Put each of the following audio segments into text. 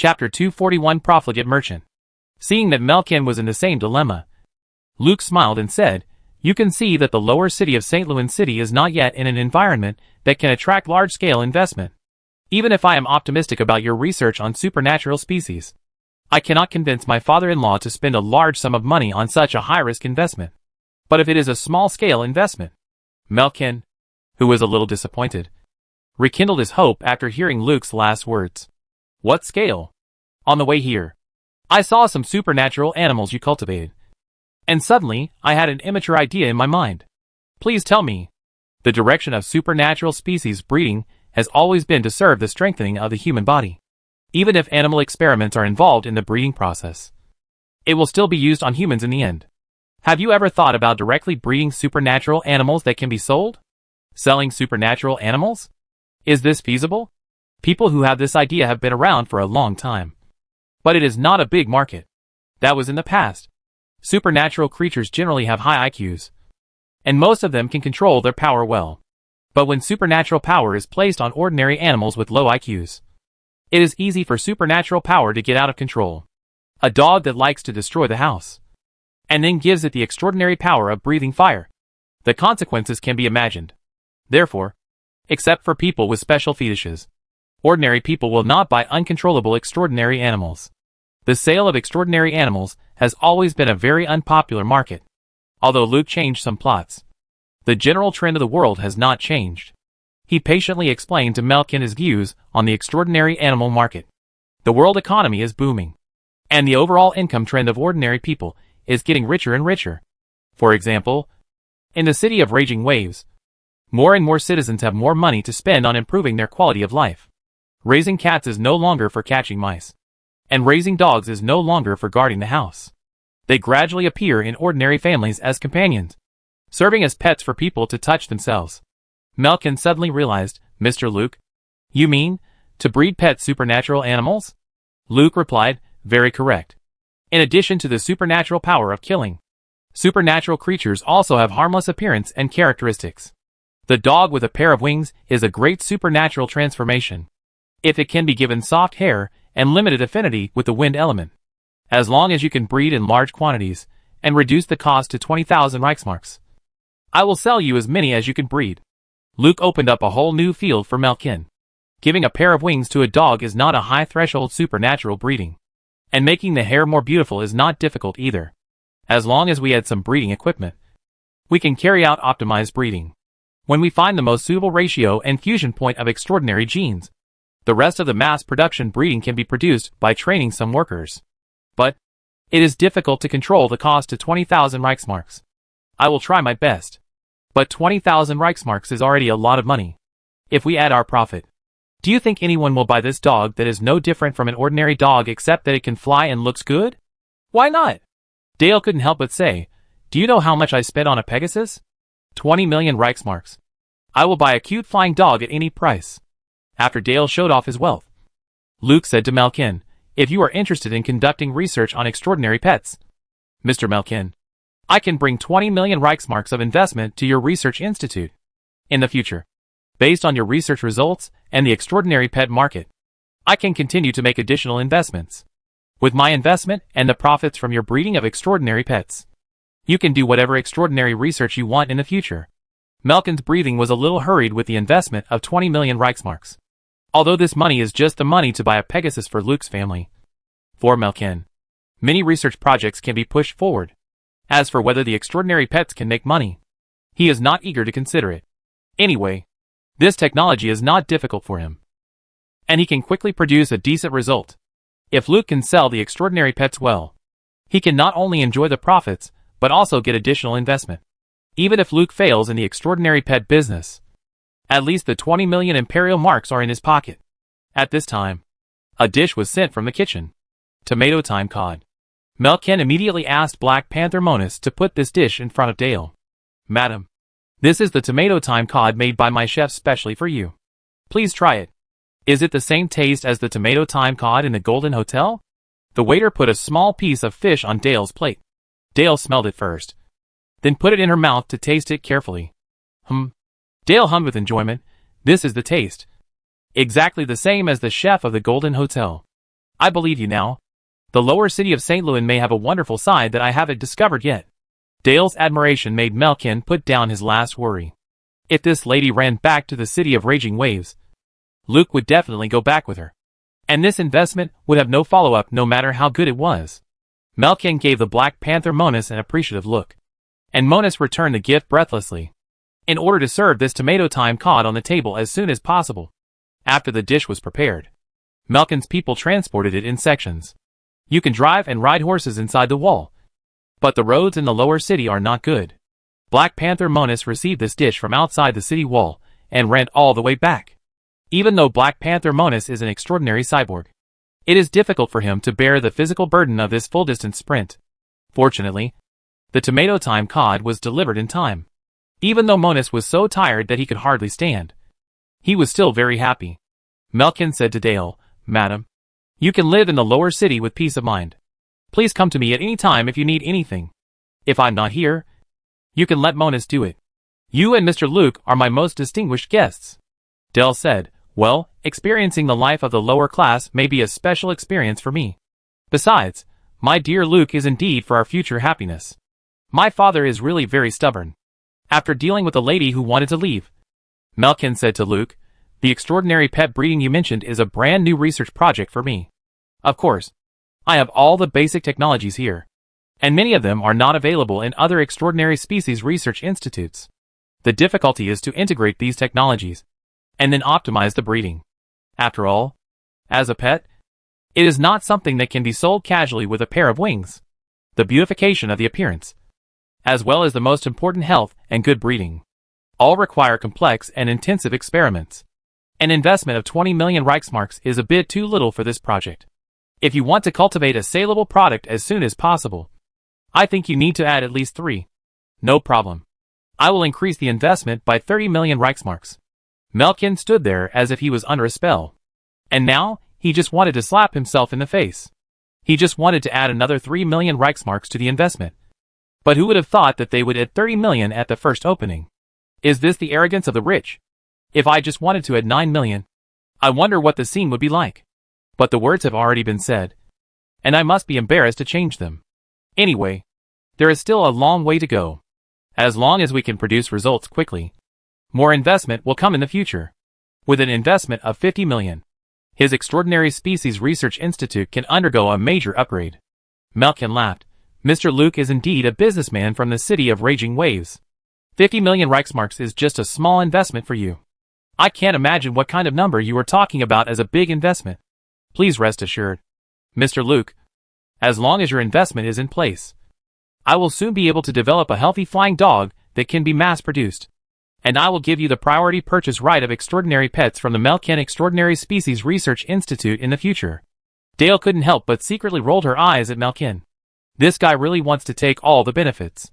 Chapter 241 Profligate Merchant. Seeing that Melkin was in the same dilemma, Luke smiled and said, "You can see that the lower city of St. Louis City is not yet in an environment that can attract large-scale investment. Even if I am optimistic about your research on supernatural species, I cannot convince my father-in-law to spend a large sum of money on such a high-risk investment. But if it is a small-scale investment..." Melkin, who was a little disappointed, rekindled his hope after hearing Luke's last words. "What scale?" "On the way here, I saw some supernatural animals you cultivated. And suddenly, I had an immature idea in my mind. Please tell me." The direction of supernatural species breeding has always been to serve the strengthening of the human body. Even if animal experiments are involved in the breeding process, it will still be used on humans in the end. Have you ever thought about directly breeding supernatural animals that can be sold? Selling supernatural animals? Is this feasible? People who have this idea have been around for a long time. But it is not a big market. That was in the past. Supernatural creatures generally have high IQs, and most of them can control their power well. But when supernatural power is placed on ordinary animals with low IQs, it is easy for supernatural power to get out of control. A dog that likes to destroy the house, and then gives it the extraordinary power of breathing fire. The consequences can be imagined. Therefore, except for people with special fetishes, ordinary people will not buy uncontrollable extraordinary animals. The sale of extraordinary animals has always been a very unpopular market. Although Luke changed some plots, the general trend of the world has not changed. He patiently explained to Melkin his views on the extraordinary animal market. The world economy is booming, and the overall income trend of ordinary people is getting richer and richer. For example, in the city of raging waves, more and more citizens have more money to spend on improving their quality of life. Raising cats is no longer for catching mice, and raising dogs is no longer for guarding the house. They gradually appear in ordinary families as companions, serving as pets for people to touch themselves. Melkin suddenly realized, "Mr. Luke, you mean, to breed pet supernatural animals?" Luke replied, "Very correct. In addition to the supernatural power of killing, supernatural creatures also have harmless appearance and characteristics. The dog with a pair of wings is a great supernatural transformation, if it can be given soft hair and limited affinity with the wind element. As long as you can breed in large quantities and reduce the cost to 20,000 Reichsmarks, I will sell you as many as you can breed." Luke opened up a whole new field for Melkin. Giving a pair of wings to a dog is not a high-threshold supernatural breeding, and making the hair more beautiful is not difficult either. As long as we add some breeding equipment, we can carry out optimized breeding. When we find the most suitable ratio and fusion point of extraordinary genes, the rest of the mass production breeding can be produced by training some workers. But it is difficult to control the cost to 20,000 Reichsmarks. I will try my best. But 20,000 Reichsmarks is already a lot of money. If we add our profit, do you think anyone will buy this dog that is no different from an ordinary dog except that it can fly and looks good? Why not? Dale couldn't help but say, "Do you know how much I spent on a Pegasus? 20 million Reichsmarks. I will buy a cute flying dog at any price." After Dale showed off his wealth, Luke said to Melkin, "If you are interested in conducting research on extraordinary pets, Mr. Melkin, I can bring 20 million Reichsmarks of investment to your research institute. In the future, based on your research results and the extraordinary pet market, I can continue to make additional investments. With my investment and the profits from your breeding of extraordinary pets, you can do whatever extraordinary research you want in the future." Melkin's breathing was a little hurried with the investment of 20 million Reichsmarks. Although this money is just the money to buy a Pegasus for Luke's family. For Melkin, many research projects can be pushed forward. As for whether the extraordinary pets can make money, he is not eager to consider it. Anyway, this technology is not difficult for him, and he can quickly produce a decent result. If Luke can sell the extraordinary pets well, he can not only enjoy the profits, but also get additional investment. Even if Luke fails in the extraordinary pet business, at least the 20 million imperial marks are in his pocket. At this time, a dish was sent from the kitchen. Tomato time cod. Melkin immediately asked Black Panther Monas to put this dish in front of Dale. "Madam, this is the tomato time cod made by my chef specially for you. Please try it. Is it the same taste as the tomato time cod in the Golden Hotel?" The waiter put a small piece of fish on Dale's plate. Dale smelled it first, then put it in her mouth to taste it carefully. Dale hummed with enjoyment. "This is the taste. Exactly the same as the chef of the Golden Hotel. I believe you now. The lower city of St. Louis may have a wonderful side that I haven't discovered yet. Dale's admiration made Melkin put down his last worry. If this lady ran back to the city of raging waves, Luke would definitely go back with her. And this investment would have no follow-up no matter how good it was. Melkin gave the Black Panther Monas an appreciative look. And Monas returned the gift breathlessly. In order to serve this tomato time cod on the table as soon as possible. After the dish was prepared, Melkin's people transported it in sections. You can drive and ride horses inside the wall. But the roads in the lower city are not good. Black Panther Monas received this dish from outside the city wall and ran all the way back. Even though Black Panther Monas is an extraordinary cyborg, it is difficult for him to bear the physical burden of this full-distance sprint. Fortunately, the tomato time cod was delivered in time. Even though Monas was so tired that he could hardly stand, he was still very happy. Melkin said to Dale, "Madam, you can live in the lower city with peace of mind. Please come to me at any time if you need anything. If I'm not here, you can let Monas do it. You and Mr. Luke are my most distinguished guests." Dale said, "Well, experiencing the life of the lower class may be a special experience for me. Besides, my dear Luke is indeed for our future happiness. My father is really very stubborn. After dealing with a lady who wanted to leave." Melkin said to Luke, "The extraordinary pet breeding you mentioned is a brand new research project for me. Of course, I have all the basic technologies here, and many of them are not available in other extraordinary species research institutes. The difficulty is to integrate these technologies, and then optimize the breeding. After all, as a pet, it is not something that can be sold casually with a pair of wings. The beautification of the appearance, as well as the most important health and good breeding, all require complex and intensive experiments. An investment of 20 million Reichsmarks is a bit too little for this project. If you want to cultivate a saleable product as soon as possible, I think you need to add at least 3. No problem. I will increase the investment by 30 million Reichsmarks." Melkin stood there as if he was under a spell. And now, he just wanted to slap himself in the face. He just wanted to add another 3 million Reichsmarks to the investment. But who would have thought that they would add 30 million at the first opening? Is this the arrogance of the rich? If I just wanted to add 9 million, I wonder what the scene would be like. But the words have already been said, and I must be embarrassed to change them. Anyway, there is still a long way to go. As long as we can produce results quickly, more investment will come in the future. With an investment of 50 million, his Extraordinary Species Research Institute can undergo a major upgrade. Melkin laughed. "Mr. Luke is indeed a businessman from the city of raging waves. 50 million Reichsmarks is just a small investment for you. I can't imagine what kind of number you are talking about as a big investment. Please rest assured, Mr. Luke, as long as your investment is in place, I will soon be able to develop a healthy flying dog that can be mass-produced. And I will give you the priority purchase right of extraordinary pets from the Melkin Extraordinary Species Research Institute in the future." Dale couldn't help but secretly rolled her eyes at Melkin. This guy really wants to take all the benefits.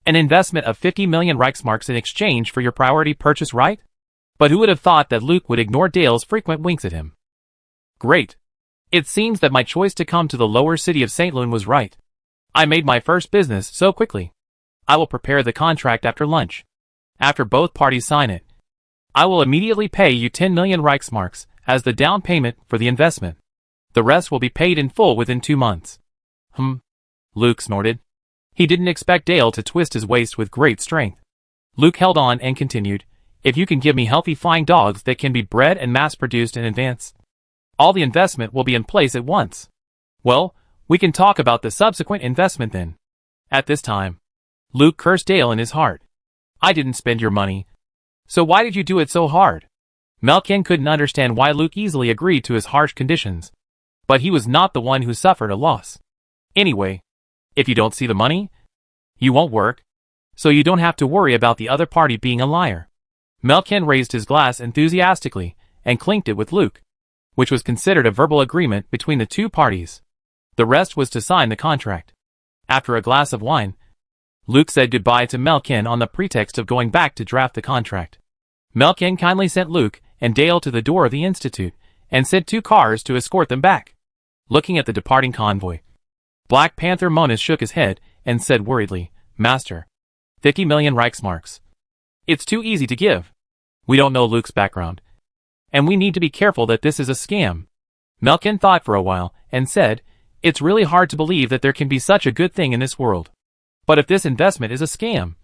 An investment of 50 million Reichsmarks in exchange for your priority purchase right? But who would have thought that Luke would ignore Dale's frequent winks at him? Great. It seems that my choice to come to the lower city of St. Louis was right. I made my first business so quickly. I will prepare the contract after lunch. After both parties sign it, I will immediately pay you 10 million Reichsmarks as the down payment for the investment. The rest will be paid in full within 2 months. Luke snorted. He didn't expect Dale to twist his waist with great strength. Luke held on and continued, "If you can give me healthy flying dogs that can be bred and mass-produced in advance, all the investment will be in place at once. Well, we can talk about the subsequent investment then." At this time, Luke cursed Dale in his heart. "I didn't spend your money. So why did you do it so hard?" Melkin couldn't understand why Luke easily agreed to his harsh conditions. But he was not the one who suffered a loss. Anyway, if you don't see the money, you won't work. So you don't have to worry about the other party being a liar. Melkin raised his glass enthusiastically and clinked it with Luke, which was considered a verbal agreement between the two parties. The rest was to sign the contract. After a glass of wine, Luke said goodbye to Melkin on the pretext of going back to draft the contract. Melkin kindly sent Luke and Dale to the door of the institute and sent 2 cars to escort them back. Looking at the departing convoy, Black Panther Monas shook his head and said worriedly, "Master, 50 million Reichsmarks. It's too easy to give. We don't know Luke's background, and we need to be careful that this is a scam." Melkin thought for a while and said, "It's really hard to believe that there can be such a good thing in this world. But if this investment is a scam,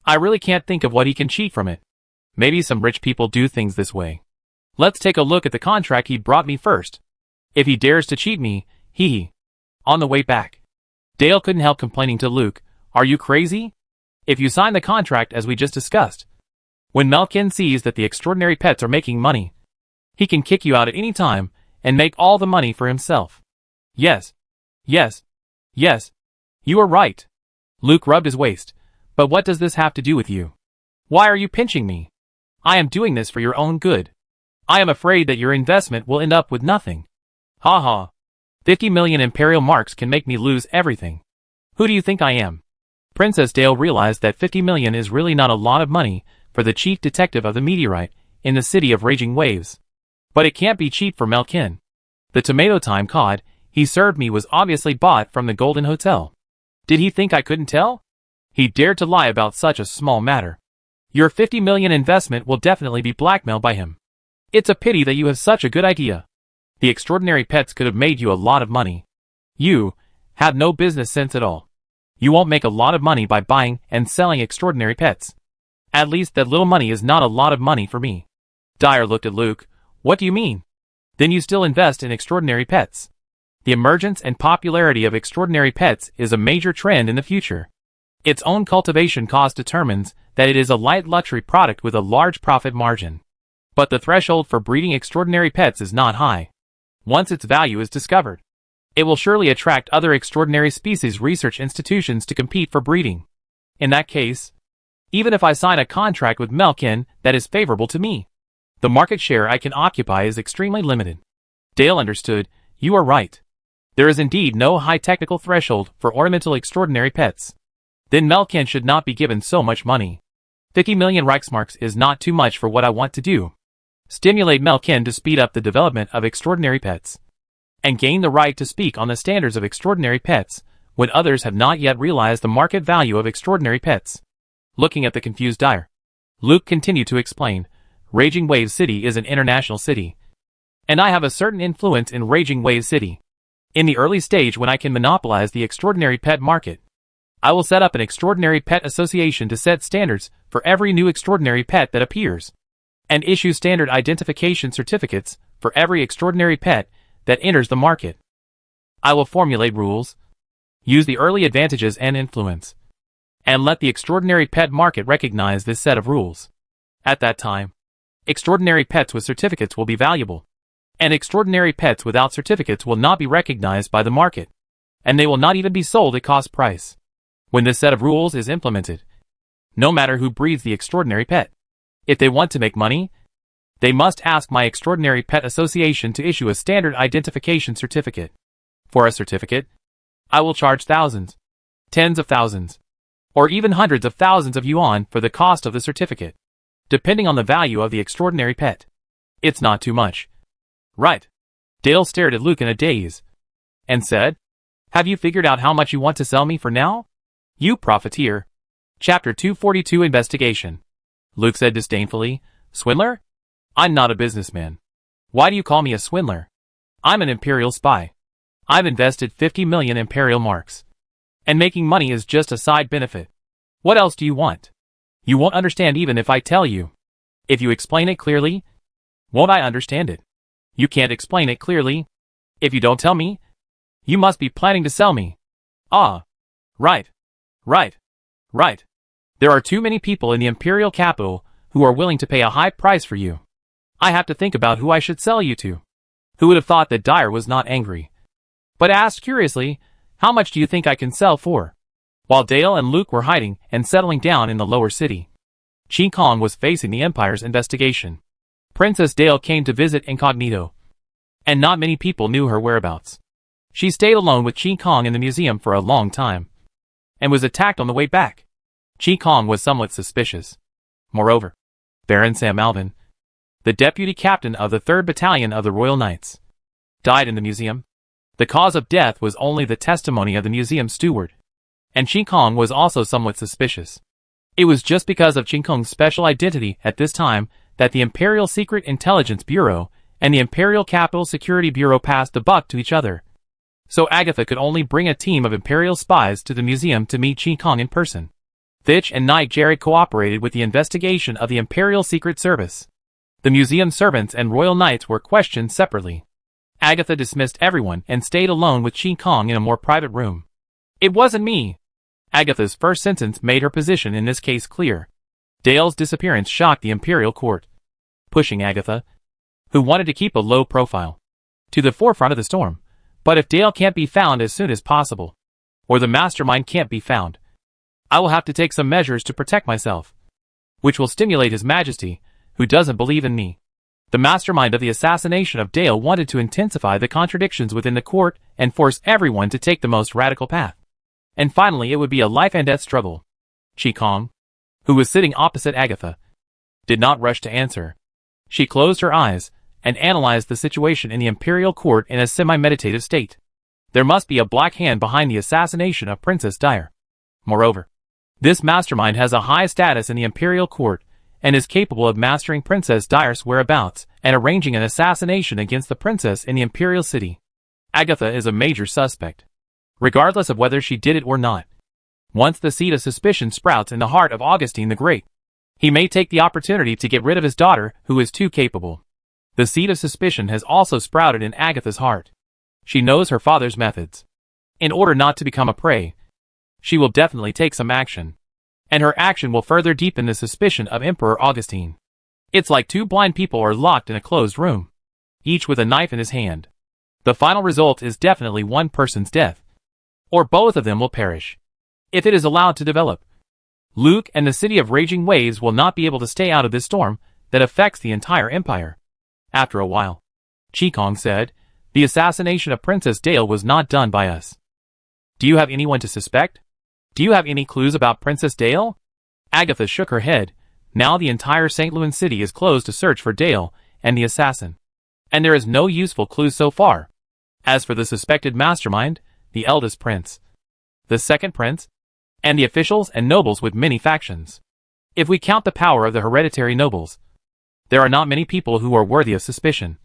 I really can't think of what he can cheat from it. Maybe some rich people do things this way. Let's take a look at the contract he brought me first. If he dares to cheat me, hee." On the way back, Dale couldn't help complaining to Luke, "Are you crazy? If you sign the contract as we just discussed, when Melkin sees that the extraordinary pets are making money, he can kick you out at any time and make all the money for himself." Yes. Yes. Yes. You are right. Luke rubbed his waist. "But what does this have to do with you? Why are you pinching me? I am doing this for your own good. I am afraid that your investment will end up with nothing." "Ha ha. 50 million Imperial marks can make me lose everything. Who do you think I am?" Princess Dale realized that 50 million is really not a lot of money for the chief detective of the meteorite in the city of raging waves. But it can't be cheap for Melkin. The tomato time cod he served me was obviously bought from the Golden Hotel. Did he think I couldn't tell? He dared to lie about such a small matter. Your 50 million investment will definitely be blackmailed by him. It's a pity that you have such a good idea. The extraordinary pets could have made you a lot of money. You have no business sense at all. You won't make a lot of money by buying and selling extraordinary pets. At least that little money is not a lot of money for me. Dyer looked at Luke. "What do you mean? Then you still invest in extraordinary pets?" The emergence and popularity of extraordinary pets is a major trend in the future. Its own cultivation cost determines that it is a light luxury product with a large profit margin. But the threshold for breeding extraordinary pets is not high. Once its value is discovered, it will surely attract other extraordinary species research institutions to compete for breeding. In that case, even if I sign a contract with Melkin that is favorable to me, the market share I can occupy is extremely limited. Dale understood. You are right. There is indeed no high technical threshold for ornamental extraordinary pets. Then Melkin should not be given so much money. 50 million Reichsmarks is not too much for what I want to do. Stimulate Melkin to speed up the development of extraordinary pets, and gain the right to speak on the standards of extraordinary pets when others have not yet realized the market value of extraordinary pets. Looking at the confused Dyer, Luke continued to explain, Raging Wave City is an international city, and I have a certain influence in Raging Wave City. In the early stage when I can monopolize the extraordinary pet market, I will set up an extraordinary pet association to set standards for every new extraordinary pet that appears, and issue standard identification certificates for every extraordinary pet that enters the market. I will formulate rules, use the early advantages and influence, and let the extraordinary pet market recognize this set of rules. At that time, extraordinary pets with certificates will be valuable, and extraordinary pets without certificates will not be recognized by the market, and they will not even be sold at cost price. When this set of rules is implemented, no matter who breeds the extraordinary pet, if they want to make money, they must ask my Extraordinary Pet Association to issue a standard identification certificate. For a certificate, I will charge thousands, tens of thousands, or even hundreds of thousands of yuan for the cost of the certificate, depending on the value of the extraordinary pet. It's not too much. Right. Dale stared at Luke in a daze, and said, "Have you figured out how much you want to sell me for now? You profiteer." Chapter 242 Investigation. Luke said disdainfully, "Swindler? I'm not a businessman. Why do you call me a swindler? I'm an Imperial spy. I've invested 50 million Imperial marks. And making money is just a side benefit. What else do you want? You won't understand even if I tell you. If you explain it clearly, won't I understand it? You can't explain it clearly. If you don't tell me, you must be planning to sell me. Ah. Right. Right. Right. There are too many people in the Imperial capital who are willing to pay a high price for you. I have to think about who I should sell you to." Who would have thought that Dyer was not angry, but asked curiously, "How much do you think I can sell for?" While Dale and Luke were hiding and settling down in the lower city, Qi Kong was facing the Empire's investigation. Princess Dale came to visit incognito, and not many people knew her whereabouts. She stayed alone with Qi Kong in the museum for a long time, and was attacked on the way back. Qi Kong was somewhat suspicious. Moreover, Baron Sam Alvin, the deputy captain of the 3rd Battalion of the Royal Knights, died in the museum. The cause of death was only the testimony of the museum steward, and Qi Kong was also somewhat suspicious. It was just because of Qi Kong's special identity at this time that the Imperial Secret Intelligence Bureau and the Imperial Capital Security Bureau passed the buck to each other, so Agatha could only bring a team of Imperial spies to the museum to meet Qi Kong in person. Fitch and Knight Jerry cooperated with the investigation of the Imperial Secret Service. The museum servants and royal knights were questioned separately. Agatha dismissed everyone and stayed alone with Qi Kong in a more private room. "It wasn't me." Agatha's first sentence made her position in this case clear. Dale's disappearance shocked the Imperial court, pushing Agatha, who wanted to keep a low profile, to the forefront of the storm. But if Dale can't be found as soon as possible, or the mastermind can't be found, I will have to take some measures to protect myself, which will stimulate His Majesty, who doesn't believe in me. The mastermind of the assassination of Dale wanted to intensify the contradictions within the court and force everyone to take the most radical path. And finally it would be a life-and-death struggle. Qi Kong, who was sitting opposite Agatha, did not rush to answer. She closed her eyes and analyzed the situation in the Imperial court in a semi-meditative state. There must be a black hand behind the assassination of Princess Dyer. Moreover, this mastermind has a high status in the Imperial court and is capable of mastering Princess Dyer's whereabouts and arranging an assassination against the princess in the Imperial city. Agatha is a major suspect, regardless of whether she did it or not. Once the seed of suspicion sprouts in the heart of Augustine the Great, he may take the opportunity to get rid of his daughter, who is too capable. The seed of suspicion has also sprouted in Agatha's heart. She knows her father's methods. In order not to become a prey, she will definitely take some action. And her action will further deepen the suspicion of Emperor Augustine. It's like two blind people are locked in a closed room, each with a knife in his hand. The final result is definitely one person's death, or both of them will perish, if it is allowed to develop. Luke and the City of Raging Waves will not be able to stay out of this storm that affects the entire empire. After a while, Qi Kong said, "The assassination of Princess Dale was not done by us. Do you have anyone to suspect? Do you have any clues about Princess Dale?" Agatha shook her head. Now the entire St. Louis city is closed to search for Dale and the assassin, and there is no useful clue so far. As for the suspected mastermind, the eldest prince, the second prince, and the officials and nobles with many factions. If we count the power of the hereditary nobles, there are not many people who are worthy of suspicion.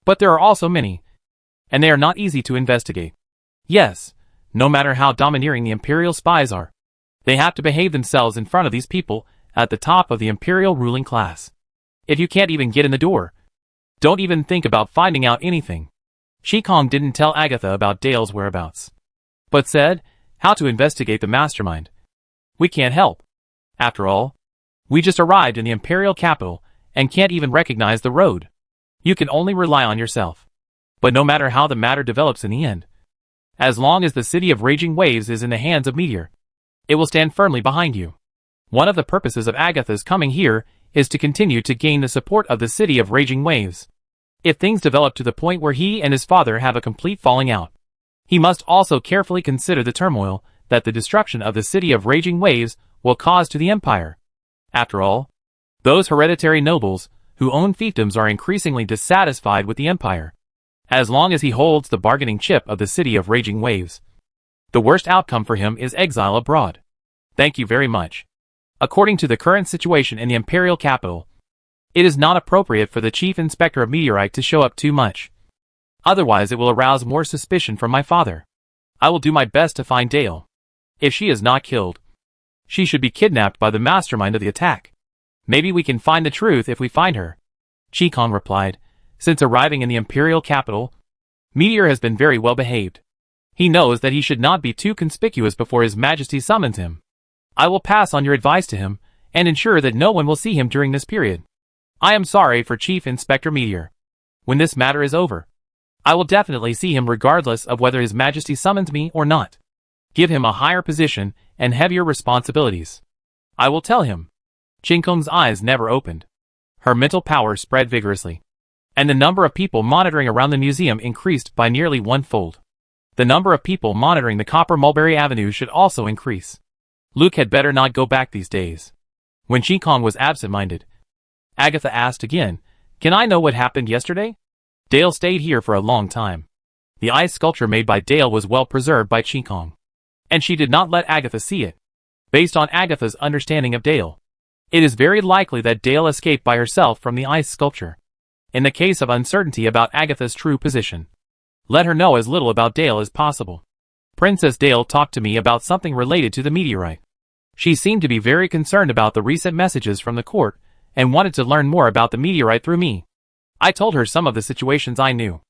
But there are also many, and they are not easy to investigate. Yes, no matter how domineering the Imperial spies are, they have to behave themselves in front of these people at the top of the Imperial ruling class. If you can't even get in the door, don't even think about finding out anything. Qi Kong didn't tell Agatha about Dale's whereabouts, but said how to investigate the mastermind. "We can't help. After all, we just arrived in the Imperial capital and can't even recognize the road. You can only rely on yourself. But no matter how the matter develops in the end, as long as the City of Raging Waves is in the hands of Meteor, it will stand firmly behind you." One of the purposes of Agatha's coming here is to continue to gain the support of the City of Raging Waves. If things develop to the point where he and his father have a complete falling out, he must also carefully consider the turmoil that the destruction of the City of Raging Waves will cause to the Empire. After all, those hereditary nobles who own fiefdoms are increasingly dissatisfied with the Empire. As long as he holds the bargaining chip of the City of Raging Waves, the worst outcome for him is exile abroad. Thank you very much. According to the current situation in the Imperial capital, it is not appropriate for the Chief Inspector of Meteorite to show up too much. Otherwise it will arouse more suspicion from my father. I will do my best to find Dale. If she is not killed, she should be kidnapped by the mastermind of the attack. Maybe we can find the truth if we find her." Qi Kong replied. Since arriving in the Imperial capital, Meteor has been very well behaved. He knows that he should not be too conspicuous before His Majesty summons him. I will pass on your advice to him, and ensure that no one will see him during this period. I am sorry for Chief Inspector Meteor. When this matter is over, I will definitely see him regardless of whether His Majesty summons me or not. Give him a higher position and heavier responsibilities. I will tell him. Qi Kong's eyes never opened. Her mental power spread vigorously, and the number of people monitoring around the museum increased by nearly one-fold. The number of people monitoring the Copper Mulberry Avenue should also increase. Luke had better not go back these days. When Qi Kong was absent-minded, Agatha asked again, "Can I know what happened yesterday?" Dale stayed here for a long time. The ice sculpture made by Dale was well preserved by Qi Kong, and she did not let Agatha see it. Based on Agatha's understanding of Dale, it is very likely that Dale escaped by herself from the ice sculpture. In the case of uncertainty about Agatha's true position, Let her know as little about Dale as possible. Princess Dale talked to me about something related to the meteorite. She seemed to be very concerned about the recent messages from the court and wanted to learn more about the meteorite through me. I told her some of the situations I knew.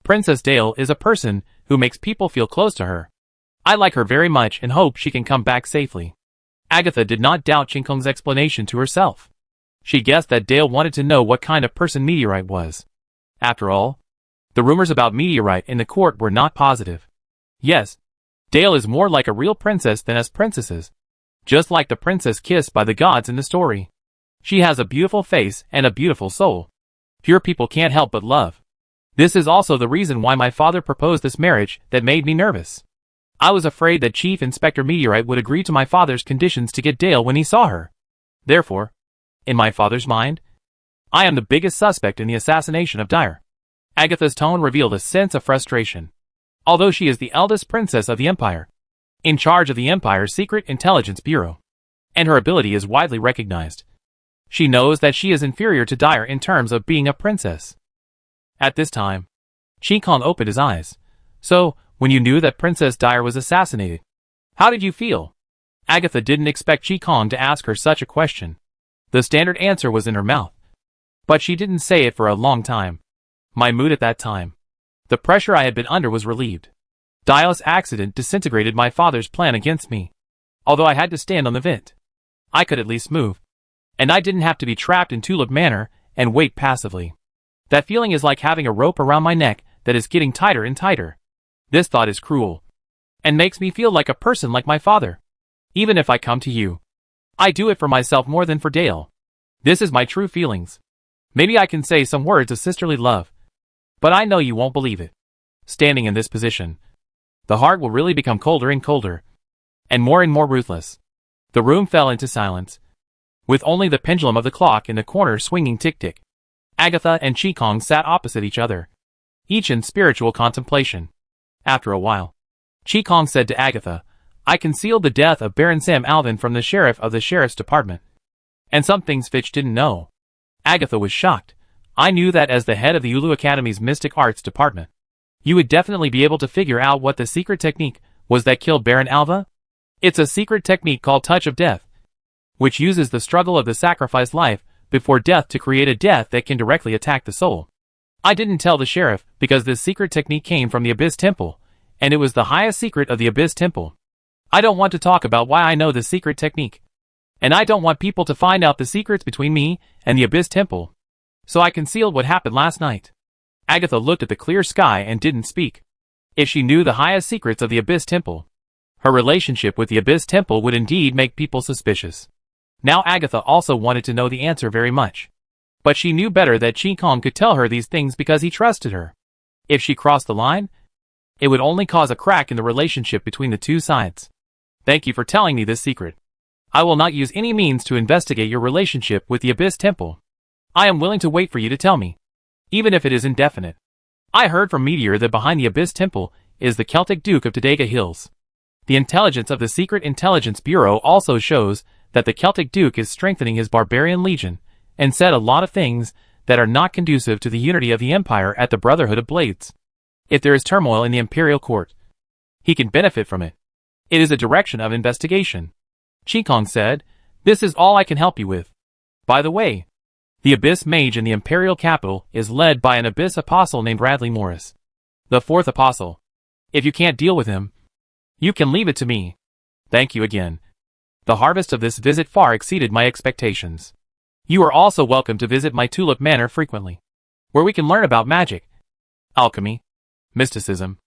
Princess Dale is a person who makes people feel close to her. I like her very much and hope she can come back safely. Agatha did not doubt Chinkong's explanation to herself. She guessed that Dale wanted to know what kind of person Meteorite was. After all, the rumors about Meteorite in the court were not positive. Yes, Dale is more like a real princess than us princesses. Just like the princess kissed by the gods in the story. She has a beautiful face and a beautiful soul. Pure people can't help but love. This is also the reason why my father proposed this marriage that made me nervous. I was afraid that Chief Inspector Meteorite would agree to my father's conditions to get Dale when he saw her. Therefore, in my father's mind, I am the biggest suspect in the assassination of Dyer. Agatha's tone revealed a sense of frustration. Although she is the eldest princess of the Empire, in charge of the Empire's Secret Intelligence Bureau, and her ability is widely recognized, she knows that she is inferior to Dyer in terms of being a princess. At this time, Chinkong opened his eyes. So, when you knew that Princess Dyer was assassinated, how did you feel? Agatha didn't expect Chinkong to ask her such a question. The standard answer was in her mouth. But she didn't say it for a long time. My mood at that time, the pressure I had been under, was relieved. Dyer's accident disintegrated my father's plan against me. Although I had to stand on the vent, I could at least move. And I didn't have to be trapped in Tulip Manor and wait passively. That feeling is like having a rope around my neck that is getting tighter and tighter. This thought is cruel, and makes me feel like a person like my father. Even if I come to you, I do it for myself more than for Dale. This is my true feelings. Maybe I can say some words of sisterly love, but I know you won't believe it. Standing in this position, the heart will really become colder and colder, and more ruthless. The room fell into silence, with only the pendulum of the clock in the corner swinging tick-tick. Agatha and Chinkong sat opposite each other, each in spiritual contemplation. After a while, Chinkong said to Agatha, I concealed the death of Baron Sam Alvin from the sheriff of the sheriff's department. And some things Fitch didn't know. Agatha was shocked. I knew that as the head of the Ulu Academy's Mystic Arts department, you would definitely be able to figure out what the secret technique was that killed Baron Alva. It's a secret technique called Touch of Death, which uses the struggle of the sacrificed life before death to create a death that can directly attack the soul. I didn't tell the sheriff because this secret technique came from the Abyss Temple, and it was the highest secret of the Abyss Temple. I don't want to talk about why I know the secret technique, and I don't want people to find out the secrets between me and the Abyss Temple. So I concealed what happened last night. Agatha looked at the clear sky and didn't speak. If she knew the highest secrets of the Abyss Temple, her relationship with the Abyss Temple would indeed make people suspicious. Now Agatha also wanted to know the answer very much. But she knew better that Chinkong could tell her these things because he trusted her. If she crossed the line, it would only cause a crack in the relationship between the two sides. Thank you for telling me this secret. I will not use any means to investigate your relationship with the Abyss Temple. I am willing to wait for you to tell me, even if it is indefinite. I heard from Meteor that behind the Abyss Temple is the Celtic Duke of Tadega Hills. The intelligence of the Secret Intelligence Bureau also shows that the Celtic Duke is strengthening his barbarian legion, and said a lot of things that are not conducive to the unity of the Empire at the Brotherhood of Blades. If there is turmoil in the Imperial Court, he can benefit from it. It is a direction of investigation. Chinkong said, this is all I can help you with. By the way, the Abyss Mage in the Imperial capital is led by an Abyss Apostle named Radley Morris, the fourth Apostle. If you can't deal with him, you can leave it to me. Thank you again. The harvest of this visit far exceeded my expectations. You are also welcome to visit my Tulip Manor frequently, where we can learn about magic, alchemy, mysticism,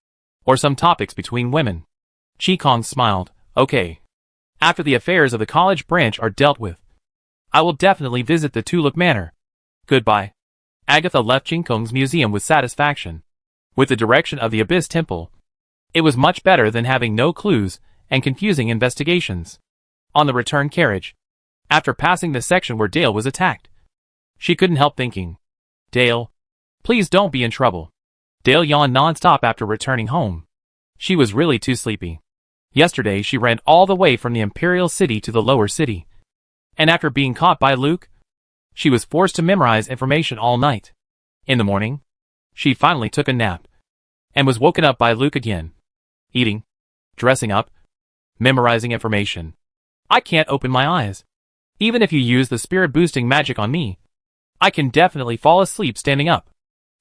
or some topics between women. Chinkong smiled. Okay. After the affairs of the college branch are dealt with, I will definitely visit the Tulip Manor. Goodbye. Agatha left Chinkong's museum with satisfaction. With the direction of the Abyss Temple, it was much better than having no clues and confusing investigations. On the return carriage, after passing the section where Dale was attacked, she couldn't help thinking, Dale, please don't be in trouble. Dale yawned non-stop after returning home. She was really too sleepy. Yesterday she ran all the way from the Imperial City to the lower city. And after being caught by Luke, she was forced to memorize information all night. In the morning, she finally took a nap. and was woken up by Luke again. Eating, dressing up, memorizing information. I can't open my eyes. Even if you use the spirit-boosting magic on me, I can definitely fall asleep standing up.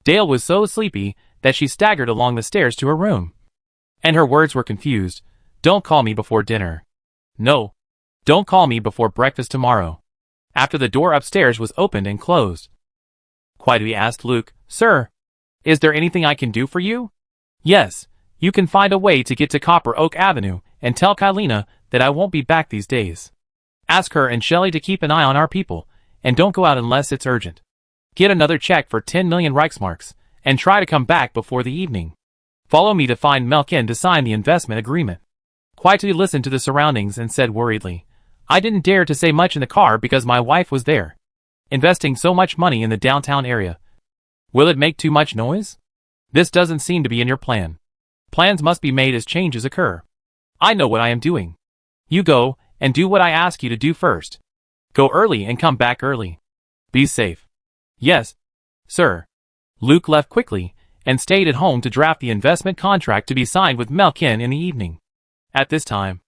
Dale was so sleepy that she staggered along the stairs to her room. And her words were confused. Don't call me before dinner. No. Don't call me before breakfast tomorrow. After the door upstairs was opened and closed. Quietly asked Luke, Sir, is there anything I can do for you? Yes, you can find a way to get to Copper Oak Avenue and tell Kylena that I won't be back these days. Ask her and Shelley to keep an eye on our people, and don't go out unless it's urgent. Get another check for 10 million Reichsmarks, and try to come back before the evening. Follow me to find Melkin to sign the investment agreement. Quietly listened to the surroundings and said worriedly, I didn't dare to say much in the car because my wife was there. Investing so much money in the downtown area. Will it make too much noise? This doesn't seem to be in your plan. Plans must be made as changes occur. I know what I am doing. You go, and do what I ask you to do first. Go early and come back early. Be safe. Yes, sir. Luke left quickly, and stayed at home to draft the investment contract to be signed with Melkin in the evening. At this time,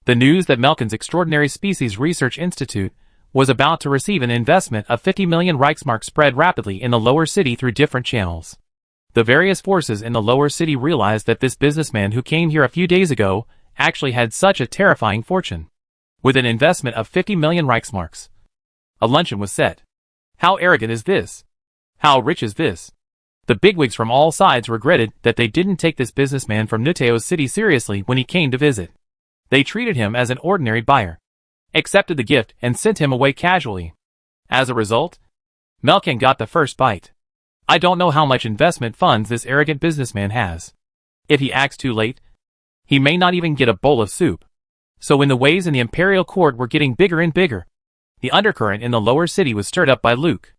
the news that Melkin's Extraordinary Species Research Institute was about to receive an investment of 50 million Reichsmark spread rapidly in the lower city through different channels. The various forces in the lower city realized that this businessman who came here a few days ago actually had such a terrifying fortune. With an investment of 50 million Reichsmarks. A luncheon was set. How arrogant is this? How rich is this? The bigwigs from all sides regretted that they didn't take this businessman from Nuteo's city seriously when he came to visit. They treated him as an ordinary buyer, accepted the gift and sent him away casually. As a result, Melkin got the first bite. I don't know how much investment funds this arrogant businessman has. If he acts too late, he may not even get a bowl of soup. So when the waves in the imperial court were getting bigger and bigger, the undercurrent in the lower city was stirred up by Luke.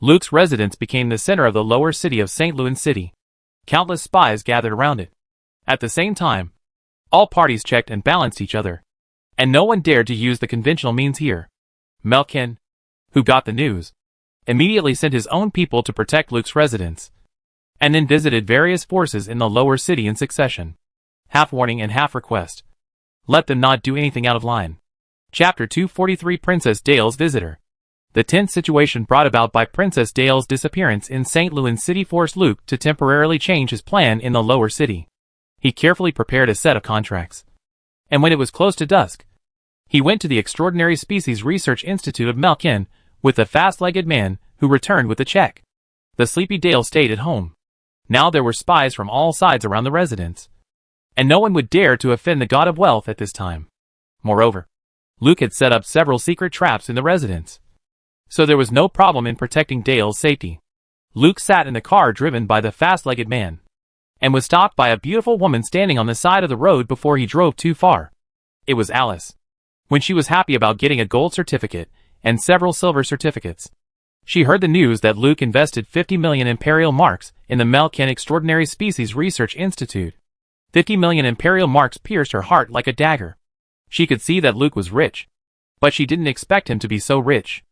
Luke's residence became the center of the lower city of St. Louis City. Countless spies gathered around it. At the same time, all parties checked and balanced each other, and no one dared to use the conventional means here. Melkin, who got the news, immediately sent his own people to protect Luke's residence, and then visited various forces in the lower city in succession. Half warning and half request. Let them not do anything out of line. Chapter 243 Princess Dale's Visitor. The tense situation brought about by Princess Dale's disappearance in St. Louis City forced Luke to temporarily change his plan in the lower city. He carefully prepared a set of contracts. And when it was close to dusk, he went to the Extraordinary Species Research Institute of Melkin with the fast-legged man who returned with the check. The sleepy Dale stayed at home. Now there were spies from all sides around the residence, and no one would dare to offend the god of wealth at this time. Moreover, Luke had set up several secret traps in the residence, so there was no problem in protecting Dale's safety. Luke sat in the car driven by the fast-legged man, and was stopped by a beautiful woman standing on the side of the road before he drove too far. It was Alice. When she was happy about getting a gold certificate and several silver certificates, she heard the news that Luke invested 50 million imperial marks in the Melkin Extraordinary Species Research Institute. 50 million imperial marks pierced her heart like a dagger. She could see that Luke was rich, but she didn't expect him to be so rich.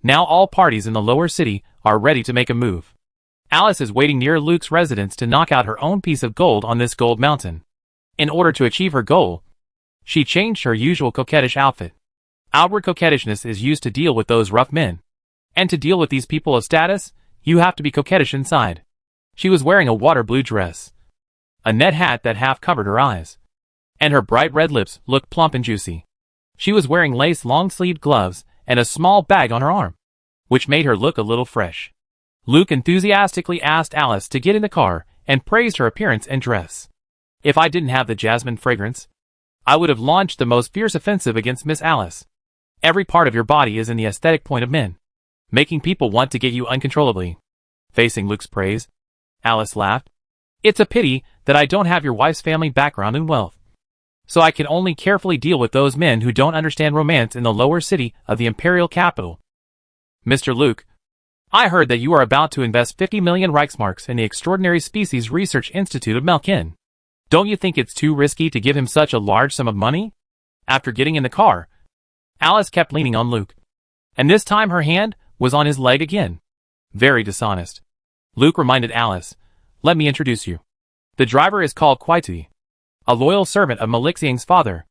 Now all parties in the lower city are ready to make a move. Alice is waiting near Luke's residence to knock out her own piece of gold on this gold mountain. In order to achieve her goal, she changed her usual coquettish outfit. Outward coquettishness is used to deal with those rough men. And to deal with these people of status, you have to be coquettish inside. She was wearing a water blue dress, a net hat that half covered her eyes, and her bright red lips looked plump and juicy. She was wearing lace long-sleeved gloves and a small bag on her arm, which made her look a little fresh. Luke enthusiastically asked Alice to get in the car and praised her appearance and dress. If I didn't have the jasmine fragrance, I would have launched the most fierce offensive against Miss Alice. Every part of your body is in the aesthetic point of men, making people want to get you uncontrollably. Facing Luke's praise, Alice laughed. It's a pity that I don't have your wife's family background and wealth, so I can only carefully deal with those men who don't understand romance in the lower city of the imperial capital. Mr. Luke, I heard that you are about to invest 50 million Reichsmarks in the Extraordinary Species Research Institute of Melkin. Don't you think it's too risky to give him such a large sum of money? After getting in the car, Alice kept leaning on Luke, and this time her hand was on his leg again. Very dishonest. Luke reminded Alice, let me introduce you. The driver is called Kwaitui, a loyal servant of Malixiang's father.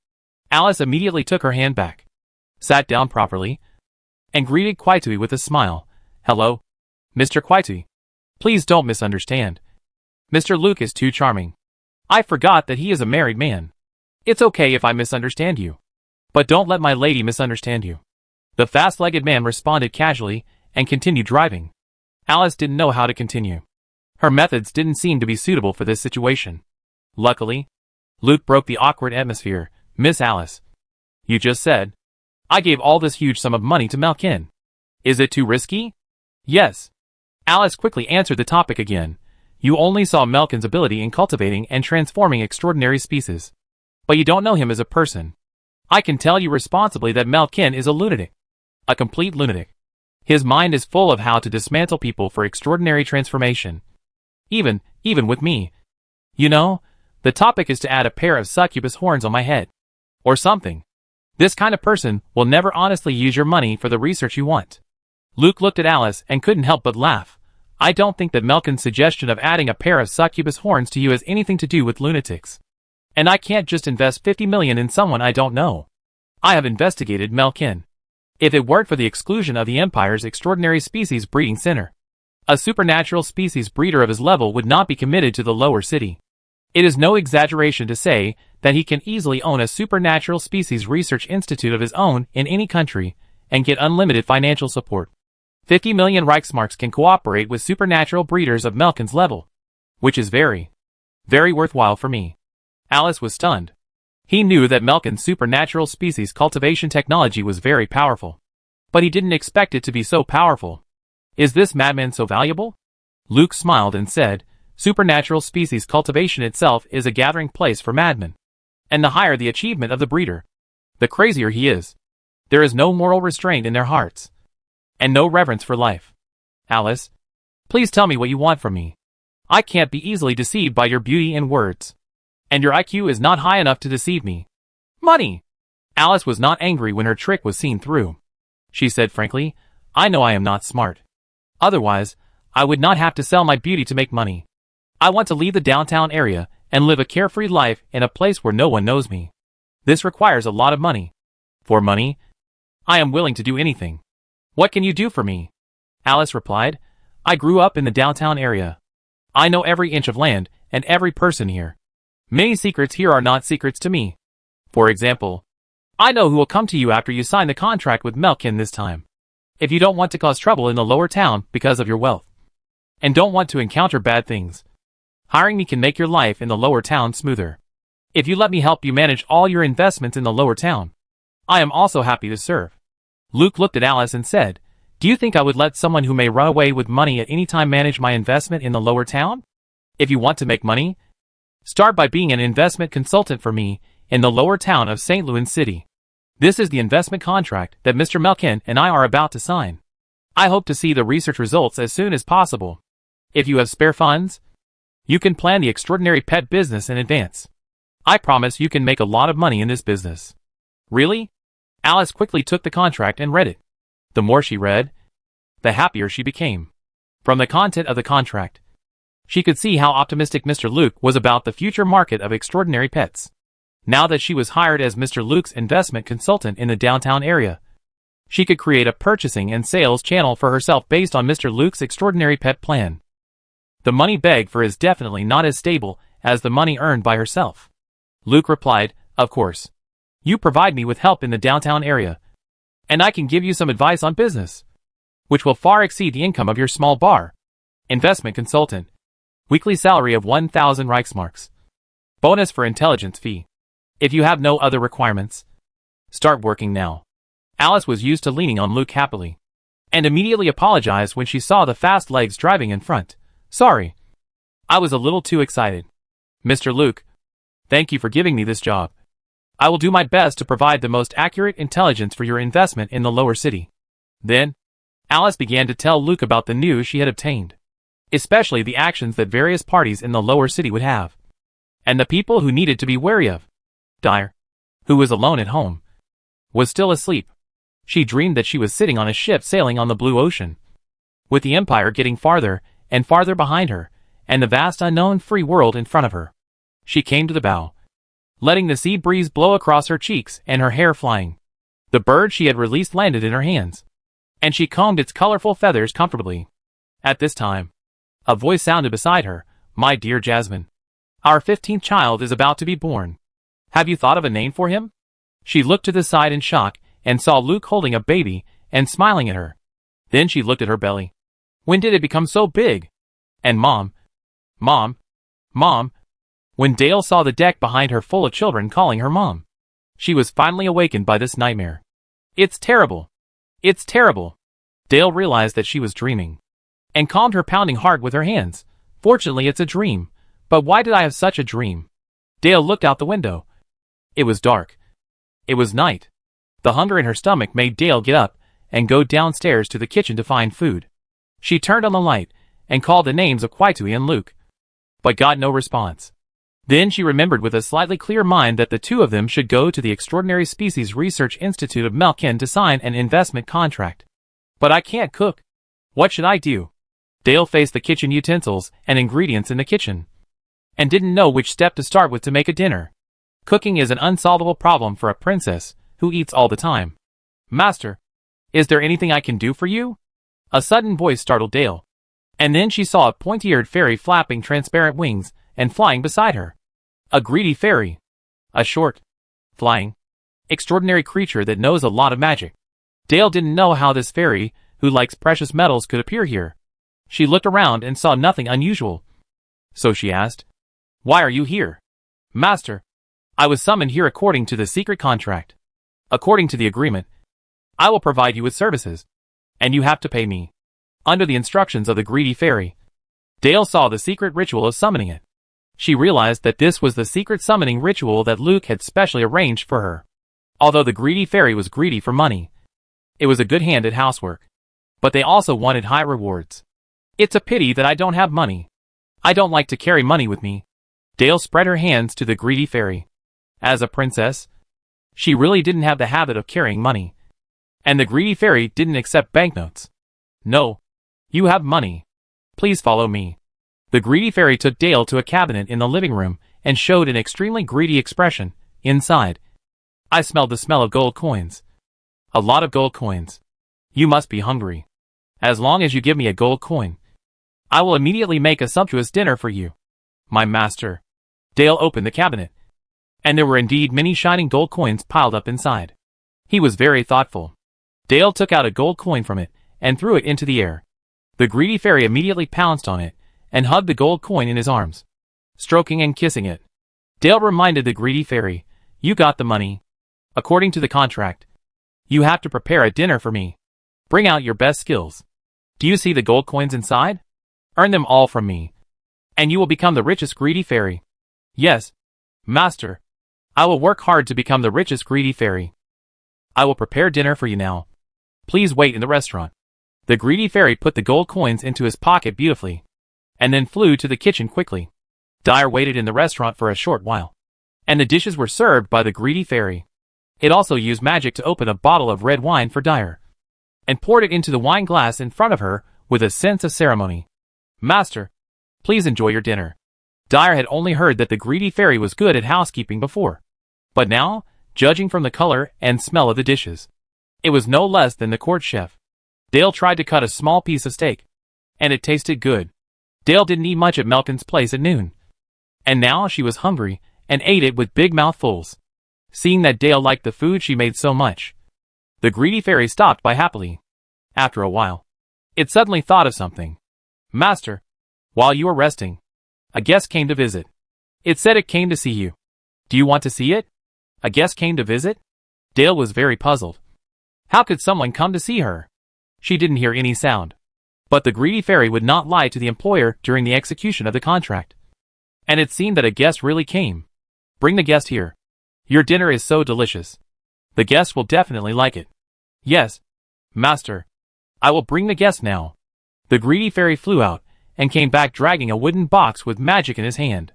Alice immediately took her hand back, sat down properly, and greeted Kwaitui with a smile. Hello, Mr. Kwaitui. Please don't misunderstand. Mr. Luke is too charming. I forgot that he is a married man. It's okay if I misunderstand you. But don't let my lady misunderstand you. The fast-legged man responded casually and continued driving. Alice didn't know how to continue. Her methods didn't seem to be suitable for this situation. Luckily, Luke broke the awkward atmosphere. Miss Alice, you just said, I gave all this huge sum of money to Malkin. Is it too risky? Yes. Alice quickly answered the topic again. You only saw Malkin's ability in cultivating and transforming extraordinary species. But you don't know him as a person. I can tell you responsibly that Malkin is a lunatic. A complete lunatic. His mind is full of how to dismantle people for extraordinary transformation. Even with me. You know, the topic is to add a pair of succubus horns on my head. Or something. This kind of person will never honestly use your money for the research you want. Luke looked at Alice and couldn't help but laugh. I don't think that Malkin's suggestion of adding a pair of succubus horns to you has anything to do with lunatics. And I can't just invest 50 million in someone I don't know. I have investigated Malkin. If it weren't for the exclusion of the Empire's extraordinary species breeding center, a supernatural species breeder of his level would not be committed to the lower city. It is no exaggeration to say that he can easily own a supernatural species research institute of his own in any country and get unlimited financial support. 50 million Reichsmarks can cooperate with supernatural breeders of Malkin's level, which is very, very worthwhile for me. Alice was stunned. He knew that Malkin's supernatural species cultivation technology was very powerful, but he didn't expect it to be so powerful. Is this madman so valuable? Luke smiled and said, supernatural species cultivation itself is a gathering place for madmen. And the higher the achievement of the breeder, the crazier he is. There is no moral restraint in their hearts, and no reverence for life. Alice, please tell me what you want from me. I can't be easily deceived by your beauty and words. And your IQ is not high enough to deceive me. Money! Alice was not angry when her trick was seen through. She said frankly, I know I am not smart. Otherwise, I would not have to sell my beauty to make money. I want to leave the downtown area and live a carefree life in a place where no one knows me. This requires a lot of money. For money, I am willing to do anything. What can you do for me? Alice replied, I grew up in the downtown area. I know every inch of land and every person here. Many secrets here are not secrets to me. For example, I know who will come to you after you sign the contract with Malkin this time. If you don't want to cause trouble in the lower town because of your wealth, and don't want to encounter bad things, hiring me can make your life in the lower town smoother. If you let me help you manage all your investments in the lower town, I am also happy to serve. Luke looked at Alice and said, do you think I would let someone who may run away with money at any time manage my investment in the lower town? If you want to make money, start by being an investment consultant for me in the lower town of St. Louis City. This is the investment contract that Mr. Malkin and I are about to sign. I hope to see the research results as soon as possible. If you have spare funds, you can plan the extraordinary pet business in advance. I promise you can make a lot of money in this business. Really? Alice quickly took the contract and read it. The more she read, the happier she became. From the content of the contract, she could see how optimistic Mr. Luke was about the future market of extraordinary pets. Now that she was hired as Mr. Luke's investment consultant in the downtown area, she could create a purchasing and sales channel for herself based on Mr. Luke's extraordinary pet plan. The money begged for is definitely not as stable as the money earned by herself. Luke replied, of course. You provide me with help in the downtown area, and I can give you some advice on business, which will far exceed the income of your small bar. Investment consultant. Weekly salary of 1,000 Reichsmarks. Bonus for intelligence fee. If you have no other requirements, start working now. Alice was used to leaning on Luke happily, and immediately apologized when she saw the fast legs driving in front. Sorry. I was a little too excited. Mr. Luke, thank you for giving me this job. I will do my best to provide the most accurate intelligence for your investment in the lower city. Then, Alice began to tell Luke about the news she had obtained, especially the actions that various parties in the lower city would have, and the people who needed to be wary of. Dyer, who was alone at home, was still asleep. She dreamed that she was sitting on a ship sailing on the blue ocean, with the Empire getting farther and farther behind her, and the vast unknown free world in front of her. She came to the bow, letting the sea breeze blow across her cheeks and her hair flying. The bird she had released landed in her hands, and she combed its colorful feathers comfortably. At this time, a voice sounded beside her. "My dear Jasmine, our 15th child is about to be born. Have you thought of a name for him?" She looked to the side in shock and saw Luke holding a baby and smiling at her. Then she looked at her belly. When did it become so big? And Mom. When Dale saw the deck behind her full of children calling her Mom, she was finally awakened by this nightmare. It's terrible. It's terrible. Dale realized that she was dreaming, and calmed her pounding heart with her hands. Fortunately, it's a dream. But why did I have such a dream? Dale looked out the window. It was dark. It was night. The hunger in her stomach made Dale get up and go downstairs to the kitchen to find food. She turned on the light and called the names of Kwaitui and Luke, but got no response. Then she remembered with a slightly clear mind that the two of them should go to the Extraordinary Species Research Institute of Melkin to sign an investment contract. But I can't cook. What should I do? Dale faced the kitchen utensils and ingredients in the kitchen, and didn't know which step to start with to make a dinner. Cooking is an unsolvable problem for a princess who eats all the time. "Master, is there anything I can do for you?" A sudden voice startled Dale, and then she saw a pointy-eared fairy flapping transparent wings and flying beside her. A greedy fairy. A short, flying, extraordinary creature that knows a lot of magic. Dale didn't know how this fairy, who likes precious metals, could appear here. She looked around and saw nothing unusual. So she asked, "Why are you here?" "Master, I was summoned here according to the secret contract. According to the agreement, I will provide you with services, and you have to pay me, under the instructions of the greedy fairy." Dale saw the secret ritual of summoning it. She realized that this was the secret summoning ritual that Luke had specially arranged for her. Although the greedy fairy was greedy for money, it was a good hand at housework. But they also wanted high rewards. "It's a pity that I don't have money. I don't like to carry money with me." Dale spread her hands to the greedy fairy. As a princess, she really didn't have the habit of carrying money. And the greedy fairy didn't accept banknotes. "No. You have money. Please follow me." The greedy fairy took Dale to a cabinet in the living room and showed an extremely greedy expression. Inside, I smelled the smell of gold coins. A lot of gold coins. You must be hungry. As long as you give me a gold coin, I will immediately make a sumptuous dinner for you, my master. Dale opened the cabinet, and there were indeed many shining gold coins piled up inside. He was very thoughtful. Dale took out a gold coin from it and threw it into the air. The greedy fairy immediately pounced on it and hugged the gold coin in his arms, stroking and kissing it. Dale reminded the greedy fairy, "You got the money. According to the contract, you have to prepare a dinner for me. Bring out your best skills. Do you see the gold coins inside? Earn them all from me, and you will become the richest greedy fairy." "Yes, master. I will work hard to become the richest greedy fairy. I will prepare dinner for you now. Please wait in the restaurant." The greedy fairy put the gold coins into his pocket beautifully, and then flew to the kitchen quickly. Dyer waited in the restaurant for a short while, and the dishes were served by the greedy fairy. It also used magic to open a bottle of red wine for Dyer, and poured it into the wine glass in front of her with a sense of ceremony. "Master, please enjoy your dinner." Dyer had only heard that the greedy fairy was good at housekeeping before, but now, judging from the color and smell of the dishes, it was no less than the court chef. Dale tried to cut a small piece of steak, and it tasted good. Dale didn't eat much at Melkin's place at noon, and now she was hungry and ate it with big mouthfuls. Seeing that Dale liked the food she made so much, the greedy fairy stopped by happily. After a while, it suddenly thought of something. "Master, while you were resting, a guest came to visit. It said it came to see you. Do you want to see it? A guest came to visit?" Dale was very puzzled. How could someone come to see her? She didn't hear any sound. But the greedy fairy would not lie to the employer during the execution of the contract. And it seemed that a guest really came. "Bring the guest here. Your dinner is so delicious. The guest will definitely like it." "Yes, master. I will bring the guest now." The greedy fairy flew out and came back dragging a wooden box with magic in his hand.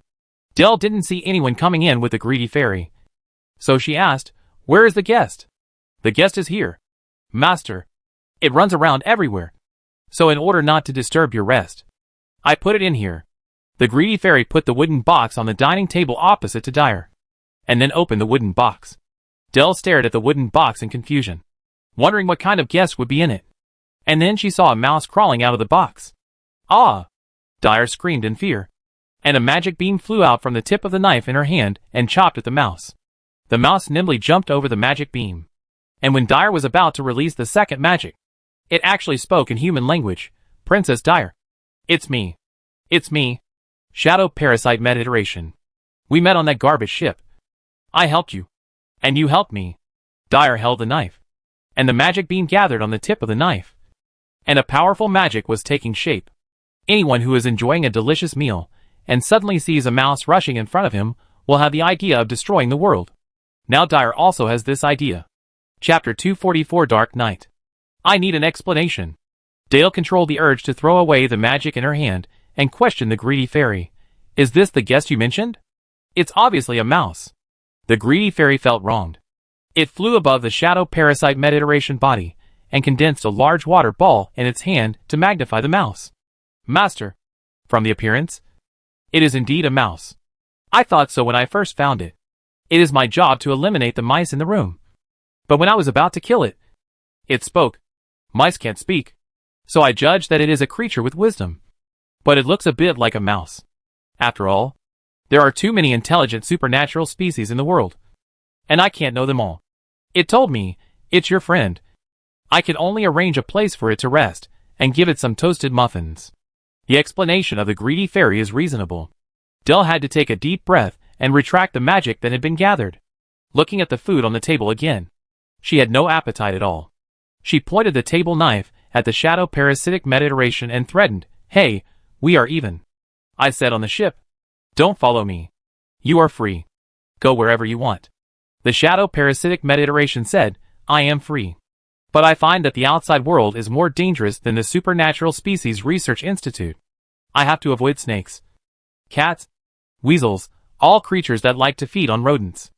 Dell didn't see anyone coming in with the greedy fairy, so she asked, "Where is the guest?" "The guest is here, master. It runs around everywhere. So in order not to disturb your rest, I put it in here." The greedy fairy put the wooden box on the dining table opposite to Dyer, and then opened the wooden box. Dell stared at the wooden box in confusion, wondering what kind of guest would be in it. And then she saw a mouse crawling out of the box. Ah! Dyer screamed in fear, and a magic beam flew out from the tip of the knife in her hand and chopped at the mouse. The mouse nimbly jumped over the magic beam, and when Dyer was about to release the second magic, it actually spoke in human language. Princess Dyer. It's me. It's me. Shadow Parasite Meta-Iteration. We met on that garbage ship. I helped you. And you helped me. Dyer held the knife, and the magic beam gathered on the tip of the knife, and a powerful magic was taking shape. Anyone who is enjoying a delicious meal and suddenly sees a mouse rushing in front of him will have the idea of destroying the world. Now Dyer also has this idea. Chapter 244 Dark Night. I need an explanation. Dale controlled the urge to throw away the magic in her hand and question the greedy fairy. Is this the guest you mentioned? It's obviously a mouse. The greedy fairy felt wronged. It flew above the Shadow Parasite Meta-Iteration body and condensed a large water ball in its hand to magnify the mouse. Master. From the appearance, it is indeed a mouse. I thought so when I first found it. It is my job to eliminate the mice in the room. But when I was about to kill it, it spoke. Mice can't speak, so I judge that it is a creature with wisdom. But it looks a bit like a mouse. After all, there are too many intelligent supernatural species in the world, and I can't know them all. It told me, it's your friend. I can only arrange a place for it to rest and give it some toasted muffins. The explanation of the greedy fairy is reasonable. Dell had to take a deep breath and retract the magic that had been gathered. Looking at the food on the table again, she had no appetite at all. She pointed the table knife at the Shadow Parasitic Meta-Iteration and threatened, "Hey, we are even. I said on the ship. Don't follow me. You are free. Go wherever you want." The Shadow Parasitic Meta-Iteration said, "I am free. But I find that the outside world is more dangerous than the Supernatural Species Research Institute. I have to avoid snakes, cats, weasels, all creatures that like to feed on rodents.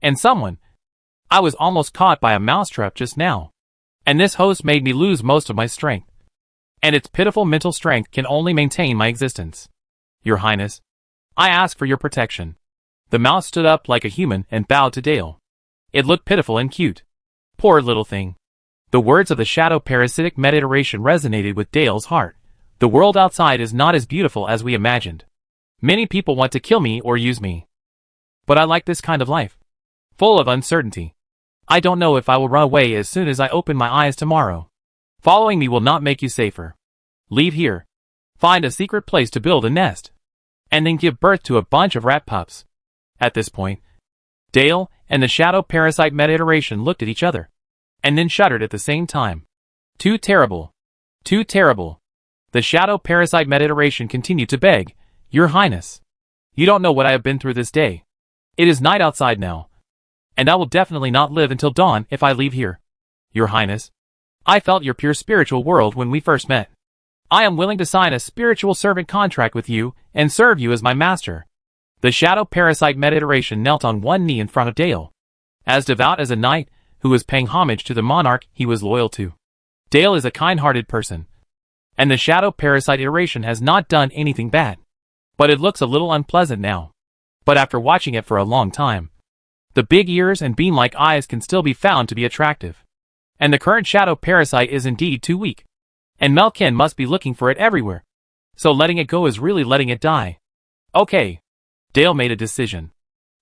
And I was almost caught by a mousetrap just now. And this host made me lose most of my strength. And its pitiful mental strength can only maintain my existence. Your Highness, I ask for your protection." The mouse stood up like a human and bowed to Dale. It looked pitiful and cute. Poor little thing. The words of the Shadow Parasitic Meta-Iteration resonated with Dale's heart. The world outside is not as beautiful as we imagined. Many people want to kill me or use me. But I like this kind of life, full of uncertainty. I don't know if I will run away as soon as I open my eyes tomorrow. Following me will not make you safer. Leave here. Find a secret place to build a nest. And then give birth to a bunch of rat pups. At this point, Dale and the Shadow Parasite Meta-Iteration looked at each other, and then shuddered at the same time. Too terrible. Too terrible. The Shadow Parasite Meta-Iteration continued to beg, "Your Highness, you don't know what I have been through this day. It is night outside now, and I will definitely not live until dawn if I leave here. Your Highness, I felt your pure spiritual world when we first met. I am willing to sign a spiritual servant contract with you and serve you as my master." The Shadow Parasite Meta-Iteration knelt on one knee in front of Dale, as devout as a knight who was paying homage to the monarch he was loyal to. Dale is a kind-hearted person, and the Shadow Parasite Iteration has not done anything bad. But it looks a little unpleasant now. But after watching it for a long time, the big ears and beam-like eyes can still be found to be attractive. And the current Shadow Parasite is indeed too weak, and Melkin must be looking for it everywhere. So letting it go is really letting it die. Okay. Dale made a decision,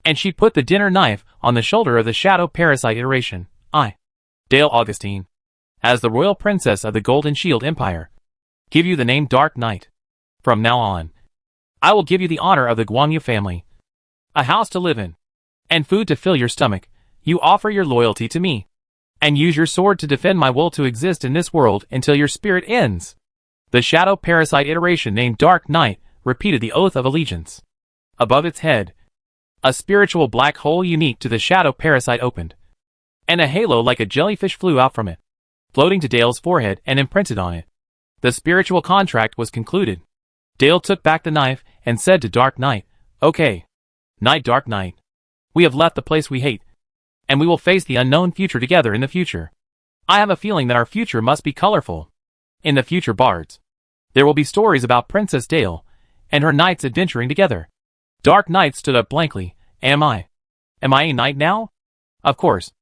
and she put the dinner knife on the shoulder of the Shadow Parasite Iteration. I, Dale Augustine, as the Royal Princess of the Golden Shield Empire, give you the name Dark Knight. From now on, I will give you the honor of the Guanyu family, a house to live in, and food to fill your stomach. You offer your loyalty to me, and use your sword to defend my will to exist in this world until your spirit ends. The Shadow Parasite Iteration named Dark Knight repeated the oath of allegiance. Above its head, a spiritual black hole unique to the Shadow Parasite opened, and a halo like a jellyfish flew out from it, floating to Dale's forehead and imprinted on it. The spiritual contract was concluded. Dale took back the knife and said to Dark Knight, "Okay. Night, Dark Knight. We have left the place we hate, and we will face the unknown future together in the future. I have a feeling that our future must be colorful. In the future bards, there will be stories about Princess Dale, and her knights adventuring together. Dark Knight stood up blankly. Am I a knight now? Of course.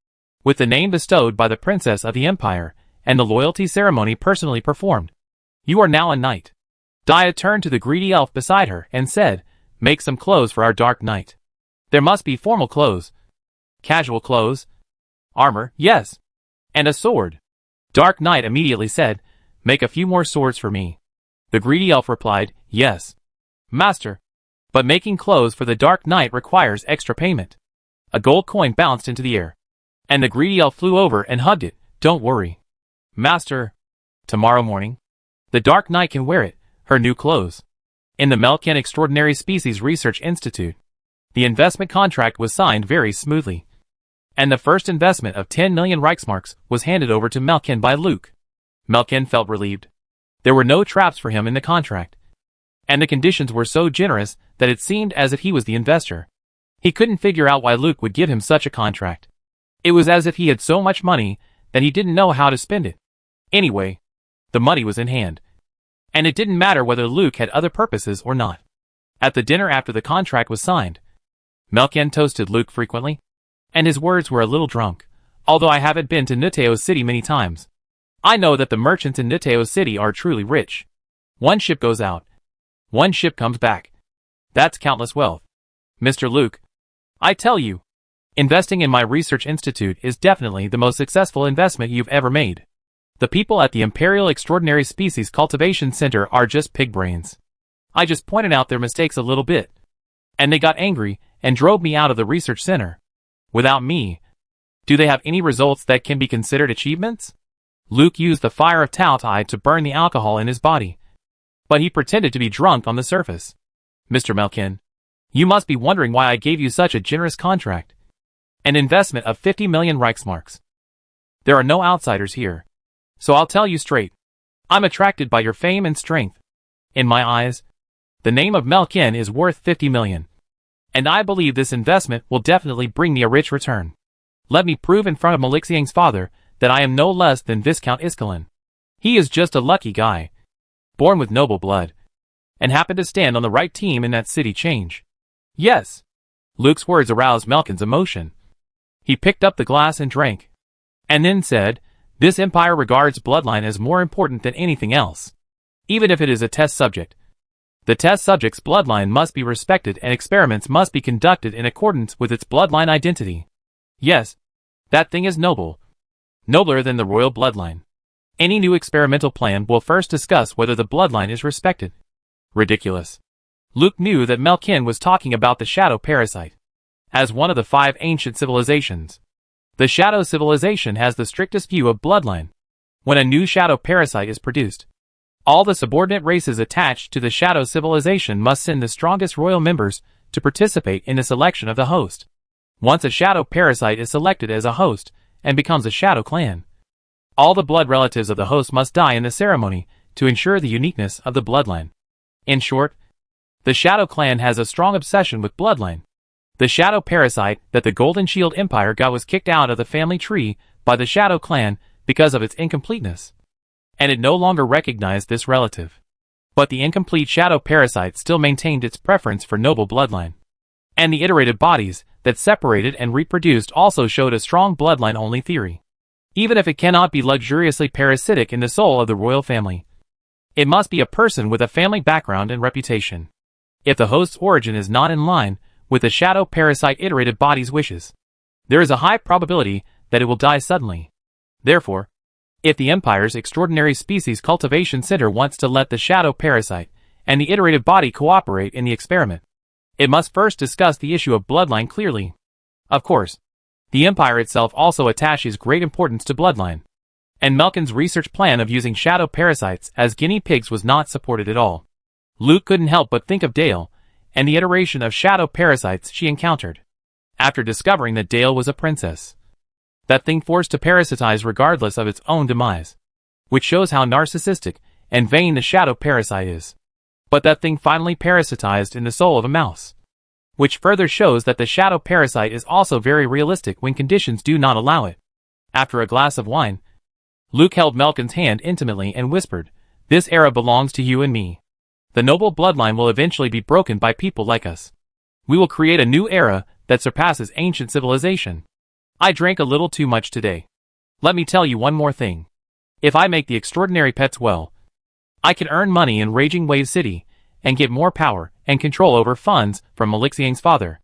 With the name bestowed by the princess of the empire, and the loyalty ceremony personally performed, you are now a knight. Dia turned to the greedy elf beside her and said, make some clothes for our Dark Knight. There must be formal clothes. Casual clothes. Armor, yes. And a sword. Dark Knight immediately said, make a few more swords for me. The greedy elf replied, yes. Master. But making clothes for the Dark Knight requires extra payment. A gold coin bounced into the air, and the greedy elf flew over and hugged it. Don't worry, Master. Tomorrow morning, the Dark Knight can wear it, her new clothes. In the Melkin Extraordinary Species Research Institute, the investment contract was signed very smoothly, and the first investment of 10 million Reichsmarks was handed over to Melkin by Luke. Melkin felt relieved. There were no traps for him in the contract, and the conditions were so generous that it seemed as if he was the investor. He couldn't figure out why Luke would give him such a contract. It was as if he had so much money that he didn't know how to spend it. Anyway, the money was in hand, and it didn't matter whether Luke had other purposes or not. At the dinner after the contract was signed, Melkin toasted Luke frequently, and his words were a little drunk. Although I haven't been to Nuteo City many times, I know that the merchants in Nuteo City are truly rich. One ship goes out, one ship comes back. That's countless wealth. Mr. Luke, I tell you, investing in my research institute is definitely the most successful investment you've ever made. The people at the Imperial Extraordinary Species Cultivation Center are just pig brains. I just pointed out their mistakes a little bit, and they got angry and drove me out of the research center. Without me, do they have any results that can be considered achievements? Luke used the fire of Tao-Tai to burn the alcohol in his body, but he pretended to be drunk on the surface. Mr. Melkin, you must be wondering why I gave you such a generous contract. An investment of 50 million Reichsmarks. There are no outsiders here, so I'll tell you straight. I'm attracted by your fame and strength. In my eyes, the name of Melkin is worth 50 million. And I believe this investment will definitely bring me a rich return. Let me prove in front of Malixiang's father that I am no less than Viscount Iskalin. He is just a lucky guy, born with noble blood, and happened to stand on the right team in that city change. Yes. Luke's words aroused Melkin's emotion. He picked up the glass and drank, and then said, this empire regards bloodline as more important than anything else. Even if it is a test subject, the test subject's bloodline must be respected and experiments must be conducted in accordance with its bloodline identity. Yes, that thing is noble. Nobler than the royal bloodline. Any new experimental plan will first discuss whether the bloodline is respected. Ridiculous. Luke knew that Melkin was talking about the Shadow Parasite. As one of the 5 ancient civilizations, the Shadow Civilization has the strictest view of bloodline. When a new Shadow Parasite is produced, all the subordinate races attached to the Shadow Civilization must send the strongest royal members to participate in the selection of the host. Once a Shadow Parasite is selected as a host and becomes a Shadow Clan, all the blood relatives of the host must die in the ceremony to ensure the uniqueness of the bloodline. In short, the Shadow Clan has a strong obsession with bloodline. The Shadow Parasite that the Golden Shield Empire got was kicked out of the family tree by the Shadow Clan because of its incompleteness, and it no longer recognized this relative. But the incomplete Shadow Parasite still maintained its preference for noble bloodline. And the iterated bodies that separated and reproduced also showed a strong bloodline-only theory. Even if it cannot be luxuriously parasitic in the soul of the royal family, it must be a person with a family background and reputation. If the host's origin is not in line with the Shadow Parasite iterated body's wishes, there is a high probability that it will die suddenly. Therefore, if the Empire's Extraordinary Species Cultivation Center wants to let the Shadow Parasite and the iterated body cooperate in the experiment, it must first discuss the issue of bloodline clearly. Of course, the Empire itself also attaches great importance to bloodline, and Melkin's research plan of using Shadow Parasites as guinea pigs was not supported at all. Luke couldn't help but think of Dale and the iteration of Shadow Parasites she encountered after discovering that Dale was a princess. That thing forced to parasitize regardless of its own demise, which shows how narcissistic and vain the Shadow Parasite is. But that thing finally parasitized in the soul of a mouse, which further shows that the Shadow Parasite is also very realistic when conditions do not allow it. After a glass of wine, Luke held Melkin's hand intimately and whispered, "This era belongs to you and me. The noble bloodline will eventually be broken by people like us. We will create a new era that surpasses ancient civilization. I drank a little too much today. Let me tell you one more thing. If I make the extraordinary pets well, I can earn money in Raging Wave City and get more power and control over funds from Malixiang's father.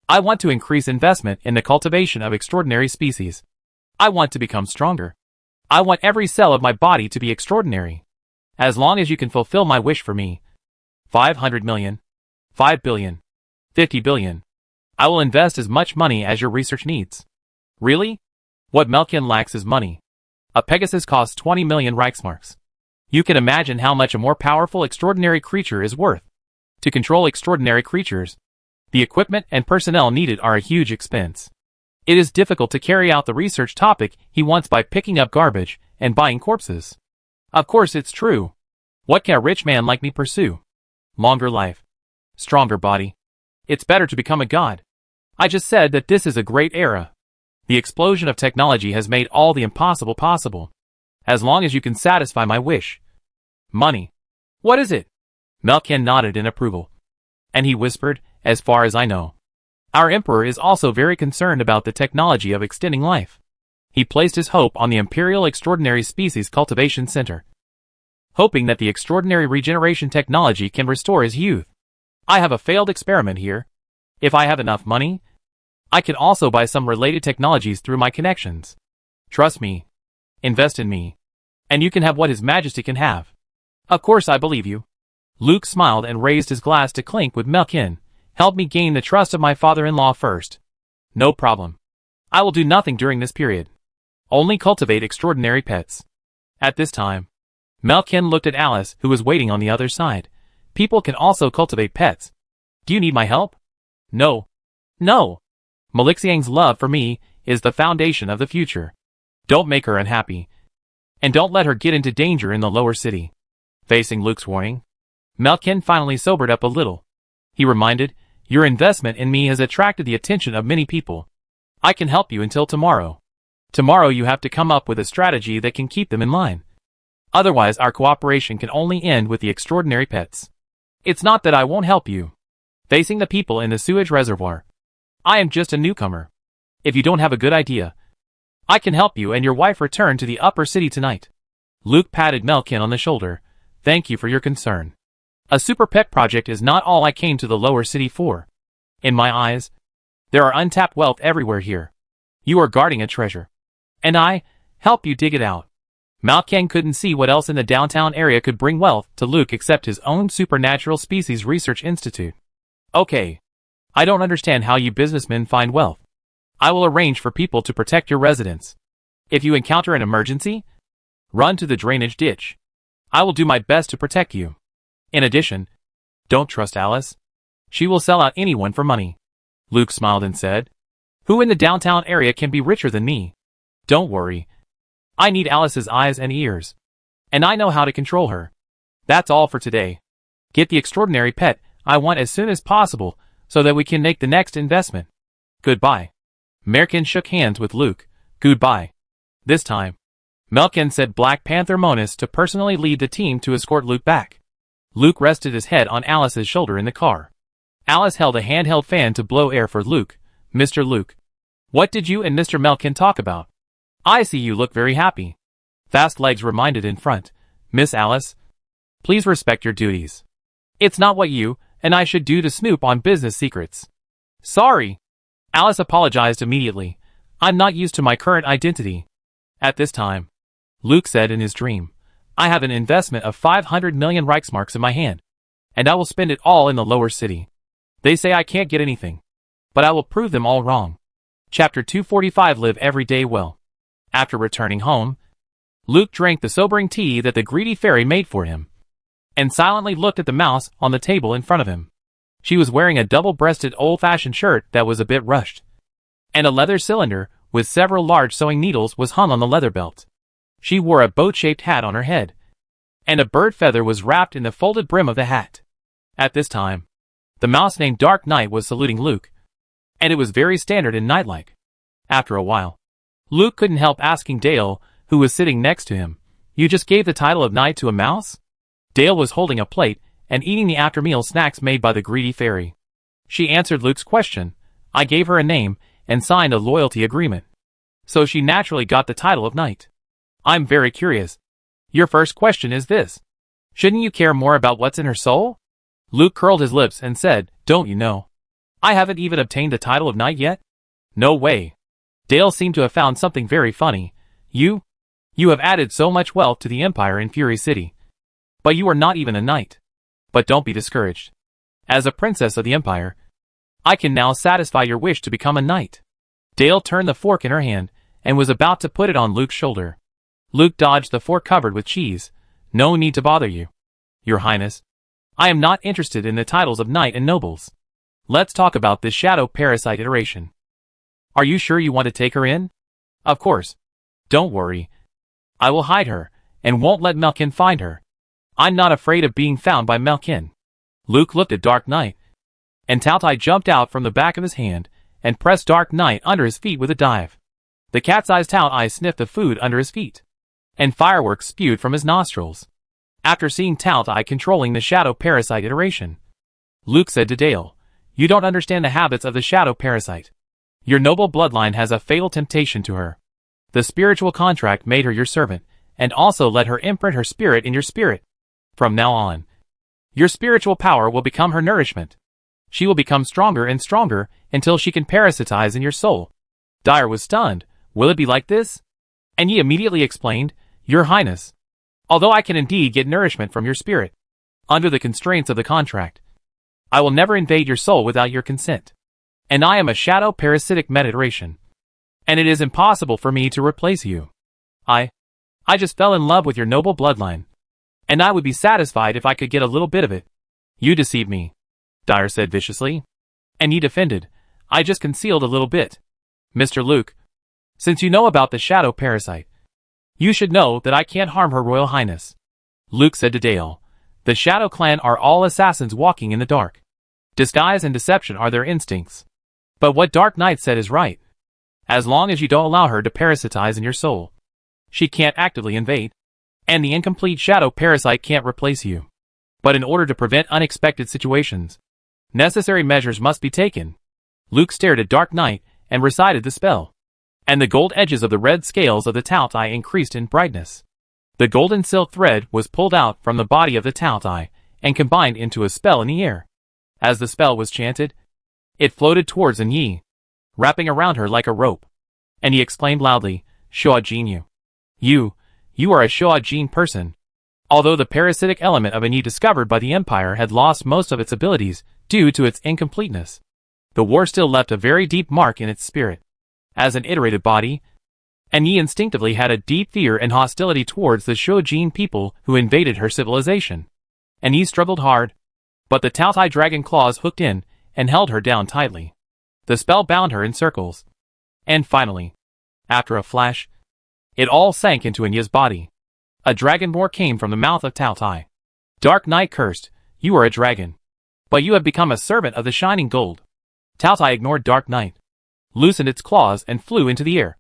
I want to increase investment in the cultivation of extraordinary species. I want to become stronger. I want every cell of my body to be extraordinary. As long as you can fulfill my wish for me. 500 million. 5 billion. 50 billion. I will invest as much money as your research needs. Really? What Melkin lacks is money. A Pegasus costs 20 million Reichsmarks. You can imagine how much a more powerful extraordinary creature is worth. To control extraordinary creatures, the equipment and personnel needed are a huge expense. It is difficult to carry out the research topic he wants by picking up garbage and buying corpses. Of course it's true. What can a rich man like me pursue? Longer life. Stronger body. It's better to become a god. I just said that this is a great era. The explosion of technology has made all the impossible possible. As long as you can satisfy my wish. Money. What is it? Melkin nodded in approval. And he whispered, as far as I know. Our emperor is also very concerned about the technology of extending life. He placed his hope on the Imperial Extraordinary Species Cultivation Center, hoping that the extraordinary regeneration technology can restore his youth. I have a failed experiment here. If I have enough money, I can also buy some related technologies through my connections. Trust me. Invest in me. And you can have what His Majesty can have. Of course I believe you. Luke smiled and raised his glass to clink with Melkin. Help me gain the trust of my father-in-law first. No problem. I will do nothing during this period. Only cultivate extraordinary pets. At this time, Melkin looked at Alice, who was waiting on the other side. People can also cultivate pets. Do you need my help? No. No. Malixiang's love for me is the foundation of the future. Don't make her unhappy. And don't let her get into danger in the lower city. Facing Luke's warning, Melkin finally sobered up a little. He reminded, your investment in me has attracted the attention of many people. I can help you until tomorrow. Tomorrow you have to come up with a strategy that can keep them in line. Otherwise our cooperation can only end with the extraordinary pets. It's not that I won't help you. Facing the people in the sewage reservoir. I am just a newcomer. If you don't have a good idea, I can help you and your wife return to the upper city tonight. Luke patted Melkin on the shoulder. Thank you for your concern. A super pet project is not all I came to the lower city for. In my eyes, there are untapped wealth everywhere here. You are guarding a treasure. And I help you dig it out. Melkin couldn't see what else in the downtown area could bring wealth to Luke except his own Supernatural Species Research Institute. Okay. I don't understand how you businessmen find wealth. I will arrange for people to protect your residence. If you encounter an emergency, run to the drainage ditch. I will do my best to protect you. In addition, don't trust Alice. She will sell out anyone for money. Luke smiled and said, who in the downtown area can be richer than me? Don't worry. I need Alice's eyes and ears. And I know how to control her. That's all for today. Get the extraordinary pet I want as soon as possible so that we can make the next investment. Goodbye. Melkin shook hands with Luke. Goodbye. This time, Melkin said Black Panther Monis to personally lead the team to escort Luke back. Luke rested his head on Alice's shoulder in the car. Alice held a handheld fan to blow air for Luke. Mr. Luke, what did you and Mr. Melkin talk about? I see you look very happy. Fast Legs reminded in front. Miss Alice, please respect your duties. It's not what you and I should do to snoop on business secrets. Sorry. Alice apologized immediately. I'm not used to my current identity. At this time, Luke said in his dream, I have an investment of 500 million Reichsmarks in my hand, and I will spend it all in the lower city. They say I can't get anything, but I will prove them all wrong. Chapter 245 Live Every Day Well. After returning home, Luke drank the sobering tea that the greedy fairy made for him, and silently looked at the mouse on the table in front of him. She was wearing a double-breasted old-fashioned shirt that was a bit rushed, and a leather cylinder with several large sewing needles was hung on the leather belt. She wore a boat-shaped hat on her head, and a bird feather was wrapped in the folded brim of the hat. At this time, the mouse named Dark Knight was saluting Luke, and it was very standard and knight-like. After a while, Luke couldn't help asking Dale, who was sitting next to him, you just gave the title of knight to a mouse? Dale was holding a plate and eating the after-meal snacks made by the greedy fairy. She answered Luke's question. I gave her a name and signed a loyalty agreement. So she naturally got the title of knight. I'm very curious. Your first question is this. Shouldn't you care more about what's in her soul? Luke curled his lips and said, don't you know? I haven't even obtained the title of knight yet? No way. Dale seemed to have found something very funny. You have added so much wealth to the empire in Fury City. But you are not even a knight. But don't be discouraged. As a princess of the empire, I can now satisfy your wish to become a knight. Dale turned the fork in her hand and was about to put it on Luke's shoulder. Luke dodged the fork covered with cheese. No need to bother you, Your Highness. I am not interested in the titles of knight and nobles. Let's talk about this shadow parasite iteration. Are you sure you want to take her in? Of course. Don't worry. I will hide her, and won't let Melkin find her. I'm not afraid of being found by Melkin. Luke looked at Dark Knight, and Taltai jumped out from the back of his hand, and pressed Dark Knight under his feet with a dive. The cat-sized Taltai sniffed the food under his feet, and fireworks spewed from his nostrils. After seeing Taltai controlling the shadow parasite iteration, Luke said to Dale, you don't understand the habits of the shadow parasite. Your noble bloodline has a fatal temptation to her. The spiritual contract made her your servant, and also let her imprint her spirit in your spirit. From now on, your spiritual power will become her nourishment. She will become stronger and stronger until she can parasitize in your soul. Dyer was stunned. Will it be like this? And he immediately explained, Your Highness, although I can indeed get nourishment from your spirit, under the constraints of the contract, I will never invade your soul without your consent. And I am a shadow parasitic iteration, and it is impossible for me to replace you. I just fell in love with your noble bloodline, and I would be satisfied if I could get a little bit of it. You deceived me, Dyer said viciously. And he defended, I just concealed a little bit. Mr. Luke, since you know about the shadow parasite, you should know that I can't harm her royal highness. Luke said to Dale, the Shadow Clan are all assassins walking in the dark. Disguise and deception are their instincts. But what Dark Knight said is right. As long as you don't allow her to parasitize in your soul, she can't actively invade, and the incomplete shadow parasite can't replace you. But in order to prevent unexpected situations, necessary measures must be taken. Luke stared at Dark Knight and recited the spell, and the gold edges of the red scales of the Taltai increased in brightness. The golden silk thread was pulled out from the body of the Taltai and combined into a spell in the air. As the spell was chanted, it floated towards Yi, wrapping around her like a rope. And he exclaimed loudly, Shoajin you are a Shoajin person. Although the parasitic element of Yi discovered by the Empire had lost most of its abilities due to its incompleteness, the war still left a very deep mark in its spirit. As an iterative body, Yi instinctively had a deep fear and hostility towards the Shoajin people who invaded her civilization. Yi struggled hard, but the Taltai dragon claws hooked in and held her down tightly. The spell bound her in circles. And finally, after a flash, it all sank into Yi's body. A dragon roar came from the mouth of Taltai. Dark Knight cursed, you are a dragon, but you have become a servant of the shining gold. Taltai ignored Dark Knight, loosened its claws and flew into the air,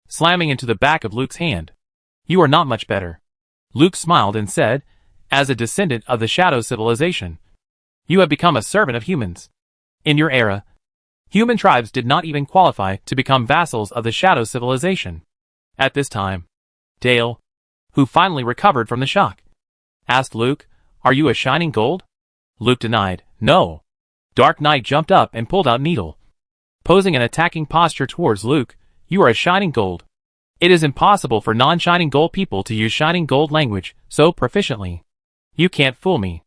slamming into the back of Luke's hand. You are not much better. Luke smiled and said, as a descendant of the Shadow Civilization, you have become a servant of humans. In your era, human tribes did not even qualify to become vassals of the Shadow Civilization. At this time, Dale, who finally recovered from the shock, asked Luke, are you a shining gold? Luke denied, no. Dark Knight jumped up and pulled out Needle, posing an attacking posture towards Luke. You are a shining gold. It is impossible for non-shining gold people to use shining gold language so proficiently. You can't fool me.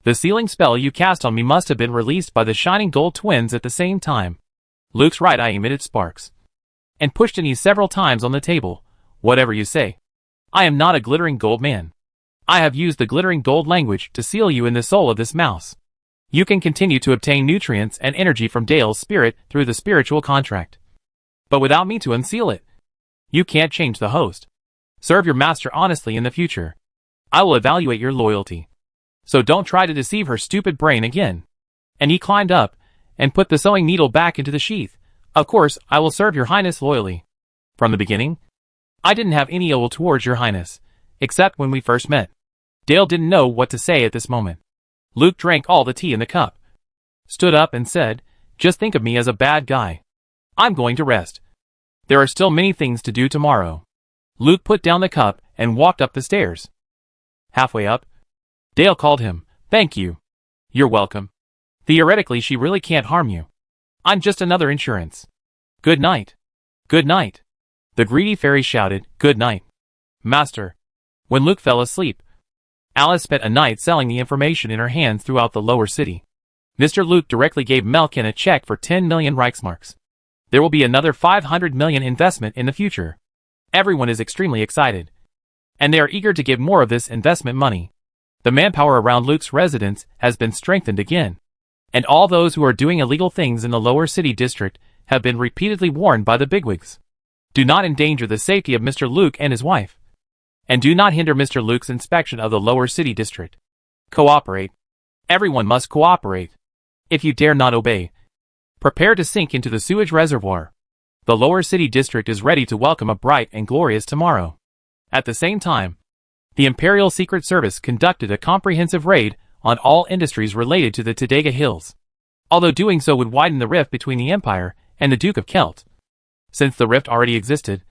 The sealing spell you cast on me must have been released by the shining gold twins at the same time. Luke's right eye emitted sparks, and pushed Yi several times on the table. Whatever you say. I am not a glittering gold man. I have used the glittering gold language to seal you in the soul of this mouse. You can continue to obtain nutrients and energy from Dale's spirit through the spiritual contract, but without me to unseal it. You can't change the host. Serve your master honestly in the future. I will evaluate your loyalty. So don't try to deceive her stupid brain again. And he climbed up and put the sewing needle back into the sheath. Of course, I will serve your highness loyally. From the beginning, I didn't have any ill towards your highness, except when we first met. Dale didn't know what to say at this moment. Luke drank all the tea in the cup, stood up and said, "Just think of me as a bad guy. I'm going to rest. There are still many things to do tomorrow." Luke put down the cup and walked up the stairs. Halfway up, Dale called him. "Thank you. You're welcome. Theoretically, she really can't harm you. I'm just another insurance. Good night." "Good night." The greedy fairy shouted, "Good night, Master." When Luke fell asleep, Alice spent a night selling the information in her hands throughout the lower city. Mr. Luke directly gave Melkin a check for 10 million Reichsmarks. There will be another 500 million investment in the future. Everyone is extremely excited, and they are eager to give more of this investment money. The manpower around Luke's residence has been strengthened again, and all those who are doing illegal things in the lower city district have been repeatedly warned by the bigwigs. Do not endanger the safety of Mr. Luke and his wife, and do not hinder Mr. Luke's inspection of the lower city district. Cooperate. Everyone must cooperate. If you dare not obey, prepare to sink into the sewage reservoir. The lower city district is ready to welcome a bright and glorious tomorrow. At the same time, the Imperial Secret Service conducted a comprehensive raid on all industries related to the Tadega Hills, although doing so would widen the rift between the Empire and the Duke of Kelt. Since the rift already existed,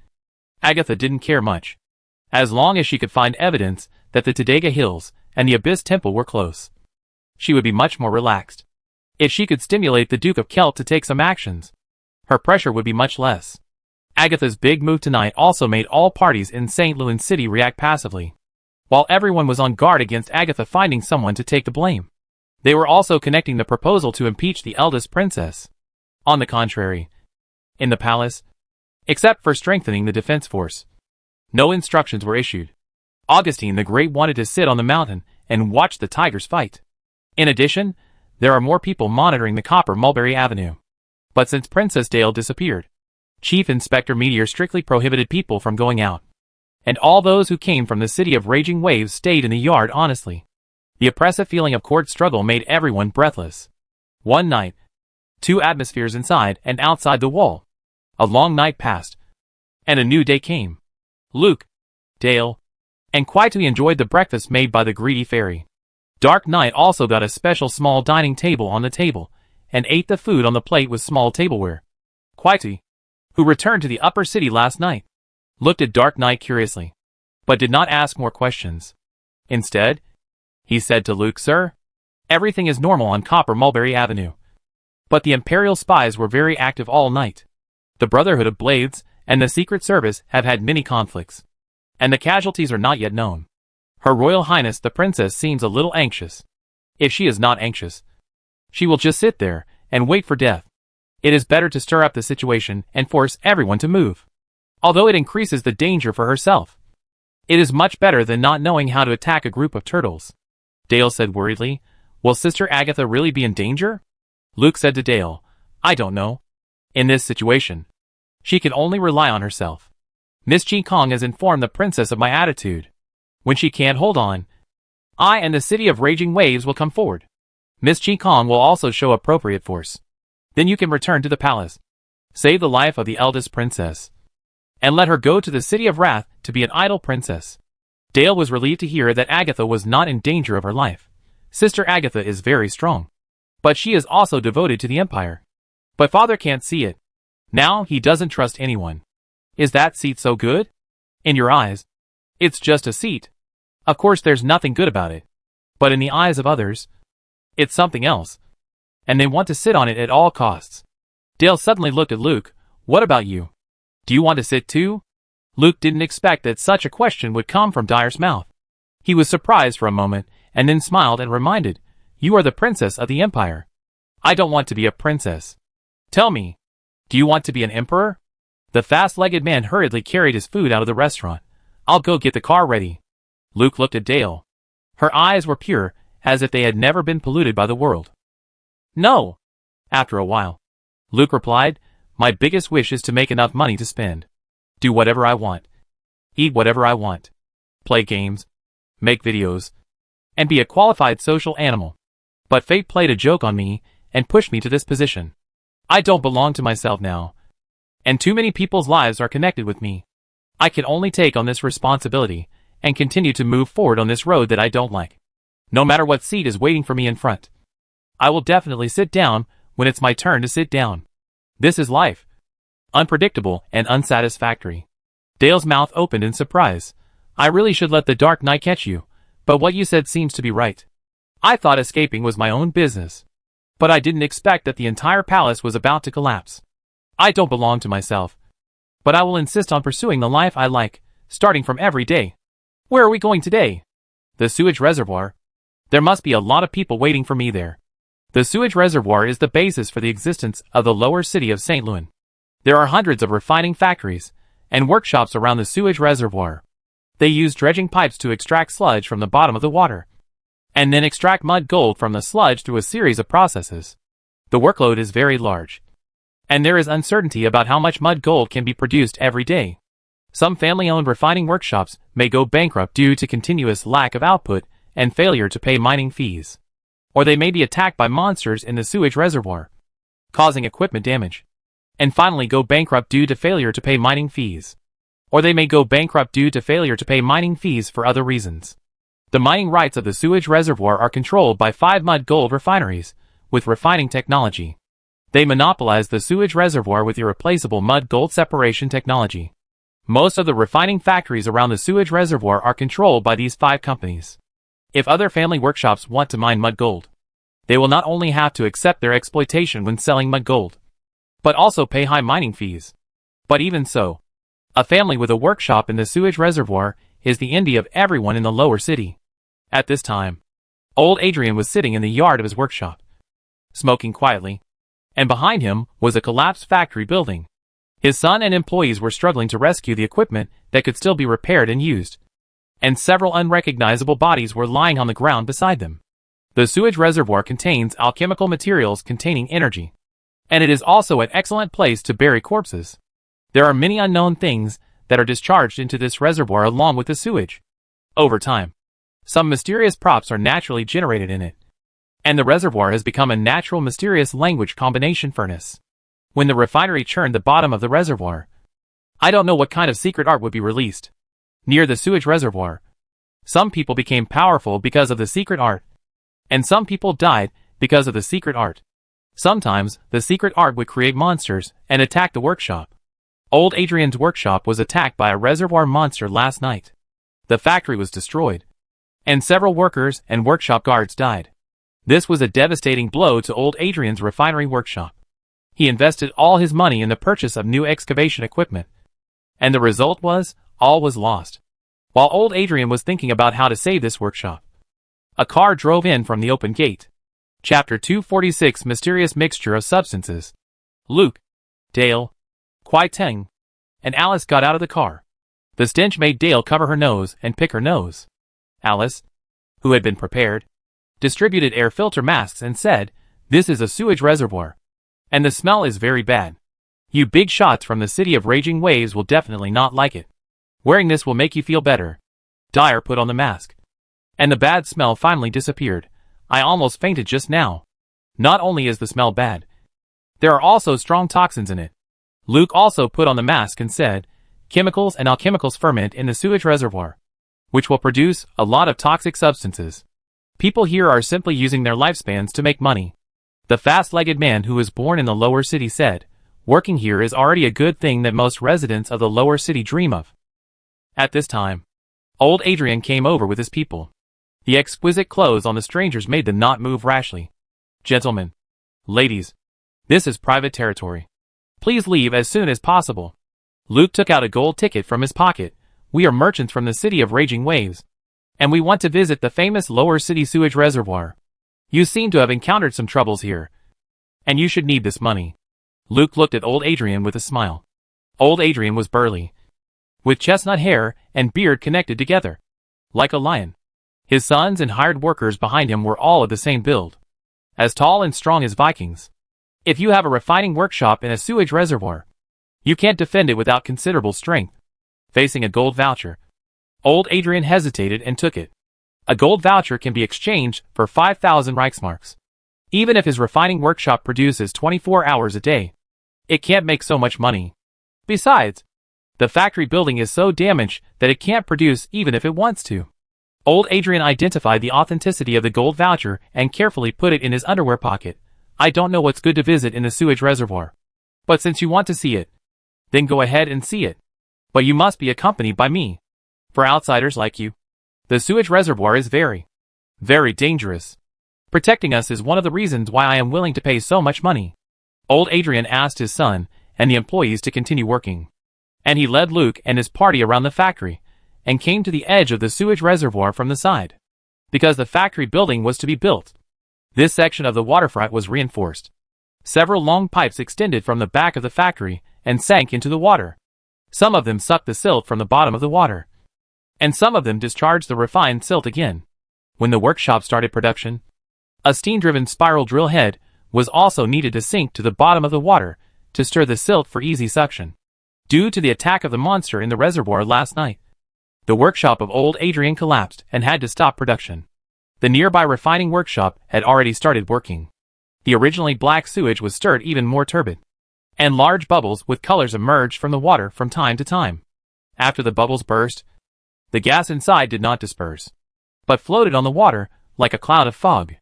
Agatha didn't care much, as long as she could find evidence that the Tadega Hills and the Abyss Temple were close. She would be much more relaxed. If she could stimulate the Duke of Kelt to take some actions, her pressure would be much less. Agatha's big move tonight also made all parties in St. Louis City react passively. While everyone was on guard against Agatha finding someone to take the blame, they were also connecting the proposal to impeach the eldest princess. On the contrary, in the palace, except for strengthening the defense force, no instructions were issued. Augustine the Great wanted to sit on the mountain and watch the tigers fight. In addition, there are more people monitoring the Copper Mulberry Avenue. But since Princess Dale disappeared, Chief Inspector Meteor strictly prohibited people from going out, and all those who came from the City of Raging Waves stayed in the yard honestly. The oppressive feeling of court struggle made everyone breathless. One night, two atmospheres inside and outside the wall. A long night passed, and a new day came. Luke, Dale, and Quietly enjoyed the breakfast made by the greedy fairy. Dark Knight also got a special small dining table on the table, and ate the food on the plate with small tableware. Quietly, who returned to the upper city last night, looked at Dark Knight curiously, but did not ask more questions. Instead, he said to Luke, "Sir, everything is normal on Copper Mulberry Avenue. But the Imperial spies were very active all night. The Brotherhood of Blades and the Secret Service have had many conflicts, and the casualties are not yet known. Her Royal Highness the Princess seems a little anxious. If she is not anxious, she will just sit there and wait for death. It is better to stir up the situation and force everyone to move. Although it increases the danger for herself, it is much better than not knowing how to attack a group of turtles." Dale said worriedly, "Will Sister Agatha really be in danger?" Luke said to Dale, "I don't know. In this situation, she can only rely on herself. Miss Chi Kong has informed the princess of my attitude. When she can't hold on, I and the City of Raging Waves will come forward. Miss Chi Kong will also show appropriate force. Then you can return to the palace, save the life of the eldest princess, and let her go to the City of Wrath to be an idle princess." Dale was relieved to hear that Agatha was not in danger of her life. Sister Agatha is very strong, but she is also devoted to the Empire. But father can't see it. Now he doesn't trust anyone. Is that seat so good? In your eyes, it's just a seat. Of course there's nothing good about it. But in the eyes of others, it's something else, and they want to sit on it at all costs. Dale suddenly looked at Luke. "What about you? Do you want to sit too?" Luke didn't expect that such a question would come from Dyer's mouth. He was surprised for a moment, and then smiled and reminded, "You are the princess of the Empire. I don't want to be a princess. Tell me, do you want to be an emperor?" The fast-legged man hurriedly carried his food out of the restaurant. "I'll go get the car ready." Luke looked at Dale. Her eyes were pure, as if they had never been polluted by the world. "No." After a while, Luke replied, "My biggest wish is to make enough money to spend. Do whatever I want. Eat whatever I want. Play games. Make videos. And be a qualified social animal. But fate played a joke on me and pushed me to this position. I don't belong to myself now, and too many people's lives are connected with me. I can only take on this responsibility and continue to move forward on this road that I don't like. No matter what seat is waiting for me in front. I will definitely sit down when it's my turn to sit down. This is life. Unpredictable and unsatisfactory. Dale's mouth opened in surprise. I really should let the dark night catch you, but what you said seems to be right. I thought escaping was my own business. But I didn't expect that the entire palace was about to collapse. I don't belong to myself. But I will insist on pursuing the life I like, starting from every day. Where are we going today? The sewage reservoir. There must be a lot of people waiting for me there. The sewage reservoir is the basis for the existence of the lower city of St. Louis. There are hundreds of refining factories and workshops around the sewage reservoir. They use dredging pipes to extract sludge from the bottom of the water, and then extract mud gold from the sludge through a series of processes. The workload is very large, and there is uncertainty about how much mud gold can be produced every day. Some family-owned refining workshops may go bankrupt due to continuous lack of output and failure to pay mining fees. Or they may be attacked by monsters in the sewage reservoir, causing equipment damage. And finally go bankrupt due to failure to pay mining fees. Or they may go bankrupt due to failure to pay mining fees for other reasons. The mining rights of the sewage reservoir are controlled by 5 mud gold refineries with refining technology. They monopolize the sewage reservoir with irreplaceable mud gold separation technology. Most of the refining factories around the sewage reservoir are controlled by these 5 companies. If other family workshops want to mine mud gold, they will not only have to accept their exploitation when selling mud gold, but also pay high mining fees. But even so, a family with a workshop in the sewage reservoir is the envy of everyone in the lower city. At this time, old Adrian was sitting in the yard of his workshop, smoking quietly, and behind him was a collapsed factory building. His son and employees were struggling to rescue the equipment that could still be repaired and used, and several unrecognizable bodies were lying on the ground beside them. The sewage reservoir contains alchemical materials containing energy, and it is also an excellent place to bury corpses. There are many unknown things that are discharged into this reservoir along with the sewage. Over time, some mysterious props are naturally generated in it, and the reservoir has become a natural mysterious language combination furnace. When the refinery churned the bottom of the reservoir, I don't know what kind of secret art would be released. Near the sewage reservoir, some people became powerful because of the secret art, and some people died because of the secret art. Sometimes, the secret art would create monsters and attack the workshop. Old Adrian's workshop was attacked by a reservoir monster last night. The factory was destroyed, and several workers and workshop guards died. This was a devastating blow to old Adrian's refinery workshop. He invested all his money in the purchase of new excavation equipment, and the result was, all was lost. While old Adrian was thinking about how to save this workshop, a car drove in from the open gate. Chapter 246 Mysterious Mixture of Substances. Luke, Dale, Kwai Teng, and Alice got out of the car. The stench made Dale cover her nose and pick her nose. Alice, who had been prepared, distributed air filter masks and said, "This is a sewage reservoir, and the smell is very bad. You big shots from the city of raging waves will definitely not like it. Wearing this will make you feel better." Dyer put on the mask, and the bad smell finally disappeared. I almost fainted just now. Not only is the smell bad, there are also strong toxins in it. Luke also put on the mask and said, "Chemicals and alchemicals ferment in the sewage reservoir, which will produce a lot of toxic substances. People here are simply using their lifespans to make money." The fast-legged man who was born in the lower city said, "Working here is already a good thing that most residents of the lower city dream of." At this time, old Adrian came over with his people. The exquisite clothes on the strangers made them not move rashly. "Gentlemen, ladies, this is private territory. Please leave as soon as possible." Luke took out a gold ticket from his pocket. "We are merchants from the city of raging waves, and we want to visit the famous lower city sewage reservoir. You seem to have encountered some troubles here, and you should need this money." Luke looked at old Adrian with a smile. Old Adrian was burly, with chestnut hair and beard connected together, like a lion. His sons and hired workers behind him were all of the same build, as tall and strong as Vikings. If you have a refining workshop in a sewage reservoir, you can't defend it without considerable strength. Facing a gold voucher, old Adrian hesitated and took it. A gold voucher can be exchanged for 5,000 Reichsmarks. Even if his refining workshop produces 24 hours a day, it can't make so much money. Besides, the factory building is so damaged that it can't produce even if it wants to. Old Adrian identified the authenticity of the gold voucher and carefully put it in his underwear pocket. I don't know what's good to visit in the sewage reservoir. But since you want to see it, then go ahead and see it. But you must be accompanied by me. For outsiders like you, the sewage reservoir is very, very dangerous. Protecting us is one of the reasons why I am willing to pay so much money. Old Adrian asked his son and the employees to continue working. And he led Luke and his party around the factory and came to the edge of the sewage reservoir from the side. Because the factory building was to be built, this section of the waterfront was reinforced. Several long pipes extended from the back of the factory and sank into the water. Some of them sucked the silt from the bottom of the water, and some of them discharged the refined silt again. When the workshop started production, a steam-driven spiral drill head was also needed to sink to the bottom of the water to stir the silt for easy suction. Due to the attack of the monster in the reservoir last night, the workshop of Old Adrian collapsed and had to stop production. The nearby refining workshop had already started working. The originally black sewage was stirred even more turbid, and large bubbles with colors emerged from the water from time to time. After the bubbles burst, the gas inside did not disperse, but floated on the water like a cloud of fog.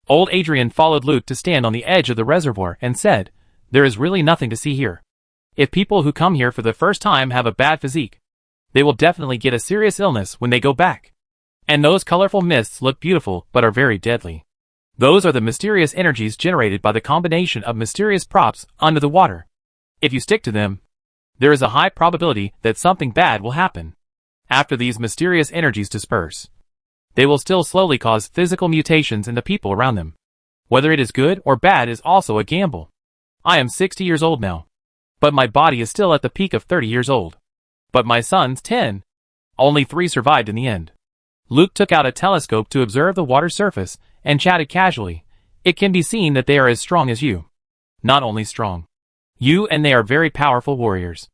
Old Adrian followed Luke to stand on the edge of the reservoir and said, "There is really nothing to see here. If people who come here for the first time have a bad physique, they will definitely get a serious illness when they go back. And those colorful mists look beautiful but are very deadly. Those are the mysterious energies generated by the combination of mysterious props under the water. If you stick to them, there is a high probability that something bad will happen. After these mysterious energies disperse, they will still slowly cause physical mutations in the people around them. Whether it is good or bad is also a gamble. I am 60 years old now, but my body is still at the peak of 30 years old. But my son's 10. Only 3 survived in the end." Luke took out a telescope to observe the water surface and chatted casually. "It can be seen that they are as strong as you. Not only strong, you and they are very powerful warriors.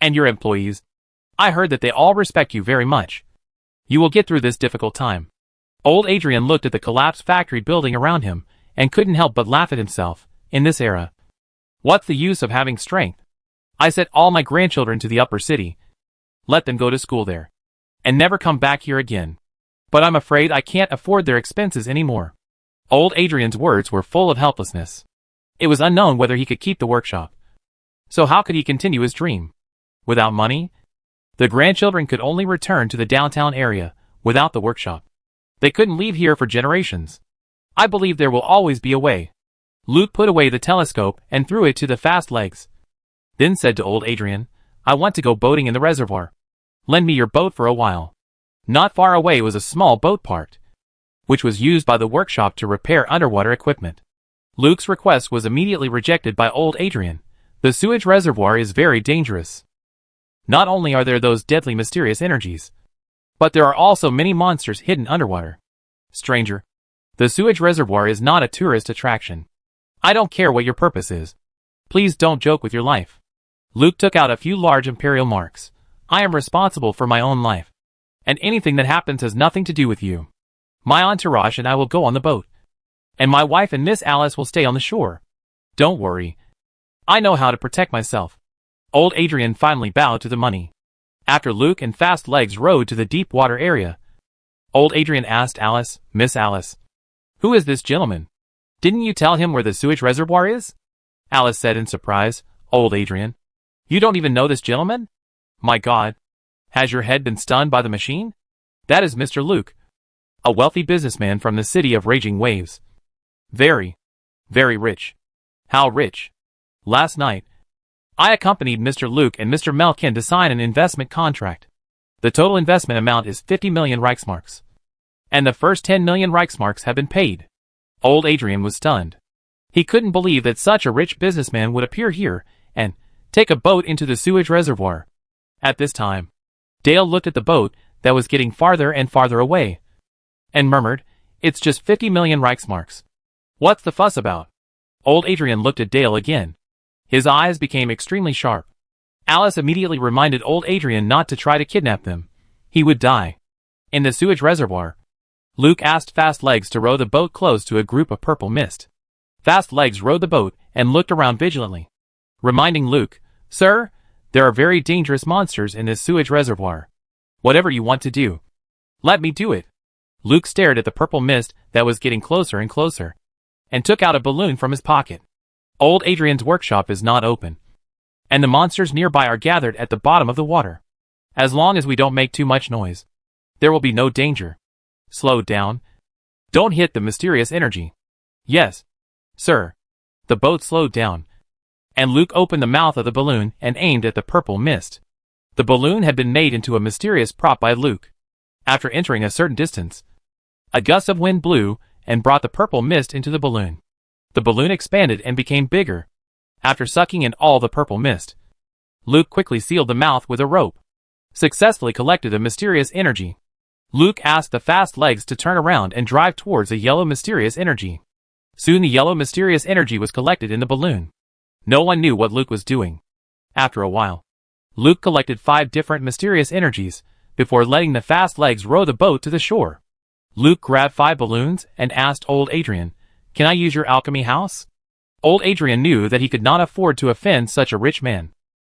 And your employees, I heard that they all respect you very much. You will get through this difficult time." Old Adrian looked at the collapsed factory building around him and couldn't help but laugh at himself. In this era, what's the use of having strength? I sent all my grandchildren to the upper city. Let them go to school there and never come back here again. But I'm afraid I can't afford their expenses anymore. Old Adrian's words were full of helplessness. It was unknown whether he could keep the workshop. So how could he continue his dream? Without money? The grandchildren could only return to the downtown area without the workshop. They couldn't leave here for generations. I believe there will always be a way. Luke put away the telescope and threw it to the fast legs. Then said to Old Adrian, "I want to go boating in the reservoir. Lend me your boat for a while." Not far away was a small boat parked, which was used by the workshop to repair underwater equipment. Luke's request was immediately rejected by Old Adrian. The sewage reservoir is very dangerous. Not only are there those deadly mysterious energies, but there are also many monsters hidden underwater. Stranger, the sewage reservoir is not a tourist attraction. I don't care what your purpose is. Please don't joke with your life." Luke took out a few large imperial marks. "I am responsible for my own life, and anything that happens has nothing to do with you. My entourage and I will go on the boat, and my wife and Miss Alice will stay on the shore. Don't worry. I know how to protect myself." Old Adrian finally bowed to the money. After Luke and Fast Legs rowed to the deep water area, Old Adrian asked Alice, "Miss Alice, who is this gentleman? Didn't you tell him where the sewage reservoir is?" Alice said in surprise, "Old Adrian, you don't even know this gentleman? My God, has your head been stunned by the machine? That is Mr. Luke, a wealthy businessman from the city of Raging Waves. Very, very rich. How rich? Last night, I accompanied Mr. Luke and Mr. Melkin to sign an investment contract. The total investment amount is 50 million Reichsmarks. And the first 10 million Reichsmarks have been paid." Old Adrian was stunned. He couldn't believe that such a rich businessman would appear here and take a boat into the sewage reservoir. At this time, Dale looked at the boat that was getting farther and farther away and murmured, "It's just 50 million Reichsmarks. What's the fuss about?" Old Adrian looked at Dale again. His eyes became extremely sharp. Alice immediately reminded Old Adrian not to try to kidnap them. He would die. In the sewage reservoir, Luke asked Fast Legs to row the boat close to a group of purple mist. Fast Legs rowed the boat and looked around vigilantly, reminding Luke, "Sir, there are very dangerous monsters in this sewage reservoir. Whatever you want to do, let me do it." Luke stared at the purple mist that was getting closer and closer, and took out a balloon from his pocket. Old Adrian's workshop is not open, and the monsters nearby are gathered at the bottom of the water. As long as we don't make too much noise, there will be no danger. Slow down. Don't hit the mysterious energy. Yes, sir. The boat slowed down, and Luke opened the mouth of the balloon and aimed at the purple mist. The balloon had been made into a mysterious prop by Luke. After entering a certain distance, a gust of wind blew and brought the purple mist into the balloon. The balloon expanded and became bigger. After sucking in all the purple mist, Luke quickly sealed the mouth with a rope, successfully collected the mysterious energy. Luke asked the fast legs to turn around and drive towards the yellow mysterious energy. Soon the yellow mysterious energy was collected in the balloon. No one knew what Luke was doing. After a while, Luke collected 5 different mysterious energies before letting the fast legs row the boat to the shore. Luke grabbed 5 balloons and asked old Adrian, "Can I use your alchemy house?" Old Adrian knew that he could not afford to offend such a rich man,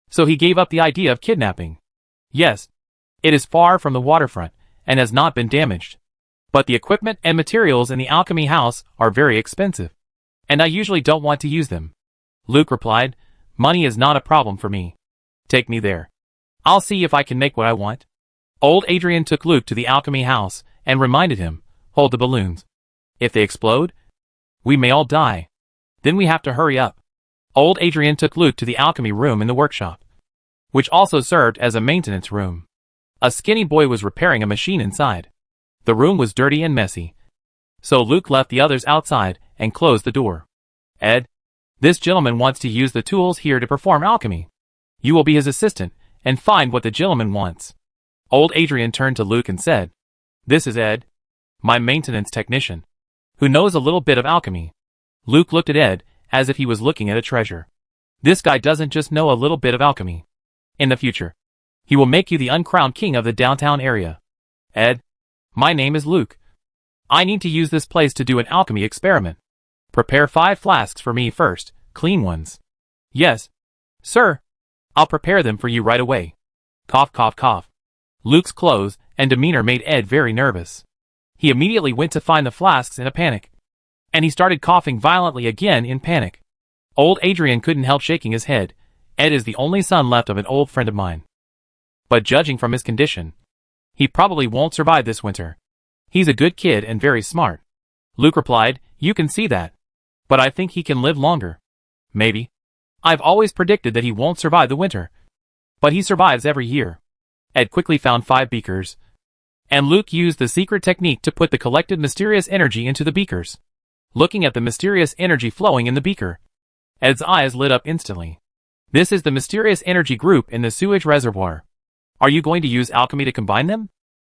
so he gave up the idea of kidnapping. Yes, it is far from the waterfront and has not been damaged, but the equipment and materials in the alchemy house are very expensive, and I usually don't want to use them. Luke replied, "Money is not a problem for me. Take me there. I'll see if I can make what I want." Old Adrian took Luke to the alchemy house and reminded him, "Hold the balloons. If they explode, we may all die. Then we have to hurry up." Old Adrian took Luke to the alchemy room in the workshop, which also served as a maintenance room. A skinny boy was repairing a machine inside. The room was dirty and messy, so Luke left the others outside and closed the door. "Ed, this gentleman wants to use the tools here to perform alchemy. You will be his assistant and find what the gentleman wants." Old Adrian turned to Luke and said, "This is Ed, my maintenance technician, who knows a little bit of alchemy." Luke looked at Ed as if he was looking at a treasure. This guy doesn't just know a little bit of alchemy. In the future, he will make you the uncrowned king of the downtown area. "Ed, my name is Luke. I need to use this place to do an alchemy experiment. Prepare 5 flasks for me first, clean ones." "Yes, sir. I'll prepare them for you right away." Cough, cough, cough. Luke's clothes and demeanor made Ed very nervous. He immediately went to find the flasks in a panic, and he started coughing violently again in panic. Old Adrian couldn't help shaking his head. Ed is the only son left of an old friend of mine, but judging from his condition, he probably won't survive this winter. He's a good kid and very smart. Luke replied, "You can see that, but I think he can live longer. Maybe. I've always predicted that he won't survive the winter, but he survives every year." Ed quickly found 5 beakers, and Luke used the secret technique to put the collected mysterious energy into the beakers. Looking at the mysterious energy flowing in the beaker, Ed's eyes lit up instantly. This is the mysterious energy group in the sewage reservoir. Are you going to use alchemy to combine them?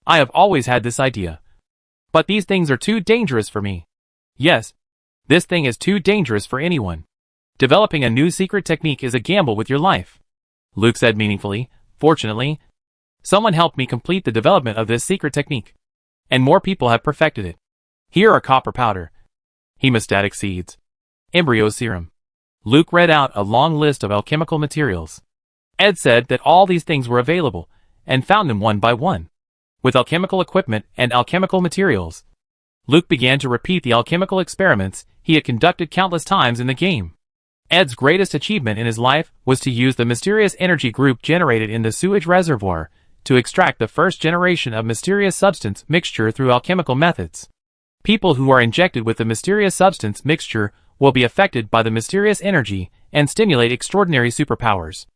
I have always had this idea, but these things are too dangerous for me. Yes, this thing is too dangerous for anyone. Developing a new secret technique is a gamble with your life. Luke said meaningfully, "Fortunately, someone helped me complete the development of this secret technique, and more people have perfected it. Here are copper powder, hemostatic seeds, embryo serum." Luke read out a long list of alchemical materials. Ed said that all these things were available, and found them one by one. With alchemical equipment and alchemical materials, Luke began to repeat the alchemical experiments he had conducted countless times in the game. Ed's greatest achievement in his life was to use the mysterious energy group generated in the sewage reservoir to extract the first generation of mysterious substance mixture through alchemical methods. People who are injected with the mysterious substance mixture will be affected by the mysterious energy and stimulate extraordinary superpowers.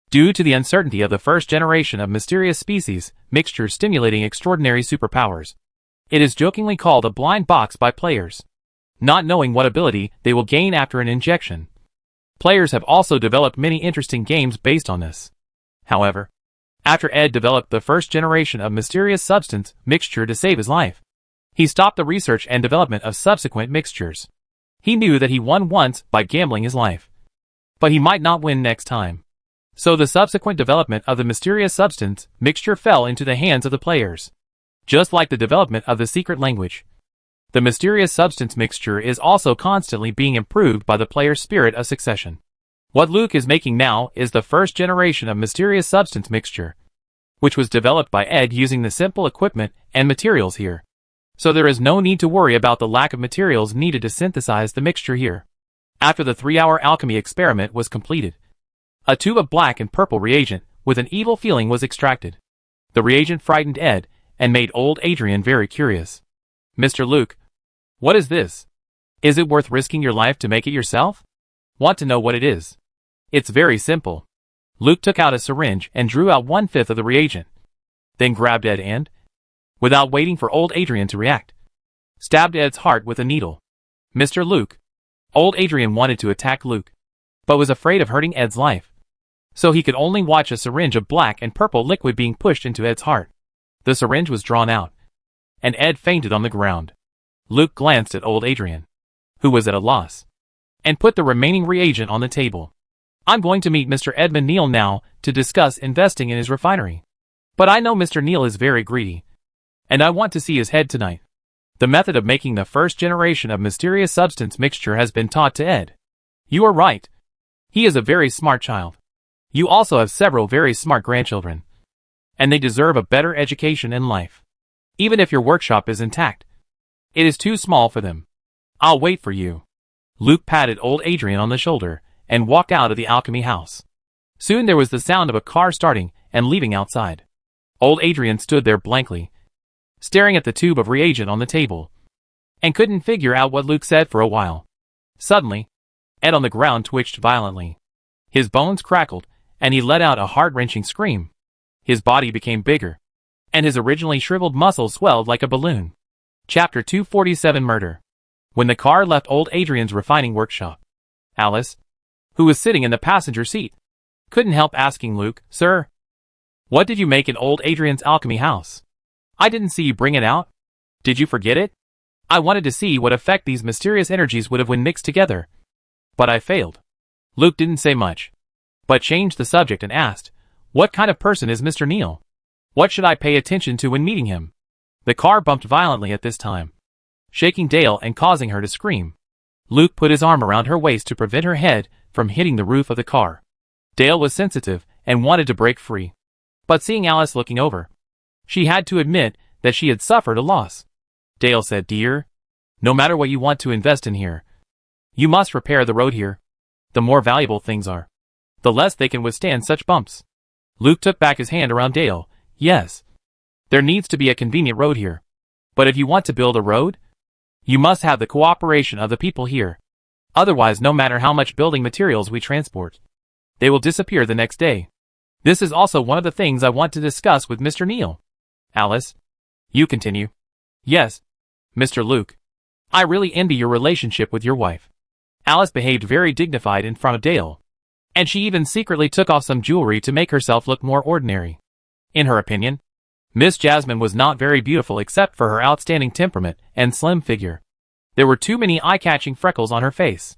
Due to the uncertainty of the first generation of mysterious species mixture stimulating extraordinary superpowers, it is jokingly called a blind box by players, not knowing what ability they will gain after an injection. Players have also developed many interesting games based on this. However, after Ed developed the first generation of mysterious substance mixture to save his life, he stopped the research and development of subsequent mixtures. He knew that he won once by gambling his life, but he might not win next time. So the subsequent development of the mysterious substance mixture fell into the hands of the players. Just like the development of the secret language, the mysterious substance mixture is also constantly being improved by the player's spirit of succession. What Luke is making now is the first generation of mysterious substance mixture, which was developed by Ed using the simple equipment and materials here. so there is no need to worry about the lack of materials needed to synthesize the mixture here. After the 3-hour alchemy experiment was completed, a tube of black and purple reagent with an evil feeling was extracted. The reagent frightened Ed and made old Adrian very curious. "Mr. Luke, what is this? Is it worth risking your life to make it yourself?" "Want to know what it is? It's very simple." Luke took out a syringe and drew out 1/5 of the reagent, then grabbed Ed and, without waiting for old Adrian to react, stabbed Ed's heart with a needle. "Mr. Luke." Old Adrian wanted to attack Luke, but was afraid of hurting Ed's life, so he could only watch a syringe of black and purple liquid being pushed into Ed's heart. The syringe was drawn out, and Ed fainted on the ground. Luke glanced at old Adrian, who was at a loss, and put the remaining reagent on the table. "I'm going to meet Mr. Edmund Neal now to discuss investing in his refinery. But I know Mr. Neal is very greedy, and I want to see his head tonight." The method of making the first generation of mysterious substance mixture has been taught to Ed. "You are right. He is a very smart child. You also have several very smart grandchildren, and they deserve a better education in life. Even if your workshop is intact, it is too small for them. I'll wait for you." Luke patted old Adrian on the shoulder and walked out of the alchemy house. Soon there was the sound of a car starting and leaving outside. Old Adrian stood there blankly, staring at the tube of reagent on the table, and couldn't figure out what Luke said for a while. Suddenly, Ed on the ground twitched violently. His bones crackled, and he let out a heart-wrenching scream. His body became bigger, and his originally shriveled muscles swelled like a balloon. Chapter 247 Murder. When the car left old Adrian's refining workshop, Alice, who was sitting in the passenger seat, couldn't help asking Luke, "Sir, what did you make in old Adrian's alchemy house? I didn't see you bring it out. Did you forget it? I wanted to see what effect these mysterious energies would have when mixed together, but I failed." Luke didn't say much, but changed the subject and asked, "What kind of person is Mr. Neal? What should I pay attention to when meeting him?" The car bumped violently at this time, shaking Dale and causing her to scream. Luke put his arm around her waist to prevent her head from hitting the roof of the car. Dale was sensitive and wanted to break free, but seeing Alice looking over, she had to admit that she had suffered a loss. Dale said, "Dear, no matter what you want to invest in here, you must repair the road here. The more valuable things are, the less they can withstand such bumps." Luke took back his hand around Dale. "Yes, there needs to be a convenient road here. But if you want to build a road, you must have the cooperation of the people here. Otherwise, no matter how much building materials we transport, they will disappear the next day. This is also one of the things I want to discuss with Mr. Neal." "Alice, you continue." "Yes, Mr. Luke, I really envy your relationship with your wife." Alice behaved very dignified in front of Dale, and she even secretly took off some jewelry to make herself look more ordinary. In her opinion, Miss Jasmine was not very beautiful except for her outstanding temperament and slim figure. There were too many eye-catching freckles on her face.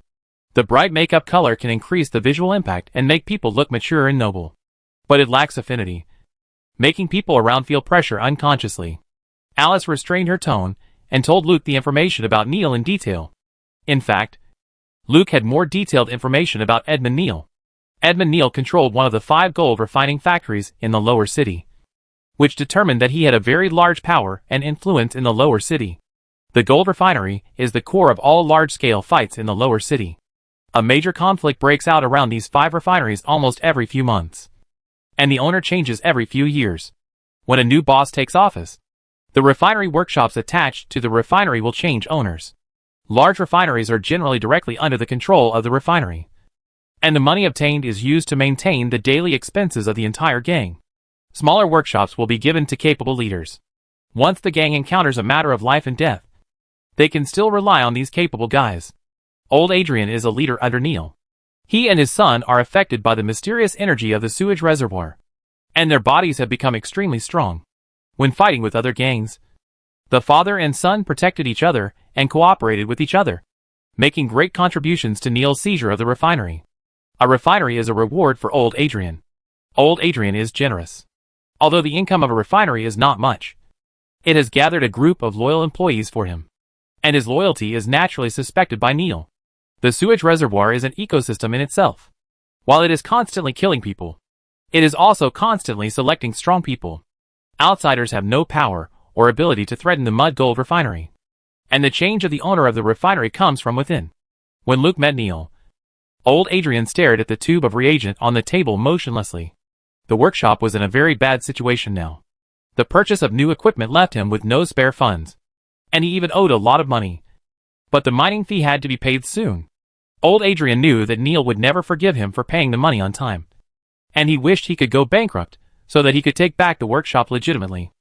The bright makeup color can increase the visual impact and make people look mature and noble, but it lacks affinity, making people around feel pressure unconsciously. Alice restrained her tone and told Luke the information about Neal in detail. In fact, Luke had more detailed information about Edmund Neal. Edmund Neal controlled one of the 5 gold refining factories in the lower city, which determined that he had a very large power and influence in the lower city. The gold refinery is the core of all large-scale fights in the lower city. A major conflict breaks out around these 5 refineries almost every few months, and the owner changes every few years. When a new boss takes office, the refinery workshops attached to the refinery will change owners. Large refineries are generally directly under the control of the refinery, and the money obtained is used to maintain the daily expenses of the entire gang. Smaller workshops will be given to capable leaders. Once the gang encounters a matter of life and death, they can still rely on these capable guys. Old Adrian is a leader under Neal. He and his son are affected by the mysterious energy of the sewage reservoir, and their bodies have become extremely strong. When fighting with other gangs, the father and son protected each other and cooperated with each other, making great contributions to Neal's seizure of the refinery. A refinery is a reward for Old Adrian. Old Adrian is generous. Although the income of a refinery is not much, it has gathered a group of loyal employees for him, and his loyalty is naturally suspected by Neal. The sewage reservoir is an ecosystem in itself. While it is constantly killing people, it is also constantly selecting strong people. Outsiders have no power or ability to threaten the mud gold refinery. And the change of the owner of the refinery comes from within. When Luke met Neil, old Adrian stared at the tube of reagent on the table motionlessly. The workshop was in a very bad situation now. The purchase of new equipment left him with no spare funds. And he even owed a lot of money. But the mining fee had to be paid soon. Old Adrian knew that Neil would never forgive him for paying the money on time. And he wished he could go bankrupt, so that he could take back the workshop legitimately.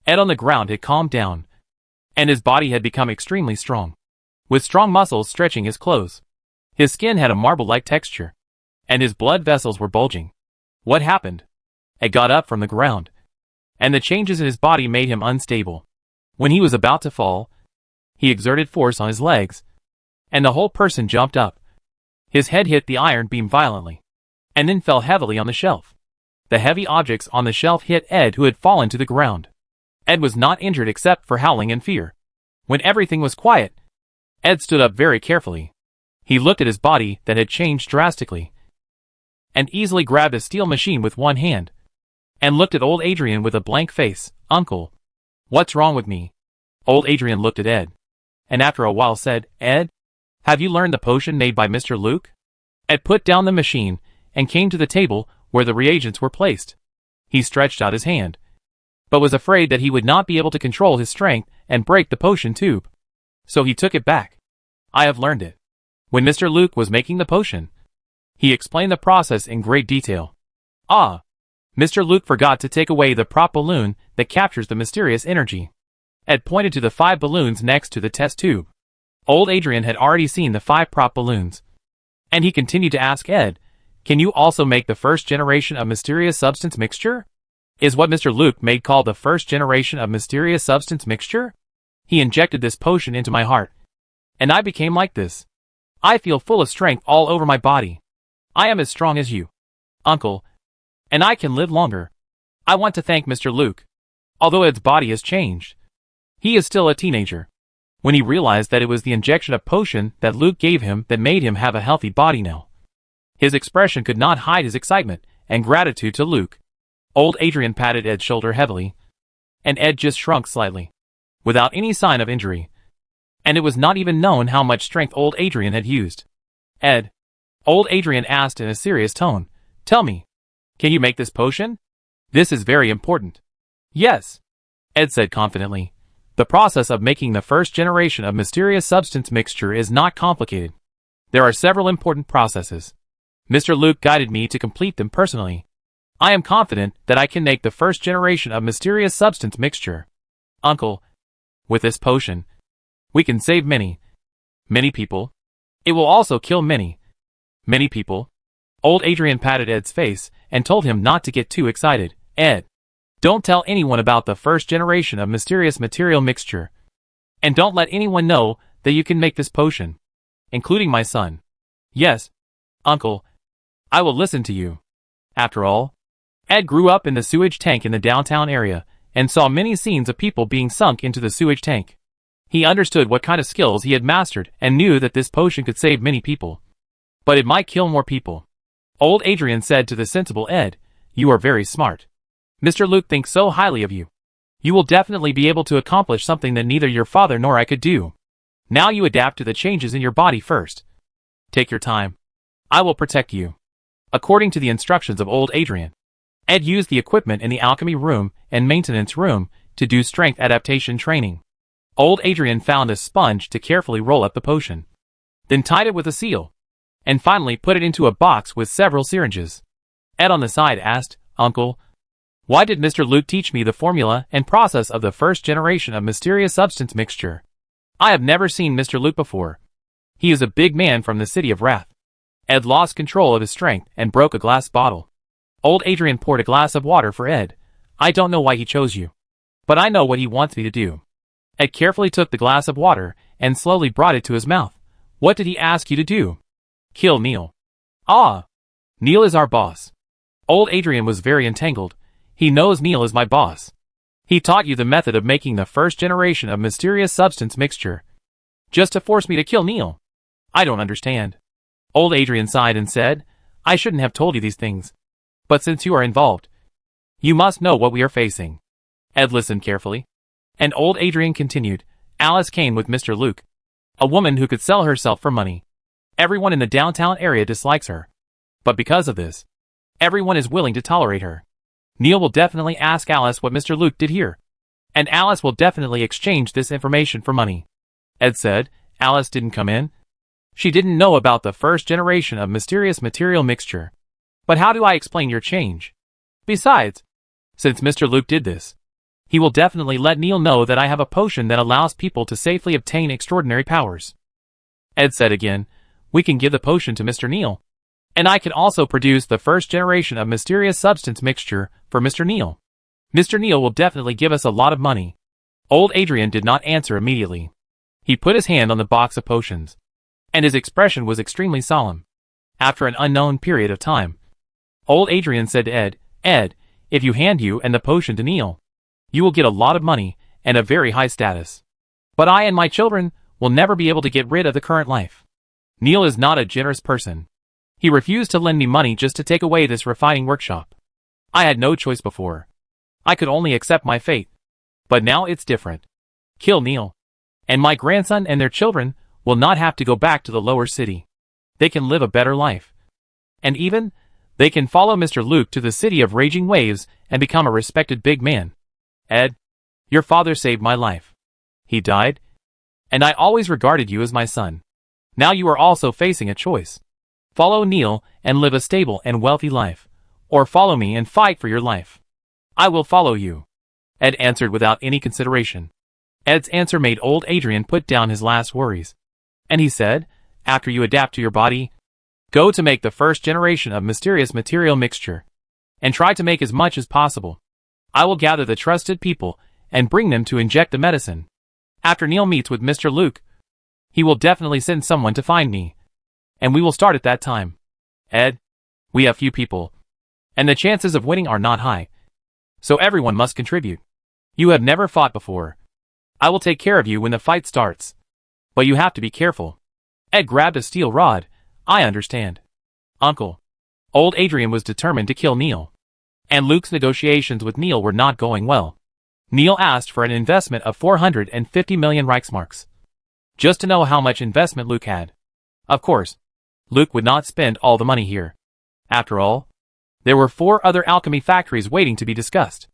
Ed on the ground had calmed down, and his body had become extremely strong, with strong muscles stretching his clothes. His skin had a marble-like texture, and his blood vessels were bulging. What happened? Ed got up from the ground, and the changes in his body made him unstable. When he was about to fall, he exerted force on his legs, and the whole person jumped up. His head hit the iron beam violently, and then fell heavily on the shelf. The heavy objects on the shelf hit Ed, who had fallen to the ground. Ed was not injured except for howling in fear. When everything was quiet, Ed stood up very carefully. He looked at his body that had changed drastically, and easily grabbed a steel machine with one hand, and looked at old Adrian with a blank face. "Uncle, what's wrong with me?" Old Adrian looked at Ed, and after a while said, "Ed, have you learned the potion made by Mr. Luke?" Ed put down the machine, and came to the table where the reagents were placed. He stretched out his hand, but was afraid that he would not be able to control his strength and break the potion tube. So he took it back. "I have learned it." When Mr. Luke was making the potion, he explained the process in great detail. Ah! Mr. Luke forgot to take away the prop balloon that captures the mysterious energy. Ed pointed to the 5 balloons next to the test tube. Old Adrian had already seen the 5 prop balloons, and he continued to ask Ed, "Can you also make the first generation of mysterious substance mixture? Is what Mr. Luke made called the first generation of mysterious substance mixture? He injected this potion into my heart, and I became like this. I feel full of strength all over my body. I am as strong as you, Uncle, and I can live longer. I want to thank Mr. Luke. Although Ed's body has changed, he is still a teenager." When he realized that it was the injection of potion that Luke gave him that made him have a healthy body now, his expression could not hide his excitement and gratitude to Luke. Old Adrian patted Ed's shoulder heavily, and Ed just shrunk slightly, without any sign of injury. And it was not even known how much strength old Adrian had used. "Ed," old Adrian asked in a serious tone, "tell me, can you make this potion? This is very important." "Yes," Ed said confidently. "The process of making the first generation of mysterious substance mixture is not complicated. There are several important processes. Mr. Luke guided me to complete them personally. I am confident that I can make the first generation of mysterious substance mixture. Uncle, with this potion, we can save many people. It will also kill many people." Old Adrian patted Ed's face and told him not to get too excited. "Ed, don't tell anyone about the first generation of mysterious material mixture. And don't let anyone know that you can make this potion, including my son." "Yes, Uncle, I will listen to you." After all, Ed grew up in the sewage tank in the downtown area, and saw many scenes of people being sunk into the sewage tank. He understood what kind of skills he had mastered and knew that this potion could save many people. But it might kill more people. Old Adrian said to the sensible Ed, "You are very smart. Mr. Luke thinks so highly of you. You will definitely be able to accomplish something that neither your father nor I could do. Now you adapt to the changes in your body first. Take your time. I will protect you." According to the instructions of old Adrian, Ed used the equipment in the alchemy room and maintenance room to do strength adaptation training. Old Adrian found a sponge to carefully roll up the potion, then tied it with a seal, and finally put it into a box with several syringes. Ed on the side asked, "Uncle, why did Mr. Luke teach me the formula and process of the first generation of mysterious substance mixture? I have never seen Mr. Luke before. He is a big man from the city of Wrath." Ed lost control of his strength and broke a glass bottle. Old Adrian poured a glass of water for Ed. "I don't know why he chose you, but I know what he wants me to do." Ed carefully took the glass of water and slowly brought it to his mouth. "What did he ask you to do?" "Kill Neil." "Ah, Neil is our boss." Old Adrian was very entangled. "He knows Neil is my boss. He taught you the method of making the first generation of mysterious substance mixture, just to force me to kill Neil. I don't understand." Old Adrian sighed and said, "I shouldn't have told you these things. But since you are involved, you must know what we are facing." Ed listened carefully, And old Adrian continued, Alice came with Mr. Luke. A woman who could sell herself for money. Everyone in the downtown area dislikes her. But because of this, everyone is willing to tolerate her. Neil will definitely ask Alice what Mr. Luke did here. And Alice will definitely exchange this information for money. Ed said, Alice didn't come in. She didn't know about the first generation of mysterious material mixture. But how do I explain your change? Besides, since Mr. Luke did this, he will definitely let Neil know that I have a potion that allows people to safely obtain extraordinary powers. Ed said again, we can give the potion to Mr. Neil. And I can also produce the first generation of mysterious substance mixture for Mr. Neil. Mr. Neil will definitely give us a lot of money. Old Adrian did not answer immediately. He put his hand on the box of potions. And his expression was extremely solemn. After an unknown period of time, old Adrian said to Ed, Ed, if you hand you and the potion to Neil, you will get a lot of money and a very high status. But I and my children will never be able to get rid of the current life. Neil is not a generous person. He refused to lend me money just to take away this refining workshop. I had no choice before. I could only accept my fate. But now it's different. Kill Neil. And my grandson and their children will not have to go back to the lower city. They can live a better life. And even, they can follow Mr. Luke to the city of raging waves and become a respected big man. Ed, your father saved my life. He died, and I always regarded you as my son. Now you are also facing a choice. Follow Neil and live a stable and wealthy life, or follow me and fight for your life. I will follow you. Ed answered without any consideration. Ed's answer made old Adrian put down his last worries. And he said, after you adapt to your body, go to make the first generation of mysterious material mixture, and try to make as much as possible. I will gather the trusted people and bring them to inject the medicine. After Neil meets with Mr. Luke, he will definitely send someone to find me. And we will start at that time. Ed, we have few people, and the chances of winning are not high. So everyone must contribute. You have never fought before. I will take care of you when the fight starts. But you have to be careful. Ed grabbed a steel rod. I understand. Uncle. Old Adrian was determined to kill Neil. And Luke's negotiations with Neil were not going well. Neil asked for an investment of 450 million Reichsmarks. Just to know how much investment Luke had. Of course, Luke would not spend all the money here. After all, there were 4 other alchemy factories waiting to be discussed.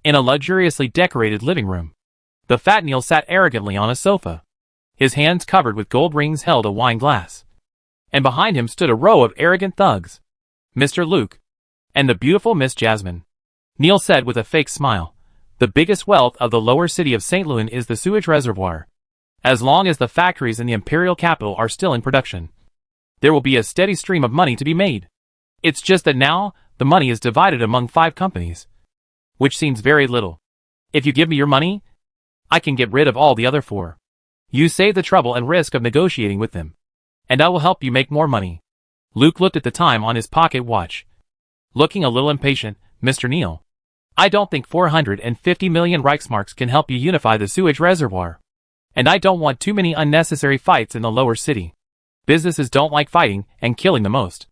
In a luxuriously decorated living room, the fat Neil sat arrogantly on a sofa. His hands covered with gold rings held a wine glass. And behind him stood a row of arrogant thugs. Mr. Luke. And the beautiful Miss Jasmine. Neil said with a fake smile, the biggest wealth of the lower city of St. Louis is the sewage reservoir. As long as the factories in the imperial capital are still in production, there will be a steady stream of money to be made. It's just that now, the money is divided among 5 companies. Which seems very little. If you give me your money, I can get rid of all the other 4. You save the trouble and risk of negotiating with them. And I will help you make more money. Luke looked at the time on his pocket watch. Looking a little impatient, Mr. Neil. I don't think 450 million Reichsmarks can help you unify the sewage reservoir. And I don't want too many unnecessary fights in the lower city. Businesses don't like fighting and killing the most.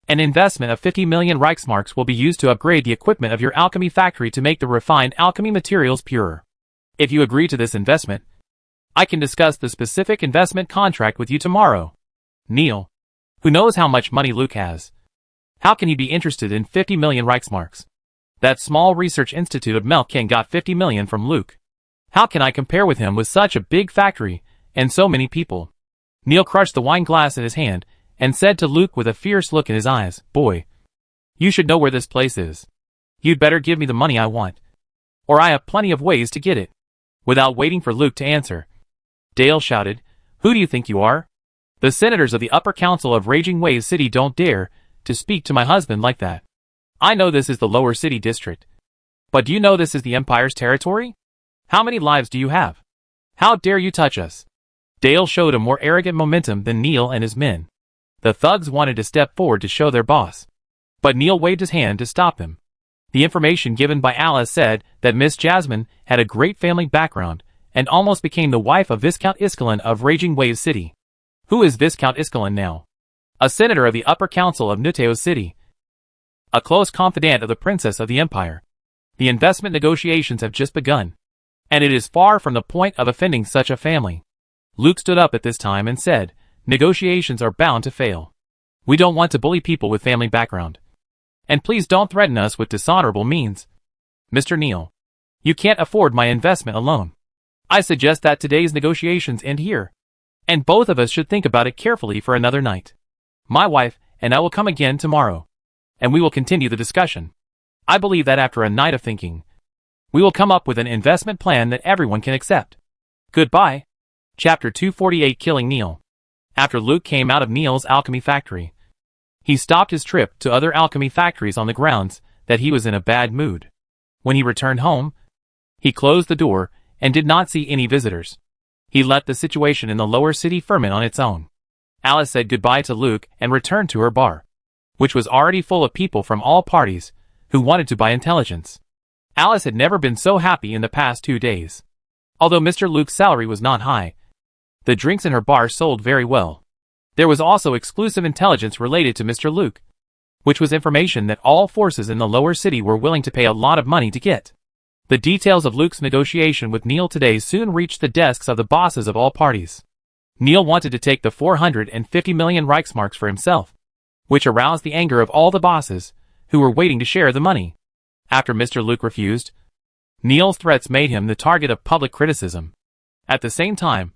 An investment of 50 million Reichsmarks will be used to upgrade the equipment of your alchemy factory to make the refined alchemy materials purer. If you agree to this investment, I can discuss the specific investment contract with you tomorrow. Neil, who knows how much money Luke has? How can he be interested in 50 million Reichsmarks? That small research institute of Melkin got 50 million from Luke. How can I compare with him with such a big factory and so many people? Neil crushed the wine glass in his hand and said to Luke with a fierce look in his eyes, boy, you should know where this place is. You'd better give me the money I want, or I have plenty of ways to get it. Without waiting for Luke to answer, Dale shouted, who do you think you are? The senators of the upper council of Raging Waves City don't dare to speak to my husband like that. I know this is the lower city district. But do you know this is the Empire's territory? How many lives do you have? How dare you touch us? Dale showed a more arrogant momentum than Neil and his men. The thugs wanted to step forward to show their boss. But Neil waved his hand to stop them. The information given by Alice said that Miss Jasmine had a great family background and almost became the wife of Viscount Iskelin of Raging Waves City. Who is Viscount Iskelin now? A senator of the upper council of Nuteo City. A close confidant of the princess of the empire. The investment negotiations have just begun. and it is far from the point of offending such a family. Luke stood up at this time and said, "Negotiations are bound to fail. We don't want to bully people with family background. And please don't threaten us with dishonorable means. Mr. Neal, you can't afford my investment alone. I suggest that today's negotiations end here, and both of us should think about it carefully for another night. My wife and I will come again tomorrow, and we will continue the discussion. I believe that after a night of thinking, we will come up with an investment plan that everyone can accept. Goodbye." Chapter 248 Killing Neal. After Luke came out of Neal's alchemy factory, he stopped his trip to other alchemy factories on the grounds that he was in a bad mood. When he returned home, he closed the door and did not see any visitors. He let the situation in the lower city ferment on its own. Alice said goodbye to Luke and returned to her bar, which was already full of people from all parties who wanted to buy intelligence. Alice had never been so happy in the past 2 days. Although Mr. Luke's salary was not high, the drinks in her bar sold very well. There was also exclusive intelligence related to Mr. Luke, which was information that all forces in the lower city were willing to pay a lot of money to get. The details of Luke's negotiation with Neal today soon reached the desks of the bosses of all parties. Neal wanted to take the 450 million Reichsmarks for himself, which aroused the anger of all the bosses, who were waiting to share the money. After Mr. Luke refused, Neal's threats made him the target of public criticism. At the same time,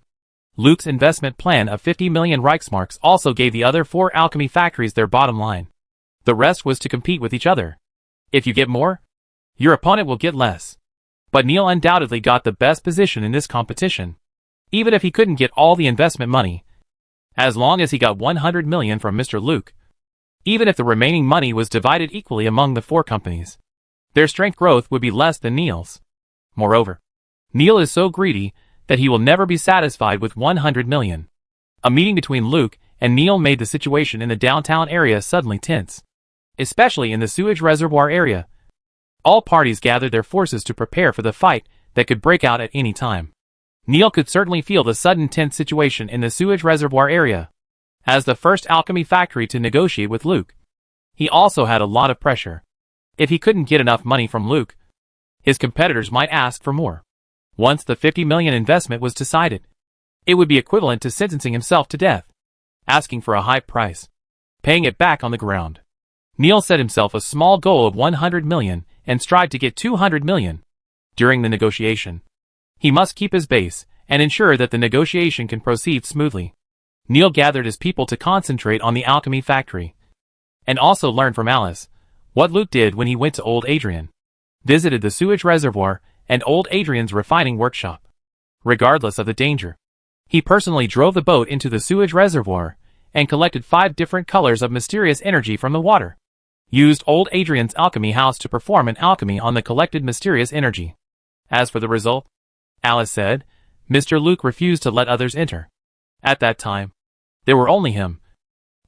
Luke's investment plan of 50 million Reichsmarks also gave the other 4 alchemy factories their bottom line. The rest was to compete with each other. If you get more, your opponent will get less. But Neal undoubtedly got the best position in this competition, even if he couldn't get all the investment money. As long as he got 100 million from Mr. Luke, even if the remaining money was divided equally among the 4 companies, their strength growth would be less than Neal's. Moreover, Neal is so greedy that he will never be satisfied with 100 million. A meeting between Luke and Neal made the situation in the downtown area suddenly tense, especially in the sewage reservoir area. All parties gathered their forces to prepare for the fight that could break out at any time. Neal could certainly feel the sudden tense situation in the sewage reservoir area. As the first alchemy factory to negotiate with Luke, he also had a lot of pressure. If he couldn't get enough money from Luke, his competitors might ask for more. Once the 50 million investment was decided, it would be equivalent to sentencing himself to death, asking for a high price, paying it back on the ground. Neal set himself a small goal of 100 million and strived to get 200 million. During the negotiation, he must keep his base and ensure that the negotiation can proceed smoothly. Neal gathered his people to concentrate on the alchemy factory, and also learn from Alice what Luke did when he went to Old Adrian, visited the sewage reservoir and Old Adrian's refining workshop. Regardless of the danger, he personally drove the boat into the sewage reservoir and collected 5 different colors of mysterious energy from the water. Used Old Adrian's alchemy house to perform an alchemy on the collected mysterious energy. As for the result, Alice said, Mr. Luke refused to let others enter. At that time, there were only him,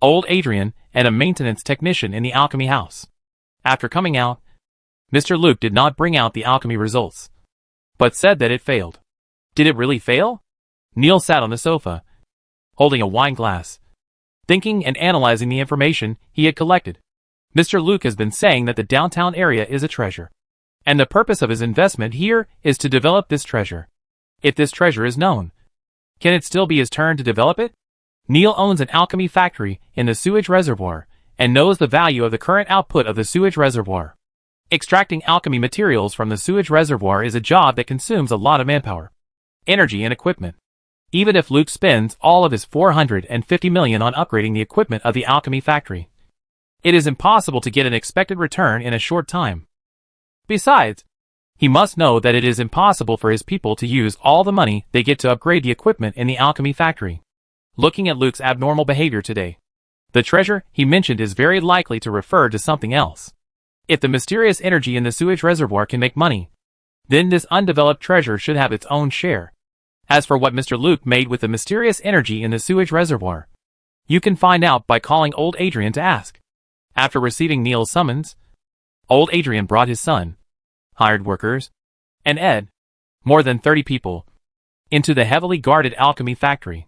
Old Adrian, and a maintenance technician in the alchemy house. After coming out, Mr. Luke did not bring out the alchemy results, but said that it failed. Did it really fail? Neal sat on the sofa, holding a wine glass, thinking and analyzing the information he had collected. Mr. Luke has been saying that the downtown area is a treasure, and the purpose of his investment here is to develop this treasure. If this treasure is known, can it still be his turn to develop it? Neal owns an alchemy factory in the sewage reservoir and knows the value of the current output of the sewage reservoir. Extracting alchemy materials from the sewage reservoir is a job that consumes a lot of manpower, energy and equipment. Even if Luke spends all of his 450 million on upgrading the equipment of the alchemy factory, it is impossible to get an expected return in a short time. Besides, he must know that it is impossible for his people to use all the money they get to upgrade the equipment in the alchemy factory. Looking at Luke's abnormal behavior today, the treasure he mentioned is very likely to refer to something else. If the mysterious energy in the sewage reservoir can make money, then this undeveloped treasure should have its own share. As for what Mr. Luke made with the mysterious energy in the sewage reservoir, you can find out by calling Old Adrian to ask. After receiving Neal's summons, Old Adrian brought his son, hired workers, and Ed, more than 30 people, into the heavily guarded alchemy factory.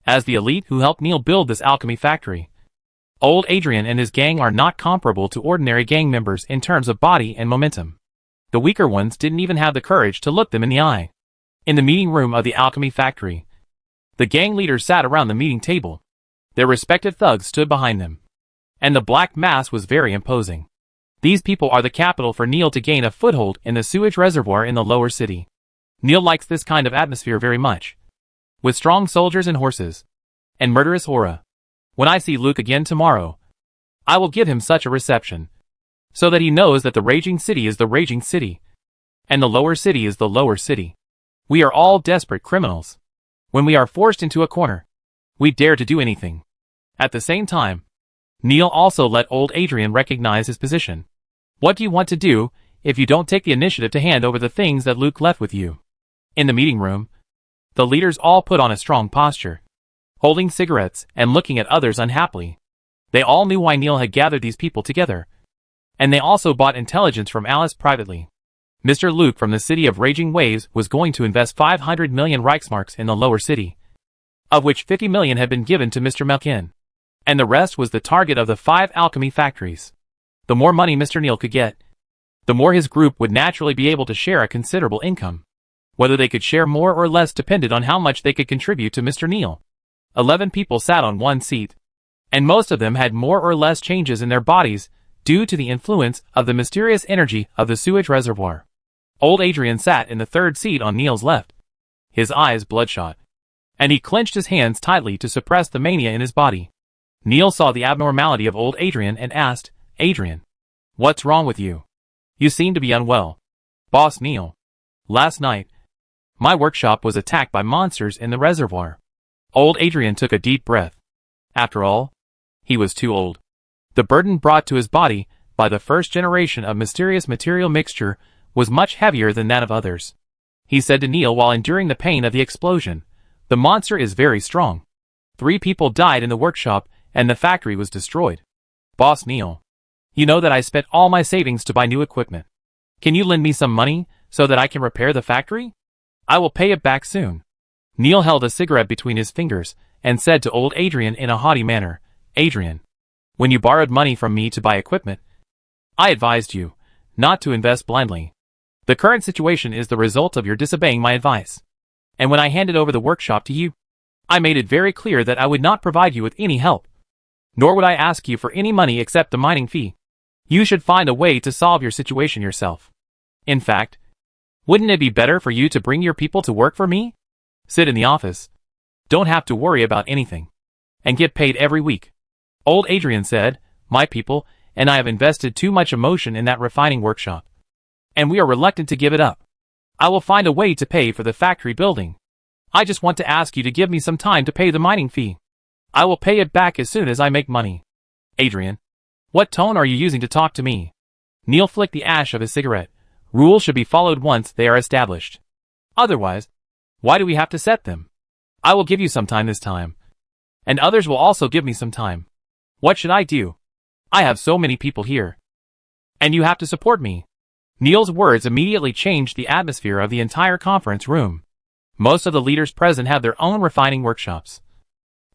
As the elite who helped Neal build this alchemy factory, Old Adrian and his gang are not comparable to ordinary gang members in terms of body and momentum. The weaker ones didn't even have the courage to look them in the eye. In the meeting room of the alchemy factory, the gang leaders sat around the meeting table. Their respective thugs stood behind them, and the black mass was very imposing. These people are the capital for Neil to gain a foothold in the sewage reservoir in the lower city. Neil likes this kind of atmosphere very much, with strong soldiers and horses, and murderous aura. When I see Luke again tomorrow, I will give him such a reception, so that he knows that the raging city is the raging city, and the lower city is the lower city. We are all desperate criminals. When we are forced into a corner, we dare to do anything. At the same time, Neil also let old Adrian recognize his position. What do you want to do if you don't take the initiative to hand over the things that Luke left with you? In the meeting room, the leaders all put on a strong posture, holding cigarettes and looking at others unhappily. They all knew why Neil had gathered these people together, and they also bought intelligence from Alice privately. Mr. Luke from the city of Raging Waves was going to invest 500 million Reichsmarks in the lower city, of which 50 million had been given to Mr. Malkin, and the rest was the target of the 5 alchemy factories. The more money Mr. Neil could get, the more his group would naturally be able to share a considerable income. Whether they could share more or less depended on how much they could contribute to Mr. Neil. 11 people sat on one seat, and most of them had more or less changes in their bodies due to the influence of the mysterious energy of the sewage reservoir. Old Adrian sat in the third seat on Neil's left, his eyes bloodshot, and he clenched his hands tightly to suppress the mania in his body. Neil saw the abnormality of old Adrian and asked, "Adrian, what's wrong with you? You seem to be unwell." "Boss Neil, last night, my workshop was attacked by monsters in the reservoir." Old Adrian took a deep breath. After all, he was too old. The burden brought to his body by the first generation of mysterious material mixture was much heavier than that of others. He said to Neil while enduring the pain of the explosion, "The monster is very strong. 3 people died in the workshop and the factory was destroyed." "Boss Neil, you know that I spent all my savings to buy new equipment. Can you lend me some money so that I can repair the factory? I will pay it back soon." Neil held a cigarette between his fingers and said to old Adrian in a haughty manner, "Adrian, when you borrowed money from me to buy equipment, I advised you not to invest blindly. The current situation is the result of your disobeying my advice. And when I handed over the workshop to you, I made it very clear that I would not provide you with any help, nor would I ask you for any money except the mining fee. You should find a way to solve your situation yourself. In fact, wouldn't it be better for you to bring your people to work for me? Sit in the office, don't have to worry about anything, and get paid every week." Old Adrian said, "My people and I have invested too much emotion in that refining workshop, and we are reluctant to give it up. I will find a way to pay for the factory building. I just want to ask you to give me some time to pay the mining fee. I will pay it back as soon as I make money." "Adrian, what tone are you using to talk to me?" Neil flicked the ash of his cigarette. "Rules should be followed once they are established. Otherwise, why do we have to set them? I will give you some time this time, and others will also give me some time. What should I do? I have so many people here, and you have to support me." Neil's words immediately changed the atmosphere of the entire conference room. Most of the leaders present have their own refining workshops,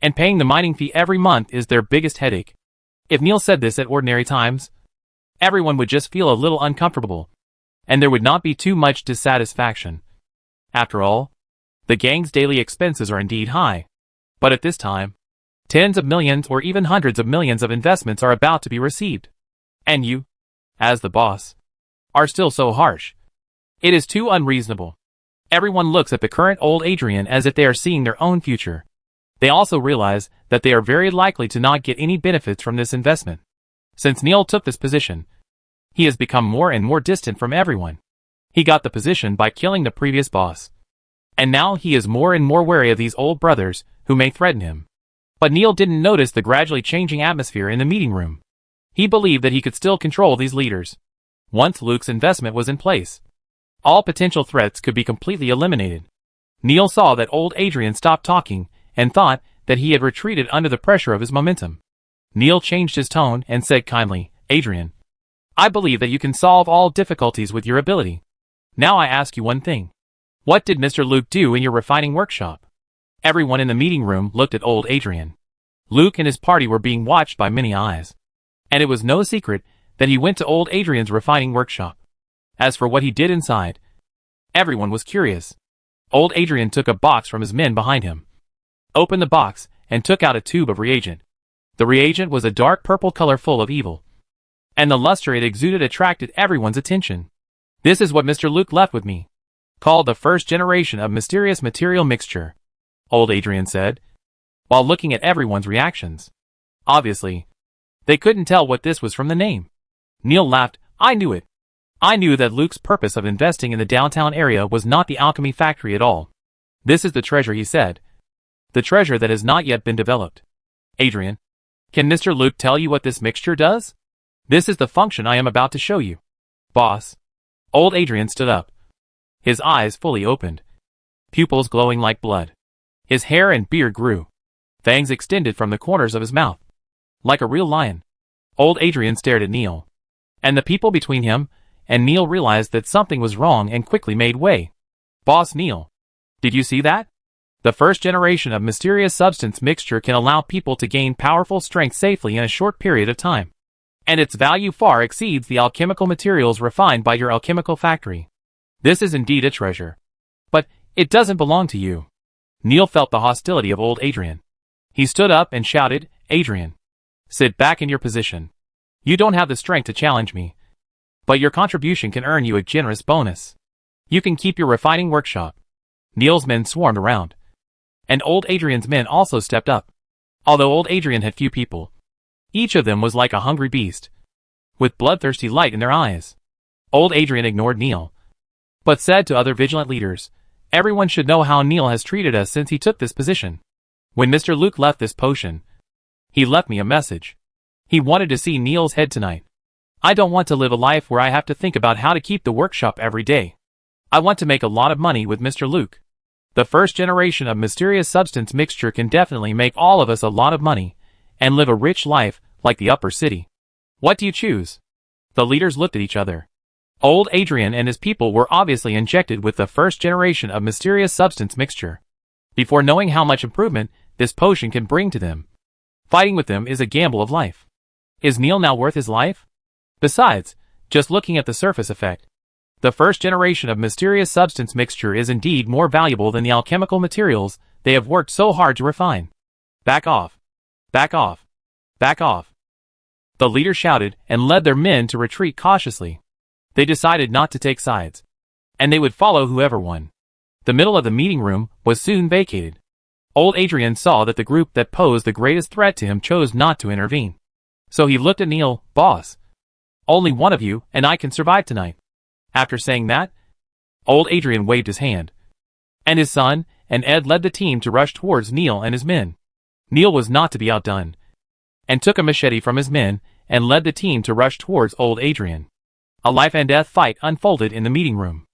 and paying the mining fee every month is their biggest headache. If Neil said this at ordinary times, everyone would just feel a little uncomfortable, and there would not be too much dissatisfaction. After all, the gang's daily expenses are indeed high. But at this time, tens of millions or even hundreds of millions of investments are about to be received. And you, as the boss, are still so harsh. It is too unreasonable. Everyone looks at the current old Adrian as if they are seeing their own future. They also realize that they are very likely to not get any benefits from this investment. Since Neil took this position, he has become more and more distant from everyone. He got the position by killing the previous boss, and now he is more and more wary of these old brothers who may threaten him. But Neil didn't notice the gradually changing atmosphere in the meeting room. He believed that he could still control these leaders. Once Luke's investment was in place, all potential threats could be completely eliminated. Neil saw that old Adrian stopped talking and thought that he had retreated under the pressure of his momentum. Neil changed his tone and said kindly, "Adrian, I believe that you can solve all difficulties with your ability. Now I ask you one thing. What did Mr. Luke do in your refining workshop?" Everyone in the meeting room looked at old Adrian. Luke and his party were being watched by many eyes, and it was no secret that he went to old Adrian's refining workshop. As for what he did inside, everyone was curious. Old Adrian took a box from his men behind him, opened the box, and took out a tube of reagent. The reagent was a dark purple color full of evil, and the luster it exuded attracted everyone's attention. This is what Mr. Luke left with me, called the first generation of mysterious material mixture, Old Adrian said, while looking at everyone's reactions. Obviously, they couldn't tell what this was from the name. Neil laughed. I knew it. I knew that Luke's purpose of investing in the downtown area was not the alchemy factory at all. This is the treasure, he said. The treasure that has not yet been developed. Adrian, can Mr. Luke tell you what this mixture does? This is the function I am about to show you. Boss. Old Adrian stood up, his eyes fully opened, pupils glowing like blood. His hair and beard grew. Fangs extended from the corners of his mouth. Like a real lion. Old Adrian stared at Neil, and the people between him and Neil realized that something was wrong and quickly made way. Boss Neil, did you see that? The first generation of mysterious substance mixture can allow people to gain powerful strength safely in a short period of time. And its value far exceeds the alchemical materials refined by your alchemical factory. This is indeed a treasure. But it doesn't belong to you. Neil felt the hostility of old Adrian. He stood up and shouted, Adrian, sit back in your position. You don't have the strength to challenge me, but your contribution can earn you a generous bonus. You can keep your refining workshop. Neil's men swarmed around, and old Adrian's men also stepped up. Although old Adrian had few people, each of them was like a hungry beast, with bloodthirsty light in their eyes. Old Adrian ignored Neil, but said to other vigilant leaders, everyone should know how Neil has treated us since he took this position. When Mr. Luke left this potion, he left me a message. He wanted to see Neil's head tonight. I don't want to live a life where I have to think about how to keep the workshop every day. I want to make a lot of money with Mr. Luke. The first generation of mysterious substance mixture can definitely make all of us a lot of money, and live a rich life, like the upper city. What do you choose? The leaders looked at each other. Old Adrian and his people were obviously injected with the first generation of mysterious substance mixture. Before knowing how much improvement this potion can bring to them, fighting with them is a gamble of life. Is Neil now worth his life? Besides, just looking at the surface effect, the first generation of mysterious substance mixture is indeed more valuable than the alchemical materials they have worked so hard to refine. Back off. Back off. Back off. The leader shouted and led their men to retreat cautiously. They decided not to take sides, and they would follow whoever won. The middle of the meeting room was soon vacated. Old Adrian saw that the group that posed the greatest threat to him chose not to intervene. So he looked at Neil, boss. Only one of you and I can survive tonight. After saying that, old Adrian waved his hand, and his son and Ed led the team to rush towards Neil and his men. Neil was not to be outdone, and took a machete from his men and led the team to rush towards old Adrian. A life and death fight unfolded in the meeting room,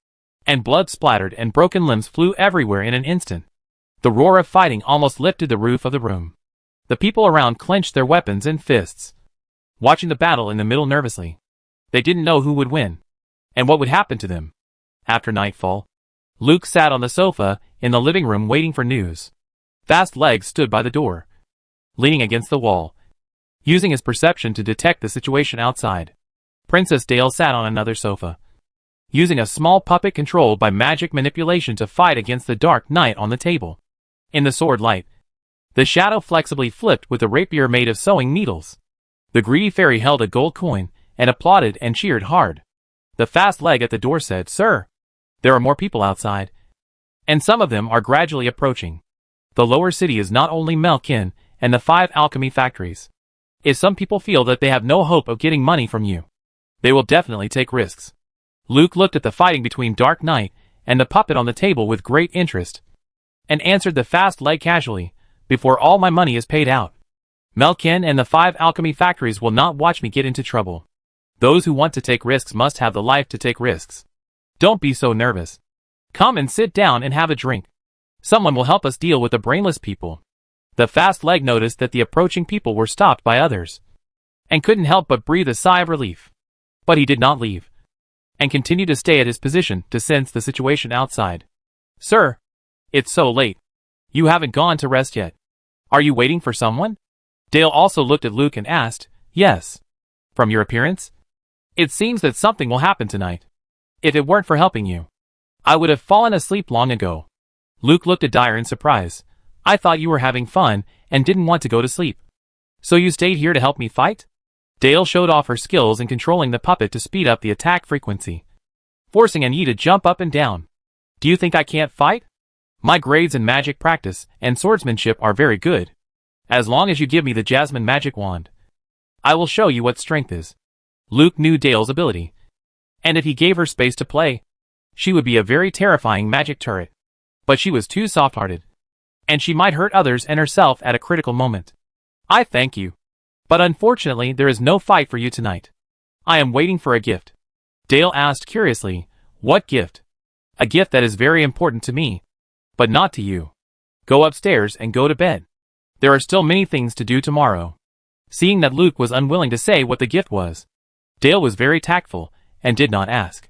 and blood splattered and broken limbs flew everywhere in an instant. The roar of fighting almost lifted the roof of the room. The people around clenched their weapons and fists, watching the battle in the middle nervously. They didn't know who would win, and what would happen to them. After nightfall, Luke sat on the sofa in the living room waiting for news. Fast Legs stood by the door, leaning against the wall, using his perception to detect the situation outside. Princess Dale sat on another sofa, using a small puppet controlled by magic manipulation to fight against the dark knight on the table. In the sword light, the shadow flexibly flipped with a rapier made of sewing needles. The greedy fairy held a gold coin and applauded and cheered hard. The fast leg at the door said, Sir, there are more people outside, and some of them are gradually approaching. The lower city is not only Melkin and the 5 alchemy factories. If some people feel that they have no hope of getting money from you, they will definitely take risks. Luke looked at the fighting between Dark Knight and the puppet on the table with great interest, and answered the fast leg casually, before all my money is paid out, Melkin and the 5 alchemy factories will not watch me get into trouble. Those who want to take risks must have the life to take risks. Don't be so nervous. Come and sit down and have a drink. Someone will help us deal with the brainless people. The fast leg noticed that the approaching people were stopped by others, and couldn't help but breathe a sigh of relief. But he did not leave, and continued to stay at his position to sense the situation outside. Sir, it's so late. You haven't gone to rest yet. Are you waiting for someone? Dale also looked at Luke and asked, Yes. From your appearance, it seems that something will happen tonight. If it weren't for helping you, I would have fallen asleep long ago. Luke looked at Dyer in surprise. I thought you were having fun and didn't want to go to sleep. So you stayed here to help me fight? Dale showed off her skills in controlling the puppet to speed up the attack frequency, forcing Annie to jump up and down. Do you think I can't fight? My grades in magic practice and swordsmanship are very good. As long as you give me the Jasmine magic wand, I will show you what strength is. Luke knew Dale's ability, and if he gave her space to play, she would be a very terrifying magic turret. But she was too soft-hearted, and she might hurt others and herself at a critical moment. I thank you, but unfortunately there is no fight for you tonight. I am waiting for a gift. Dale asked curiously, what gift? A gift that is very important to me, but not to you. Go upstairs and go to bed. There are still many things to do tomorrow. Seeing that Luke was unwilling to say what the gift was, Dale was very tactful and did not ask.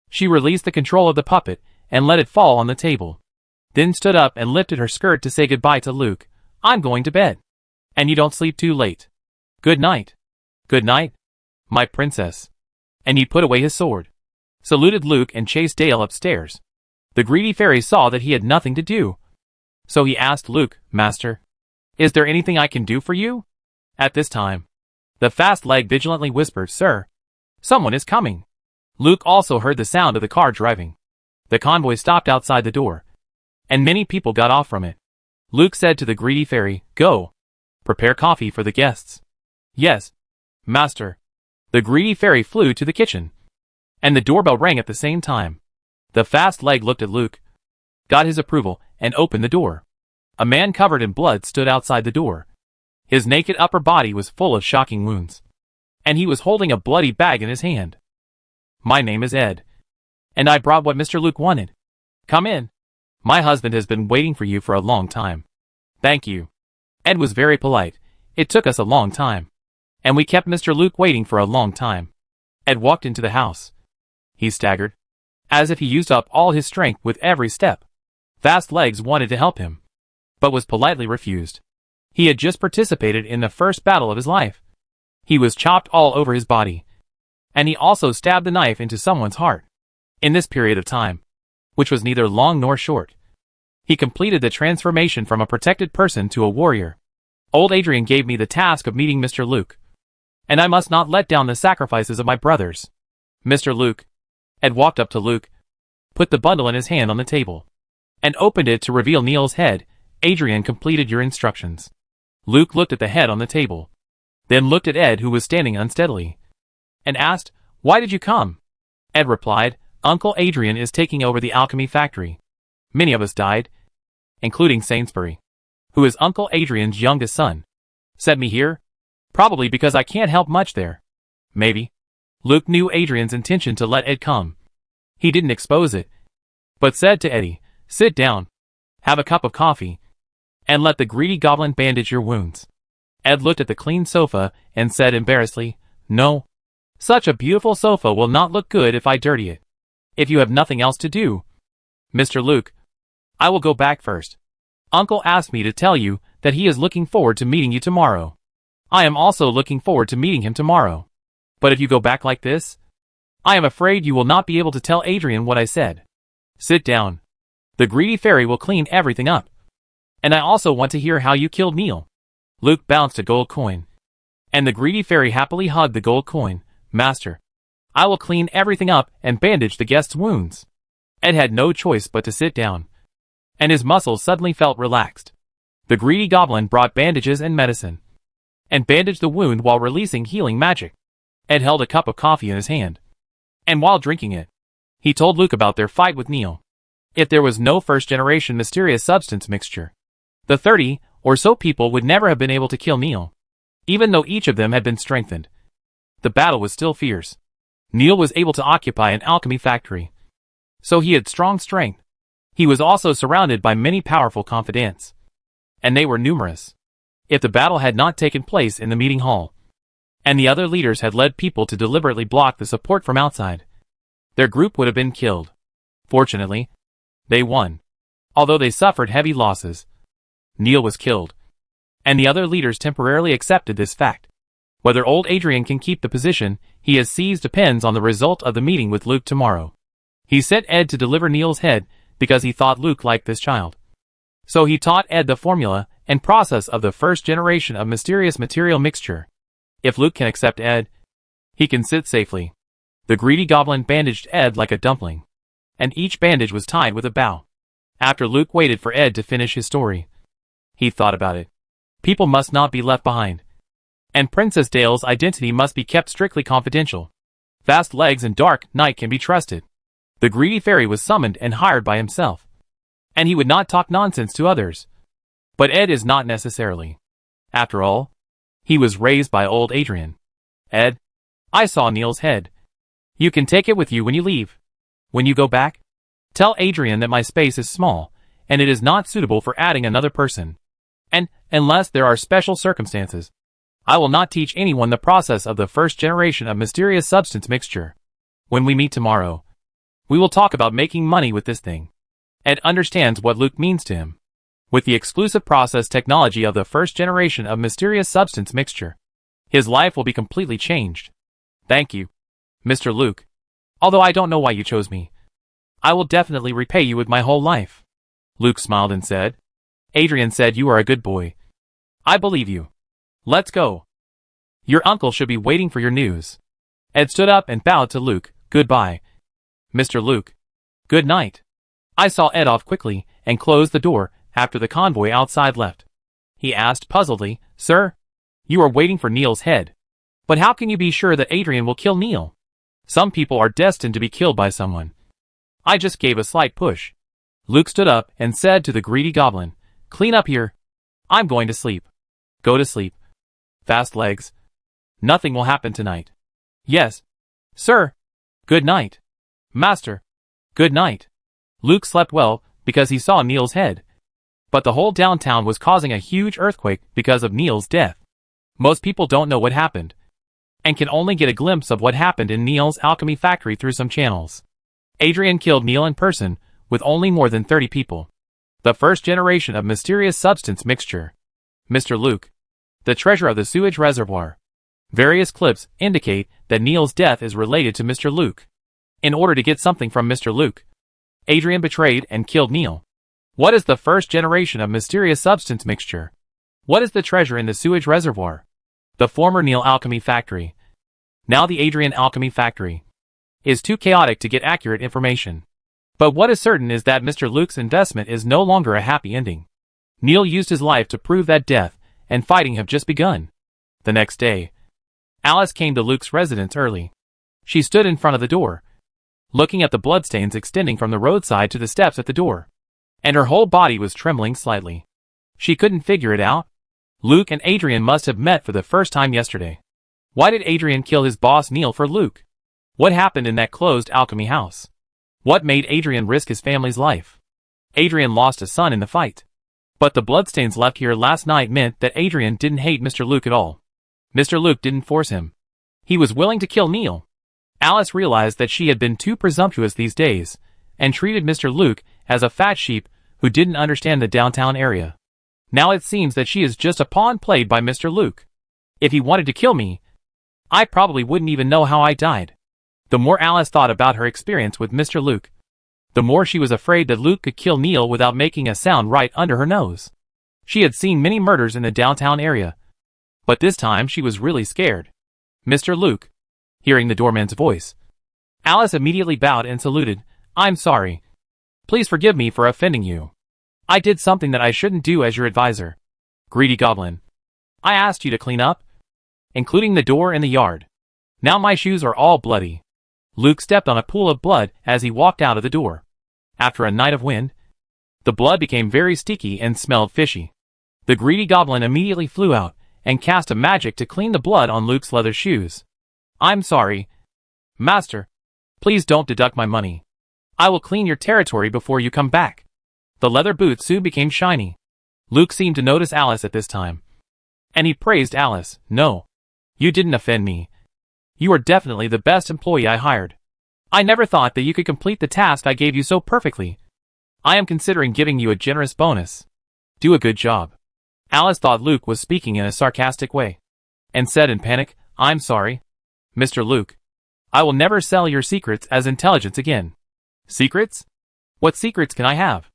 She released the control of the puppet and let it fall on the table, then stood up and lifted her skirt to say goodbye to Luke. I'm going to bed. And you don't sleep too late. Good night. Good night, my princess. And he put away his sword, saluted Luke and chased Dale upstairs. The greedy fairy saw that he had nothing to do, so he asked Luke, Master, is there anything I can do for you? At this time, the fast leg vigilantly whispered, Sir, someone is coming. Luke also heard the sound of the car driving. The convoy stopped outside the door, and many people got off from it. Luke said to the greedy fairy, Go. Prepare coffee for the guests. Yes, Master. The greedy fairy flew to the kitchen, and the doorbell rang at the same time. The fast leg looked at Luke, got his approval, and opened the door. A man covered in blood stood outside the door. His naked upper body was full of shocking wounds, and he was holding a bloody bag in his hand. My name is Ed, and I brought what Mr. Luke wanted. Come in. My husband has been waiting for you for a long time. Thank you. Ed was very polite. It took us a long time, and we kept Mr. Luke waiting for a long time. Ed walked into the house. He staggered, as if he used up all his strength with every step. Fast Legs wanted to help him, but was politely refused. He had just participated in the first battle of his life. He was chopped all over his body, and he also stabbed the knife into someone's heart. In this period of time, which was neither long nor short, he completed the transformation from a protected person to a warrior. Old Adrian gave me the task of meeting Mr. Luke, and I must not let down the sacrifices of my brothers. Mr. Luke. Ed walked up to Luke, put the bundle in his hand on the table, and opened it to reveal Neil's head. Adrian completed your instructions. Luke looked at the head on the table, then looked at Ed, who was standing unsteadily, and asked, Why did you come? Ed replied, Uncle Adrian is taking over the alchemy factory. Many of us died, including Sainsbury, who is Uncle Adrian's youngest son. Sent me here? Probably because I can't help much there. Maybe. Luke knew Adrian's intention to let Ed come. He didn't expose it, but said to Eddie, Sit down, have a cup of coffee, and let the greedy goblin bandage your wounds. Ed looked at the clean sofa and said embarrassedly, No. Such a beautiful sofa will not look good if I dirty it. If you have nothing else to do, Mr. Luke, I will go back first. Uncle asked me to tell you that he is looking forward to meeting you tomorrow. I am also looking forward to meeting him tomorrow. But if you go back like this, I am afraid you will not be able to tell Adrian what I said. Sit down. The greedy fairy will clean everything up. And I also want to hear how you killed Neil. Luke bounced a gold coin, and the greedy fairy happily hugged the gold coin. Master, I will clean everything up and bandage the guest's wounds. Ed had no choice but to sit down, and his muscles suddenly felt relaxed. The greedy goblin brought bandages and medicine, and bandaged the wound while releasing healing magic. Ed held a cup of coffee in his hand, and while drinking it, he told Luke about their fight with Neil. If there was no first-generation mysterious substance mixture, the 30 or so people would never have been able to kill Neil. Even though each of them had been strengthened, the battle was still fierce. Neil was able to occupy an alchemy factory, so he had strong strength. He was also surrounded by many powerful confidants, and they were numerous. If the battle had not taken place in the meeting hall, and the other leaders had led people to deliberately block the support from outside, their group would have been killed. Fortunately, they won, although they suffered heavy losses. Neil was killed, and the other leaders temporarily accepted this fact. Whether old Adrian can keep the position he has seized depends on the result of the meeting with Luke tomorrow. He sent Ed to deliver Neil's head because he thought Luke liked this child. So he taught Ed the formula and process of the first generation of mysterious material mixture. If Luke can accept Ed, he can sit safely. The greedy goblin bandaged Ed like a dumpling, and each bandage was tied with a bow. After Luke waited for Ed to finish his story, he thought about it. People must not be left behind, and Princess Dale's identity must be kept strictly confidential. Fast legs and dark night can be trusted. The greedy fairy was summoned and hired by himself, and he would not talk nonsense to others. But Ed is not necessarily. After all, he was raised by old Adrian. Ed, I saw Neil's head. You can take it with you when you leave. When you go back, tell Adrian that my space is small, and it is not suitable for adding another person. And, unless there are special circumstances, I will not teach anyone the process of the first generation of mysterious substance mixture. When we meet tomorrow, we will talk about making money with this thing. Ed understands what Luke means to him. With the exclusive process technology of the first generation of mysterious substance mixture, his life will be completely changed. Thank you, Mr. Luke. Although I don't know why you chose me, I will definitely repay you with my whole life. Luke smiled and said, Adrian said you are a good boy. I believe you. Let's go. Your uncle should be waiting for your news. Ed stood up and bowed to Luke. Goodbye, Mr. Luke. Good night. I saw Ed off quickly and closed the door after the convoy outside left. He asked puzzledly, Sir, you are waiting for Neil's head. But how can you be sure that Adrian will kill Neil? Some people are destined to be killed by someone. I just gave a slight push. Luke stood up and said to the greedy goblin, Clean up here. I'm going to sleep. Go to sleep. Fast legs. Nothing will happen tonight. Yes, sir. Good night. Master. Good night. Luke slept well because he saw Neil's head. But the whole downtown was causing a huge earthquake because of Neil's death. Most people don't know what happened, and can only get a glimpse of what happened in Neil's alchemy factory through some channels. Adrian killed Neil in person, with only more than 30 people. The first generation of mysterious substance mixture. Mr. Luke. The treasure of the sewage reservoir. Various clips indicate that Neil's death is related to Mr. Luke. In order to get something from Mr. Luke, Adrian betrayed and killed Neil. What is the first generation of mysterious substance mixture? What is the treasure in the sewage reservoir? The former Neil alchemy factory. Now the Adrian alchemy factory. Is too chaotic to get accurate information. But what is certain is that Mr. Luke's investment is no longer a happy ending. Neil used his life to prove that death and fighting have just begun. The next day, Alice came to Luke's residence early. She stood in front of the door, looking at the bloodstains extending from the roadside to the steps at the door. And her whole body was trembling slightly. She couldn't figure it out. Luke and Adrian must have met for the first time yesterday. Why did Adrian kill his boss Neil for Luke? What happened in that closed alchemy house? What made Adrian risk his family's life? Adrian lost a son in the fight. But the bloodstains left here last night meant that Adrian didn't hate Mr. Luke at all. Mr. Luke didn't force him. He was willing to kill Neil. Alice realized that she had been too presumptuous these days, and treated Mr. Luke as a fat sheep who didn't understand the downtown area. Now it seems that she is just a pawn played by Mr. Luke. If he wanted to kill me, I probably wouldn't even know how I died. The more Alice thought about her experience with Mr. Luke, the more she was afraid that Luke could kill Neil without making a sound right under her nose. She had seen many murders in the downtown area, but this time she was really scared. Mr. Luke. Hearing the doorman's voice, Alice immediately bowed and saluted. I'm sorry. Please forgive me for offending you. I did something that I shouldn't do as your advisor. Greedy goblin. I asked you to clean up, including the door and the yard. Now my shoes are all bloody. Luke stepped on a pool of blood as he walked out of the door. After a night of wind, the blood became very sticky and smelled fishy. The greedy goblin immediately flew out and cast a magic to clean the blood on Luke's leather shoes. I'm sorry, Master. Please don't deduct my money. I will clean your territory before you come back. The leather boots soon became shiny. Luke seemed to notice Alice at this time, and he praised Alice. No, you didn't offend me. You are definitely the best employee I hired. I never thought that you could complete the task I gave you so perfectly. I am considering giving you a generous bonus. Do a good job. Alice thought Luke was speaking in a sarcastic way, and said in panic, I'm sorry, Mr. Luke. I will never sell your secrets as intelligence again. Secrets? What secrets can I have?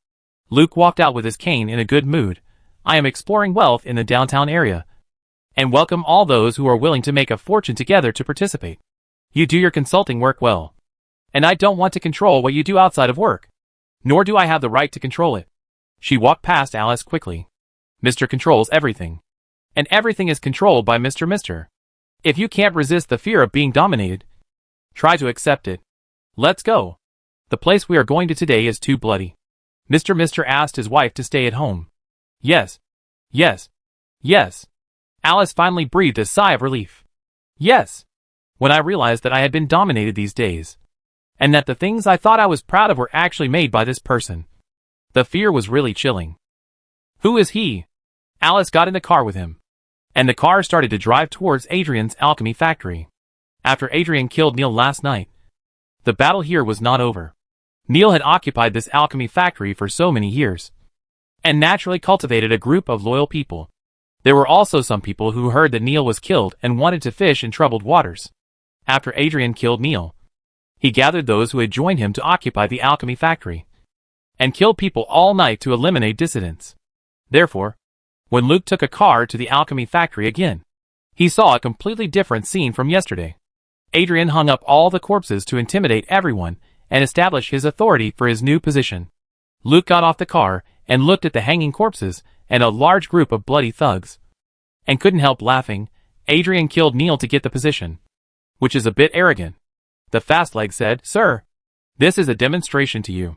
Luke walked out with his cane in a good mood. I am exploring wealth in the downtown area, and welcome all those who are willing to make a fortune together to participate. You do your consulting work well, and I don't want to control what you do outside of work, nor do I have the right to control it. She walked past Alice quickly. Mr. controls everything, and everything is controlled by Mr. If you can't resist the fear of being dominated, try to accept it. Let's go. The place we are going to today is too bloody. Mr. asked his wife to stay at home. Yes. Yes. Yes. Alice finally breathed a sigh of relief. Yes. When I realized that I had been dominated these days, and that the things I thought I was proud of were actually made by this person. The fear was really chilling. Who is he? Alice got in the car with him, and the car started to drive towards Adrian's alchemy factory. After Adrian killed Neil last night, the battle here was not over. Neil had occupied this alchemy factory for so many years, and naturally cultivated a group of loyal people. There were also some people who heard that Neil was killed and wanted to fish in troubled waters. After Adrian killed Neil, he gathered those who had joined him to occupy the alchemy factory, and killed people all night to eliminate dissidents. Therefore, when Luke took a car to the alchemy factory again, he saw a completely different scene from yesterday. Adrian hung up all the corpses to intimidate everyone and establish his authority for his new position. Luke got off the car and looked at the hanging corpses and a large group of bloody thugs, and couldn't help laughing. Adrian killed Neil to get the position, which is a bit arrogant. The fast leg said, Sir, this is a demonstration to you.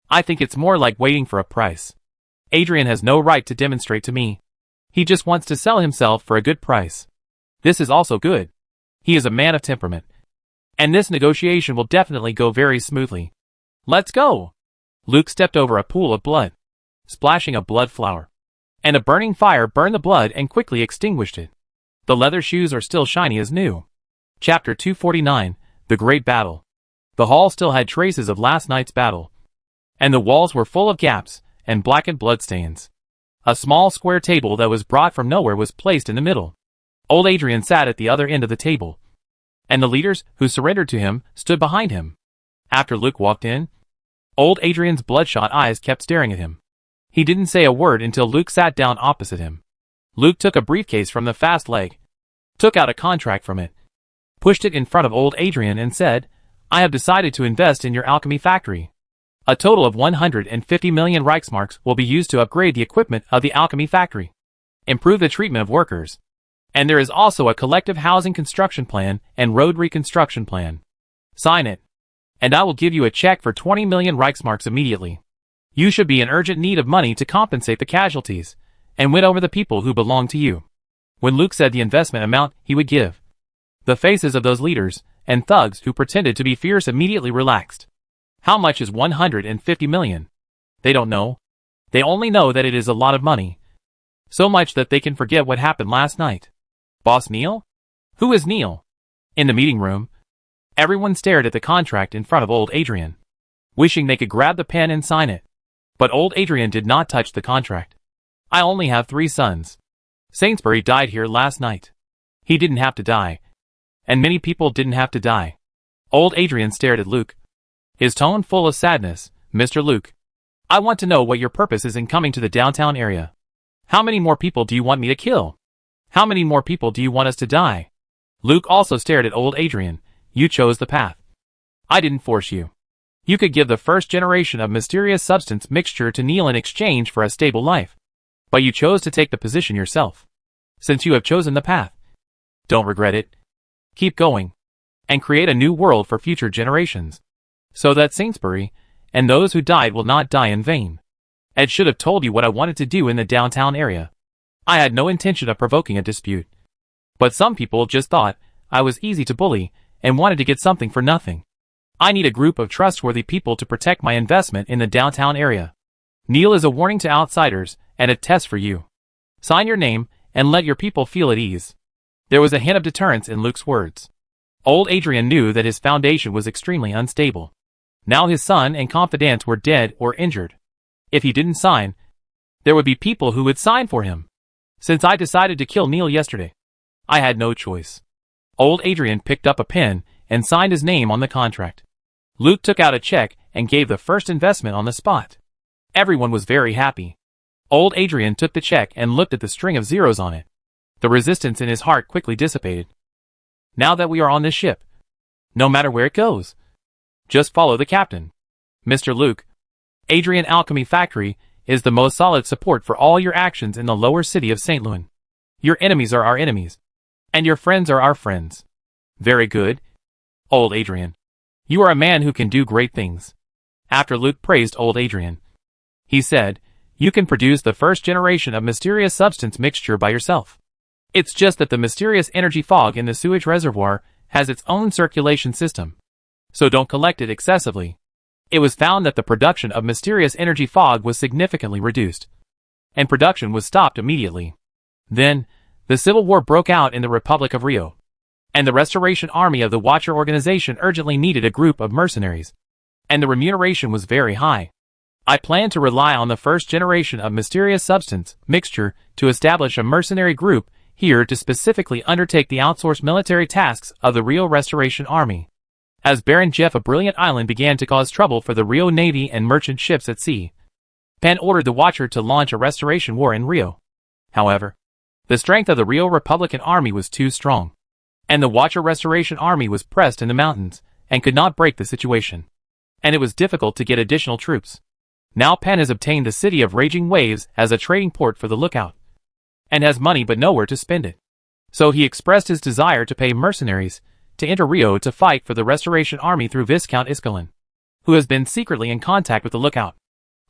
I think it's more like waiting for a price. Adrian has no right to demonstrate to me. He just wants to sell himself for a good price. This is also good. He is a man of temperament, and this negotiation will definitely go very smoothly. Let's go. Luke stepped over a pool of blood, splashing a blood flower, and a burning fire burned the blood and quickly extinguished it. The leather shoes are still shiny as new. Chapter 249, The Great Battle. The hall still had traces of last night's battle, and the walls were full of gaps and blackened bloodstains. A small square table that was brought from nowhere was placed in the middle. Old Adrian sat at the other end of the table, and the leaders who surrendered to him stood behind him. After Luke walked in, old Adrian's bloodshot eyes kept staring at him. He didn't say a word until Luke sat down opposite him. Luke took a briefcase from the fast leg, took out a contract from it, pushed it in front of old Adrian and said, I have decided to invest in your alchemy factory. A total of 150 million Reichsmarks will be used to upgrade the equipment of the alchemy factory, improve the treatment of workers, and there is also a collective housing construction plan and road reconstruction plan. Sign it, and I will give you a check for 20 million Reichsmarks immediately. You should be in urgent need of money to compensate the casualties, and win over the people who belong to you. When Luke said the investment amount he would give, the faces of those leaders and thugs who pretended to be fierce immediately relaxed. How much is 150 million? They don't know. They only know that it is a lot of money. So much that they can forget what happened last night. Boss Neil? Who is Neil? In the meeting room, everyone stared at the contract in front of old Adrian, wishing they could grab the pen and sign it. But old Adrian did not touch the contract. I only have 3 sons. Sainsbury died here last night. He didn't have to die, and many people didn't have to die. Old Adrian stared at Luke, his tone full of sadness. Mr. Luke, I want to know what your purpose is in coming to the downtown area. How many more people do you want me to kill? How many more people do you want us to die? Luke also stared at old Adrian. You chose the path. I didn't force you. You could give the first generation of mysterious substance mixture to Neil in exchange for a stable life. But you chose to take the position yourself. Since you have chosen the path, don't regret it. Keep going, and create a new world for future generations, so that Sainsbury and those who died will not die in vain. Ed should have told you what I wanted to do in the downtown area. I had no intention of provoking a dispute, but some people just thought I was easy to bully and wanted to get something for nothing. I need a group of trustworthy people to protect my investment in the downtown area. Neil is a warning to outsiders and a test for you. Sign your name and let your people feel at ease. There was a hint of deterrence in Luke's words. Old Adrian knew that his foundation was extremely unstable. Now his son and confidants were dead or injured. If he didn't sign, there would be people who would sign for him. Since I decided to kill Neil yesterday, I had no choice. Old Adrian picked up a pen and signed his name on the contract. Luke took out a check and gave the first investment on the spot. Everyone was very happy. Old Adrian took the check and looked at the string of zeros on it. The resistance in his heart quickly dissipated. Now that we are on this ship, no matter where it goes, just follow the captain. Mr. Luke, Adrian Alchemy Factory is the most solid support for all your actions in the lower city of St. Louis. Your enemies are our enemies, and your friends are our friends. Very good, Old Adrian. You are a man who can do great things. After Luke praised Old Adrian, he said, you can produce the first generation of mysterious substance mixture by yourself. It's just that the mysterious energy fog in the sewage reservoir has its own circulation system, so don't collect it excessively. It was found that the production of mysterious energy fog was significantly reduced, and production was stopped immediately. Then, the Civil War broke out in the Republic of Rio, and the Restoration Army of the Watcher organization urgently needed a group of mercenaries, and the remuneration was very high. I plan to rely on the first generation of mysterious substance mixture to establish a mercenary group here to specifically undertake the outsourced military tasks of the Rio Restoration Army. As Baron Jeff of Brilliant Island began to cause trouble for the Rio Navy and merchant ships at sea, Penn ordered the Watcher to launch a restoration war in Rio. However, the strength of the Rio Republican Army was too strong, and the Watcher Restoration Army was pressed in the mountains and could not break the situation, and it was difficult to get additional troops. Now Penn has obtained the city of Raging Waves as a trading port for the lookout, and has money but nowhere to spend it. So he expressed his desire to pay mercenaries to enter Rio to fight for the Restoration Army through Viscount Iskalin, who has been secretly in contact with the lookout.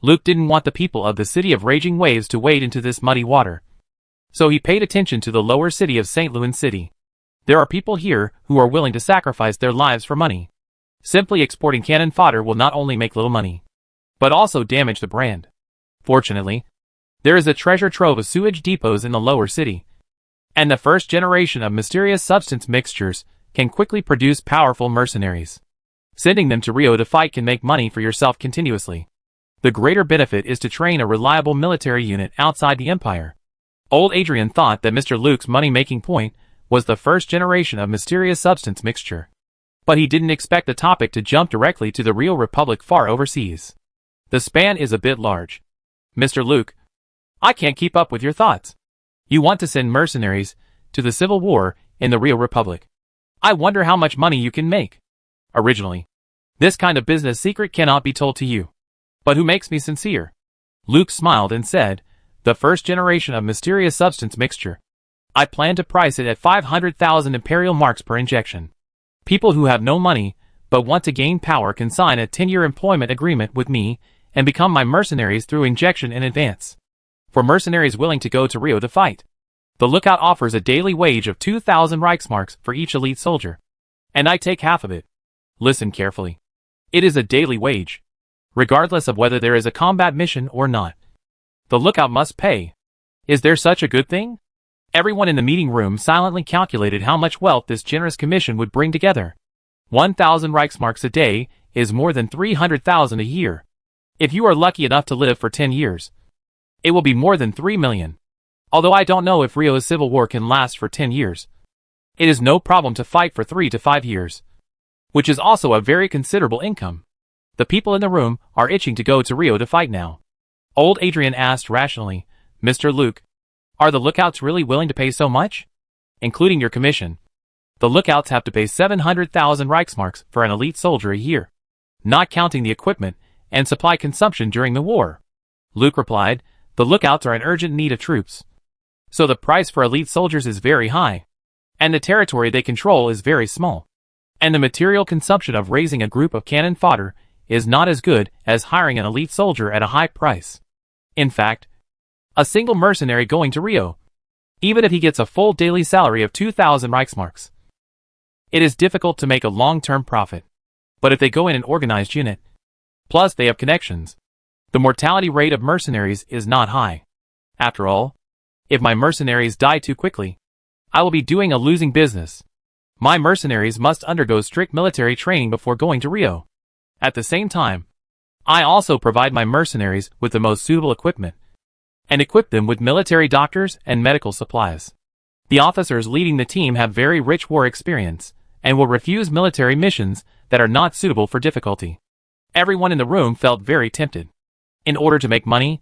Luke didn't want the people of the city of Raging Waves to wade into this muddy water, so he paid attention to the lower city of St. Louis City. There are people here who are willing to sacrifice their lives for money. Simply exporting cannon fodder will not only make little money, but also damage the brand. Fortunately, there is a treasure trove of sewage depots in the lower city, and the first generation of mysterious substance mixtures can quickly produce powerful mercenaries. Sending them to Rio to fight can make money for yourself continuously. The greater benefit is to train a reliable military unit outside the empire. Old Adrian thought that Mr. Luke's money-making point was the first generation of mysterious substance mixture, but he didn't expect the topic to jump directly to the Rio Republic far overseas. The span is a bit large. Mr. Luke, I can't keep up with your thoughts. You want to send mercenaries to the Civil War in the Rio Republic. I wonder how much money you can make. Originally, this kind of business secret cannot be told to you. But who makes me sincere? Luke smiled and said, the first generation of mysterious substance mixture. I plan to price it at 500,000 imperial marks per injection. People who have no money but want to gain power can sign a 10-year employment agreement with me and become my mercenaries through injection in advance. For mercenaries willing to go to Rio to fight, the lookout offers a daily wage of 2,000 Reichsmarks for each elite soldier, and I take half of it. Listen carefully. It is a daily wage, regardless of whether there is a combat mission or not. The lookout must pay. Is there such a good thing? Everyone in the meeting room silently calculated how much wealth this generous commission would bring together. 1,000 Reichsmarks a day is more than 300,000 a year. If you are lucky enough to live for 10 years, it will be more than 3 million. Although I don't know if Rio's civil war can last for 10 years. It is no problem to fight for 3 to 5 years, which is also a very considerable income. The people in the room are itching to go to Rio to fight now. Old Adrian asked rationally, Mr. Luke, are the lookouts really willing to pay so much? Including your commission, the lookouts have to pay 700,000 Reichsmarks for an elite soldier a year, not counting the equipment and supply consumption during the war. Luke replied, the lookouts are in urgent need of troops, so the price for elite soldiers is very high, and the territory they control is very small, and the material consumption of raising a group of cannon fodder is not as good as hiring an elite soldier at a high price. In fact, a single mercenary going to Rio, even if he gets a full daily salary of 2,000 Reichsmarks, it is difficult to make a long-term profit. But if they go in an organized unit, plus they have connections, the mortality rate of mercenaries is not high. After all, if my mercenaries die too quickly, I will be doing a losing business. My mercenaries must undergo strict military training before going to Rio. At the same time, I also provide my mercenaries with the most suitable equipment, and equip them with military doctors and medical supplies. The officers leading the team have very rich war experience, and will refuse military missions that are not suitable for difficulty. Everyone in the room felt very tempted. In order to make money,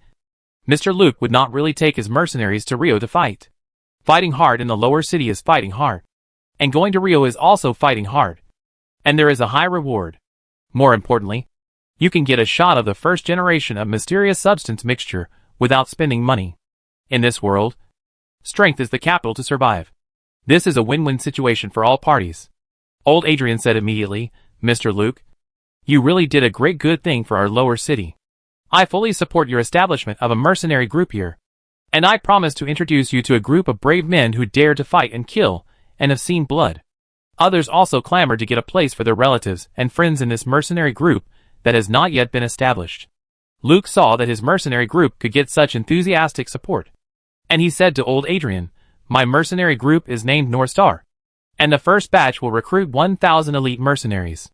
Mr. Luke would not really take his mercenaries to Rio to fight. Fighting hard in the lower city is fighting hard. And going to Rio is also fighting hard. And there is a high reward. More importantly, you can get a shot of the first generation of mysterious substance mixture without spending money. In this world, strength is the capital to survive. This is a win-win situation for all parties. Old Adrian said immediately, Mr. Luke, you really did a great good thing for our lower city. I fully support your establishment of a mercenary group here. And I promise to introduce you to a group of brave men who dare to fight and kill, and have seen blood. Others also clamored to get a place for their relatives and friends in this mercenary group that has not yet been established. Luke saw that his mercenary group could get such enthusiastic support. And he said to old Adrian, my mercenary group is named North Star. And the first batch will recruit 1,000 elite mercenaries.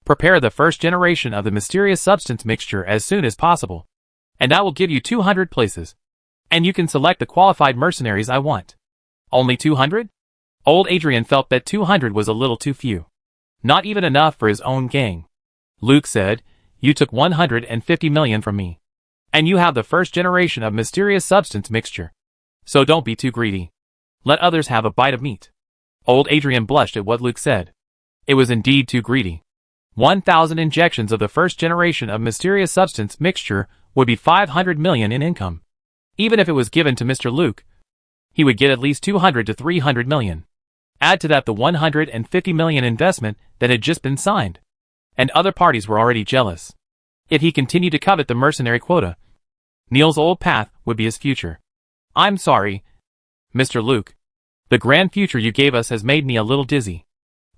Prepare the first generation of the mysterious substance mixture as soon as possible. And I will give you 200 places. And you can select the qualified mercenaries I want. Only 200? Old Adrian felt that 200 was a little too few. Not even enough for his own gang. Luke said, you took 150 million from me. And you have the first generation of mysterious substance mixture. So don't be too greedy. Let others have a bite of meat. Old Adrian blushed at what Luke said. It was indeed too greedy. 1,000 injections of the first generation of mysterious substance mixture would be 500 million in income. Even if it was given to Mr. Luke, he would get at least 200 to 300 million. Add to that the 150 million investment that had just been signed. And other parties were already jealous. If he continued to covet the mercenary quota, Neil's old path would be his future. I'm sorry, Mr. Luke. The grand future you gave us has made me a little dizzy.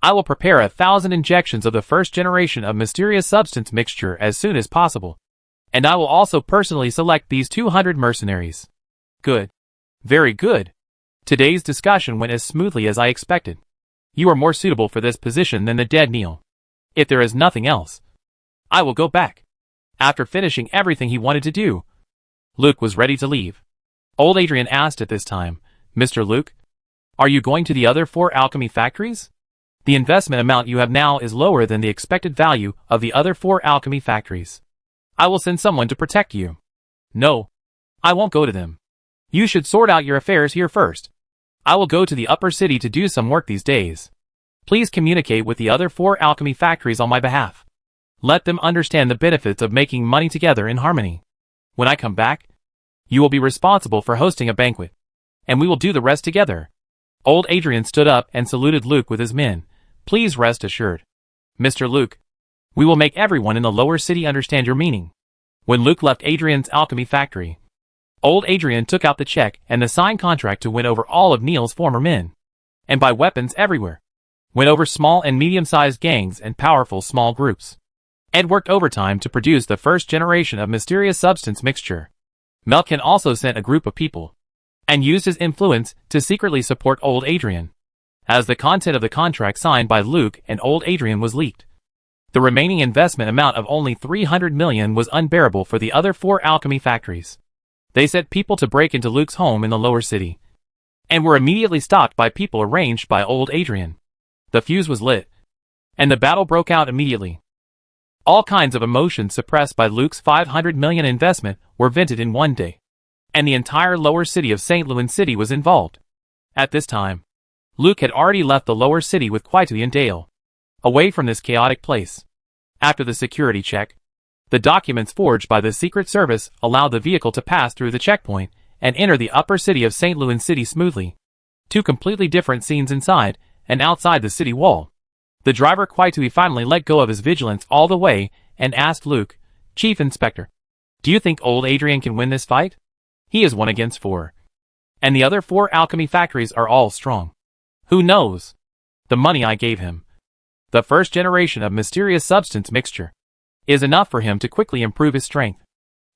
I will prepare 1,000 injections of the first generation of mysterious substance mixture as soon as possible. And I will also personally select these 200 mercenaries. Good. Very good. Today's discussion went as smoothly as I expected. You are more suitable for this position than the dead Neil. If there is nothing else, I will go back. After finishing everything he wanted to do, Luke was ready to leave. Old Adrian asked at this time, Mr. Luke, are you going to the other 4 alchemy factories? The investment amount you have now is lower than the expected value of the other 4 alchemy factories. I will send someone to protect you. No, I won't go to them. You should sort out your affairs here first. I will go to the upper city to do some work these days. Please communicate with the other 4 alchemy factories on my behalf. Let them understand the benefits of making money together in harmony. When I come back, you will be responsible for hosting a banquet. And we will do the rest together. Old Adrian stood up and saluted Luke with his men. Please rest assured, Mr. Luke, we will make everyone in the lower city understand your meaning. When Luke left Adrian's alchemy factory, old Adrian took out the check and the signed contract to win over all of Neil's former men. And buy weapons everywhere. Went over small and medium-sized gangs and powerful small groups. Ed worked overtime to produce the first generation of mysterious substance mixture. Melkin also sent a group of people and used his influence to secretly support old Adrian. As the content of the contract signed by Luke and old Adrian was leaked, the remaining investment amount of only 300 million was unbearable for the other 4 alchemy factories. They sent people to break into Luke's home in the lower city, and were immediately stopped by people arranged by old Adrian. The fuse was lit, and the battle broke out immediately. All kinds of emotions suppressed by Luke's 500 million investment were vented in one day, and the entire lower city of St. Louis City was involved. At this time, Luke had already left the lower city with Quaitu and Dale, away from this chaotic place. After the security check, the documents forged by the Secret Service allowed the vehicle to pass through the checkpoint and enter the upper city of St. Louis City smoothly. 2 completely different scenes inside and outside the city wall. The driver Quaitu finally let go of his vigilance all the way and asked Luke, Chief Inspector, do you think old Adrian can win this fight? He is 1 against 4. And the other 4 alchemy factories are all strong. Who knows? The money I gave him, the first generation of mysterious substance mixture, is enough for him to quickly improve his strength.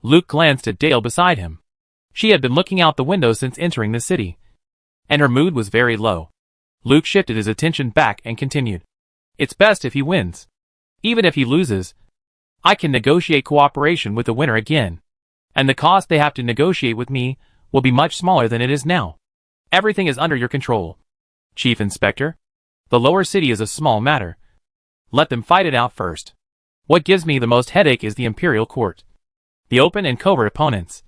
Luke glanced at Dale beside him. She had been looking out the window since entering the city, and her mood was very low. Luke shifted his attention back and continued. It's best if he wins. Even if he loses, I can negotiate cooperation with the winner again, and the cost they have to negotiate with me will be much smaller than it is now. Everything is under your control, Chief Inspector. The lower city is a small matter. Let them fight it out first. What gives me the most headache is the Imperial Court. the open and covert opponents,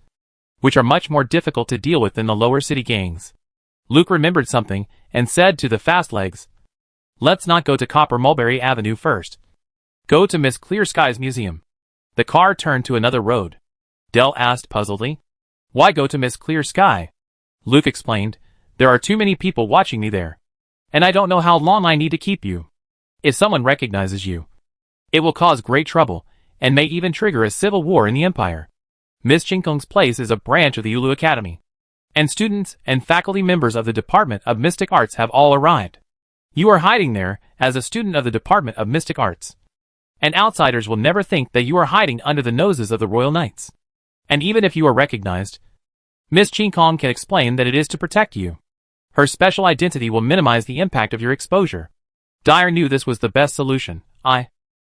which are much more difficult to deal with than the lower city gangs. Luke remembered something and said to the fast legs, "Let's not go to Copper Mulberry Avenue first. Go to Miss Clear Sky's museum." The car turned to another road. Dell asked puzzledly, "Why go to Miss Clear Sky?" Luke explained, "There are too many people watching me there. And I don't know how long I need to keep you. If someone recognizes you, it will cause great trouble, and may even trigger a civil war in the Empire. Miss Chinkong's place is a branch of the Ulu Academy, and students and faculty members of the Department of Mystic Arts have all arrived. You are hiding there as a student of the Department of Mystic Arts, and outsiders will never think that you are hiding under the noses of the Royal Knights. And even if you are recognized, Miss Chinkong can explain that it is to protect you. Her special identity will minimize the impact of your exposure." Dyer knew this was the best solution.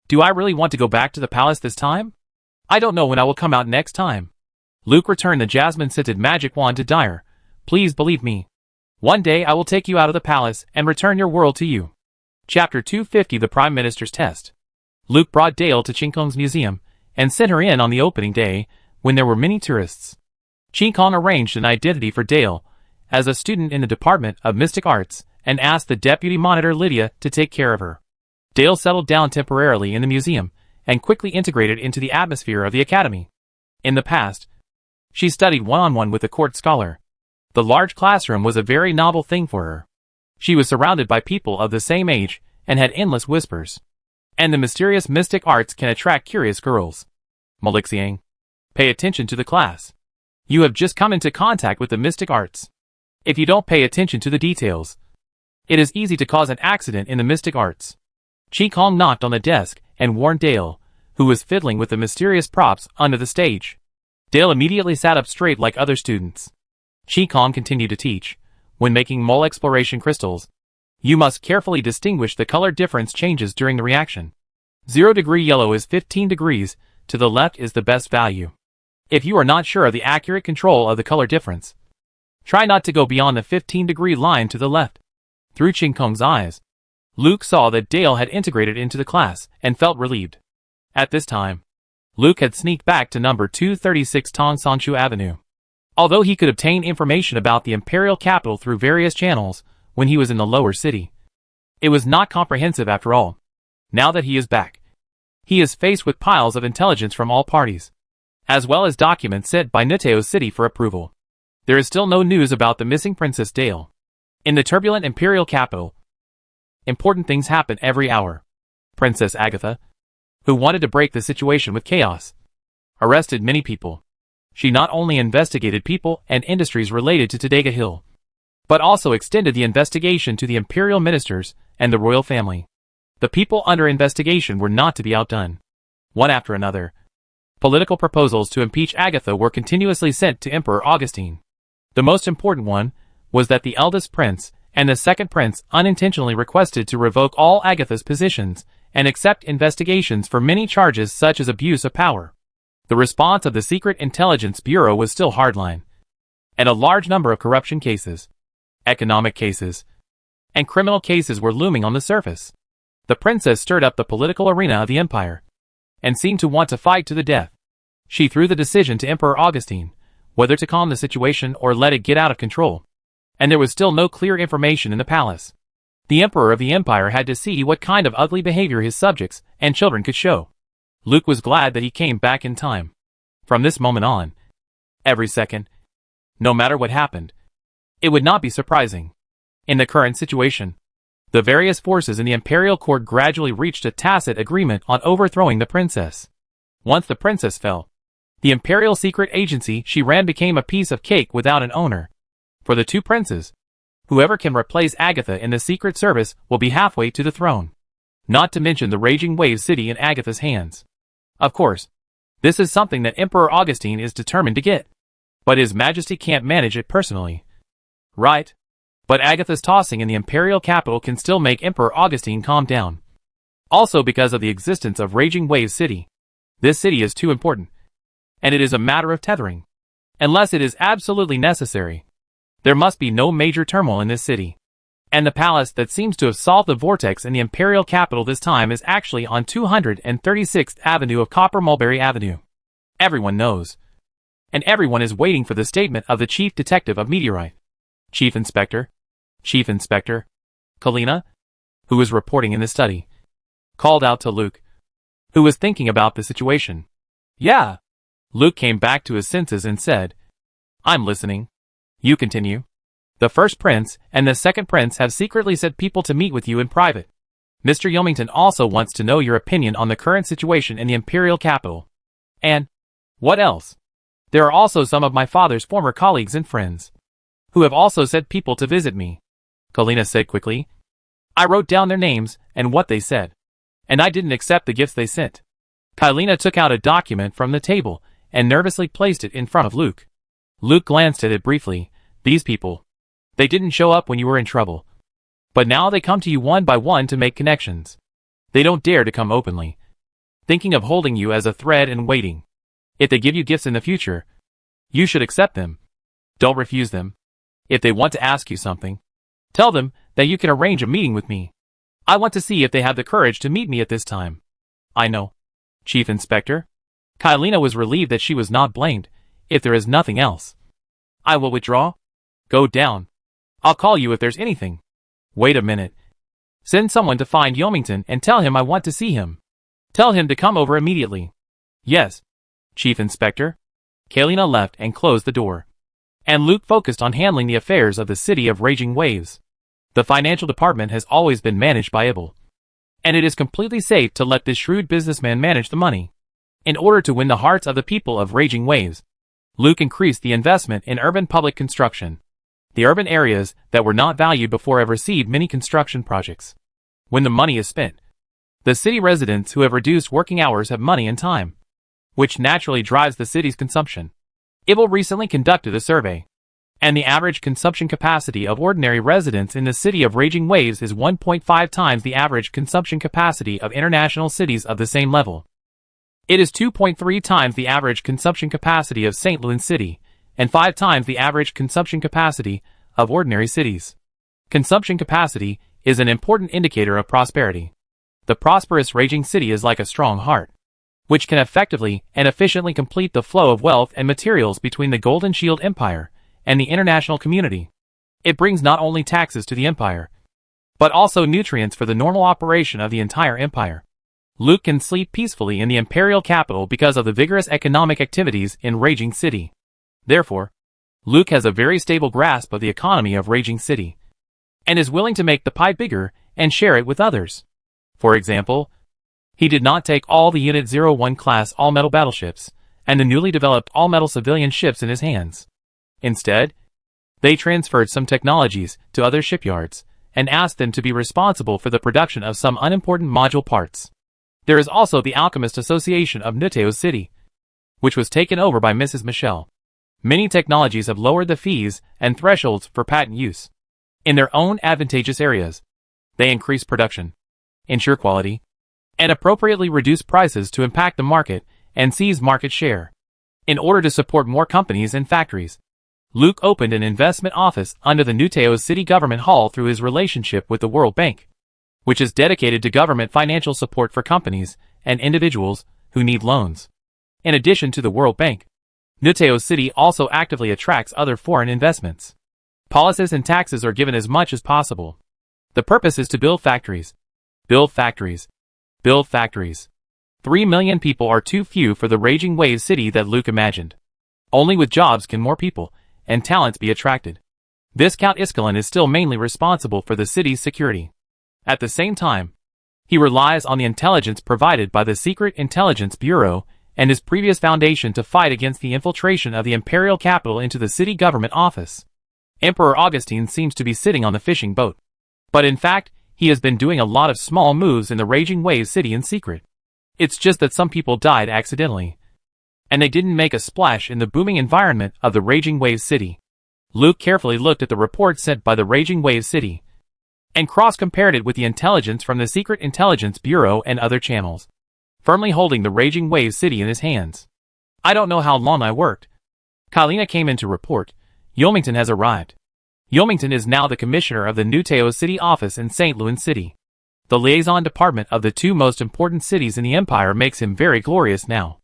Do I really want to go back to the palace this time? I don't know when I will come out next time." Luke returned the jasmine-scented magic wand to Dyer. "Please believe me. One day I will take you out of the palace and return your world to you." Chapter 250, The Prime Minister's Test. Luke brought Dale to Chinkong's museum and sent her in on the opening day when there were many tourists. Chinkong arranged an identity for Dale as a student in the Department of Mystic Arts and asked the deputy monitor Lydia to take care of her. Dale settled down temporarily in the museum and quickly integrated into the atmosphere of the academy. In the past, she studied one-on-one with a court scholar. The large classroom was a very novel thing for her. She was surrounded by people of the same age and had endless whispers. And the mysterious mystic arts can attract curious girls. Malixiang, pay attention to the class. You have just come into contact with the mystic arts. If you don't pay attention to the details, it is easy to cause an accident in the mystic arts. Chinkong knocked on the desk and warned Dale, who was fiddling with the mysterious props under the stage. Dale immediately sat up straight like other students. Chinkong continued to teach. When making mole exploration crystals, you must carefully distinguish the color difference changes during the reaction. 0° yellow is 15 degrees, to the left is the best value. If you are not sure of the accurate control of the color difference, try not to go beyond the 15-degree line to the left. Through Chinkong's eyes, Luke saw that Dale had integrated into the class and felt relieved. At this time, Luke had sneaked back to number 236 Tong Sanchu Avenue. Although he could obtain information about the imperial capital through various channels when he was in the lower city, it was not comprehensive after all. Now that he is back, he is faced with piles of intelligence from all parties, as well as documents sent by Nuteo City for approval. There is still no news about the missing Princess Dale. In the turbulent imperial capital, important things happen every hour. Princess Agatha, who wanted to break the situation with chaos, arrested many people. She not only investigated people and industries related to Tadega Hill, but also extended the investigation to the imperial ministers and the royal family. The people under investigation were not to be outdone. One after another, political proposals to impeach Agatha were continuously sent to Emperor Augustine. The most important one was that the eldest prince and the second prince unintentionally requested to revoke all Agatha's positions and accept investigations for many charges such as abuse of power. The response of the Secret Intelligence Bureau was still hardline, and a large number of corruption cases, economic cases, and criminal cases were looming on the surface. The princess stirred up the political arena of the empire, and seemed to want to fight to the death. She threw the decision to Emperor Augustine, whether to calm the situation or let it get out of control. And there was still no clear information in the palace. The emperor of the empire had to see what kind of ugly behavior his subjects and children could show. Luke was glad that he came back in time. From this moment on, every second, no matter what happened, it would not be surprising. In the current situation, the various forces in the imperial court gradually reached a tacit agreement on overthrowing the princess. Once the princess fell, the imperial secret agency she ran became a piece of cake without an owner. For the two princes, whoever can replace Agatha in the secret service will be halfway to the throne. Not to mention the raging wave city in Agatha's hands. Of course, this is something that Emperor Augustine is determined to get. But His Majesty can't manage it personally. Right? But Agatha's tossing in the imperial capital can still make Emperor Augustine calm down. Also because of the existence of Raging Wave City. This city is too important. And it is a matter of tethering. Unless it is absolutely necessary, there must be no major turmoil in this city. And the palace that seems to have solved the vortex in the imperial capital this time is actually on 236th Avenue of Copper Mulberry Avenue. Everyone knows. And everyone is waiting for the statement of the chief detective of Meteorite. Chief Inspector. Chief Inspector. Kalina, who was reporting in the study, called out to Luke, who was thinking about the situation. Yeah. Luke came back to his senses and said, I'm listening. You continue. The first prince and the second prince have secretly sent people to meet with you in private. Mr. Yomington also wants to know your opinion on the current situation in the imperial capital. And what else? There are also some of my father's former colleagues and friends, who have also sent people to visit me. Kalina said quickly. I wrote down their names and what they said, and I didn't accept the gifts they sent. Kalina took out a document from the table and nervously placed it in front of Luke. Luke glanced at it briefly. These people, they didn't show up when you were in trouble. But now they come to you one by one to make connections. They don't dare to come openly, thinking of holding you as a thread and waiting. If they give you gifts in the future, you should accept them. Don't refuse them. If they want to ask you something, tell them that you can arrange a meeting with me. I want to see if they have the courage to meet me at this time. I know. Chief Inspector. Kalina was relieved that she was not blamed, if there is nothing else. I will withdraw. Go down. I'll call you if there's anything. Wait a minute. Send someone to find Yomington and tell him I want to see him. Tell him to come over immediately. Yes, Chief Inspector. Kalina left and closed the door. And Luke focused on handling the affairs of the city of Raging Waves. The financial department has always been managed by Ibel, and it is completely safe to let this shrewd businessman manage the money. In order to win the hearts of the people of Raging Waves, Luke increased the investment in urban public construction. The urban areas that were not valued before have received many construction projects. When the money is spent, the city residents who have reduced working hours have money and time, which naturally drives the city's consumption. Ibel recently conducted a survey, and the average consumption capacity of ordinary residents in the city of Raging Waves is 1.5 times the average consumption capacity of international cities of the same level. It is 2.3 times the average consumption capacity of St. Louis City, and 5 times the average consumption capacity of ordinary cities. Consumption capacity is an important indicator of prosperity. The prosperous Raging City is like a strong heart, which can effectively and efficiently complete the flow of wealth and materials between the Golden Shield Empire and the international community. It brings not only taxes to the empire, but also nutrients for the normal operation of the entire empire. Luke can sleep peacefully in the imperial capital because of the vigorous economic activities in Raging City. Therefore, Luke has a very stable grasp of the economy of Raging City, and is willing to make the pie bigger and share it with others. For example, he did not take all the Unit 01 class all-metal battleships and the newly developed all-metal civilian ships in his hands. Instead, they transferred some technologies to other shipyards and asked them to be responsible for the production of some unimportant module parts. There is also the Alchemist Association of Nuteo City, which was taken over by Mrs. Michelle. Many technologies have lowered the fees and thresholds for patent use. In their own advantageous areas, they increase production, ensure quality, and appropriately reduce prices to impact the market and seize market share. In order to support more companies and factories, Luke opened an investment office under the Nuteo City Government Hall through his relationship with the World Bank, which is dedicated to government financial support for companies and individuals who need loans. In addition to the World Bank, Nuteo City also actively attracts other foreign investments. Policies and taxes are given as much as possible. The purpose is to build factories. Build factories. Build factories. 3 million people are too few for the Raging Waves city that Luke imagined. Only with jobs can more people and talents be attracted. Viscount Iskalin is still mainly responsible for the city's security. At the same time, he relies on the intelligence provided by the Secret Intelligence Bureau and his previous foundation to fight against the infiltration of the imperial capital into the city government office. Emperor Augustine seems to be sitting on the fishing boat, but in fact, he has been doing a lot of small moves in the Raging Waves city in secret. It's just that some people died accidentally, and they didn't make a splash in the booming environment of the Raging Waves city. Luke carefully looked at the report sent by the Raging Waves city, and cross-compared it with the intelligence from the Secret Intelligence Bureau and other channels, firmly holding the Raging Waves city in his hands. I don't know how long I worked. Kalina came in to report. Yomington has arrived. Yomington is now the commissioner of the Nuteo City office in St. Louis City. The liaison department of the two most important cities in the empire makes him very glorious now.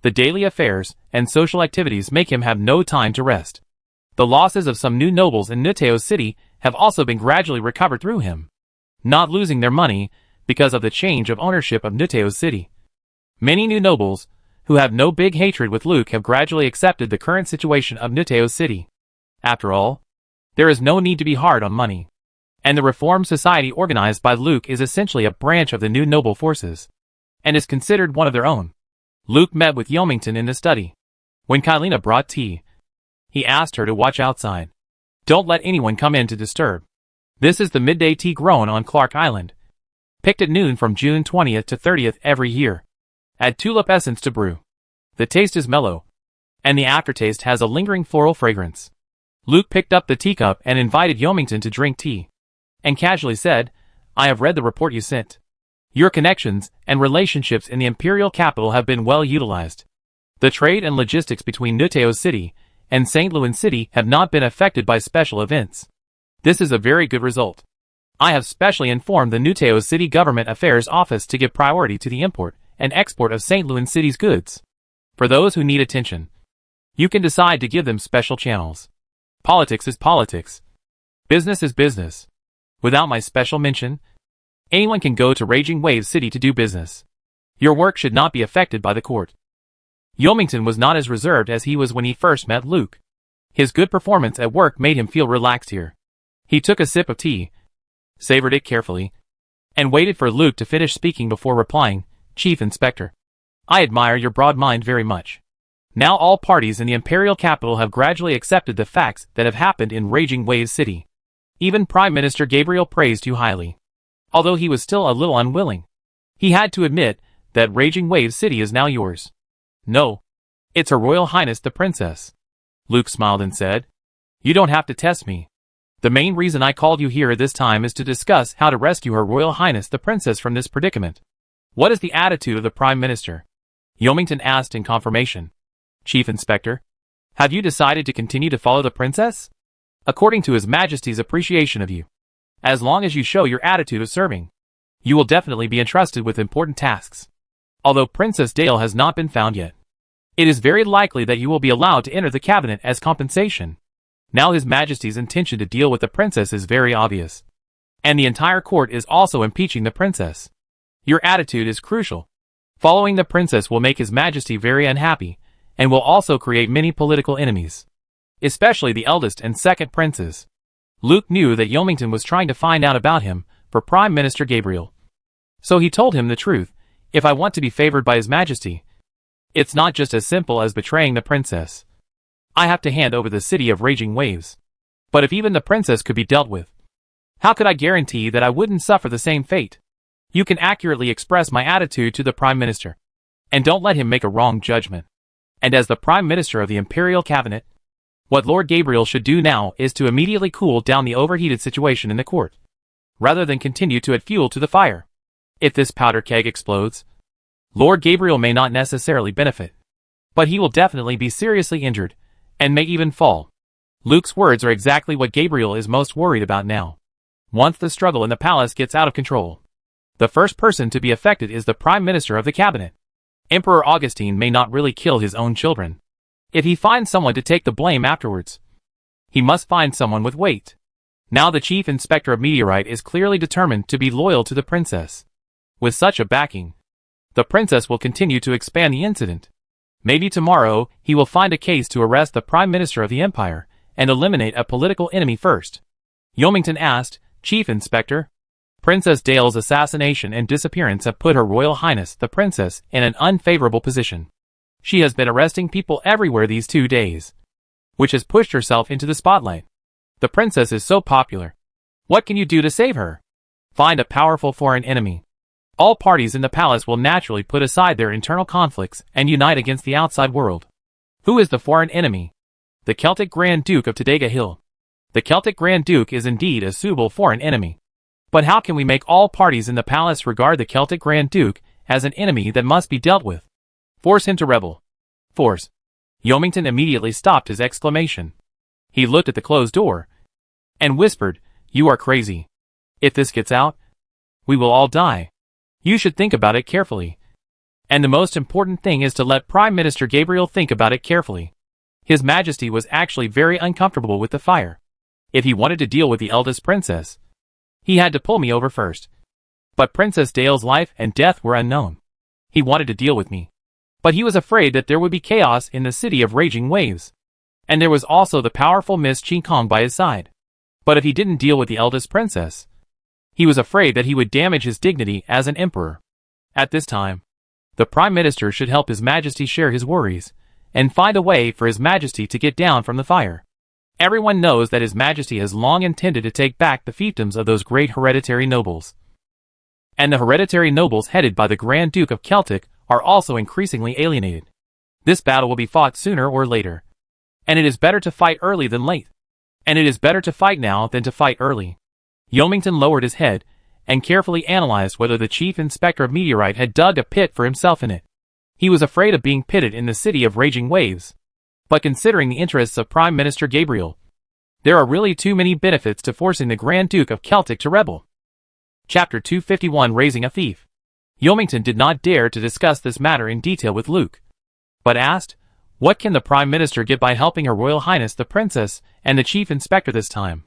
The daily affairs and social activities make him have no time to rest. The losses of some new nobles in Nuteo City have also been gradually recovered through him, not losing their money because of the change of ownership of Nuteo City. Many new nobles, who have no big hatred with Luke, have gradually accepted the current situation of Nuteo City. After all, there is no need to be hard on money, and the reform society organized by Luke is essentially a branch of the new noble forces, and is considered one of their own. Luke met with Yomington in the study. When Kylina brought tea, he asked her to watch outside. Don't let anyone come in to disturb. This is the midday tea grown on Clark Island, picked at noon from June 20th to 30th every year. Add tulip essence to brew. The taste is mellow, and the aftertaste has a lingering floral fragrance. Luke picked up the teacup and invited Yomington to drink tea, and casually said, I have read the report you sent. Your connections and relationships in the imperial capital have been well utilized. The trade and logistics between Nuteo City and St. Louis City have not been affected by special events. This is a very good result. I have specially informed the Nuteo City Government Affairs Office to give priority to the import and export of St. Louis City's goods. For those who need attention, you can decide to give them special channels. Politics is politics. Business is business. Without my special mention, anyone can go to Raging Wave City to do business. Your work should not be affected by the court. Yomington was not as reserved as he was when he first met Luke. His good performance at work made him feel relaxed here. He took a sip of tea, savored it carefully, and waited for Luke to finish speaking before replying, Chief Inspector, I admire your broad mind very much. Now all parties in the imperial capital have gradually accepted the facts that have happened in Raging Wave City. Even Prime Minister Gabriel praised you highly. Although he was still a little unwilling, he had to admit that Raging Wave City is now yours. No, it's Her Royal Highness the Princess. Luke smiled and said, You don't have to test me. The main reason I called you here this time is to discuss how to rescue Her Royal Highness the Princess from this predicament. What is the attitude of the Prime Minister? Yomington asked in confirmation. Chief Inspector, have you decided to continue to follow the princess? According to His Majesty's appreciation of you, as long as you show your attitude of serving, you will definitely be entrusted with important tasks. Although Princess Dale has not been found yet, it is very likely that you will be allowed to enter the cabinet as compensation. Now His Majesty's intention to deal with the princess is very obvious, and the entire court is also impeaching the princess. Your attitude is crucial. Following the princess will make His Majesty very unhappy, and will also create many political enemies, especially the eldest and second princes. Luke knew that Yomington was trying to find out about him for Prime Minister Gabriel. So he told him the truth. If I want to be favored by His Majesty, it's not just as simple as betraying the princess. I have to hand over the city of Raging Waves. But if even the princess could be dealt with, how could I guarantee that I wouldn't suffer the same fate? You can accurately express my attitude to the Prime Minister, and don't let him make a wrong judgment. And as the Prime Minister of the Imperial Cabinet, what Lord Gabriel should do now is to immediately cool down the overheated situation in the court, rather than continue to add fuel to the fire. If this powder keg explodes, Lord Gabriel may not necessarily benefit, but he will definitely be seriously injured, and may even fall. Luke's words are exactly what Gabriel is most worried about now. Once the struggle in the palace gets out of control, the first person to be affected is the Prime Minister of the Cabinet. Emperor Augustine may not really kill his own children. If he finds someone to take the blame afterwards, he must find someone with weight. Now the Chief Inspector of Meteorite is clearly determined to be loyal to the princess. With such a backing, the princess will continue to expand the incident. Maybe tomorrow he will find a case to arrest the Prime Minister of the Empire and eliminate a political enemy first. Yomington asked, Chief Inspector, Princess Dale's assassination and disappearance have put Her Royal Highness the Princess in an unfavorable position. She has been arresting people everywhere these 2 days, which has pushed herself into the spotlight. The princess is so popular. What can you do to save her? Find a powerful foreign enemy. All parties in the palace will naturally put aside their internal conflicts and unite against the outside world. Who is the foreign enemy? The Celtic Grand Duke of Tadega Hill. The Celtic Grand Duke is indeed a suitable foreign enemy. But how can we make all parties in the palace regard the Celtic Grand Duke as an enemy that must be dealt with? Force him to rebel. Force. Yomington immediately stopped his exclamation. He looked at the closed door and whispered, You are crazy. If this gets out, we will all die. You should think about it carefully. And the most important thing is to let Prime Minister Gabriel think about it carefully. His Majesty was actually very uncomfortable with the fire. If he wanted to deal with the eldest princess, he had to pull me over first. But Princess Dale's life and death were unknown. He wanted to deal with me. But he was afraid that there would be chaos in the city of raging waves. And there was also the powerful Miss Qing Kong by his side. But if he didn't deal with the eldest princess, he was afraid that he would damage his dignity as an emperor. At this time, the Prime Minister should help His Majesty share his worries, and find a way for His Majesty to get down from the fire. Everyone knows that His Majesty has long intended to take back the fiefdoms of those great hereditary nobles. And the hereditary nobles headed by the Grand Duke of Celtic are also increasingly alienated. This battle will be fought sooner or later. And it is better to fight early than late. And it is better to fight now than to fight early. Yomington lowered his head, and carefully analyzed whether the Chief Inspector of Meteorite had dug a pit for himself in it. He was afraid of being pitted in the city of raging waves. But considering the interests of Prime Minister Gabriel, there are really too many benefits to forcing the Grand Duke of Celtic to rebel. Chapter 251 Raising a Thief. Yomington did not dare to discuss this matter in detail with Luke, but asked, what can the Prime Minister get by helping Her Royal Highness the Princess and the Chief Inspector this time?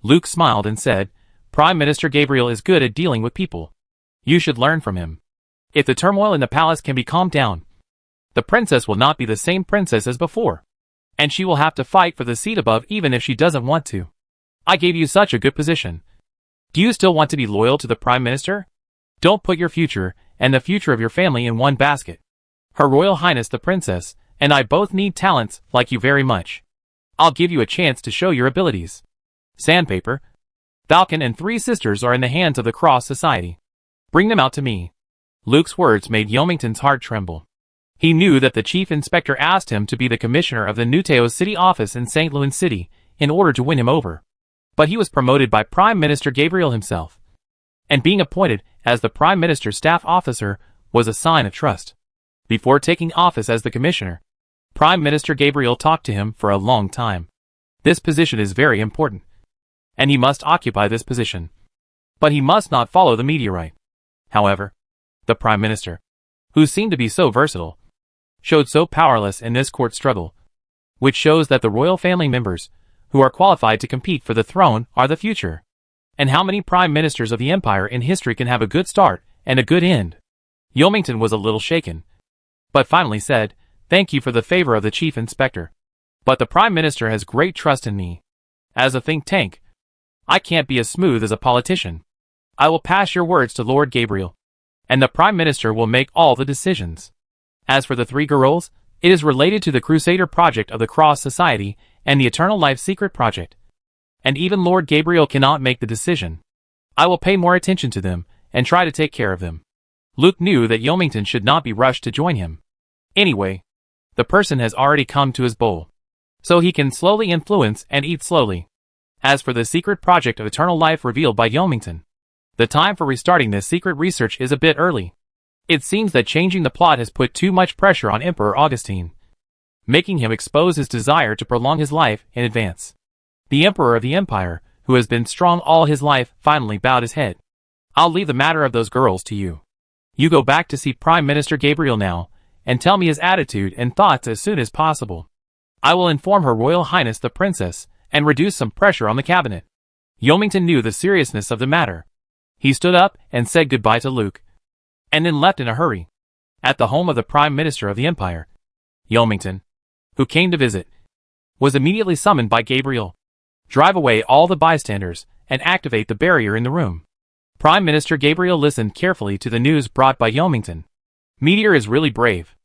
Luke smiled and said, Prime Minister Gabriel is good at dealing with people. You should learn from him. If the turmoil in the palace can be calmed down, the princess will not be the same princess as before, and she will have to fight for the seat above even if she doesn't want to. I gave you such a good position. Do you still want to be loyal to the Prime Minister? Don't put your future and the future of your family in one basket. Her Royal Highness the Princess and I both need talents like you very much. I'll give you a chance to show your abilities. Sandpaper, Falcon and 3 sisters are in the hands of the Cross Society. Bring them out to me. Luke's words made Yomington's heart tremble. He knew that the Chief Inspector asked him to be the commissioner of the Nuteo City office in St. Louis City in order to win him over. But he was promoted by Prime Minister Gabriel himself. And being appointed as the Prime Minister's staff officer was a sign of trust. Before taking office as the commissioner, Prime Minister Gabriel talked to him for a long time. This position is very important, and he must occupy this position. But he must not follow the meteorite. However, the Prime Minister, who seemed to be so versatile, showed so powerless in this court struggle, which shows that the royal family members who are qualified to compete for the throne are the future. And how many prime ministers of the empire in history can have a good start and a good end? Yomington was a little shaken, but finally said, thank you for the favor of the Chief Inspector. But the Prime Minister has great trust in me. As a think tank, I can't be as smooth as a politician. I will pass your words to Lord Gabriel, and the Prime Minister will make all the decisions. As for the 3 girls, it is related to the Crusader project of the Cross Society and the Eternal Life Secret project. And even Lord Gabriel cannot make the decision. I will pay more attention to them and try to take care of them. Luke knew that Yomington should not be rushed to join him. Anyway, the person has already come to his bowl, so he can slowly influence and eat slowly. As for the secret project of eternal life revealed by Yomington, the time for restarting this secret research is a bit early. It seems that changing the plot has put too much pressure on Emperor Augustine, making him expose his desire to prolong his life in advance. The Emperor of the Empire, who has been strong all his life, finally bowed his head. I'll leave the matter of those girls to you. You go back to see Prime Minister Gabriel now, and tell me his attitude and thoughts as soon as possible. I will inform Her Royal Highness the Princess, and reduce some pressure on the cabinet. Yomington knew the seriousness of the matter. He stood up and said goodbye to Luke, and then left in a hurry. At the home of the Prime Minister of the Empire, Yomington, who came to visit, was immediately summoned by Gabriel. Drive away all the bystanders, and activate the barrier in the room. Prime Minister Gabriel listened carefully to the news brought by Yomington. Meteor is really brave.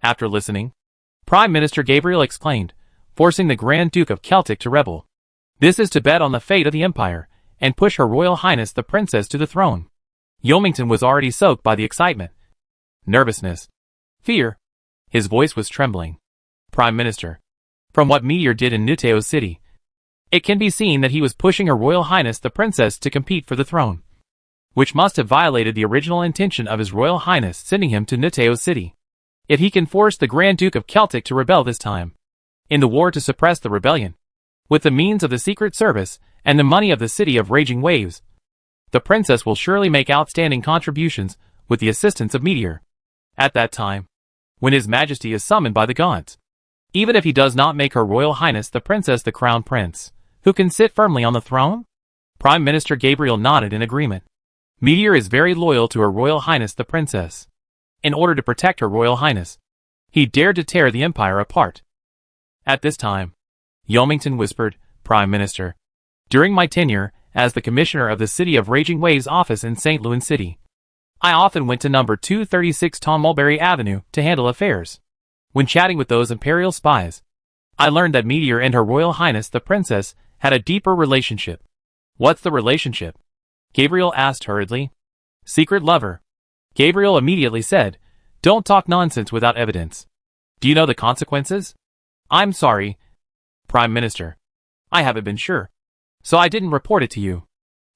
After listening, Prime Minister Gabriel exclaimed, forcing the Grand Duke of Celtic to rebel. This is to bet on the fate of the Empire, and push Her Royal Highness the Princess to the throne. Yomington was already soaked by the excitement, nervousness, fear. His voice was trembling. Prime Minister, from what Meteor did in Nuteo City, it can be seen that he was pushing Her Royal Highness the Princess to compete for the throne, which must have violated the original intention of His Royal Highness sending him to Nuteo City. If he can force the Grand Duke of Celtic to rebel this time, in the war to suppress the rebellion, with the means of the Secret Service and the money of the City of Raging Waves, the Princess will surely make outstanding contributions with the assistance of Meteor. At that time, when His Majesty is summoned by the gods, even if he does not make Her Royal Highness the Princess the Crown Prince, who can sit firmly on the throne? Prime Minister Gabriel nodded in agreement. Meteor is very loyal to Her Royal Highness the Princess. In order to protect Her Royal Highness, he dared to tear the Empire apart. At this time, Yomington whispered, Prime Minister, during my tenure as the Commissioner of the City of Raging Waves office in St. Louis City, I often went to number 236 Tom Mulberry Avenue to handle affairs. When chatting with those Imperial spies, I learned that Meteor and Her Royal Highness the Princess had a deeper relationship. What's the relationship? Gabriel asked hurriedly. Secret lover. Gabriel immediately said, don't talk nonsense without evidence. Do you know the consequences? I'm sorry, Prime Minister. I haven't been sure, so I didn't report it to you.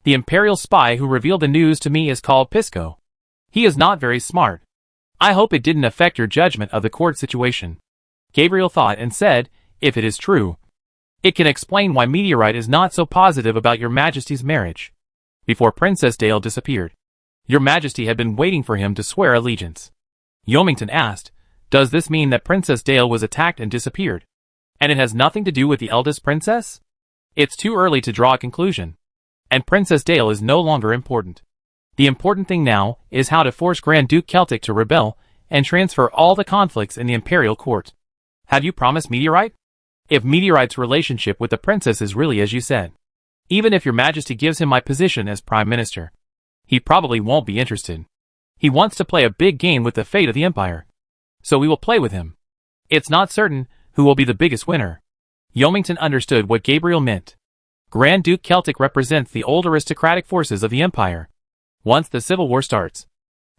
The Imperial spy who revealed the news to me is called Pisco. He is not very smart. I hope it didn't affect your judgment of the court situation. Gabriel thought and said, if it is true, it can explain why Meteorite is not so positive about your Majesty's marriage. Before Princess Dale disappeared, your Majesty had been waiting for him to swear allegiance. Yomington asked, does this mean that Princess Dale was attacked and disappeared, and it has nothing to do with the eldest princess? It's too early to draw a conclusion, and Princess Dale is no longer important. The important thing now is how to force Grand Duke Celtic to rebel and transfer all the conflicts in the Imperial Court. Have you promised Meteorite? If Meteorite's relationship with the princess is really as you said, even if your Majesty gives him my position as Prime Minister, he probably won't be interested. He wants to play a big game with the fate of the Empire, so we will play with him. It's not certain who will be the biggest winner. Yomington understood what Gabriel meant. Grand Duke Celtic represents the old aristocratic forces of the Empire. Once the Civil War starts,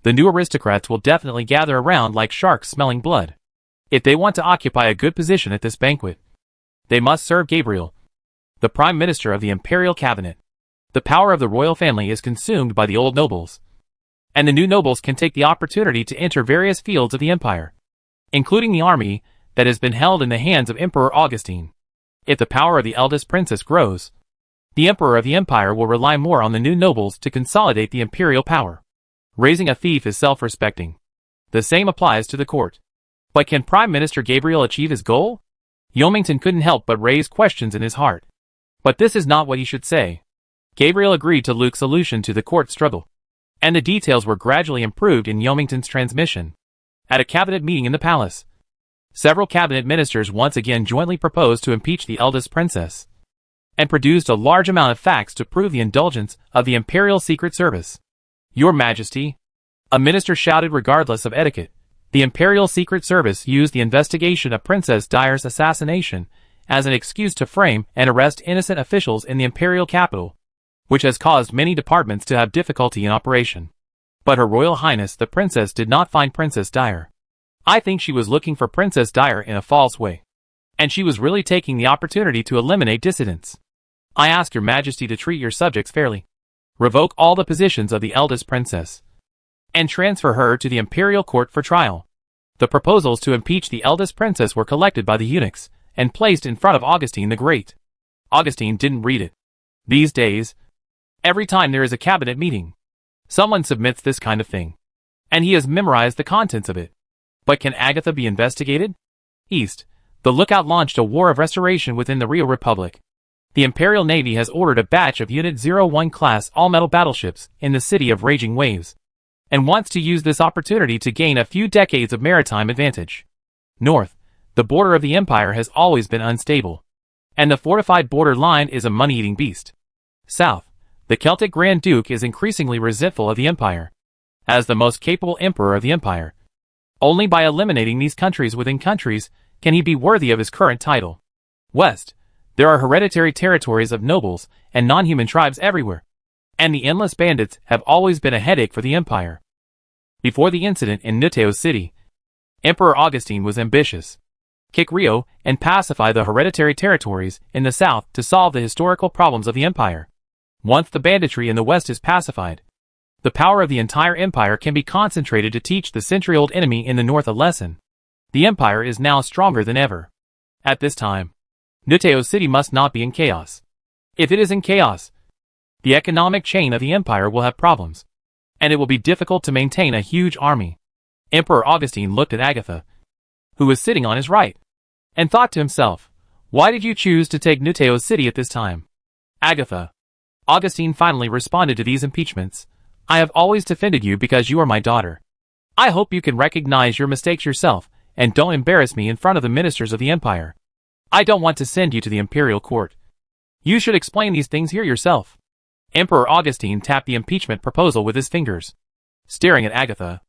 the new aristocrats will definitely gather around like sharks smelling blood. If they want to occupy a good position at this banquet, they must serve Gabriel, the Prime Minister of the Imperial Cabinet. The power of the royal family is consumed by the old nobles, and the new nobles can take the opportunity to enter various fields of the Empire, including the army that has been held in the hands of Emperor Augustine. If the power of the eldest princess grows, the Emperor of the Empire will rely more on the new nobles to consolidate the imperial power. Raising a thief is self-respecting. The same applies to the court. But can Prime Minister Gabriel achieve his goal? Yomington couldn't help but raise questions in his heart. But this is not what he should say. Gabriel agreed to Luke's solution to the court struggle, and the details were gradually improved in Yomington's transmission. At a cabinet meeting in the palace, several cabinet ministers once again jointly proposed to impeach the eldest princess, and produced a large amount of facts to prove the indulgence of the Imperial Secret Service. Your Majesty, a minister shouted regardless of etiquette, the Imperial Secret Service used the investigation of Princess Dire's assassination as an excuse to frame and arrest innocent officials in the imperial capital, which has caused many departments to have difficulty in operation. But Her Royal Highness the Princess did not find Princess Dire. I think she was looking for Princess Dire in a false way, and she was really taking the opportunity to eliminate dissidents. I ask your Majesty to treat your subjects fairly, revoke all the positions of the eldest princess, and transfer her to the imperial court for trial. The proposals to impeach the eldest princess were collected by the eunuchs and placed in front of Augustine the Great. Augustine didn't read it. These days, every time there is a cabinet meeting, someone submits this kind of thing, and he has memorized the contents of it. But can Agatha be investigated? East, the lookout launched a war of restoration within the Rio Republic. The Imperial Navy has ordered a batch of Unit 01 class all-metal battleships in the city of Raging Waves, and wants to use this opportunity to gain a few decades of maritime advantage. North, the border of the Empire has always been unstable, and the fortified border line is a money-eating beast. South, the Celtic Grand Duke is increasingly resentful of the Empire, as the most capable emperor of the Empire. Only by eliminating these countries within countries can he be worthy of his current title. West, there are hereditary territories of nobles and non-human tribes everywhere, and the endless bandits have always been a headache for the Empire. Before the incident in Nuteo City, Emperor Augustine was ambitious. Kick Rio and pacify the hereditary territories in the south to solve the historical problems of the Empire. Once the banditry in the west is pacified, the power of the entire Empire can be concentrated to teach the century-old enemy in the north a lesson. The Empire is now stronger than ever. At this time, Nuteo City must not be in chaos. If it is in chaos, the economic chain of the Empire will have problems, and it will be difficult to maintain a huge army. Emperor Augustine looked at Agatha, who was sitting on his right, and thought to himself, why did you choose to take Nuteo's city at this time? Agatha. Augustine finally responded to these impeachments. I have always defended you because you are my daughter. I hope you can recognize your mistakes yourself, and don't embarrass me in front of the ministers of the empire. I don't want to send you to the imperial court. You should explain these things here yourself. Emperor Augustine tapped the impeachment proposal with his fingers, staring at Agatha.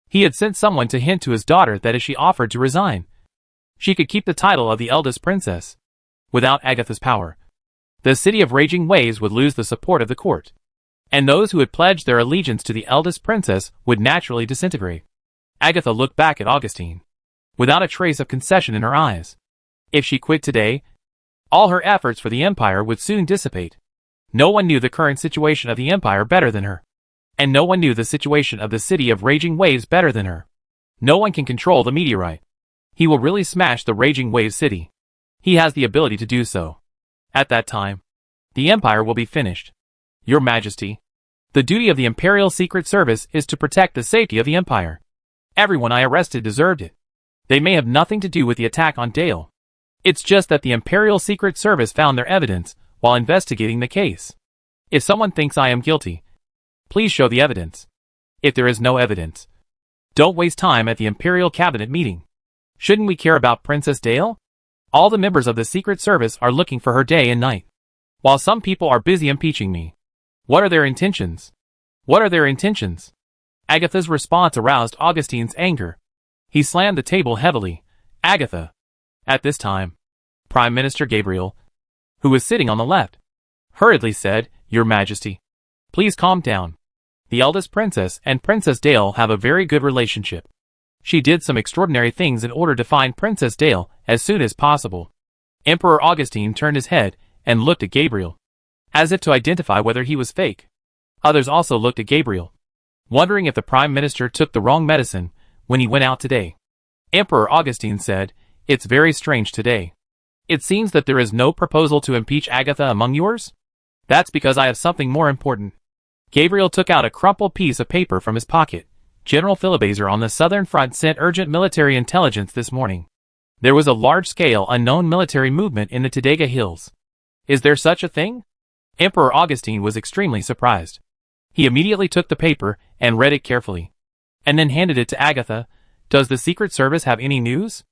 He had sent someone to hint to his daughter that if she offered to resign, she could keep the title of the eldest princess. Without Agatha's power, the city of Raging Waves would lose the support of the court, and those who had pledged their allegiance to the eldest princess would naturally disintegrate. Agatha looked back at Augustine, without a trace of concession in her eyes. If she quit today, all her efforts for the empire would soon dissipate. No one knew the current situation of the empire better than her, and no one knew the situation of the city of Raging Waves better than her. No one can control the meteorite. He will really smash the Raging Waves city. He has the ability to do so. At that time, the empire will be finished. Your Majesty, the duty of the Imperial Secret Service is to protect the safety of the empire. Everyone I arrested deserved it. They may have nothing to do with the attack on Dale. It's just that the Imperial Secret Service found their evidence while investigating the case. If someone thinks I am guilty, please show the evidence. If there is no evidence, don't waste time at the Imperial Cabinet meeting. Shouldn't we care about Princess Dale? All the members of the Secret Service are looking for her day and night, while some people are busy impeaching me. What are their intentions? What are their intentions? Agatha's response aroused Augustine's anger. He slammed the table heavily. Agatha. At this time, Prime Minister Gabriel, who was sitting on the left, hurriedly said, Your Majesty, please calm down. The eldest princess and Princess Dale have a very good relationship. She did some extraordinary things in order to find Princess Dale as soon as possible. Emperor Augustine turned his head and looked at Gabriel, as if to identify whether he was fake. Others also looked at Gabriel, wondering if the Prime Minister took the wrong medicine when he went out today. Emperor Augustine said, It's very strange today. It seems that there is no proposal to impeach Agatha among yours? That's because I have something more important. Gabriel took out a crumpled piece of paper from his pocket. General Filibazer on the southern front sent urgent military intelligence this morning. There was a large-scale unknown military movement in the Tadega Hills. Is there such a thing? Emperor Augustine was extremely surprised. He immediately took the paper and read it carefully, and then handed it to Agatha. Does the Secret Service have any news?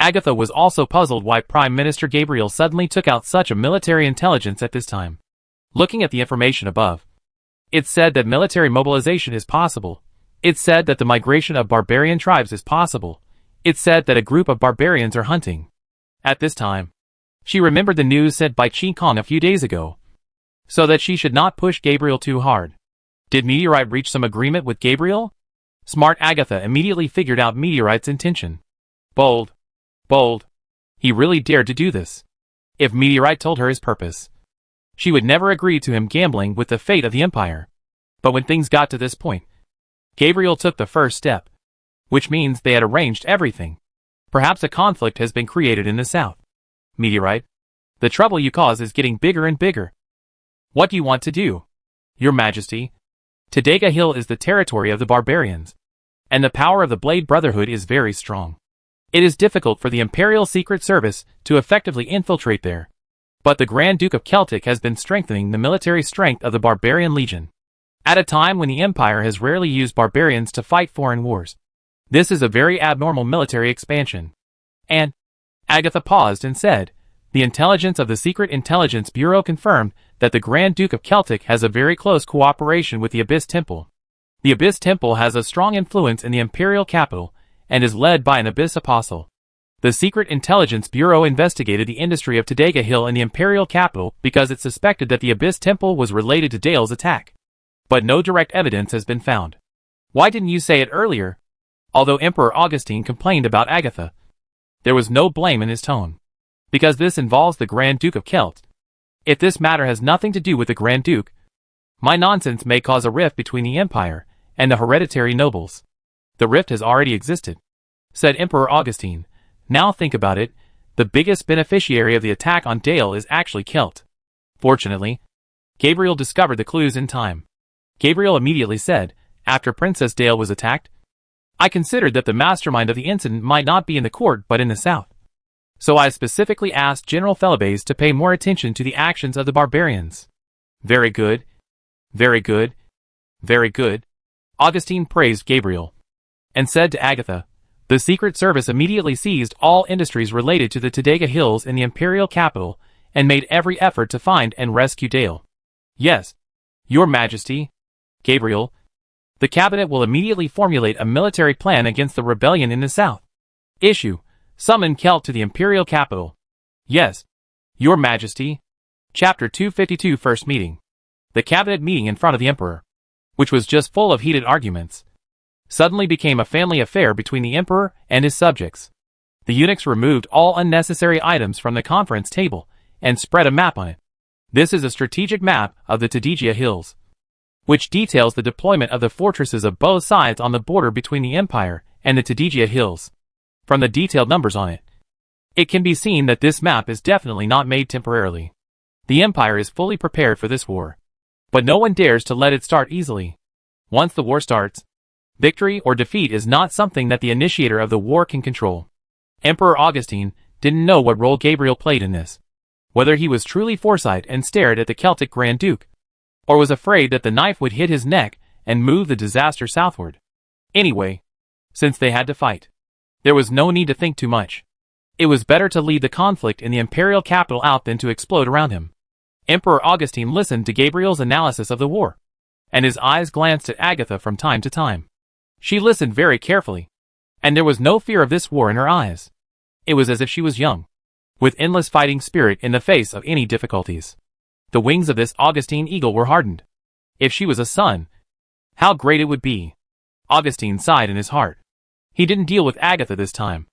Agatha was also puzzled why Prime Minister Gabriel suddenly took out such a military intelligence at this time. Looking at the information above, it said that military mobilization is possible. It said that the migration of barbarian tribes is possible. It said that a group of barbarians are hunting. At this time, she remembered the news said by Qi Kong a few days ago, so that she should not push Gabriel too hard. Did Meteorite reach some agreement with Gabriel? Smart Agatha immediately figured out Meteorite's intention. Bold. Bold. He really dared to do this. If Meteorite told her his purpose, she would never agree to him gambling with the fate of the Empire. But when things got to this point, Gabriel took the first step, which means they had arranged everything. Perhaps a conflict has been created in the south. Meteorite, the trouble you cause is getting bigger and bigger. What do you want to do? Your Majesty, Tadega Hill is the territory of the barbarians, and the power of the Blade Brotherhood is very strong. It is difficult for the Imperial Secret Service to effectively infiltrate there. But the Grand Duke of Celtic has been strengthening the military strength of the Barbarian Legion, at a time when the Empire has rarely used barbarians to fight foreign wars. This is a very abnormal military expansion. And Agatha paused and said, the intelligence of the Secret Intelligence Bureau confirmed that the Grand Duke of Celtic has a very close cooperation with the Abyss Temple. The Abyss Temple has a strong influence in the Imperial capital and is led by an Abyss Apostle. The Secret Intelligence Bureau investigated the industry of Tadega Hill in the Imperial capital because it suspected that the Abyss Temple was related to Dale's attack. But no direct evidence has been found. Why didn't you say it earlier? Although Emperor Augustine complained about Agatha, there was no blame in his tone. Because this involves the Grand Duke of Celt. If this matter has nothing to do with the Grand Duke, my nonsense may cause a rift between the Empire and the hereditary nobles. The rift has already existed, said Emperor Augustine. Now think about it, the biggest beneficiary of the attack on Dale is actually Celt. Fortunately, Gabriel discovered the clues in time. Gabriel immediately said, after Princess Dale was attacked, I considered that the mastermind of the incident might not be in the court but in the south. So I specifically asked General Felibes to pay more attention to the actions of the barbarians. Very good. Very good. Very good. Augustine praised Gabriel. And said to Agatha, the Secret Service immediately seized all industries related to the Tadega Hills in the imperial capital and made every effort to find and rescue Dale. Yes, Your Majesty. Gabriel. The cabinet will immediately formulate a military plan against the rebellion in the south. Issue. Summon Kelt to the imperial capital. Yes, Your Majesty. Chapter 252 First Meeting. The cabinet meeting in front of the Emperor, which was just full of heated arguments, suddenly became a family affair between the Emperor and his subjects. The eunuchs removed all unnecessary items from the conference table and spread a map on it. This is a strategic map of the Tadega Hills, which details the deployment of the fortresses of both sides on the border between the Empire and the Tadega Hills. From the detailed numbers on it, it can be seen that this map is definitely not made temporarily. The Empire is fully prepared for this war, but no one dares to let it start easily. Once the war starts, victory or defeat is not something that the initiator of the war can control. Emperor Augustine didn't know what role Gabriel played in this, whether he was truly foresight and stared at the Celtic Grand Duke, or was afraid that the knife would hit his neck and move the disaster southward. Anyway, since they had to fight, there was no need to think too much. It was better to leave the conflict in the imperial capital out than to explode around him. Emperor Augustine listened to Gabriel's analysis of the war, and his eyes glanced at Agatha from time to time. She listened very carefully, and there was no fear of this war in her eyes. It was as if she was young, with endless fighting spirit in the face of any difficulties. The wings of this Augustine eagle were hardened. If she was a son, how great it would be. Augustine sighed in his heart. He didn't deal with Agatha this time.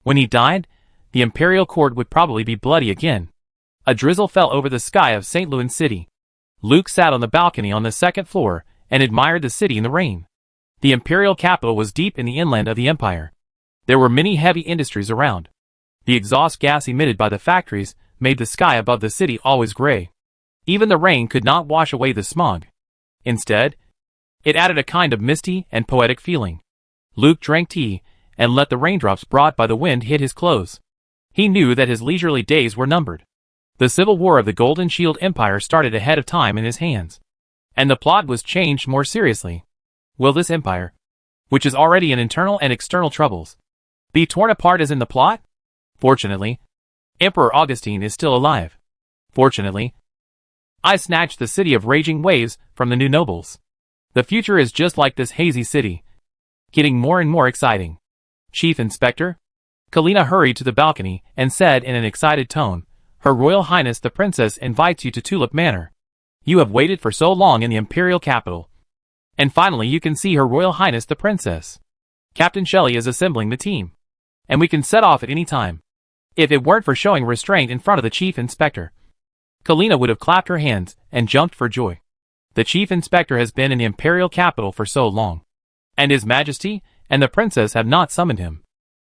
When he died, the imperial court would probably be bloody again. A drizzle fell over the sky of St. Louis City. Luke sat on the balcony on the second floor and admired the city in the rain. The imperial capital was deep in the inland of the empire. There were many heavy industries around. The exhaust gas emitted by the factories made the sky above the city always gray. Even the rain could not wash away the smog. Instead, it added a kind of misty and poetic feeling. Luke drank tea and let the raindrops brought by the wind hit his clothes. He knew that his leisurely days were numbered. The civil war of the Golden Shield Empire started ahead of time in his hands, and the plot was changed more seriously. Will this empire, which is already in internal and external troubles, be torn apart as in the plot? Fortunately, Emperor Augustine is still alive. Fortunately, I snatched the city of raging waves from the new nobles. The future is just like this hazy city, getting more and more exciting. Chief Inspector? Kalina hurried to the balcony and said in an excited tone, Her Royal Highness the Princess invites you to Tulip Manor. You have waited for so long in the imperial capital, and finally you can see Her Royal Highness the Princess. Captain Shelley is assembling the team, and we can set off at any time. If it weren't for showing restraint in front of the Chief Inspector, Kalina would have clapped her hands and jumped for joy. The Chief Inspector has been in the imperial capital for so long, and His Majesty and the Princess have not summoned him,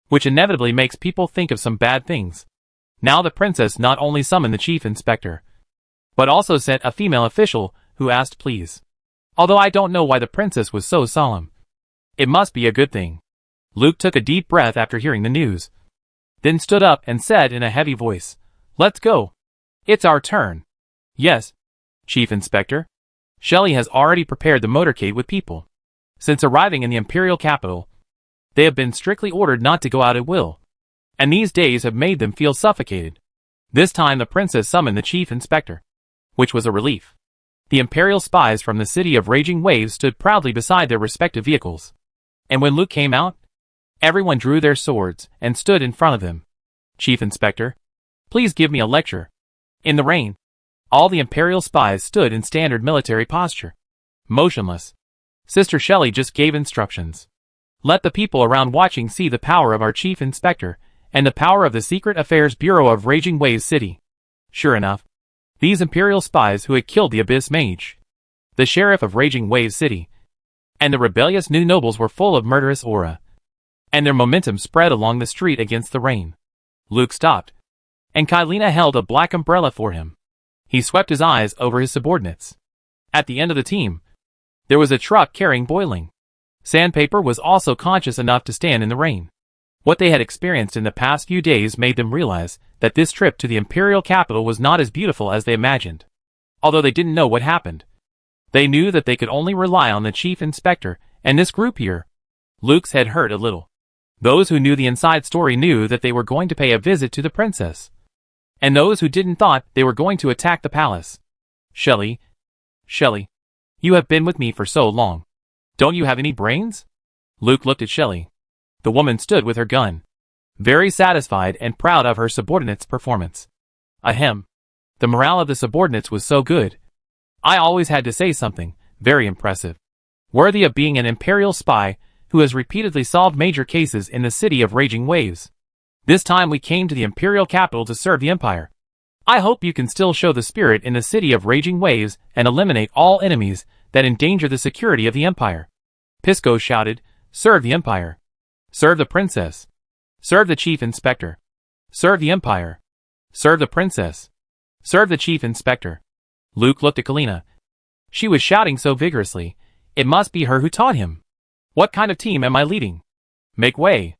which inevitably makes people think of some bad things. Now the Princess not only summoned the Chief Inspector, but also sent a female official who asked please. Although I don't know why the Princess was so solemn. It must be a good thing. Luke took a deep breath after hearing the news, then stood up and said in a heavy voice, Let's go. It's our turn. Yes, Chief Inspector. Shelley has already prepared the motorcade with people. Since arriving in the imperial capital, they have been strictly ordered not to go out at will, and these days have made them feel suffocated. This time the Princess summoned the Chief Inspector, which was a relief. The imperial spies from the city of raging waves stood proudly beside their respective vehicles, and when Luke came out, everyone drew their swords and stood in front of him. Chief Inspector, please give me a lecture. In the rain, all the imperial spies stood in standard military posture, motionless. Sister Shelley just gave instructions. Let the people around watching see the power of our Chief Inspector and the power of the Secret Affairs Bureau of Raging Waves City. Sure enough, these imperial spies who had killed the Abyss Mage, the Sheriff of Raging Waves City, and the rebellious new nobles were full of murderous aura, and their momentum spread along the street against the rain. Luke stopped, and Kylina held a black umbrella for him. He swept his eyes over his subordinates. At the end of the team, there was a truck carrying boiling Sandpaper was also conscious enough to stand in the rain. What they had experienced in the past few days made them realize that this trip to the imperial capital was not as beautiful as they imagined. Although they didn't know what happened, they knew that they could only rely on the chief inspector and this group here. Luke's head hurt a little. Those who knew the inside story knew that they were going to pay a visit to the princess. And those who didn't thought they were going to attack the palace. Shelley, you have been with me for so long. Don't you have any brains? Luke looked at Shelley. The woman stood with her gun, very satisfied and proud of her subordinate's performance. Ahem. The morale of the subordinates was so good. I always had to say something, very impressive. Worthy of being an imperial spy who has repeatedly solved major cases in the city of raging waves. This time we came to the imperial capital to serve the empire. I hope you can still show the spirit in the city of raging waves and eliminate all enemies that endanger the security of the empire. Pisco shouted, serve the empire. Serve the princess. Serve the chief inspector. Serve the empire. Serve the princess. Serve the chief inspector. Luke looked at Kalina. She was shouting so vigorously, it must be her who taught him. What kind of team am I leading? Make way.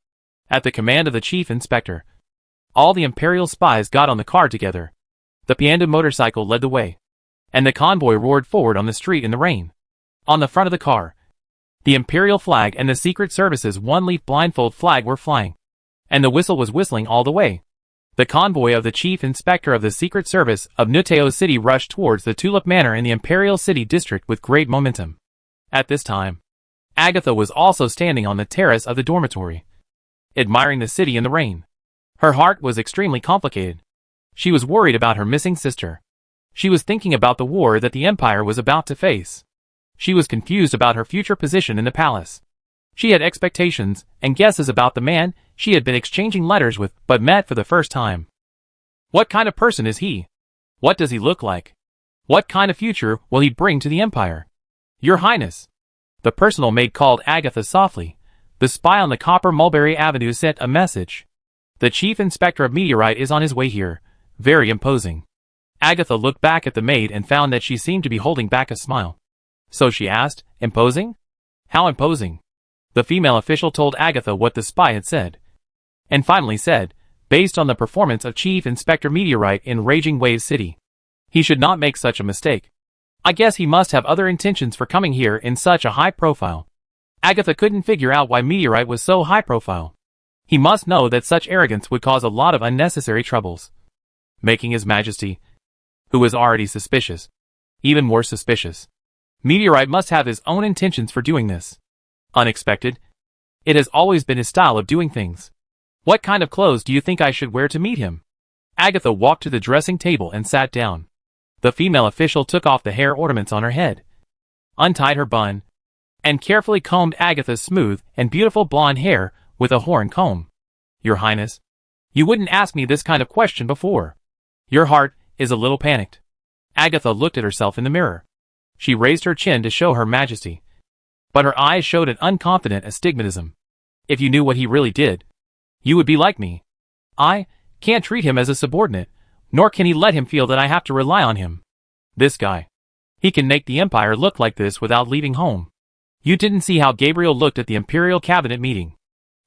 At the command of the chief inspector, all the imperial spies got on the car together. The Pianda motorcycle led the way, and the convoy roared forward on the street in the rain. On the front of the car, the imperial flag and the secret service's one-leaf blindfold flag were flying, and the whistle was whistling all the way. The convoy of the chief inspector of the secret service of Nuteo City rushed towards the Tulip Manor in the imperial city district with great momentum. At this time, Agatha was also standing on the terrace of the dormitory, admiring the city in the rain. Her heart was extremely complicated. She was worried about her missing sister. She was thinking about the war that the empire was about to face. She was confused about her future position in the palace. She had expectations and guesses about the man she had been exchanging letters with but met for the first time. What kind of person is he? What does he look like? What kind of future will he bring to the empire? Your Highness. The personal maid called Agatha softly. The spy on the Copper Mulberry Avenue sent a message. The chief inspector of Meteorite is on his way here. Very imposing. Agatha looked back at the maid and found that she seemed to be holding back a smile. So she asked, imposing? How imposing? The female official told Agatha what the spy had said. And finally said, based on the performance of Chief Inspector Meteorite in Raging Wave City, he should not make such a mistake. I guess he must have other intentions for coming here in such a high profile. Agatha couldn't figure out why Meteorite was so high profile. He must know that such arrogance would cause a lot of unnecessary troubles. Making His Majesty, who was already suspicious, even more suspicious. Meteorite must have his own intentions for doing this. Unexpected. It has always been his style of doing things. What kind of clothes do you think I should wear to meet him? Agatha walked to the dressing table and sat down. The female official took off the hair ornaments on her head, untied her bun, and carefully combed Agatha's smooth and beautiful blonde hair with a horn comb. Your Highness, you wouldn't ask me this kind of question before. Your heart is a little panicked. Agatha looked at herself in the mirror. She raised her chin to show her majesty, but her eyes showed an unconfident astigmatism. If you knew what he really did, you would be like me. I can't treat him as a subordinate, nor can he let him feel that I have to rely on him. This guy. He can make the empire look like this without leaving home. You didn't see how Gabriel looked at the imperial cabinet meeting.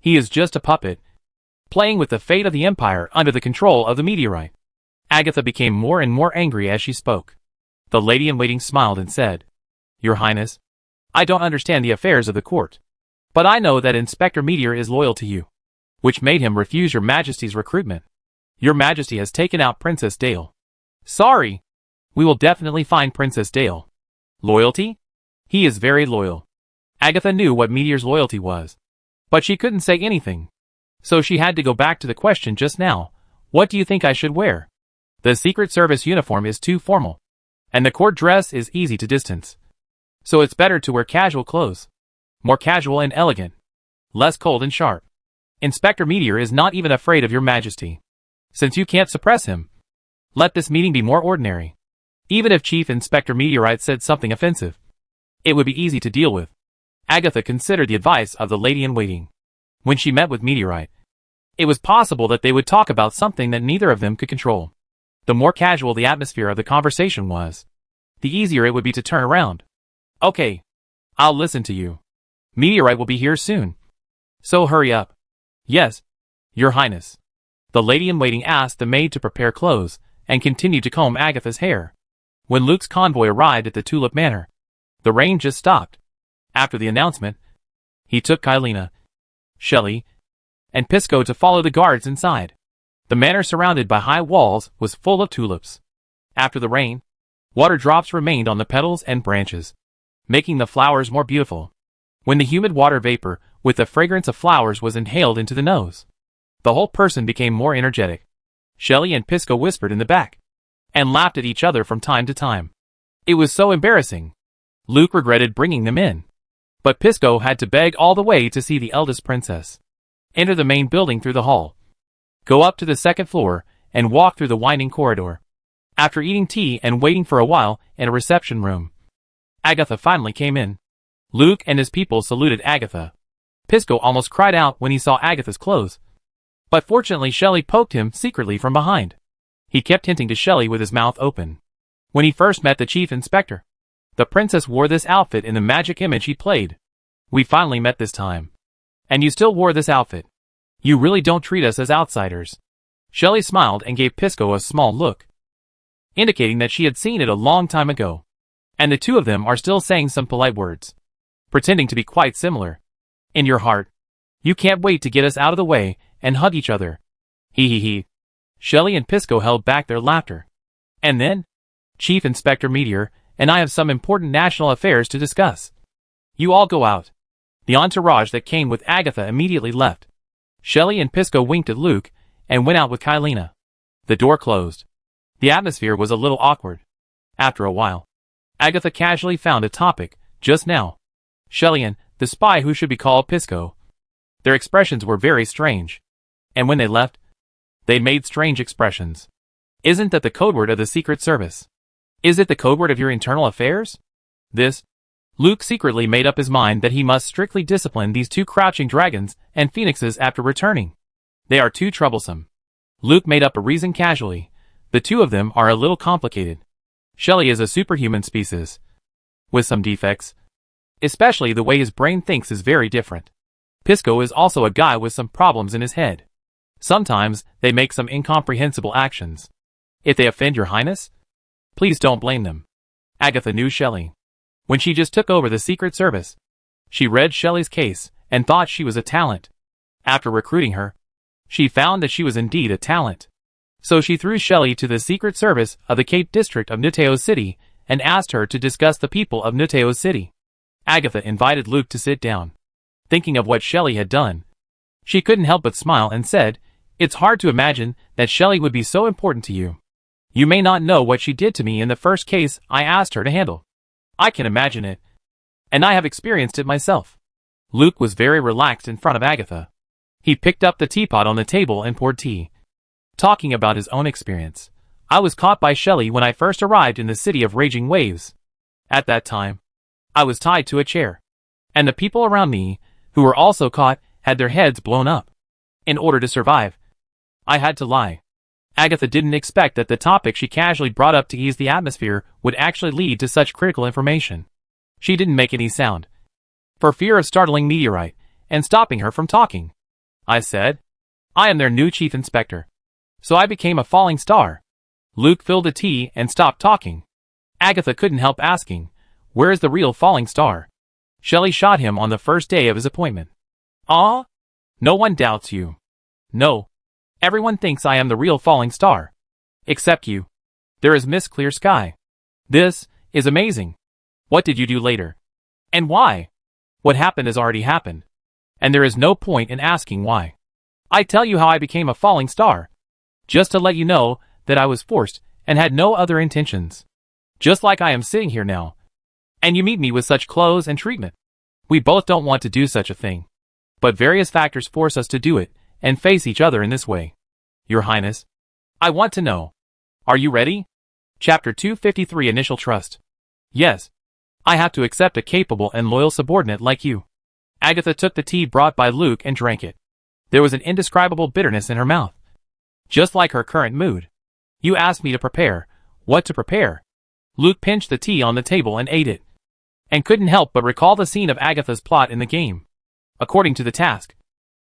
He is just a puppet, playing with the fate of the empire under the control of the meteorite. Agatha became more and more angry as she spoke. The lady-in-waiting smiled and said, Your Highness, I don't understand the affairs of the court, but I know that Inspector Meteor is loyal to you, which made him refuse your Majesty's recruitment. Your Majesty has taken out Princess Dale. Sorry. We will definitely find Princess Dale. Loyalty? He is very loyal. Agatha knew what Meteor's loyalty was, but she couldn't say anything. So she had to go back to the question just now. What do you think I should wear? The Secret Service uniform is too formal, and the court dress is easy to distance. So it's better to wear casual clothes. More casual and elegant. Less cold and sharp. Inspector Meteor is not even afraid of your Majesty. Since you can't suppress him, let this meeting be more ordinary. Even if Chief Inspector Meteorite said something offensive, it would be easy to deal with. Agatha considered the advice of the lady-in-waiting. When she met with Meteorite, it was possible that they would talk about something that neither of them could control. The more casual the atmosphere of the conversation was, the easier it would be to turn around. Okay, I'll listen to you. Meteorite will be here soon. So hurry up. Yes, Your Highness. The lady-in-waiting asked the maid to prepare clothes, and continued to comb Agatha's hair. When Luke's convoy arrived at the Tulip Manor, the rain just stopped. After the announcement, he took Kylena, Shelley, and Pisco to follow the guards inside. The manor, surrounded by high walls, was full of tulips. After the rain, water drops remained on the petals and branches, making the flowers more beautiful. When the humid water vapor, with the fragrance of flowers, was inhaled into the nose, the whole person became more energetic. Shelley and Pisco whispered in the back, and laughed at each other from time to time. It was so embarrassing. Luke regretted bringing them in. But Pisco had to beg all the way to see the eldest princess. Enter the main building through the hall. Go up to the second floor, and walk through the winding corridor. After eating tea and waiting for a while in a reception room, Agatha finally came in. Luke and his people saluted Agatha. Pisco almost cried out when he saw Agatha's clothes. But fortunately Shelley poked him secretly from behind. He kept hinting to Shelley with his mouth open. When he first met the chief inspector, the princess wore this outfit in the magic image he played. We finally met this time. And you still wore this outfit. You really don't treat us as outsiders. Shelley smiled and gave Pisco a small look, indicating that she had seen it a long time ago. And the two of them are still saying some polite words, pretending to be quite similar. In your heart, you can't wait to get us out of the way and hug each other. Hee hee hee. Shelley and Pisco held back their laughter. And then, Chief Inspector Meteor and I have some important national affairs to discuss. You all go out. The entourage that came with Agatha immediately left. Shelley and Pisco winked at Luke and went out with Kylena. The door closed. The atmosphere was a little awkward. After a while, Agatha casually found a topic, just now. Shelley and the spy who should be called Pisco. Their expressions were very strange. And when they left, they made strange expressions. Isn't that the code word of the Secret Service? Is it the code word of your internal affairs? Luke secretly made up his mind that he must strictly discipline these two crouching dragons and phoenixes after returning. They are too troublesome. Luke made up a reason casually. The two of them are a little complicated. Shelley is a superhuman species, with some defects. Especially the way his brain thinks is very different. Pisco is also a guy with some problems in his head. Sometimes they make some incomprehensible actions. If they offend your highness, please don't blame them. Agatha knew Shelley. When she just took over the Secret Service, she read Shelley's case and thought she was a talent. After recruiting her, she found that she was indeed a talent. So she threw Shelley to the Secret Service of the Cape District of Nuteo City and asked her to discuss the people of Nuteo City. Agatha invited Luke to sit down. Thinking of what Shelley had done, she couldn't help but smile and said, "It's hard to imagine that Shelley would be so important to you. You may not know what she did to me in the first case I asked her to handle. I can imagine it. And I have experienced it myself." Luke was very relaxed in front of Agatha. He picked up the teapot on the table and poured tea, talking about his own experience. "I was caught by Shelley when I first arrived in the city of raging waves. At that time, I was tied to a chair. And the people around me, who were also caught, had their heads blown up. In order to survive, I had to lie." Agatha didn't expect that the topic she casually brought up to ease the atmosphere would actually lead to such critical information. She didn't make any sound, for fear of startling Meteorite and stopping her from talking. "I said, I am their new chief inspector. So I became a falling star." Luke filled the tea and stopped talking. Agatha couldn't help asking, "Where is the real falling star?" Shelley shot him on the first day of his appointment. "Ah? No one doubts you." "No. Everyone thinks I am the real falling star. Except you. There is Miss Clear Sky. This is amazing. What did you do later? And why? What happened has already happened. And there is no point in asking why. I tell you how I became a falling star. Just to let you know that I was forced and had no other intentions. Just like I am sitting here now. And you meet me with such clothes and treatment. We both don't want to do such a thing. But various factors force us to do it and face each other in this way. Your Highness, I want to know. Are you ready? Chapter 253 Initial Trust. Yes. I have to accept a capable and loyal subordinate like you. Agatha took the tea brought by Luke and drank it. There was an indescribable bitterness in her mouth. Just like her current mood. You asked me to prepare. What to prepare? Luke pinched the tea on the table and ate it. and couldn't help but recall the scene of Agatha's plot in the game. According to the task,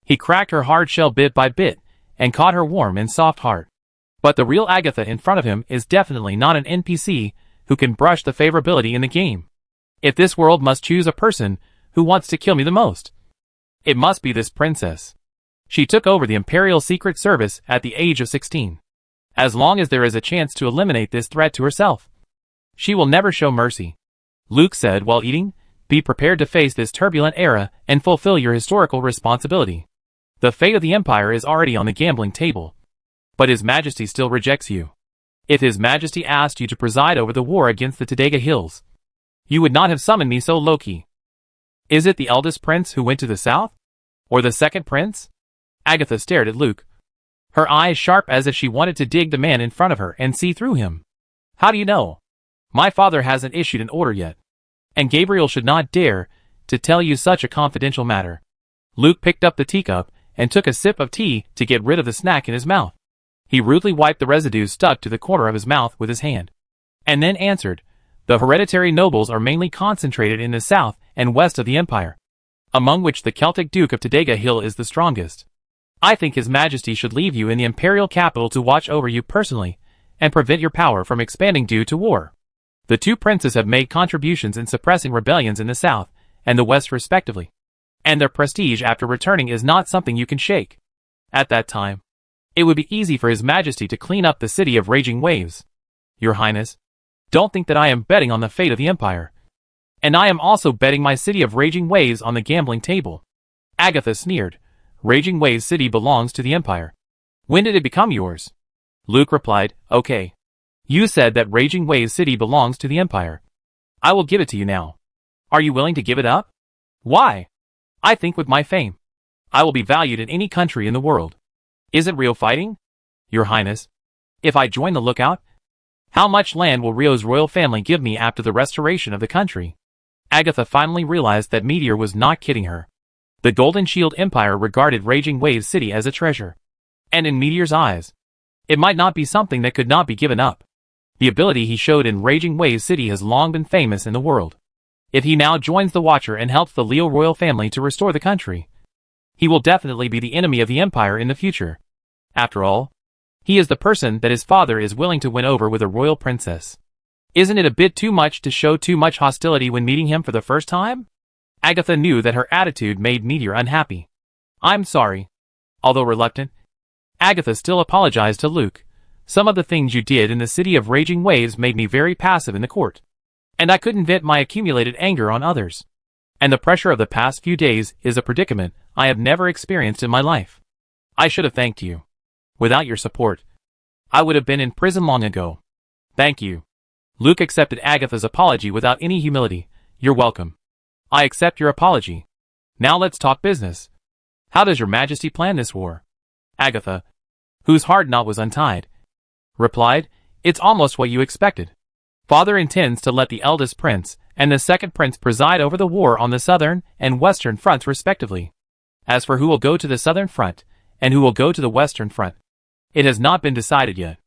he cracked her hard shell bit by bit, and caught her warm and soft heart. But the real Agatha in front of him is definitely not an NPC who can brush the favorability in the game. If this world must choose a person who wants to kill me the most, it must be this princess. She took over the Imperial Secret Service at the age of 16. As long as there is a chance to eliminate this threat to herself, she will never show mercy. Luke said while eating, "Be prepared to face this turbulent era and fulfill your historical responsibility. The fate of the Empire is already on the gambling table. But His Majesty still rejects you. If His Majesty asked you to preside over the war against the Tadega Hills, you would not have summoned me so low-key. Is it the eldest prince who went to the south? Or the second prince?" Agatha stared at Luke, her eyes sharp as if she wanted to dig the man in front of her and see through him. "How do you know? My father hasn't issued an order yet. And Gabriel should not dare to tell you such a confidential matter." Luke picked up the teacup and took a sip of tea to get rid of the snack in his mouth. He rudely wiped the residue stuck to the corner of his mouth with his hand, and then answered, "The hereditary nobles are mainly concentrated in the south and west of the Empire, among which the Celtic Duke of Tadega Hill is the strongest. I think His Majesty should leave you in the Imperial capital to watch over you personally, and prevent your power from expanding due to war. The two princes have made contributions in suppressing rebellions in the south and the west respectively, and their prestige after returning is not something you can shake. At that time, it would be easy for His Majesty to clean up the city of raging waves. Your Highness, don't think that I am betting on the fate of the Empire. And I am also betting my city of raging waves on the gambling table." Agatha sneered. "Raging Waves City belongs to the Empire. When did it become yours?" Luke replied, "Okay. You said that Raging Waves City belongs to the Empire. I will give it to you now. Are you willing to give it up?" "Why?" "I think with my fame, I will be valued in any country in the world. Is it real fighting?" "Your Highness, if I join the lookout, how much land will Rio's royal family give me after the restoration of the country?" Agatha finally realized that Meteor was not kidding her. The Golden Shield Empire regarded Raging Waves City as a treasure. And in Meteor's eyes, it might not be something that could not be given up. The ability he showed in Raging Waves City has long been famous in the world. If he now joins the Watcher and helps the Leo royal family to restore the country, he will definitely be the enemy of the Empire in the future. After all, he is the person that his father is willing to win over with a royal princess. Isn't it a bit too much to show too much hostility when meeting him for the first time? Agatha knew that her attitude made Meteor unhappy. "I'm sorry." Although reluctant, Agatha still apologized to Luke. "Some of the things you did in the city of raging waves made me very passive in the court, and I couldn't vent my accumulated anger on others. And the pressure of the past few days is a predicament I have never experienced in my life. I should have thanked you. Without your support, I would have been in prison long ago." "Thank you." Luke accepted Agatha's apology without any humility. "You're welcome. I accept your apology. Now let's talk business. How does Your Majesty plan this war?" Agatha, whose hard knot was untied, replied, "It's almost what you expected. Father intends to let the eldest prince and the second prince preside over the war on the southern and western fronts respectively. As for who will go to the southern front and who will go to the western front, it has not been decided yet.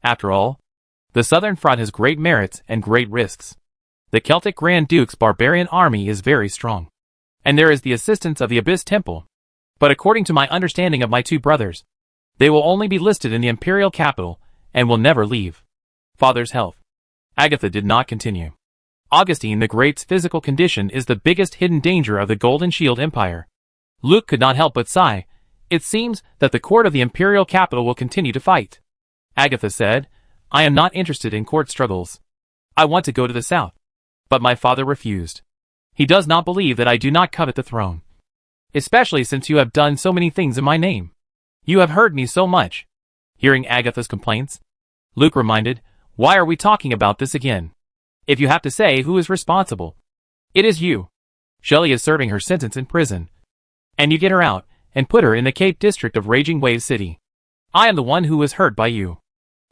After all, the southern front has great merits and great risks. The Celtic Grand Duke's barbarian army is very strong, and there is the assistance of the Abyss Temple. But according to my understanding of my two brothers, they will only be listed in the Imperial capital and will never leave. Father's health." Agatha did not continue. Augustine the Great's physical condition is the biggest hidden danger of the Golden Shield Empire. Luke could not help but sigh. It seems that the court of the Imperial capital will continue to fight. Agatha said, "I am not interested in court struggles. I want to go to the south." But my father refused. "He does not believe that I do not covet the throne. Especially since you have done so many things in my name. You have hurt me so much." Hearing Agatha's complaints, Luke reminded, "Why are we talking about this again? If you have to say who is responsible, it is you. Shelley is serving her sentence in prison, and you get her out and put her in the Cape district of Raging Wave City. I am the one who was hurt by you."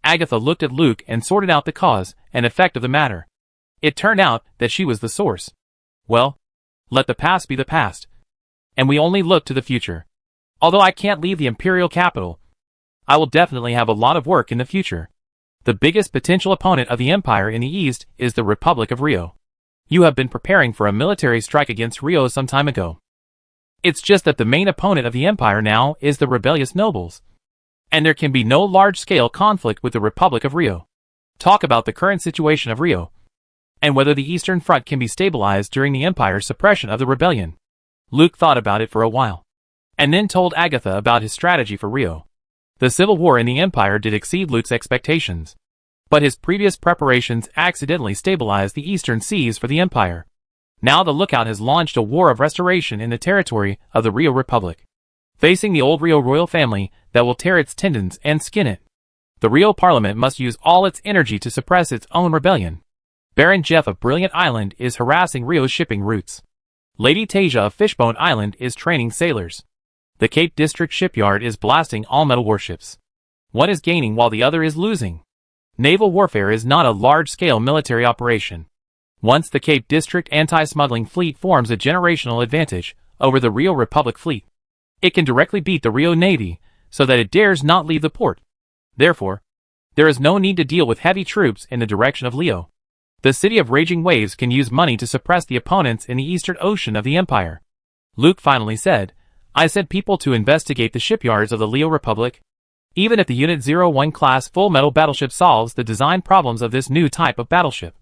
Agatha looked at Luke and sorted out the cause and effect of the matter. It turned out that she was the source. Well, let the past be the past, and we only look to the future. Although I can't leave the Imperial capital, I will definitely have a lot of work in the future. The biggest potential opponent of the Empire in the East is the Republic of Rio. You have been preparing for a military strike against Rio some time ago. It's just that the main opponent of the Empire now is the rebellious nobles. And there can be no large-scale conflict with the Republic of Rio. Talk about the current situation of Rio, and whether the Eastern Front can be stabilized during the Empire's suppression of the rebellion. Luke thought about it for a while, and then told Agatha about his strategy for Rio. The civil war in the Empire did exceed Luke's expectations, but his previous preparations accidentally stabilized the eastern seas for the Empire. Now the lookout has launched a war of restoration in the territory of the Rio Republic, facing the old Rio royal family that will tear its tendons and skin it. The Rio Parliament must use all its energy to suppress its own rebellion. Baron Jeff of Brilliant Island is harassing Rio's shipping routes. Lady Tasia of Fishbone Island is training sailors. The Cape District shipyard is blasting all-metal warships. One is gaining while the other is losing. Naval warfare is not a large-scale military operation. Once the Cape District anti-smuggling fleet forms a generational advantage over the Rio Republic fleet, it can directly beat the Rio Navy so that it dares not leave the port. Therefore, there is no need to deal with heavy troops in the direction of Leo. The City of Raging Waves can use money to suppress the opponents in the Eastern Ocean of the Empire. Luke finally said, I sent people to investigate the shipyards of the Leo Republic. Even if the Unit 01 class full metal battleship solves the design problems of this new type of battleship,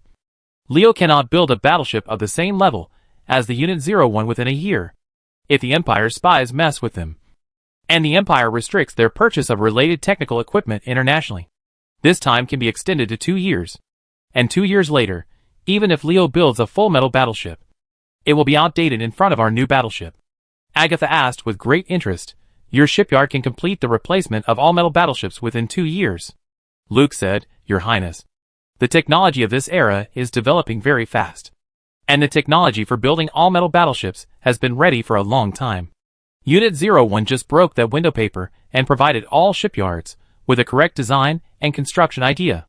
Leo cannot build a battleship of the same level as the Unit 01 within a year, if the Empire's spies mess with them, and the Empire restricts their purchase of related technical equipment internationally. This time can be extended to 2 years. And 2 years later, even if Leo builds a full metal battleship, it will be outdated in front of our new battleship. Agatha asked with great interest, your shipyard can complete the replacement of all metal battleships within 2 years. Luke said, Your Highness, the technology of this era is developing very fast. And the technology for building all metal battleships has been ready for a long time. Unit 01 just broke that window paper and provided all shipyards with a correct design and construction idea.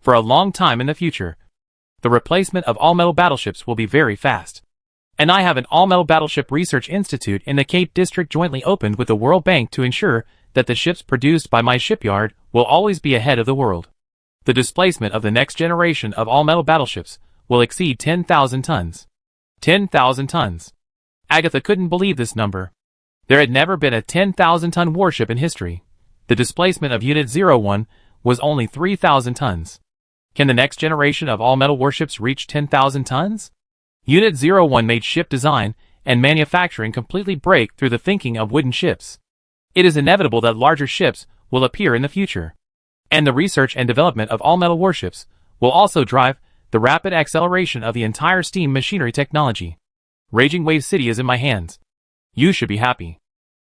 For a long time in the future, the replacement of all-metal battleships will be very fast. And I have an all-metal battleship research institute in the Cape District jointly opened with the World Bank to ensure that the ships produced by my shipyard will always be ahead of the world. The displacement of the next generation of all-metal battleships will exceed 10,000 tons. 10,000 tons. Agatha couldn't believe this number. There had never been a 10,000-ton warship in history. The displacement of Unit 01 was only 3,000 tons. Can the next generation of all-metal warships reach 10,000 tons? Unit 01 made ship design and manufacturing completely break through the thinking of wooden ships. It is inevitable that larger ships will appear in the future. And the research and development of all-metal warships will also drive the rapid acceleration of the entire steam machinery technology. Raging Wave City is in my hands. You should be happy.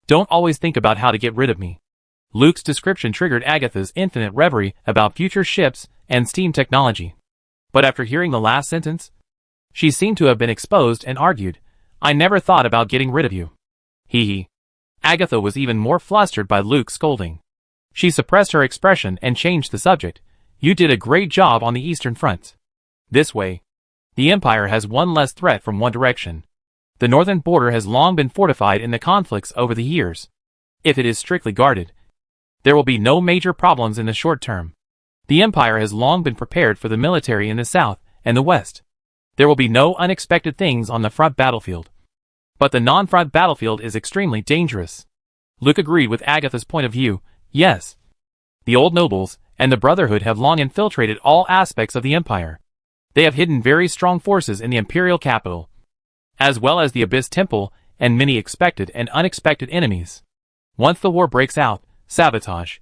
Don't always think about how to get rid of me. Luke's description triggered Agatha's infinite reverie about future ships and steam technology. But after hearing the last sentence, she seemed to have been exposed and argued, I never thought about getting rid of you. Hee hee. Agatha was even more flustered by Luke's scolding. She suppressed her expression and changed the subject. You did a great job on the Eastern Front. This way, the Empire has one less threat from one direction. The northern border has long been fortified in the conflicts over the years. If it is strictly guarded, there will be no major problems in the short term. The Empire has long been prepared for the military in the south and the west. There will be no unexpected things on the front battlefield. But the non-front battlefield is extremely dangerous. Luke agreed with Agatha's point of view. Yes. The old nobles and the Brotherhood have long infiltrated all aspects of the Empire. They have hidden very strong forces in the imperial capital, as well as the Abyss Temple and many expected and unexpected enemies. Once the war breaks out, sabotage,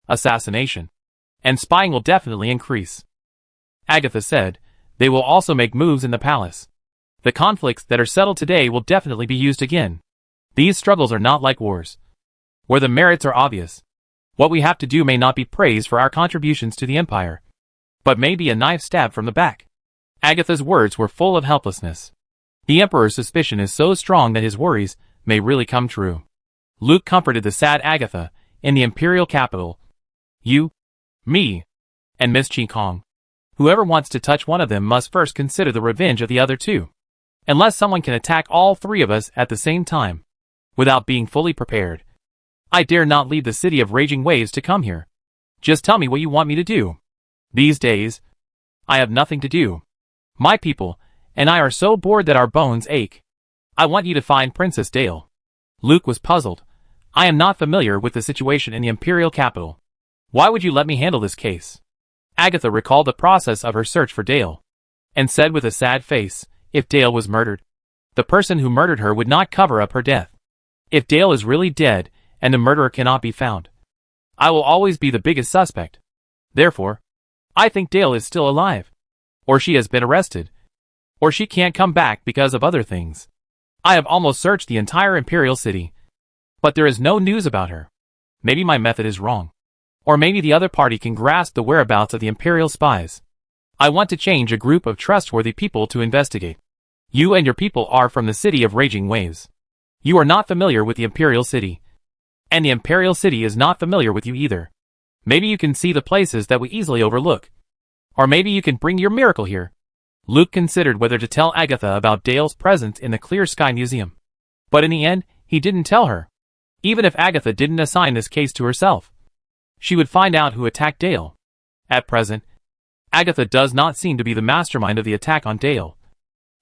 assassination, and spying will definitely increase. Agatha said, they will also make moves in the palace. The conflicts that are settled today will definitely be used again. These struggles are not like wars, where the merits are obvious. What we have to do may not be praised for our contributions to the Empire, but may be a knife stab from the back. Agatha's words were full of helplessness. The Emperor's suspicion is so strong that his worries may really come true. Luke comforted the sad Agatha in the imperial capital. You, me, and Miss Chi Kong. Whoever wants to touch one of them must first consider the revenge of the other two. Unless someone can attack all three of us at the same time, without being fully prepared, I dare not leave the City of Raging Waves to come here. Just tell me what you want me to do. These days, I have nothing to do. My people and I are so bored that our bones ache. I want you to find Princess Dale." Luke was puzzled. "I am not familiar with the situation in the Imperial capital. Why would you let me handle this case?" Agatha recalled the process of her search for Dale, and said with a sad face, "If Dale was murdered, the person who murdered her would not cover up her death. If Dale is really dead, and the murderer cannot be found, I will always be the biggest suspect. Therefore, I think Dale is still alive. Or she has been arrested. Or she can't come back because of other things. I have almost searched the entire Imperial City, but there is no news about her. Maybe my method is wrong. Or maybe the other party can grasp the whereabouts of the Imperial spies. I want to change a group of trustworthy people to investigate. You and your people are from the City of Raging Waves. You are not familiar with the Imperial City. And the Imperial City is not familiar with you either. Maybe you can see the places that we easily overlook. Or maybe you can bring your miracle here." Luke considered whether to tell Agatha about Dale's presence in the Clear Sky Museum. But in the end, he didn't tell her. Even if Agatha didn't assign this case to herself, she would find out who attacked Dale. At present, Agatha does not seem to be the mastermind of the attack on Dale.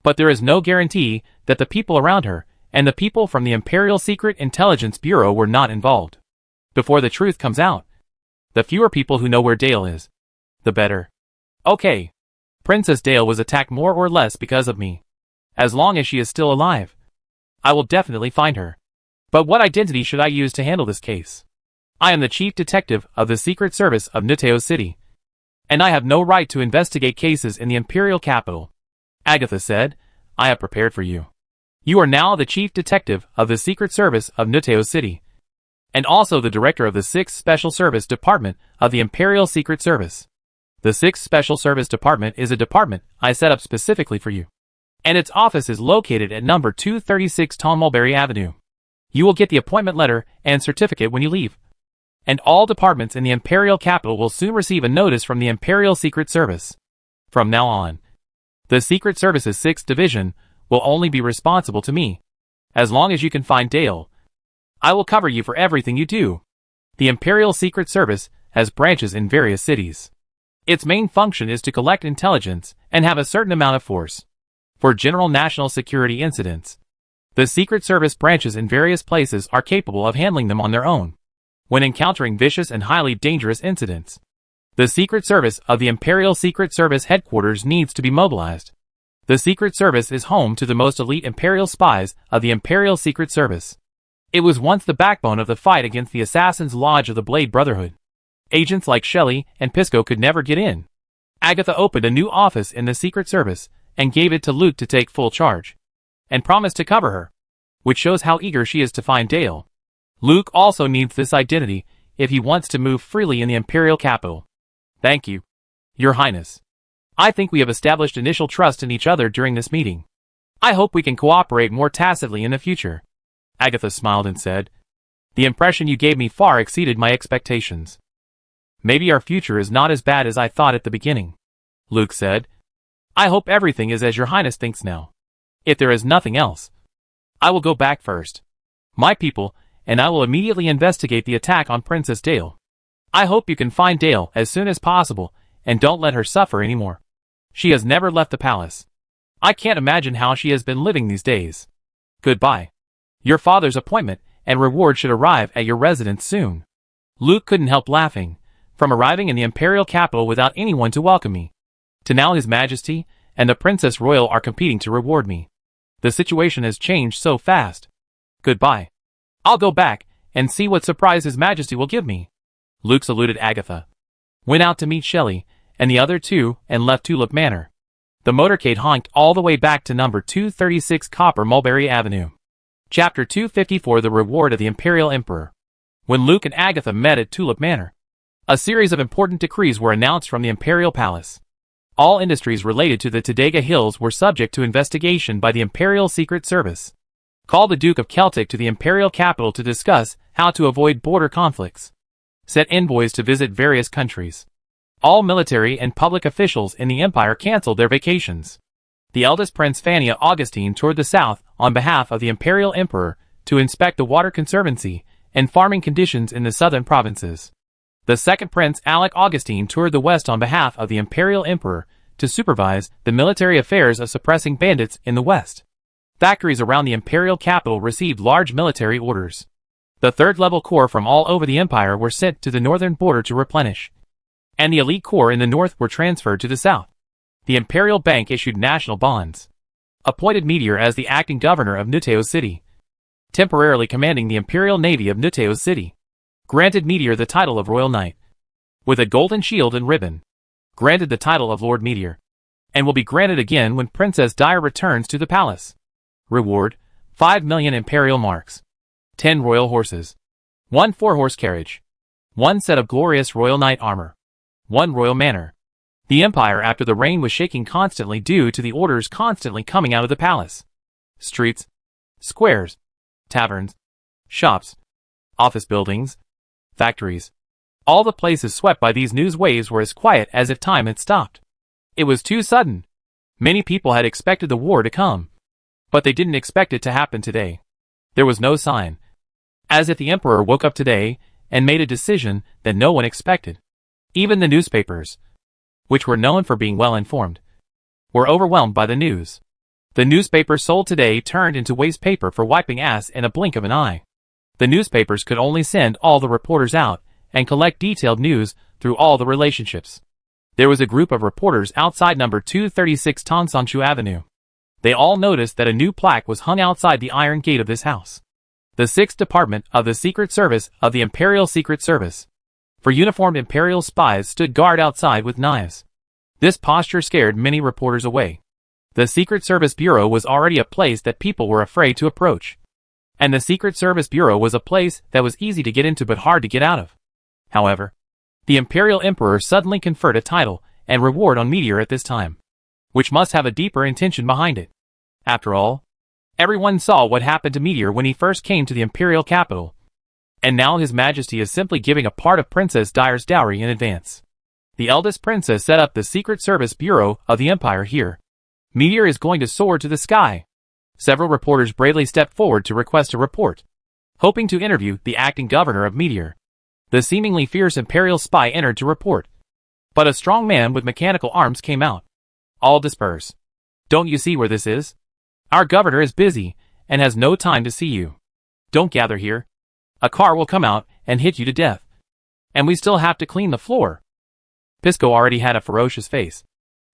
But there is no guarantee that the people around her and the people from the Imperial Secret Intelligence Bureau were not involved. Before the truth comes out, the fewer people who know where Dale is, the better. Okay. Princess Dale was attacked more or less because of me. As long as she is still alive, I will definitely find her. But what identity should I use to handle this case? I am the chief detective of the Secret Service of Nuteo City, and I have no right to investigate cases in the Imperial capital. Agatha said, "I have prepared for you. You are now the chief detective of the Secret Service of Nuteo City, and also the director of the 6th Special Service Department of the Imperial Secret Service. The 6th Special Service Department is a department I set up specifically for you, and its office is located at number 236 Tom Mulberry Avenue. You will get the appointment letter and certificate when you leave, and all departments in the Imperial capital will soon receive a notice from the Imperial Secret Service. From now on, the Secret Service's 6th Division will only be responsible to me. As long as you can find Dale, I will cover you for everything you do." The Imperial Secret Service has branches in various cities. Its main function is to collect intelligence and have a certain amount of force for general national security incidents. The Secret Service branches in various places are capable of handling them on their own when encountering vicious and highly dangerous incidents. The Secret Service of the Imperial Secret Service headquarters needs to be mobilized. The Secret Service is home to the most elite Imperial spies of the Imperial Secret Service. It was once the backbone of the fight against the Assassin's Lodge of the Blade Brotherhood. Agents like Shelley and Pisco could never get in. Agatha opened a new office in the Secret Service and gave it to Luke to take full charge, and promised to cover her, which shows how eager she is to find Dale. Luke also needs this identity if he wants to move freely in the Imperial capital. "Thank you, Your Highness. I think we have established initial trust in each other during this meeting. I hope we can cooperate more tacitly in the future." Agatha smiled and said, "The impression you gave me far exceeded my expectations." "Maybe our future is not as bad as I thought at the beginning," Luke said. "I hope everything is as Your Highness thinks now. If there is nothing else, I will go back first. My people, and I will immediately investigate the attack on Princess Dale. I hope you can find Dale as soon as possible, and don't let her suffer anymore. She has never left the palace. I can't imagine how she has been living these days. Goodbye. Your father's appointment and reward should arrive at your residence soon." Luke couldn't help laughing. From arriving in the Imperial capital without anyone to welcome me, to now His Majesty and the Princess Royal are competing to reward me. The situation has changed so fast. Goodbye. I'll go back and see what surprise His Majesty will give me. Luke saluted Agatha, went out to meet Shelley and the other two, and left Tulip Manor. The motorcade honked all the way back to number 236 Copper Mulberry Avenue. Chapter 254: The Reward of the Imperial Emperor. When Luke and Agatha met at Tulip Manor, a series of important decrees were announced from the Imperial Palace. All industries related to the Tadega Hills were subject to investigation by the Imperial Secret Service. Call the Duke of Celtic to the Imperial capital to discuss how to avoid border conflicts. Set envoys to visit various countries. All military and public officials in the Empire cancelled their vacations. The eldest Prince Fania Augustine toured the south on behalf of the Imperial Emperor to inspect the water conservancy and farming conditions in the southern provinces. The second Prince Alec Augustine toured the west on behalf of the Imperial Emperor to supervise the military affairs of suppressing bandits in the west. Factories around the imperial capital received large military orders. The third-level corps from all over the empire were sent to the northern border to replenish, and the elite corps in the north were transferred to the south. The Imperial Bank issued national bonds, appointed Meteor as the acting governor of Nuteos City, temporarily commanding the Imperial Navy of Nuteos City, granted Meteor the title of Royal Knight, with a golden shield and ribbon, granted the title of Lord Meteor, and will be granted again when Princess Dire returns to the palace. Reward: 5 million Imperial marks, 10 royal horses, 1 4-horse carriage, 1 set of glorious Royal Knight armor, 1 royal manor. The empire after the rain was shaking constantly due to the orders constantly coming out of the palace. Streets, squares, taverns, shops, office buildings, factories. All the places swept by these news waves were as quiet as if time had stopped. It was too sudden. Many people had expected the war to come, but they didn't expect it to happen today. There was no sign. As if the emperor woke up today and made a decision that no one expected. Even the newspapers, which were known for being well informed, were overwhelmed by the news. The newspaper sold today turned into waste paper for wiping ass in a blink of an eye. The newspapers could only send all the reporters out and collect detailed news through all the relationships. There was a group of reporters outside number 236 Tonsanchu Avenue. They all noticed that a new plaque was hung outside the iron gate of this house. The 6th Department of the Secret Service of the Imperial Secret Service. For uniformed Imperial spies stood guard outside with knives. This posture scared many reporters away. The Secret Service Bureau was already a place that people were afraid to approach. And the Secret Service Bureau was a place that was easy to get into but hard to get out of. However, the Imperial Emperor suddenly conferred a title and reward on Meteor at this time, which must have a deeper intention behind it. After all, everyone saw what happened to Meteor when he first came to the Imperial capital. And now His Majesty is simply giving a part of Princess Dire's dowry in advance. The eldest princess set up the Secret Service Bureau of the Empire here. Meteor is going to soar to the sky. Several reporters bravely stepped forward to request a report, hoping to interview the acting governor of Meteor. The seemingly fierce Imperial spy entered to report. But a strong man with mechanical arms came out. All disperse. Don't you see where this is? Our governor is busy and has no time to see you. Don't gather here. A car will come out and hit you to death. And we still have to clean the floor. Pisco already had a ferocious face,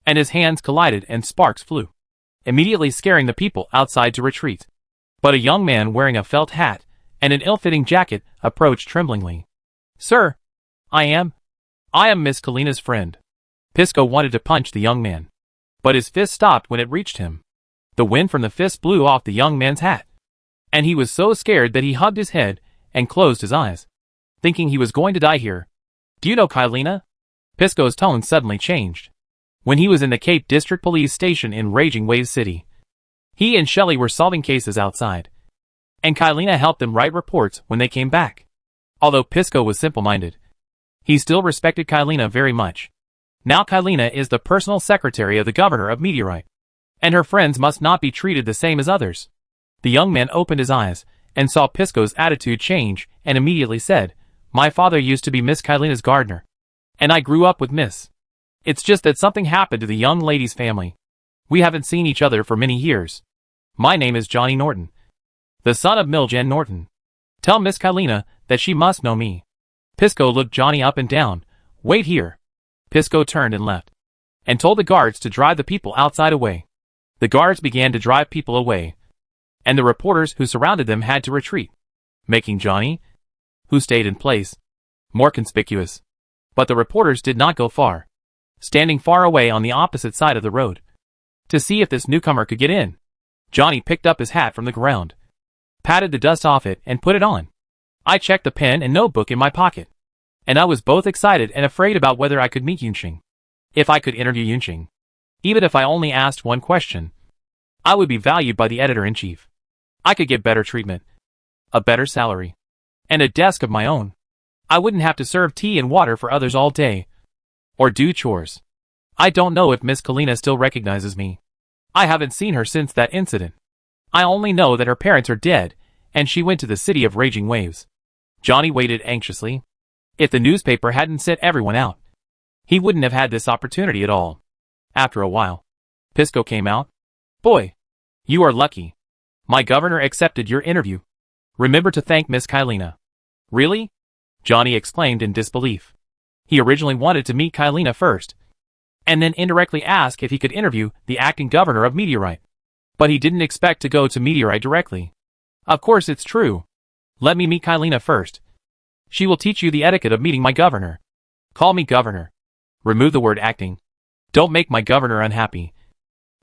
and his hands collided and sparks flew, immediately scaring the people outside to retreat. But a young man wearing a felt hat and an ill-fitting jacket approached tremblingly. Sir, I am Miss Kalina's friend. Pisco wanted to punch the young man, but his fist stopped when it reached him. The wind from the fist blew off the young man's hat, and he was so scared that he hugged his head and closed his eyes, thinking he was going to die here. Do you know Kalina? Pisco's tone suddenly changed. When he was in the Cape District Police Station in Raging Waves City, he and Shelley were solving cases outside, and Kalina helped them write reports when they came back. Although Pisco was simple-minded, he still respected Kalina very much. Now Kalina is the personal secretary of the governor of Meteorite, and her friends must not be treated the same as others. The young man opened his eyes and saw Pisco's attitude change and immediately said, My father used to be Miss Kalina's gardener, and I grew up with Miss. It's just that something happened to the young lady's family. We haven't seen each other for many years. My name is Johnny Norton, the son of Miljan Norton. Tell Miss Kalina that she must know me. Pisco looked Johnny up and down. Wait here. Pisco turned and left, and told the guards to drive the people outside away. The guards began to drive people away, and the reporters who surrounded them had to retreat, making Johnny, who stayed in place, more conspicuous. But the reporters did not go far, standing far away on the opposite side of the road, to see if this newcomer could get in. Johnny picked up his hat from the ground, patted the dust off it and put it on. I checked the pen and notebook in my pocket, and I was both excited and afraid about whether I could meet Yunqing. If I could interview Yunqing, even if I only asked one question, I would be valued by the editor-in-chief. I could get better treatment, a better salary, and a desk of my own. I wouldn't have to serve tea and water for others all day, or do chores. I don't know if Miss Kalina still recognizes me. I haven't seen her since that incident. I only know that her parents are dead, and she went to the city of Raging Waves. Johnny waited anxiously. If the newspaper hadn't sent everyone out, he wouldn't have had this opportunity at all. After a while, Pisco came out. Boy, you are lucky. My governor accepted your interview. Remember to thank Miss Kylina. Really? Johnny exclaimed in disbelief. He originally wanted to meet Kylina first, and then indirectly ask if he could interview the acting governor of Meteorite. But he didn't expect to go to Meteorite directly. Of course it's true. Let me meet Kylina first. She will teach you the etiquette of meeting my governor. Call me governor. Remove the word acting. Don't make my governor unhappy.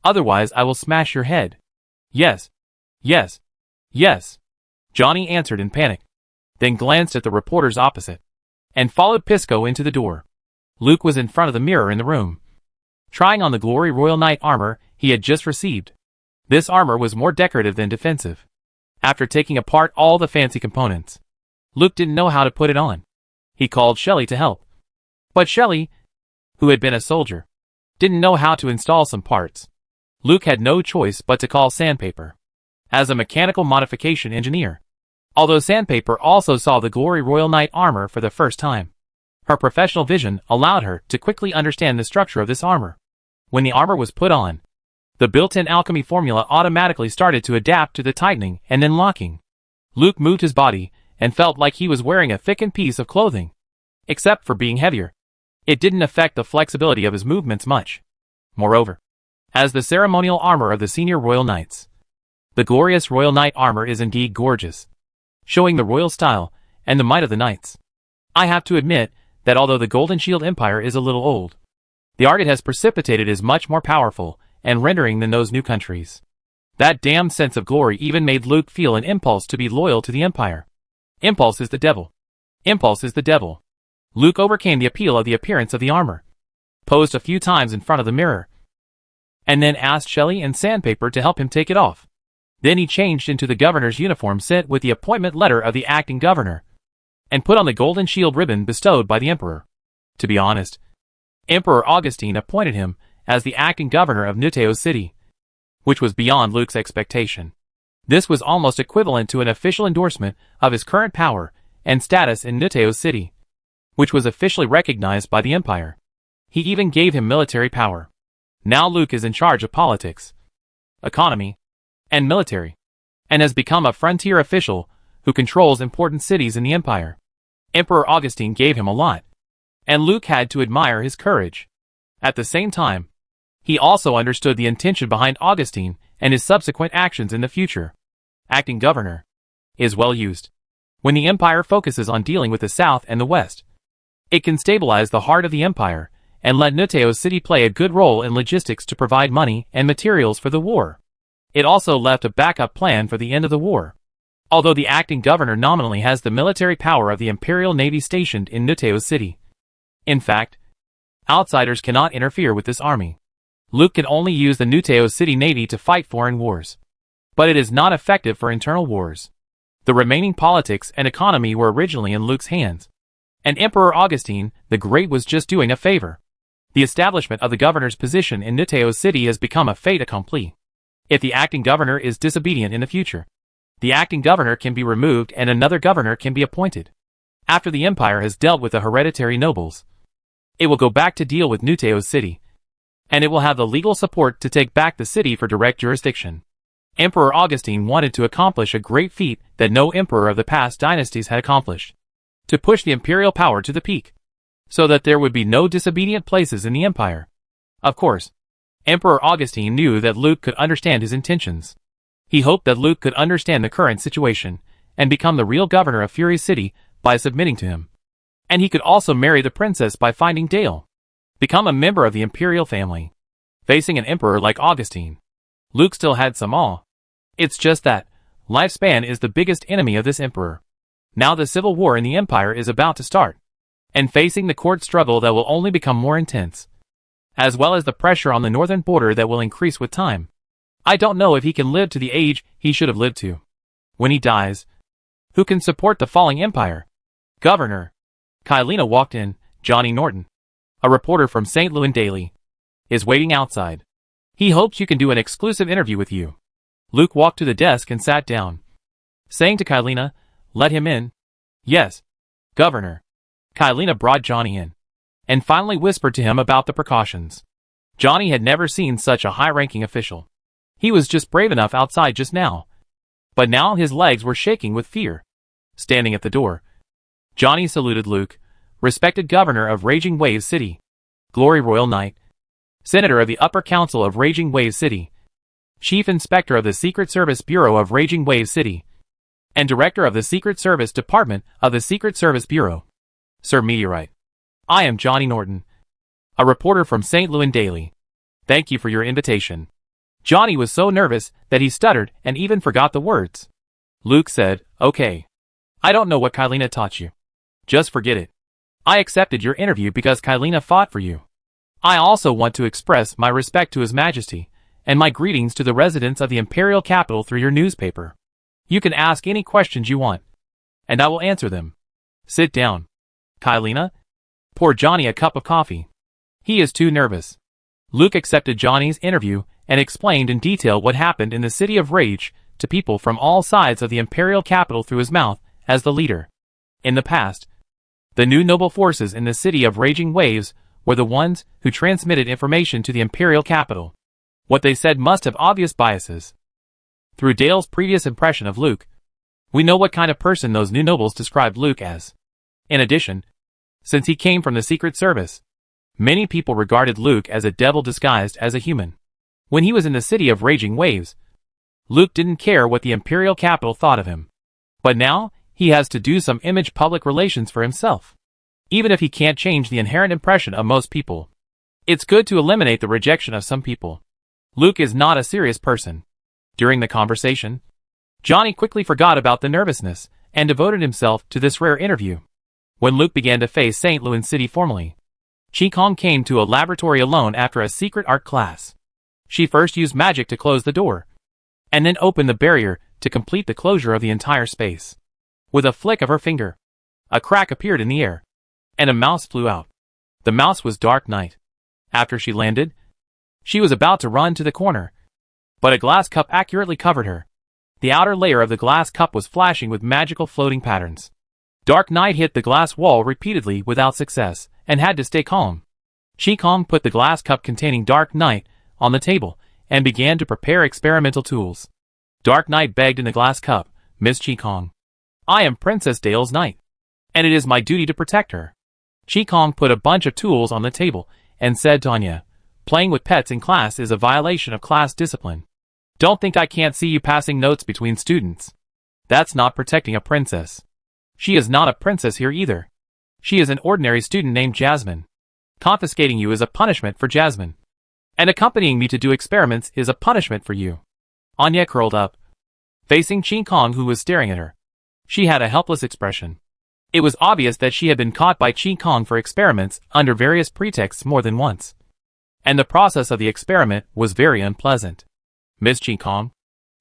Otherwise I will smash your head. Yes. Yes. Yes. Johnny answered in panic, then glanced at the reporters opposite, and followed Pisco into the door. Luke was in front of the mirror in the room, trying on the Glory Royal Knight armor he had just received. This armor was more decorative than defensive. After taking apart all the fancy components, Luke didn't know how to put it on. He called Shelley to help. But Shelley, who had been a soldier, didn't know how to install some parts. Luke had no choice but to call Sandpaper as a mechanical modification engineer. Although Sandpaper also saw the Glory Royal Knight armor for the first time, her professional vision allowed her to quickly understand the structure of this armor. When the armor was put on, the built-in alchemy formula automatically started to adapt to the tightening and then locking. Luke moved his body and felt like he was wearing a thickened piece of clothing. Except for being heavier, it didn't affect the flexibility of his movements much. Moreover, as the ceremonial armor of the senior royal knights, the glorious royal knight armor is indeed gorgeous, showing the royal style and the might of the knights. I have to admit that although the Golden Shield Empire is a little old, the art it has precipitated is much more powerful and rendering than those new countries. That damned sense of glory even made Luke feel an impulse to be loyal to the Empire. Impulse is the devil. Impulse is the devil. Luke overcame the appeal of the appearance of the armor, posed a few times in front of the mirror, and then asked Shelley and Sandpaper to help him take it off. Then he changed into the governor's uniform sent with the appointment letter of the acting governor, and put on the golden shield ribbon bestowed by the emperor. To be honest, Emperor Augustine appointed him as the acting governor of Nuteo City, which was beyond Luke's expectation. This was almost equivalent to an official endorsement of his current power and status in Nuteo City, which was officially recognized by the Empire. He even gave him military power. Now Luke is in charge of politics, economy, and military, and has become a frontier official who controls important cities in the Empire. Emperor Augustine gave him a lot, and Luke had to admire his courage. At the same time, he also understood the intention behind Augustine and his subsequent actions in the future. Acting governor is well used. When the Empire focuses on dealing with the South and the West, it can stabilize the heart of the Empire and let Nuteo City play a good role in logistics to provide money and materials for the war. It also left a backup plan for the end of the war. Although the acting governor nominally has the military power of the Imperial Navy stationed in Nuteo City. In fact, outsiders cannot interfere with this army. Luke can only use the Nuteo City Navy to fight foreign wars, but it is not effective for internal wars. The remaining politics and economy were originally in Luke's hands, and Emperor Augustine the Great was just doing a favor. The establishment of the governor's position in Nuteo City has become a fait accompli. If the acting governor is disobedient in the future, the acting governor can be removed and another governor can be appointed. After the Empire has dealt with the hereditary nobles, it will go back to deal with Nuteo City, and it will have the legal support to take back the city for direct jurisdiction. Emperor Augustine wanted to accomplish a great feat that no emperor of the past dynasties had accomplished, to push the imperial power to the peak, so that there would be no disobedient places in the Empire. Of course, Emperor Augustine knew that Luke could understand his intentions. He hoped that Luke could understand the current situation and become the real governor of Fury City by submitting to him. And he could also marry the princess by finding Dale, become a member of the imperial family. Facing an emperor like Augustine, Luke still had some awe. It's just that lifespan is the biggest enemy of this emperor. Now the civil war in the Empire is about to start, and facing the court struggle that will only become more intense, as well as the pressure on the northern border that will increase with time. I don't know if he can live to the age he should have lived to. When he dies, who can support the falling empire? Governor. Kylina walked in. Johnny Norton, a reporter from St. Louis Daily, is waiting outside. He hopes you can do an exclusive interview with you. Luke walked to the desk and sat down, saying to Kylina, "Let him in." "Yes, Governor." Kylina brought Johnny in, and finally whispered to him about the precautions. Johnny had never seen such a high-ranking official. He was just brave enough outside just now. But now his legs were shaking with fear. Standing at the door, Johnny saluted Luke, respected governor of Raging Wave City, Glory Royal Knight, senator of the Upper Council of Raging Wave City, chief inspector of the Secret Service Bureau of Raging Wave City, and director of the Secret Service Department of the Secret Service Bureau. Sir Meteorite, I am Johnny Norton, a reporter from St. Louis Daily. Thank you for your invitation. Johnny was so nervous that he stuttered and even forgot the words. Luke said, okay. I don't know what Kylina taught you. Just forget it. I accepted your interview because Kylina fought for you. I also want to express my respect to His Majesty, and my greetings to the residents of the Imperial Capital through your newspaper. You can ask any questions you want, and I will answer them. Sit down. Kylina, pour Johnny a cup of coffee. He is too nervous. Luke accepted Johnny's interview and explained in detail what happened in the City of Rage to people from all sides of the Imperial Capital through his mouth as the leader. In the past, the new noble forces in the City of Raging Waves were the ones who transmitted information to the Imperial Capital. What they said must have obvious biases. Through Dale's previous impression of Luke, we know what kind of person those new nobles described Luke as. In addition, since he came from the Secret Service, many people regarded Luke as a devil disguised as a human. When he was in the City of Raging Waves, Luke didn't care what the Imperial Capital thought of him. But now, he has to do some image public relations for himself. Even if he can't change the inherent impression of most people, it's good to eliminate the rejection of some people. Luke is not a serious person. During the conversation, Johnny quickly forgot about the nervousness and devoted himself to this rare interview. When Luke began to face St. Louis City formally, Chi-Kong came to a laboratory alone after a secret art class. She first used magic to close the door, and then opened the barrier to complete the closure of the entire space. With a flick of her finger, a crack appeared in the air, and a mouse flew out. The mouse was Dark Knight. After she landed, she was about to run to the corner, but a glass cup accurately covered her. The outer layer of the glass cup was flashing with magical floating patterns. Dark Knight hit the glass wall repeatedly without success, and had to stay calm. Chi-Kong put the glass cup containing Dark Knight on the table, and began to prepare experimental tools. Dark Knight begged in the glass cup, Miss Chi-Kong, I am Princess Dale's knight, and it is my duty to protect her. Chi-Kong put a bunch of tools on the table, and said to Anya, playing with pets in class is a violation of class discipline. Don't think I can't see you passing notes between students. That's not protecting a princess. She is not a princess here either. She is an ordinary student named Jasmine. Confiscating you is a punishment for Jasmine. And accompanying me to do experiments is a punishment for you. Anya curled up, facing Chi-Kong, who was staring at her. She had a helpless expression. It was obvious that she had been caught by Chi-Kong for experiments under various pretexts more than once. And the process of the experiment was very unpleasant. Miss Chi-Kong,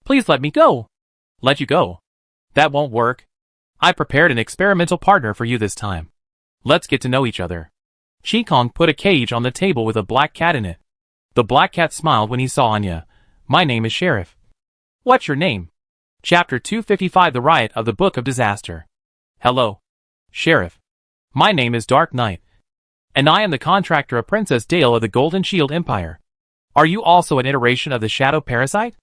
please let me go. Let you go? That won't work. I prepared an experimental partner for you this time. Let's get to know each other. Chi-Kong put a cage on the table with a black cat in it. The black cat smiled when he saw Anya. My name is Sheriff. What's your name? Chapter 255, The Riot of the Book of Disaster. Hello, Sheriff. My name is Dark Knight, and I am the contractor of Princess Dale of the Golden Shield Empire. Are you also an iteration of the Shadow Parasite?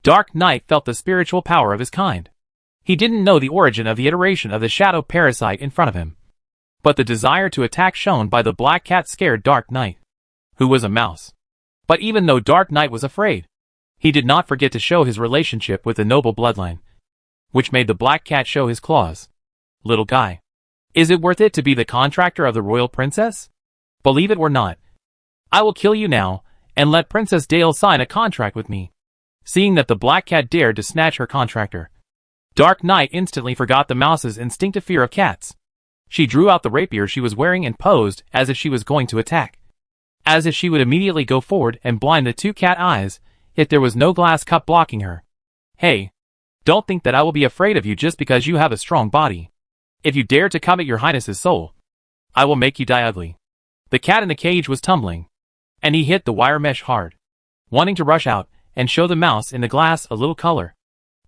Dark Knight felt the spiritual power of his kind. He didn't know the origin of the iteration of the Shadow Parasite in front of him, but the desire to attack shown by the black cat scared Dark Knight, who was a mouse. But even though Dark Knight was afraid, he did not forget to show his relationship with the noble bloodline, which made the black cat show his claws. Little guy, is it worth it to be the contractor of the royal princess? Believe it or not, I will kill you now, and let Princess Dale sign a contract with me. Seeing that the black cat dared to snatch her contractor, Dark Knight instantly forgot the mouse's instinctive fear of cats. She drew out the rapier she was wearing and posed as if she was going to attack. As if she would immediately go forward and blind the two cat eyes, yet there was no glass cup blocking her. Hey, don't think that I will be afraid of you just because you have a strong body. If you dare to come at your highness's soul, I will make you die ugly. The cat in the cage was tumbling, and he hit the wire mesh hard, wanting to rush out and show the mouse in the glass a little color.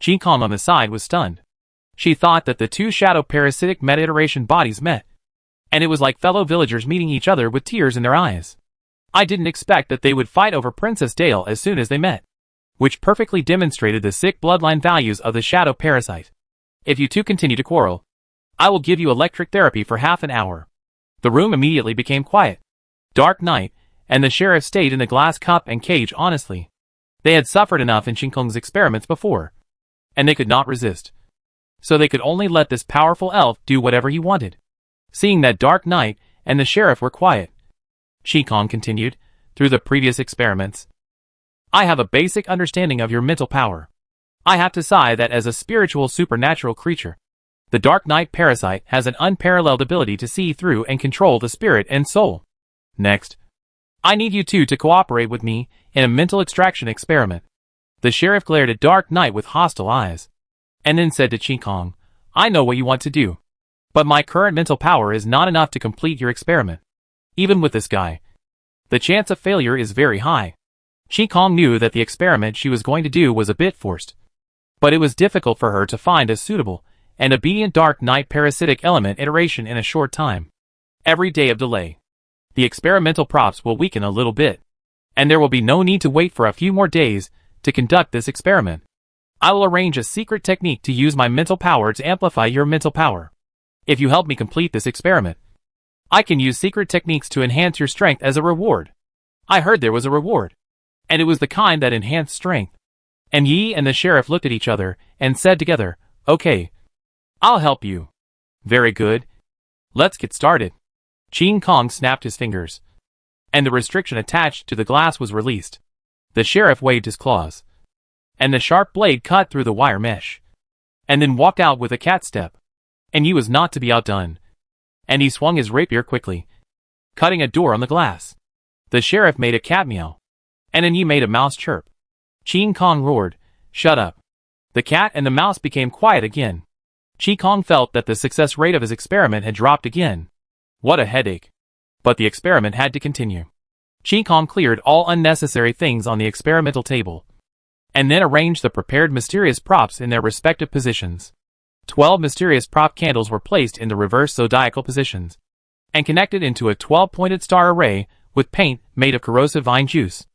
Chi-Kong on the side was stunned. She thought that the two shadow parasitic meta-iteration bodies met, and it was like fellow villagers meeting each other with tears in their eyes. I didn't expect that they would fight over Princess Dale as soon as they met, which perfectly demonstrated the sick bloodline values of the shadow parasite. If you two continue to quarrel, I will give you electric therapy for half an hour. The room immediately became quiet. Dark night, and the sheriff stayed in the glass cup and cage honestly. They had suffered enough in Shinkong's experiments before, and they could not resist. So they could only let this powerful elf do whatever he wanted. Seeing that Dark Knight and the sheriff were quiet, Shinkong continued, through the previous experiments, I have a basic understanding of your mental power. I have to say that as a spiritual supernatural creature, the Dark Knight parasite has an unparalleled ability to see through and control the spirit and soul. Next, I need you two to cooperate with me in a mental extraction experiment. The sheriff glared at Dark Knight with hostile eyes, and then said to Shinkong, I know what you want to do, but my current mental power is not enough to complete your experiment. Even with this guy, the chance of failure is very high. Shinkong knew that the experiment she was going to do was a bit forced, but it was difficult for her to find a suitable and obedient Dark Knight parasitic element iteration in a short time. Every day of delay, the experimental props will weaken a little bit, and there will be no need to wait for a few more days to conduct this experiment. I will arrange a secret technique to use my mental power to amplify your mental power. If you help me complete this experiment, I can use secret techniques to enhance your strength as a reward. I heard there was a reward, and it was the kind that enhanced strength. And Yi and the sheriff looked at each other and said together, Okay, I'll help you. Very good. Let's get started. Shinkong snapped his fingers, and the restriction attached to the glass was released. The sheriff waved his claws, and the sharp blade cut through the wire mesh, and then walked out with a cat step. And Yi was not to be outdone, and he swung his rapier quickly, cutting a door on the glass. The sheriff made a cat meow, and then Yi made a mouse chirp. Shinkong roared, Shut up. The cat and the mouse became quiet again. Shinkong felt that the success rate of his experiment had dropped again. What a headache. But the experiment had to continue. Shinkong cleared all unnecessary things on the experimental table, and then arranged the prepared mysterious props in their respective positions. 12 mysterious prop candles were placed in the reverse zodiacal positions, and connected into a 12-pointed star array with paint made of corrosive vine juice.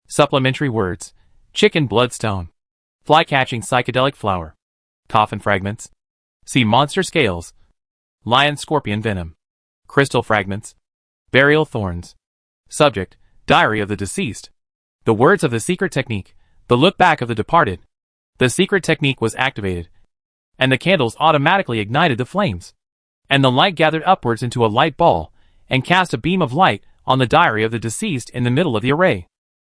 Supplementary words: chicken bloodstone, fly-catching psychedelic flower, coffin fragments, sea monster scales, lion scorpion venom, crystal fragments, burial thorns. Subject: diary of the deceased. The words of the secret technique, the look back of the departed. The secret technique was activated, and the candles automatically ignited the flames, and the light gathered upwards into a light ball, and cast a beam of light on the diary of the deceased in the middle of the array.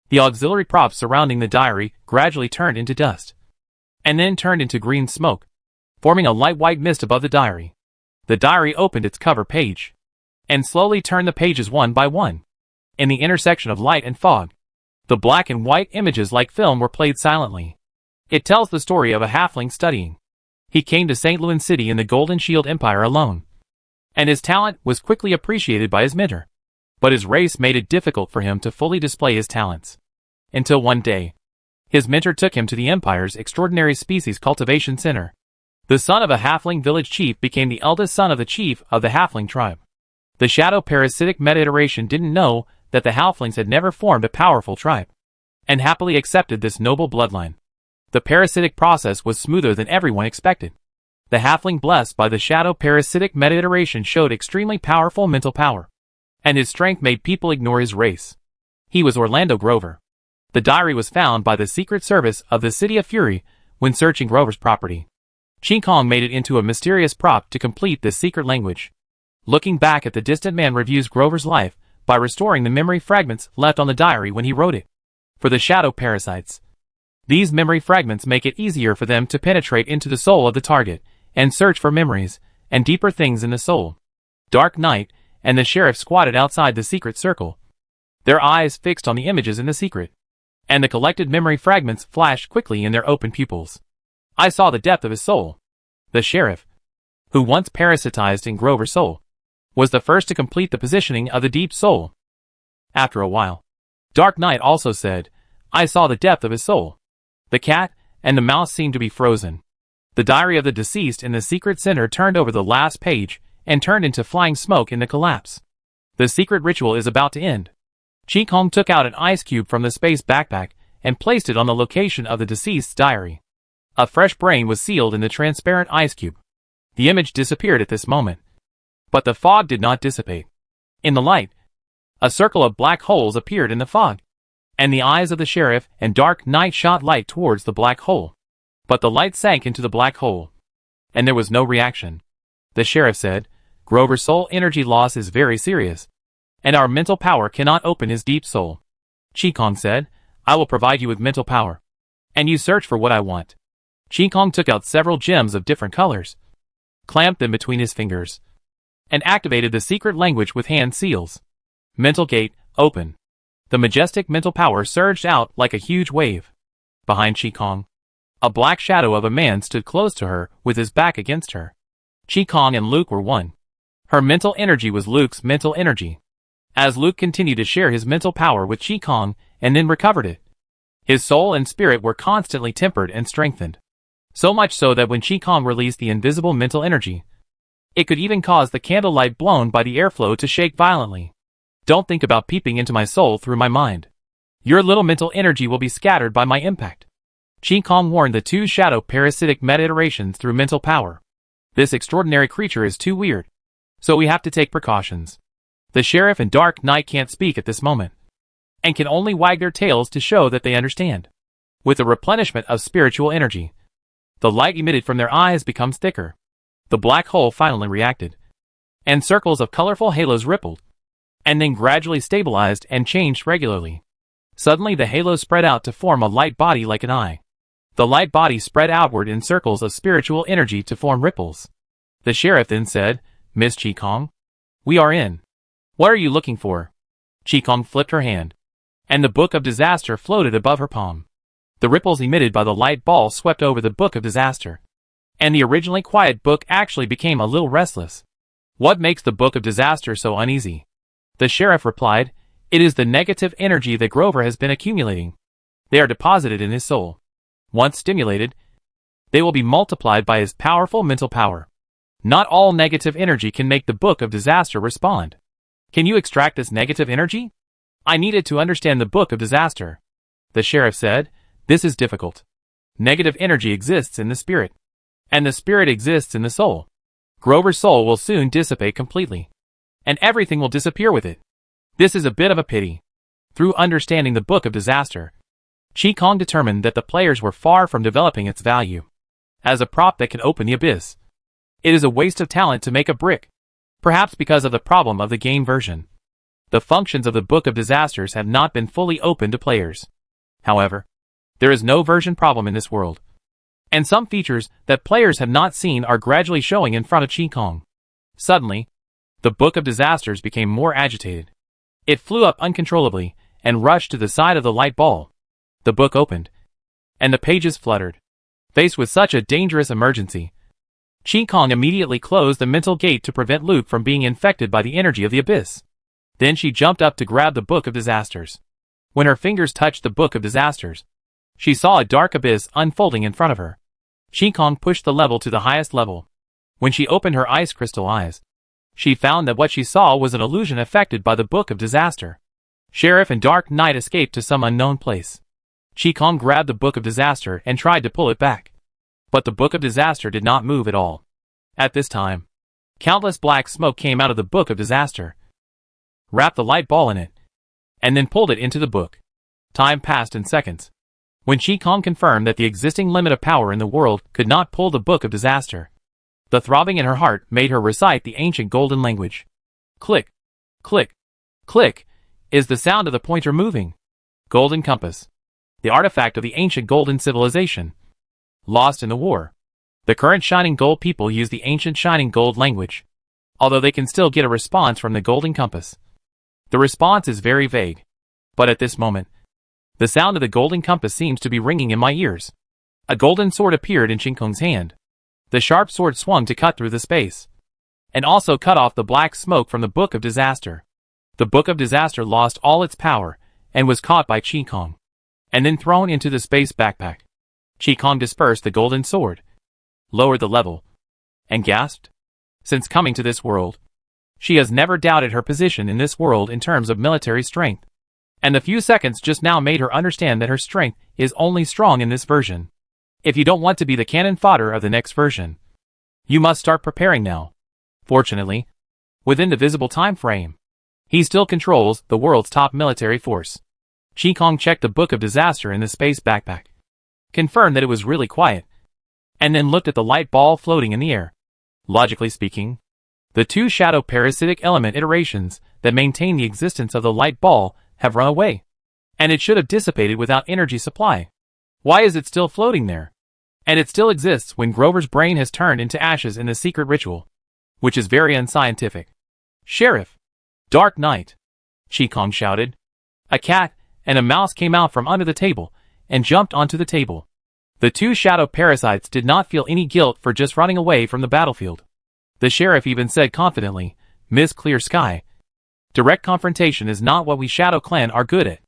The auxiliary props surrounding the diary gradually turned into dust, and then turned into green smoke, forming a light white mist above the diary. The diary opened its cover page, and slowly turned the pages one by one. In the intersection of light and fog, the black and white images like film were played silently. It tells the story of a halfling studying. He came to St. Louis City in the Golden Shield Empire alone, and his talent was quickly appreciated by his mentor. But his race made it difficult for him to fully display his talents. Until one day, his mentor took him to the Empire's Extraordinary Species Cultivation Center. The son of a halfling village chief became the eldest son of the chief of the halfling tribe. The shadow parasitic meta-iteration didn't know that the halflings had never formed a powerful tribe, and happily accepted this noble bloodline. The parasitic process was smoother than everyone expected. The halfling blessed by the shadow parasitic meta-iteration showed extremely powerful mental power, and his strength made people ignore his race. He was Orlando Grover. The diary was found by the Secret Service of the City of Fury when searching Grover's property. Shinkong made it into a mysterious prop to complete this secret language. Looking back at the distant man reviews Grover's life by restoring the memory fragments left on the diary when he wrote it. For the shadow parasites, these memory fragments make it easier for them to penetrate into the soul of the target and search for memories and deeper things in the soul. Dark Knight and the sheriff squatted outside the secret circle, their eyes fixed on the images in the secret, and the collected memory fragments flashed quickly in their open pupils. I saw the depth of his soul. The sheriff, who once parasitized in Grover's soul, was the first to complete the positioning of the deep soul. After a while, Dark Knight also said, I saw the depth of his soul. The cat and the mouse seemed to be frozen. The diary of the deceased in the secret center turned over the last page and turned into flying smoke in the collapse. The secret ritual is about to end. Chi Kong took out an ice cube from the space backpack and placed it on the location of the deceased's diary. A fresh brain was sealed in the transparent ice cube. The image disappeared at this moment. But the fog did not dissipate. In the light, a circle of black holes appeared in the fog, and the eyes of the sheriff and Dark Knight shot light towards the black hole. But the light sank into the black hole, and there was no reaction. The sheriff said, "Grover's soul energy loss is very serious, and our mental power cannot open his deep soul." Chi Kong said, "I will provide you with mental power, and you search for what I want." Chi Kong took out several gems of different colors, clamped them between his fingers, and activated the secret language with hand seals. Mental gate, open. The majestic mental power surged out like a huge wave. Behind Chi Kong, a black shadow of a man stood close to her with his back against her. Chi Kong and Luke were one. Her mental energy was Luke's mental energy. As Luke continued to share his mental power with Chi Kong and then recovered it, his soul and spirit were constantly tempered and strengthened. So much so that when Chi Kong released the invisible mental energy, it could even cause the candlelight blown by the airflow to shake violently. Don't think about peeping into my soul through my mind. Your little mental energy will be scattered by my impact. Chi Kong warned the two shadow parasitic meta-iterations through mental power. This extraordinary creature is too weird, so we have to take precautions. The sheriff and Dark Knight can't speak at this moment, and can only wag their tails to show that they understand. With the replenishment of spiritual energy, the light emitted from their eyes becomes thicker. The black hole finally reacted, and circles of colorful halos rippled, and then gradually stabilized and changed regularly. Suddenly the halo spread out to form a light body like an eye. The light body spread outward in circles of spiritual energy to form ripples. The sheriff then said, "Miss Chi Kong, we are in. What are you looking for?" Chi Kong flipped her hand, and the Book of Disaster floated above her palm. The ripples emitted by the light ball swept over the Book of Disaster, and the originally quiet book actually became a little restless. "What makes the Book of Disaster so uneasy?" The sheriff replied, "It is the negative energy that Grover has been accumulating. They are deposited in his soul. Once stimulated, they will be multiplied by his powerful mental power. Not all negative energy can make the Book of Disaster respond. Can you extract this negative energy? I needed to understand the Book of Disaster." The sheriff said, "This is difficult. Negative energy exists in the spirit, and the spirit exists in the soul. Grover's soul will soon dissipate completely, and everything will disappear with it. This is a bit of a pity." Through understanding the Book of Disaster, Chi Kong determined that the players were far from developing its value as a prop that can open the abyss. It is a waste of talent to make a brick, perhaps because of the problem of the game version. The functions of the Book of Disasters have not been fully open to players. However, there is no version problem in this world, and some features that players have not seen are gradually showing in front of Chi Kong. Suddenly, the Book of Disasters became more agitated. It flew up uncontrollably and rushed to the side of the light ball. The book opened, and the pages fluttered. Faced with such a dangerous emergency, Chi Kong immediately closed the mental gate to prevent Luke from being infected by the energy of the abyss. Then she jumped up to grab the Book of Disasters. When her fingers touched the Book of Disasters, she saw a dark abyss unfolding in front of her. Chi Kong pushed the level to the highest level. When she opened her ice crystal eyes, she found that what she saw was an illusion affected by the Book of Disaster. Sheriff and Dark Knight escaped to some unknown place. Chi Kong grabbed the Book of Disaster and tried to pull it back, but the Book of Disaster did not move at all. At this time, countless black smoke came out of the Book of Disaster, wrapped the light ball in it, and then pulled it into the book. Time passed in seconds. When Chi Kong confirmed that the existing limit of power in the world could not pull the Book of Disaster, the throbbing in her heart made her recite the ancient golden language. Click, click, click, is the sound of the pointer moving. Golden compass, the artifact of the ancient golden civilization, lost in the war. The current Shining Gold people use the ancient Shining Gold language, although they can still get a response from the golden compass. The response is very vague, but at this moment, the sound of the golden compass seems to be ringing in my ears. A golden sword appeared in Chi Kong's hand. The sharp sword swung to cut through the space, and also cut off the black smoke from the Book of Disaster. The Book of Disaster lost all its power and was caught by Chi Kong, and then thrown into the space backpack. Chi Kong dispersed the golden sword, lowered the level, and gasped. Since coming to this world, she has never doubted her position in this world in terms of military strength. And the few seconds just now made her understand that her strength is only strong in this version. If you don't want to be the cannon fodder of the next version, you must start preparing now. Fortunately, within the visible time frame, he still controls the world's top military force. Chi Kong checked the Book of Disaster in the space backpack, confirmed that it was really quiet, and then looked at the light ball floating in the air. Logically speaking, the two shadow parasitic element iterations that maintain the existence of the light ball have run away, and it should have dissipated without energy supply. Why is it still floating there? And it still exists when Grover's brain has turned into ashes in the secret ritual, which is very unscientific. Sheriff! Dark Knight! Chi Kong shouted. A cat and a mouse came out from under the table and jumped onto the table. The two shadow parasites did not feel any guilt for just running away from the battlefield. The sheriff even said confidently, "Miss Clear Sky, direct confrontation is not what we Shadow Clan are good at.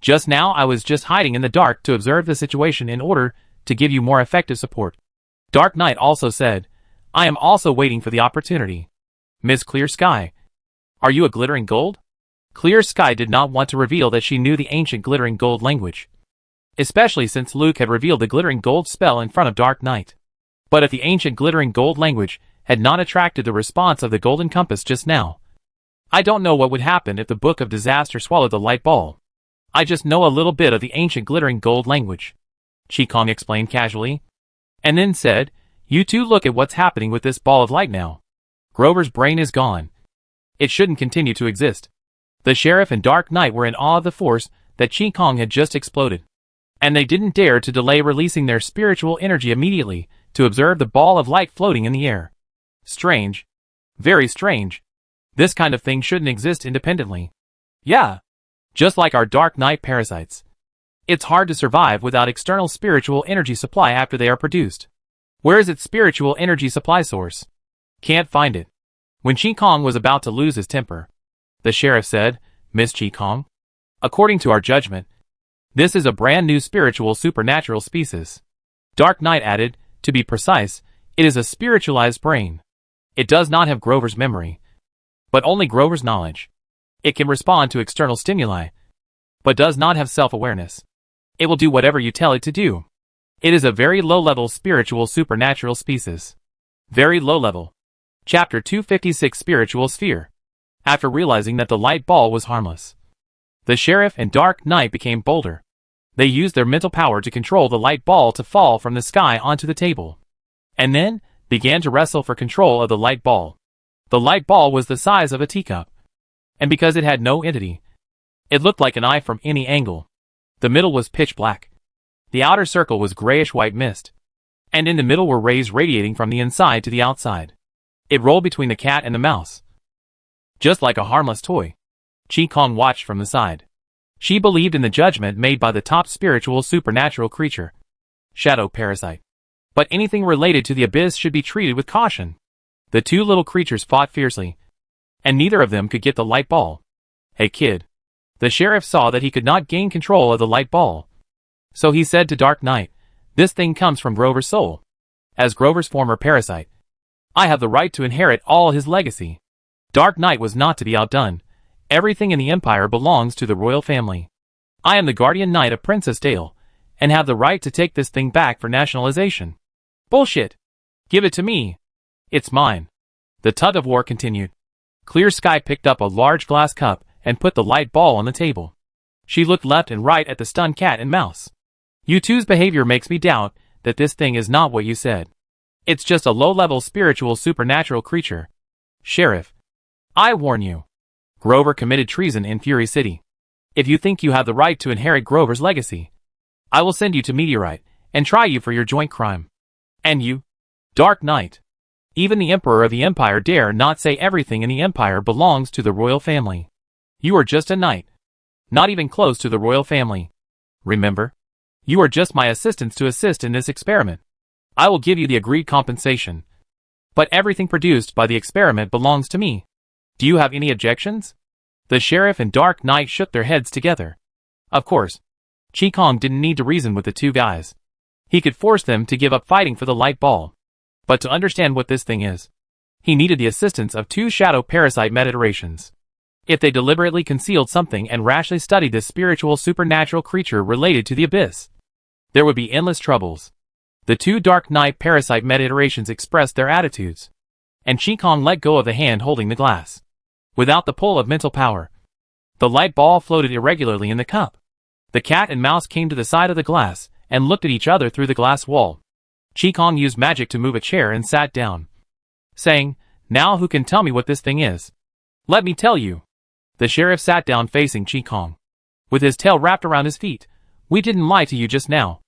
Just now I was just hiding in the dark to observe the situation in order to give you more effective support." Dark Knight also said, "I am also waiting for the opportunity. Miss Clear Sky, are you a glittering gold?" Clear Sky did not want to reveal that she knew the ancient glittering gold language, especially since Luke had revealed the glittering gold spell in front of Dark Knight. But if the ancient glittering gold language had not attracted the response of the golden compass just now, I don't know what would happen if the Book of Disaster swallowed the light ball. I just know a little bit of the ancient glittering gold language, Chi Kong explained casually, and then said, "You two look at what's happening with this ball of light now. Grover's brain is gone. It shouldn't continue to exist." The sheriff and Dark Knight were in awe of the force that Chi Kong had just exploded, and they didn't dare to delay releasing their spiritual energy immediately to observe the ball of light floating in the air. Strange. Very strange. This kind of thing shouldn't exist independently. Yeah. Just like our Dark Knight parasites. It's hard to survive without external spiritual energy supply after they are produced. Where is its spiritual energy supply source? Can't find it. When Chi Kong was about to lose his temper, the sheriff said, "Miss Chi Kong, according to our judgment, this is a brand new spiritual supernatural species." Dark Knight added, "To be precise, it is a spiritualized brain. It does not have Grover's memory, but only Grover's knowledge. It can respond to external stimuli, but does not have self-awareness. It will do whatever you tell it to do. It is a very low-level spiritual supernatural species." Very low-level. Chapter 256 Spiritual Sphere. After realizing that the light ball was harmless, the sheriff and Dark Knight became bolder. They used their mental power to control the light ball to fall from the sky onto the table, and then began to wrestle for control of the light ball. The light ball was the size of a teacup, and because it had no entity, it looked like an eye from any angle. The middle was pitch black. The outer circle was grayish-white mist, and in the middle were rays radiating from the inside to the outside. It rolled between the cat and the mouse, just like a harmless toy. Chi Kong watched from the side. She believed in the judgment made by the top spiritual supernatural creature, Shadow Parasite. But anything related to the abyss should be treated with caution. The two little creatures fought fiercely, and neither of them could get the light ball. "Hey kid." The sheriff saw that he could not gain control of the light ball, so he said to Dark Knight, "This thing comes from Grover's soul. As Grover's former parasite, I have the right to inherit all his legacy." Dark Knight was not to be outdone. "Everything in the Empire belongs to the royal family. I am the guardian knight of Princess Dale, and have the right to take this thing back for nationalization." "Bullshit. Give it to me. It's mine." The tug of war continued. Clear Sky picked up a large glass cup and put the light ball on the table. She looked left and right at the stunned cat and mouse. "You two's behavior makes me doubt that this thing is not what you said. It's just a low-level spiritual supernatural creature. Sheriff, I warn you. Grover committed treason in Fury City. If you think you have the right to inherit Grover's legacy, I will send you to Meteorite and try you for your joint crime. And you, Dark Knight. Even the Emperor of the Empire dare not say everything in the Empire belongs to the royal family. You are just a knight. Not even close to the royal family. Remember? You are just my assistants to assist in this experiment. I will give you the agreed compensation. But everything produced by the experiment belongs to me. Do you have any objections?" The sheriff and Dark Knight shook their heads together. Of course, Chi Kong didn't need to reason with the two guys. He could force them to give up fighting for the light ball. But to understand what this thing is, he needed the assistance of two shadow parasite meta-iterations. If they deliberately concealed something and rashly studied this spiritual supernatural creature related to the abyss, there would be endless troubles. The two Dark Knight parasite meta-iterations expressed their attitudes, and Qigong let go of the hand holding the glass. Without the pull of mental power, the light ball floated irregularly in the cup. The cat and mouse came to the side of the glass and looked at each other through the glass wall. Qigong used magic to move a chair and sat down, saying, "Now who can tell me what this thing is?" "Let me tell you." The sheriff sat down facing Qigong, with his tail wrapped around his feet. "We didn't lie to you just now.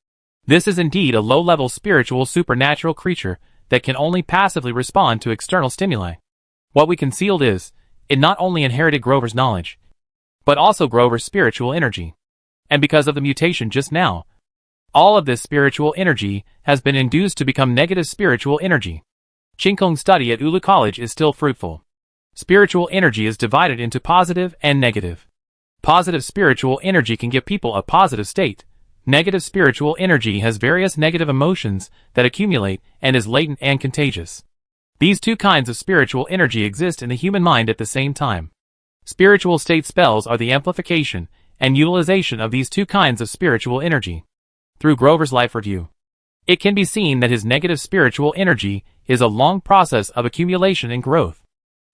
This is indeed a low-level spiritual supernatural creature that can only passively respond to external stimuli. What we concealed is, it not only inherited Grover's knowledge, but also Grover's spiritual energy. And because of the mutation just now, all of this spiritual energy has been induced to become negative spiritual energy. Qigong's study at Ulu College is still fruitful. Spiritual energy is divided into positive and negative. Positive spiritual energy can give people a positive state. Negative spiritual energy has various negative emotions that accumulate and is latent and contagious. These two kinds of spiritual energy exist in the human mind at the same time. Spiritual state spells are the amplification and utilization of these two kinds of spiritual energy. Through Grover's life review, it can be seen that his negative spiritual energy is a long process of accumulation and growth.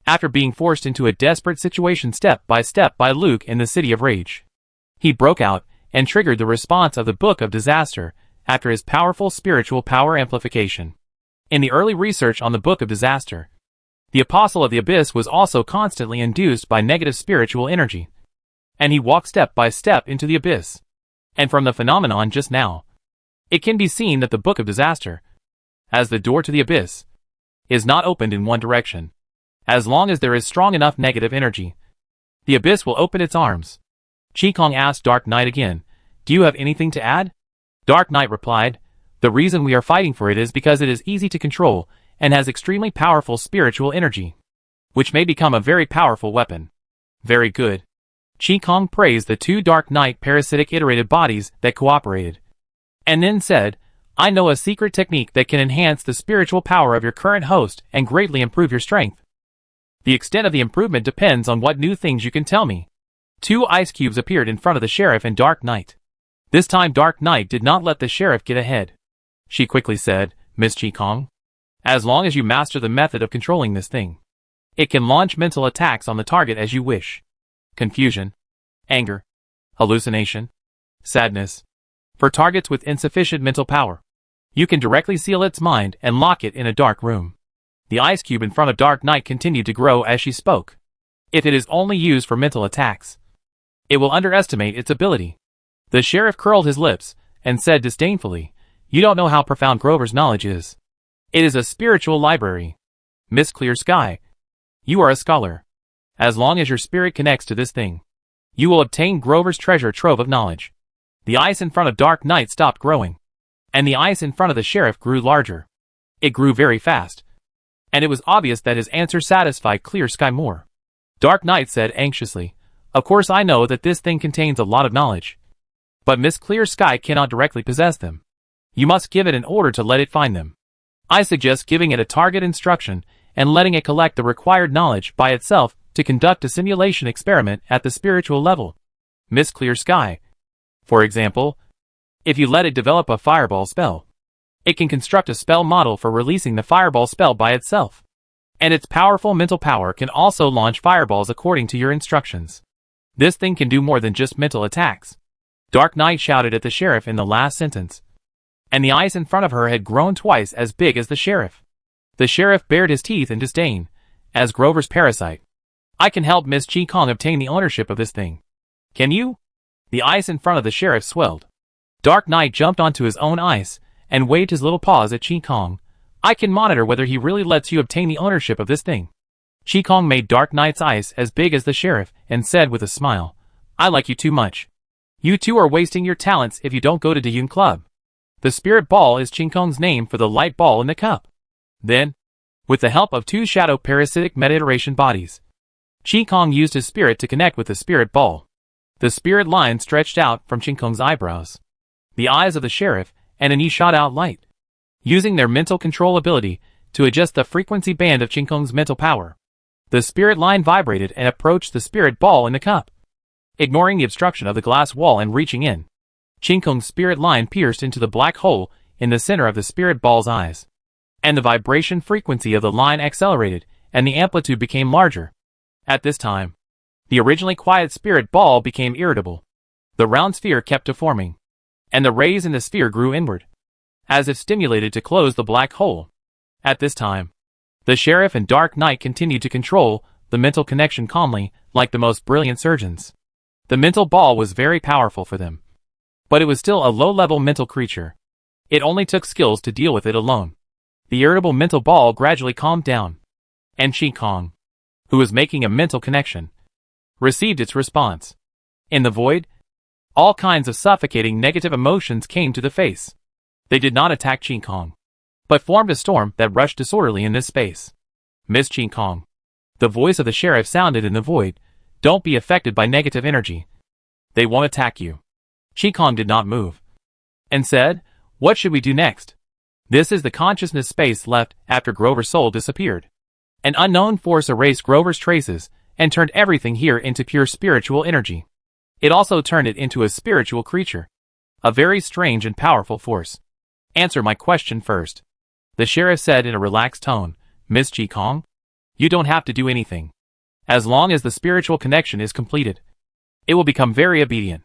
After being forced into a desperate situation step by Luke in the City of Rage, he broke out and triggered the response of the Book of Disaster after his powerful spiritual power amplification. In the early research on the Book of Disaster, the Apostle of the Abyss was also constantly induced by negative spiritual energy, and he walked step by step into the abyss. And from the phenomenon just now, it can be seen that the Book of Disaster, as the door to the abyss, is not opened in one direction. As long as there is strong enough negative energy, the abyss will open its arms. Qigong asked Dark Knight again, "Do you have anything to add?" Dark Knight replied, "The reason we are fighting for it is because it is easy to control and has extremely powerful spiritual energy, which may become a very powerful weapon." "Very good." Qigong praised the two Dark Knight parasitic iterated bodies that cooperated, and then said, "I know a secret technique that can enhance the spiritual power of your current host and greatly improve your strength. The extent of the improvement depends on what new things you can tell me." Two ice cubes appeared in front of the sheriff and Dark Knight. This time Dark Knight did not let the sheriff get ahead. She quickly said, "Miss Qigong, as long as you master the method of controlling this thing, it can launch mental attacks on the target as you wish. Confusion, anger, hallucination, sadness. For targets with insufficient mental power, you can directly seal its mind and lock it in a dark room." The ice cube in front of Dark Knight continued to grow as she spoke. "If it is only used for mental attacks, it will underestimate its ability." The sheriff curled his lips and said disdainfully, "You don't know how profound Grover's knowledge is. It is a spiritual library. Miss Clear Sky, you are a scholar. As long as your spirit connects to this thing, you will obtain Grover's treasure trove of knowledge." The ice in front of Dark Knight stopped growing, and the ice in front of the sheriff grew larger. It grew very fast, and it was obvious that his answer satisfied Clear Sky more. Dark Knight said anxiously, "Of course I know that this thing contains a lot of knowledge, but Miss Clear Sky cannot directly possess them. You must give it an order to let it find them. I suggest giving it a target instruction and letting it collect the required knowledge by itself to conduct a simulation experiment at the spiritual level. Miss Clear Sky, for example, if you let it develop a fireball spell, it can construct a spell model for releasing the fireball spell by itself. And its powerful mental power can also launch fireballs according to your instructions. This thing can do more than just mental attacks." Dark Knight shouted at the sheriff in the last sentence, and the ice in front of her had grown twice as big as the sheriff. The sheriff bared his teeth in disdain. "As Grover's parasite, I can help Miss Qigong obtain the ownership of this thing. Can you?" The ice in front of the sheriff swelled. Dark Knight jumped onto his own ice and waved his little paws at Qigong. "I can monitor whether he really lets you obtain the ownership of this thing." Qigong made Dark Knight's ice as big as the sheriff and said with a smile, "I like you too much. You two are wasting your talents if you don't go to Dayun Club. The spirit ball is Qigong's name for the light ball in the cup." Then, with the help of two shadow parasitic meta-iteration bodies, Qigong used his spirit to connect with the spirit ball. The spirit line stretched out from Qigong's eyebrows, the eyes of the sheriff, and an shot out light, using their mental control ability to adjust the frequency band of Qigong's mental power. The spirit line vibrated and approached the spirit ball in the cup. Ignoring the obstruction of the glass wall and reaching in, Qin Kong's spirit line pierced into the black hole in the center of the spirit ball's eyes. And the vibration frequency of the line accelerated, and the amplitude became larger. At this time, the originally quiet spirit ball became irritable. The round sphere kept deforming, and the rays in the sphere grew inward, as if stimulated to close the black hole. At this time, the sheriff and Dark Knight continued to control the mental connection calmly, like the most brilliant surgeons. The mental ball was very powerful for them, but it was still a low-level mental creature. It only took skills to deal with it alone. The irritable mental ball gradually calmed down, and Qin Kong, who was making a mental connection, received its response. In the void, all kinds of suffocating negative emotions came to the face. They did not attack Qin Kong, but formed a storm that rushed disorderly in this space. Miss Qin Kong, the voice of the sheriff sounded in the void, don't be affected by negative energy. They won't attack you. Qin Kong did not move, and said, what should we do next? This is the consciousness space left after Grover's soul disappeared. An unknown force erased Grover's traces and turned everything here into pure spiritual energy. It also turned it into a spiritual creature. A very strange and powerful force. Answer my question first. The sheriff said in a relaxed tone, Miss Qin Kong, you don't have to do anything. As long as the spiritual connection is completed, it will become very obedient.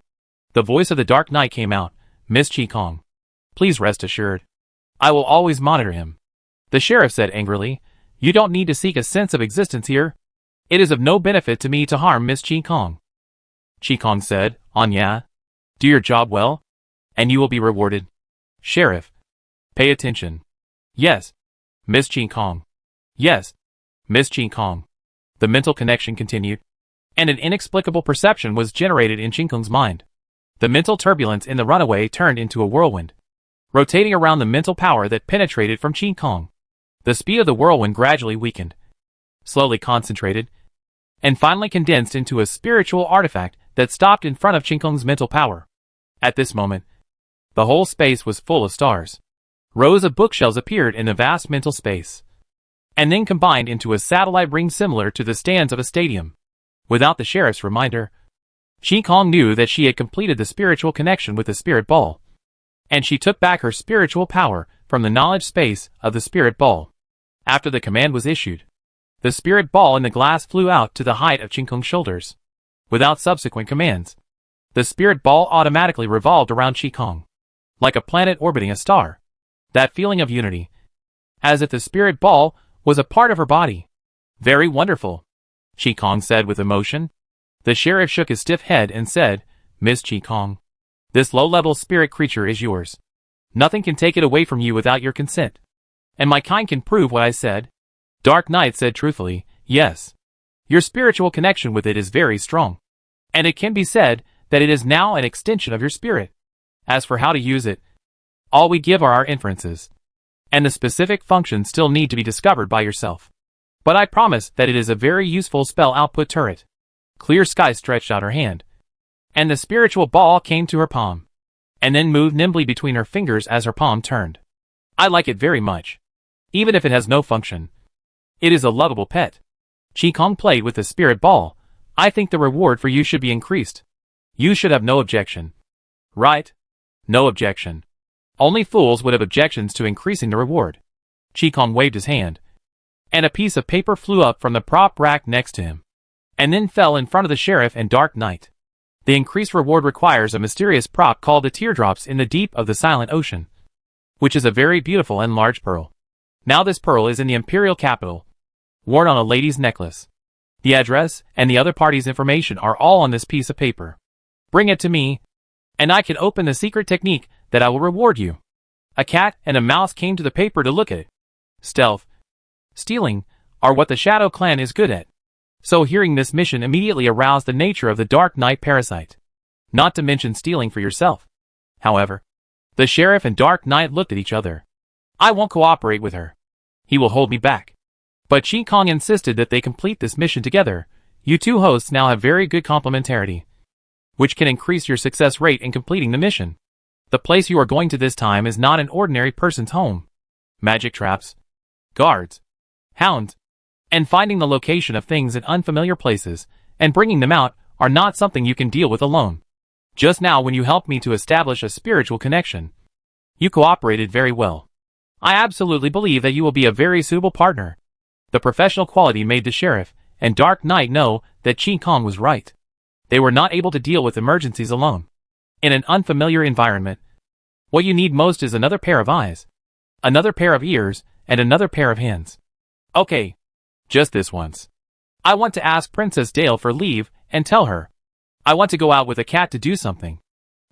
The voice of the Dark Knight came out, Miss Qin Kong, please rest assured. I will always monitor him. The sheriff said angrily, you don't need to seek a sense of existence here. It is of no benefit to me to harm Miss Qin Kong. Qin Kong said, Anya, do your job well, and you will be rewarded. Sheriff, pay attention. Yes, Miss Qin Kong. Yes, Miss Qin Kong. The mental connection continued, and an inexplicable perception was generated in Qin Kong's mind. The mental turbulence in the runaway turned into a whirlwind, rotating around the mental power that penetrated from Qin Kong. The speed of the whirlwind gradually weakened, slowly concentrated, and finally condensed into a spiritual artifact that stopped in front of Qin Kong's mental power. At this moment, the whole space was full of stars. Rows of bookshelves appeared in the vast mental space, and then combined into a satellite ring similar to the stands of a stadium. Without the sheriff's reminder, Qin Kong knew that she had completed the spiritual connection with the spirit ball, and she took back her spiritual power from the knowledge space of the spirit ball. After the command was issued, the spirit ball in the glass flew out to the height of Qin Kong's shoulders. Without subsequent commands, the spirit ball automatically revolved around Qin Kong, like a planet orbiting a star. That feeling of unity, as if the spirit ball was a part of her body. Very wonderful, Qin Kong said with emotion. The sheriff shook his stiff head and said, Miss Qin Kong, this low-level spirit creature is yours. Nothing can take it away from you without your consent. And my kind can prove what I said. Dark Knight said truthfully, yes. Your spiritual connection with it is very strong, and it can be said that it is now an extension of your spirit. As for how to use it, all we give are our inferences, and the specific functions still need to be discovered by yourself. But I promise that it is a very useful spell output turret. Clear Sky stretched out her hand, and the spiritual ball came to her palm, and then moved nimbly between her fingers as her palm turned. I like it very much. Even if it has no function, it is a lovable pet. Qin Kong played with the spirit ball. I think the reward for you should be increased. You should have no objection. Right? No objection. Only fools would have objections to increasing the reward. Qin Kong waved his hand, and a piece of paper flew up from the prop rack next to him, and then fell in front of the sheriff and Dark Knight. The increased reward requires a mysterious prop called the teardrops in the deep of the silent ocean, which is a very beautiful and large pearl. Now this pearl is in the imperial capital, worn on a lady's necklace. The address and the other party's information are all on this piece of paper. Bring it to me, and I can open the secret technique that I will reward you. A cat and a mouse came to the paper to look at it. Stealth, stealing, are what the Shadow Clan is good at. So hearing this mission immediately aroused the nature of the Dark Knight parasite. Not to mention stealing for yourself. However, the sheriff and Dark Knight looked at each other. I won't cooperate with her. He will hold me back. But Qin Kong insisted that they complete this mission together. You two hosts now have very good complementarity, which can increase your success rate in completing the mission. The place you are going to this time is not an ordinary person's home. Magic traps, guards, hounds, And finding the location of things in unfamiliar places, and bringing them out, are not something you can deal with alone. Just now when you helped me to establish a spiritual connection, you cooperated very well. I absolutely believe that you will be a very suitable partner. The professional quality made the sheriff and Dark Knight know that Qi Kong was right. They were not able to deal with emergencies alone. In an unfamiliar environment, what you need most is another pair of eyes, another pair of ears, and another pair of hands. Okay, just this once. I want to ask Princess Dale for leave and tell her I want to go out with a cat to do something.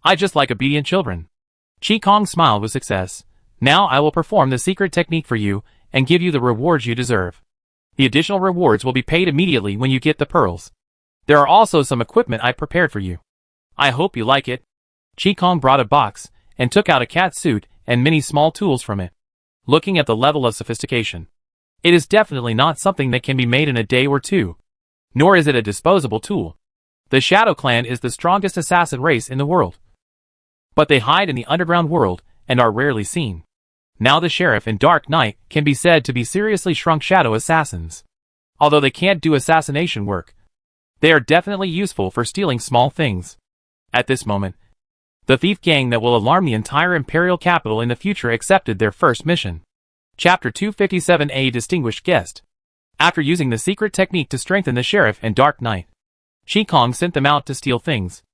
I just like obedient children. Qi Kong smiled with success. Now I will perform the secret technique for you and give you the rewards you deserve. The additional rewards will be paid immediately when you get the pearls. There are also some equipment I prepared for you. I hope you like it. Qi Kong brought a box and took out a cat suit and many small tools from it. Looking at the level of sophistication, it is definitely not something that can be made in a day or two. Nor is it a disposable tool. The Shadow Clan is the strongest assassin race in the world. But they hide in the underground world and are rarely seen. Now the Sheriff and Dark Knight can be said to be seriously shrunk shadow assassins. Although they can't do assassination work, they are definitely useful for stealing small things. At this moment, the thief gang that will alarm the entire Imperial capital in the future accepted their first mission. Chapter 257A Distinguished Guest. After using the secret technique to strengthen the Sheriff and Dark Knight, Qi Kong sent them out to steal things.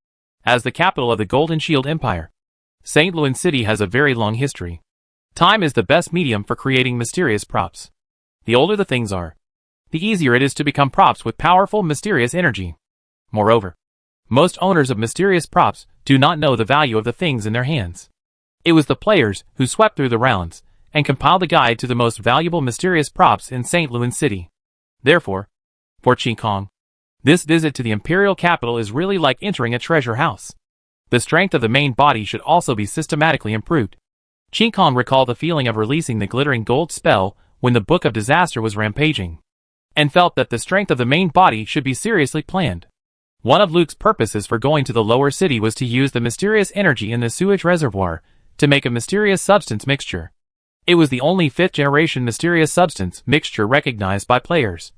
As the capital of the Golden Shield Empire, St. Louis City has a very long history. Time is the best medium for creating mysterious props. The older the things are, the easier it is to become props with powerful mysterious energy. Moreover, most owners of mysterious props do not know the value of the things in their hands. It was the players who swept through the rounds and compiled a guide to the most valuable mysterious props in St. Louis City. Therefore, for Qi Kong, this visit to the Imperial capital is really like entering a treasure house. The strength of the main body should also be systematically improved. Qi Kong recalled the feeling of releasing the glittering gold spell when the Book of Disaster was rampaging, and felt that the strength of the main body should be seriously planned. One of Luke's purposes for going to the lower city was to use the mysterious energy in the sewage reservoir to make a mysterious substance mixture. It was the only 5th-generation mysterious substance mixture recognized by players,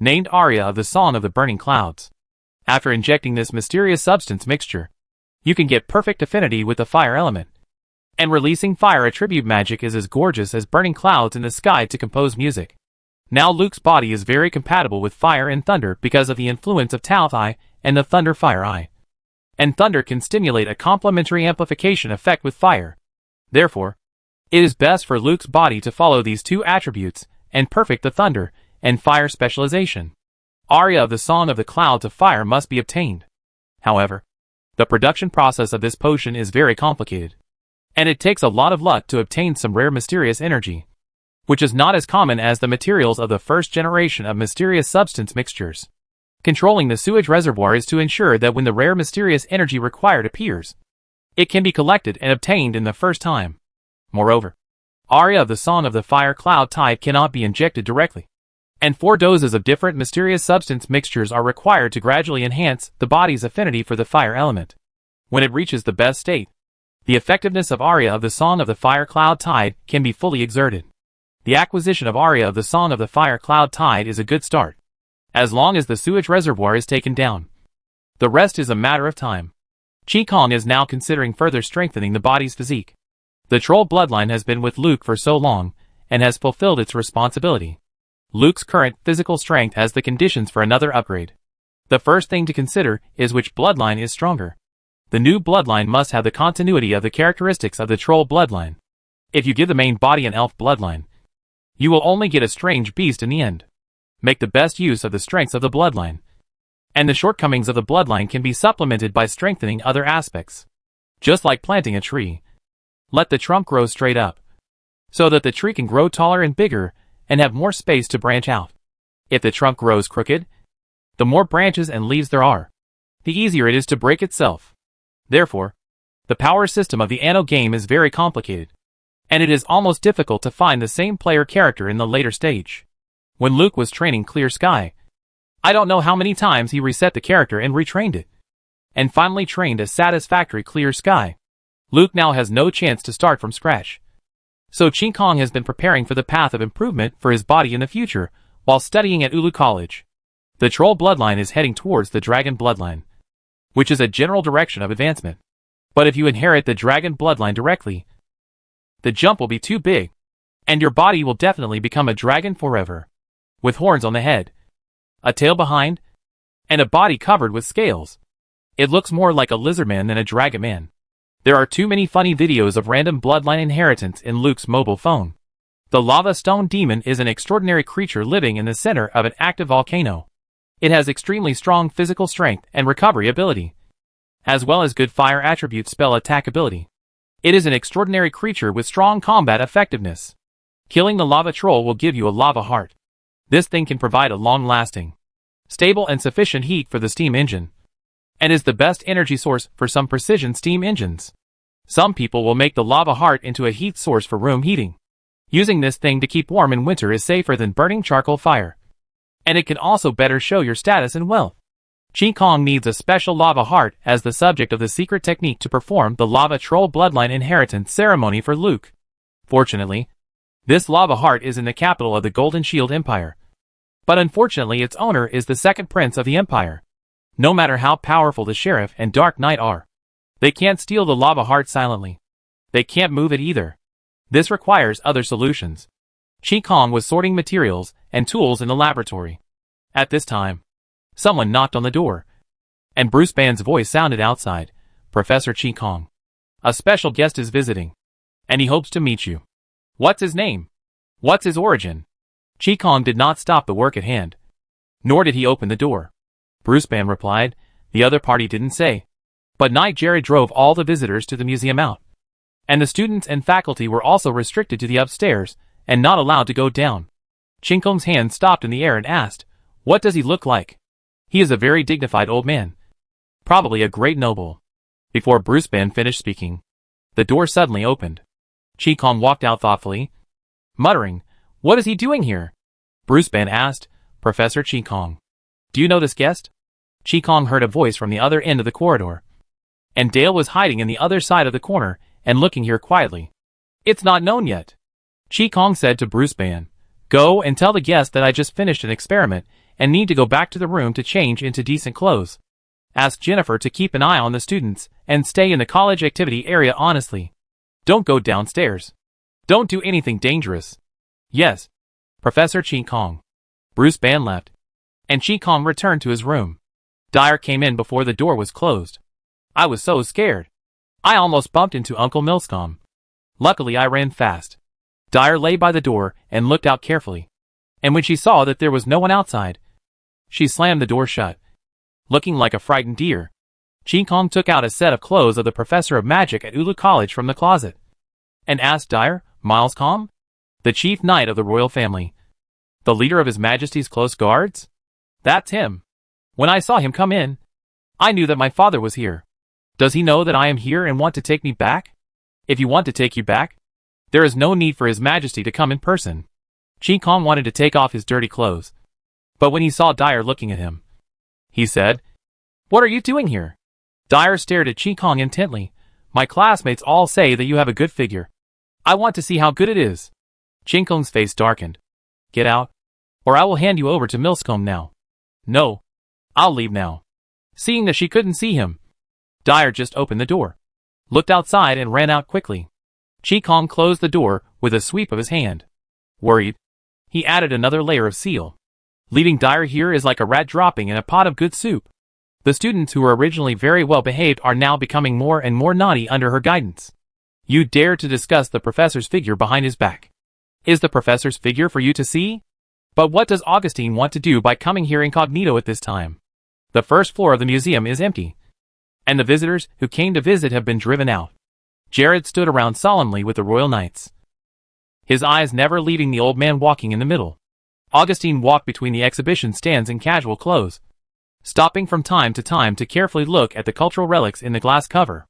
named Aria of the Song of the Burning Clouds. After injecting this mysterious substance mixture, you can get perfect affinity with the fire element. And releasing fire attribute magic is as gorgeous as burning clouds in the sky to compose music. Now Luke's body is very compatible with fire and thunder because of the influence of Tao Eye and the Thunder Fire Eye. And thunder can stimulate a complementary amplification effect with fire. Therefore, it is best for Luke's body to follow these two attributes and perfect the thunder and fire specialization. Aria of the Song of the Clouds of Fire must be obtained. However, the production process of this potion is very complicated, and it takes a lot of luck to obtain some rare mysterious energy, which is not as common as the materials of the first generation of mysterious substance mixtures. Controlling the sewage reservoir is to ensure that when the rare mysterious energy required appears, it can be collected and obtained in the first time. Moreover, Aria of the Song of the Fire Cloud Tide cannot be injected directly, and 4 doses of different mysterious substance mixtures are required to gradually enhance the body's affinity for the fire element. When it reaches the best state, the effectiveness of Aria of the Song of the Fire Cloud Tide can be fully exerted. The acquisition of Aria of the Song of the Fire Cloud Tide is a good start, as long as the sewage reservoir is taken down. The rest is a matter of time. Qi Kong is now considering further strengthening the body's physique. The troll bloodline has been with Luke for so long, and has fulfilled its responsibility. Luke's current physical strength has the conditions for another upgrade. The first thing to consider is which bloodline is stronger. The new bloodline must have the continuity of the characteristics of the troll bloodline. If you give the main body an elf bloodline, you will only get a strange beast in the end. Make the best use of the strengths of the bloodline, and the shortcomings of the bloodline can be supplemented by strengthening other aspects. Just like planting a tree, let the trunk grow straight up, so that the tree can grow taller and bigger and have more space to branch out. If the trunk grows crooked, the more branches and leaves there are, the easier it is to break itself. Therefore, the power system of the Anno game is very complicated, and it is almost difficult to find the same player character in the later stage. When Luke was training Clear Sky, I don't know how many times he reset the character and retrained it, and finally trained a satisfactory Clear Sky. Luke now has no chance to start from scratch. So Qi Kong has been preparing for the path of improvement for his body in the future, while studying at Ulu College. The troll bloodline is heading towards the dragon bloodline, which is a general direction of advancement. But if you inherit the dragon bloodline directly, the jump will be too big, and your body will definitely become a dragon forever, with horns on the head, a tail behind, and a body covered with scales. It looks more like a lizardman than a dragon man. There are too many funny videos of random bloodline inheritance in Luke's mobile phone. The lava stone demon is an extraordinary creature living in the center of an active volcano. It has extremely strong physical strength and recovery ability, as well as good fire attribute spell attack ability. It is an extraordinary creature with strong combat effectiveness. Killing the lava troll will give you a lava heart. This thing can provide a long-lasting, stable and sufficient heat for the steam engine, and is the best energy source for some precision steam engines. Some people will make the lava heart into a heat source for room heating. Using this thing to keep warm in winter is safer than burning charcoal fire, and it can also better show your status and wealth. Chi Kong needs a special lava heart as the subject of the secret technique to perform the lava troll bloodline inheritance ceremony for Luke. Fortunately, this lava heart is in the capital of the Golden Shield Empire. But unfortunately its owner is the second prince of the empire. No matter how powerful the sheriff and Dark Knight are, they can't steal the lava heart silently. They can't move it either. This requires other solutions. Chi Kong was sorting materials and tools in the laboratory. At this time, someone knocked on the door, and Bruce Ban's voice sounded outside. "Professor Chi Kong. A special guest is visiting, and he hopes to meet you." "What's his name? What's his origin?" Chi Kong did not stop the work at hand, nor did he open the door. Bruce Ban replied. The other party didn't say. But Knight Jared drove all the visitors to the museum out, and the students and faculty were also restricted to the upstairs and not allowed to go down. Chi Kong's hand stopped in the air and asked, "What does he look like?" "He is a very dignified old man. Probably a great noble." Before Bruce Ban finished speaking, the door suddenly opened. Chi Kong walked out thoughtfully, muttering, "What is he doing here?" Bruce Ban asked, "Professor Chi Kong, do you know this guest?" Chi Kong heard a voice from the other end of the corridor, and Dale was hiding in the other side of the corner and looking here quietly. "It's not known yet." Chi Kong said to Bruce Ban, "Go and tell the guest that I just finished an experiment and need to go back to the room to change into decent clothes. Ask Jennifer to keep an eye on the students and stay in the college activity area honestly. Don't go downstairs. Don't do anything dangerous." "Yes, Professor Chi Kong." Bruce Ban left, and Chi Kong returned to his room. Dyer came in before the door was closed. "I was so scared. I almost bumped into Uncle Milscombe. Luckily I ran fast." Dyer lay by the door and looked out carefully, and when she saw that there was no one outside, she slammed the door shut. Looking like a frightened deer, Chi Kong took out a set of clothes of the professor of magic at Ulu College from the closet, and asked Dyer, "Milescombe? The chief knight of the royal family, the leader of His Majesty's close guards? That's him. When I saw him come in, I knew that my father was here. Does he know that I am here and want to take me back? If you want to take you back, there is no need for His Majesty to come in person." Chi Kong wanted to take off his dirty clothes, but when he saw Dyer looking at him, he said, "What are you doing here?" Dyer stared at Chi Kong intently. "My classmates all say that you have a good figure. I want to see how good it is." Chi Kong's face darkened. "Get out, or I will hand you over to Milscombe now." "No, I'll leave now." Seeing that she couldn't see him, Dyer just opened the door, looked outside and ran out quickly. Chi Kong closed the door with a sweep of his hand. Worried, he added another layer of seal. "Leaving Dyer here is like a rat dropping in a pot of good soup. The students who were originally very well behaved are now becoming more and more naughty under her guidance. You dare to discuss the professor's figure behind his back. Is the professor's figure for you to see? But what does Augustine want to do by coming here incognito at this time? The first floor of the museum is empty, and the visitors who came to visit have been driven out." Jared stood around solemnly with the royal knights, his eyes never leaving the old man walking in the middle. Augustine walked between the exhibition stands in casual clothes, stopping from time to time to carefully look at the cultural relics in the glass cover.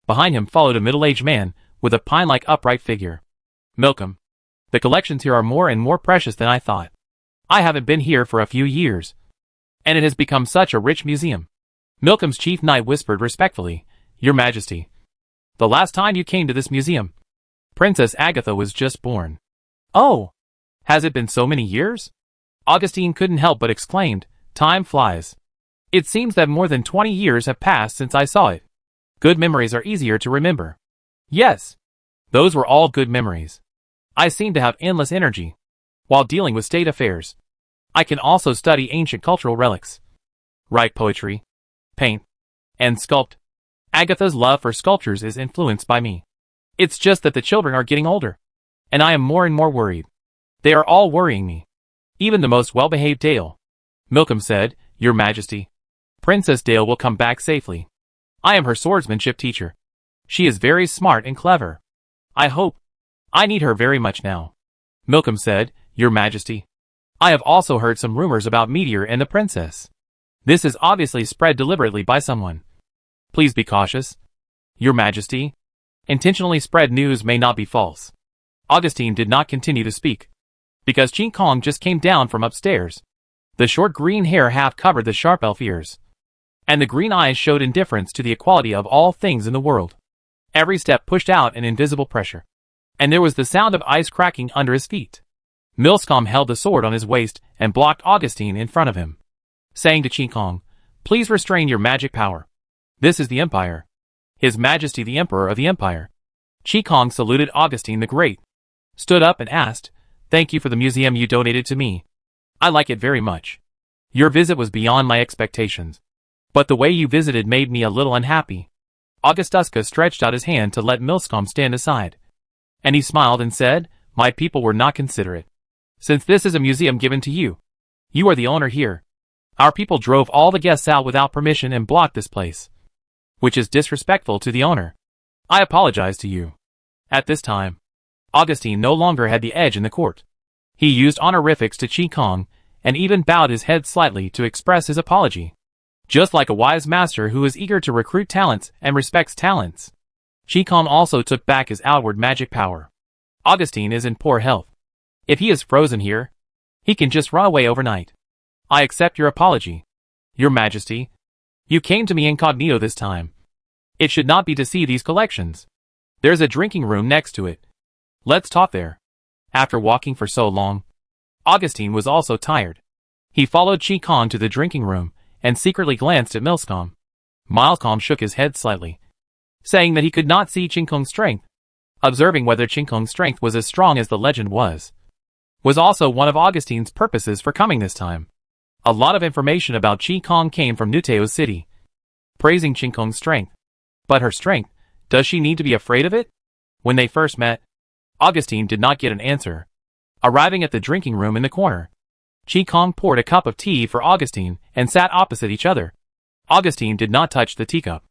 Behind him followed a middle-aged man with a pine-like upright figure. "Milcom, the collections here are more and more precious than I thought. I haven't been here for a few years, and it has become such a rich museum." Milcom's chief knight whispered respectfully, "Your Majesty, the last time you came to this museum, Princess Agatha was just born." "Oh, has it been so many years?" Augustine couldn't help but exclaimed, "Time flies. It seems that more than 20 years have passed since I saw it. Good memories are easier to remember." Yes. Those were all good memories. I seem to have endless energy while dealing with state affairs. I can also study ancient cultural relics, write poetry, paint, and sculpt. Agatha's love for sculptures is influenced by me. It's just that the children are getting older, and I am more and more worried. They are all worrying me. Even the most well-behaved Dale. Milcom said, "Your Majesty, Princess Dale will come back safely. I am her swordsmanship teacher. She is very smart and clever. I hope. I need her very much now." Milcom said, "Your Majesty, I have also heard some rumors about Meteor and the princess. This is obviously spread deliberately by someone. Please be cautious. Your Majesty, intentionally spread news may not be false." Augustine did not continue to speak, because Qin Kong just came down from upstairs. The short green hair half covered the sharp elf ears, and the green eyes showed indifference to the equality of all things in the world. Every step pushed out an invisible pressure, and there was the sound of ice cracking under his feet. Milscom held the sword on his waist and blocked Augustine in front of him, saying to Qin Kong, "Please restrain your magic power. This is the Empire. His Majesty the Emperor of the Empire." Qin Kong saluted Augustine the Great, stood up and asked, "Thank you for the museum you donated to me. I like it very much. Your visit was beyond my expectations. But the way you visited made me a little unhappy." Augustuska stretched out his hand to let Milscom stand aside, and he smiled and said, "My people were not considerate. Since this is a museum given to you, you are the owner here. Our people drove all the guests out without permission and blocked this place, which is disrespectful to the owner. I apologize to you." At this time, Augustine no longer had the edge in the court. He used honorifics to Qin Kong, and even bowed his head slightly to express his apology. Just like a wise master who is eager to recruit talents and respects talents, Qin Kong also took back his outward magic power. Augustine is in poor health. If he is frozen here, he can just run away overnight. I accept your apology. Your Majesty, you came to me incognito this time. It should not be to see these collections. There's a drinking room next to it. Let's talk there. After walking for so long, Augustine was also tired. He followed Qin Kong to the drinking room and secretly glanced at Milscom. Milscom shook his head slightly, saying that he could not see Qin Kong's strength. Observing whether Qin Kong's strength was as strong as the legend was also one of Augustine's purposes for coming this time. A lot of information about Qin Kong came from Nuteo's city, praising Qin Kong's strength. But her strength, does she need to be afraid of it? When they first met, Augustine did not get an answer. Arriving at the drinking room in the corner, Qin Kong poured a cup of tea for Augustine and sat opposite each other. Augustine did not touch the teacup.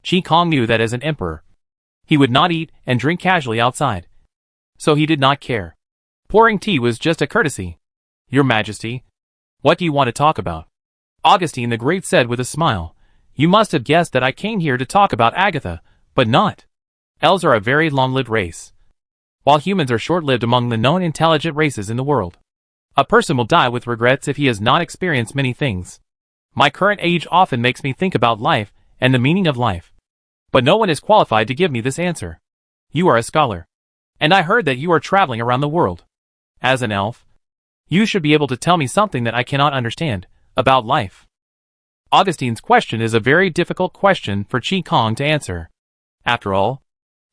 Qin Kong knew that as an emperor, he would not eat and drink casually outside, so he did not care. Pouring tea was just a courtesy. Your Majesty, what do you want to talk about? Augustine the Great said with a smile. You must have guessed that I came here to talk about Agatha, but not. Elves are a very long-lived race, while humans are short-lived among the known intelligent races in the world. A person will die with regrets if he has not experienced many things. My current age often makes me think about life and the meaning of life. But no one is qualified to give me this answer. You are a scholar, and I heard that you are traveling around the world. As an elf, you should be able to tell me something that I cannot understand about life. Augustine's question is a very difficult question for Qin Kong to answer. After all,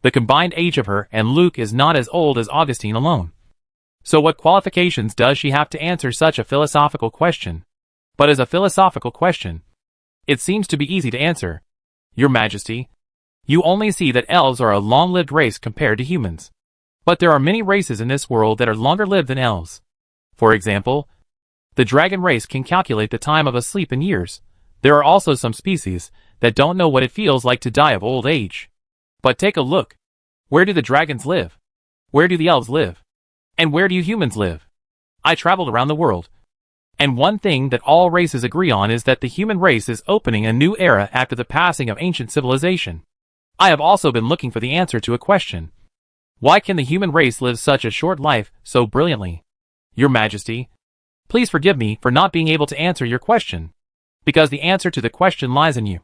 the combined age of her and Luke is not as old as Augustine alone. So what qualifications does she have to answer such a philosophical question? But as a philosophical question, it seems to be easy to answer. Your Majesty, you only see that elves are a long-lived race compared to humans. But there are many races in this world that are longer-lived than elves. For example, the dragon race can calculate the time of a sleep in years. There are also some species that don't know what it feels like to die of old age. But take a look. Where do the dragons live? Where do the elves live? And where do you humans live? I traveled around the world, and one thing that all races agree on is that the human race is opening a new era after the passing of ancient civilization. I have also been looking for the answer to a question. Why can the human race live such a short life so brilliantly? Your Majesty, please forgive me for not being able to answer your question, because the answer to the question lies in you,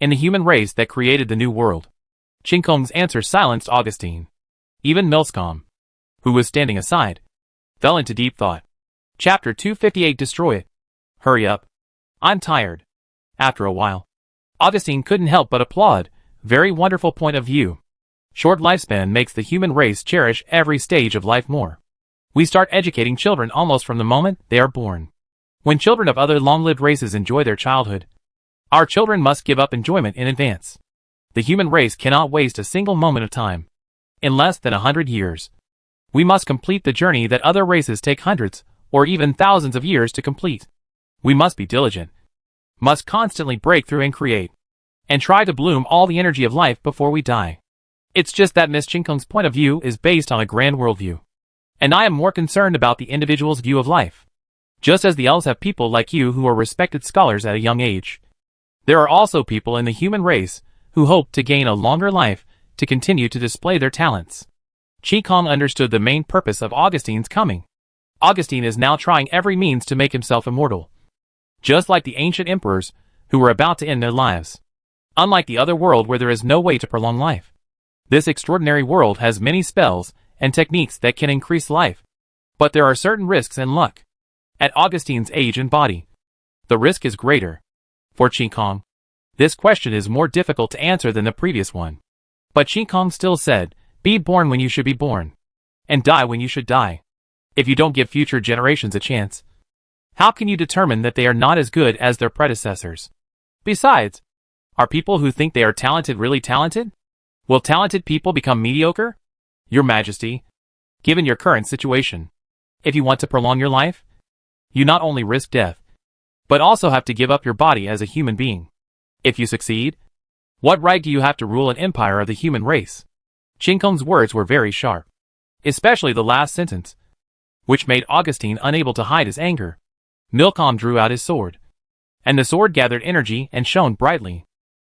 in the human race that created the new world. Qin Kong's answer silenced Augustine. Even Milscom, who was standing aside, fell into deep thought. Chapter 258 Destroy it. Hurry up. I'm tired. After a while, Augustine couldn't help but applaud. Very wonderful point of view. Short lifespan makes the human race cherish every stage of life more. We start educating children almost from the moment they are born. When children of other long-lived races enjoy their childhood, our children must give up enjoyment in advance. The human race cannot waste a single moment of time. In less than 100 years, we must complete the journey that other races take hundreds, or even thousands of years to complete. We must be diligent, must constantly break through and create, and try to bloom all the energy of life before we die. It's just that Miss Chinkong's point of view is based on a grand worldview, and I am more concerned about the individual's view of life. Just as the elves have people like you who are respected scholars at a young age, there are also people in the human race who hope to gain a longer life to continue to display their talents. Qigong understood the main purpose of Augustine's coming. Augustine is now trying every means to make himself immortal, just like the ancient emperors who were about to end their lives. Unlike the other world where there is no way to prolong life, this extraordinary world has many spells and techniques that can increase life. But there are certain risks and luck. At Augustine's age and body, the risk is greater. For Qigong, this question is more difficult to answer than the previous one. But Qigong still said, be born when you should be born, and die when you should die. If you don't give future generations a chance, how can you determine that they are not as good as their predecessors? Besides, are people who think they are talented really talented? Will talented people become mediocre? Your Majesty, given your current situation, if you want to prolong your life, you not only risk death, but also have to give up your body as a human being. If you succeed, what right do you have to rule an empire of the human race? Qigong's words were very sharp, especially the last sentence, which made Augustine unable to hide his anger. Milcom drew out his sword, and the sword gathered energy and shone brightly.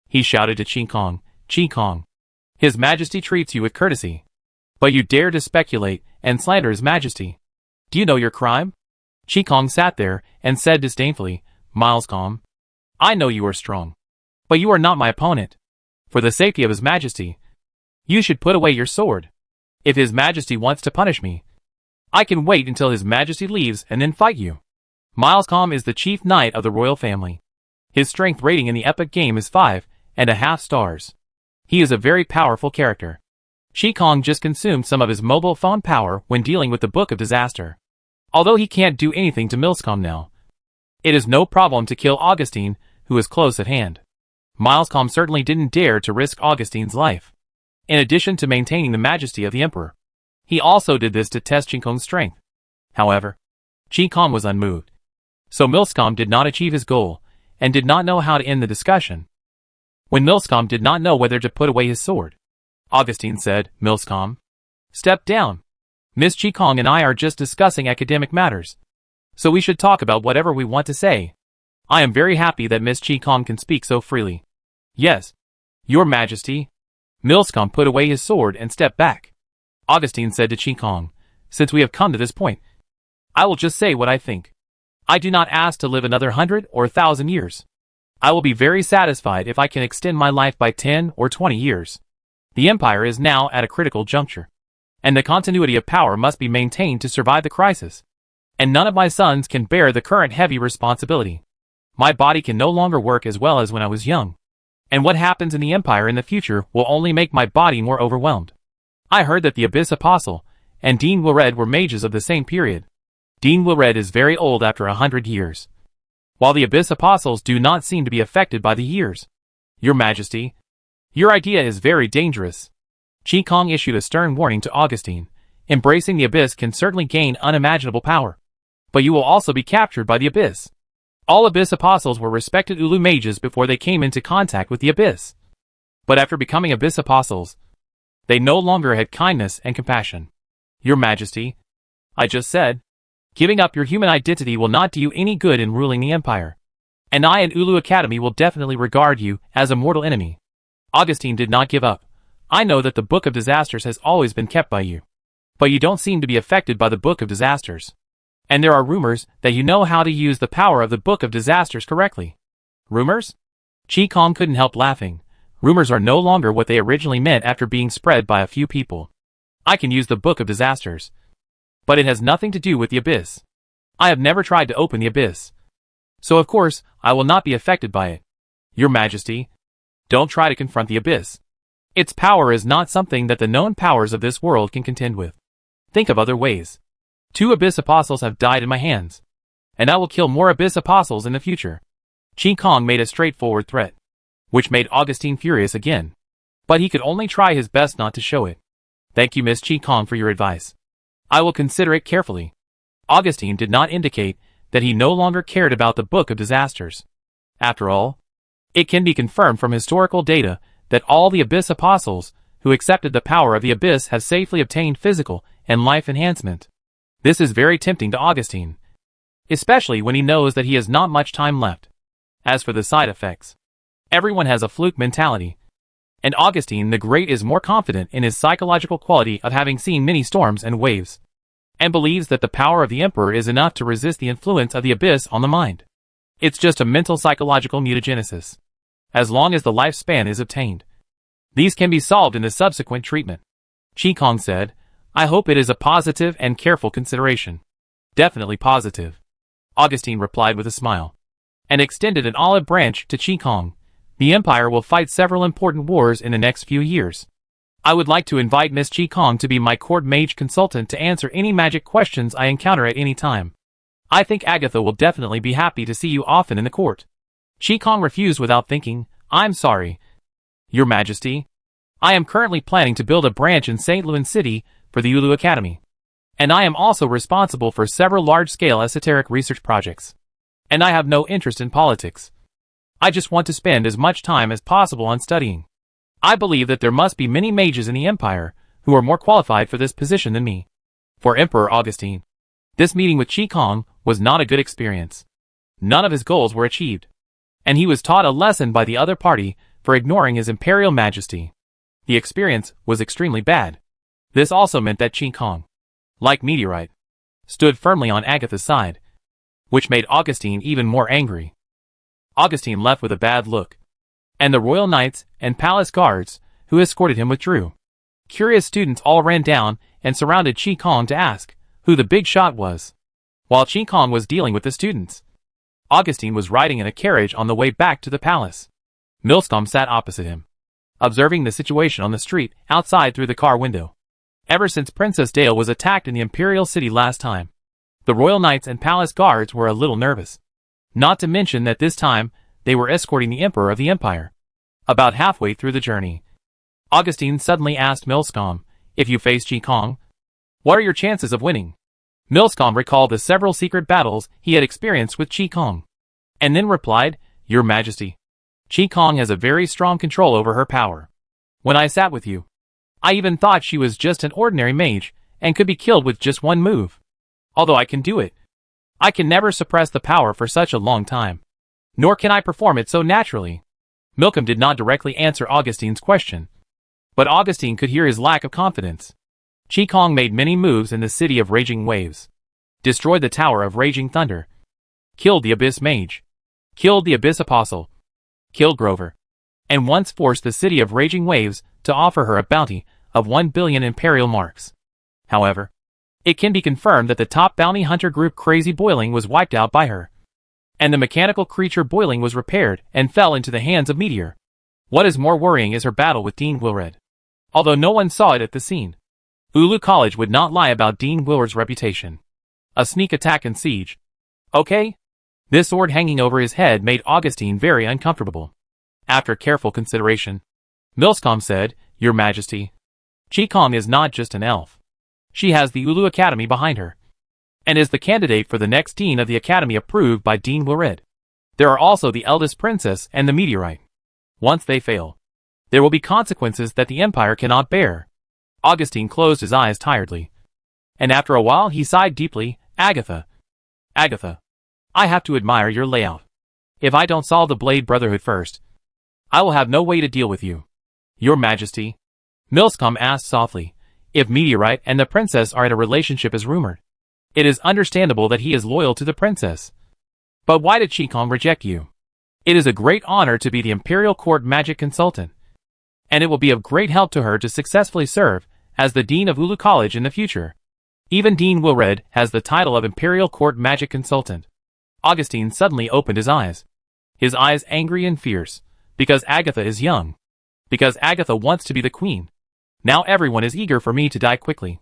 He shouted to Qigong, Qigong, His Majesty treats you with courtesy, but you dare to speculate and slander His Majesty. Do you know your crime? Qigong sat there and said disdainfully, Milcom, I know you are strong, but you are not my opponent. For the safety of His Majesty, you should put away your sword. If His Majesty wants to punish me, I can wait until His Majesty leaves and then fight you. Milcom is the chief knight of the royal family. His strength rating in the epic game is 5.5 stars. He is a very powerful character. Qigong just consumed some of his mobile phone power when dealing with the Book of Disaster. Although he can't do anything to Milcom now, it is no problem to kill Augustine, who is close at hand. Milcom certainly didn't dare to risk Augustine's life. In addition to maintaining the majesty of the emperor, he also did this to test Qigong's strength. However, Qigong was unmoved. So Milcom did not achieve his goal, and did not know how to end the discussion. When Milcom did not know whether to put away his sword, Augustine said, Milcom, step down. Miss Qigong and I are just discussing academic matters, so we should talk about whatever we want to say. I am very happy that Miss Qigong can speak so freely. Yes, Your Majesty. Milcom put away his sword and stepped back. Augustine said to Qigong, since we have come to this point, I will just say what I think. I do not ask to live another 100 or 1,000 years. I will be very satisfied if I can extend my life by 10 or 20 years. The empire is now at a critical juncture, and the continuity of power must be maintained to survive the crisis. And none of my sons can bear the current heavy responsibility. My body can no longer work as well as when I was young. And what happens in the empire in the future will only make my body more overwhelmed. I heard that the Abyss Apostle and Dean Wilred were mages of the same period. Dean Wilred is very old after 100 years, while the Abyss Apostles do not seem to be affected by the years. Your Majesty, your idea is very dangerous. Qigong issued a stern warning to Augustine. Embracing the Abyss can certainly gain unimaginable power, but you will also be captured by the Abyss. All Abyss Apostles were respected Ulu mages before they came into contact with the Abyss. But after becoming Abyss Apostles, they no longer had kindness and compassion. Your Majesty, I just said, giving up your human identity will not do you any good in ruling the empire. And I and Ulu Academy will definitely regard you as a mortal enemy. Augustine did not give up. I know that the Book of Disasters has always been kept by you, but you don't seem to be affected by the Book of Disasters. And there are rumors that you know how to use the power of the Book of Disasters correctly. Rumors? Qigong couldn't help laughing. Rumors are no longer what they originally meant after being spread by a few people. I can use the Book of Disasters, but it has nothing to do with the Abyss. I have never tried to open the abyss. So of course, I will not be affected by it. Your Majesty, don't try to confront the abyss. Its power is not something that the known powers of this world can contend with. Think of other ways. 2 abyss apostles have died in my hands. And I will kill more abyss apostles in the future. Qi Kong made a straightforward threat, which made Augustine furious again. But he could only try his best not to show it. Thank you, Miss Qi Kong, for your advice. I will consider it carefully. Augustine did not indicate that he no longer cared about the Book of Disasters. After all, it can be confirmed from historical data that all the Abyss Apostles who accepted the power of the Abyss have safely obtained physical and life enhancement. This is very tempting to Augustine, especially when he knows that he has not much time left. As for the side effects, everyone has a fluke mentality, and Augustine the Great is more confident in his psychological quality of having seen many storms and waves, and believes that the power of the Emperor is enough to resist the influence of the Abyss on the mind. It's just a mental psychological mutagenesis. As long as the lifespan is obtained, these can be solved in the subsequent treatment. Qi Kong said, I hope it is a positive and careful consideration. Definitely positive. Augustine replied with a smile, and extended an olive branch to Qi Kong. The Empire will fight several important wars in the next few years. I would like to invite Miss Qi Kong to be my court mage consultant to answer any magic questions I encounter at any time. I think Agatha will definitely be happy to see you often in the court. Qi Kong refused without thinking. I'm sorry, Your Majesty. I am currently planning to build a branch in St. Louis City for the Ulu Academy. And I am also responsible for several large-scale esoteric research projects. And I have no interest in politics. I just want to spend as much time as possible on studying. I believe that there must be many mages in the Empire who are more qualified for this position than me. For Emperor Augustine, this meeting with Qi Kong was not a good experience. None of his goals were achieved, and he was taught a lesson by the other party for ignoring his Imperial Majesty. The experience was extremely bad. This also meant that Qi Kong, like Meteorite, stood firmly on Agatha's side, which made Augustine even more angry. Augustine left with a bad look, and the royal knights and palace guards who escorted him withdrew. Curious students all ran down and surrounded Qi Kong to ask who the big shot was. While Qi Kong was dealing with the students, Augustine was riding in a carriage on the way back to the palace. Milstom sat opposite him, observing the situation on the street outside through the car window. Ever since Princess Dale was attacked in the Imperial City last time, the royal knights and palace guards were a little nervous. Not to mention that this time, they were escorting the Emperor of the Empire. About halfway through the journey, Augustine suddenly asked Milstom, if you face Qi Kong, what are your chances of winning? Milstom recalled the several secret battles he had experienced with Qi Kong, and then replied, Your Majesty, Qi Kong has a very strong control over her power. When I sat with you, I even thought she was just an ordinary mage and could be killed with just one move. Although I can do it, I can never suppress the power for such a long time, nor can I perform it so naturally. Milcom did not directly answer Augustine's question, but Augustine could hear his lack of confidence. Qi Kong made many moves in the City of Raging Waves, destroyed the Tower of Raging Thunder, killed the Abyss Mage, killed the Abyss Apostle, killed Grover, and once forced the City of Raging Waves to offer her a bounty of 1 billion Imperial marks. However, it can be confirmed that the top bounty hunter group Crazy Boiling was wiped out by her, and the mechanical creature Boiling was repaired and fell into the hands of Meteor. What is more worrying is her battle with Dean Wilred. Although no one saw it at the scene, Ulu College would not lie about Dean Wilred's reputation. A sneak attack and siege. Okay? This sword hanging over his head made Augustine very uncomfortable. After careful consideration, Milstom said, Your Majesty, Qi Kong is not just an elf. She has the Ulu Academy behind her, and is the candidate for the next dean of the Academy approved by Dean Wilred. There are also the eldest princess and the meteorite. Once they fail, there will be consequences that the Empire cannot bear. Augustine closed his eyes tiredly, and after a while he sighed deeply. Agatha, I have to admire your layout. If I don't solve the Blade Brotherhood first, I will have no way to deal with you. Your Majesty, Milstom asked softly, if Meteorite and the princess are in a relationship as rumored. It is understandable that he is loyal to the princess. But why did Qi Kong reject you? It is a great honor to be the Imperial Court Magic Consultant, and it will be of great help to her to successfully serve as the Dean of Ulu College in the future. Even Dean Wilred has the title of Imperial Court Magic Consultant. Augustine suddenly opened his eyes angry and fierce, because Agatha is young. Because Agatha wants to be the queen. Now everyone is eager for me to die quickly.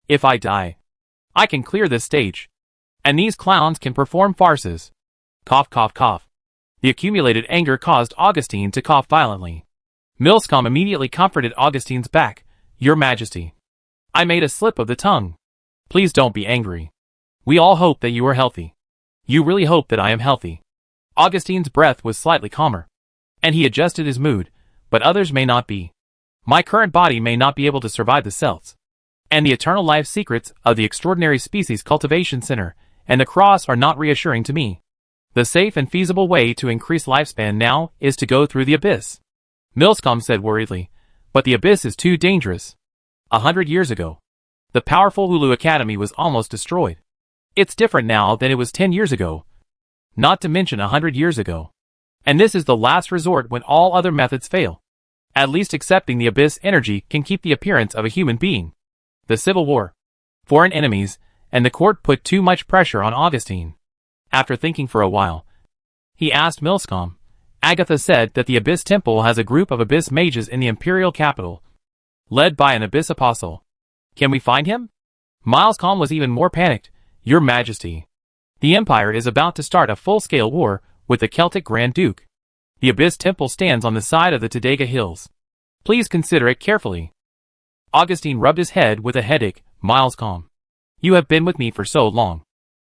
If I die, I can clear this stage. And these clowns can perform farces. Cough, cough, cough. The accumulated anger caused Augustine to cough violently. Milscombe immediately comforted Augustine's back. Your Majesty, I made a slip of the tongue. Please don't be angry. We all hope that you are healthy. You really hope that I am healthy. Augustine's breath was slightly calmer, and he adjusted his mood, but others may not be. My current body may not be able to survive the cells, and the eternal life secrets of the extraordinary species cultivation center and the cross are not reassuring to me. The safe and feasible way to increase lifespan now is to go through the abyss. Milscombe said worriedly, but the abyss is too dangerous. 100 years ago, the powerful Ulu Academy was almost destroyed. It's different now than it was 10 years ago, not to mention 100 years ago. And this is the last resort when all other methods fail. At least accepting the abyss energy can keep the appearance of a human being. The Civil War, foreign enemies, and the court put too much pressure on Augustine. After thinking for a while, he asked Milscombe. Agatha said that the Abyss Temple has a group of Abyss mages in the Imperial capital, led by an Abyss Apostle. Can we find him? Milscombe was even more panicked. Your Majesty, the Empire is about to start a full-scale war with the Celtic Grand Duke. The Abyss Temple stands on the side of the Tadega Hills. Please consider it carefully. Augustine rubbed his head with a headache. Milscombe, you have been with me for so long.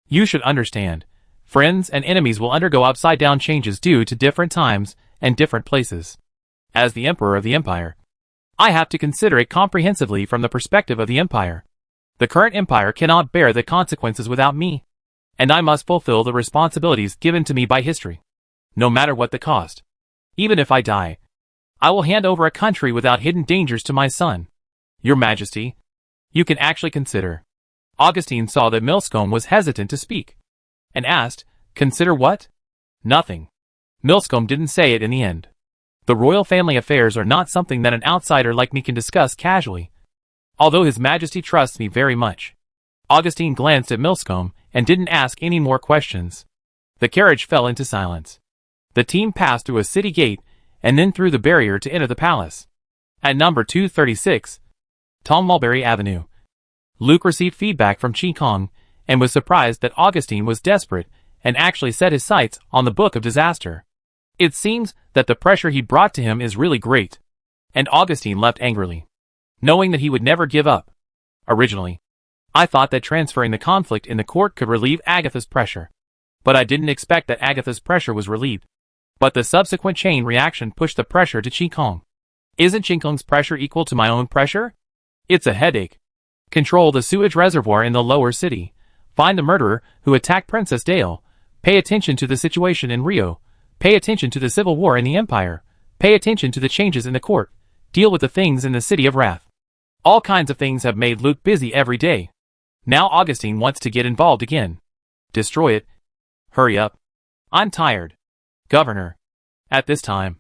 You should understand. Friends and enemies will undergo upside-down changes due to different times and different places. As the Emperor of the Empire, I have to consider it comprehensively from the perspective of the Empire. The current Empire cannot bear the consequences without me, and I must fulfill the responsibilities given to me by history, no matter what the cost. Even if I die, I will hand over a country without hidden dangers to my son. Your Majesty, you can actually consider. Augustine saw that Milscombe was hesitant to speak, and asked, consider what? Nothing. Milscombe didn't say it in the end. The royal family affairs are not something that an outsider like me can discuss casually, although His Majesty trusts me very much. Augustine glanced at Milscombe and didn't ask any more questions. The carriage fell into silence. The team passed through a city gate and then through the barrier to enter the palace. At number 236, Tom Mulberry Avenue, Luke received feedback from Chi Kong and was surprised that Augustine was desperate and actually set his sights on the Book of Disaster. It seems that the pressure he brought to him is really great, and Augustine left angrily, knowing that he would never give up. Originally, I thought that transferring the conflict in the court could relieve Agatha's pressure, but I didn't expect that Agatha's pressure was relieved. But the subsequent chain reaction pushed the pressure to Chi Kong. Isn't Chi Kong's pressure equal to my own pressure? It's a headache. Control the sewage reservoir in the lower city. Find the murderer who attacked Princess Dale. Pay attention to the situation in Rio. Pay attention to the civil war in the Empire. Pay attention to the changes in the court. Deal with the things in the City of Wrath. All kinds of things have made Luke busy every day. Now Augustine wants to get involved again. Destroy it. Hurry up. I'm tired. Governor. At this time,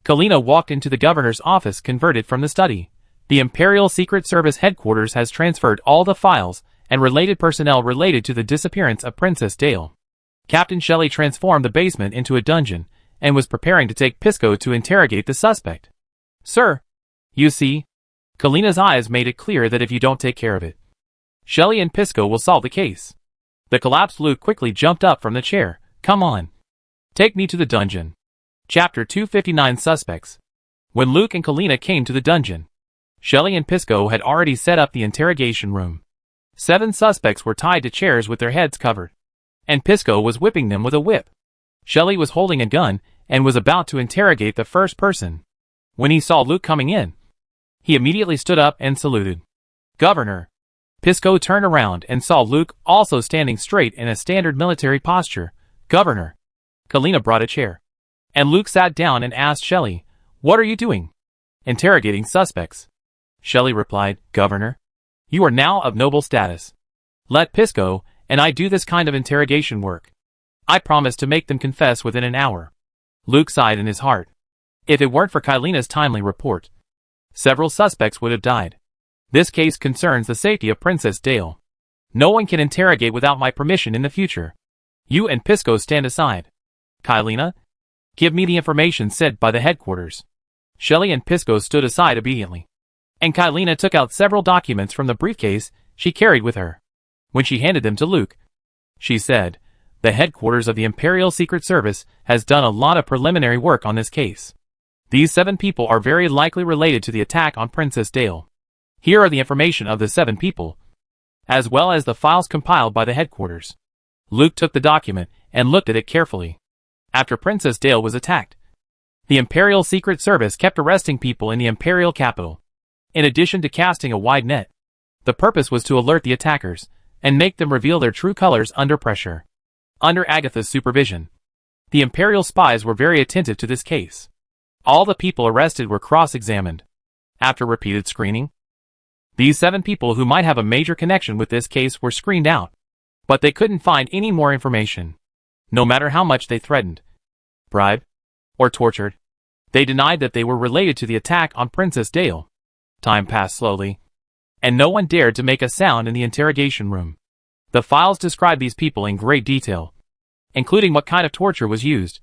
Kalina walked into the governor's office converted from the study. The Imperial Secret Service headquarters has transferred all the files and related personnel related to the disappearance of Princess Dale. Captain Shelley transformed the basement into a dungeon and was preparing to take Pisco to interrogate the suspect. Sir, you see, Kalina's eyes made it clear that if you don't take care of it, Shelley and Pisco will solve the case. The collapsed Luke quickly jumped up from the chair. Come on. Take me to the dungeon. Chapter 259 Suspects. When Luke and Kalina came to the dungeon, Shelley and Pisco had already set up the interrogation room. 7 suspects were tied to chairs with their heads covered, and Pisco was whipping them with a whip. Shelley was holding a gun and was about to interrogate the first person. When he saw Luke coming in, he immediately stood up and saluted. Governor. Pisco turned around and saw Luke also standing straight in a standard military posture. Governor. Kalina brought a chair, and Luke sat down and asked Shelley, What are you doing? Interrogating suspects. Shelley replied, Governor, you are now of noble status. Let Pisco and I do this kind of interrogation work. I promise to make them confess within an hour. Luke sighed in his heart. If it weren't for Kalina's timely report, several suspects would have died. This case concerns the safety of Princess Dale. No one can interrogate without my permission in the future. You and Pisco stand aside. Kylina, give me the information said by the headquarters. Shelley and Pisco stood aside obediently. And Kylina took out several documents from the briefcase she carried with her. When she handed them to Luke, she said, "The headquarters of the Imperial Secret Service has done a lot of preliminary work on this case. These 7 people are very likely related to the attack on Princess Dale. Here are the information of the 7 people, as well as the files compiled by the headquarters." Luke took the document and looked at it carefully. After Princess Dale was attacked, the Imperial Secret Service kept arresting people in the Imperial capital. In addition to casting a wide net, the purpose was to alert the attackers and make them reveal their true colors under pressure. Under Agatha's supervision, the Imperial spies were very attentive to this case. All the people arrested were cross-examined. After repeated screening, these 7 people who might have a major connection with this case were screened out, but they couldn't find any more information. No matter how much they threatened, bribed, or tortured, they denied that they were related to the attack on Princess Dale. Time passed slowly, and no one dared to make a sound in the interrogation room. The files described these people in great detail, including what kind of torture was used,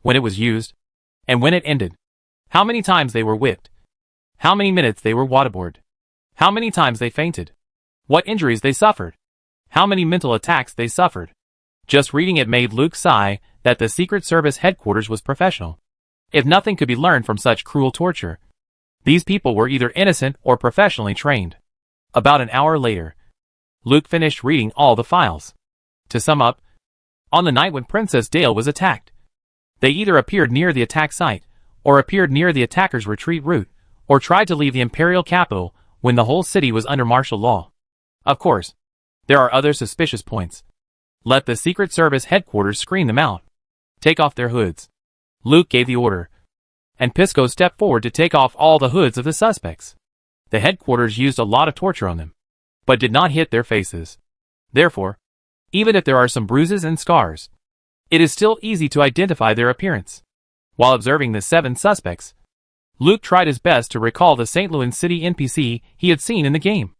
when it was used, and when it ended, how many times they were whipped, how many minutes they were waterboarded, how many times they fainted, what injuries they suffered, how many mental attacks they suffered. Just reading it made Luke sigh that the Secret Service headquarters was professional. If nothing could be learned from such cruel torture, these people were either innocent or professionally trained. About an hour later, Luke finished reading all the files. To sum up, on the night when Princess Dale was attacked, they either appeared near the attack site, or appeared near the attacker's retreat route, or tried to leave the Imperial capital when the whole city was under martial law. Of course, there are other suspicious points. Let the Secret Service headquarters screen them out. Take off their hoods. Luke gave the order, and Pisco stepped forward to take off all the hoods of the suspects. The headquarters used a lot of torture on them, but did not hit their faces. Therefore, even if there are some bruises and scars, it is still easy to identify their appearance. While observing the 7 suspects, Luke tried his best to recall the St. Louis City NPC he had seen in the game,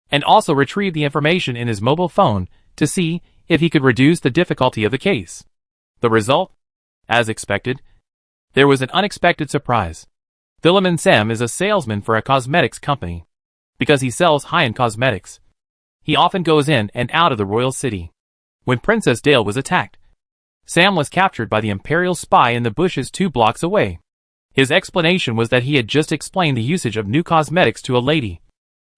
and also retrieved the information in his mobile phone to see if he could reduce the difficulty of the case. The result? As expected, there was an unexpected surprise. Philemon Sam is a salesman for a cosmetics company. Because he sells high-end cosmetics, he often goes in and out of the royal city. When Princess Dale was attacked, Sam was captured by the Imperial spy in the bushes 2 blocks away. His explanation was that he had just explained the usage of new cosmetics to a lady,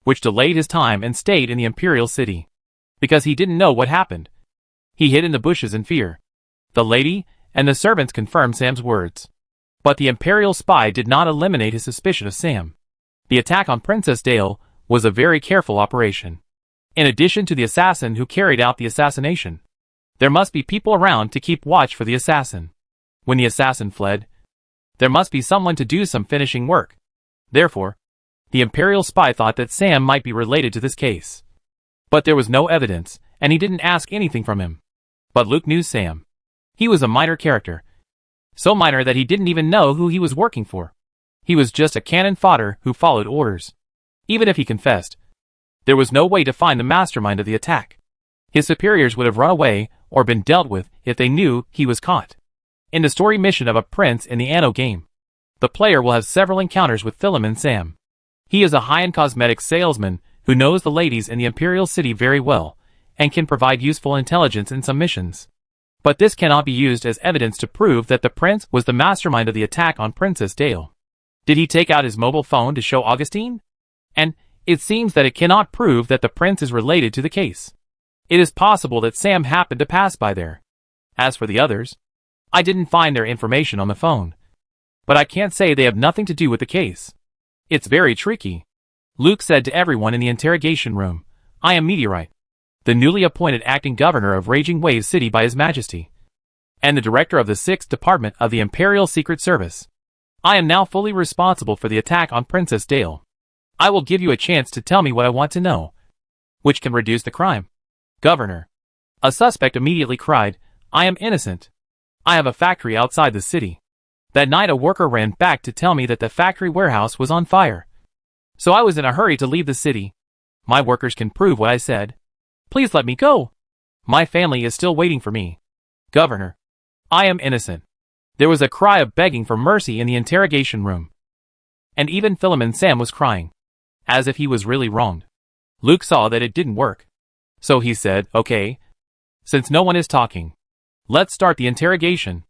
which delayed his time and stayed in the Imperial city. Because he didn't know what happened, he hid in the bushes in fear. The lady and the servants confirmed Sam's words. But the Imperial spy did not eliminate his suspicion of Sam. The attack on Princess Dale was a very careful operation. In addition to the assassin who carried out the assassination, there must be people around to keep watch for the assassin. When the assassin fled, there must be someone to do some finishing work. Therefore, the Imperial spy thought that Sam might be related to this case. But there was no evidence, and he didn't ask anything from him. But Luke knew Sam. He was a minor character. So minor that he didn't even know who he was working for. He was just a cannon fodder who followed orders. Even if he confessed, there was no way to find the mastermind of the attack. His superiors would have run away or been dealt with if they knew he was caught. In the story mission of a prince in the Anno game, the player will have several encounters with Philemon Sam. He is a high-end cosmetics salesman who knows the ladies in the Imperial City very well and can provide useful intelligence in some missions. But this cannot be used as evidence to prove that the prince was the mastermind of the attack on Princess Dale. Did he take out his mobile phone to show Augustine? And it seems that it cannot prove that the prince is related to the case. It is possible that Sam happened to pass by there. As for the others, I didn't find their information on the phone. But I can't say they have nothing to do with the case. It's very tricky. Luke said to everyone in the interrogation room, "I am Meteorite, the newly appointed acting governor of Raging Wave City by His Majesty, and the director of the 6th Department of the Imperial Secret Service. I am now fully responsible for the attack on Princess Dale. I will give you a chance to tell me what I want to know, which can reduce the crime." "Governor." A suspect immediately cried, "I am innocent. I have a factory outside the city. That night a worker ran back to tell me that the factory warehouse was on fire. So I was in a hurry to leave the city. My workers can prove what I said." Please let me go. My family is still waiting for me. Governor. I am innocent. There was a cry of begging for mercy in the interrogation room. And even Philemon Sam was crying. As if he was really wronged. Luke saw that it didn't work. So he said, okay. Since no one is talking, let's start the interrogation.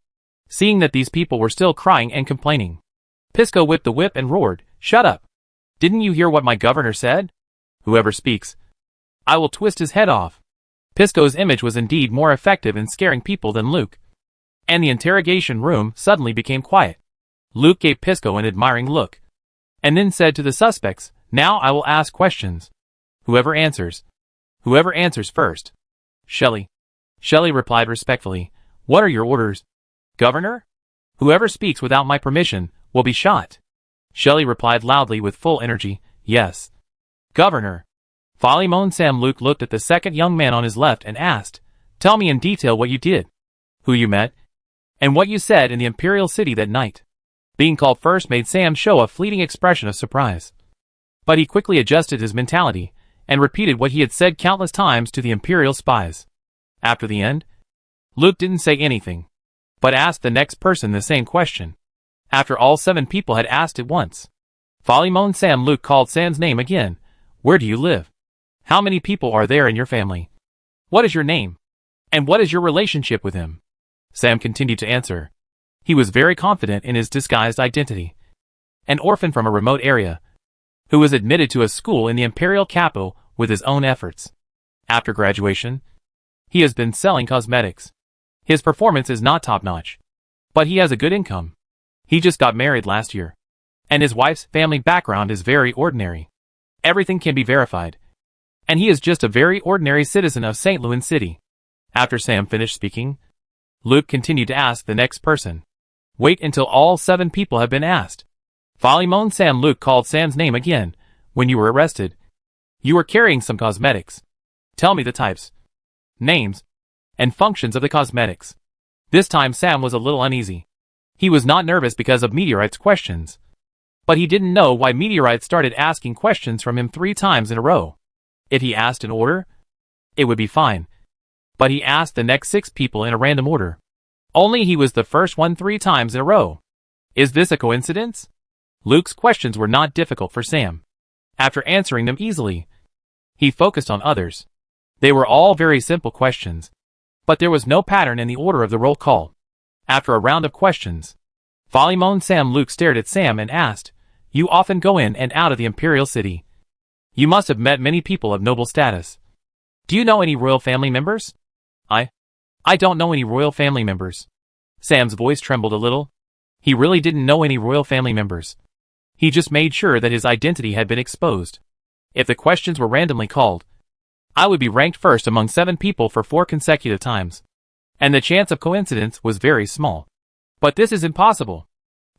Seeing that these people were still crying and complaining, Pisco whipped the whip and roared, shut up. Didn't you hear what my governor said? Whoever speaks, I will twist his head off. Pisco's image was indeed more effective in scaring people than Luke. And the interrogation room suddenly became quiet. Luke gave Pisco an admiring look, and then said to the suspects, now I will ask questions. Whoever answers first. Shelley. Shelley replied respectfully, what are your orders? Governor? Whoever speaks without my permission will be shot. Shelley replied loudly with full energy, yes. Governor. Philemon Sam Luke looked at the second young man on his left and asked, tell me in detail what you did, who you met, and what you said in the Imperial City that night. Being called first made Sam show a fleeting expression of surprise. But he quickly adjusted his mentality and repeated what he had said countless times to the Imperial spies. After the end, Luke didn't say anything, but asked the next person the same question. After all 7 people had asked it once, Philemon Sam Luke called Sam's name again. Where do you live? How many people are there in your family? What is your name? And what is your relationship with him? Sam continued to answer. He was very confident in his disguised identity. An orphan from a remote area, who was admitted to a school in the imperial capital with his own efforts. After graduation, he has been selling cosmetics. His performance is not top-notch, but he has a good income. He just got married last year, and his wife's family background is very ordinary. Everything can be verified, and he is just a very ordinary citizen of St. Louis City. After Sam finished speaking, Luke continued to ask the next person. Wait until all 7 people have been asked. Philemon Sam Luke called Sam's name again. When you were arrested, you were carrying some cosmetics. Tell me the types, names, and functions of the cosmetics. This time Sam was a little uneasy. He was not nervous because of Meteorite's questions, but he didn't know why Meteorite started asking questions from him 3 times in a row. If he asked in order, it would be fine. But he asked the next 6 people in a random order. Only he was the first one 3 times in a row. Is this a coincidence? Luke's questions were not difficult for Sam. After answering them easily, he focused on others. They were all very simple questions, but there was no pattern in the order of the roll call. After a round of questions, Philemon Sam Luke stared at Sam and asked, you often go in and out of the Imperial City. You must have met many people of noble status. Do you know any royal family members? I don't know any royal family members. Sam's voice trembled a little. He really didn't know any royal family members. He just made sure that his identity had been exposed. If the questions were randomly called, I would be ranked first among 7 people for 4 consecutive times. And the chance of coincidence was very small. But this is impossible.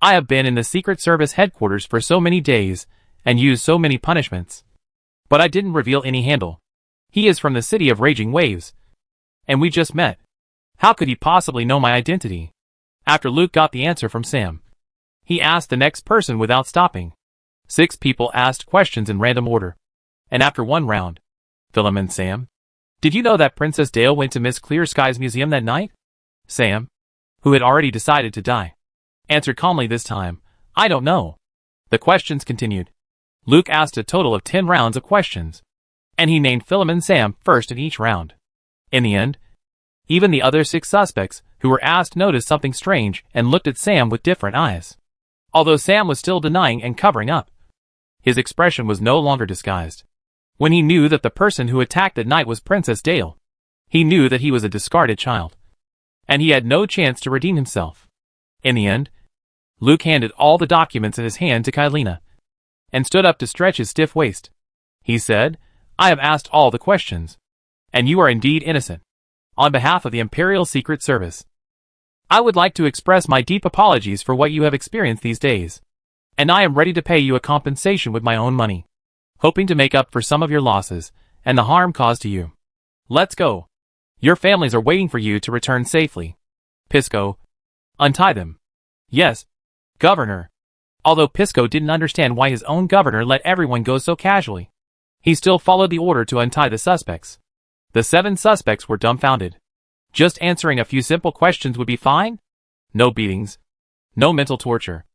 I have been in the Secret Service headquarters for so many days, and used so many punishments. But I didn't reveal any handle. He is from the city of Raging Waves. And we just met. How could he possibly know my identity? After Luke got the answer from Sam, he asked the next person without stopping. 6 people asked questions in random order. And after 1 round, Philemon Sam, did you know that Princess Dale went to Miss Clear Sky's museum that night? Sam, who had already decided to die, answered calmly this time, I don't know. The questions continued. Luke asked a total of 10 rounds of questions, and he named Philemon Sam first in each round. In the end, even the other 6 suspects who were asked noticed something strange and looked at Sam with different eyes. Although Sam was still denying and covering up, his expression was no longer disguised. When he knew that the person who attacked that night was Princess Dale, he knew that he was a discarded child, and he had no chance to redeem himself. In the end, Luke handed all the documents in his hand to Kylina, and stood up to stretch his stiff waist. He said, I have asked all the questions, and you are indeed innocent. On behalf of the Imperial Secret Service, I would like to express my deep apologies for what you have experienced these days, and I am ready to pay you a compensation with my own money, hoping to make up for some of your losses and the harm caused to you. Let's go. Your families are waiting for you to return safely. Pisco, untie them. Yes, Governor. Although Pisco didn't understand why his own governor let everyone go so casually, he still followed the order to untie the suspects. The 7 suspects were dumbfounded. Just answering a few simple questions would be fine? No beatings. No mental torture.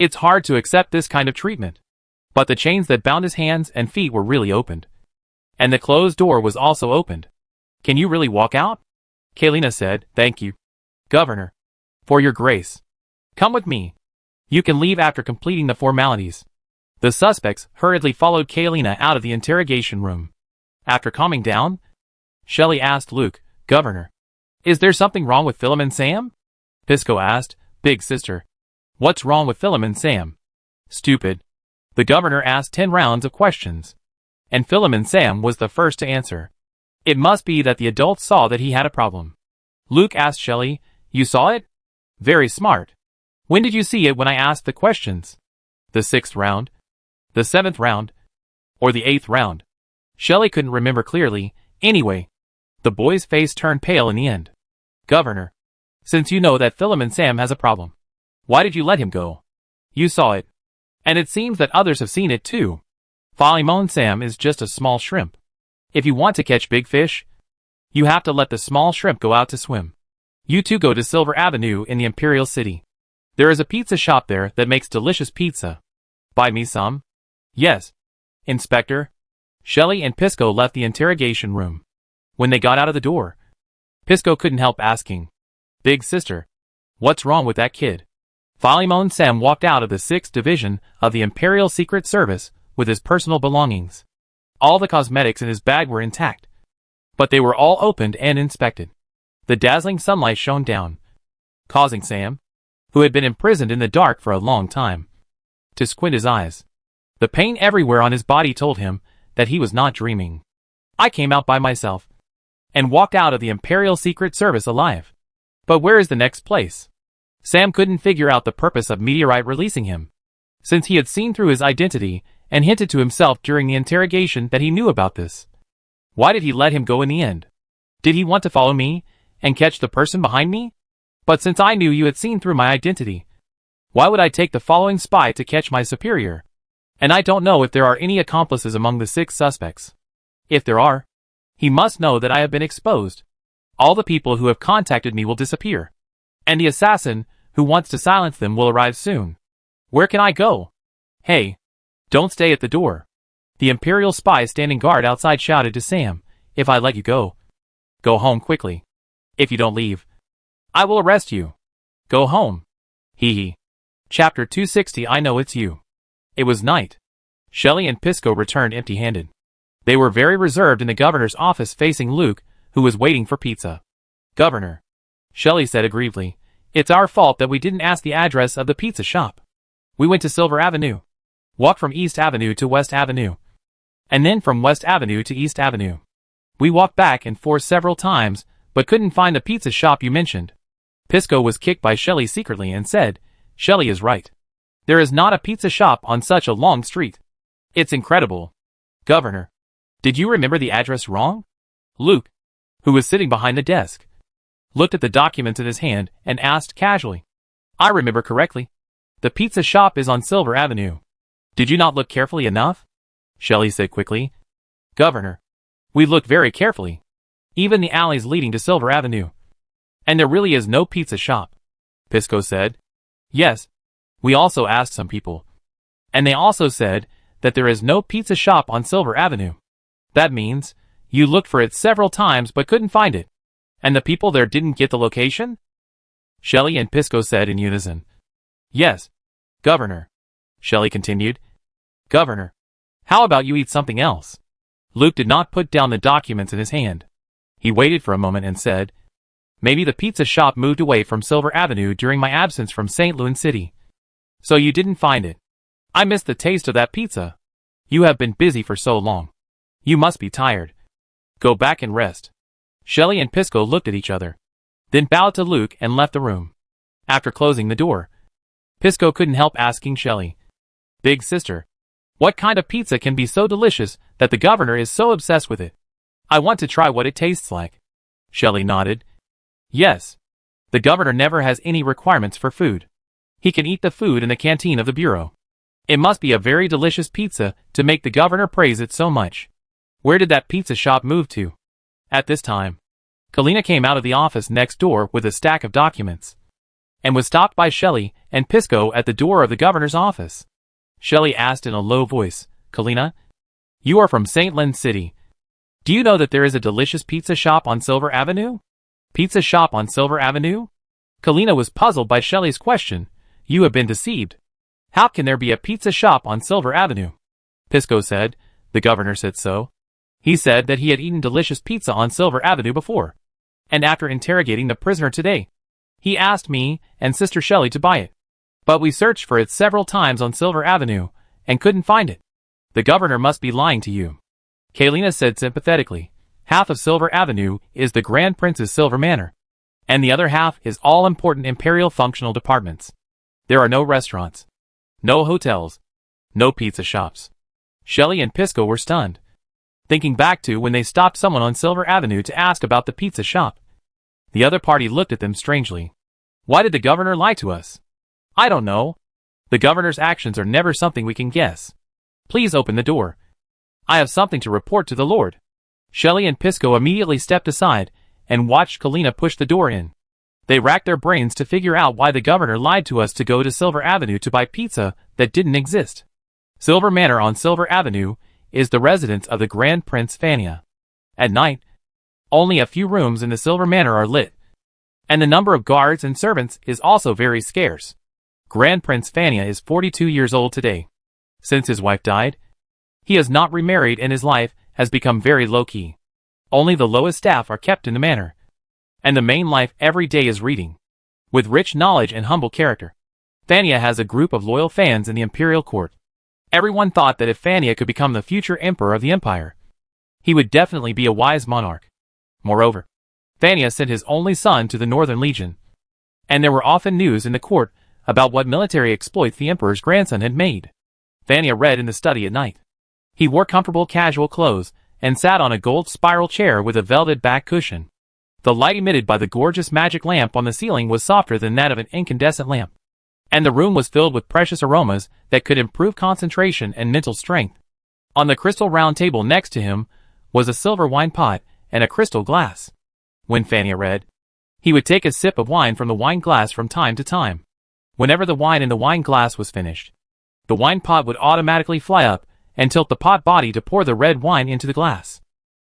It's hard to accept this kind of treatment. But the chains that bound his hands and feet were really opened. And the closed door was also opened. Can you really walk out? Kalina said, thank you, Governor, for your grace. Come with me. You can leave after completing the formalities. The suspects hurriedly followed Kalina out of the interrogation room. After calming down, Shelley asked Luke, Governor, is there something wrong with Philip and Sam? Pisco asked, Big sister. What's wrong with Philip and Sam? Stupid. The governor asked 10 rounds of questions. And Philip and Sam was the first to answer. It must be that the adults saw that he had a problem. Luke asked Shelley, you saw it? Very smart. When did you see it when I asked the questions? The 6th round? The 7th round? Or the 8th round? Shelley couldn't remember clearly. Anyway, the boy's face turned pale in the end. Governor, since you know that Philip and Sam has a problem, why did you let him go? You saw it. And it seems that others have seen it too. Philemon Sam is just a small shrimp. If you want to catch big fish, you have to let the small shrimp go out to swim. You two go to Silver Avenue in the Imperial City. There is a pizza shop there that makes delicious pizza. Buy me some? Yes. Inspector. Shelley and Pisco left the interrogation room. When they got out of the door, Pisco couldn't help asking, Big sister, what's wrong with that kid? Philemon Sam walked out of the 6th Division of the Imperial Secret Service with his personal belongings. All the cosmetics in his bag were intact, but they were all opened and inspected. The dazzling sunlight shone down, causing Sam, who had been imprisoned in the dark for a long time, to squint his eyes. The pain everywhere on his body told him that he was not dreaming. I came out by myself and walked out of the Imperial Secret Service alive. But where is the next place? Sam couldn't figure out the purpose of Meteorite releasing him, since he had seen through his identity and hinted to himself during the interrogation that he knew about this. Why did he let him go in the end? Did he want to follow me and catch the person behind me? But since I knew you had seen through my identity, why would I take the following spy to catch my superior? And I don't know if there are any accomplices among the 6 suspects. If there are, he must know that I have been exposed. All the people who have contacted me will disappear. And the assassin who wants to silence them will arrive soon. Where can I go? Hey, don't stay at the door. The Imperial spy standing guard outside shouted to Sam, if I let you go, go home quickly. If you don't leave, I will arrest you. Go home. Hee hee. Chapter 260. I know it's you. It was night. Shelley and Pisco returned empty-handed. They were very reserved in the governor's office facing Luke, who was waiting for pizza. Governor, Shelley said aggrievedly, it's our fault that we didn't ask the address of the pizza shop. We went to Silver Avenue, walked from East Avenue to West Avenue, and then from West Avenue to East Avenue. We walked back and forth several times, but couldn't find the pizza shop you mentioned. Pisco was kicked by Shelley secretly and said, Shelley is right. There is not a pizza shop on such a long street. It's incredible. Governor, did you remember the address wrong? Luke, who was sitting behind the desk, looked at the documents in his hand and asked casually, I remember correctly. The pizza shop is on Silver Avenue. Did you not look carefully enough? Shelley said quickly. Governor, we looked very carefully. Even the alleys leading to Silver Avenue. And there really is no pizza shop. Pisco said. Yes. We also asked some people. And they also said that there is no pizza shop on Silver Avenue. That means you looked for it several times but couldn't find it. And the people there didn't get the location? Shelley and Pisco said in unison. Yes, Governor. Shelley continued. Governor, how about you eat something else? Luke did not put down the documents in his hand. He waited for a moment and said, maybe the pizza shop moved away from Silver Avenue during my absence from St. Louis City. So you didn't find it. I missed the taste of that pizza. You have been busy for so long. You must be tired. Go back and rest. Shelley and Pisco looked at each other, then bowed to Luke and left the room. After closing the door, Pisco couldn't help asking Shelley, Big sister, what kind of pizza can be so delicious that the governor is so obsessed with it? I want to try what it tastes like. Shelley nodded. Yes. The governor never has any requirements for food. He can eat the food in the canteen of the bureau. It must be a very delicious pizza to make the governor praise it so much. Where did that pizza shop move to? At this time, Kalina came out of the office next door with a stack of documents, and was stopped by Shelley and Pisco at the door of the governor's office. Shelley asked in a low voice, "Kalina, you are from St. Len City. Do you know that there is a delicious pizza shop on Silver Avenue?" "Pizza shop on Silver Avenue?" Kalina was puzzled by Shelley's question. "You have been deceived. How can there be a pizza shop on Silver Avenue?" Pisco said, "The governor said so. He said that he had eaten delicious pizza on Silver Avenue before. And after interrogating the prisoner today, he asked me and Sister Shelley to buy it. But we searched for it several times on Silver Avenue and couldn't find it. The governor must be lying to you." Kalina said sympathetically, "Half of Silver Avenue is the Grand Prince's Silver Manor, and the other half is all important imperial functional departments. There are no restaurants, no hotels, no pizza shops." Shelley and Pisco were stunned, thinking back to when they stopped someone on Silver Avenue to ask about the pizza shop. The other party looked at them strangely. "Why did the governor lie to us?" "I don't know. The governor's actions are never something we can guess. Please open the door. I have something to report to the Lord." Shelley and Pisco immediately stepped aside and watched Kalina push the door in. They racked their brains to figure out why the governor lied to us to go to Silver Avenue to buy pizza that didn't exist. Silver Manor on Silver Avenue is the residence of the Grand Prince Fania. At night, only a few rooms in the Silver Manor are lit, and the number of guards and servants is also very scarce. Grand Prince Fania is 42 years old today. Since his wife died, he has not remarried and his life has become very low-key. Only the lowest staff are kept in the manor, and the main life every day is reading. With rich knowledge and humble character, Fania has a group of loyal fans in the imperial court. Everyone thought that if Fania could become the future emperor of the empire, he would definitely be a wise monarch. Moreover, Fania sent his only son to the Northern Legion, and there were often news in the court about what military exploits the emperor's grandson had made. Fania read in the study at night. He wore comfortable casual clothes and sat on a gold spiral chair with a velvet back cushion. The light emitted by the gorgeous magic lamp on the ceiling was softer than that of an incandescent lamp, and the room was filled with precious aromas that could improve concentration and mental strength. On the crystal round table next to him was a silver wine pot and a crystal glass. When Fania read, he would take a sip of wine from the wine glass from time to time. Whenever the wine in the wine glass was finished, the wine pot would automatically fly up and tilt the pot body to pour the red wine into the glass.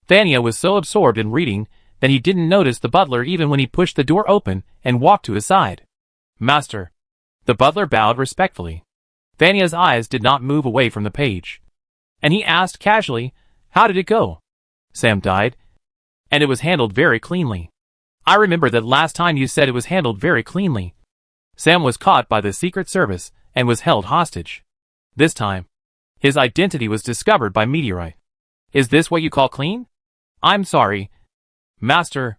Fania was so absorbed in reading that he didn't notice the butler even when he pushed the door open and walked to his side. "Master." The butler bowed respectfully. Fania's eyes did not move away from the page, and he asked casually, "How did it go?" "Sam died, and it was handled very cleanly." "I remember that last time you said it was handled very cleanly." "Sam was caught by the Secret Service and was held hostage. This time, his identity was discovered by meteorite." "Is this what you call clean?" "I'm sorry, Master."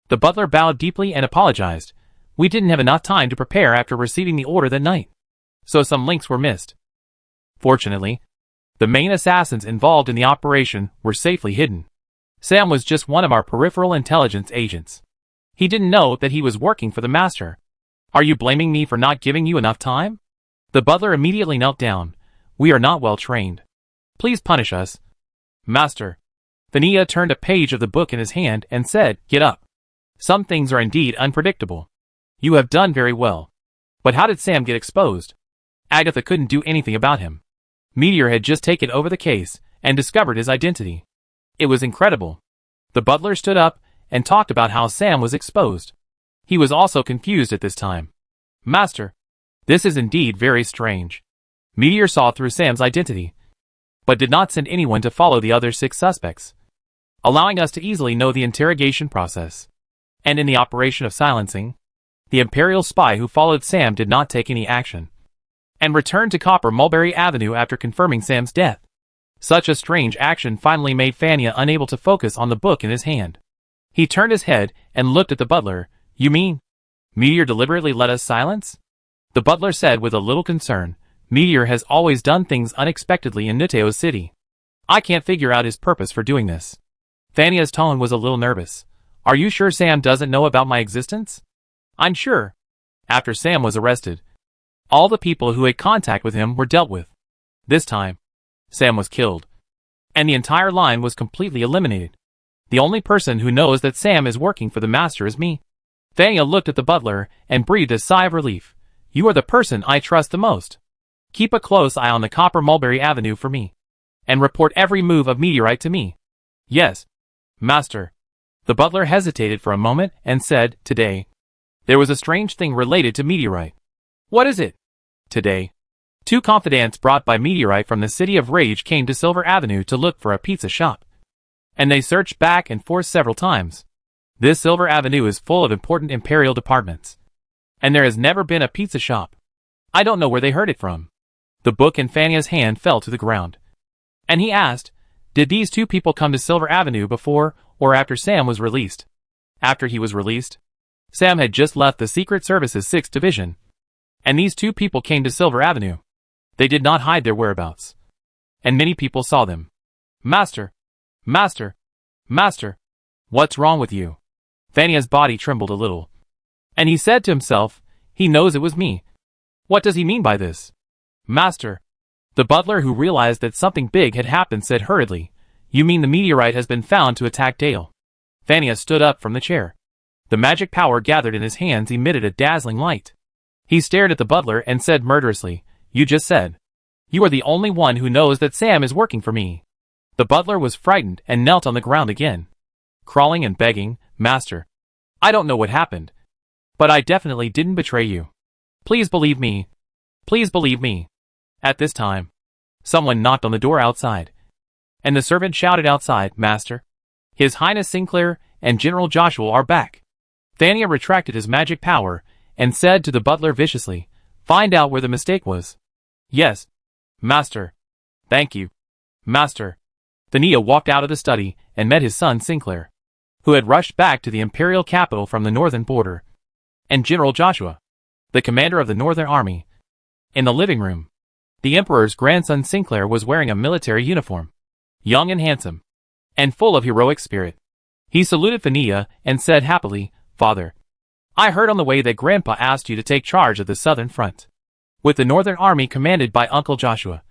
The butler bowed deeply and apologized. "We didn't have enough time to prepare after receiving the order that night, so some links were missed. Fortunately, the main assassins involved in the operation were safely hidden. Sam was just one of our peripheral intelligence agents. He didn't know that he was working for the Master." "Are you blaming me for not giving you enough time?" The butler immediately knelt down. "We are not well trained. Please punish us." "Master." Fania turned a page of the book in his hand and said, "Get up. Some things are indeed unpredictable. You have done very well. But how did Sam get exposed? Agatha couldn't do anything about him. Meteor had just taken over the case and discovered his identity. It was incredible." The butler stood up and talked about how Sam was exposed. He was also confused at this time. "Master, this is indeed very strange. Meteor saw through Sam's identity, but did not send anyone to follow the other 6 suspects, allowing us to easily know the interrogation process. And in the operation of silencing, the Imperial spy who followed Sam did not take any action, and returned to Copper Mulberry Avenue after confirming Sam's death. Such a strange action finally made Fania unable to focus on the book in his hand. He turned his head and looked at the butler. "You mean Meteor deliberately let us silence?" The butler said with a little concern. "Meteor has always done things unexpectedly in Nuteo City. I can't figure out his purpose for doing this." Fania's tone was a little nervous. "Are you sure Sam doesn't know about my existence?" "I'm sure. After Sam was arrested, all the people who had contact with him were dealt with. This time, Sam was killed, and the entire line was completely eliminated. The only person who knows that Sam is working for the master is me. Thania looked at the butler and breathed a sigh of relief. You are the person I trust the most. Keep a close eye on the Copper Mulberry Avenue for me. And report every move of Meteorite to me. Yes, master. The butler hesitated for a moment and said, Today. There was a strange thing related to Meteorite. What is it? Today. 2 confidants brought by Meteorite from the City of Rage came to Silver Avenue to look for a pizza shop. And they searched back and forth several times. This Silver Avenue is full of important Imperial departments. And there has never been a pizza shop. I don't know where they heard it from. The book in Thania's hand fell to the ground. And he asked, Did these 2 people come to Silver Avenue before or after Sam was released? After he was released? Sam had just left the Secret Service's 6th Division. And these 2 people came to Silver Avenue. They did not hide their whereabouts. And many people saw them. Master! Master! Master! What's wrong with you? Thania's body trembled a little. And he said to himself, He knows it was me. What does he mean by this? Master! The butler, who realized that something big had happened, said hurriedly, You mean the meteorite has been found to attack Dale? Thania stood up from the chair. The magic power gathered in his hands emitted a dazzling light. He stared at the butler and said murderously, You just said. You are the only one who knows that Sam is working for me. The butler was frightened and knelt on the ground again, crawling and begging, Master, I don't know what happened, but I definitely didn't betray you. Please believe me. Please believe me. At this time, someone knocked on the door outside, and the servant shouted outside, Master, His Highness Sinclair and General Joshua are back. Thania retracted his magic power and said to the butler viciously, Find out where the mistake was. Yes, Master. Thank you, Master. Thania walked out of the study and met his son Sinclair, who had rushed back to the Imperial capital from the northern border, and General Joshua, the commander of the Northern Army. In the living room, the Emperor's grandson Sinclair was wearing a military uniform, young and handsome, and full of heroic spirit. He saluted Thania and said happily, Father, I heard on the way that Grandpa asked you to take charge of the southern front, with the Northern Army commanded by Uncle Joshua.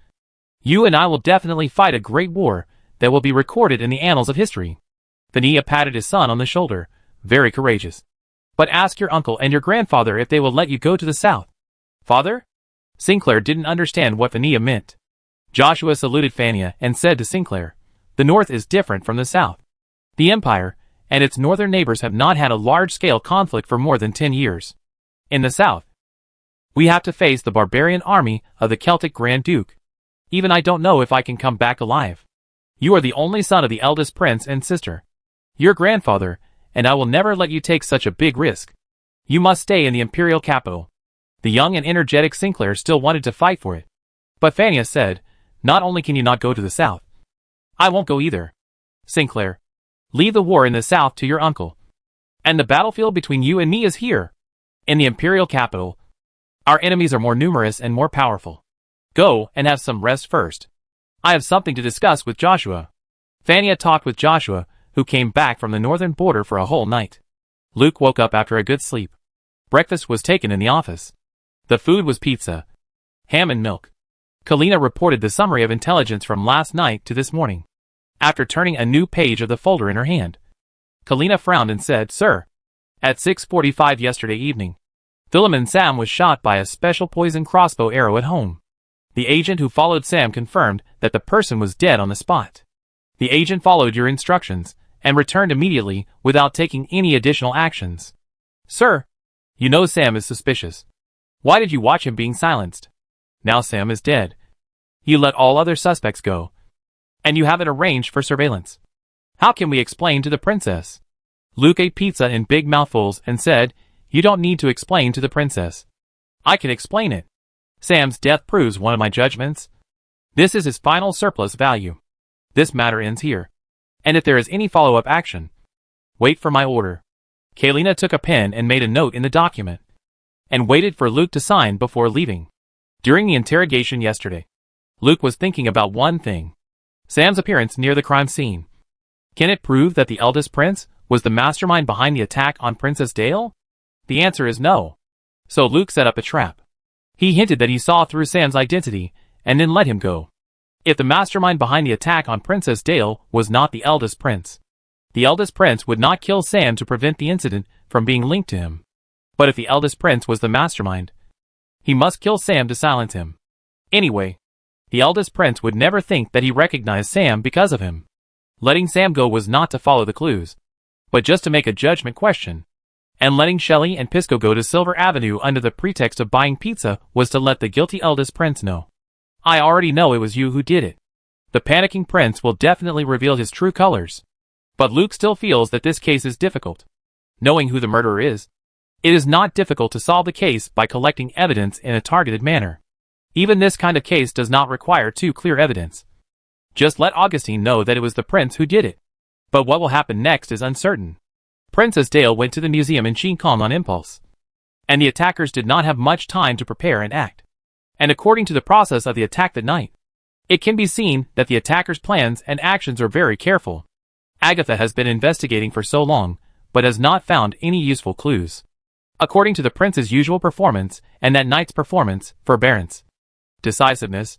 You and I will definitely fight a great war that will be recorded in the annals of history. Thania patted his son on the shoulder, Very courageous. But ask your uncle and your grandfather if they will let you go to the south. Father? Sinclair didn't understand what Thania meant. Joshua saluted Thania and said to Sinclair, The north is different from the south. The Empire and its northern neighbors have not had a large-scale conflict for more than 10 years. In the south, we have to face the barbarian army of the Celtic Grand Duke. Even I don't know if I can come back alive. You are the only son of the eldest prince and sister. Your grandfather, and I will never let you take such a big risk. You must stay in the Imperial capital. The young and energetic Sinclair still wanted to fight for it. But Thania said, Not only can you not go to the south, I won't go either. Sinclair, leave the war in the south to your uncle. And the battlefield between you and me is here, in the Imperial capital. Our enemies are more numerous and more powerful. Go and have some rest first. I have something to discuss with Joshua. Thania talked with Joshua, who came back from the northern border for a whole night. Luke woke up after a good sleep. Breakfast was taken in the office. The food was pizza, ham and milk. Kalina reported the summary of intelligence from last night to this morning, after turning a new page of the folder in her hand. Kalina frowned and said, Sir, at 6:45 yesterday evening, Philemon Sam was shot by a special poison crossbow arrow at home. The agent who followed Sam confirmed that the person was dead on the spot. The agent followed your instructions and returned immediately without taking any additional actions. Sir, you know Sam is suspicious. Why did you watch him being silenced? Now Sam is dead. You let all other suspects go, and you have it arranged for surveillance. How can we explain to the princess? Luke ate pizza in big mouthfuls and said, You don't need to explain to the princess. I can explain it. Sam's death proves one of my judgments. This is his final surplus value. This matter ends here. And if there is any follow-up action, wait for my order. Kalina took a pen and made a note in the document, and waited for Luke to sign before leaving. During the interrogation yesterday, Luke was thinking about one thing: Sam's appearance near the crime scene. Can it prove that the eldest prince was the mastermind behind the attack on Princess Dale? The answer is no. So Luke set up a trap. He hinted that he saw through Sam's identity, and then let him go. If the mastermind behind the attack on Princess Dale was not the eldest prince, The eldest prince would not kill Sam to prevent the incident from being linked to him. But if the eldest prince was the mastermind, he must kill Sam to silence him. Anyway, the eldest prince would never think that he recognized Sam because of him. Letting Sam go was not to follow the clues, but just to make a judgment question. And letting Shelley and Pisco go to Silver Avenue under the pretext of buying pizza was to let the guilty eldest prince know. I already know it was you who did it. The panicking prince will definitely reveal his true colors. But Luke still feels that this case is difficult. Knowing who the murderer is, it is not difficult to solve the case by collecting evidence in a targeted manner. Even this kind of case does not require too clear evidence. Just let Augustine know that it was the prince who did it. But what will happen next is uncertain. Princess Dale went to the museum in Hong Kong on impulse, and the attackers did not have much time to prepare and act. And according to the process of the attack that night, it can be seen that the attackers' plans and actions are very careful. Agatha has been investigating for so long, but has not found any useful clues. According to the prince's usual performance and that night's performance, forbearance, decisiveness,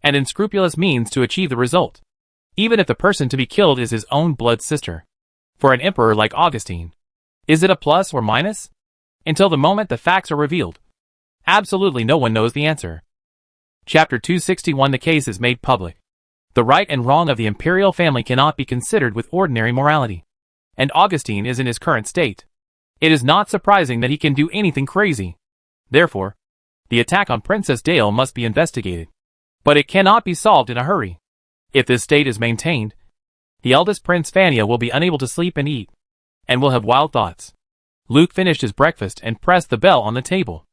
and unscrupulous means to achieve the result, even if the person to be killed is his own blood sister. For an emperor like Augustine, is it a plus or minus? Until the moment the facts are revealed, absolutely no one knows the answer. Chapter 261. The case is made public. The right and wrong of the imperial family cannot be considered with ordinary morality. And Augustine is in his current state. It is not surprising that he can do anything crazy. Therefore, the attack on Princess Dale must be investigated. But it cannot be solved in a hurry. If this state is maintained, the eldest Prince Fania will be unable to sleep and eat, and will have wild thoughts. Luke finished his breakfast and pressed the bell on the table.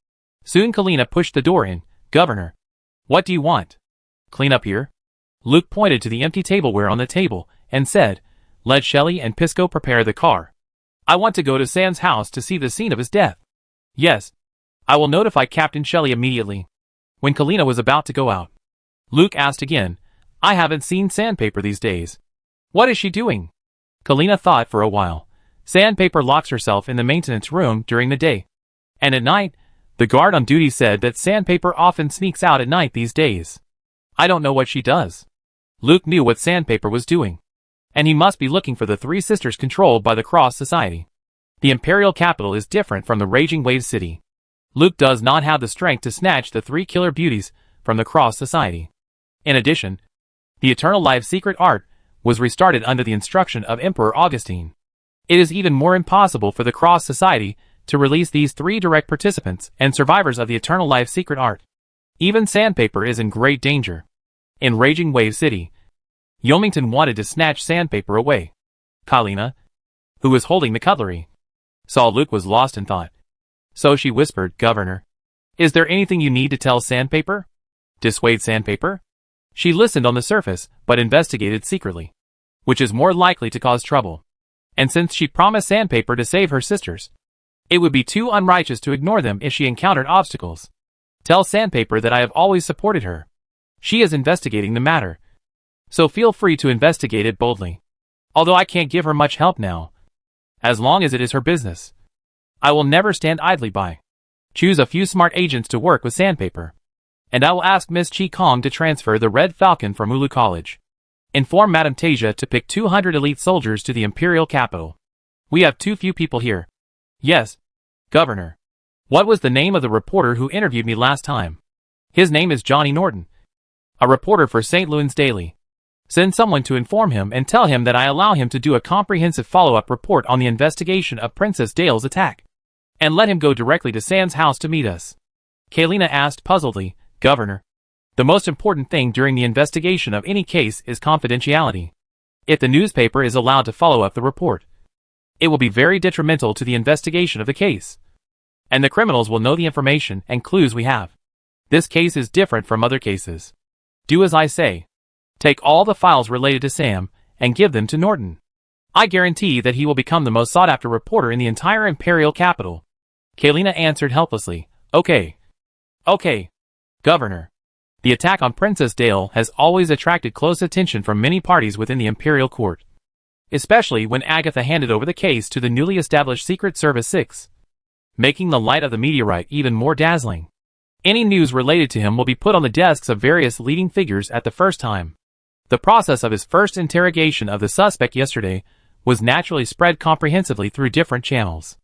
Soon Kalina pushed the door in. Governor, what do you want? Clean up here? Luke pointed to the empty tableware on the table and said, let Shelley and Pisco prepare the car. I want to go to Sam's house to see the scene of his death. Yes. I will notify Captain Shelley immediately. When Kalina was about to go out, Luke asked again, I haven't seen Sandpaper these days. What is she doing? Kalina thought for a while. Sandpaper locks herself in the maintenance room during the day. And at night, the guard on duty said that Sandpaper often sneaks out at night these days. I don't know what she does. Luke knew what Sandpaper was doing. And he must be looking for the three sisters controlled by the Cross Society. The imperial capital is different from the Raging Wave City. Luke does not have the strength to snatch the three killer beauties from the Cross Society. In addition, the Eternal Life secret art was restarted under the instruction of Emperor Augustine. It is even more impossible for the Cross Society to release these three direct participants and survivors of the Eternal Life secret art. Even Sandpaper is in great danger. In Raging Wave City, Yomington wanted to snatch Sandpaper away. Kalina, who was holding the cutlery, saw Luke was lost in thought. So she whispered, Governor, is there anything you need to tell Sandpaper? Dissuade Sandpaper? She listened on the surface, but investigated secretly, which is more likely to cause trouble. And since she promised Sandpaper to save her sisters, it would be too unrighteous to ignore them if she encountered obstacles. Tell Sandpaper that I have always supported her. She is investigating the matter, so feel free to investigate it boldly. Although I can't give her much help now, as long as it is her business, I will never stand idly by. Choose a few smart agents to work with Sandpaper, and I will ask Miss Chi Kong to transfer the Red Falcon from Ulu College. Inform Madame Tasia to pick 200 elite soldiers to the imperial capital. We have too few people here. Yes, Governor. What was the name of the reporter who interviewed me last time? His name is Johnny Norton, a reporter for St. Louis Daily. Send someone to inform him and tell him that I allow him to do a comprehensive follow-up report on the investigation of Princess Dale's attack. And let him go directly to Sam's house to meet us. Kalina asked puzzledly, Governor, the most important thing during the investigation of any case is confidentiality. If the newspaper is allowed to follow up the report, it will be very detrimental to the investigation of the case. And the criminals will know the information and clues we have. This case is different from other cases. Do as I say. Take all the files related to Sam and give them to Norton. I guarantee that he will become the most sought-after reporter in the entire imperial capital. Kalina answered helplessly, Okay. Okay, Governor. The attack on Princess Dale has always attracted close attention from many parties within the imperial court, especially when Agatha handed over the case to the newly established Secret Service 6, making the light of the meteorite even more dazzling. Any news related to him will be put on the desks of various leading figures at the first time. The process of his first interrogation of the suspect yesterday was naturally spread comprehensively through different channels.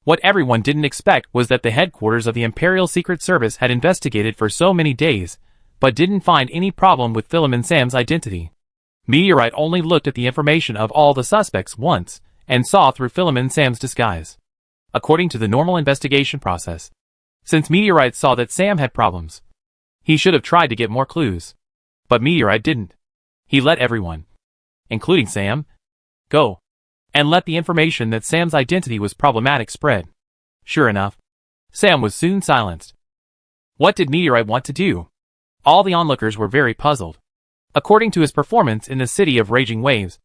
What everyone didn't expect was that the headquarters of the Imperial Secret Service had investigated for so many days, but didn't find any problem with Philip and Sam's identity. Meteorite only looked at the information of all the suspects once, and saw through Philip and Sam's disguise. According to the normal investigation process, since Meteorite saw that Sam had problems, he should have tried to get more clues. But Meteorite didn't. He let everyone, including Sam, go, and let the information that Sam's identity was problematic spread. Sure enough, Sam was soon silenced. What did Meteorite want to do? All the onlookers were very puzzled. According to his performance in the City of Raging Waves,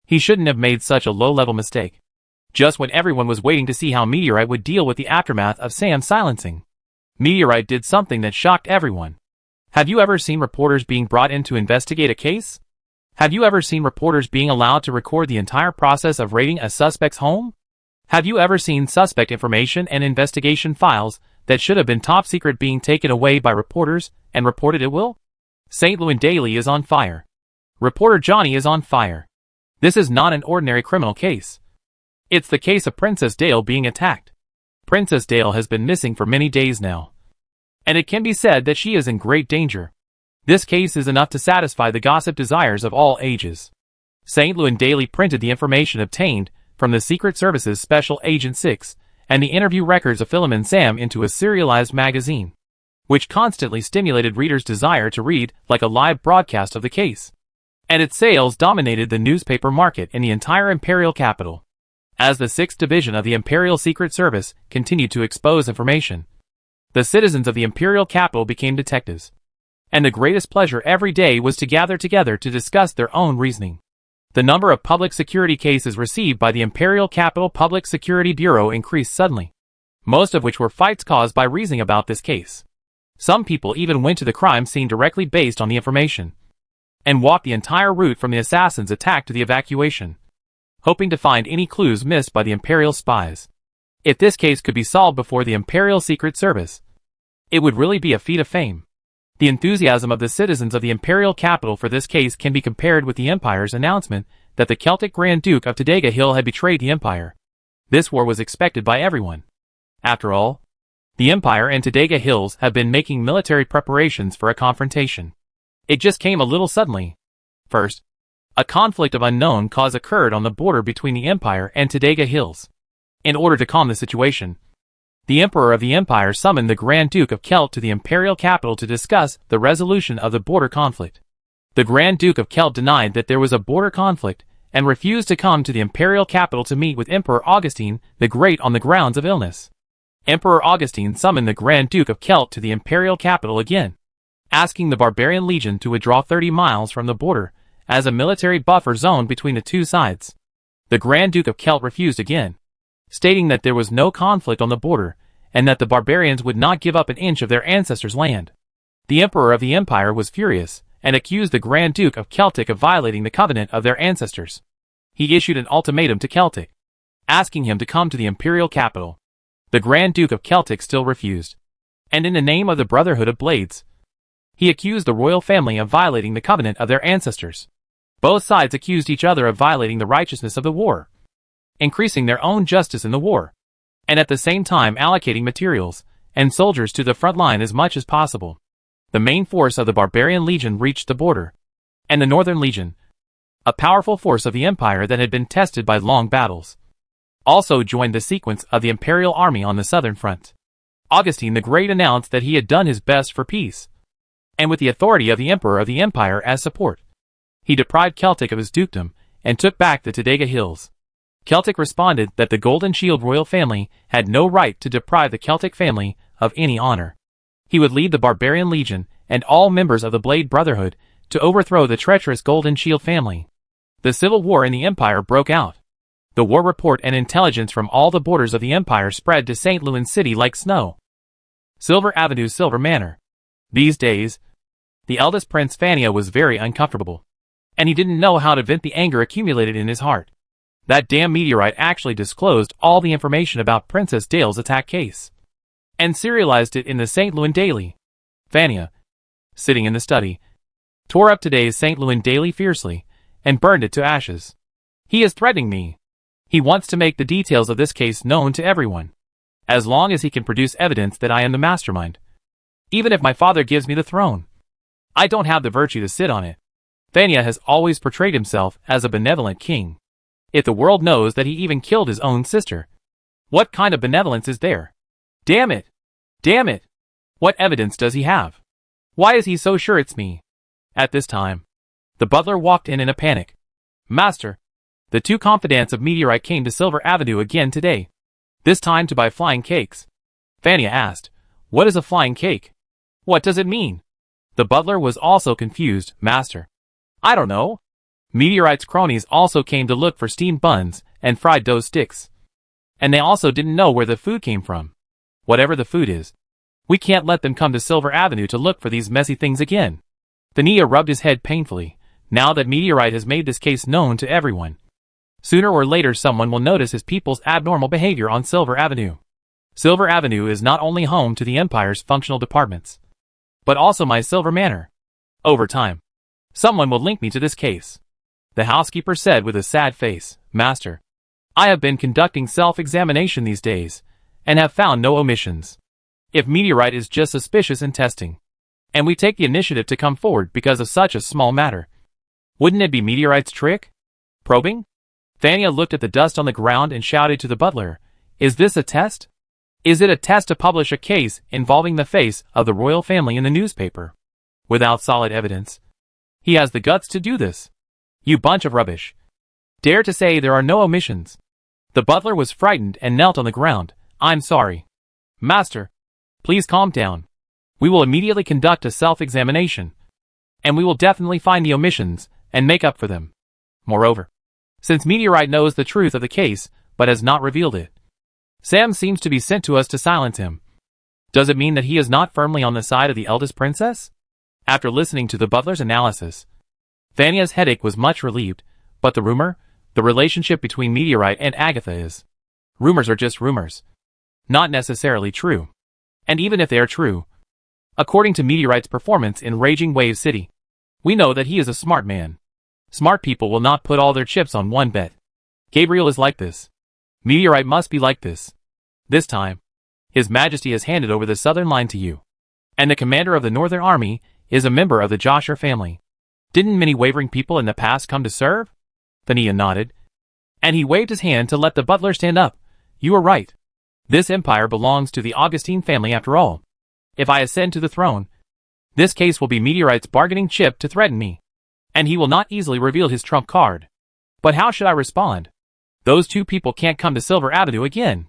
he shouldn't have made such a low-level mistake. Just when everyone was waiting to see how Meteorite would deal with the aftermath of Sam's silencing, Meteorite did something that shocked everyone. Have you ever seen reporters being brought in to investigate a case? Have you ever seen reporters being allowed to record the entire process of raiding a suspect's home? Have you ever seen suspect information and investigation files that should have been top secret being taken away by reporters and reported at will? St. Louis Daily is on fire. Reporter Johnny is on fire. This is not an ordinary criminal case. It's the case of Princess Dale being attacked. Princess Dale has been missing for many days now, and it can be said that she is in great danger. This case is enough to satisfy the gossip desires of all ages. St. Louis Daily printed the information obtained from the Secret Service's Special Agent 6 and the interview records of Philip and Sam into a serialized magazine, which constantly stimulated readers' desire to read like a live broadcast of the case. And its sales dominated the newspaper market in the entire imperial capital. As the 6th Division of the Imperial Secret Service continued to expose information, the citizens of the imperial capital became detectives, and the greatest pleasure every day was to gather together to discuss their own reasoning. The number of public security cases received by the Imperial Capital Public Security Bureau increased suddenly, most of which were fights caused by reasoning about this case. Some people even went to the crime scene directly based on the information, and walked the entire route from the assassin's attack to the evacuation, hoping to find any clues missed by the Imperial spies. If this case could be solved before the Imperial Secret Service, it would really be a feat of fame. The enthusiasm of the citizens of the imperial capital for this case can be compared with the Empire's announcement that the Celtic Grand Duke of Tadega Hill had betrayed the Empire. This war was expected by everyone. After all, the Empire and Tadega Hills have been making military preparations for a confrontation. It just came a little suddenly. First, a conflict of unknown cause occurred on the border between the Empire and Tadega Hills. In order to calm the situation, the Emperor of the Empire summoned the Grand Duke of Kelt to the imperial capital to discuss the resolution of the border conflict. The Grand Duke of Kelt denied that there was a border conflict and refused to come to the imperial capital to meet with Emperor Augustine the Great on the grounds of illness. Emperor Augustine summoned the Grand Duke of Kelt to the imperial capital again, asking the Barbarian Legion to withdraw 30 miles from the border as a military buffer zone between the two sides. The Grand Duke of Kelt refused again, stating that there was no conflict on the border and that the barbarians would not give up an inch of their ancestors' land. The Emperor of the Empire was furious and accused the Grand Duke of Celtic of violating the covenant of their ancestors. He issued an ultimatum to Celtic, asking him to come to the imperial capital. The Grand Duke of Celtic still refused, and in the name of the Brotherhood of Blades, he accused the royal family of violating the covenant of their ancestors. Both sides accused each other of violating the righteousness of the war, increasing their own justice in the war, and at the same time allocating materials and soldiers to the front line as much as possible. The main force of the Barbarian Legion reached the border, and the Northern Legion, a powerful force of the Empire that had been tested by long battles, also joined the sequence of the Imperial Army on the southern front. Augustine the Great announced that he had done his best for peace, and with the authority of the Emperor of the Empire as support, he deprived Celtic of his dukedom and took back the Tadega Hills. Celtic responded that the Golden Shield royal family had no right to deprive the Celtic family of any honor. He would lead the Barbarian Legion and all members of the Blade Brotherhood to overthrow the treacherous Golden Shield family. The civil war in the Empire broke out. The war report and intelligence from all the borders of the Empire spread to St. Louis City like snow. Silver Avenue, Silver Manor. These days, the eldest Prince Fania was very uncomfortable, and he didn't know how to vent the anger accumulated in his heart. That damn meteorite actually disclosed all the information about Princess Dale's attack case, and serialized it in the St. Louis Daily. Fania, sitting in the study, tore up today's St. Louis Daily fiercely, and burned it to ashes. "He is threatening me," He wants to make the details of this case known to everyone. As long as he can produce evidence that I am the mastermind. Even if my father gives me the throne, I don't have the virtue to sit on it. Vanya has always portrayed himself as a benevolent king. If the world knows that he even killed his own sister, what kind of benevolence is there? Damn it! Damn it! What evidence does he have? Why is he so sure it's me? At this time, the butler walked in a panic. Master, the two confidants of Meteorite came to Silver Avenue again today. This time to buy flying cakes. Vanya asked, what is a flying cake? What does it mean? The butler was also confused. Master, I don't know. Meteorite's cronies also came to look for steamed buns and fried dough sticks. And they also didn't know where the food came from. Whatever the food is, we can't let them come to Silver Avenue to look for these messy things again. Vania rubbed his head painfully, now that Meteorite has made this case known to everyone. Sooner or later someone will notice his people's abnormal behavior on Silver Avenue. Silver Avenue is not only home to the Empire's functional departments, but also my Silver Manor. Over time, someone will link me to this case. The housekeeper said with a sad face, Master, I have been conducting self-examination these days, and have found no omissions. If Meteorite is just suspicious in testing, and we take the initiative to come forward because of such a small matter, wouldn't it be Meteorite's trick? Probing? Vanya looked at the dust on the ground and shouted to the butler, is this a test? Is it a test to publish a case involving the face of the royal family in the newspaper? Without solid evidence. He has the guts to do this. You bunch of rubbish. Dare to say there are no omissions. The butler was frightened and knelt on the ground. I'm sorry. Master, please calm down. We will immediately conduct a self-examination. And we will definitely find the omissions and make up for them. Moreover, since Meteorite knows the truth of the case, but has not revealed it, Sam seems to be sent to us to silence him. Does it mean that he is not firmly on the side of the eldest princess? After listening to the butler's analysis, Vanya's headache was much relieved, but the relationship between Meteorite and Agatha is. Rumors are just rumors. Not necessarily true. And even if they are true, according to Meteorite's performance in Raging Wave City, we know that he is a smart man. Smart people will not put all their chips on one bet. Gabriel is like this. Meteorite must be like this. This time, His Majesty has handed over the southern line to you. And the commander of the northern army is a member of the Joshua family. Didn't many wavering people in the past come to serve? Vania nodded. And he waved his hand to let the butler stand up. You are right. This empire belongs to the Augustine family after all. If I ascend to the throne, this case will be Meteorite's bargaining chip to threaten me. And he will not easily reveal his trump card. But how should I respond? Those two people can't come to Silver Avenue again.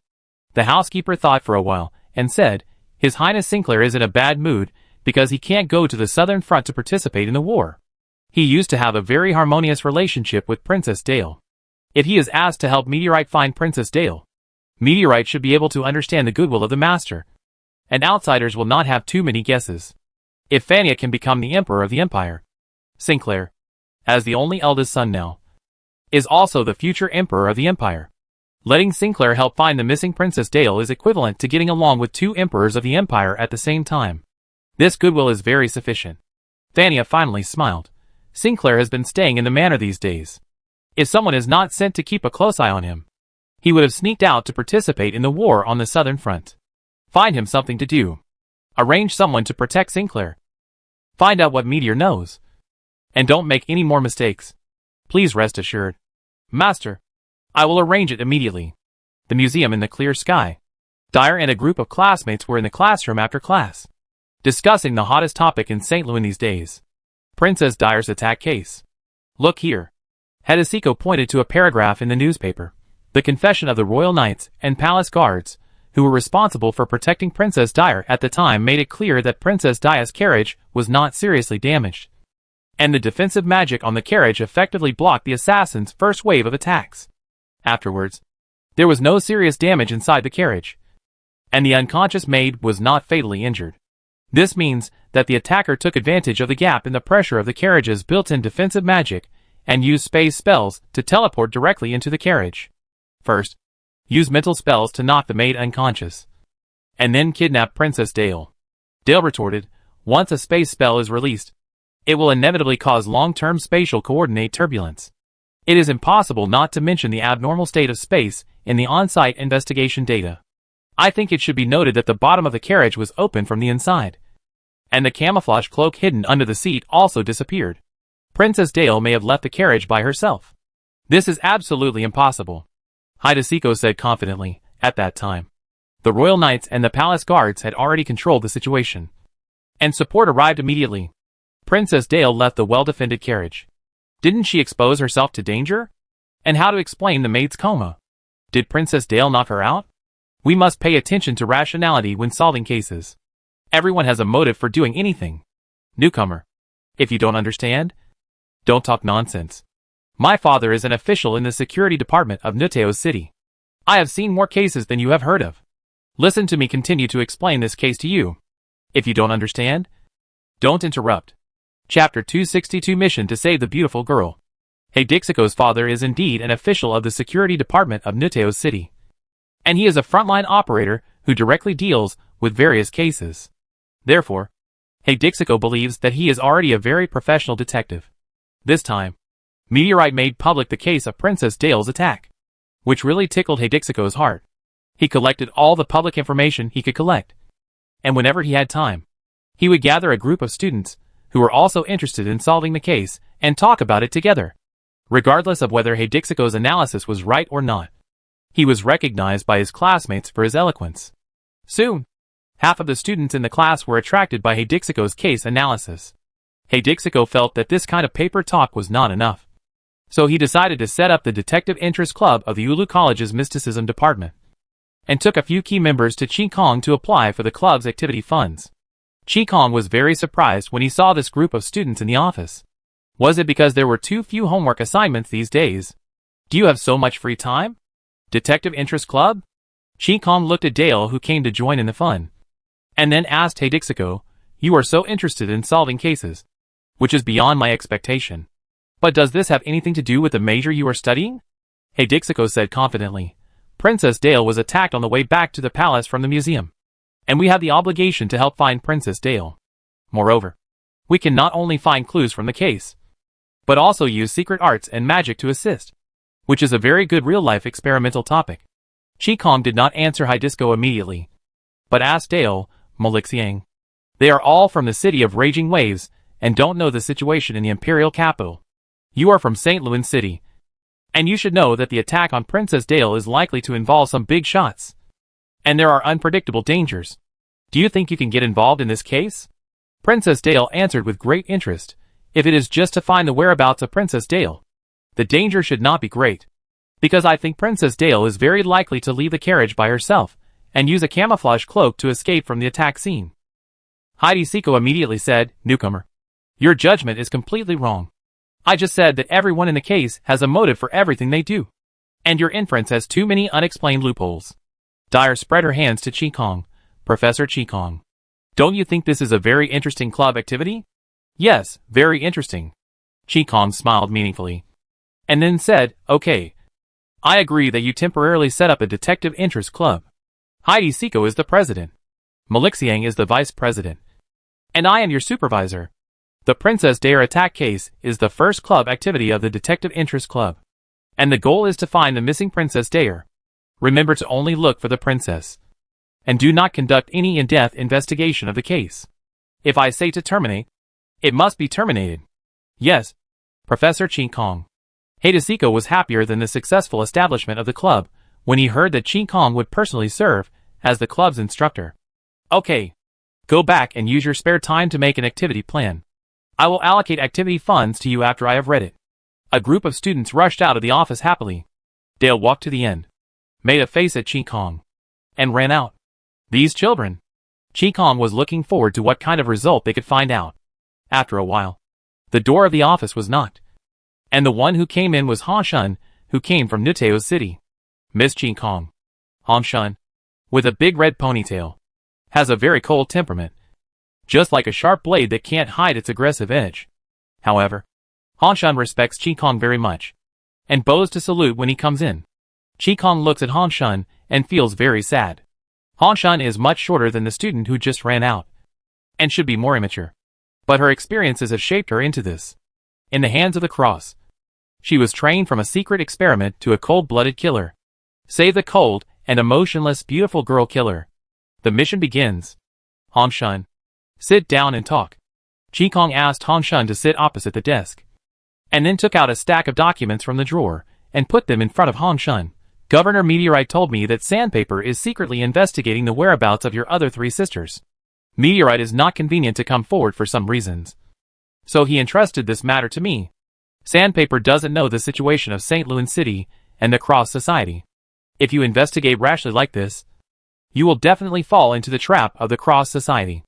The housekeeper thought for a while, and said, His Highness Sinclair is in a bad mood, because he can't go to the southern front to participate in the war. He used to have a very harmonious relationship with Princess Dale. If he is asked to help Meteorite find Princess Dale, Meteorite should be able to understand the goodwill of the master. And outsiders will not have too many guesses. If Vanya can become the emperor of the empire, Sinclair, as the only eldest son now, is also the future emperor of the empire. Letting Sinclair help find the missing Princess Dale is equivalent to getting along with two emperors of the empire at the same time. This goodwill is very sufficient. Vanya finally smiled. Sinclair has been staying in the manor these days. If someone is not sent to keep a close eye on him, he would have sneaked out to participate in the war on the southern front. Find him something to do. Arrange someone to protect Sinclair. Find out what Meteor knows. And don't make any more mistakes. Please rest assured. Master, I will arrange it immediately. The museum in the clear sky. Dyer and a group of classmates were in the classroom after class, discussing the hottest topic in St. Louis these days. Princess Dyer's attack case. Look here. Hedesiko pointed to a paragraph in the newspaper. The confession of the royal knights and palace guards, who were responsible for protecting Princess Dyer at the time, made it clear that Princess Dyer's carriage was not seriously damaged. And the defensive magic on the carriage effectively blocked the assassin's first wave of attacks. Afterwards, there was no serious damage inside the carriage. And the unconscious maid was not fatally injured. This means that the attacker took advantage of the gap in the pressure of the carriage's built-in defensive magic and used space spells to teleport directly into the carriage. First, use mental spells to knock the maid unconscious, and then kidnap Princess Dale. Dale retorted, once a space spell is released, it will inevitably cause long-term spatial coordinate turbulence. It is impossible not to mention the abnormal state of space in the on-site investigation data. I think it should be noted that the bottom of the carriage was open from the inside, and the camouflage cloak hidden under the seat also disappeared. Princess Dale may have left the carriage by herself. This is absolutely impossible, Hidesiko said confidently. At that time, the royal knights and the palace guards had already controlled the situation, and support arrived immediately. Princess Dale left the well-defended carriage. Didn't she expose herself to danger? And how to explain the maid's coma? Did Princess Dale knock her out? We must pay attention to rationality when solving cases. Everyone has a motive for doing anything. Newcomer. If you don't understand, don't talk nonsense. My father is an official in the security department of Nuteo City. I have seen more cases than you have heard of. Listen to me continue to explain this case to you. If you don't understand, don't interrupt. Chapter 262 Mission to Save the Beautiful Girl. Hidesiko's father is indeed an official of the security department of Nuteo City, and he is a frontline operator who directly deals with various cases. Therefore, Hidesiko believes that he is already a very professional detective. This time, Meteorite made public the case of Princess Dale's attack, which really tickled Hidesiko's heart. He collected all the public information he could collect, and whenever he had time, he would gather a group of students who were also interested in solving the case and talk about it together. Regardless of whether Hidesiko's analysis was right or not, he was recognized by his classmates for his eloquence. Soon, half of the students in the class were attracted by Hidesiko's case analysis. Hidesiko felt that this kind of paper talk was not enough, so he decided to set up the Detective Interest Club of the Ulu College's Mysticism Department, and took a few key members to Qikong to apply for the club's activity funds. Qikong was very surprised when he saw this group of students in the office. Was it because there were too few homework assignments these days? Do you have so much free time? Detective Interest Club? Qikong looked at Dale, who came to join in the fun, and then asked Hidesiko, "You are so interested in solving cases, which is beyond my expectation. But does this have anything to do with the major you are studying?" Hidesiko said confidently, "Princess Dale was attacked on the way back to the palace from the museum, and we have the obligation to help find Princess Dale. Moreover, we can not only find clues from the case, but also use secret arts and magic to assist, which is a very good real-life experimental topic." Qikong did not answer Hidesiko immediately, but asked Dale, "Malixiang, they are all from the city of Raging Waves and don't know the situation in the imperial capital. You are from St. Louis City, and you should know that the attack on Princess Dale is likely to involve some big shots, and there are unpredictable dangers. Do you think you can get involved in this case?" Princess Dale answered with great interest, "If it is just to find the whereabouts of Princess Dale, the danger should not be great, because I think Princess Dale is very likely to leave the carriage by herself and use a camouflage cloak to escape from the attack scene." Hidesiko immediately said, "Newcomer, your judgment is completely wrong. I just said that everyone in the case has a motive for everything they do, and your inference has too many unexplained loopholes." Dyer spread her hands to Qikong. "Professor Qikong, don't you think this is a very interesting club activity?" "Yes, very interesting." Qikong smiled meaningfully, and then said, "Okay, I agree that you temporarily set up a detective interest club. Hidesiko is the president, Malixiang is the vice president, and I am your supervisor. The Princess Dale attack case is the first club activity of the Detective Interest Club, and the goal is to find the missing Princess Dale. Remember to only look for the princess, and do not conduct any in-depth investigation of the case. If I say to terminate, it must be terminated." "Yes, Professor Qikong." Hidesiko was happier than the successful establishment of the club when he heard that Qikong would personally serve as the club's instructor. "Okay, go back and use your spare time to make an activity plan. I will allocate activity funds to you after I have read it." A group of students rushed out of the office happily. Dale walked to the end, made a face at Qikong, and ran out. These children. Qikong was looking forward to what kind of result they could find out. After a while, the door of the office was knocked, and the one who came in was Han Shun, who came from Nuteo City. "Miss Qikong." Han Shun, with a big red ponytail, has a very cold temperament, just like a sharp blade that can't hide its aggressive edge. However, Han Shun respects Qikong very much, and bows to salute when he comes in. Qikong looks at Han Shun and feels very sad. Han Shun is much shorter than the student who just ran out, and should be more immature, but her experiences have shaped her into this. In the hands of the cross, She was trained from a secret experiment to a cold-blooded killer. Save the cold and emotionless beautiful girl killer. The mission begins. Hong Shun. Sit down and talk. Chi Kong asked Hong Shun to sit opposite the desk, and then took out a stack of documents from the drawer and put them in front of Hong Shun. Governor Meteorite told me that Sandpaper is secretly investigating the whereabouts of your other 3 sisters. Meteorite is not convenient to come forward for some reasons, so he entrusted this matter to me. Sandpaper doesn't know the situation of St. Louis City and the Cross Society. If you investigate rashly like this, you will definitely fall into the trap of the Cross Society.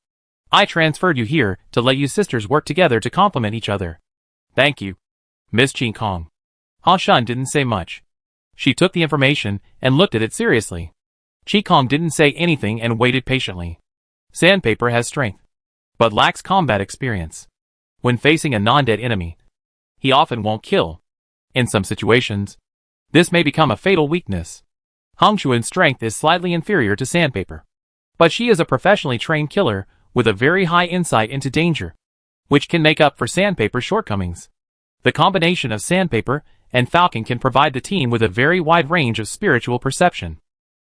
I transferred you here to let you sisters work together to complement each other. Thank you, Miss Chi Kong. Hong Shun didn't say much. She took the information and looked at it seriously. Chi Kong didn't say anything and waited patiently. Sandpaper has strength, but lacks combat experience. When facing a non-dead enemy, he often won't kill. In some situations, this may become a fatal weakness. Hong Chuan's strength is slightly inferior to Sandpaper, but she is a professionally trained killer with a very high insight into danger, which can make up for Sandpaper's shortcomings. The combination of Sandpaper and Falcon can provide the team with a very wide range of spiritual perception.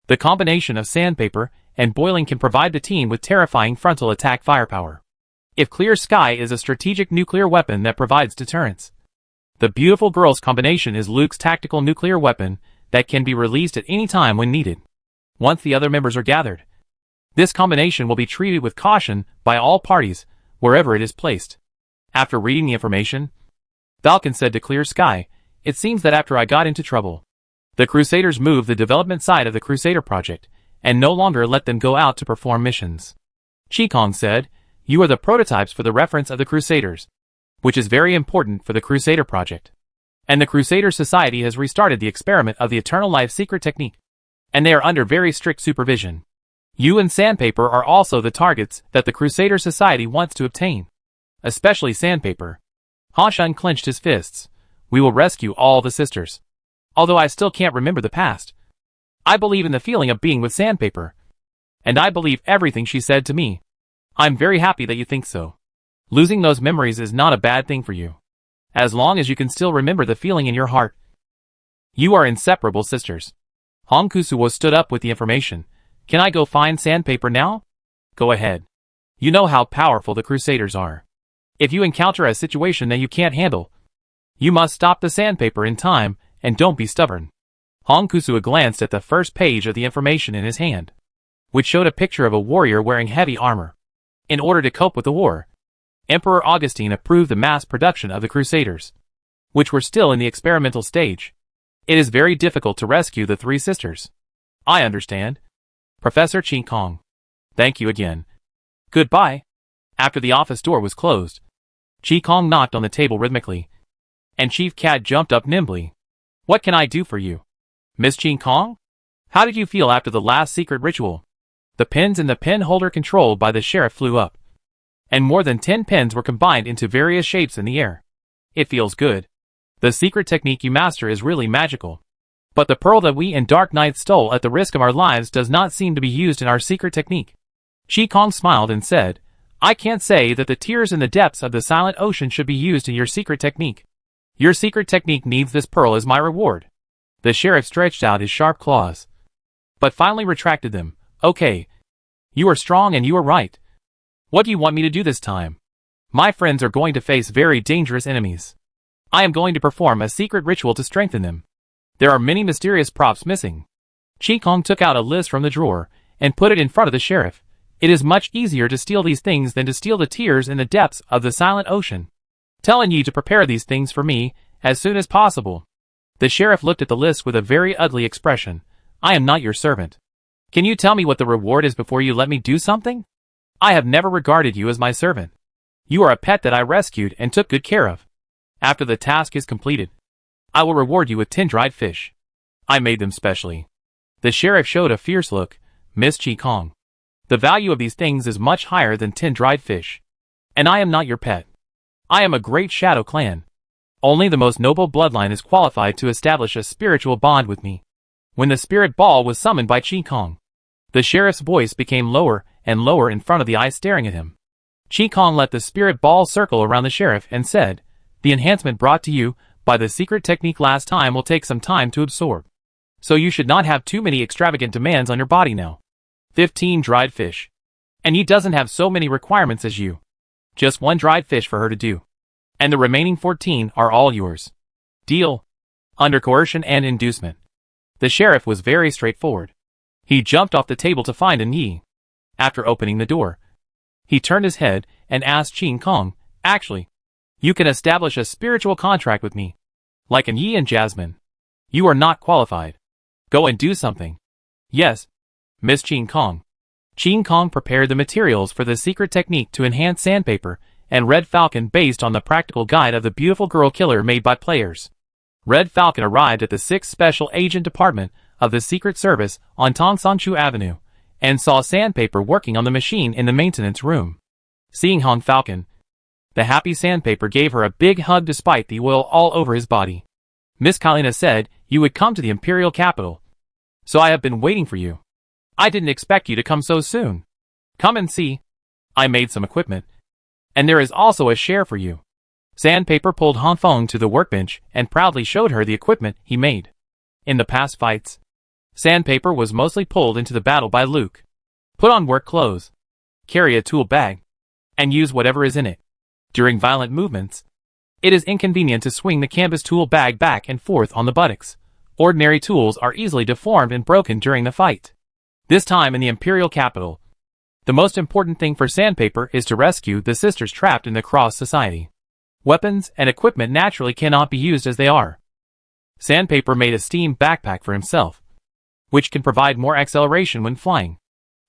The combination of Sandpaper and Boiling can provide the team with terrifying frontal attack firepower. If Clear Sky is a strategic nuclear weapon that provides deterrence, the Beautiful Girls combination is Luke's tactical nuclear weapon that can be released at any time when needed. Once the other members are gathered, this combination will be treated with caution by all parties, wherever it is placed. After reading the information, Falcon said to Clear Sky, "It seems that after I got into trouble, the Crusaders moved the development side of the Crusader project, and no longer let them go out to perform missions." Chi Kong said, "You are the prototypes for the reference of the Crusaders, which is very important for the Crusader project. And the Crusader Society has restarted the experiment of the Eternal Life Secret Technique, and they are under very strict supervision. You and Sandpaper are also the targets that the Crusader Society wants to obtain, especially Sandpaper." Hong Shun clenched his fists. "We will rescue all the sisters. Although I still can't remember the past, I believe in the feeling of being with Sandpaper, and I believe everything she said to me. I'm very happy that you think so. Losing those memories is not a bad thing for you, as long as you can still remember the feeling in your heart. You are inseparable sisters." Hong Kusuo stood up with the information. "Can I go find Sandpaper now?" "Go ahead. You know how powerful the Crusaders are. If you encounter a situation that you can't handle, you must stop the Sandpaper in time, and don't be stubborn." Hong Kusuo glanced at the first page of the information in his hand, which showed a picture of a warrior wearing heavy armor. In order to cope with the war, Emperor Augustine approved the mass production of the Crusaders, which were still in the experimental stage. It is very difficult to rescue the 3 sisters. "I understand, Professor Chi Kong. Thank you again. Goodbye." After the office door was closed, Chi Kong knocked on the table rhythmically, and Chief Cat jumped up nimbly. "What can I do for you, Miss Chi Kong? How did you feel after the last secret ritual?" The pens in the pen holder controlled by the sheriff flew up, and more than 10 pens were combined into various shapes in the air. "It feels good. The secret technique you master is really magical. But the pearl that we and Dark Knight stole at the risk of our lives does not seem to be used in our secret technique." Chi Kong smiled and said, "I can't say that the tears in the depths of the silent ocean should be used in your secret technique. Your secret technique needs this pearl as my reward." The sheriff stretched out his sharp claws, but finally retracted them. "Okay. You are strong and you are right. What do you want me to do this time? My friends are going to face very dangerous enemies. I am going to perform a secret ritual to strengthen them. There are many mysterious props missing." Chi Kong took out a list from the drawer and put it in front of the sheriff. "It is much easier to steal these things than to steal the tears in the depths of the silent ocean. Telling you to prepare these things for me as soon as possible." The sheriff looked at the list with a very ugly expression. "I am not your servant. Can you tell me what the reward is before you let me do something? I have never regarded you as my servant. You are a pet that I rescued and took good care of. After the task is completed, I will reward you with 10 dried fish. I made them specially." The sheriff showed a fierce look. "Miss Chi Kong, the value of these things is much higher than 10 dried fish. And I am not your pet. I am a great shadow clan. Only the most noble bloodline is qualified to establish a spiritual bond with me." When the spirit ball was summoned by Chi Kong, the sheriff's voice became lower and lower in front of the eyes staring at him. Chi Kong let the spirit ball circle around the sheriff and said, "The enhancement brought to you by the secret technique last time will take some time to absorb. So you should not have too many extravagant demands on your body now. 15 dried fish. And he doesn't have so many requirements as you. Just 1 dried fish for her to do. And the remaining 14 are all yours. Deal. Under coercion and inducement. The sheriff was very straightforward. He jumped off the table to find An Yi. After opening the door, he turned his head and asked Qin Kong, actually, you can establish a spiritual contract with me. Like An Yi and Jasmine. You are not qualified. Go and do something. Yes, Miss Qin Kong. Qin Kong prepared the materials for the secret technique to enhance sandpaper and Red Falcon based on the practical guide of the beautiful girl killer made by players. Red Falcon arrived at the 6th Special Agent Department of the Secret Service on Tongsanchu Avenue and saw sandpaper working on the machine in the maintenance room. Seeing Hong Falcon, the happy sandpaper gave her a big hug despite the oil all over his body. Miss Kalina said you would come to the imperial capital. So I have been waiting for you. I didn't expect you to come so soon. Come and see. I made some equipment. And there is also a share for you. Sandpaper pulled Han Feng to the workbench and proudly showed her the equipment he made. In the past fights, Sandpaper was mostly pulled into the battle by Luke. Put on work clothes. Carry a tool bag. And use whatever is in it. During violent movements, it is inconvenient to swing the canvas tool bag back and forth on the buttocks. Ordinary tools are easily deformed and broken during the fight. This time in the imperial capital, the most important thing for Sandpaper is to rescue the sisters trapped in the Cross Society. Weapons and equipment naturally cannot be used as they are. Sandpaper made a steam backpack for himself, which can provide more acceleration when flying.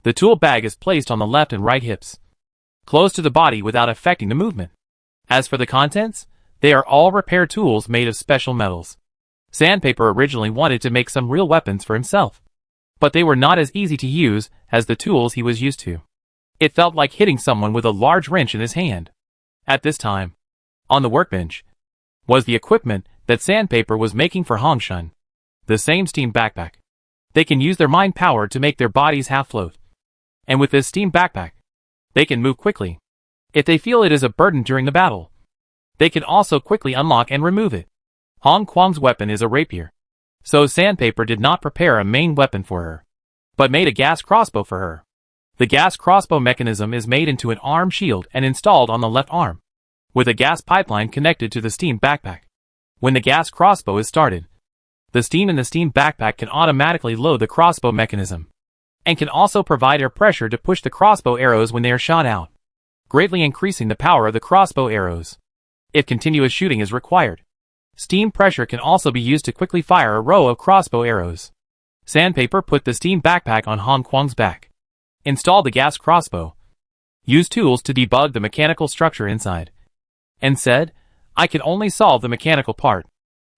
The tool bag is placed on the left and right hips, close to the body without affecting the movement. As for the contents, they are all repair tools made of special metals. Sandpaper originally wanted to make some real weapons for himself, but they were not as easy to use as the tools he was used to. It felt like hitting someone with a large wrench in his hand. At this time, on the workbench, was the equipment that Sandpaper was making for Hongshun. The same steam backpack. They can use their mind power to make their bodies half float. And with this steam backpack, they can move quickly. If they feel it is a burden during the battle, they can also quickly unlock and remove it. Hong Kwang's weapon is a rapier. So Sandpaper did not prepare a main weapon for her, but made a gas crossbow for her. The gas crossbow mechanism is made into an arm shield and installed on the left arm, with a gas pipeline connected to the steam backpack. When the gas crossbow is started, the steam in the steam backpack can automatically load the crossbow mechanism, and can also provide air pressure to push the crossbow arrows when they are shot out, greatly increasing the power of the crossbow arrows. If continuous shooting is required, steam pressure can also be used to quickly fire a row of crossbow arrows. Sandpaper put the steam backpack on Hong Kwang's back, installed the gas crossbow, used tools to debug the mechanical structure inside, and said, I can only solve the mechanical part.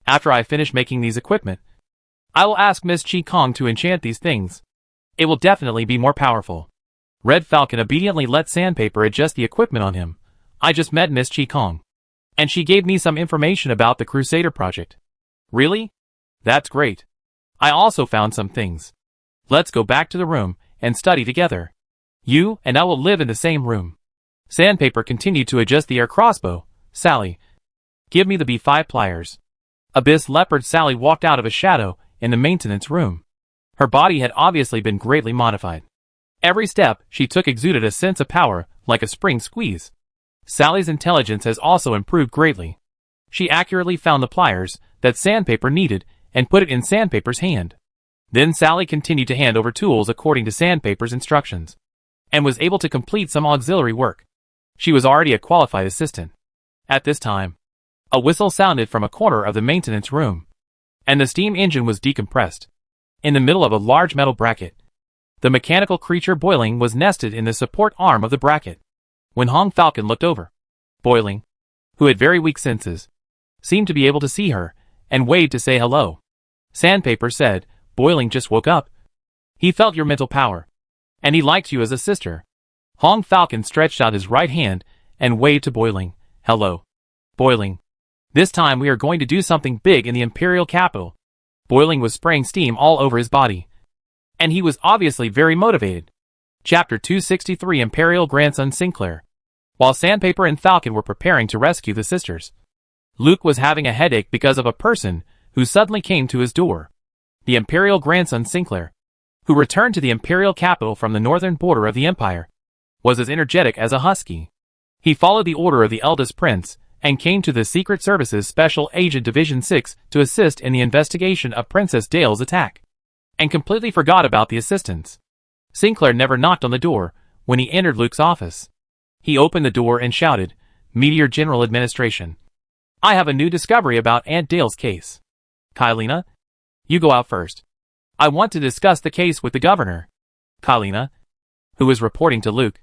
After I finish making these equipment, I will ask Miss Qi Kong to enchant these things. It will definitely be more powerful. Red Falcon obediently let Sandpaper adjust the equipment on him. I just met Miss Qi Kong, and she gave me some information about the Crusader project. Really? That's great. I also found some things. Let's go back to the room and study together. You and I will live in the same room. Sandpaper continued to adjust the air crossbow. Sally, give me the B5 pliers. Abyss Leopard Sally walked out of a shadow in the maintenance room. Her body had obviously been greatly modified. Every step she took exuded a sense of power, like a spring squeeze. Sally's intelligence has also improved greatly. She accurately found the pliers that Sandpaper needed and put it in Sandpaper's hand. Then Sally continued to hand over tools according to Sandpaper's instructions, and was able to complete some auxiliary work. She was already a qualified assistant. At this time, a whistle sounded from a corner of the maintenance room, and the steam engine was decompressed. In the middle of a large metal bracket, the mechanical creature Boiling was nested in the support arm of the bracket. When Hong Falcon looked over, Boiling, who had very weak senses, seemed to be able to see her, and waved to say hello. Sandpaper said, Boiling just woke up. He felt your mental power, and he liked you as a sister. Hong Falcon stretched out his right hand and waved to Boiling. Hello. Boiling. This time we are going to do something big in the imperial capital. Boiling was spraying steam all over his body, and he was obviously very motivated. Chapter 263 Imperial Grandson Sinclair. While Sandpaper and Falcon were preparing to rescue the sisters, Luke was having a headache because of a person who suddenly came to his door. The imperial grandson Sinclair, who returned to the imperial capital from the northern border of the empire, was as energetic as a husky. He followed the order of the eldest prince and came to the Secret Service's Special Agent Division 6 to assist in the investigation of Princess Dale's attack, and completely forgot about the assistants. Sinclair never knocked on the door when he entered Luke's office. He opened the door and shouted, "Meteor General Administration. I have a new discovery about Aunt Dale's case. Kylina, you go out first. I want to discuss the case with the governor." Kylina, who was reporting to Luke,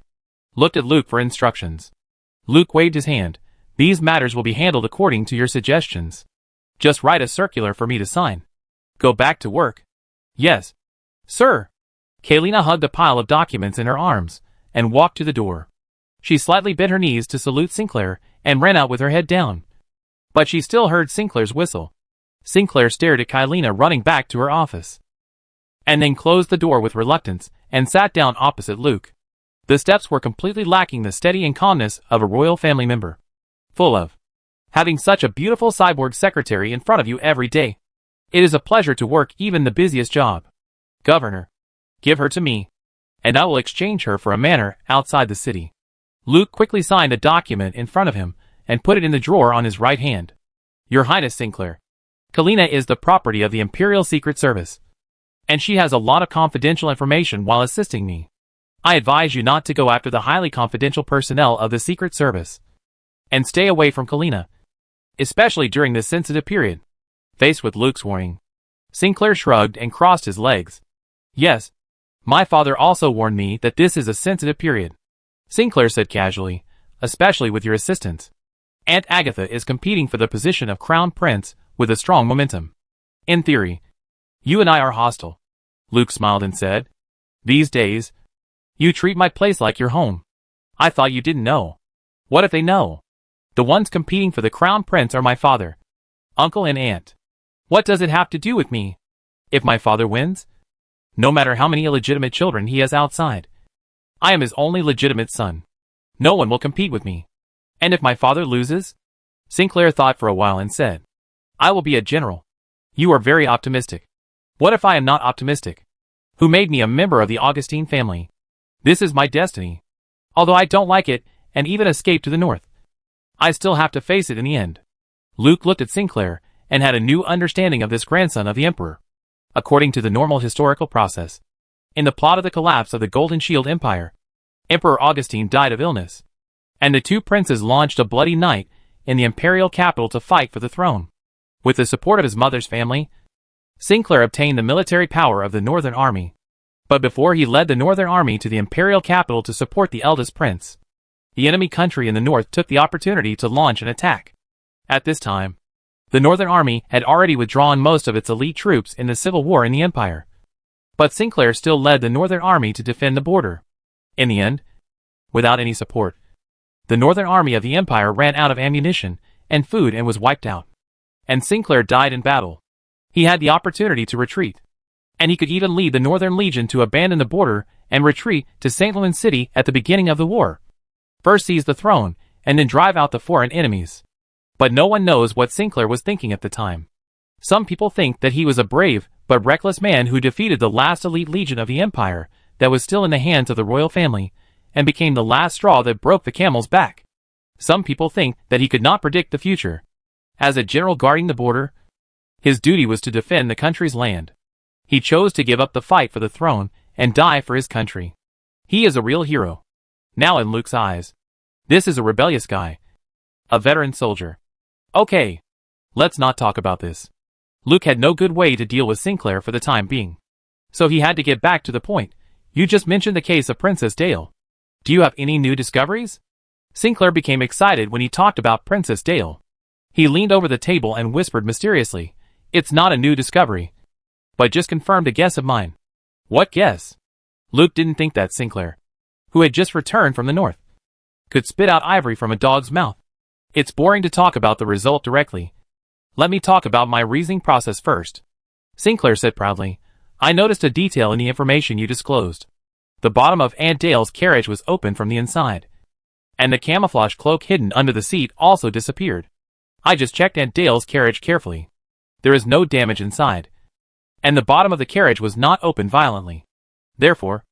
looked at Luke for instructions. Luke waved his hand. "These matters will be handled according to your suggestions. Just write a circular for me to sign. Go back to work." "Yes, sir." Kylina hugged a pile of documents in her arms and walked to the door. She slightly bent her knees to salute Sinclair and ran out with her head down. But she still heard Sinclair's whistle. Sinclair stared at Kylina running back to her office, and then closed the door with reluctance and sat down opposite Luke. The steps were completely lacking the steady and calmness of a royal family member. Full of having such a beautiful cyborg secretary in front of you every day. It is a pleasure to work even the busiest job. Governor, give her to me, and I will exchange her for a manor outside the city. Luke quickly signed a document in front of him and put it in the drawer on his right hand. Your Highness Sinclair, Kylina is the property of the Imperial Secret Service, and she has a lot of confidential information while assisting me. I advise you not to go after the highly confidential personnel of the Secret Service, and stay away from Kylina, especially during this sensitive period. Faced with Luke's warning, Sinclair shrugged and crossed his legs. Yes, my father also warned me that this is a sensitive period, Sinclair said casually, especially with your assistance. Aunt Agatha is competing for the position of Crown Prince with a strong momentum. In theory, you and I are hostile. Luke smiled and said, these days, you treat my place like your home. I thought you didn't know. What if they know? The ones competing for the Crown Prince are my father, uncle and aunt. What does it have to do with me? If my father wins, no matter how many illegitimate children he has outside, I am his only legitimate son. No one will compete with me. And if my father loses? Sinclair thought for a while and said, I will be a general. You are very optimistic. What if I am not optimistic? Who made me a member of the Augustine family? This is my destiny. Although I don't like it, and even escape to the north, I still have to face it in the end. Luke looked at Sinclair and had a new understanding of this grandson of the Emperor. According to the normal historical process, in the plot of the collapse of the Golden Shield Empire, Emperor Augustine died of illness, and the two princes launched a bloody night in the imperial capital to fight for the throne. With the support of his mother's family, Sinclair obtained the military power of the Northern Army. But before he led the Northern Army to the imperial capital to support the eldest prince, the enemy country in the north took the opportunity to launch an attack. At this time, the Northern Army had already withdrawn most of its elite troops in the civil war in the empire. But Sinclair still led the Northern Army to defend the border. In the end, without any support, the Northern Army of the empire ran out of ammunition and food and was wiped out. And Sinclair died in battle. He had the opportunity to retreat, and he could even lead the Northern Legion to abandon the border and retreat to St. Louis City at the beginning of the war. First seize the throne, and then drive out the foreign enemies. But no one knows what Sinclair was thinking at the time. Some people think that he was a brave but reckless man who defeated the last elite legion of the empire that was still in the hands of the royal family, and became the last straw that broke the camel's back. Some people think that he could not predict the future. As a general guarding the border, his duty was to defend the country's land. He chose to give up the fight for the throne and die for his country. He is a real hero. Now in Luke's eyes, this is a rebellious guy, a veteran soldier. Okay, let's not talk about this. Luke had no good way to deal with Sinclair for the time being, so he had to get back to the point. You just mentioned the case of Princess Dale. Do you have any new discoveries? Sinclair became excited when he talked about Princess Dale. He leaned over the table and whispered mysteriously, it's not a new discovery, but just confirmed a guess of mine. What guess? Luke didn't think that Sinclair, who had just returned from the north, could spit out ivory from a dog's mouth. It's boring to talk about the result directly. Let me talk about my reasoning process first. Sinclair said proudly, I noticed a detail in the information you disclosed. The bottom of Aunt Dale's carriage was open from the inside, and the camouflage cloak hidden under the seat also disappeared. I just checked Aunt Dale's carriage carefully. There is no damage inside. And the bottom of the carriage was not opened violently. Therefore,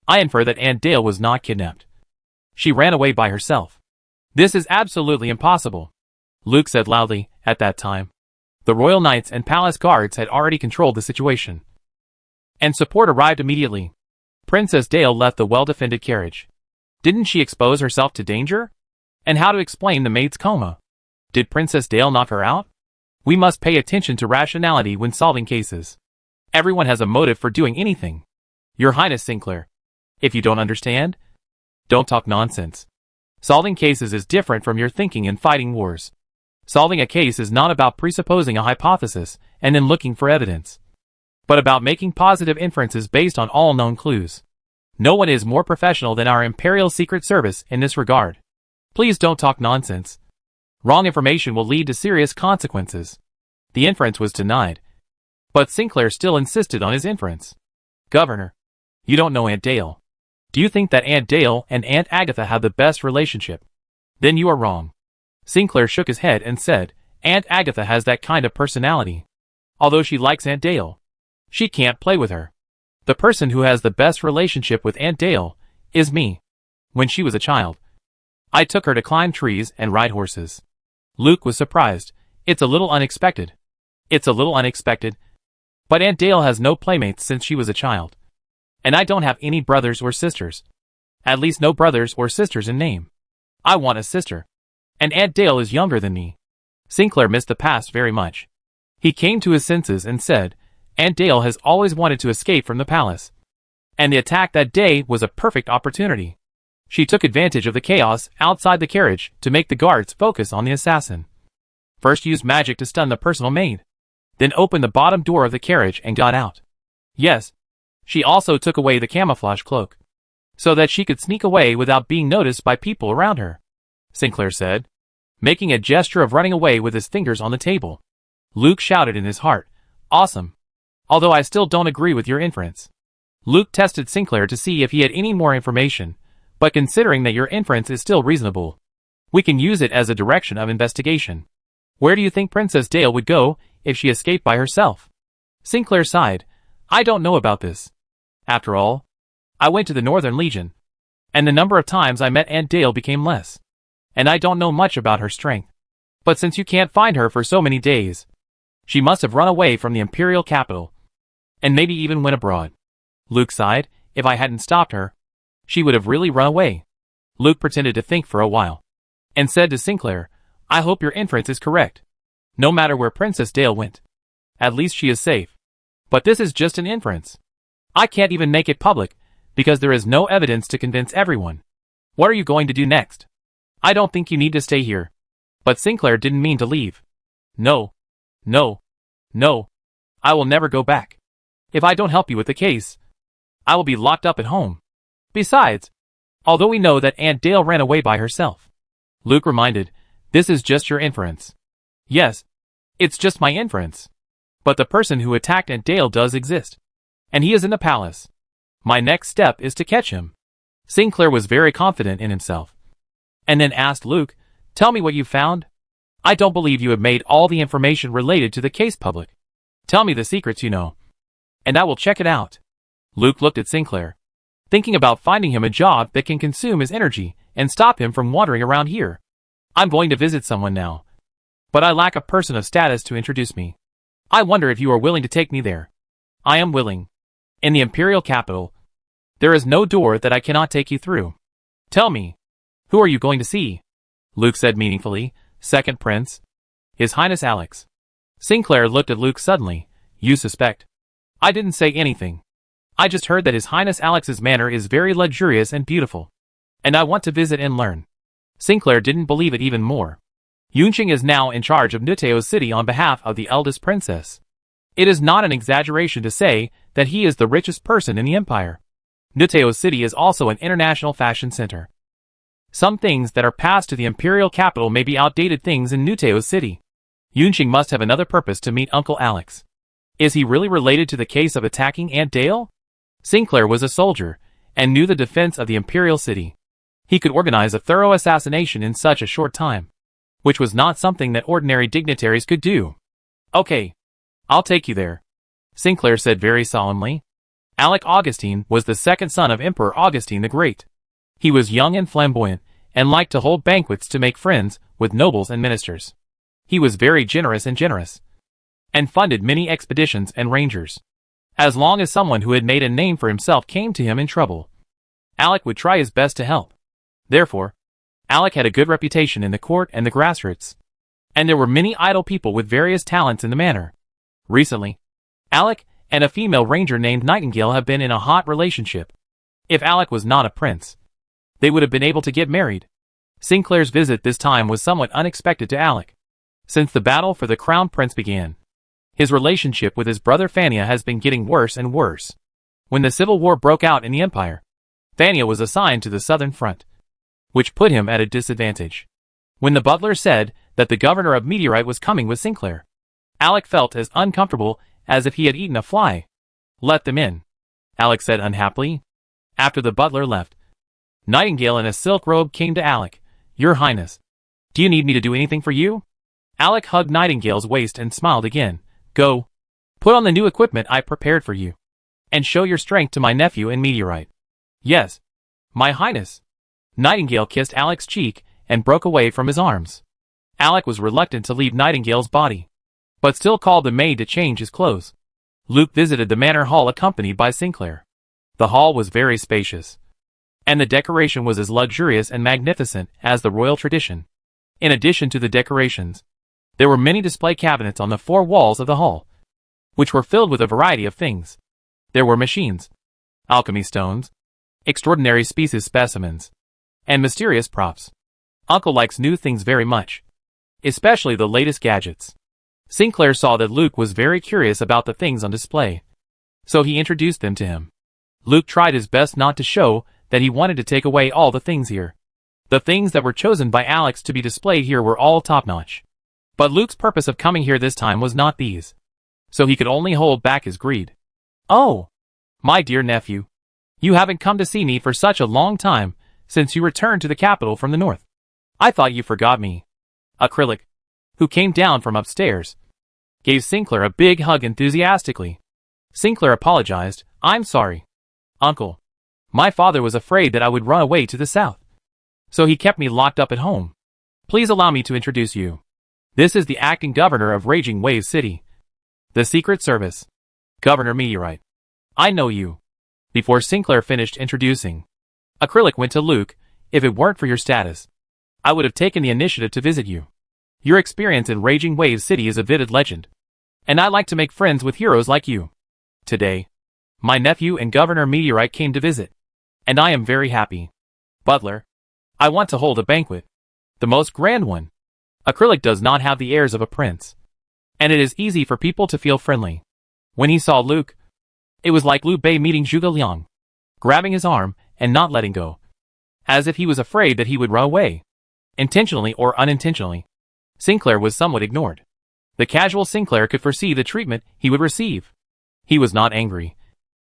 I infer that Aunt Dale was not kidnapped. She ran away by herself. This is absolutely impossible, Luke said loudly. At that time, the royal knights and palace guards had already controlled the situation, and support arrived immediately. Princess Dale left the well-defended carriage. Didn't she expose herself to danger? And how to explain the maid's coma? Did Princess Dale knock her out? We must pay attention to rationality when solving cases. Everyone has a motive for doing anything. Your Highness Sinclair, if you don't understand, don't talk nonsense. Solving cases is different from your thinking and fighting wars. Solving a case is not about presupposing a hypothesis and then looking for evidence, but about making positive inferences based on all known clues. No one is more professional than our Imperial Secret Service in this regard. Please don't talk nonsense. Wrong information will lead to serious consequences. The inference was denied, but Sinclair still insisted on his inference. Governor, you don't know Aunt Dale. Do you think that Aunt Dale and Aunt Agatha have the best relationship? Then you are wrong. Sinclair shook his head and said, Aunt Agatha has that kind of personality. Although she likes Aunt Dale, she can't play with her. The person who has the best relationship with Aunt Dale is me. When she was a child, I took her to climb trees and ride horses. Luke was surprised. It's a little unexpected. But Aunt Dale has no playmates since she was a child. And I don't have any brothers or sisters. At least no brothers or sisters in name. I want a sister. And Aunt Dale is younger than me. Sinclair missed the past very much. He came to his senses and said, Aunt Dale has always wanted to escape from the palace. And the attack that day was a perfect opportunity. She took advantage of the chaos outside the carriage to make the guards focus on the assassin. First used magic to stun the personal maid. Then opened the bottom door of the carriage and got out. Yes, she also took away the camouflage cloak, so that she could sneak away without being noticed by people around her, Sinclair said, making a gesture of running away with his fingers on the table. Luke shouted in his heart, Awesome. Although I still don't agree with your inference. Luke tested Sinclair to see if he had any more information, but considering that your inference is still reasonable, we can use it as a direction of investigation. Where do you think Princess Dale would go if she escaped by herself? Sinclair sighed. I don't know about this. After all, I went to the Northern Legion, and the number of times I met Aunt Dale became less. And I don't know much about her strength. But since you can't find her for so many days, she must have run away from the Imperial capital, and maybe even went abroad. Luke sighed. If I hadn't stopped her, she would have really run away. Luke pretended to think for a while, and said to Sinclair, I hope your inference is correct. No matter where Princess Dale went, at least she is safe. But this is just an inference. I can't even make it public, because there is no evidence to convince everyone. What are you going to do next? I don't think you need to stay here. But Sinclair didn't mean to leave. No. I will never go back. If I don't help you with the case, I will be locked up at home. Besides, although we know that Aunt Dale ran away by herself, Luke reminded, this is just your inference. Yes, it's just my inference. But the person who attacked Aunt Dale does exist. And he is in the palace. My next step is to catch him. Sinclair was very confident in himself. And then asked Luke, tell me what you found. I don't believe you have made all the information related to the case public. Tell me the secrets you know, and I will check it out. Luke looked at Sinclair, thinking about finding him a job that can consume his energy and stop him from wandering around here. I'm going to visit someone now, but I lack a person of status to introduce me. I wonder if you are willing to take me there. I am willing. In the Imperial capital, there is no door that I cannot take you through. Tell me, who are you going to see? Luke said meaningfully, Second Prince. His Highness Alex. Sinclair looked at Luke suddenly. You suspect? I didn't say anything. I just heard that His Highness Alex's manor is very luxurious and beautiful, and I want to visit and learn. Sinclair didn't believe it even more. Yunqing is now in charge of Nuteo City on behalf of the eldest princess. It is not an exaggeration to say that he is the richest person in the empire. Nuteo City is also an international fashion center. Some things that are passed to the imperial capital may be outdated things in Nuteo City. Yunqing must have another purpose to meet Uncle Alex. Is he really related to the case of attacking Aunt Dale? Sinclair was a soldier, and knew the defense of the imperial city. He could organize a thorough assassination in such a short time. which was not something that ordinary dignitaries could do. Okay, I'll take you there, Sinclair said very solemnly. Alec Augustine was the second son of Emperor Augustine the Great. He was young and flamboyant, and liked to hold banquets to make friends with nobles and ministers. He was very generous, and funded many expeditions and rangers. As long as someone who had made a name for himself came to him in trouble, Alec would try his best to help. Therefore, Alec had a good reputation in the court and the grassroots, and there were many idle people with various talents in the manor. Recently, Alec and a female ranger named Nightingale have been in a hot relationship. If Alec was not a prince, they would have been able to get married. Sinclair's visit this time was somewhat unexpected to Alec. Since the battle for the crown prince began, his relationship with his brother Fania has been getting worse and worse. When the civil war broke out in the empire, Fania was assigned to the southern front, which put him at a disadvantage. When the butler said that the governor of Meteorite was coming with Sinclair, Alec felt as uncomfortable as if he had eaten a fly. Let them in, Alec said unhappily. After the butler left, Nightingale in a silk robe came to Alec. Your Highness, do you need me to do anything for you? Alec hugged Nightingale's waist and smiled again. Go, put on the new equipment I prepared for you, and show your strength to my nephew in Meteorite. Yes, my Highness. Nightingale kissed Alec's cheek and broke away from his arms. Alec was reluctant to leave Nightingale's body, but still called the maid to change his clothes. Luke visited the manor hall accompanied by Sinclair. The hall was very spacious, and the decoration was as luxurious and magnificent as the royal tradition. In addition to the decorations, there were many display cabinets on the four walls of the hall, which were filled with a variety of things. There were machines, alchemy stones, extraordinary species specimens, and mysterious props. Uncle likes new things very much, especially the latest gadgets. Sinclair saw that Luke was very curious about the things on display, so he introduced them to him. Luke tried his best not to show that he wanted to take away all the things here. The things that were chosen by Alex to be displayed here were all top-notch. But Luke's purpose of coming here this time was not these, so he could only hold back his greed. Oh, my dear nephew, you haven't come to see me for such a long time since you returned to the capital from the north. I thought you forgot me. Acrylic, who came down from upstairs, gave Sinclair a big hug enthusiastically. Sinclair apologized. I'm sorry, Uncle. My father was afraid that I would run away to the south, so he kept me locked up at home. Please allow me to introduce you. This is the acting governor of Raging Wave City, the Secret Service, Governor Meteorite. I know you. Before Sinclair finished introducing, Acrylic went to Luke. If it weren't for your status, I would have taken the initiative to visit you. Your experience in Raging Wave City is a vivid legend, and I like to make friends with heroes like you. Today, my nephew and Governor Meteorite came to visit, and I am very happy. Butler, I want to hold a banquet, the most grand one. Acrylic does not have the airs of a prince, and it is easy for people to feel friendly. When he saw Luke, it was like Liu Bei meeting Zhuge Liang, grabbing his arm and not letting go, as if he was afraid that he would run away. Intentionally or unintentionally, Sinclair was somewhat ignored. The casual Sinclair could foresee the treatment he would receive. He was not angry.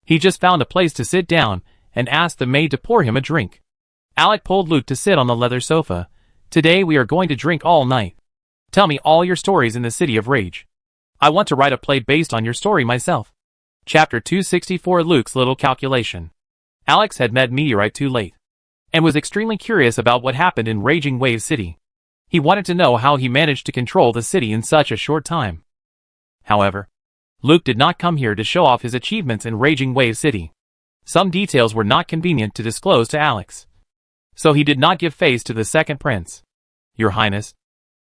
He just found a place to sit down and asked the maid to pour him a drink. Alec pulled Luke to sit on the leather sofa. Today we are going to drink all night. Tell me all your stories in the City of Rage. I want to write a play based on your story myself. Chapter 264 Luke's Little Calculation. Alex had met Meteorite too late, and was extremely curious about what happened in Raging Wave City. He wanted to know how he managed to control the city in such a short time. However, Luke did not come here to show off his achievements in Raging Wave City. Some details were not convenient to disclose to Alex, so he did not give face to the second prince. Your Highness,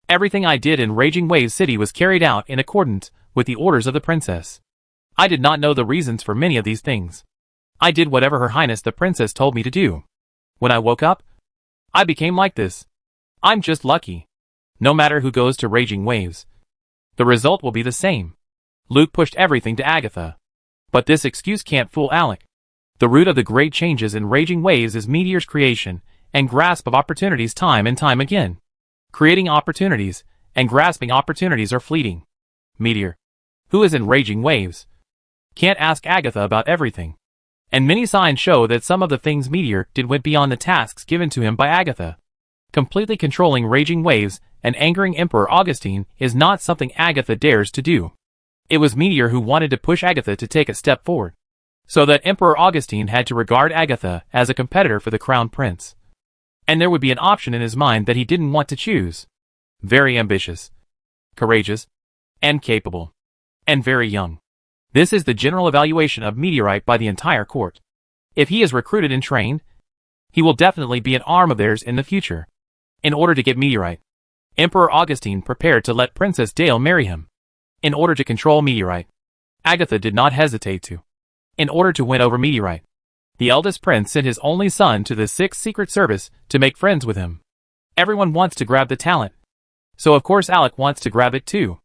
everything I did in Raging Wave City was carried out in accordance with the orders of the princess. I did not know the reasons for many of these things. I did whatever Her Highness the princess told me to do. When I woke up, I became like this. I'm just lucky. No matter who goes to Raging Waves, the result will be the same. Luke pushed everything to Agatha. But this excuse can't fool Alec. The root of the great changes in Raging Waves is Meteor's creation and grasp of opportunities time and time again. Creating opportunities and grasping opportunities are fleeting. Meteor, who is in Raging Waves, can't ask Agatha about everything. And many signs show that some of the things Meteor did went beyond the tasks given to him by Agatha. Completely controlling Raging Waves and angering Emperor Augustine is not something Agatha dares to do. It was Meteor who wanted to push Agatha to take a step forward, so that Emperor Augustine had to regard Agatha as a competitor for the crown prince. And there would be an option in his mind that he didn't want to choose. Very ambitious, courageous, and capable, and very young. This is the general evaluation of Meteorite by the entire court. If he is recruited and trained, he will definitely be an arm of theirs in the future. In order to get Meteorite, Emperor Augustine prepared to let Princess Dale marry him. In order to control Meteorite, Agatha did not hesitate to. In order to win over Meteorite, the eldest prince sent his only son to the 6th Secret Service to make friends with him. Everyone wants to grab the talent, so of course Alec wants to grab it too.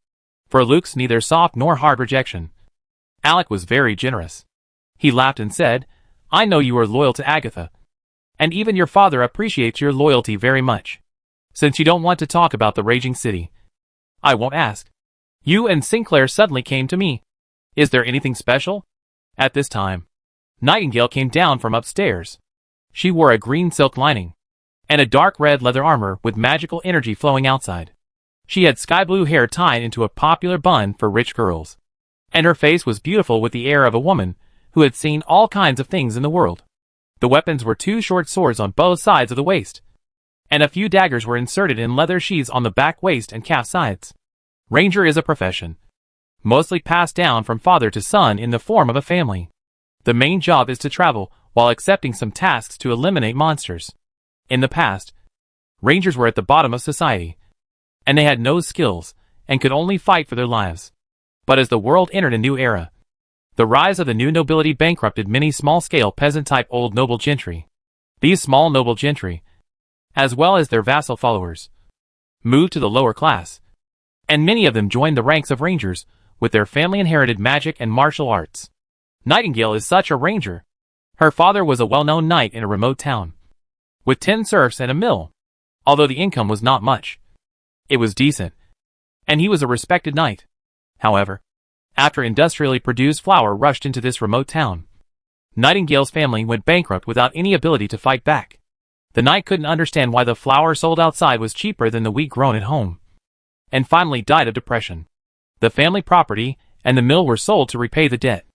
For Luke's neither soft nor hard rejection, Alec was very generous. He laughed and said, "I know you are loyal to Agatha, and even your father appreciates your loyalty very much. Since you don't want to talk about the Raging City, I won't ask. You and Sinclair suddenly came to me. Is there anything special?" At this time, Nightingale came down from upstairs. She wore a green silk lining and a dark red leather armor with magical energy flowing outside. She had sky blue hair tied into a popular bun for rich girls, and her face was beautiful with the air of a woman who had seen all kinds of things in the world. The weapons were 2 short swords on both sides of the waist, and a few daggers were inserted in leather sheaths on the back, waist, and calf sides. Ranger is a profession, mostly passed down from father to son in the form of a family. The main job is to travel while accepting some tasks to eliminate monsters. In the past, Rangers were at the bottom of society, and they had no skills and could only fight for their lives. But as the world entered a new era, the rise of the new nobility bankrupted many small-scale peasant-type old noble gentry. These small noble gentry, as well as their vassal followers, moved to the lower class, and many of them joined the ranks of Rangers with their family-inherited magic and martial arts. Nightingale is such a ranger. Her father was a well-known knight in a remote town, with 10 serfs and a mill. Although the income was not much, it was decent, and he was a respected knight. However, after industrially produced flour rushed into this remote town, Nightingale's family went bankrupt without any ability to fight back. The knight couldn't understand why the flour sold outside was cheaper than the wheat grown at home, and finally died of depression. The family property and the mill were sold to repay the debt,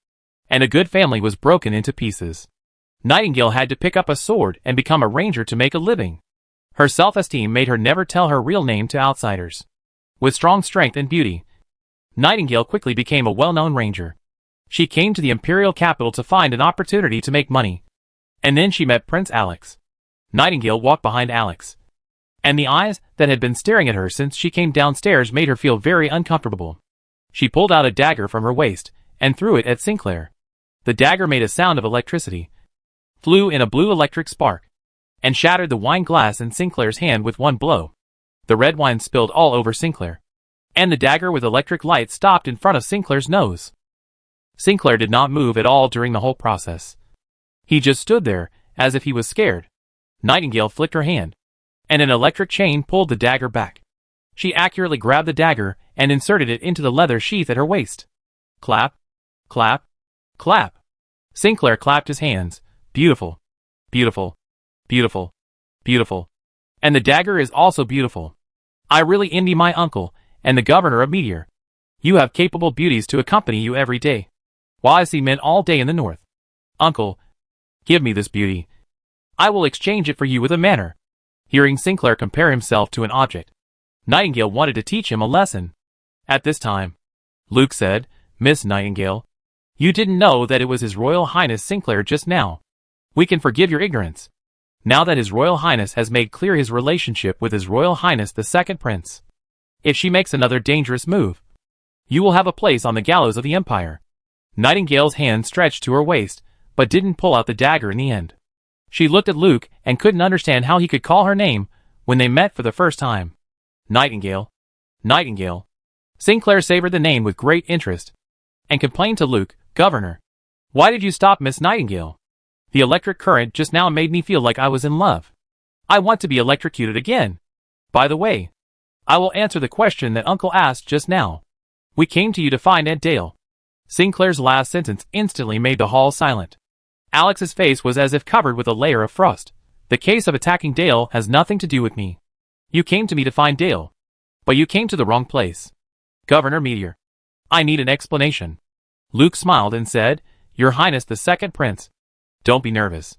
and a good family was broken into pieces. Nightingale had to pick up a sword and become a ranger to make a living. Her self-esteem made her never tell her real name to outsiders. With strong strength and beauty, Nightingale quickly became a well-known ranger. She came to the imperial capital to find an opportunity to make money, and then she met Prince Alex. Nightingale walked behind Alex, and the eyes that had been staring at her since she came downstairs made her feel very uncomfortable. She pulled out a dagger from her waist and threw it at Sinclair. The dagger made a sound of electricity, flew in a blue electric spark, and shattered the wine glass in Sinclair's hand with one blow. The red wine spilled all over Sinclair, and the dagger with electric light stopped in front of Sinclair's nose. Sinclair did not move at all during the whole process. He just stood there, as if he was scared. Nightingale flicked her hand, and an electric chain pulled the dagger back. She accurately grabbed the dagger and inserted it into the leather sheath at her waist. Clap, clap, clap. Sinclair clapped his hands. Beautiful, beautiful, beautiful, beautiful. And the dagger is also beautiful. I really envy my uncle and the governor of Meteor. You have capable beauties to accompany you every day, while I see men all day in the north. Uncle, give me this beauty. I will exchange it for you with a manner. Hearing Sinclair compare himself to an object, Nightingale wanted to teach him a lesson. At this time, Luke said, "Miss Nightingale, you didn't know that it was His Royal Highness Sinclair just now. We can forgive your ignorance, now that His Royal Highness has made clear his relationship with His Royal Highness the Second Prince. If she makes another dangerous move, you will have a place on the gallows of the Empire." Nightingale's hand stretched to her waist, but didn't pull out the dagger in the end. She looked at Luke and couldn't understand how he could call her name when they met for the first time. Nightingale. Nightingale. Sinclair savored the name with great interest, and complained to Luke, "Governor, why did you stop Miss Nightingale? The electric current just now made me feel like I was in love. I want to be electrocuted again. By the way, I will answer the question that Uncle asked just now. We came to you to find Aunt Dale." Sinclair's last sentence instantly made the hall silent. Alex's face was as if covered with a layer of frost. "The case of attacking Dale has nothing to do with me. You came to me to find Dale. But you came to the wrong place. Governor Meteor. I need an explanation. Luke smiled and said, Your Highness the Second Prince. Don't be nervous.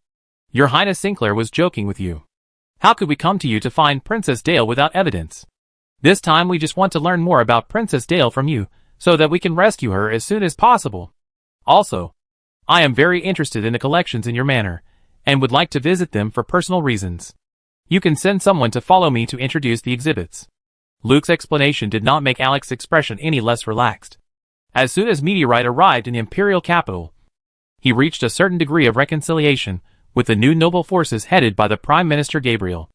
Your Highness Sinclair was joking with you. How could we come to you to find Princess Dale without evidence? This time we just want to learn more about Princess Dale from you, so that we can rescue her as soon as possible. Also, I am very interested in the collections in your manor, and would like to visit them for personal reasons. You can send someone to follow me to introduce the exhibits. Luke's explanation did not make Alex's expression any less relaxed. As soon as Meteorite arrived in the imperial capital, he reached a certain degree of reconciliation with the new noble forces headed by the Prime Minister Gabriel.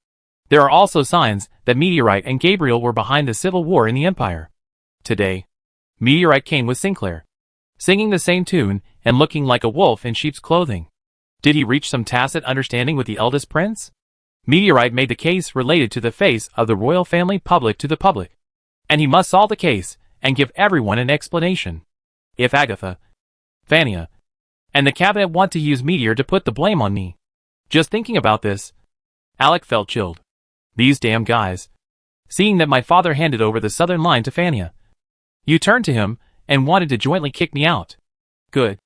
There are also signs that Meteorite and Gabriel were behind the civil war in the Empire. Today, Meteorite came with Sinclair, singing the same tune and looking like a wolf in sheep's clothing. Did he reach some tacit understanding with the eldest prince? Meteorite made the case related to the face of the royal family public to the public, and he must solve the case and give everyone an explanation. If Agatha, Fania, and the cabinet want to use Meteor to put the blame on me. Just thinking about this, Alec felt chilled. These damn guys. Seeing that my father handed over the southern line to Fania, you turned to him and wanted to jointly kick me out. Good.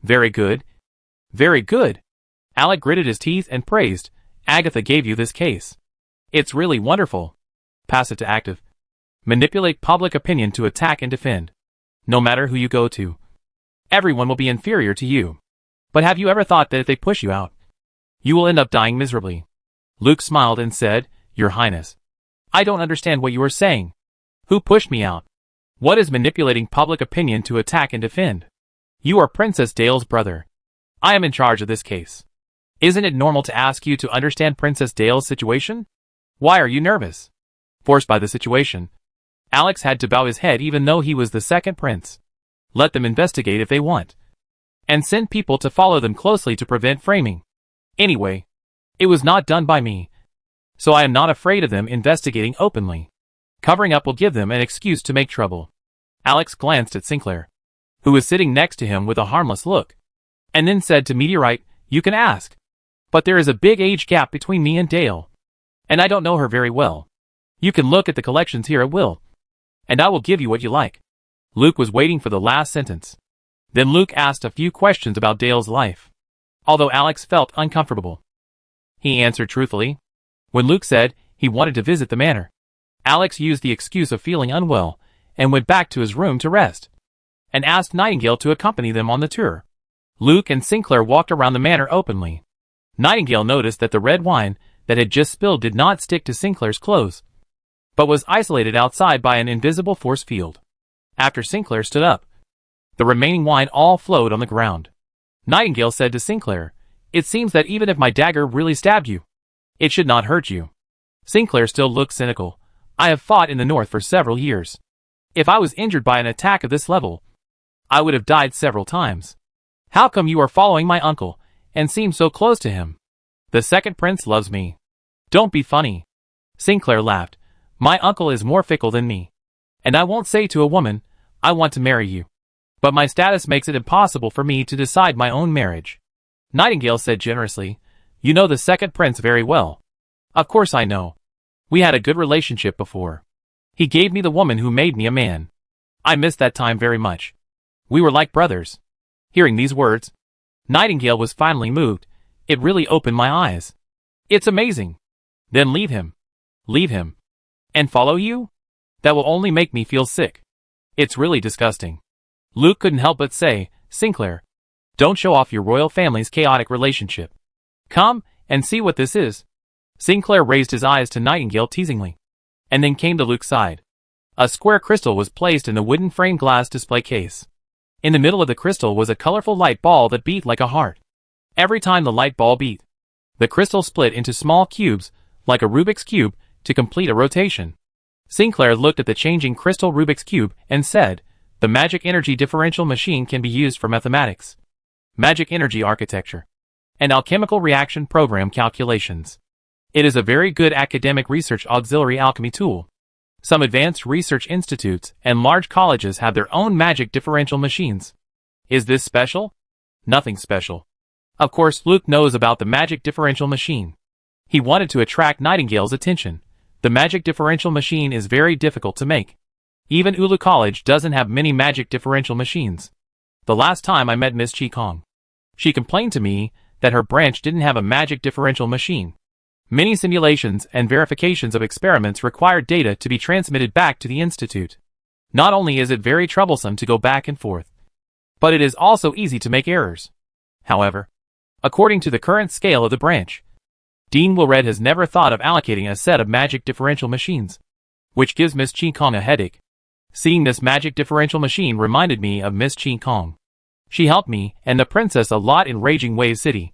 Very good. Very good. Alec gritted his teeth and praised, Agatha gave you this case. It's really wonderful. Pass it to active. Manipulate public opinion to attack and defend. No matter who you go to, everyone will be inferior to you. But have you ever thought that if they push you out, you will end up dying miserably? Luke smiled and said, Your Highness, I don't understand what you are saying. Who pushed me out? What is manipulating public opinion to attack and defend? You are Princess Dale's brother. I am in charge of this case. Isn't it normal to ask you to understand Princess Dale's situation? Why are you nervous? Forced by the situation, Alex had to bow his head even though he was the second prince. Let them investigate if they want, and send people to follow them closely to prevent framing. Anyway, it was not done by me, so I am not afraid of them investigating openly. Covering up will give them an excuse to make trouble. Alex glanced at Sinclair, who was sitting next to him with a harmless look, and then said to Meteorite, You can ask. But there is a big age gap between me and Dale, and I don't know her very well. You can look at the collections here at will, and I will give you what you like. Luke was waiting for the last sentence. Then Luke asked a few questions about Dale's life. Although Alex felt uncomfortable, he answered truthfully. When Luke said he wanted to visit the manor, Alex used the excuse of feeling unwell and went back to his room to rest, and asked Nightingale to accompany them on the tour. Luke and Sinclair walked around the manor openly. Nightingale noticed that the red wine that had just spilled did not stick to Sinclair's clothes, but was isolated outside by an invisible force field. After Sinclair stood up, the remaining wine all flowed on the ground. Nightingale said to Sinclair, It seems that even if my dagger really stabbed you, it should not hurt you. Sinclair still looked cynical. I have fought in the north for several years. If I was injured by an attack of this level, I would have died several times. How come you are following my uncle, and seem so close to him? The second prince loves me. Don't be funny. Sinclair laughed. My uncle is more fickle than me, and I won't say to a woman, I want to marry you. But my status makes it impossible for me to decide my own marriage. Nightingale said generously, You know the second prince very well. Of course I know. We had a good relationship before. He gave me the woman who made me a man. I miss that time very much. We were like brothers. Hearing these words, Nightingale was finally moved. It really opened my eyes. It's amazing. Then leave him. Leave him. And follow you? That will only make me feel sick. It's really disgusting. Luke couldn't help but say, Sinclair, don't show off your royal family's chaotic relationship. Come and see what this is. Sinclair raised his eyes to Nightingale teasingly, and then came to Luke's side. A square crystal was placed in the wooden frame glass display case. In the middle of the crystal was a colorful light ball that beat like a heart. Every time the light ball beat, the crystal split into small cubes, like a Rubik's Cube, to complete a rotation. Sinclair looked at the changing crystal Rubik's Cube and said, The magic energy differential machine can be used for mathematics, magic energy architecture, and alchemical reaction program calculations. It is a very good academic research auxiliary alchemy tool. Some advanced research institutes and large colleges have their own magic differential machines. Is this special? Nothing special. Of course, Luke knows about the magic differential machine. He wanted to attract Nightingale's attention, The magic differential machine is very difficult to make. Even Ulu College doesn't have many magic differential machines. The last time I met Miss Chi Kong, she complained to me that her branch didn't have a magic differential machine. Many simulations and verifications of experiments require data to be transmitted back to the institute. Not only is it very troublesome to go back and forth, but it is also easy to make errors. However, according to the current scale of the branch, Dean Wilred has never thought of allocating a set of magic differential machines, which gives Miss Chi Kong a headache. Seeing this magic differential machine reminded me of Miss Chi Kong. She helped me and the princess a lot in Raging Wave City.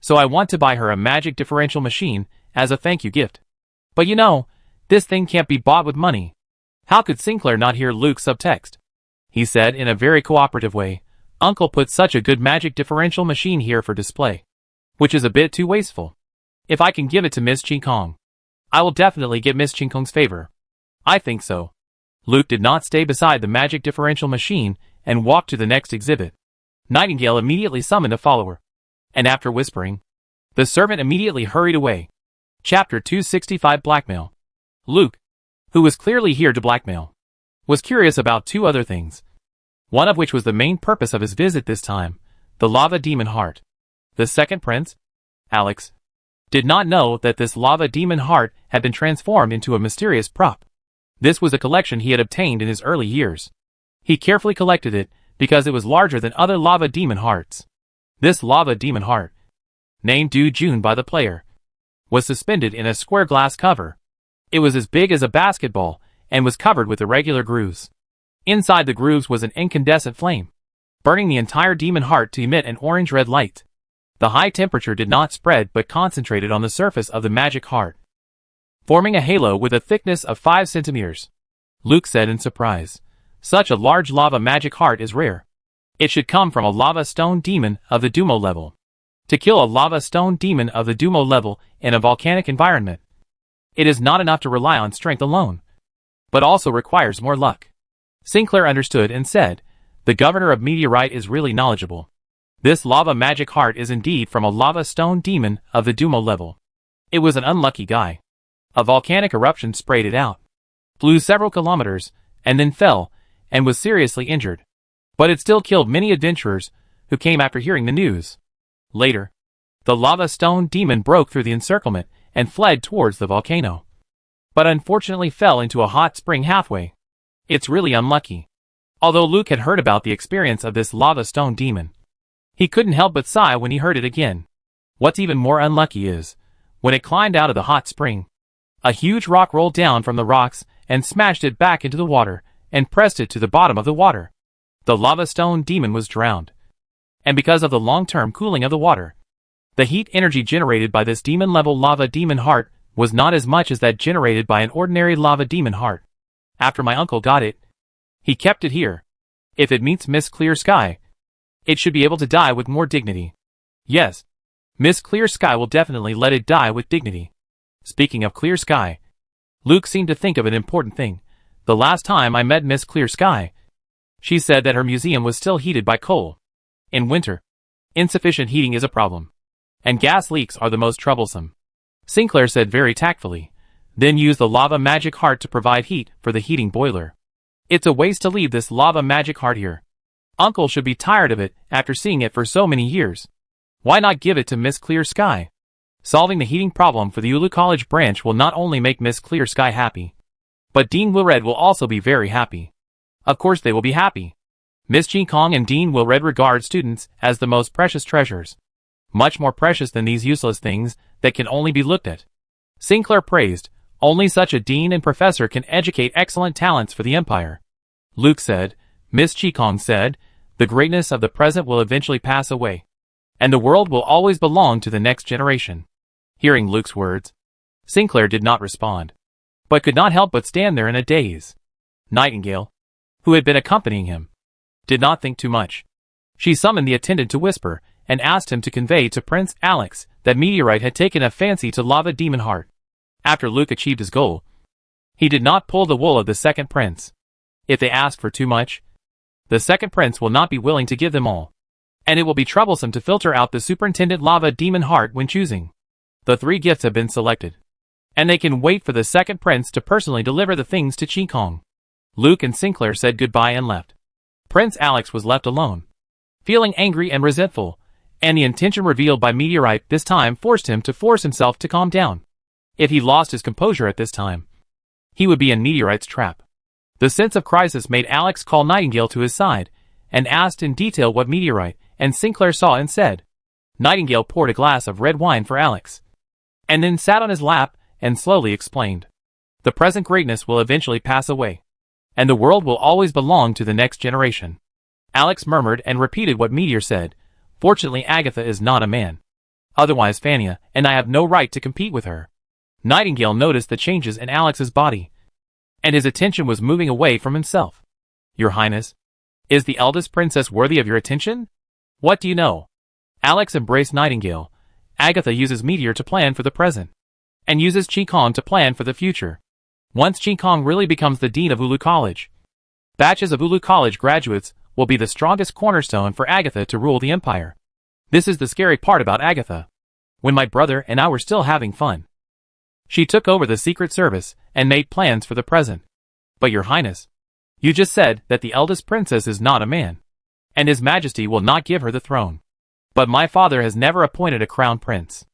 So I want to buy her a magic differential machine as a thank you gift. But you know, this thing can't be bought with money. How could Sinclair not hear Luke's subtext? He said in a very cooperative way, Uncle put such a good magic differential machine here for display, which is a bit too wasteful. If I can give it to Miss Chi Kong, I will definitely get Miss Chi Kong's favor. I think so. Luke did not stay beside the magic differential machine and walked to the next exhibit. Nightingale immediately summoned a follower, and after whispering, the servant immediately hurried away. Chapter 265 Blackmail. Luke, who was clearly here to blackmail, was curious about two other things. One of which was the main purpose of his visit this time, the lava demon heart. The second prince, Alex, did not know that this lava demon heart had been transformed into a mysterious prop. This was a collection he had obtained in his early years. He carefully collected it because it was larger than other lava demon hearts. This lava demon heart, named Du Jun by the player, was suspended in a square glass cover. It was as big as a basketball and was covered with irregular grooves. Inside the grooves was an incandescent flame, burning the entire demon heart to emit an orange-red light. The high temperature did not spread but concentrated on the surface of the magic heart, forming a halo with a thickness of 5 centimeters. Luke said in surprise, such a large lava magic heart is rare. It should come from a lava stone demon of the Dumo level. To kill a lava stone demon of the Dumo level in a volcanic environment, it is not enough to rely on strength alone, but also requires more luck. Sinclair understood and said, the governor of Meteorite is really knowledgeable. This lava magic heart is indeed from a lava stone demon of the Dumo level. It was an unlucky guy. A volcanic eruption sprayed it out, flew several kilometers, and then fell, and was seriously injured. But it still killed many adventurers who came after hearing the news. Later, the lava stone demon broke through the encirclement and fled towards the volcano, but unfortunately fell into a hot spring halfway. It's really unlucky. Although Luke had heard about the experience of this lava stone demon, he couldn't help but sigh when he heard it again. What's even more unlucky is, when it climbed out of the hot spring, a huge rock rolled down from the rocks and smashed it back into the water and pressed it to the bottom of the water. The lava stone demon was drowned. And because of the long-term cooling of the water, the heat energy generated by this demon-level lava demon heart was not as much as that generated by an ordinary lava demon heart. After my uncle got it, he kept it here. If it meets Miss Clear Sky, it should be able to die with more dignity. Yes, Miss Clear Sky will definitely let it die with dignity. Speaking of Clear Sky, Luke seemed to think of an important thing. The last time I met Miss Clear Sky, she said that her museum was still heated by coal. In winter, insufficient heating is a problem, and gas leaks are the most troublesome. Sinclair said very tactfully, then use the lava magic heart to provide heat for the heating boiler. It's a waste to leave this lava magic heart here. Uncle should be tired of it after seeing it for so many years. Why not give it to Miss Clear Sky? Solving the heating problem for the Ulu College branch will not only make Miss Clear Sky happy, but Dean Wilred will also be very happy. Of course they will be happy. Miss Chi Kong and Dean Wilred regard students as the most precious treasures, much more precious than these useless things that can only be looked at. Sinclair praised, only such a dean and professor can educate excellent talents for the empire. Luke said, Miss Chi Kong said, the greatness of the present will eventually pass away, and the world will always belong to the next generation. Hearing Luke's words, Sinclair did not respond, but could not help but stand there in a daze. Nightingale, who had been accompanying him, did not think too much. She summoned the attendant to whisper, and asked him to convey to Prince Alex that Meteorite had taken a fancy to Lava Demon Heart. After Luke achieved his goal, he did not pull the wool of the second prince. If they ask for too much, the second prince will not be willing to give them all, and it will be troublesome to filter out the superintendent Lava Demon Heart when choosing. The 3 gifts have been selected. and they can wait for the second prince to personally deliver the things to Qi Kong. Luke and Sinclair said goodbye and left. Prince Alex was left alone, feeling angry and resentful, and the intention revealed by Meteorite this time forced him to force himself to calm down. If he lost his composure at this time, he would be in Meteorite's trap. The sense of crisis made Alex call Nightingale to his side, and asked in detail what Meteorite and Sinclair saw and said. Nightingale poured a glass of red wine for Alex, and then sat on his lap and slowly explained. The present greatness will eventually pass away, and the world will always belong to the next generation. Alex murmured and repeated what Meteor said. Fortunately, Agatha is not a man. Otherwise, Fania and I have no right to compete with her. Nightingale noticed the changes in Alex's body, and his attention was moving away from himself. Your Highness, is the eldest princess worthy of your attention? What do you know? Alex embraced Nightingale. Agatha uses Meteor to plan for the present, and uses Qi Kong to plan for the future. Once Qi Kong really becomes the dean of Ulu College, batches of Ulu College graduates will be the strongest cornerstone for Agatha to rule the empire. This is the scary part about Agatha. When my brother and I were still having fun, she took over the Secret Service and made plans for the present. But Your Highness, you just said that the eldest princess is not a man, and His Majesty will not give her the throne. But my father has never appointed a crown prince.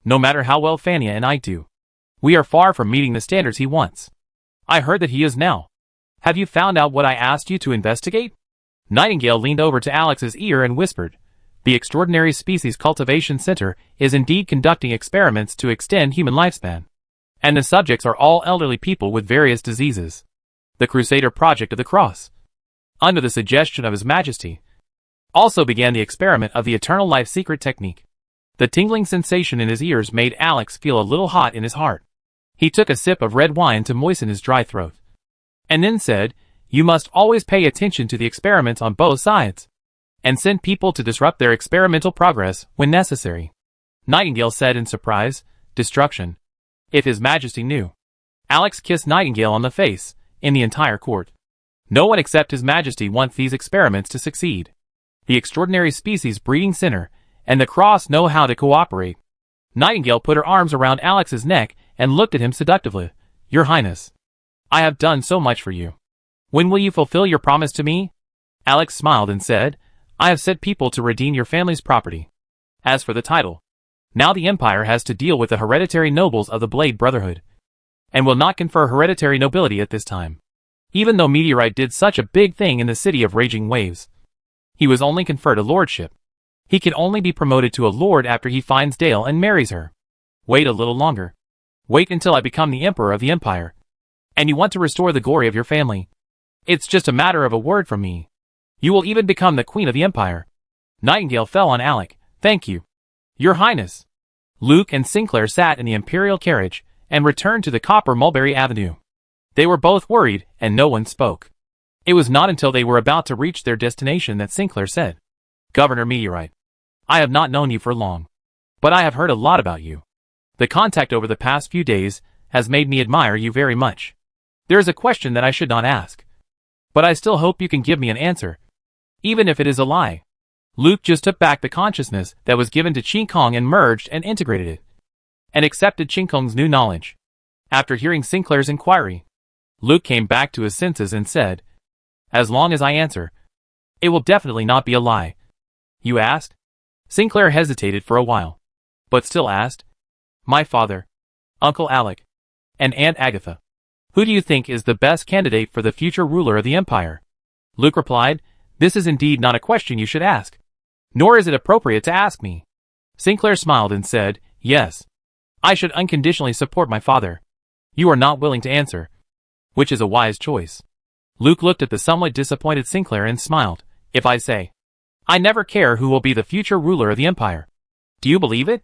No matter how well Fania and I do, we are far from meeting the standards he wants. I heard that he is now. Have you found out what I asked you to investigate? Nightingale leaned over to Alex's ear and whispered, the Extraordinary Species Cultivation Center is indeed conducting experiments to extend human lifespan, and the subjects are all elderly people with various diseases. The Crusader Project of the Cross, under the suggestion of His Majesty, also began the experiment of the Eternal Life Secret Technique. The tingling sensation in his ears made Alex feel a little hot in his heart. He took a sip of red wine to moisten his dry throat, and then said, you must always pay attention to the experiments on both sides, and send people to disrupt their experimental progress when necessary. Nightingale said in surprise, destruction. If His Majesty knew. Alex kissed Nightingale on the face, in the entire court. No one except His Majesty wants these experiments to succeed. The Extraordinary Species Breeding Center and the Cross know how to cooperate. Nightingale put her arms around Alex's neck and looked at him seductively. Your Highness, I have done so much for you. When will you fulfill your promise to me? Alex smiled and said, I have sent people to redeem your family's property. As for the title, now the Empire has to deal with the hereditary nobles of the Blade Brotherhood, and will not confer hereditary nobility at this time. Even though Meteorite did such a big thing in the City of Raging Waves, he was only conferred a lordship. He can only be promoted to a lord after he finds Dale and marries her. Wait a little longer. Wait until I become the Emperor of the Empire, and you want to restore the glory of your family. It's just a matter of a word from me. You will even become the Queen of the Empire. Nightingale fell on Alec. Thank you, Your Highness. Luke and Sinclair sat in the Imperial carriage and returned to the Copper Mulberry Avenue. They were both worried, and no one spoke. It was not until they were about to reach their destination that Sinclair said, Governor Meteorite, I have not known you for long, but I have heard a lot about you. The contact over the past few days has made me admire you very much. There is a question that I should not ask, but I still hope you can give me an answer, even if it is a lie. Luke just took back the consciousness that was given to Qi Kong and merged and integrated it, and accepted Qi Kong's new knowledge. After hearing Sinclair's inquiry, Luke came back to his senses and said, as long as I answer, it will definitely not be a lie. You asked? Sinclair hesitated for a while, but still asked, my father, Uncle Alec, and Aunt Agatha. Who do you think is the best candidate for the future ruler of the Empire? Luke replied, this is indeed not a question you should ask, nor is it appropriate to ask me. Sinclair smiled and said, yes, I should unconditionally support my father. You are not willing to answer, which is a wise choice. Luke looked at the somewhat disappointed Sinclair and smiled. If I say, I never care who will be the future ruler of the Empire, do you believe it?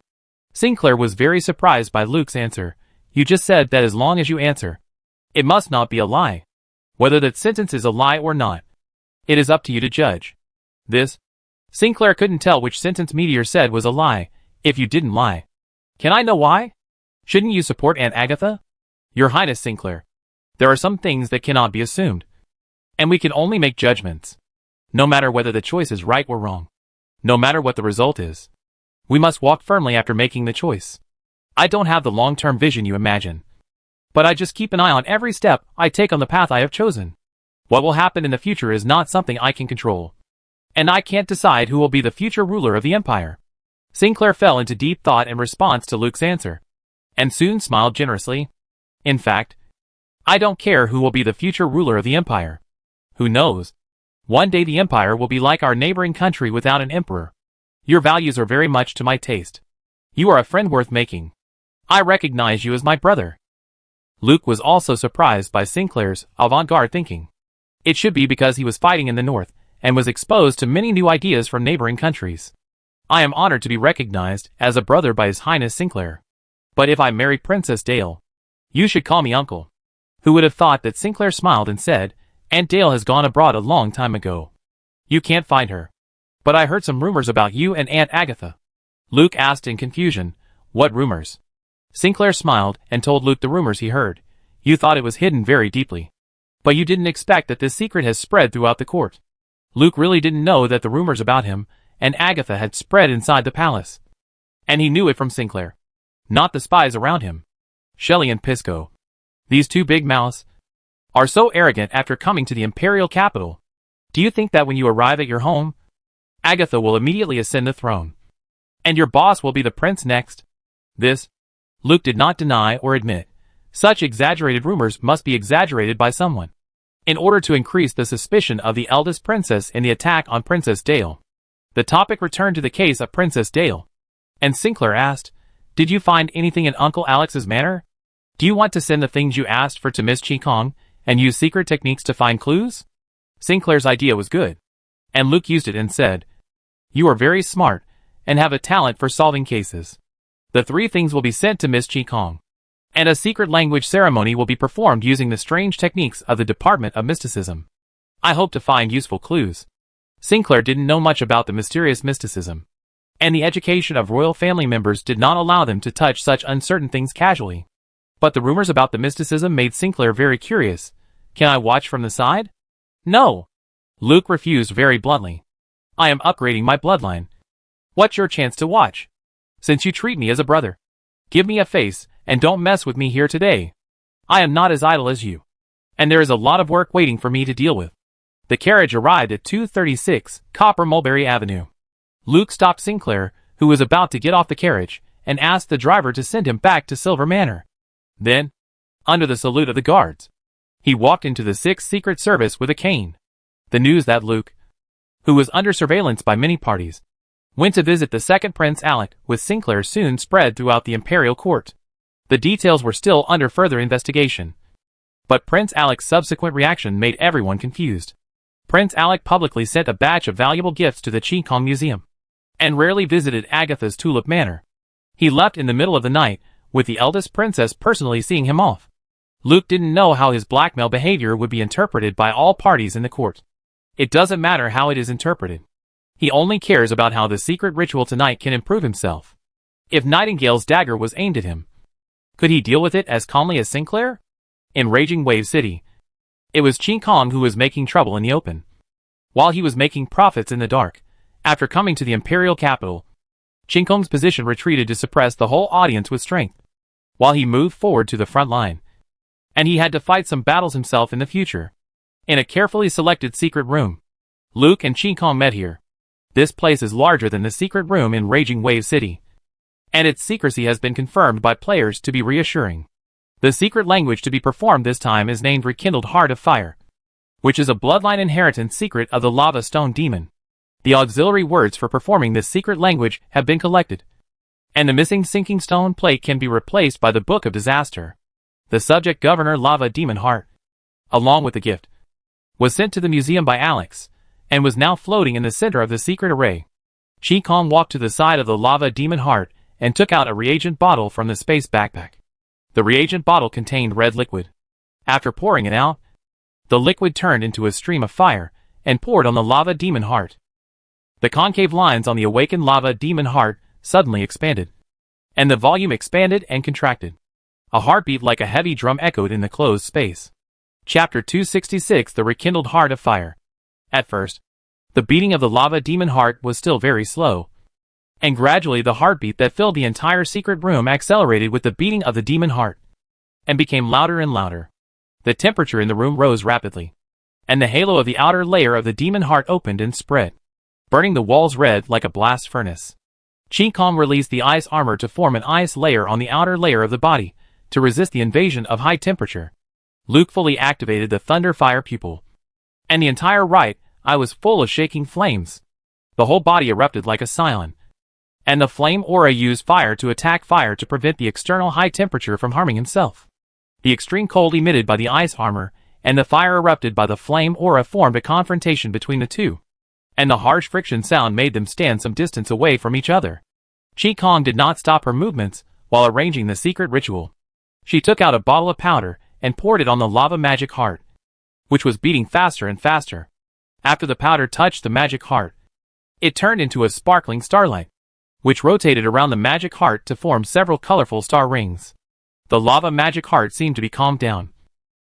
Sinclair was very surprised by Luke's answer. You just said that as long as you answer, it must not be a lie. Whether that sentence is a lie or not, it is up to you to judge. This? Sinclair couldn't tell which sentence Meteor said was a lie. If you didn't lie, can I know why? Shouldn't you support Aunt Agatha? Your Highness Sinclair, there are some things that cannot be assumed, and we can only make judgments. No matter whether the choice is right or wrong, no matter what the result is, we must walk firmly after making the choice. I don't have the long-term vision you imagine. But I just keep an eye on every step I take on the path I have chosen. What will happen in the future is not something I can control. And I can't decide who will be the future ruler of the empire. Sinclair fell into deep thought in response to Luke's answer, and soon smiled generously. In fact, I don't care who will be the future ruler of the empire. Who knows? One day the empire will be like our neighboring country without an emperor. Your values are very much to my taste. You are a friend worth making. I recognize you as my brother. Luke was also surprised by Sinclair's avant-garde thinking. It should be because he was fighting in the north, and was exposed to many new ideas from neighboring countries. I am honored to be recognized as a brother by His Highness Sinclair. But if I marry Princess Dale, you should call me uncle. Who would have thought that? Sinclair smiled and said, Aunt Dale has gone abroad a long time ago. You can't find her. But I heard some rumors about you and Aunt Agatha. Luke asked in confusion, what rumors? Sinclair smiled and told Luke the rumors he heard. You thought it was hidden very deeply. But you didn't expect that this secret has spread throughout the court. Luke really didn't know that the rumors about him and Agatha had spread inside the palace. And he knew it from Sinclair. Not the spies around him. Shelley and Pisco. These two big mouths are so arrogant after coming to the imperial capital. Do you think that when you arrive at your home, Agatha will immediately ascend the throne? And your boss will be the prince next? This, Luke did not deny or admit. Such exaggerated rumors must be exaggerated by someone, in order to increase the suspicion of the eldest princess in the attack on Princess Dale. The topic returned to the case of Princess Dale, and Sinclair asked, Did you find anything in Uncle Alex's manor? Do you want to send the things you asked for to Miss Chi Kong, and use secret techniques to find clues? Sinclair's idea was good, and Luke used it and said, You are very smart, and have a talent for solving cases. The 3 things will be sent to Miss Chi Kong, and a secret language ceremony will be performed using the strange techniques of the Department of Mysticism. I hope to find useful clues. Sinclair didn't know much about the mysterious mysticism, and the education of royal family members did not allow them to touch such uncertain things casually. But the rumors about the mysticism made Sinclair very curious. Can I watch from the side? No. Luke refused very bluntly. I am upgrading my bloodline. What's your chance to watch? Since you treat me as a brother. Give me a face, and don't mess with me here today. I am not as idle as you. And there is a lot of work waiting for me to deal with. The carriage arrived at 236 Copper Mulberry Avenue. Luke stopped Sinclair, who was about to get off the carriage, and asked the driver to send him back to Silver Manor. Then, under the salute of the guards, he walked into the 6th Secret Service with a cane. The news that Luke, who was under surveillance by many parties, went to visit the second Prince Alec with Sinclair soon spread throughout the imperial court. The details were still under further investigation, but Prince Alec's subsequent reaction made everyone confused. Prince Alec publicly sent a batch of valuable gifts to the Chi Kong Museum, and rarely visited Agatha's Tulip Manor. He left in the middle of the night, with the eldest princess personally seeing him off. Luke didn't know how his blackmail behavior would be interpreted by all parties in the court. It doesn't matter how it is interpreted. He only cares about how the secret ritual tonight can improve himself. If Nightingale's dagger was aimed at him, could he deal with it as calmly as Sinclair? In Raging Wave City, it was Chi Kong who was making trouble in the open, while he was making profits in the dark. After coming to the imperial capital, Chi Kong's position retreated to suppress the whole audience with strength, while he moved forward to the front line. And he had to fight some battles himself in the future. In a carefully selected secret room, Luke and Chi Kong met here. This place is larger than the secret room in Raging Wave City, and its secrecy has been confirmed by players to be reassuring. The secret language to be performed this time is named Rekindled Heart of Fire, which is a bloodline inheritance secret of the Lava Stone Demon. The auxiliary words for performing this secret language have been collected, and the missing Sinking Stone plate can be replaced by the Book of Disaster. The subject Governor Lava Demon Heart, along with the gift, was sent to the museum by Alex, and was now floating in the center of the secret array. Chi Kong walked to the side of the Lava Demon Heart and took out a reagent bottle from the space backpack. The reagent bottle contained red liquid. After pouring it out, the liquid turned into a stream of fire and poured on the Lava Demon Heart. The concave lines on the awakened Lava Demon Heart suddenly expanded, and the volume expanded and contracted. A heartbeat like a heavy drum echoed in the closed space. Chapter 266: The Rekindled Heart of Fire. At first, the beating of the Lava Demon Heart was still very slow, And gradually the heartbeat that filled the entire secret room accelerated with the beating of the demon heart, and became louder and louder. The temperature in the room rose rapidly, and the halo of the outer layer of the demon heart opened and spread, burning the walls red like a blast furnace. Qi Kong released the ice armor to form an ice layer on the outer layer of the body, to resist the invasion of high temperature. Luke fully activated the thunder fire pupil, and the entire right eye was full of shaking flames. The whole body erupted like a scion, and the flame aura used fire to attack fire to prevent the external high temperature from harming himself. The extreme cold emitted by the ice armor and the fire erupted by the flame aura formed a confrontation between the two, and the harsh friction sound made them stand some distance away from each other. Qi Kong did not stop her movements while arranging the secret ritual. She took out a bottle of powder and poured it on the lava magic heart, which was beating faster and faster. After the powder touched the magic heart, it turned into a sparkling starlight, which rotated around the magic heart to form several colorful star rings. The lava magic heart seemed to be calmed down,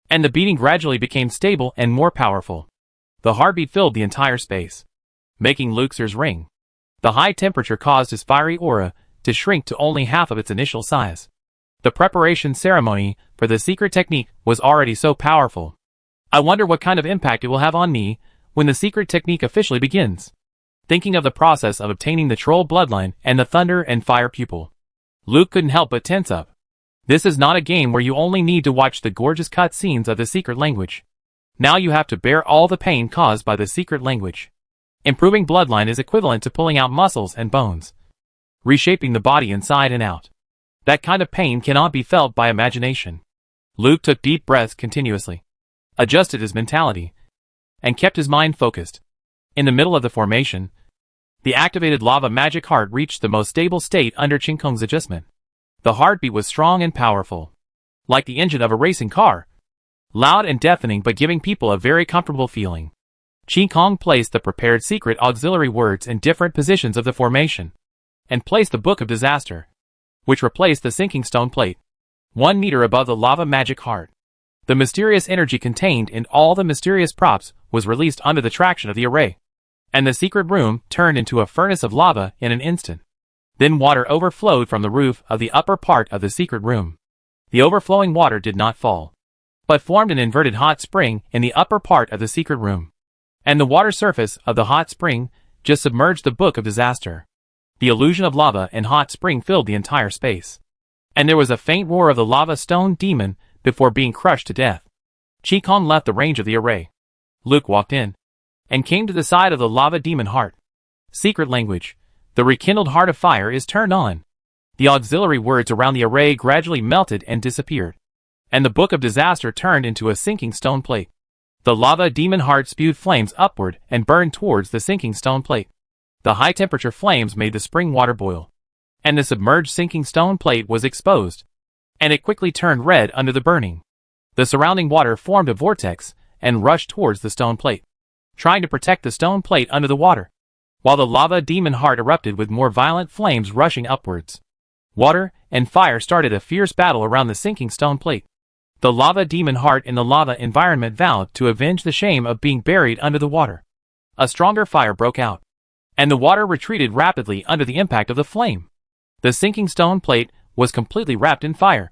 and the beating gradually became stable and more powerful. The heartbeat filled the entire space, making Luke's ears ring. The high temperature caused his fiery aura to shrink to only half of its initial size. The preparation ceremony for the secret technique was already so powerful. I wonder what kind of impact it will have on me when the secret technique officially begins. Thinking of the process of obtaining the troll bloodline and the thunder and fire pupil, Luke couldn't help but tense up. This is not a game where you only need to watch the gorgeous cut scenes of the secret language. Now you have to bear all the pain caused by the secret language. Improving bloodline is equivalent to pulling out muscles and bones, reshaping the body inside and out. That kind of pain cannot be felt by imagination. Luke took deep breaths continuously, adjusted his mentality, and kept his mind focused. In the middle of the formation, the activated lava magic heart reached the most stable state under Qi Kong's adjustment. The heartbeat was strong and powerful, like the engine of a racing car, loud and deafening but giving people a very comfortable feeling. Qi Kong placed the prepared secret auxiliary words in different positions of the formation, and placed the Book of Disaster, which replaced the sinking stone plate, 1 meter above the lava magic heart. The mysterious energy contained in all the mysterious props was released under the traction of the array, and the secret room turned into a furnace of lava in an instant. Then water overflowed from the roof of the upper part of the secret room. The overflowing water did not fall, but formed an inverted hot spring in the upper part of the secret room. And the water surface of the hot spring just submerged the Book of Disaster. The illusion of lava and hot spring filled the entire space, and there was a faint roar of the lava stone demon before being crushed to death. Qi Kong left the range of the array. Luke walked in, and came to the side of the lava demon heart. Secret language. The rekindled heart of fire is turned on. The auxiliary words around the array gradually melted and disappeared, and the Book of Disaster turned into a sinking stone plate. The lava demon heart spewed flames upward and burned towards the sinking stone plate. The high-temperature flames made the spring water boil, and the submerged sinking stone plate was exposed, and it quickly turned red under the burning. The surrounding water formed a vortex and rushed towards the stone plate, trying to protect the stone plate under the water, while the lava demon heart erupted with more violent flames rushing upwards. Water and fire started a fierce battle around the sinking stone plate. The lava demon heart in the lava environment vowed to avenge the shame of being buried under the water. A stronger fire broke out, and the water retreated rapidly under the impact of the flame. The sinking stone plate was completely wrapped in fire,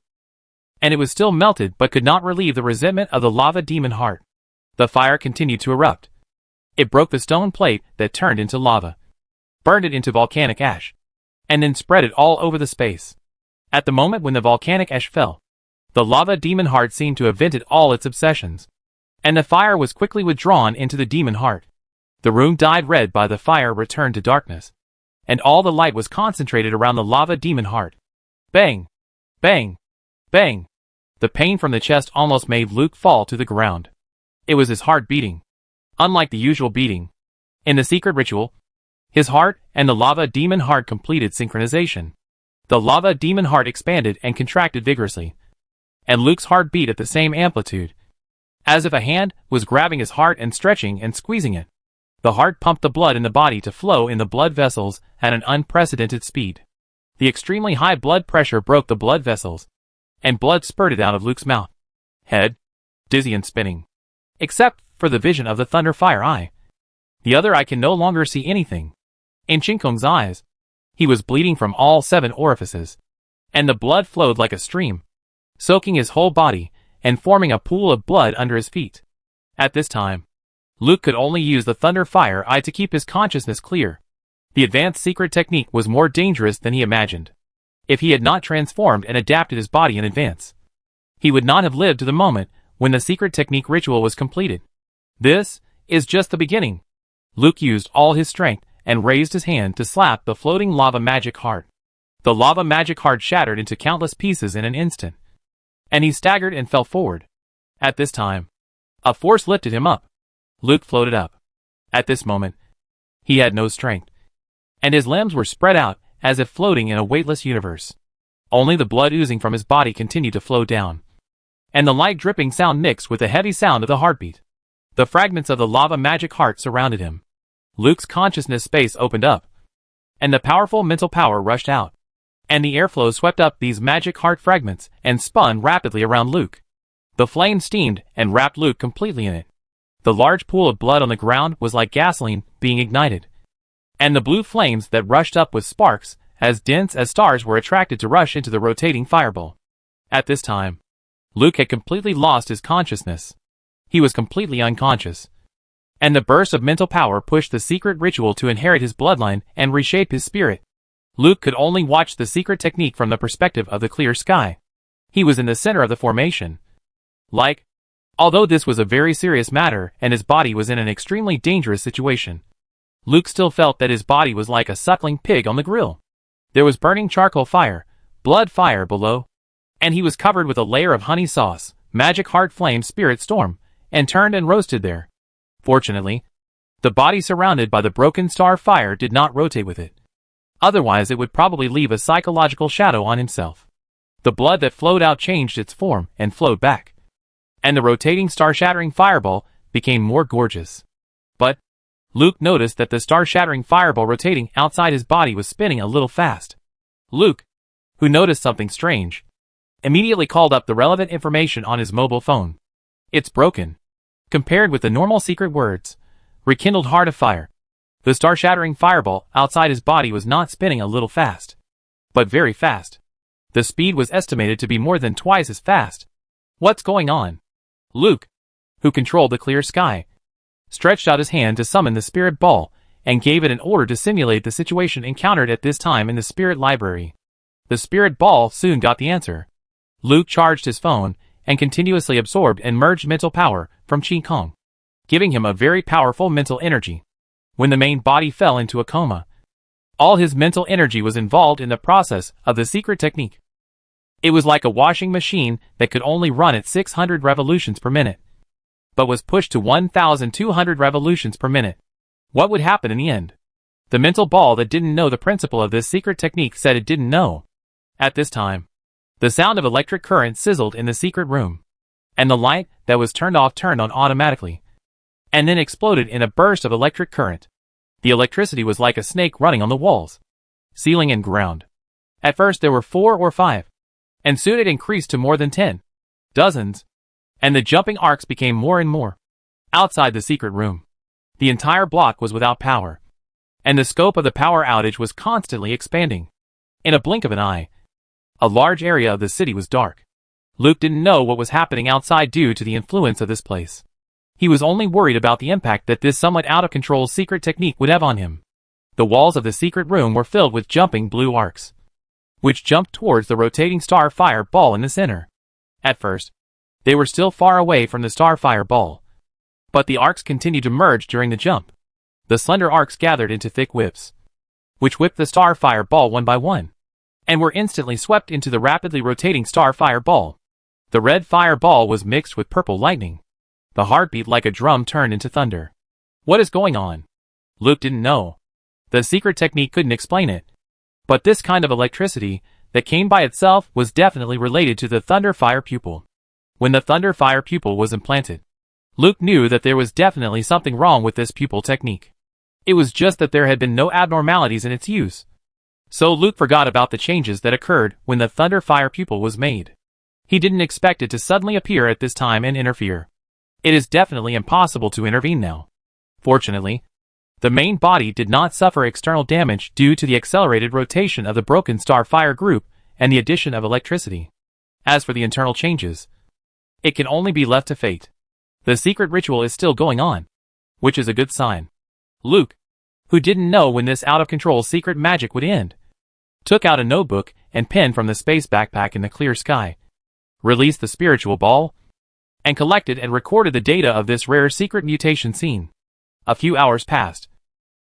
and it was still melted but could not relieve the resentment of the lava demon heart. The fire continued to erupt. It broke the stone plate that turned into lava, burned it into volcanic ash, and then spread it all over the space. At the moment when the volcanic ash fell, the lava demon heart seemed to have vented all its obsessions, and the fire was quickly withdrawn into the demon heart. The room dyed red by the fire returned to darkness, and all the light was concentrated around the lava demon heart. Bang! Bang! Bang! The pain from the chest almost made Luke fall to the ground. It was his heart beating, unlike the usual beating. In the secret ritual, his heart and the lava demon heart completed synchronization. The lava demon heart expanded and contracted vigorously, and Luke's heart beat at the same amplitude, as if a hand was grabbing his heart and stretching and squeezing it. The heart pumped the blood in the body to flow in the blood vessels at an unprecedented speed. The extremely high blood pressure broke the blood vessels, and blood spurted out of Luke's mouth, head, dizzy and spinning. Except for the vision of the thunder fire eye. The other eye can no longer see anything. In Qi Kong's eyes, He was bleeding from all 7 orifices, and the blood flowed like a stream, soaking his whole body and forming a pool of blood under his feet. At this time, Luke could only use the Thunder Fire Eye to keep his consciousness clear. The advanced secret technique was more dangerous than he imagined. If he had not transformed and adapted his body in advance, he would not have lived to the moment when the secret technique ritual was completed. This is just the beginning. Luke used all his strength and raised his hand to slap the floating lava magic heart. The lava magic heart shattered into countless pieces in an instant, and he staggered and fell forward. At this time, a force lifted him up. Luke floated up. At this moment, he had no strength, and his limbs were spread out as if floating in a weightless universe. Only the blood oozing from his body continued to flow down, and the light dripping sound mixed with the heavy sound of the heartbeat. The fragments of the lava magic heart surrounded him. Luke's consciousness space opened up, and the powerful mental power rushed out, and the airflow swept up these magic heart fragments and spun rapidly around Luke. The flame steamed and wrapped Luke completely in it. The large pool of blood on the ground was like gasoline being ignited, and the blue flames that rushed up with sparks as dense as stars were attracted to rush into the rotating fireball. At this time, Luke had completely lost his consciousness. He was completely unconscious, and the burst of mental power pushed the secret ritual to inherit his bloodline and reshape his spirit. Luke could only watch the secret technique from the perspective of the clear sky. He was in the center of the formation. Although this was a very serious matter and his body was in an extremely dangerous situation, Luke still felt that his body was like a suckling pig on the grill. There was burning charcoal fire, blood fire below, and he was covered with a layer of honey sauce, magic heart flame spirit storm, and turned and roasted there. Fortunately, the body surrounded by the broken star fire did not rotate with it. Otherwise it would probably leave a psychological shadow on himself. The blood that flowed out changed its form and flowed back, and the rotating star-shattering fireball became more gorgeous. But Luke noticed that the star-shattering fireball rotating outside his body was spinning a little fast. Luke, who noticed something strange, immediately called up the relevant information on his mobile phone. "It's broken." Compared with the normal secret words, "rekindled heart of fire," the star-shattering fireball outside his body was not spinning a little fast, but very fast. The speed was estimated to be more than twice as fast. What's going on? Luke, who controlled the clear sky, stretched out his hand to summon the spirit ball and gave it an order to simulate the situation encountered at this time in the spirit library. The spirit ball soon got the answer. Luke charged his phone and continuously absorbed and merged mental power from Qi Kong, giving him a very powerful mental energy. When the main body fell into a coma, all his mental energy was involved in the process of the secret technique. It was like a washing machine that could only run at 600 revolutions per minute, but was pushed to 1,200 revolutions per minute. What would happen in the end? The mental ball that didn't know the principle of this secret technique said it didn't know. At this time, the sound of electric current sizzled in the secret room, and the light that was turned off turned on automatically, and then exploded in a burst of electric current. The electricity was like a snake running on the walls, ceiling and ground. At first there were 4 or 5, and soon it increased to more than 10, dozens, and the jumping arcs became more and more. Outside the secret room, the entire block was without power, and the scope of the power outage was constantly expanding. In a blink of an eye, a large area of the city was dark. Luke didn't know what was happening outside due to the influence of this place. He was only worried about the impact that this somewhat out-of-control secret technique would have on him. The walls of the secret room were filled with jumping blue arcs, which jumped towards the rotating star fire ball in the center. At first, they were still far away from the star fire ball, but the arcs continued to merge during the jump. The slender arcs gathered into thick whips, which whipped the star fire ball one by one, and were instantly swept into the rapidly rotating star fire ball. The red fire ball was mixed with purple lightning. The heartbeat like a drum turned into thunder. What is going on? Luke didn't know. The secret technique couldn't explain it. But this kind of electricity that came by itself was definitely related to the Thunder Fire Pupil. When the Thunder Fire Pupil was implanted, Luke knew that there was definitely something wrong with this pupil technique. It was just that there had been no abnormalities in its use. So Luke forgot about the changes that occurred when the Thunder Fire Pupil was made. He didn't expect it to suddenly appear at this time and interfere. It is definitely impossible to intervene now. Fortunately, The main body did not suffer external damage due to the accelerated rotation of the broken star fire group and the addition of electricity. As for the internal changes, it can only be left to fate. The secret ritual is still going on, which is a good sign. Luke, who didn't know when this out-of-control secret magic would end, took out a notebook and pen from the space backpack in the clear sky, released the spiritual ball, and collected and recorded the data of this rare secret mutation scene. A few hours passed,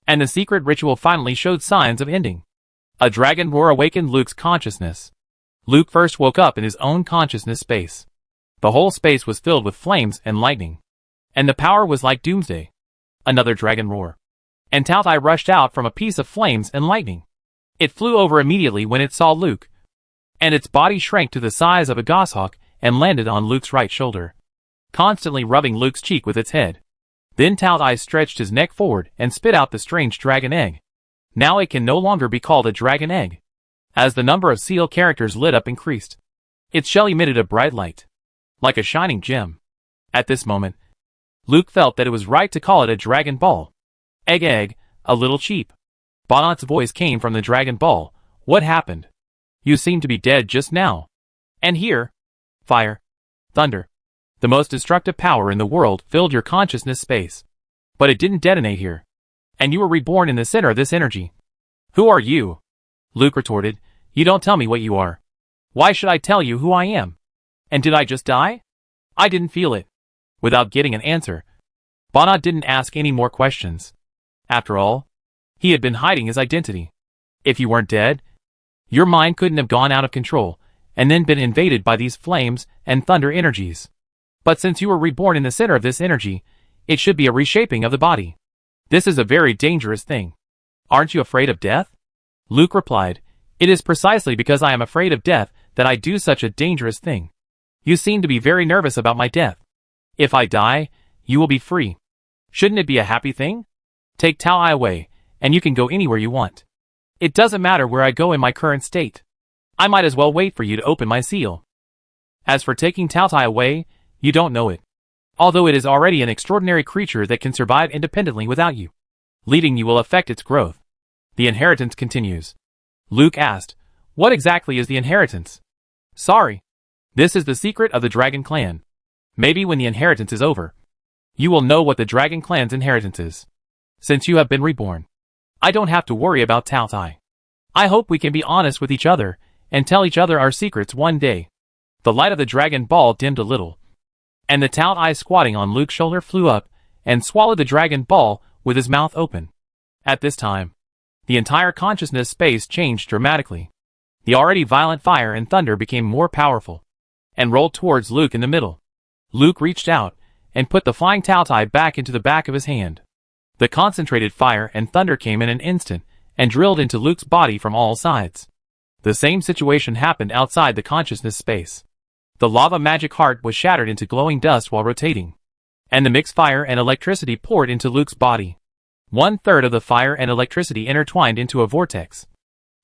and the secret ritual finally showed signs of ending. A dragon roar awakened Luke's consciousness. Luke first woke up in his own consciousness space. The whole space was filled with flames and lightning, and the power was like doomsday. Another dragon roar, and Tautai rushed out from a piece of flames and lightning. It flew over immediately when it saw Luke, and its body shrank to the size of a goshawk and landed on Luke's right shoulder, constantly rubbing Luke's cheek with its head. Then Tautai stretched his neck forward and spit out the strange dragon egg. Now it can no longer be called a dragon egg. As the number of seal characters lit up increased, its shell emitted a bright light, like a shining gem. At this moment, Luke felt that it was right to call it a dragon ball. Egg, a little cheap. Bonnot's voice came from the dragon ball. What happened? You seem to be dead just now. And here, fire, thunder, the most destructive power in the world filled your consciousness space. But it didn't detonate here. And you were reborn in the center of this energy. Who are you? Luke retorted. You don't tell me what you are. Why should I tell you who I am? And did I just die? I didn't feel it. Without getting an answer, Bonnot didn't ask any more questions. After all, he had been hiding his identity. If you weren't dead, your mind couldn't have gone out of control and then been invaded by these flames and thunder energies. But since you were reborn in the center of this energy, it should be a reshaping of the body. This is a very dangerous thing. Aren't you afraid of death? Luke replied, It is precisely because I am afraid of death that I do such a dangerous thing. You seem to be very nervous about my death. If I die, you will be free. Shouldn't it be a happy thing? Take Tautai away, and you can go anywhere you want. It doesn't matter where I go in my current state. I might as well wait for you to open my seal. As for taking Tautai away, you don't know it. Although it is already an extraordinary creature that can survive independently without you. Leaving you will affect its growth. The inheritance continues. Luke asked, What exactly is the inheritance? Sorry. This is the secret of the Dragon Clan. Maybe when the inheritance is over, you will know what the Dragon Clan's inheritance is. Since you have been reborn, I don't have to worry about Tautai. I hope we can be honest with each other and tell each other our secrets one day. The light of the dragon ball dimmed a little, and the Tautai squatting on Luke's shoulder flew up and swallowed the dragon ball with his mouth open. At this time, the entire consciousness space changed dramatically. The already violent fire and thunder became more powerful and rolled towards Luke in the middle. Luke reached out and put the flying Tautai back into the back of his hand. The concentrated fire and thunder came in an instant and drilled into Luke's body from all sides. The same situation happened outside the consciousness space. The lava magic heart was shattered into glowing dust while rotating, and the mixed fire and electricity poured into Luke's body. 1/3 of the fire and electricity intertwined into a vortex,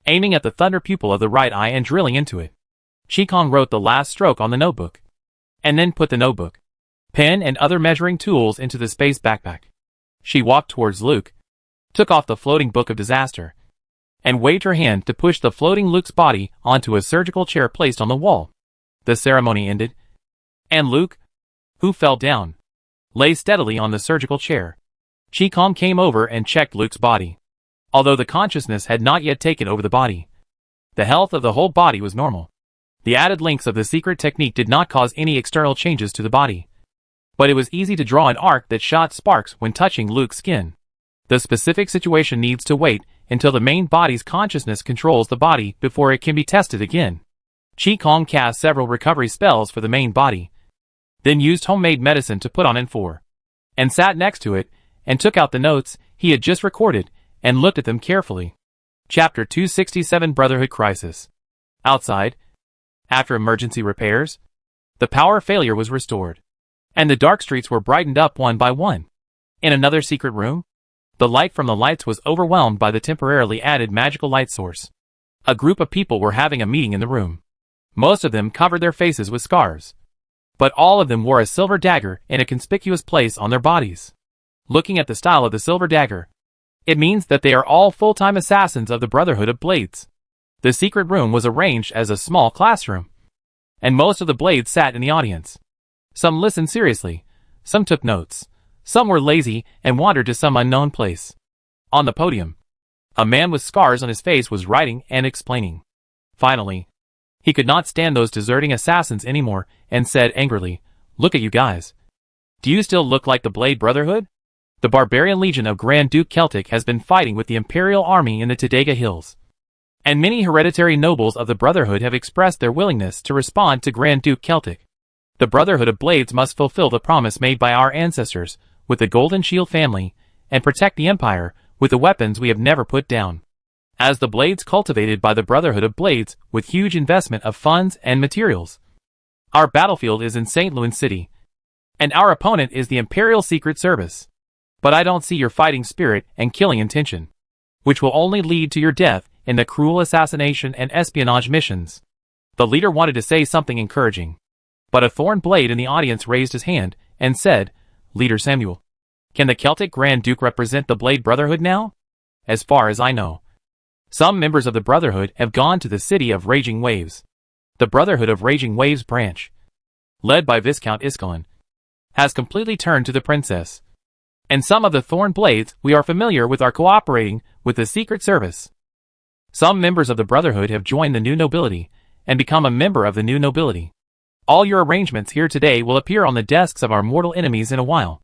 aiming at the thunder pupil of the right eye and drilling into it. Qigong wrote the last stroke on the notebook, and then put the notebook, pen and other measuring tools into the space backpack. She walked towards Luke, took off the floating book of disaster, and waved her hand to push the floating Luke's body onto a surgical chair placed on the wall. The ceremony ended, and Luke, who fell down, lay steadily on the surgical chair. Qigong came over and checked Luke's body. Although the consciousness had not yet taken over the body, the health of the whole body was normal. The added links of the secret technique did not cause any external changes to the body, but it was easy to draw an arc that shot sparks when touching Luke's skin. The specific situation needs to wait until the main body's consciousness controls the body before it can be tested again. Qigong cast several recovery spells for the main body, then used homemade medicine to put on N4, and sat next to it and took out the notes he had just recorded and looked at them carefully. Chapter 267 Brotherhood Crisis. Outside, after emergency repairs, the power failure was restored, and the dark streets were brightened up one by one. In another secret room, the light from the lights was overwhelmed by the temporarily added magical light source. A group of people were having a meeting in the room. Most of them covered their faces with scars, but all of them wore a silver dagger in a conspicuous place on their bodies. Looking at the style of the silver dagger, It means that they are all full-time assassins of the Brotherhood of Blades. The secret room was arranged as a small classroom, and most of the Blades sat in the audience. Some listened seriously, some took notes, some were lazy and wandered to some unknown place. On the podium, a man with scars on his face was writing and explaining. Finally, he could not stand those deserting assassins anymore and said angrily, "Look at you guys. Do you still look like the Blade Brotherhood? The Barbarian Legion of Grand Duke Celtic has been fighting with the Imperial Army in the Tadega Hills, and many hereditary nobles of the Brotherhood have expressed their willingness to respond to Grand Duke Celtic. The Brotherhood of Blades must fulfill the promise made by our ancestors with the Golden Shield family and protect the Empire with the weapons we have never put down. As the Blades cultivated by the Brotherhood of Blades with huge investment of funds and materials. Our battlefield is in St. Louis City, and our opponent is the Imperial Secret Service. But I don't see your fighting spirit and killing intention, which will only lead to your death in the cruel assassination and espionage missions." The leader wanted to say something encouraging, but a thorn blade in the audience raised his hand and said, "Leader Samuel, can the Celtic Grand Duke represent the Blade Brotherhood now? As far as I know, some members of the Brotherhood have gone to the city of Raging Waves. The Brotherhood of Raging Waves branch, led by Viscount Iskalin, has completely turned to the princess. And some of the Thorn Blades we are familiar with are cooperating with the Secret Service. Some members of the Brotherhood have joined the new nobility and become a member of the new nobility. All your arrangements here today will appear on the desks of our mortal enemies in a while.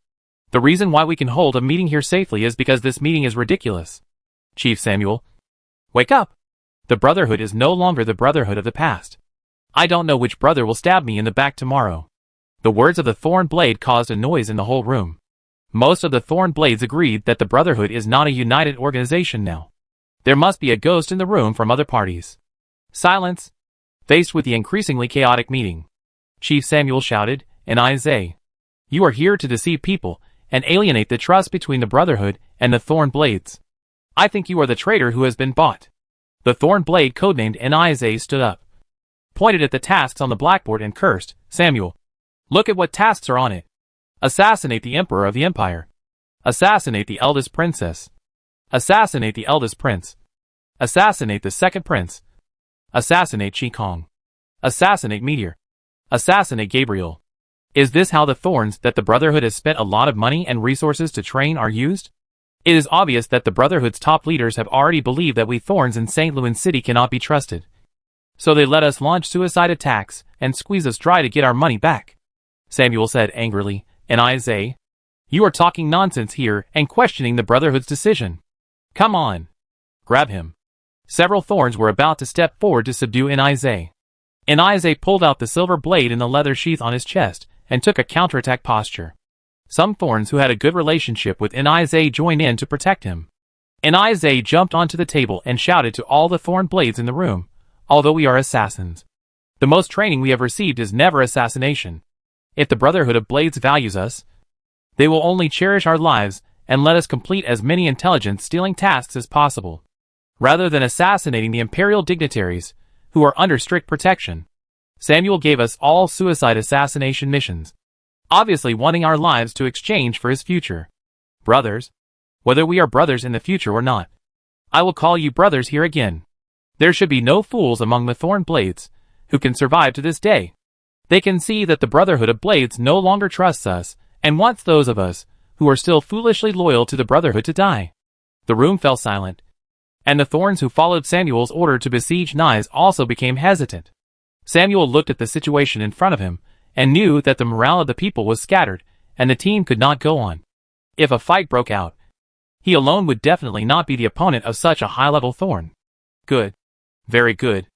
The reason why we can hold a meeting here safely is because this meeting is ridiculous. Chief Samuel, wake up! The Brotherhood is no longer the Brotherhood of the past. I don't know which brother will stab me in the back tomorrow." The words of the Thorn Blade caused a noise in the whole room. Most of the Thorn Blades agreed that the Brotherhood is not a united organization now. There must be a ghost in the room from other parties. Silence. Faced with the increasingly chaotic meeting, Chief Samuel shouted, "And Isaiah, you are here to deceive people and alienate the trust between the Brotherhood and the Thorn Blades. I think you are the traitor who has been bought." The Thorn Blade, codenamed Isaiah, stood up, pointed at the tasks on the blackboard and cursed, "Samuel, look at what tasks are on it. Assassinate the Emperor of the Empire. Assassinate the eldest princess. Assassinate the eldest prince. Assassinate the second prince. Assassinate Qikong. Assassinate Meteor. Assassinate Gabriel." Is this how the thorns that the Brotherhood has spent a lot of money and resources to train are used? It is obvious that the Brotherhood's top leaders have already believed that we thorns in St. Louis City cannot be trusted. So they let us launch suicide attacks and squeeze us dry to get our money back. Samuel said angrily, "And Isaiah, you are talking nonsense here and questioning the Brotherhood's decision. Come on. Grab him." Several thorns were about to step forward to subdue Isaiah. Isaiah pulled out the silver blade in the leather sheath on his chest and took a counterattack posture. Some thorns who had a good relationship with Isaiah joined in to protect him. Isaiah jumped onto the table and shouted to all the thorn blades in the room, "Although we are assassins, the most training we have received is never assassination. If the Brotherhood of Blades values us, they will only cherish our lives and let us complete as many intelligence-stealing tasks as possible, rather than assassinating the Imperial dignitaries, who are under strict protection." Samuel gave us all suicide assassination missions, obviously wanting our lives to exchange for his future. Brothers, whether we are brothers in the future or not, I will call you brothers here again. There should be no fools among the Thorn Blades, who can survive to this day. They can see that the Brotherhood of Blades no longer trusts us, and wants those of us, who are still foolishly loyal to the Brotherhood, to die. The room fell silent, and the thorns who followed Samuel's order to besiege Nice also became hesitant. Samuel looked at the situation in front of him, and knew that the morale of the people was scattered, and the team could not go on. If a fight broke out, he alone would definitely not be the opponent of such a high-level thorn. Good. Very good.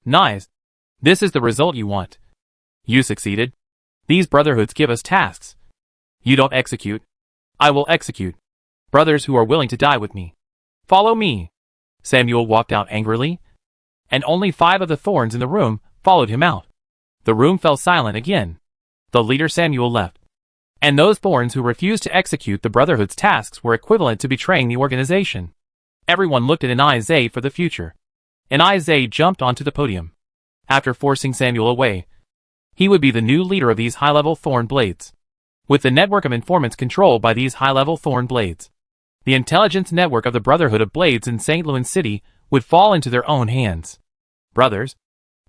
Nice. This is the result you want. You succeeded. These Brotherhoods give us tasks. You don't execute. I will execute. Brothers who are willing to die with me, follow me." Samuel walked out angrily, and only 5 of the thorns in the room followed him out. The room fell silent again. The leader Samuel left, and those thorns who refused to execute the Brotherhood's tasks were equivalent to betraying the organization. Everyone looked at Isaiah for the future. Isaiah jumped onto the podium. After forcing Samuel away, he would be the new leader of these high-level Thorn Blades, with the network of informants controlled by these high-level Thorn Blades. the intelligence network of the Brotherhood of Blades in St. Louis City would fall into their own hands. Brothers,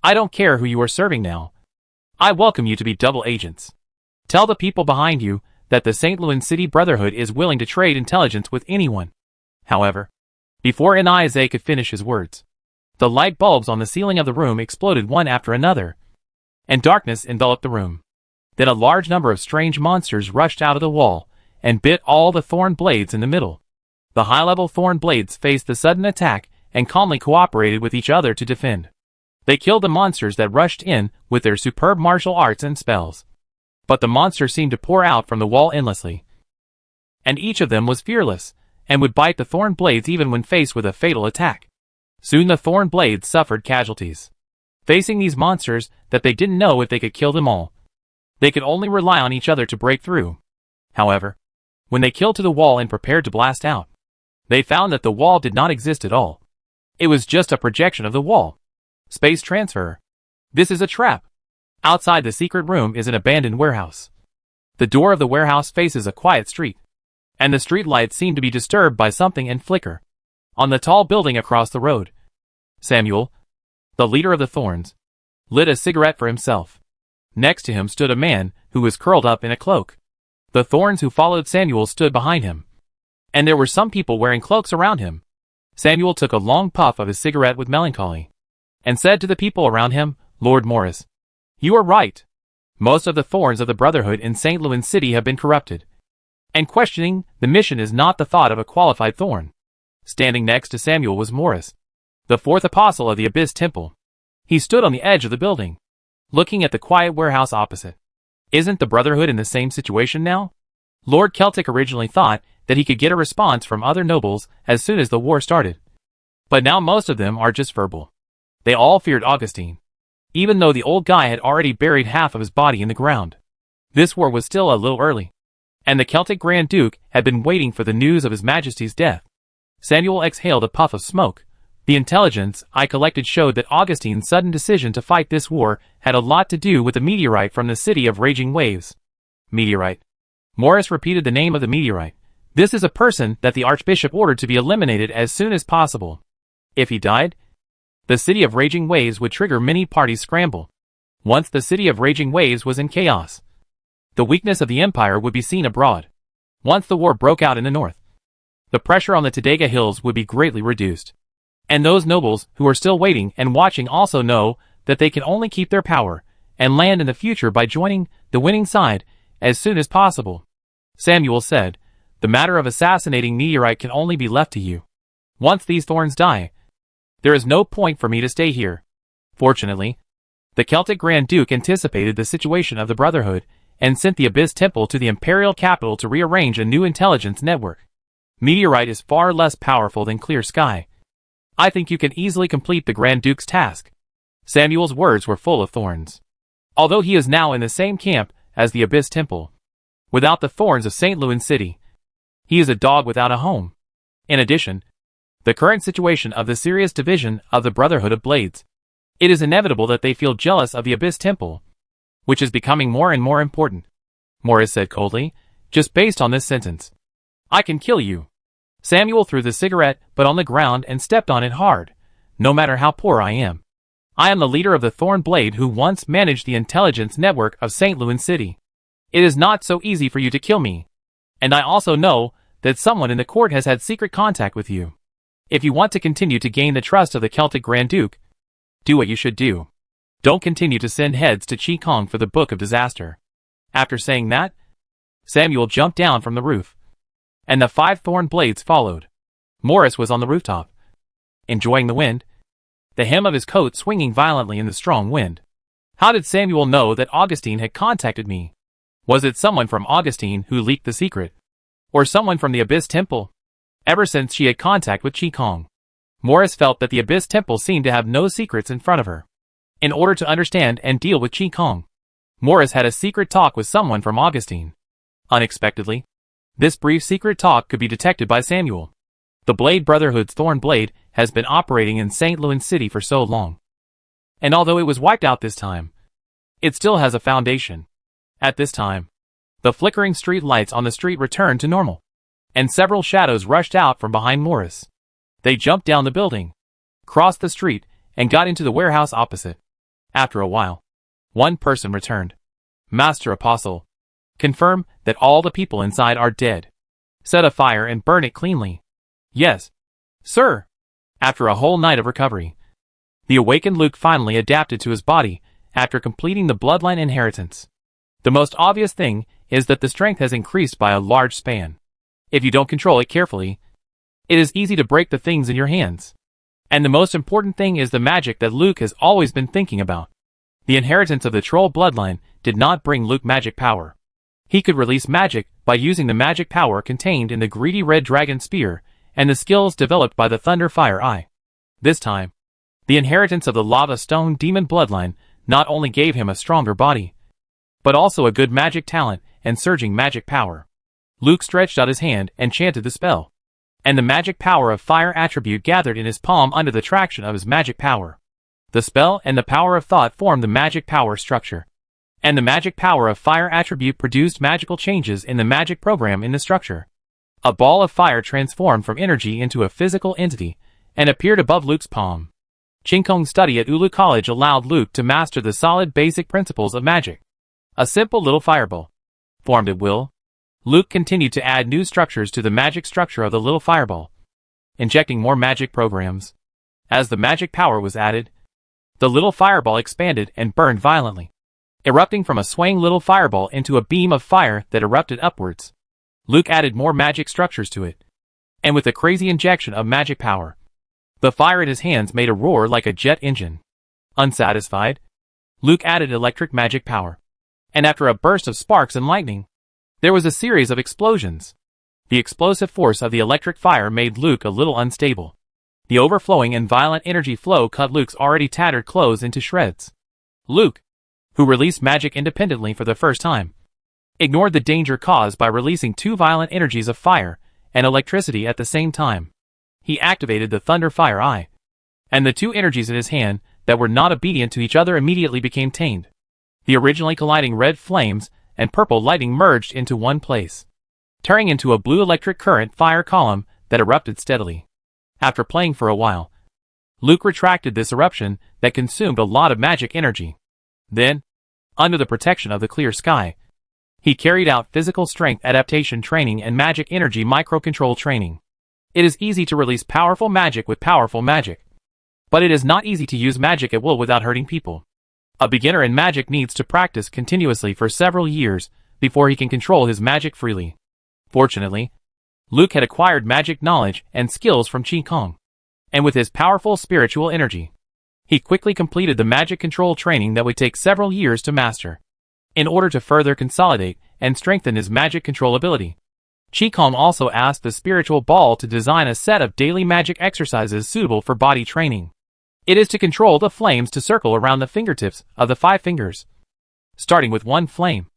I don't care who you are serving now. I welcome you to be double agents. Tell the people behind you that the St. Louis City Brotherhood is willing to trade intelligence with anyone. However, before Anize could finish his words, the light bulbs on the ceiling of the room exploded one after another, and darkness enveloped the room. Then a large number of strange monsters rushed out of the wall and bit all the thorn blades in the middle. The high-level thorn blades faced the sudden attack and calmly cooperated with each other to defend. They killed the monsters that rushed in with their superb martial arts and spells. But the monsters seemed to pour out from the wall endlessly. And each of them was fearless, and would bite the thorn blades even when faced with a fatal attack. Soon the thorn blades suffered casualties. Facing these monsters that they didn't know if they could kill them all, they could only rely on each other to break through. However, when they killed to the wall and prepared to blast out, they found that the wall did not exist at all. It was just a projection of the wall. Space transfer. This is a trap. Outside the secret room is an abandoned warehouse. The door of the warehouse faces a quiet street, and the street lights seem to be disturbed by something and flicker. On the tall building across the road, Samuel, the leader of the Thorns, lit a cigarette for himself. Next to him stood a man who was curled up in a cloak. The Thorns who followed Samuel stood behind him, and there were some people wearing cloaks around him. Samuel took a long puff of his cigarette with melancholy, and said to the people around him, "Lord Morris, you are right. Most of the Thorns of the Brotherhood in St. Louis City have been corrupted. And questioning the mission is not the thought of a qualified Thorn." Standing next to Samuel was Morris, the fourth apostle of the Abyss Temple. He stood on the edge of the building, looking at the quiet warehouse opposite. Isn't the Brotherhood in the same situation now? Lord Celtic originally thought that he could get a response from other nobles as soon as the war started. But now most of them are just verbal. They all feared Augustine, even though the old guy had already buried half of his body in the ground. This war was still a little early, and the Celtic Grand Duke had been waiting for the news of His Majesty's death. Samuel exhaled a puff of smoke. The intelligence I collected showed that Augustine's sudden decision to fight this war had a lot to do with the meteorite from the city of Raging Waves. Meteorite. Morris repeated the name of the meteorite. This is a person that the Archbishop ordered to be eliminated as soon as possible. If he died, the city of Raging Waves would trigger many parties scramble. Once the city of Raging Waves was in chaos, the weakness of the empire would be seen abroad. Once the war broke out in the north, the pressure on the Tadega Hills would be greatly reduced. And those nobles who are still waiting and watching also know that they can only keep their power and land in the future by joining the winning side as soon as possible. Samuel said, "The matter of assassinating Meteorite can only be left to you. Once these Thorns die, there is no point for me to stay here." Fortunately, the Celtic Grand Duke anticipated the situation of the Brotherhood and sent the Abyss Temple to the Imperial capital to rearrange a new intelligence network. Meteorite is far less powerful than Clear Sky. I think you can easily complete the Grand Duke's task. Samuel's words were full of thorns. Although he is now in the same camp as the Abyss Temple, without the Thorns of St. Louis City, he is a dog without a home. In addition, the current situation of the serious division of the Brotherhood of Blades, it is inevitable that they feel jealous of the Abyss Temple, which is becoming more and more important. Morris said coldly, just based on this sentence, "I can kill you." Samuel threw the cigarette but on the ground and stepped on it hard. "No matter how poor I am, I am the leader of the Thorn Blade who once managed the intelligence network of St. Louis City. It is not so easy for you to kill me. And I also know that someone in the court has had secret contact with you. If you want to continue to gain the trust of the Celtic Grand Duke, do what you should do. Don't continue to send heads to Chi Kong for the Book of Disaster." After saying that, Samuel jumped down from the roof, and the 5 thorn blades followed. Morris was on the rooftop, enjoying the wind, the hem of his coat swinging violently in the strong wind. How did Samuel know that Augustine had contacted me? Was it someone from Augustine who leaked the secret? Or someone from the Abyss Temple? Ever since she had contact with Chi Kong, Morris felt that the Abyss Temple seemed to have no secrets in front of her. In order to understand and deal with Chi Kong, Morris had a secret talk with someone from Augustine. Unexpectedly, this brief secret talk could be detected by Samuel. The Blade Brotherhood's Thorn Blade has been operating in St. Louis City for so long. And although it was wiped out this time, it still has a foundation. At this time, the flickering street lights on the street returned to normal. and several shadows rushed out from behind Morris. They jumped down the building, crossed the street, and got into the warehouse opposite. After a while, one person returned. Master Apostle, confirm that all the people inside are dead. Set a fire and burn it cleanly. Yes, sir. After a whole night of recovery, the awakened Luke finally adapted to his body after completing the bloodline inheritance. The most obvious thing is that the strength has increased by a large span. If you don't control it carefully, it is easy to break the things in your hands. And the most important thing is the magic that Luke has always been thinking about. The inheritance of the troll bloodline did not bring Luke magic power. He could release magic by using the magic power contained in the greedy red dragon spear and the skills developed by the Thunder Fire Eye. This time, the inheritance of the Lava Stone Demon bloodline not only gave him a stronger body, but also a good magic talent and surging magic power. Luke stretched out his hand and chanted the spell, and the magic power of fire attribute gathered in his palm under the traction of his magic power. The spell and the power of thought formed the magic power structure, and the magic power of fire attribute produced magical changes in the magic program in the structure. A ball of fire transformed from energy into a physical entity and appeared above Luke's palm. Qingkong's study at Ulu College allowed Luke to master the solid basic principles of magic. A simple little fireball formed at will. Luke continued to add new structures to the magic structure of the little fireball, injecting more magic programs. As the magic power was added, the little fireball expanded and burned violently, erupting from a swaying little fireball into a beam of fire that erupted upwards. Luke added more magic structures to it, and with a crazy injection of magic power, the fire in his hands made a roar like a jet engine. Unsatisfied, Luke added electric magic power, and after a burst of sparks and lightning, there was a series of explosions. The explosive force of the electric fire made Luke a little unstable. The overflowing and violent energy flow cut Luke's already tattered clothes into shreds. Luke, who released magic independently for the first time, ignored the danger caused by releasing two violent energies of fire and electricity at the same time. He activated the Thunder Fire Eye, and the two energies in his hand that were not obedient to each other immediately became tamed. The originally colliding red flames and purple lightning merged into one place, turning into a blue electric current fire column that erupted steadily. After playing for a while, Luke retracted this eruption that consumed a lot of magic energy. Then, under the protection of the clear sky, he carried out physical strength adaptation training and magic energy microcontrol training. It is easy to release powerful magic with powerful magic, but it is not easy to use magic at will without hurting people. A beginner in magic needs to practice continuously for several years before he can control his magic freely. Fortunately, Luke had acquired magic knowledge and skills from Qingkong, and with his powerful spiritual energy, he quickly completed the magic control training that would take several years to master. In order to further consolidate and strengthen his magic control ability, Qingkong also asked the spiritual ball to design a set of daily magic exercises suitable for body training. It is to control the flames to circle around the fingertips of the 5 fingers, starting with one flame,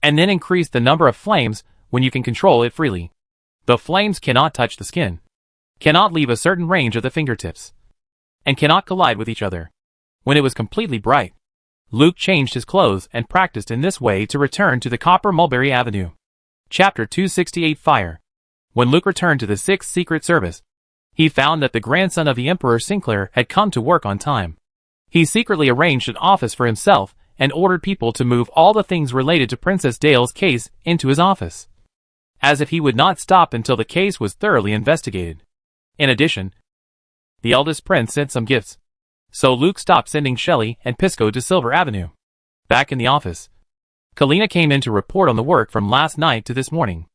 and then increase the number of flames when you can control it freely. The flames cannot touch the skin, cannot leave a certain range of the fingertips, and cannot collide with each other. When it was completely bright, Luke changed his clothes and practiced in this way to return to the Copper Mulberry Avenue. Chapter 268 Fire. When Luke returned to the 6th Secret Service, he found that the grandson of the Emperor Sinclair had come to work on time. He secretly arranged an office for himself and ordered people to move all the things related to Princess Dale's case into his office, as if he would not stop until the case was thoroughly investigated. In addition, the eldest prince sent some gifts, so Luke stopped sending Shelley and Pisco to Silver Avenue. Back in the office, Kalina came in to report on the work from last night to this morning,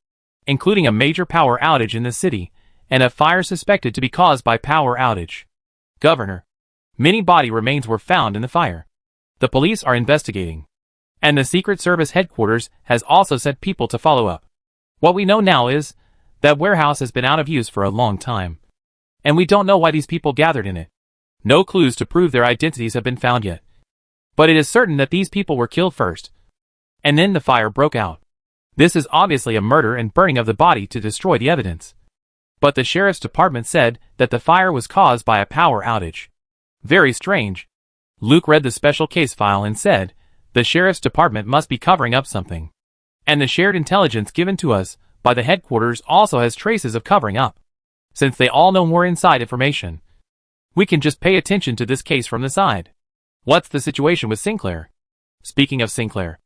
including a major power outage in the city and a fire suspected to be caused by power outage. Governor, many body remains were found in the fire. The police are investigating, and the Secret Service headquarters has also sent people to follow up. What we know now is that warehouse has been out of use for a long time, and we don't know why these people gathered in it. No clues to prove their identities have been found yet, but it is certain that these people were killed first, and then the fire broke out. This is obviously a murder and burning of the body to destroy the evidence. But the sheriff's department said that the fire was caused by a power outage. Very strange. Luke read the special case file and said, the sheriff's department must be covering up something. And the shared intelligence given to us by the headquarters also has traces of covering up. Since they all know more inside information, we can just pay attention to this case from the side. What's the situation with Sinclair? Speaking of Sinclair,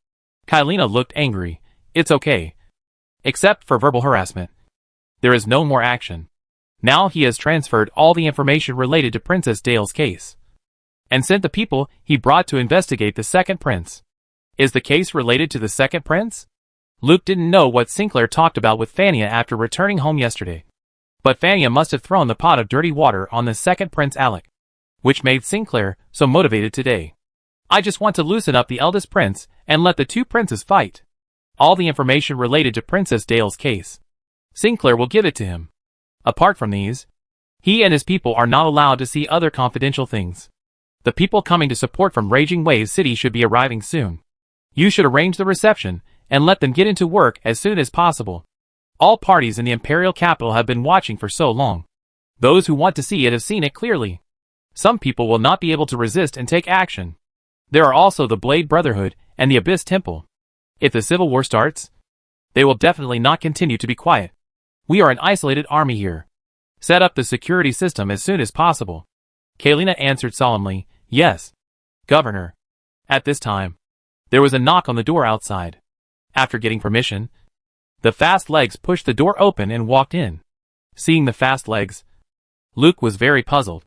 Kylina looked angry. It's okay. Except for verbal harassment. There is no more action. Now he has transferred all the information related to Princess Dale's case and sent the people he brought to investigate the second prince. Is the case related to the second prince? Luke didn't know what Sinclair talked about with Fania after returning home yesterday. But Fania must have thrown the pot of dirty water on the second prince Alec, which made Sinclair so motivated today. I just want to loosen up the eldest prince and let the two princes fight. All the information related to Princess Dale's case, Sinclair will give it to him. Apart from these, he and his people are not allowed to see other confidential things. The people coming to support from Raging Waves City should be arriving soon. You should arrange the reception and let them get into work as soon as possible. All parties in the Imperial capital have been watching for so long. Those who want to see it have seen it clearly. Some people will not be able to resist and take action. There are also the Blade Brotherhood and the Abyss Temple. If the Civil War starts, they will definitely not continue to be quiet. We are an isolated army here. Set up the security system as soon as possible. Kylina answered solemnly, yes, Governor. At this time, there was a knock on the door outside. After getting permission, the fast legs pushed the door open and walked in. Seeing the fast legs, Luke was very puzzled.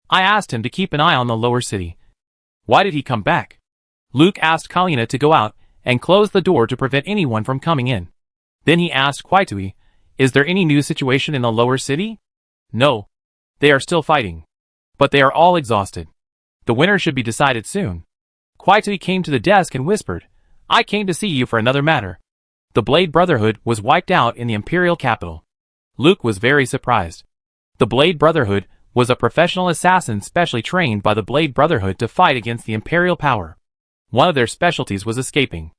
I asked him to keep an eye on the lower city. Why did he come back? Luke asked Kylina to go out and close the door to prevent anyone from coming in. Then he asked Kwaitui, is there any new situation in the lower city? No. They are still fighting. But they are all exhausted. The winner should be decided soon. Kwaitui came to the desk and whispered, I came to see you for another matter. The Blade Brotherhood was wiped out in the Imperial capital. Luke was very surprised. The Blade Brotherhood was a professional assassin specially trained by the Blade Brotherhood to fight against the Imperial power. One of their specialties was escaping.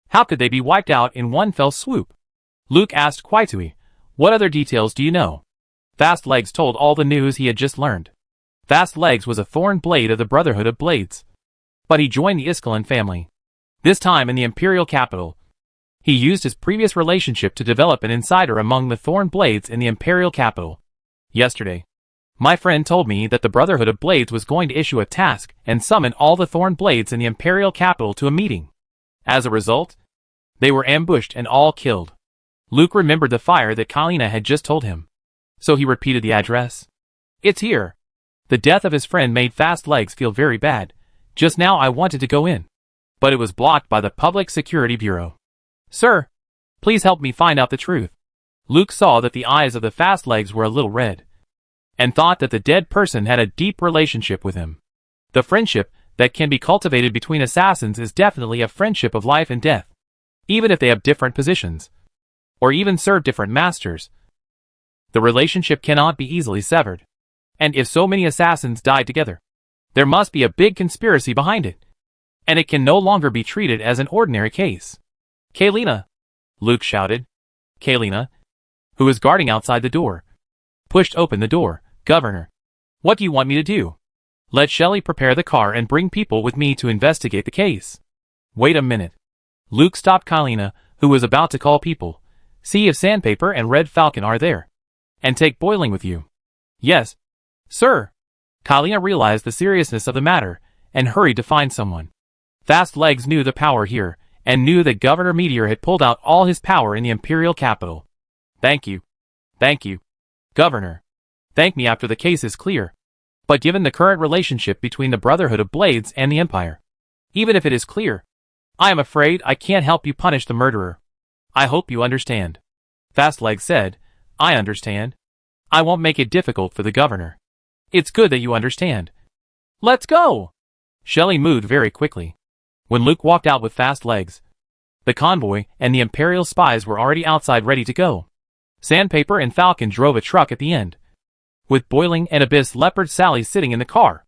How could they be wiped out in one fell swoop? Luke asked Kwaitui, what other details do you know? Fast Legs told all the news he had just learned. Fast Legs was a thorn blade of the Brotherhood of Blades. But he joined the Iskalan family. This time in the Imperial capital, he used his previous relationship to develop an insider among the Thorn Blades in the Imperial capital. Yesterday, my friend told me that the Brotherhood of Blades was going to issue a task and summon all the Thorn Blades in the Imperial capital to a meeting. As a result, they were ambushed and all killed. Luke remembered the fire that Kylina had just told him. So he repeated the address. It's here. The death of his friend made Fast Legs feel very bad. Just now I wanted to go in, but it was blocked by the Public Security Bureau. Sir, please help me find out the truth. Luke saw that the eyes of the Fast Legs were a little red, and thought that the dead person had a deep relationship with him. The friendship that can be cultivated between assassins is definitely a friendship of life and death. Even if they have different positions, or even serve different masters, the relationship cannot be easily severed. And if so many assassins died together, there must be a big conspiracy behind it, and it can no longer be treated as an ordinary case. Kylina! Luke shouted. Kylina, who was guarding outside the door, pushed open the door. Governor, what do you want me to do? Let Shelley prepare the car and bring people with me to investigate the case. Wait a minute. Luke stopped Kylina, who was about to call people. See if Sandpaper and Red Falcon are there. And take Boiling with you. Yes, sir. Kylina realized the seriousness of the matter, and hurried to find someone. Fast Legs knew the power here, and knew that Governor Meteor had pulled out all his power in the Imperial capital. Thank you. Thank you, Governor. Thank me after the case is clear. But given the current relationship between the Brotherhood of Blades and the Empire, even if it is clear, I am afraid I can't help you punish the murderer. I hope you understand. Fast Legs said, I understand. I won't make it difficult for the Governor. It's good that you understand. Let's go! Shelley moved very quickly. When Luke walked out with Fast Legs, the convoy and the Imperial spies were already outside ready to go. Sandpaper and Falcon drove a truck at the end, with Boiling and Abyss Leopard Sally sitting in the car.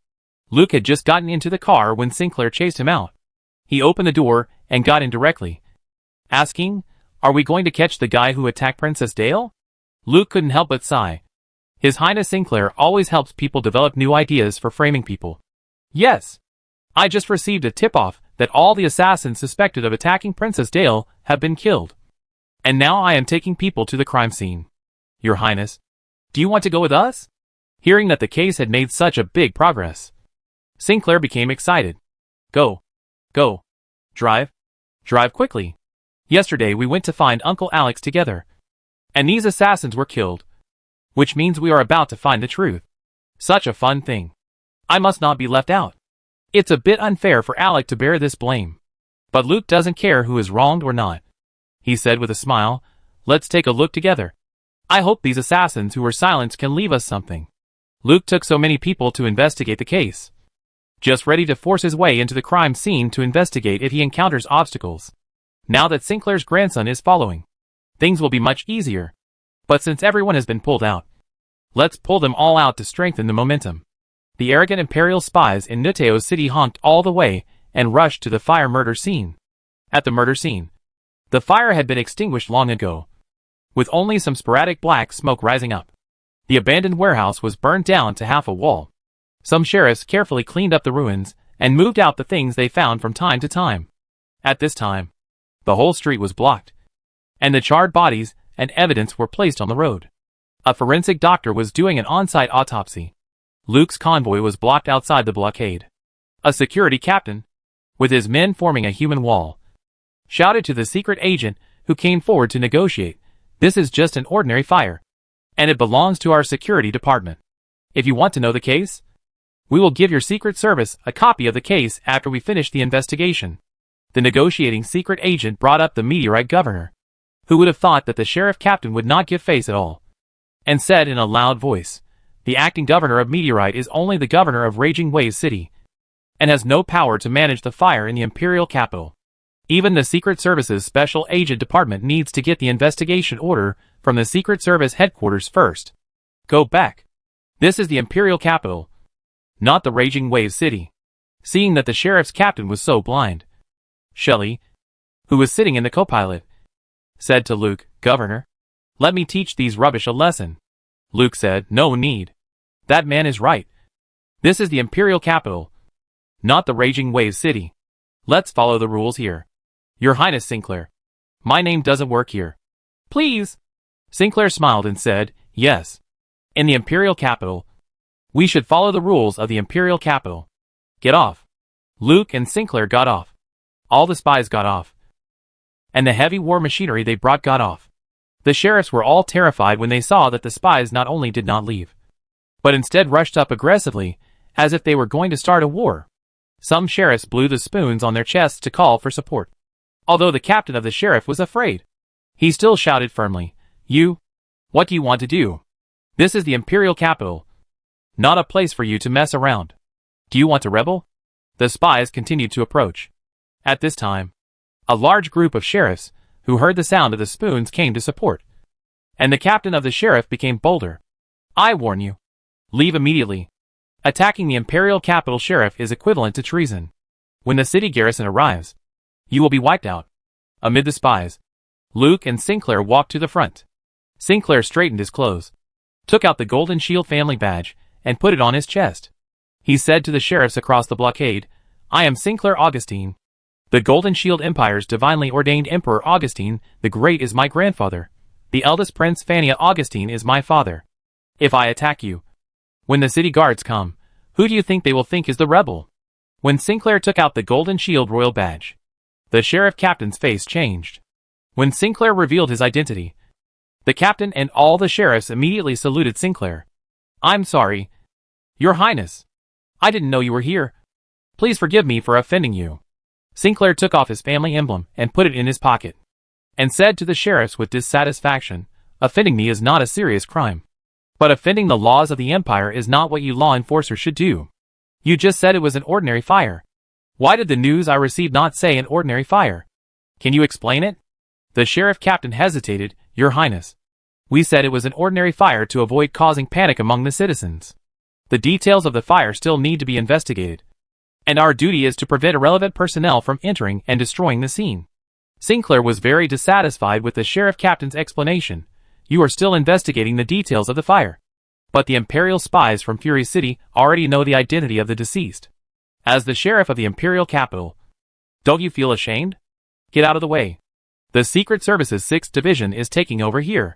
Luke had just gotten into the car when Sinclair chased him out. He opened the door and got in directly, asking, Are we going to catch the guy who attacked Princess Dale? Luke couldn't help but sigh. His Highness Sinclair always helps people develop new ideas for framing people. Yes. I just received a tip-off that all the assassins suspected of attacking Princess Dale have been killed. And now I am taking people to the crime scene. Your Highness, do you want to go with us? Hearing that the case had made such a big progress, Sinclair became excited. Go. Go. Drive. Drive quickly. Yesterday we went to find Uncle Alex together. And these assassins were killed. Which means we are about to find the truth. Such a fun thing. I must not be left out. It's a bit unfair for Alec to bear this blame. But Luke doesn't care who is wronged or not. He said with a smile, let's take a look together. I hope these assassins who were silenced can leave us something. Luke took so many people to investigate the case. Just ready to force his way into the crime scene to investigate if he encounters obstacles. Now that Sinclair's grandson is following, things will be much easier. But since everyone has been pulled out, let's pull them all out to strengthen the momentum. The arrogant Imperial spies in Nuteo City honked all the way and rushed to the fire murder scene. At the murder scene, the fire had been extinguished long ago, with only some sporadic black smoke rising up. The abandoned warehouse was burned down to half a wall. Some sheriffs carefully cleaned up the ruins and moved out the things they found from time to time. At this time, the whole street was blocked, and the charred bodies and evidence were placed on the road. A forensic doctor was doing an on-site autopsy. Luke's convoy was blocked outside the blockade. A security captain, with his men forming a human wall, shouted to the secret agent who came forward to negotiate, "This is just an ordinary fire, and it belongs to our security department. If you want to know the case, we will give your Secret Service a copy of the case after we finish the investigation." The negotiating secret agent brought up the meteorite governor. Who would have thought that the sheriff captain would not give face at all? And said in a loud voice, "The acting governor of Meteorite is only the governor of Raging Waves City, and has no power to manage the fire in the Imperial capital. Even the Secret Service's Special Agent Department needs to get the investigation order from the Secret Service headquarters first. Go back. This is the Imperial capital, not the Raging Waves City." Seeing that the sheriff's captain was so blind, Shelley, who was sitting in the co-pilot, said to Luke, "Governor, let me teach these rubbish a lesson." Luke said, "No need. That man is right. This is the Imperial capital, not the Raging Waves City. Let's follow the rules here. Your Highness Sinclair, my name doesn't work here. Please." Sinclair smiled and said, "Yes. In the Imperial capital, we should follow the rules of the Imperial capital. Get off." Luke and Sinclair got off. All the spies got off. And the heavy war machinery they brought got off. The sheriffs were all terrified when they saw that the spies not only did not leave, but instead rushed up aggressively, as if they were going to start a war. Some sheriffs blew the spoons on their chests to call for support. Although the captain of the sheriff was afraid, he still shouted firmly, What do you want to do? This is the Imperial capital, not a place for you to mess around. Do you want to rebel?" The spies continued to approach. At this time, a large group of sheriffs, who heard the sound of the spoons, came to support. And the captain of the sheriff became bolder. "I warn you. Leave immediately. Attacking the Imperial capital sheriff is equivalent to treason. When the city garrison arrives, you will be wiped out." Amid the spies, Luke and Sinclair walked to the front. Sinclair straightened his clothes, took out the Golden Shield family badge, and put it on his chest. He said to the sheriffs across the blockade, "I am Sinclair Augustine. The Golden Shield Empire's divinely ordained Emperor Augustine the Great is my grandfather. The eldest Prince Fania Augustine is my father. If I attack you, when the city guards come, who do you think they will think is the rebel?" When Sinclair took out the Golden Shield royal badge, the sheriff captain's face changed. When Sinclair revealed his identity, the captain and all the sheriffs immediately saluted Sinclair. "I'm sorry, Your Highness. I didn't know you were here. Please forgive me for offending you." Sinclair took off his family emblem and put it in his pocket, and said to the sheriffs with dissatisfaction, "Offending me is not a serious crime. But offending the laws of the Empire is not what you law enforcers should do. You just said it was an ordinary fire. Why did the news I received not say an ordinary fire? Can you explain it?" The sheriff captain hesitated. "Your Highness, we said it was an ordinary fire to avoid causing panic among the citizens. The details of the fire still need to be investigated, and our duty is to prevent irrelevant personnel from entering and destroying the scene." Sinclair was very dissatisfied with the sheriff captain's explanation. "You are still investigating the details of the fire. But the Imperial spies from Fury City already know the identity of the deceased. As the sheriff of the Imperial capital, don't you feel ashamed? Get out of the way. The Secret Service's 6th Division is taking over here.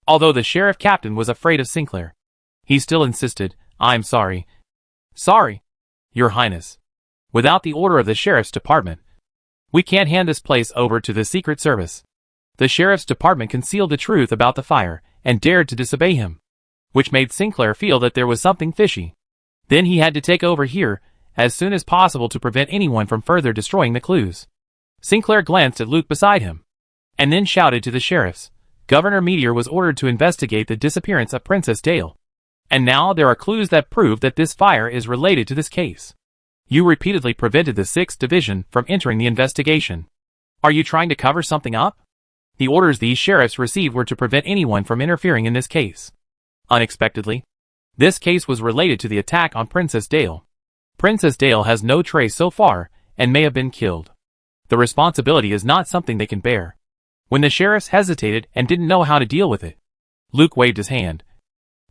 Although the sheriff captain was afraid of Sinclair, he still insisted, I'm sorry. Sorry, Your Highness. Without the order of the sheriff's department, we can't hand this place over to the Secret Service. The sheriff's department concealed the truth about the fire and dared to disobey him, which made Sinclair feel that there was something fishy. Then he had to take over here as soon as possible to prevent anyone from further destroying the clues. Sinclair glanced at Luke beside him, and then shouted to the sheriffs. Governor Meteor was ordered to investigate the disappearance of Princess Dale. And now there are clues that prove that this fire is related to this case. You repeatedly prevented the 6th Division from entering the investigation. Are you trying to cover something up? The orders these sheriffs received were to prevent anyone from interfering in this case. Unexpectedly, this case was related to the attack on Princess Dale. Princess Dale has no trace so far and may have been killed. The responsibility is not something they can bear. When the sheriffs hesitated and didn't know how to deal with it, Luke waved his hand,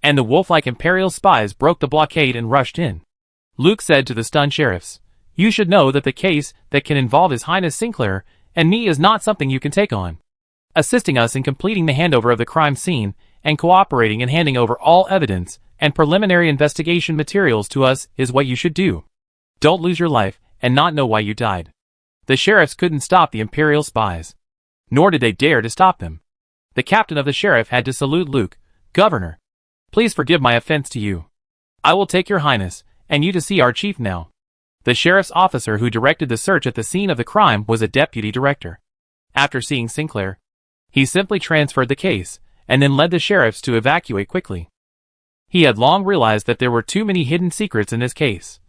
and the wolf-like Imperial spies broke the blockade and rushed in. Luke said to the stunned sheriffs, You should know that the case that can involve His Highness Sinclair and me is not something you can take on. Assisting us in completing the handover of the crime scene and cooperating in handing over all evidence and preliminary investigation materials to us is what you should do. Don't lose your life and not know why you died. The sheriffs couldn't stop the Imperial spies, nor did they dare to stop them. The captain of the sheriff had to salute Luke. Governor, please forgive my offense to you. I will take Your Highness and you to see our chief now. The sheriff's officer who directed the search at the scene of the crime was a deputy director. After seeing Sinclair, he simply transferred the case and then led the sheriffs to evacuate quickly. He had long realized that there were too many hidden secrets in this case,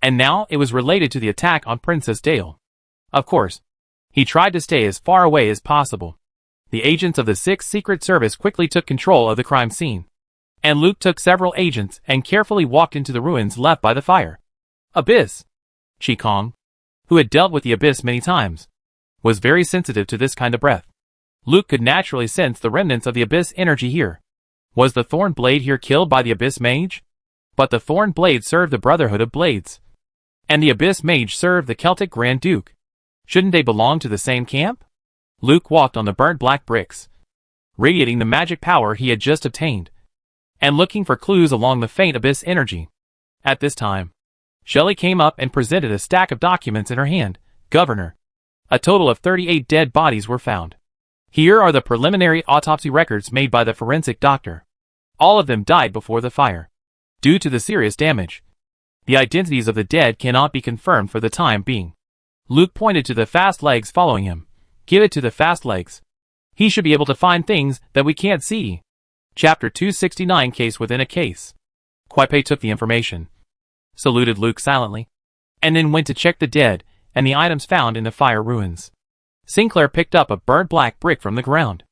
and now it was related to the attack on Princess Dale. Of course, he tried to stay as far away as possible. The agents of the 6th Secret Service quickly took control of the crime scene, and Luke took several agents and carefully walked into the ruins left by the fire. Abyss. Qigong, who had dealt with the Abyss many times, was very sensitive to this kind of breath. Luke could naturally sense the remnants of the Abyss energy here. Was the Thorn Blade here killed by the Abyss Mage? But the Thorn Blade served the Brotherhood of Blades, and the Abyss Mage served the Celtic Grand Duke. Shouldn't they belong to the same camp? Luke walked on the burnt black bricks, radiating the magic power he had just obtained, and looking for clues along the faint Abyss energy. At this time, Shelley came up and presented a stack of documents in her hand. Governor, a total of 38 dead bodies were found. Here are the preliminary autopsy records made by the forensic doctor. All of them died before the fire, due to the serious damage. The identities of the dead cannot be confirmed for the time being. Luke pointed to the fast legs following him. Give it to the fast legs. He should be able to find things that we can't see. Chapter 269 Case Within a Case. Kuai took the information, saluted Luke silently, and then went to check the dead and the items found in the fire ruins. Sinclair picked up a burnt black brick from the ground.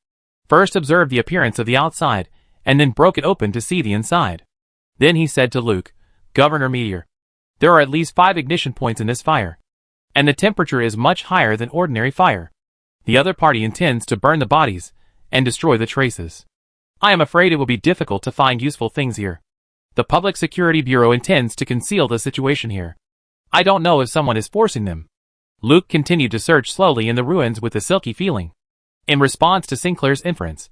First observed the appearance of the outside, and then broke it open to see the inside. Then he said to Luke, Governor Meteor, there are at least 5 ignition points in this fire, and the temperature is much higher than ordinary fire. The other party intends to burn the bodies and destroy the traces. I am afraid it will be difficult to find useful things here. The Public Security Bureau intends to conceal the situation here. I don't know if someone is forcing them. Luke continued to search slowly in the ruins with a silky feeling. In response to Sinclair's inference,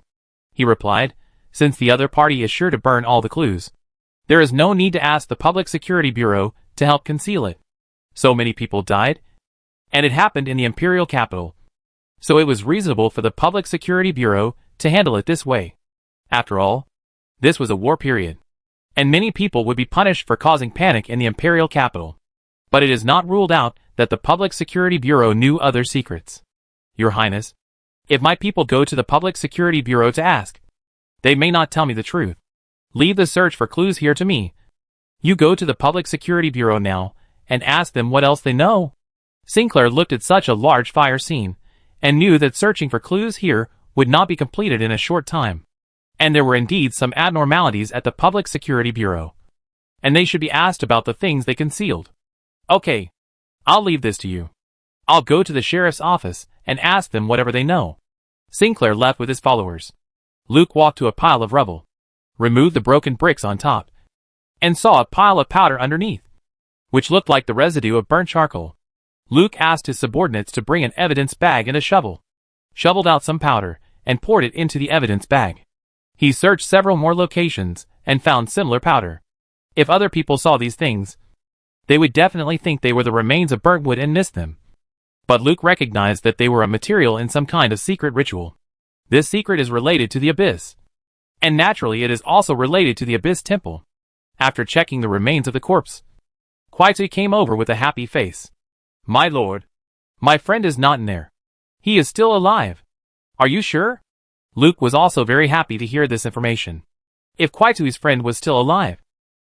he replied, Since the other party is sure to burn all the clues, there is no need to ask the Public Security Bureau to help conceal it. So many people died, and it happened in the Imperial capital. So it was reasonable for the Public Security Bureau to handle it this way. After all, this was a war period, and many people would be punished for causing panic in the Imperial capital. But it is not ruled out that the Public Security Bureau knew other secrets. Your Highness, if my people go to the Public Security Bureau to ask, they may not tell me the truth. Leave the search for clues here to me. You go to the Public Security Bureau now and ask them what else they know. Sinclair looked at such a large fire scene and knew that searching for clues here would not be completed in a short time. And there were indeed some abnormalities at the Public Security Bureau, and they should be asked about the things they concealed. Okay, I'll leave this to you. I'll go to the sheriff's office and ask them whatever they know. Sinclair left with his followers. Luke walked to a pile of rubble, removed the broken bricks on top, and saw a pile of powder underneath, which looked like the residue of burnt charcoal. Luke asked his subordinates to bring an evidence bag and a shovel. shoveled out some powder, and poured it into the evidence bag. He searched several more locations, and found similar powder. If other people saw these things, they would definitely think they were the remains of burnt wood and miss them. But Luke recognized that they were a material in some kind of secret ritual. This secret is related to the Abyss. And naturally it is also related to the Abyss Temple. After checking the remains of the corpse, Kwaitui came over with a happy face. "My lord, my friend is not in there. He is still alive." "Are you sure?" Luke was also very happy to hear this information. If Kwaitui's friend was still alive,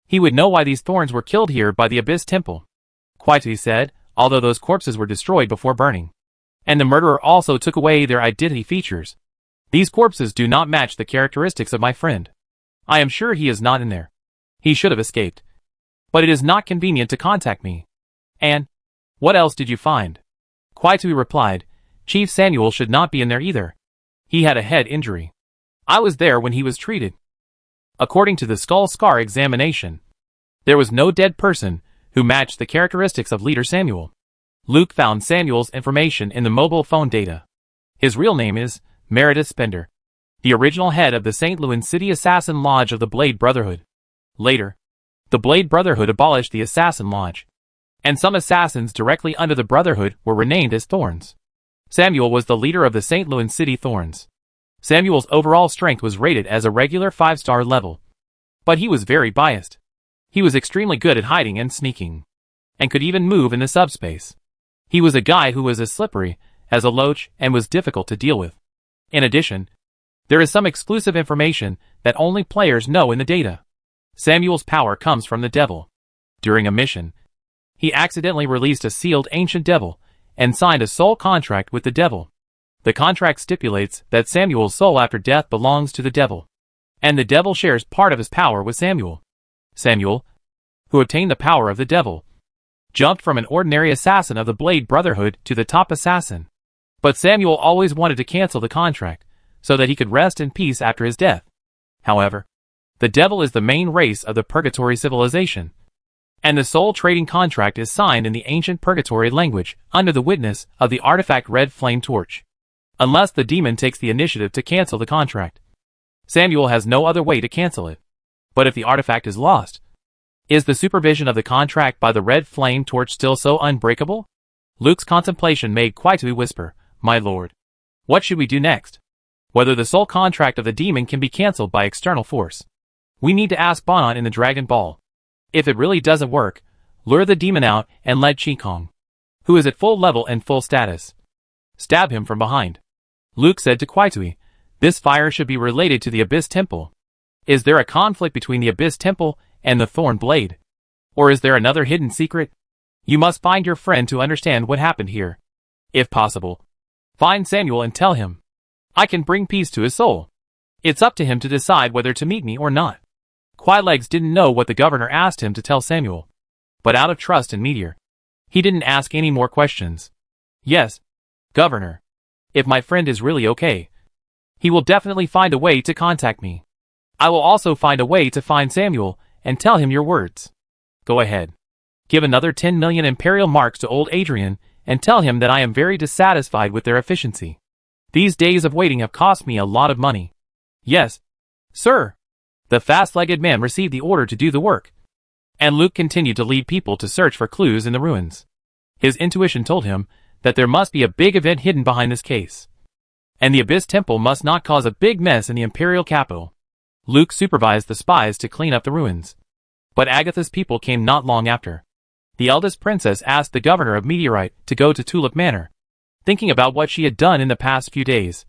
he would know why these thorns were killed here by the Abyss Temple. Kwaitui said, although those corpses were destroyed before burning, and the murderer also took away their identity features, these corpses do not match the characteristics of my friend. I am sure he is not in there. He should have escaped. But it is not convenient to contact me. And what else did you find? Kwaitui replied, Chief Samuel should not be in there either. He had a head injury. I was there when he was treated. According to the skull scar examination, there was no dead person who matched the characteristics of Leader Samuel. Luke found Samuel's information in the mobile phone data. His real name is Meredith Spender, the original head of the St. Louis City Assassin Lodge of the Blade Brotherhood. Later, the Blade Brotherhood abolished the Assassin Lodge, and some assassins directly under the Brotherhood were renamed as Thorns. Samuel was the leader of the St. Louis City Thorns. Samuel's overall strength was rated as a regular 5-star level, but he was very biased. He was extremely good at hiding and sneaking, and could even move in the subspace. He was a guy who was as slippery as a loach and was difficult to deal with. In addition, there is some exclusive information that only players know in the data. Samuel's power comes from the devil. During a mission, he accidentally released a sealed ancient devil and signed a soul contract with the devil. The contract stipulates that Samuel's soul after death belongs to the devil, and the devil shares part of his power with Samuel. Samuel, who obtained the power of the devil, jumped from an ordinary assassin of the Blade Brotherhood to the top assassin. But Samuel always wanted to cancel the contract, so that he could rest in peace after his death. However, the devil is the main race of the Purgatory civilization, and the soul trading contract is signed in the ancient Purgatory language under the witness of the artifact Red Flame Torch, unless the demon takes the initiative to cancel the contract. Samuel has no other way to cancel it. But if the artifact is lost, is the supervision of the contract by the Red Flame Torch still so unbreakable? Luke's contemplation made Kwaitui whisper, My lord, what should we do next? Whether the soul contract of the demon can be cancelled by external force. We need to ask Bonan in the Dragon Ball. If it really doesn't work, lure the demon out and let Qikong, who is at full level and full status, stab him from behind. Luke said to Kwaitui, this fire should be related to the Abyss Temple. Is there a conflict between the Abyss Temple and the Thorn Blade? Or is there another hidden secret? You must find your friend to understand what happened here. If possible, find Samuel and tell him. I can bring peace to his soul. It's up to him to decide whether to meet me or not. Quailegs didn't know what the governor asked him to tell Samuel, but out of trust in Meteor, he didn't ask any more questions. Yes, Governor. If my friend is really okay, he will definitely find a way to contact me. I will also find a way to find Samuel and tell him your words. Go ahead. Give another 10 million Imperial marks to old Adrian and tell him that I am very dissatisfied with their efficiency. These days of waiting have cost me a lot of money. Yes, sir. The fast-legged man received the order to do the work, and Luke continued to lead people to search for clues in the ruins. His intuition told him that there must be a big event hidden behind this case, and the Abyss Temple must not cause a big mess in the Imperial capital. Luke supervised the spies to clean up the ruins, but Agatha's people came not long after. The eldest princess asked the governor of Meteorite to go to Tulip Manor, thinking about what she had done in the past few days.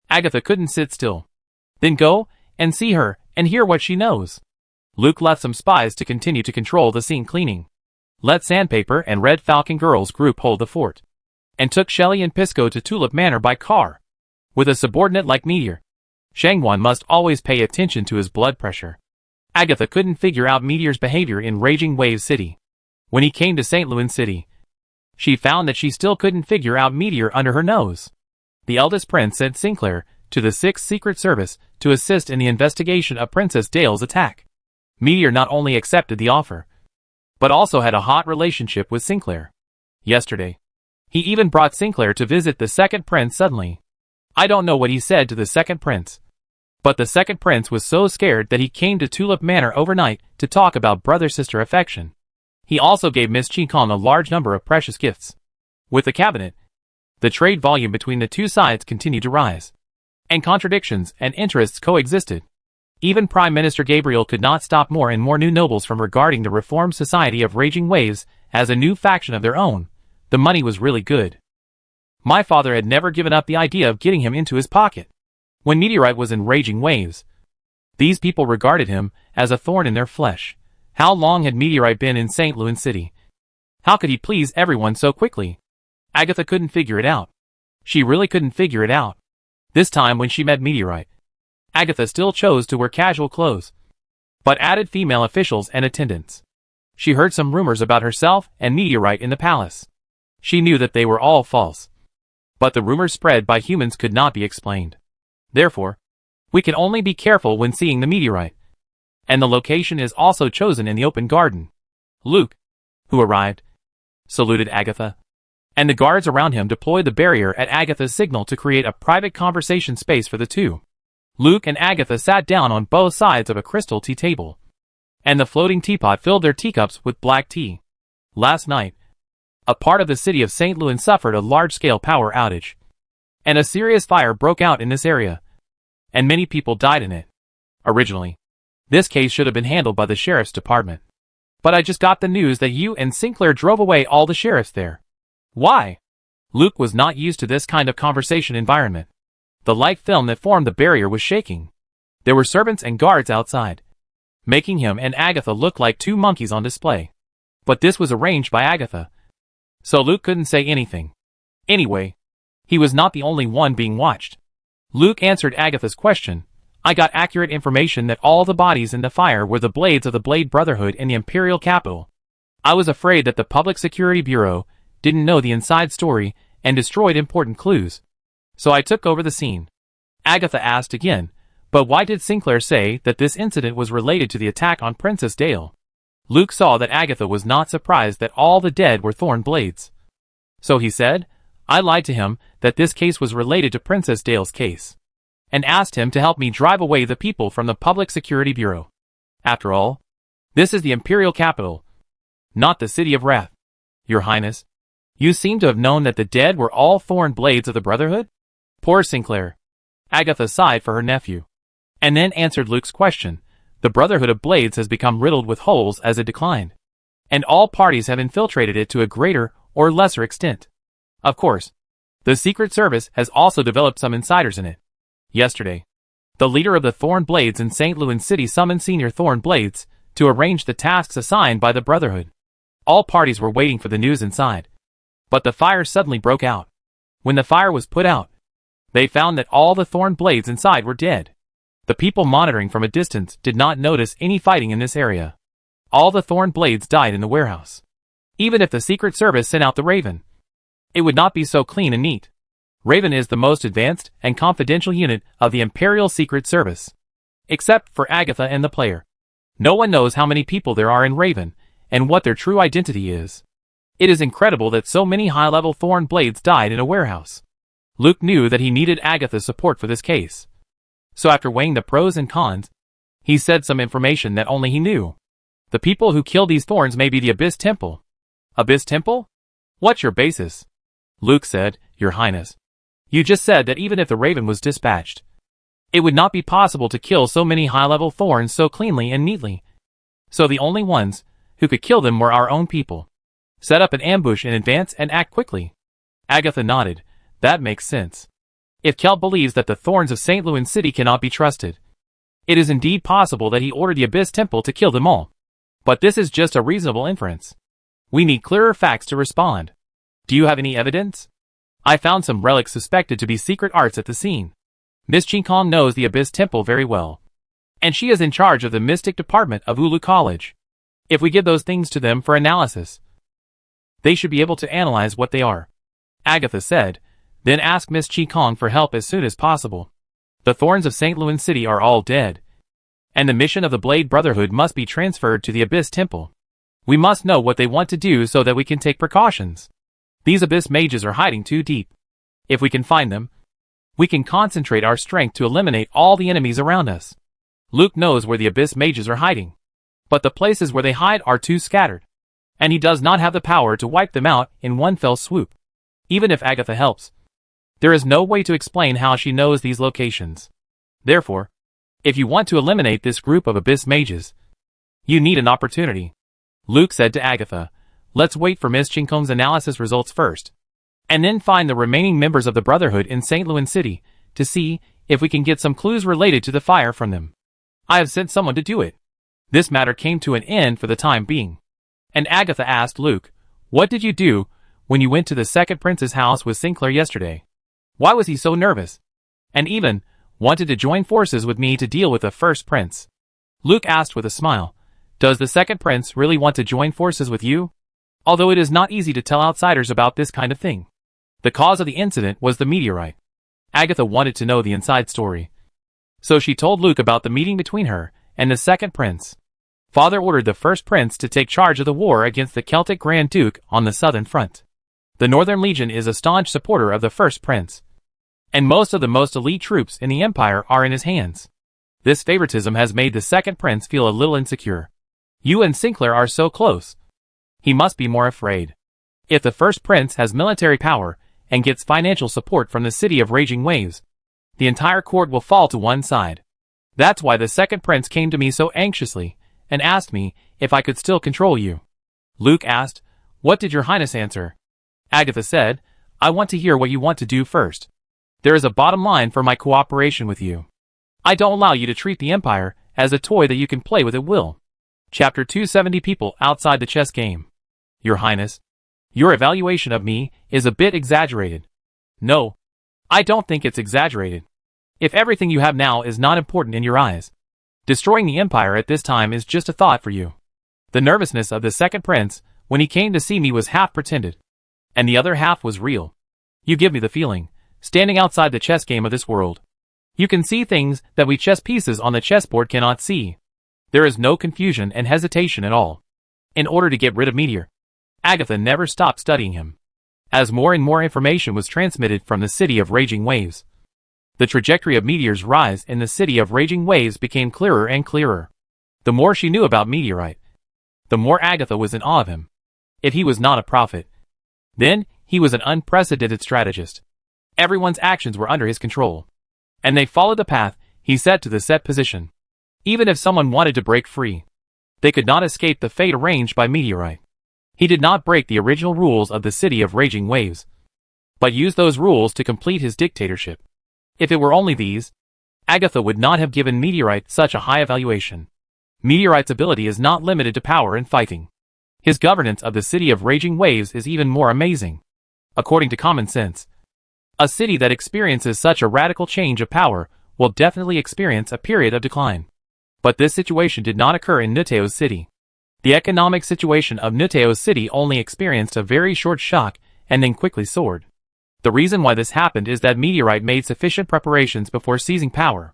Agatha couldn't sit still. Then go and see her and hear what she knows. Luke left some spies to continue to control the scene cleaning. Let Sandpaper and Red Falcon Girls group hold the fort, and took Shelley and Pisco to Tulip Manor by car. With a subordinate like Meteor, Shangwan must always pay attention to his blood pressure. Agatha couldn't figure out Meteor's behavior in Raging Wave City. When he came to St. Louis City, she found that she still couldn't figure out Meteor under her nose. The eldest prince sent Sinclair to the 6th Secret Service to assist in the investigation of Princess Dale's attack. Meteor not only accepted the offer, but also had a hot relationship with Sinclair. Yesterday, he even brought Sinclair to visit the second prince suddenly. I don't know what he said to the second prince. But the second prince was so scared that he came to Tulip Manor overnight to talk about brother-sister affection. He also gave Miss Qingkong a large number of precious gifts. With the cabinet, the trade volume between the two sides continued to rise. And contradictions and interests coexisted. Even Prime Minister Gabriel could not stop more and more new nobles from regarding the Reformed Society of Raging Waves as a new faction of their own. The money was really good. My father had never given up the idea of getting him into his pocket. When Meteorite was in Raging Waves, these people regarded him as a thorn in their flesh. How long had Meteorite been in St. Louis City? How could he please everyone so quickly? Agatha couldn't figure it out. She really couldn't figure it out. This time when she met Meteorite, Agatha still chose to wear casual clothes, but added female officials and attendants. She heard some rumors about herself and Meteorite in the palace. She knew that they were all false. But the rumors spread by humans could not be explained. Therefore, we can only be careful when seeing the Meteorite. And the location is also chosen in the open garden. Luke, who arrived, saluted Agatha, and the guards around him deployed the barrier at Agatha's signal to create a private conversation space for the two. Luke and Agatha sat down on both sides of a crystal tea table, and the floating teapot filled their teacups with black tea. Last night, a part of the city of St. Louis suffered a large-scale power outage, and a serious fire broke out in this area, and many people died in it. Originally, this case should have been handled by the sheriff's department. But I just got the news that you and Sinclair drove away all the sheriffs there. Why? Luke was not used to this kind of conversation environment. The light film that formed the barrier was shaking. There were servants and guards outside, making him and Agatha look like two monkeys on display. But this was arranged by Agatha, so Luke couldn't say anything. Anyway, he was not the only one being watched. Luke answered Agatha's question. I got accurate information that all the bodies in the fire were the blades of the Blade Brotherhood in the Imperial capital. I was afraid that the Public Security Bureau didn't know the inside story and destroyed important clues. So I took over the scene. Agatha asked again, but why did Sinclair say that this incident was related to the attack on Princess Dale? Luke saw that Agatha was not surprised that all the dead were thorn blades. So he said, I lied to him that this case was related to Princess Dale's case, and asked him to help me drive away the people from the Public Security Bureau. After all, this is the Imperial capital, not the City of Wrath. Your Highness, you seem to have known that the dead were all thorn blades of the Brotherhood? Poor Sinclair. Agatha sighed for her nephew, and then answered Luke's question. The Brotherhood of Blades has become riddled with holes as it declined, and all parties have infiltrated it to a greater or lesser extent. Of course, the Secret Service has also developed some insiders in it. Yesterday, the leader of the Thorn Blades in St. Louis City summoned Senior Thorn Blades to arrange the tasks assigned by the Brotherhood. All parties were waiting for the news inside, but the fire suddenly broke out. When the fire was put out, they found that all the Thorn Blades inside were dead. The people monitoring from a distance did not notice any fighting in this area. All the Thorn Blades died in the warehouse. Even if the Secret Service sent out the Raven, it would not be so clean and neat. Raven is the most advanced and confidential unit of the Imperial Secret Service, except for Agatha and the player. No one knows how many people there are in Raven, and what their true identity is. It is incredible that so many high-level Thorn Blades died in a warehouse. Luke knew that he needed Agatha's support for this case. So after weighing the pros and cons, he said some information that only he knew. The people who killed these thorns may be the Abyss Temple. Abyss Temple? What's your basis? Luke said, Your Highness, you just said that even if the Raven was dispatched, it would not be possible to kill so many high-level thorns so cleanly and neatly. So the only ones who could kill them were our own people. Set up an ambush in advance and act quickly. Agatha nodded. That makes sense. If Kelt believes that the thorns of St. Louis City cannot be trusted, it is indeed possible that he ordered the Abyss Temple to kill them all. But this is just a reasonable inference. We need clearer facts to respond. Do you have any evidence? I found some relics suspected to be secret arts at the scene. Miss Qingkong knows the Abyss Temple very well, and she is in charge of the Mystic Department of Ulu College. If we give those things to them for analysis, they should be able to analyze what they are. Agatha said, then ask Miss Qingkong for help as soon as possible. The thorns of St. Louis City are all dead, and the mission of the Blade Brotherhood must be transferred to the Abyss Temple. We must know what they want to do so that we can take precautions. These Abyss mages are hiding too deep. If we can find them, We can concentrate our strength to eliminate all the enemies around us. Luke knows where the Abyss mages are hiding, but the places where they hide are too scattered, and he does not have the power to wipe them out in one fell swoop. Even if Agatha helps, there is no way to explain how she knows these locations. Therefore, if you want to eliminate this group of Abyss mages, you need an opportunity. Luke said to Agatha, let's wait for Miss Chinkom's analysis results first, and then find the remaining members of the Brotherhood in St. Louis City to see if we can get some clues related to the fire from them. I have sent someone to do it. This matter came to an end for the time being. And Agatha asked Luke, what did you do when you went to the second prince's house with Sinclair yesterday? Why was he so nervous? And even wanted to join forces with me to deal with the first prince. Luke asked with a smile, does the second prince really want to join forces with you? Although it is not easy to tell outsiders about this kind of thing. The cause of the incident was the meteorite. Agatha wanted to know the inside story. So she told Luke about the meeting between her and the second prince. Father ordered the first prince to take charge of the war against the Celtic Grand Duke on the southern front. The Northern Legion is a staunch supporter of the first prince, and most of the most elite troops in the Empire are in his hands. This favoritism has made the second prince feel a little insecure. You and Sinclair are so close. He must be more afraid. If the first prince has military power and gets financial support from the city of Raging Waves, the entire court will fall to one side. That's why the second prince came to me so anxiously and asked me if I could still control you. Luke asked, what did your highness answer? Agatha said, I want to hear what you want to do first. There is a bottom line for my cooperation with you. I don't allow you to treat the Empire as a toy that you can play with at will. Chapter 270 People outside the chess game. Your Highness, your evaluation of me is a bit exaggerated. No, I don't think it's exaggerated. If everything you have now is not important in your eyes, destroying the Empire at this time is just a thought for you. The nervousness of the second prince when he came to see me was half pretended, and the other half was real. You give me the feeling, standing outside the chess game of this world, you can see things that we chess pieces on the chessboard cannot see. There is no confusion and hesitation at all. In order to get rid of Meteor, Agatha never stopped studying him. As more and more information was transmitted from the city of Raging Waves, the trajectory of Meteor's rise in the city of Raging Waves became clearer and clearer. The more she knew about Meteorite, the more Agatha was in awe of him. If he was not a prophet, then he was an unprecedented strategist. Everyone's actions were under his control, and they followed the path he set to the set position. Even if someone wanted to break free, they could not escape the fate arranged by Meteorite. He did not break the original rules of the city of Raging Waves, but used those rules to complete his dictatorship. If it were only these, Agatha would not have given Meteorite such a high evaluation. Meteorite's ability is not limited to power and fighting. His governance of the city of Raging Waves is even more amazing. According to common sense, a city that experiences such a radical change of power will definitely experience a period of decline. But this situation did not occur in Nuteo's city. The economic situation of Nuteo's city only experienced a very short shock and then quickly soared. The reason why this happened is that Meteorite made sufficient preparations before seizing power.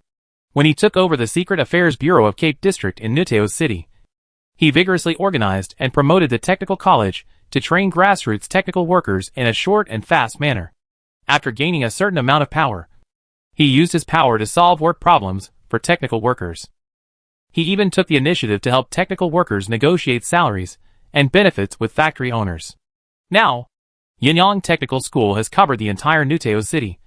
When he took over the Secret Affairs Bureau of Cape District in Nuteo's city, he vigorously organized and promoted the technical college to train grassroots technical workers in a short and fast manner. After gaining a certain amount of power, he used his power to solve work problems for technical workers. He even took the initiative to help technical workers negotiate salaries and benefits with factory owners. Now, Yinyang Technical School has covered the entire Nuteo city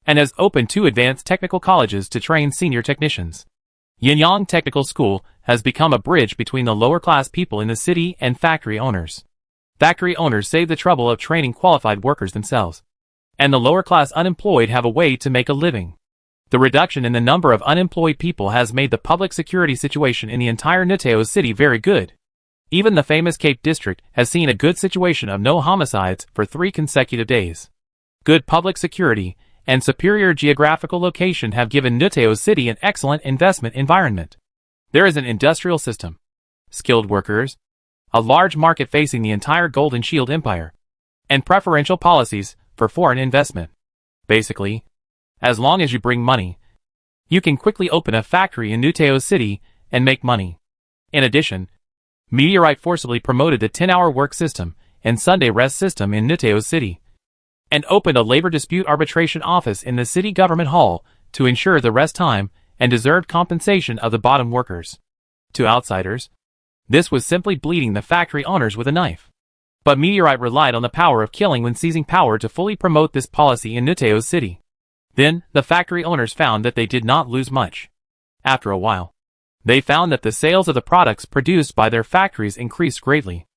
and has opened 2 advanced technical colleges to train senior technicians. Yinyang Technical School has become a bridge between the lower-class people in the city and factory owners. Factory owners save the trouble of training qualified workers themselves, and the lower-class unemployed have a way to make a living. The reduction in the number of unemployed people has made the public security situation in the entire Nuteo city very good. Even the famous Cape District has seen a good situation of no homicides for 3 consecutive days. Good public security and superior geographical location have given Nuteo city an excellent investment environment. There is an industrial system, skilled workers, a large market facing the entire Golden Shield Empire, and preferential policies for foreign investment. Basically, as long as you bring money, you can quickly open a factory in Nuteo city and make money. In addition, Meteorite forcibly promoted the 10-hour work system and Sunday rest system in Nuteo city, and opened a labor dispute arbitration office in the city government hall to ensure the rest time and deserved compensation of the bottom workers. To outsiders, this was simply bleeding the factory owners with a knife. But Meteorite relied on the power of killing when seizing power to fully promote this policy in Nuteo's city. Then, the factory owners found that they did not lose much. After a while, they found that the sales of the products produced by their factories increased greatly.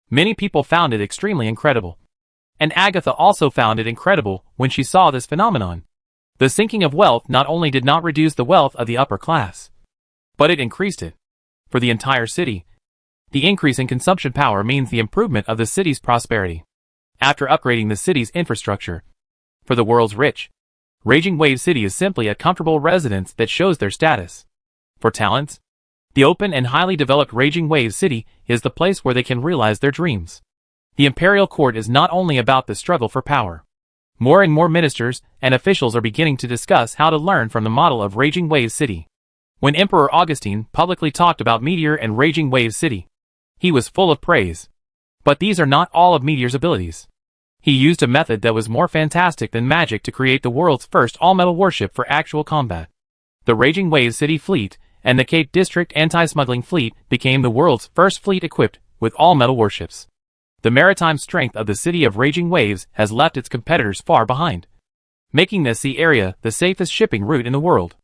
Many people found it extremely incredible. And Agatha also found it incredible when she saw this phenomenon. The sinking of wealth not only did not reduce the wealth of the upper class, but it increased it. For the entire city, the increase in consumption power means the improvement of the city's prosperity. After upgrading the city's infrastructure, for the world's rich, Raging Wave City is simply a comfortable residence that shows their status. For talents, the open and highly developed Raging Wave City is the place where they can realize their dreams. The imperial court is not only about the struggle for power. More and more ministers and officials are beginning to discuss how to learn from the model of Raging Wave City. When Emperor Augustine publicly talked about Meteor and Raging Wave City, he was full of praise. But these are not all of Meteor's abilities. He used a method that was more fantastic than magic to create the world's first all-metal warship for actual combat. The Raging Wave City Fleet and the Cape District Anti-Smuggling Fleet became the world's first fleet equipped with all-metal warships. The maritime strength of the city of Raging Waves has left its competitors far behind, making this sea area the safest shipping route in the world.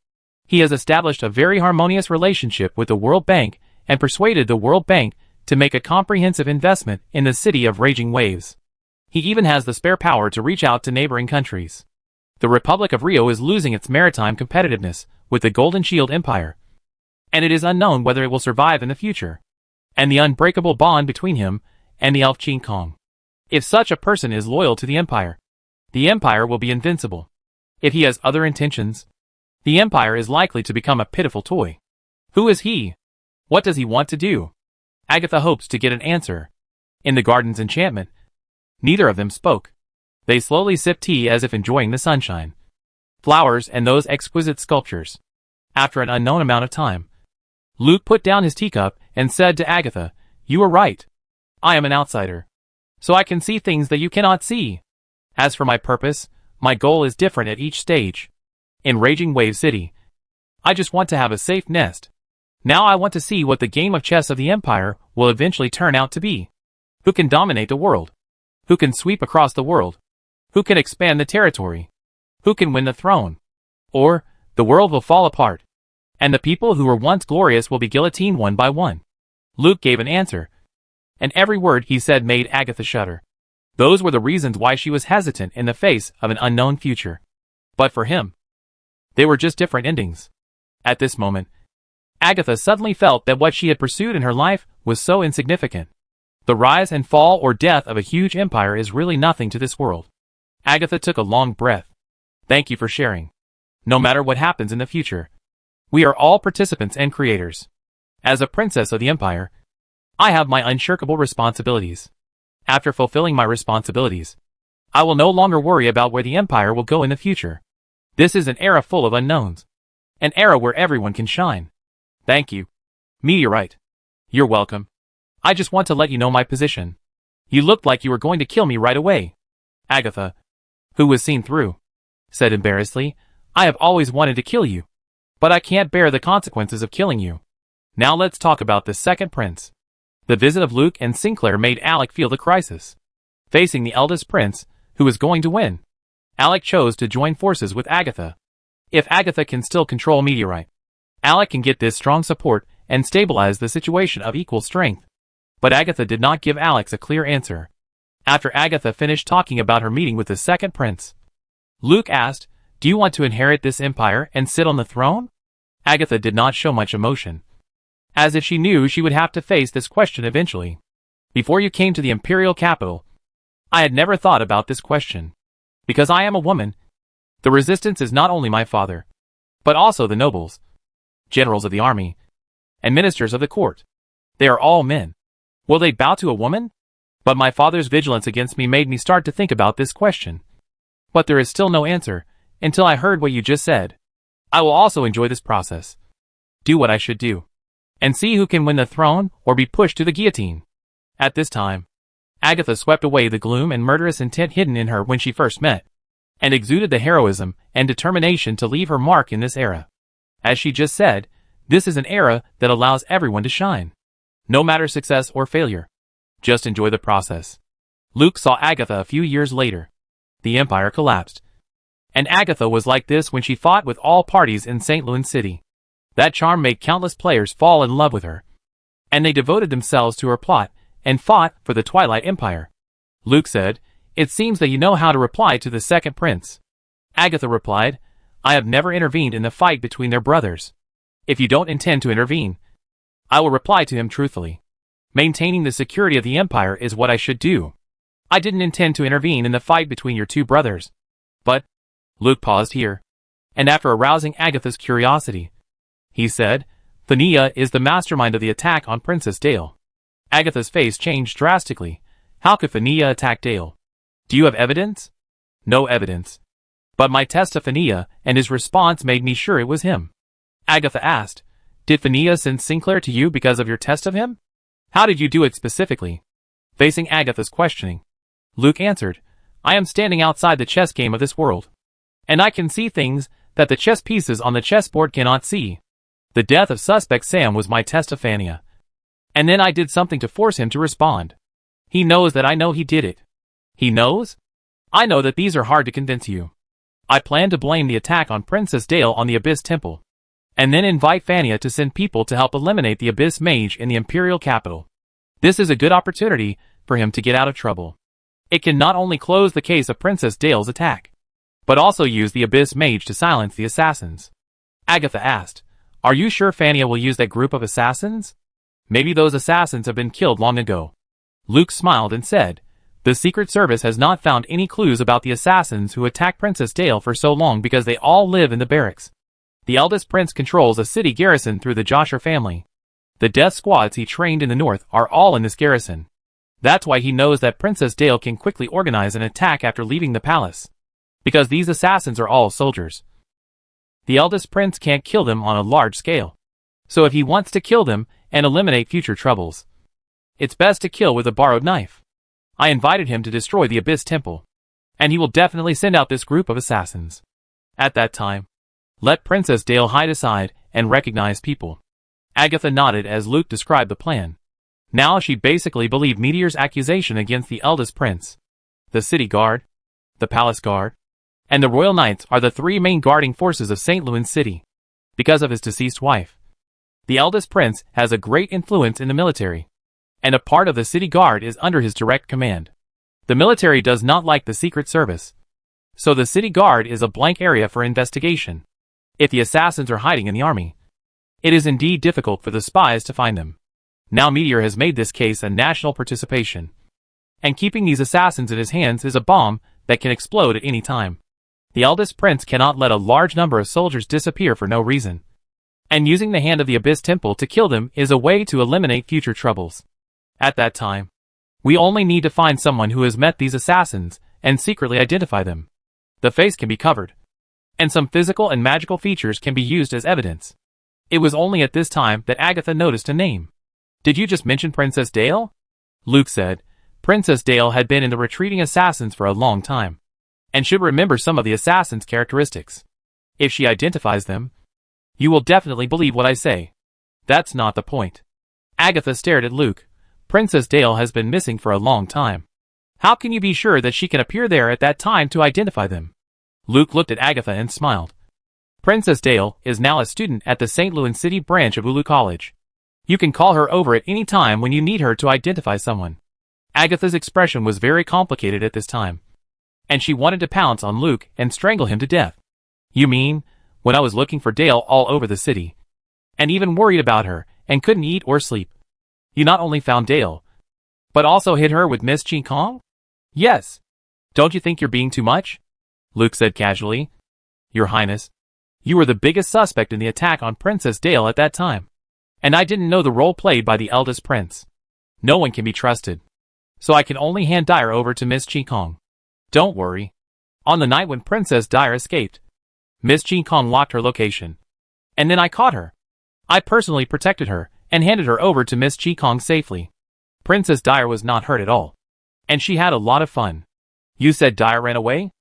He has established a very harmonious relationship with the World Bank and persuaded the World Bank to make a comprehensive investment in the city of Raging Waves. He even has the spare power to reach out to neighboring countries. The Republic of Rio is losing its maritime competitiveness with the Golden Shield Empire, and it is unknown whether it will survive in the future. And the unbreakable bond between him and the elf Qin Kong. If such a person is loyal to the Empire will be invincible. If he has other intentions, the Empire is likely to become a pitiful toy. Who is he? What does he want to do? Agatha hopes to get an answer. In the garden's enchantment, neither of them spoke. They slowly sipped tea as if enjoying the sunshine, flowers, and those exquisite sculptures. After an unknown amount of time, Luke put down his teacup and said to Agatha, "You are right. I am an outsider, so I can see things that you cannot see. As for my purpose, my goal is different at each stage. In Raging Wave City, I just want to have a safe nest. Now I want to see what the game of chess of the Empire will eventually turn out to be. Who can dominate the world? Who can sweep across the world? Who can expand the territory? Who can win the throne? Or, the world will fall apart, and the people who were once glorious will be guillotined one by one." Luke gave an answer, and every word he said made Agatha shudder. Those were the reasons why she was hesitant in the face of an unknown future. But for him, they were just different endings. At this moment, Agatha suddenly felt that what she had pursued in her life was so insignificant. The rise and fall or death of a huge empire is really nothing to this world. Agatha took a long breath. "Thank you for sharing. No matter what happens in the future, we are all participants and creators. As a princess of the Empire, I have my unshirkable responsibilities. After fulfilling my responsibilities, I will no longer worry about where the Empire will go in the future. This is an era full of unknowns. An era where everyone can shine. Thank you, Meteorite." "You're welcome. I just want to let you know my position. You looked like you were going to kill me right away." Agatha, who was seen through, said embarrassedly, "I have always wanted to kill you, but I can't bear the consequences of killing you. Now let's talk about the second prince." The visit of Luke and Sinclair made Alec feel the crisis. Facing the eldest prince, who was going to win, Alec chose to join forces with Agatha. If Agatha can still control Meteorite, Alec can get this strong support and stabilize the situation of equal strength. But Agatha did not give Alex a clear answer. After Agatha finished talking about her meeting with the second prince, Luke asked, "Do you want to inherit this empire and sit on the throne?" Agatha did not show much emotion, as if she knew she would have to face this question eventually. "Before you came to the imperial capital, I had never thought about this question. Because I am a woman, the resistance is not only my father, but also the nobles, generals of the army, and ministers of the court. They are all men. Will they bow to a woman? But my father's vigilance against me made me start to think about this question. But there is still no answer, until I heard what you just said. I will also enjoy this process. Do what I should do, and see who can win the throne or be pushed to the guillotine." At this time, Agatha swept away the gloom and murderous intent hidden in her when she first met, and exuded the heroism and determination to leave her mark in this era. As she just said, this is an era that allows everyone to shine. No matter success or failure. Just enjoy the process. Luke saw Agatha a few years later. The Empire collapsed. And Agatha was like this when she fought with all parties in St. Louis City. That charm made countless players fall in love with her. And they devoted themselves to her plot, and fought for the Twilight Empire. Luke said, "It seems that you know how to reply to the second prince." Agatha replied, "I have never intervened in the fight between their brothers. If you don't intend to intervene, I will reply to him truthfully. Maintaining the security of the Empire is what I should do. I didn't intend to intervene in the fight between your two brothers. But..." Luke paused here. And after arousing Agatha's curiosity, he said, "Fania is the mastermind of the attack on Princess Dale." Agatha's face changed drastically. How could Fania attack Dale? "Do you have evidence?" "No evidence. But my test of Fania and his response made me sure it was him." Agatha asked, "Did Fania send Sinclair to you because of your test of him? How did you do it specifically?" Facing Agatha's questioning, Luke answered, "I am standing outside the chess game of this world. And I can see things that the chess pieces on the chessboard cannot see. The death of suspect Sam was my test of Fania. And then I did something to force him to respond. He knows that I know he did it." "He knows?" "I know that these are hard to convince you. I plan to blame the attack on Princess Dale on the Abyss Temple, and then invite Fania to send people to help eliminate the Abyss Mage in the Imperial capital. This is a good opportunity for him to get out of trouble. It can not only close the case of Princess Dale's attack, but also use the Abyss Mage to silence the assassins." Agatha asked, "Are you sure Fania will use that group of assassins? Maybe those assassins have been killed long ago." Luke smiled and said, "The Secret Service has not found any clues about the assassins who attacked Princess Dale for so long because they all live in the barracks. The eldest prince controls a city garrison through the Joshua family. The death squads he trained in the north are all in this garrison. That's why he knows that Princess Dale can quickly organize an attack after leaving the palace. Because these assassins are all soldiers. The eldest prince can't kill them on a large scale. So if he wants to kill them and eliminate future troubles, it's best to kill with a borrowed knife. I invited him to destroy the Abyss Temple, and he will definitely send out this group of assassins. At that time, let Princess Dale hide aside and recognize people." Agatha nodded as Luke described the plan. Now she basically believed Meteor's accusation against the eldest prince. The city guard, the palace guard, and the royal knights are the three main guarding forces of St. Louis City, because of his deceased wife. The eldest prince has a great influence in the military, and a part of the city guard is under his direct command. The military does not like the Secret Service, so the city guard is a blank area for investigation. If the assassins are hiding in the army, it is indeed difficult for the spies to find them. Now Meteor has made this case a national participation, and keeping these assassins in his hands is a bomb that can explode at any time. The eldest prince cannot let a large number of soldiers disappear for no reason, and using the hand of the Abyss Temple to kill them is a way to eliminate future troubles. At that time, we only need to find someone who has met these assassins and secretly identify them. The face can be covered, and some physical and magical features can be used as evidence. It was only at this time that Agatha noticed a name. "Did you just mention Princess Dale?" Luke said. Princess Dale had been in the retreating assassins for a long time, and should remember some of the assassins' characteristics. If she identifies them, you will definitely believe what I say. That's not the point. Agatha stared at Luke. Princess Dale has been missing for a long time. How can you be sure that she can appear there at that time to identify them? Luke looked at Agatha and smiled. Princess Dale is now a student at the St. Louis City branch of Ulu College. You can call her over at any time when you need her to identify someone. Agatha's expression was very complicated at this time, and she wanted to pounce on Luke and strangle him to death. "You mean, when I was looking for Dale all over the city, and even worried about her, and couldn't eat or sleep, you not only found Dale, but also hid her with Miss Chi Kong?" "Yes. Don't you think you're being too much?" Luke said casually. "Your Highness, you were the biggest suspect in the attack on Princess Dale at that time, and I didn't know the role played by the eldest prince. No one can be trusted, so I can only hand Dyer over to Miss Chi Kong. Don't worry. On the night when Princess Dyer escaped, Miss Chi Kong locked her location, and then I caught her. I personally protected her and handed her over to Miss Chi Kong safely. Princess Dyer was not hurt at all. And she had a lot of fun. You said Dyer ran away?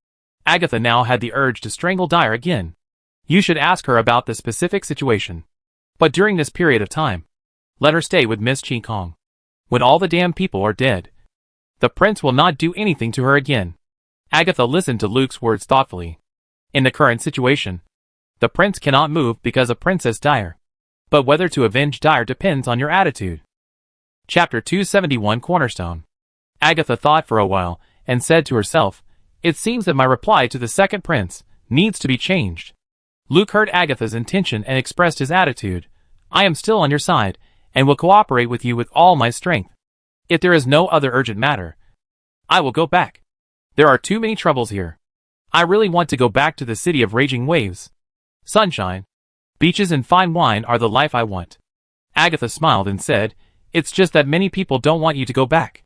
Agatha now had the urge to strangle Dyer again. You should ask her about the specific situation. But during this period of time, let her stay with Miss Chi Kong. When all the damn people are dead, the prince will not do anything to her again. Agatha listened to Luke's words thoughtfully. In the current situation, the prince cannot move because of Princess Dyer. But whether to avenge Dyer depends on your attitude. Chapter 271 Cornerstone. Agatha thought for a while, and said to herself, it seems that my reply to the second prince needs to be changed. Luke heard Agatha's intention and expressed his attitude. I am still on your side, and will cooperate with you with all my strength. If there is no other urgent matter, I will go back. There are too many troubles here. I really want to go back to the city of raging waves. Sunshine, beaches and fine wine are the life I want. Agatha smiled and said, it's just that many people don't want you to go back.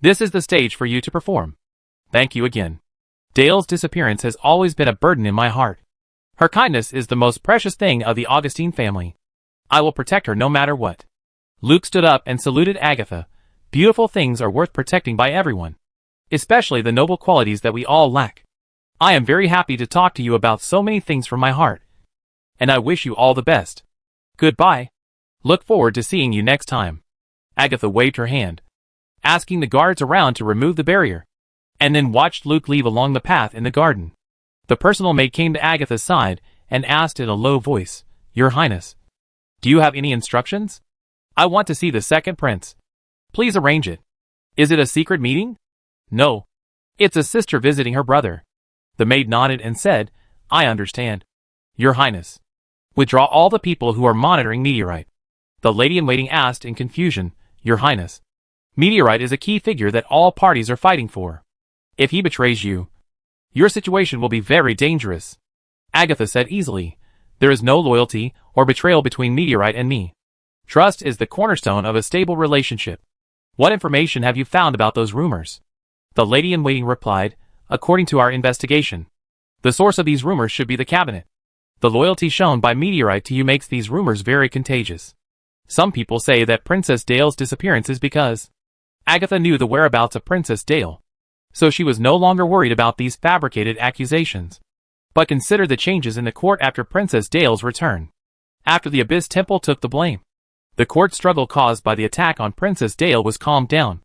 This is the stage for you to perform. Thank you again. Dale's disappearance has always been a burden in my heart. Her kindness is the most precious thing of the Augustine family. I will protect her no matter what. Luke stood up and saluted Agatha. Beautiful things are worth protecting by everyone, especially the noble qualities that we all lack. I am very happy to talk to you about so many things from my heart, and I wish you all the best. Goodbye. Look forward to seeing you next time. Agatha waved her hand, asking the guards around to remove the barrier, and then watched Luke leave along the path in the garden. The personal maid came to Agatha's side and asked in a low voice, Your Highness, do you have any instructions? I want to see the second prince. Please arrange it. Is it a secret meeting? No. It's a sister visiting her brother. The maid nodded and said, I understand. Your Highness. Withdraw all the people who are monitoring Meteorite. The lady-in-waiting asked in confusion, Your Highness. Meteorite is a key figure that all parties are fighting for. If he betrays you, your situation will be very dangerous. Agatha said easily, There is no loyalty or betrayal between Meteorite and me. Trust is the cornerstone of a stable relationship. What information have you found about those rumors? The lady-in-waiting replied, According to our investigation, the source of these rumors should be the cabinet. The loyalty shown by Meteorite to you makes these rumors very contagious. Some people say that Princess Dale's disappearance is because Agatha knew the whereabouts of Princess Dale, so she was no longer worried about these fabricated accusations. But consider the changes in the court after Princess Dale's return. After the Abyss Temple took the blame, the court struggle caused by the attack on Princess Dale was calmed down.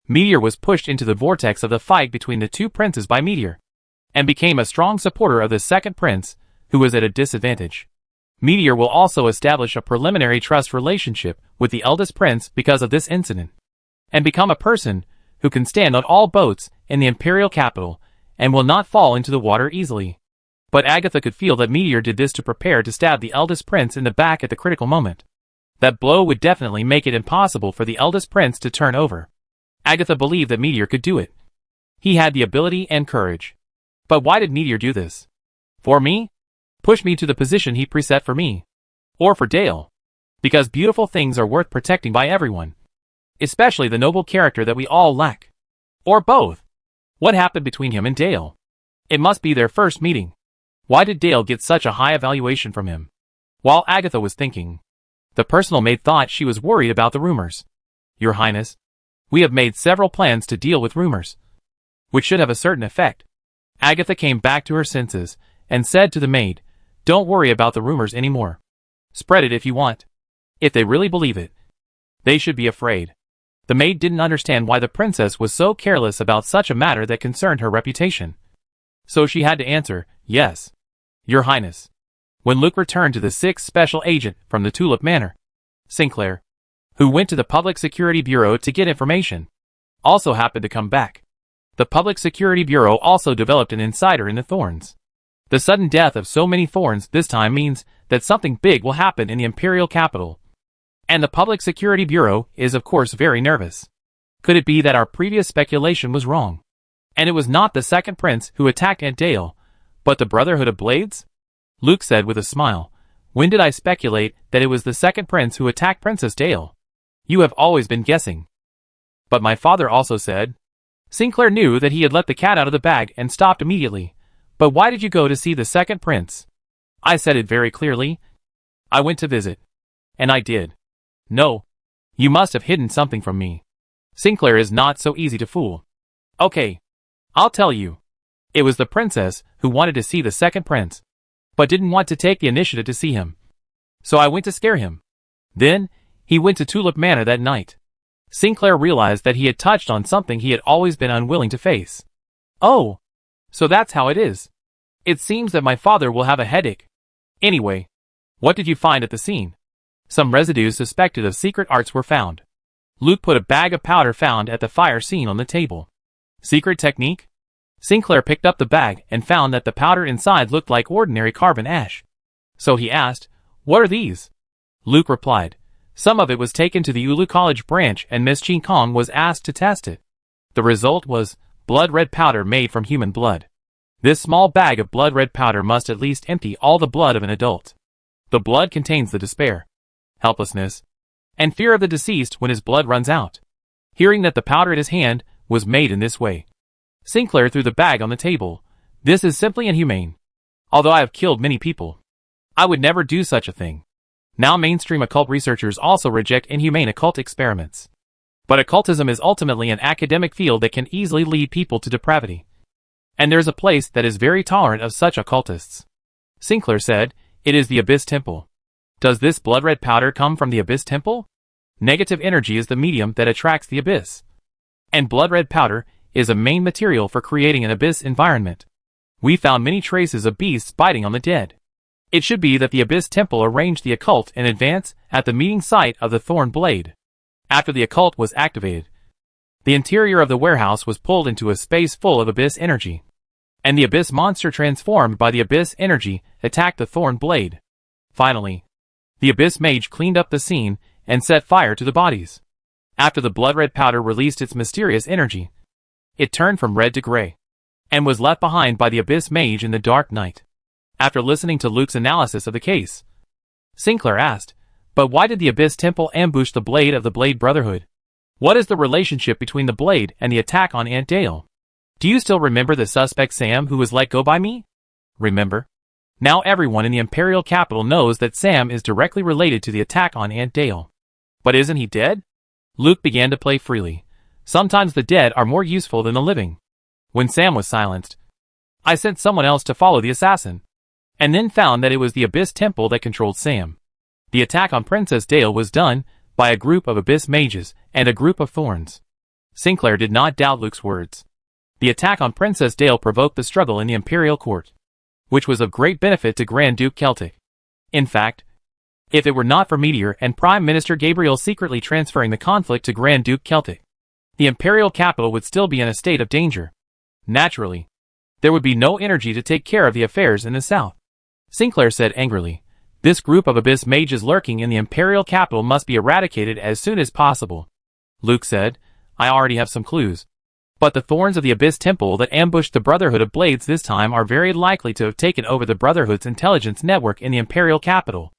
Meteor was pushed into the vortex of the fight between the two princes by Meteor, and became a strong supporter of the second prince, who was at a disadvantage. Meteor will also establish a preliminary trust relationship with the eldest prince because of this incident, and become a person who can stand on all boats in the imperial capital, and will not fall into the water easily. But Agatha could feel that Meteor did this to prepare to stab the eldest prince in the back at the critical moment. That blow would definitely make it impossible for the eldest prince to turn over. Agatha believed that Meteor could do it. He had the ability and courage. But why did Meteor do this? For me? Push me to the position he preset for me. Or for Dale. Because beautiful things are worth protecting by everyone. Especially the noble character that we all lack. Or both. What happened between him and Dale? It must be their first meeting. Why did Dale get such a high evaluation from him? While Agatha was thinking, the personal maid thought she was worried about the rumors. Your Highness, we have made several plans to deal with rumors, which should have a certain effect. Agatha came back to her senses, and said to the maid, Don't worry about the rumors anymore. Spread it if you want. If they really believe it, they should be afraid. The maid didn't understand why the princess was so careless about such a matter that concerned her reputation. So she had to answer, Yes, Your Highness. When Luke returned to the 6th Special Agent from the Tulip Manor, Sinclair, who went to the Public Security Bureau to get information, also happened to come back. The Public Security Bureau also developed an insider in the Thorns. The sudden death of so many Thorns this time means that something big will happen in the Imperial capital. And the Public Security Bureau is of course very nervous. Could it be that our previous speculation was wrong? And it was not the second prince who attacked Aunt Dale, but the Brotherhood of Blades? Luke said with a smile, When did I speculate that it was the second prince who attacked Princess Dale? You have always been guessing. But my father also said. Sinclair knew that he had let the cat out of the bag and stopped immediately. But why did you go to see the second prince? I said it very clearly. I went to visit. And I did. No. You must have hidden something from me. Sinclair is not so easy to fool. Okay. I'll tell you. It was the princess who wanted to see the second prince, but didn't want to take the initiative to see him. So I went to scare him. Then, he went to Tulip Manor that night. Sinclair realized that he had touched on something he had always been unwilling to face. Oh. So that's how it is. It seems that my father will have a headache. Anyway, what did you find at the scene? Some residues suspected of secret arts were found. Luke put a bag of powder found at the fire scene on the table. Secret technique? Sinclair picked up the bag and found that the powder inside looked like ordinary carbon ash. So he asked, "What are these?" Luke replied, "Some of it was taken to the Ulu College branch and Miss Chin Kong was asked to test it. The result was blood red powder made from human blood. This small bag of blood red powder must at least empty all the blood of an adult. The blood contains the despair, helplessness, and fear of the deceased when his blood runs out." Hearing that the powder at his hand was made in this way, Sinclair threw the bag on the table. "This is simply inhumane. Although I have killed many people, I would never do such a thing." Now mainstream occult researchers also reject inhumane occult experiments. But occultism is ultimately an academic field that can easily lead people to depravity. And there's a place that is very tolerant of such occultists. Sinclair said, "It is the Abyss Temple." Does this blood red powder come from the Abyss Temple? Negative energy is the medium that attracts the Abyss. And blood red powder is a main material for creating an Abyss environment. We found many traces of beasts biting on the dead. It should be that the Abyss Temple arranged the occult in advance at the meeting site of the Thorn Blade. After the occult was activated, the interior of the warehouse was pulled into a space full of Abyss energy. And the Abyss monster transformed by the Abyss energy attacked the Thorn Blade. Finally, the Abyss mage cleaned up the scene and set fire to the bodies. After the blood red powder released its mysterious energy, it turned from red to gray, and was left behind by the Abyss mage in the dark night. After listening to Luke's analysis of the case, Sinclair asked, "But why did the Abyss Temple ambush the Blade of the Blade Brotherhood? What is the relationship between the Blade and the attack on Aunt Dale? Do you still remember the suspect Sam who was let go by me?" "Remember?" Now everyone in the Imperial capital knows that Sam is directly related to the attack on Aunt Dale. But isn't he dead? Luke began to play freely. Sometimes the dead are more useful than the living. When Sam was silenced, I sent someone else to follow the assassin, and then found that it was the Abyss Temple that controlled Sam. The attack on Princess Dale was done by a group of Abyss mages and a group of thorns. Sinclair did not doubt Luke's words. The attack on Princess Dale provoked the struggle in the Imperial court, which was of great benefit to Grand Duke Celtic. In fact, if it were not for Meteor and Prime Minister Gabriel secretly transferring the conflict to Grand Duke Celtic, the Imperial capital would still be in a state of danger. Naturally, there would be no energy to take care of the affairs in the south. Sinclair said angrily, "This group of Abyss mages lurking in the Imperial capital must be eradicated as soon as possible." Luke said, "I already have some clues. But the thorns of the Abyss Temple that ambushed the Brotherhood of Blades this time are very likely to have taken over the Brotherhood's intelligence network in the Imperial capital.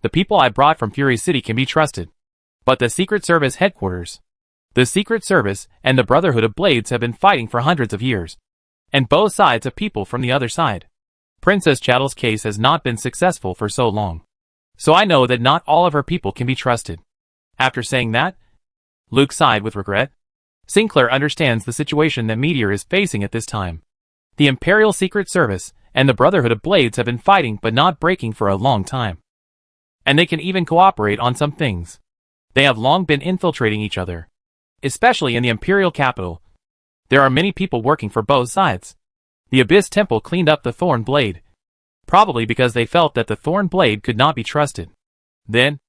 The people I brought from Fury City can be trusted. But the Secret Service headquarters. The Secret Service and the Brotherhood of Blades have been fighting for hundreds of years. And both sides have people from the other side. Princess Chattel's case has not been successful for so long. So I know that not all of her people can be trusted." After saying that, Luke sighed with regret. Sinclair understands the situation that Meteor is facing at this time. The Imperial Secret Service and the Brotherhood of Blades have been fighting but not breaking for a long time. And they can even cooperate on some things. They have long been infiltrating each other, especially in the Imperial capital. There are many people working for both sides. The Abyss Temple cleaned up the Thorn Blade, probably because they felt that the Thorn Blade could not be trusted. Then,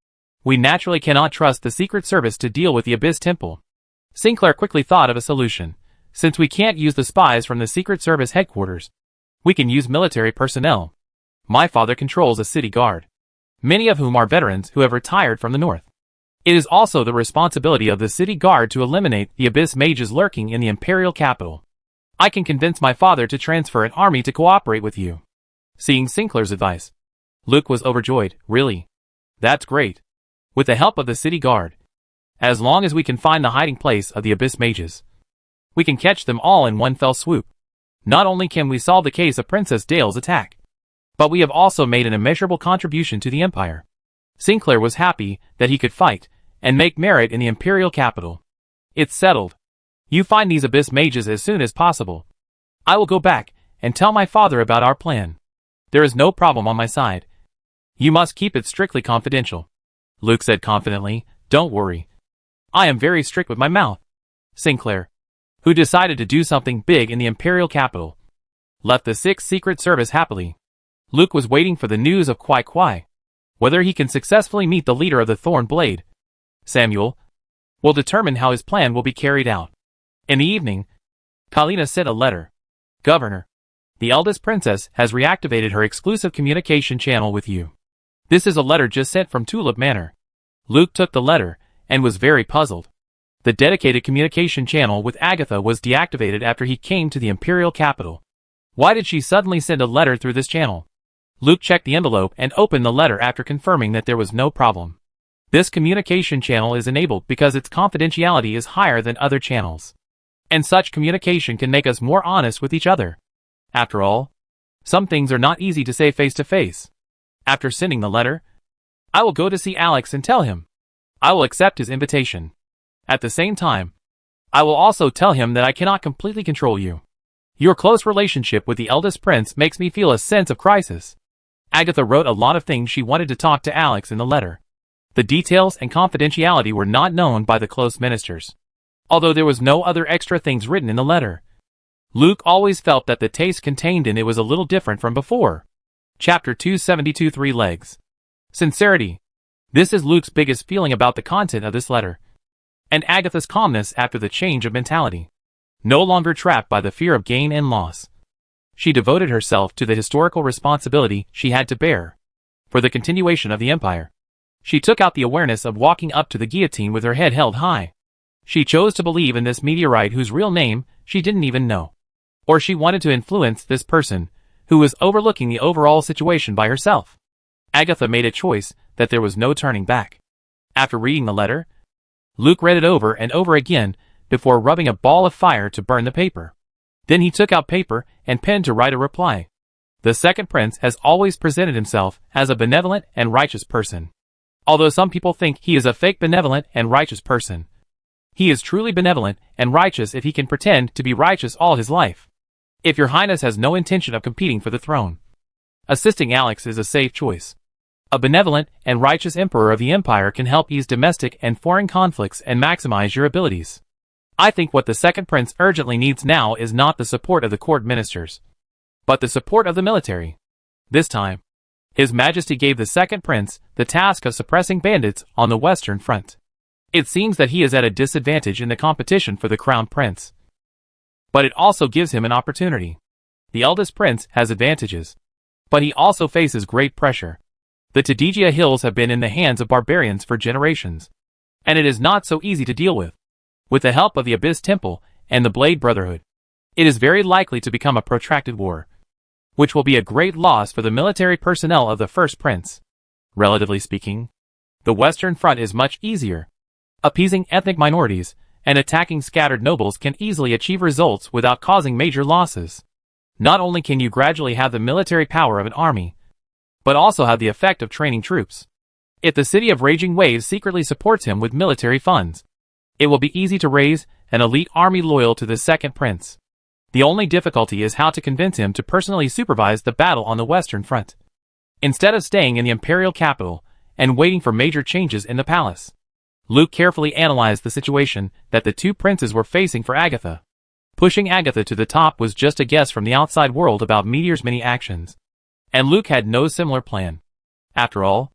we naturally cannot trust the Secret Service to deal with the Abyss Temple. Sinclair quickly thought of a solution. Since we can't use the spies from the Secret Service headquarters, we can use military personnel. My father controls a city guard, many of whom are veterans who have retired from the north. It is also the responsibility of the city guard to eliminate the Abyss mages lurking in the Imperial capital. I can convince my father to transfer an army to cooperate with you." Seeing Sinclair's advice, Luke was overjoyed. "Really? That's great. With the help of the city guard, as long as we can find the hiding place of the Abyss mages, we can catch them all in one fell swoop. Not only can we solve the case of Princess Dale's attack, but we have also made an immeasurable contribution to the Empire." Sinclair was happy that he could fight and make merit in the Imperial capital. "It's settled. You find these abyss mages as soon as possible. I will go back and tell my father about our plan. There is no problem on my side. You must keep it strictly confidential. Luke said confidently, don't worry. I am very strict with my mouth. Sinclair, who decided to do something big in the Imperial capital, left the 6th Secret Service happily. Luke was waiting for the news of Kwai Kwai. Whether he can successfully meet the leader of the Thorn Blade, Samuel, will determine how his plan will be carried out. In the evening, Kalina sent a letter. Governor, the eldest princess has reactivated her exclusive communication channel with you. This is a letter just sent from Tulip Manor. Luke took the letter and was very puzzled. The dedicated communication channel with Agatha was deactivated after he came to the Imperial capital. Why did she suddenly send a letter through this channel? Luke checked the envelope and opened the letter after confirming that there was no problem. This communication channel is enabled because its confidentiality is higher than other channels. And such communication can make us more honest with each other. After all, some things are not easy to say face to face. After sending the letter, I will go to see Alex and tell him. I will accept his invitation. At the same time, I will also tell him that I cannot completely control you. Your close relationship with the eldest prince makes me feel a sense of crisis. Agatha wrote a lot of things she wanted to talk to Alex in the letter. The details and confidentiality were not known by the close ministers. Although there was no other extra things written in the letter, Luke always felt that the taste contained in it was a little different from before. Chapter 272 3 Legs. Sincerity. This is Luke's biggest feeling about the content of this letter. And Agatha's calmness after the change of mentality. No longer trapped by the fear of gain and loss. She devoted herself to the historical responsibility she had to bear for the continuation of the empire. She took out the awareness of walking up to the guillotine with her head held high. She chose to believe in this meteorite whose real name she didn't even know. Or she wanted to influence this person who was overlooking the overall situation by herself. Agatha made a choice that there was no turning back. After reading the letter, Luke read it over and over again before rubbing a ball of fire to burn the paper. Then he took out paper and pen to write a reply. The second prince has always presented himself as a benevolent and righteous person. Although some people think he is a fake benevolent and righteous person, he is truly benevolent and righteous if he can pretend to be righteous all his life. If your highness has no intention of competing for the throne, assisting Alex is a safe choice. A benevolent and righteous emperor of the empire can help ease domestic and foreign conflicts and maximize your abilities. I think what the second prince urgently needs now is not the support of the court ministers, but the support of the military. This time, His Majesty gave the second prince the task of suppressing bandits on the western front. It seems that he is at a disadvantage in the competition for the crown prince. But it also gives him an opportunity. The eldest prince has advantages, but he also faces great pressure. The Tadigia Hills have been in the hands of barbarians for generations, and it is not so easy to deal with. With the help of the Abyss Temple and the Blade Brotherhood, it is very likely to become a protracted war, which will be a great loss for the military personnel of the first prince. Relatively speaking, the Western Front is much easier. Appeasing ethnic minorities and attacking scattered nobles can easily achieve results without causing major losses. Not only can you gradually have the military power of an army, but also have the effect of training troops. If the City of Raging Waves secretly supports him with military funds, it will be easy to raise an elite army loyal to the second prince. The only difficulty is how to convince him to personally supervise the battle on the Western Front, instead of staying in the imperial capital and waiting for major changes in the palace. Luke carefully analyzed the situation that the two princes were facing for Agatha. Pushing Agatha to the top was just a guess from the outside world about Meteor's many actions, and Luke had no similar plan. After all,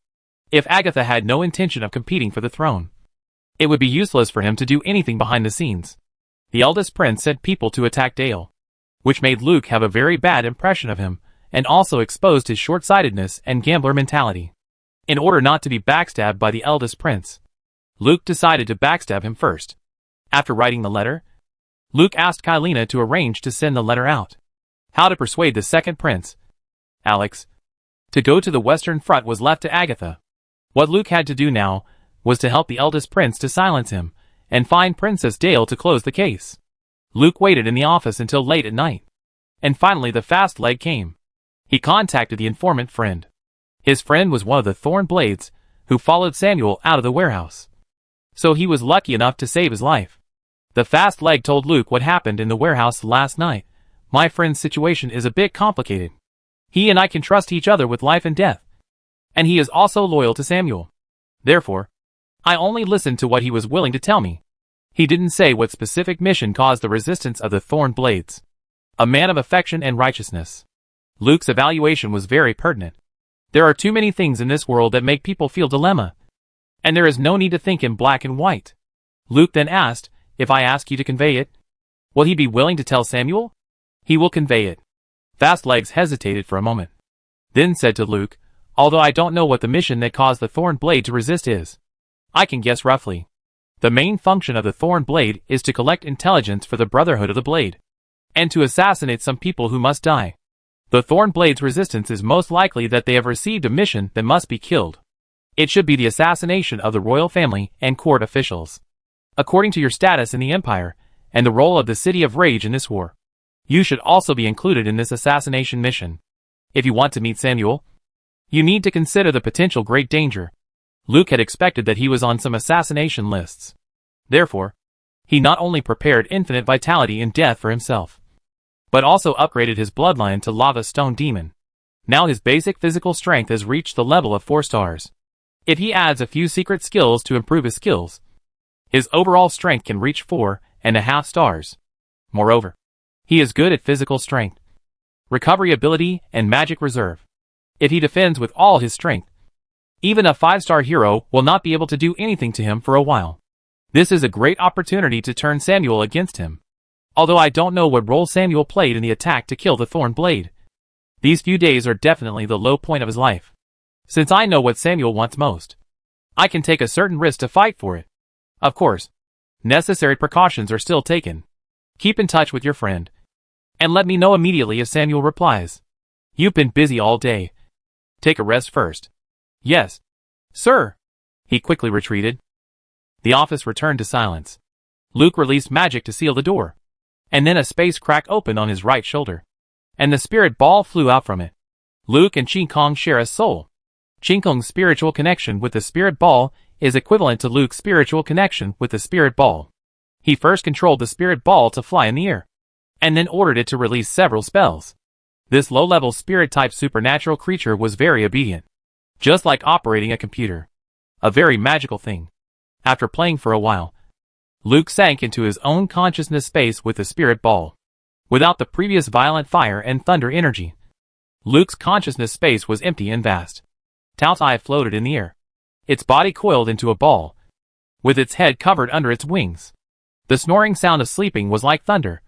if Agatha had no intention of competing for the throne, it would be useless for him to do anything behind the scenes. The eldest prince sent people to attack Dale, which made Luke have a very bad impression of him, and also exposed his short-sightedness and gambler mentality. In order not to be backstabbed by the eldest prince, Luke decided to backstab him first. After writing the letter, Luke asked Kylina to arrange to send the letter out. How to persuade the second prince, Alex, to go to the Western Front was left to Agatha. What Luke had to do now was to help the eldest prince to silence him and find Princess Dale to close the case. Luke waited in the office until late at night, and finally the fast leg came. He contacted the informant friend. His friend was one of the Thorn Blades who followed Samuel out of the warehouse, so he was lucky enough to save his life. The fast leg told Luke what happened in the warehouse last night. My friend's situation is a bit complicated. He and I can trust each other with life and death. And he is also loyal to Samuel. Therefore, I only listened to what he was willing to tell me. He didn't say what specific mission caused the resistance of the thorn blades. A man of affection and righteousness. Luke's evaluation was very pertinent. There are too many things in this world that make people feel dilemma. And there is no need to think in black and white. Luke then asked, if I ask you to convey it, will he be willing to tell Samuel? He will convey it. Fast Legs hesitated for a moment. Then said to Luke, although I don't know what the mission that caused the thorn blade to resist is, I can guess roughly. The main function of the thorn blade is to collect intelligence for the Brotherhood of the Blade, and to assassinate some people who must die. The thorn blade's resistance is most likely that they have received a mission that must be killed. It should be the assassination of the royal family and court officials. According to your status in the Empire, and the role of the City of Rage in this war, you should also be included in this assassination mission. If you want to meet Samuel, you need to consider the potential great danger. Luke had expected that he was on some assassination lists. Therefore, he not only prepared infinite vitality in death for himself, but also upgraded his bloodline to Lava Stone Demon. Now his basic physical strength has reached the level of 4 stars. If he adds a few secret skills to improve his skills, his overall strength can reach 4.5 stars. Moreover, he is good at physical strength, recovery ability, and magic reserve. If he defends with all his strength, even a 5-star hero will not be able to do anything to him for a while. This is a great opportunity to turn Samuel against him. Although I don't know what role Samuel played in the attack to kill the thorn blade, these few days are definitely the low point of his life. Since I know what Samuel wants most, I can take a certain risk to fight for it. Of course, necessary precautions are still taken. Keep in touch with your friend, and let me know immediately if Samuel replies. You've been busy all day. Take a rest first. Yes, sir. He quickly retreated. The office returned to silence. Luke released magic to seal the door, and then a space crack opened on his right shoulder, and the spirit ball flew out from it. Luke and Qin Kong share a soul. Qin Kong's spiritual connection with the spirit ball is equivalent to Luke's spiritual connection with the spirit ball. He first controlled the spirit ball to fly in the air, and then ordered it to release several spells. This low-level spirit-type supernatural creature was very obedient, just like operating a computer. A very magical thing. After playing for a while, Luke sank into his own consciousness space with the spirit ball. Without the previous violent fire and thunder energy, Luke's consciousness space was empty and vast. Tao Tai floated in the air. Its body coiled into a ball, with its head covered under its wings. The snoring sound of sleeping was like thunder,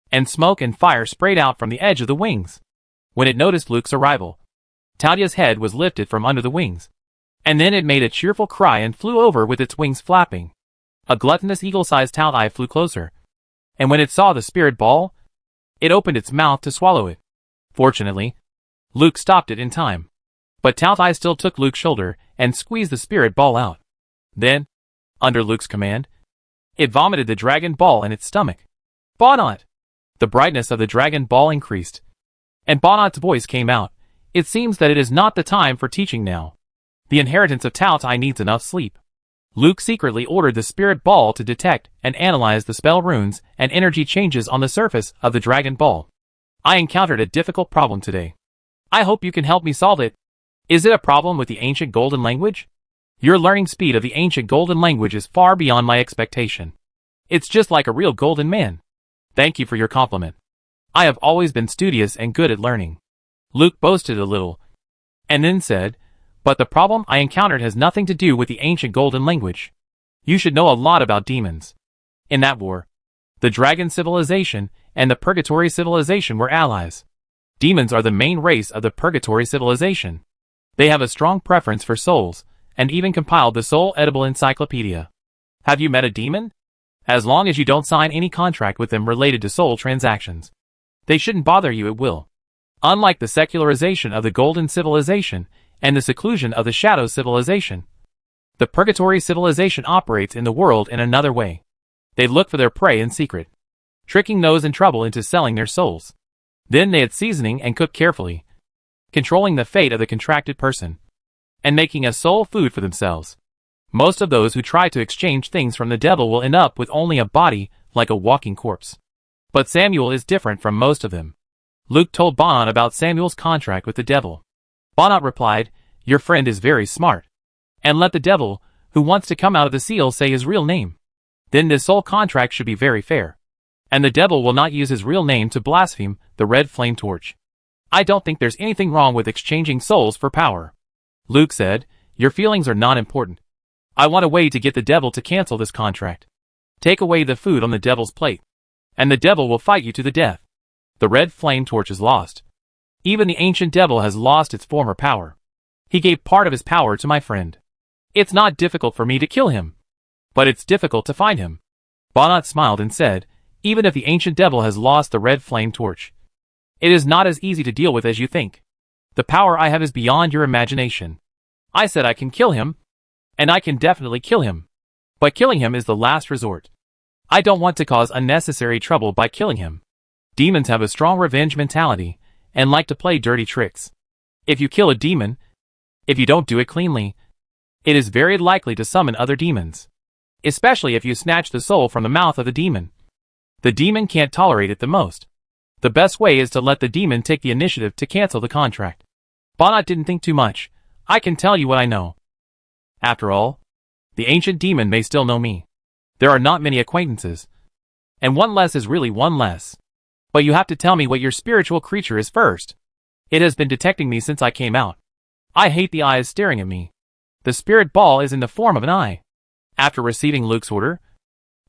and smoke and fire sprayed out from the edge of the wings. When it noticed Luke's arrival, Taudia's head was lifted from under the wings, and then it made a cheerful cry and flew over with its wings flapping. A gluttonous eagle-sized Tao-Tai flew closer, and when it saw the spirit ball, it opened its mouth to swallow it. Fortunately, Luke stopped it in time, but Tao-Tai still took Luke's shoulder and squeezed the spirit ball out. Then, under Luke's command, it vomited the dragon ball in its stomach. Bonot! The brightness of the dragon ball increased, and Bonot's voice came out. It seems that it is not the time for teaching now. The inheritance of Tao-Tai needs enough sleep. Luke secretly ordered the spirit ball to detect and analyze the spell runes and energy changes on the surface of the dragon ball. I encountered a difficult problem today. I hope you can help me solve it. Is it a problem with the ancient golden language? Your learning speed of the ancient golden language is far beyond my expectation. It's just like a real golden man. Thank you for your compliment. I have always been studious and good at learning. Luke boasted a little, and then said, but the problem I encountered has nothing to do with the ancient golden language. You should know a lot about demons. In that war, the dragon civilization and the purgatory civilization were allies. Demons are the main race of the purgatory civilization. They have a strong preference for souls, and even compiled the Soul Edible Encyclopedia. Have you met a demon? As long as you don't sign any contract with them related to soul transactions, they shouldn't bother you at will. Unlike the secularization of the Golden Civilization and the seclusion of the Shadow Civilization, the Purgatory Civilization operates in the world in another way. They look for their prey in secret, tricking those in trouble into selling their souls. Then they add seasoning and cook carefully, controlling the fate of the contracted person, and making a soul food for themselves. Most of those who try to exchange things from the devil will end up with only a body like a walking corpse. But Samuel is different from most of them. Luke told Bonnet about Samuel's contract with the devil. Bonnet replied, "Your friend is very smart. And let the devil, who wants to come out of the seal, say his real name. Then this soul contract should be very fair. And the devil will not use his real name to blaspheme the red flame torch. I don't think there's anything wrong with exchanging souls for power." Luke said, "Your feelings are not important. I want a way to get the devil to cancel this contract. Take away the food on the devil's plate, and the devil will fight you to the death. The red flame torch is lost. Even the ancient devil has lost its former power. He gave part of his power to my friend. It's not difficult for me to kill him, but it's difficult to find him." Bonnet smiled and said, "Even if the ancient devil has lost the red flame torch, it is not as easy to deal with as you think. The power I have is beyond your imagination. I said I can kill him, and I can definitely kill him. But killing him is the last resort. I don't want to cause unnecessary trouble by killing him. Demons have a strong revenge mentality, and like to play dirty tricks. If you kill a demon, if you don't do it cleanly, it is very likely to summon other demons. Especially if you snatch the soul from the mouth of the demon. The demon can't tolerate it the most. The best way is to let the demon take the initiative to cancel the contract." Bonnet didn't think too much. "I can tell you what I know. After all, the ancient demon may still know me. There are not many acquaintances. And one less is really one less. But you have to tell me what your spiritual creature is first. It has been detecting me since I came out. I hate the eyes staring at me. The spirit ball is in the form of an eye." After receiving Luke's order,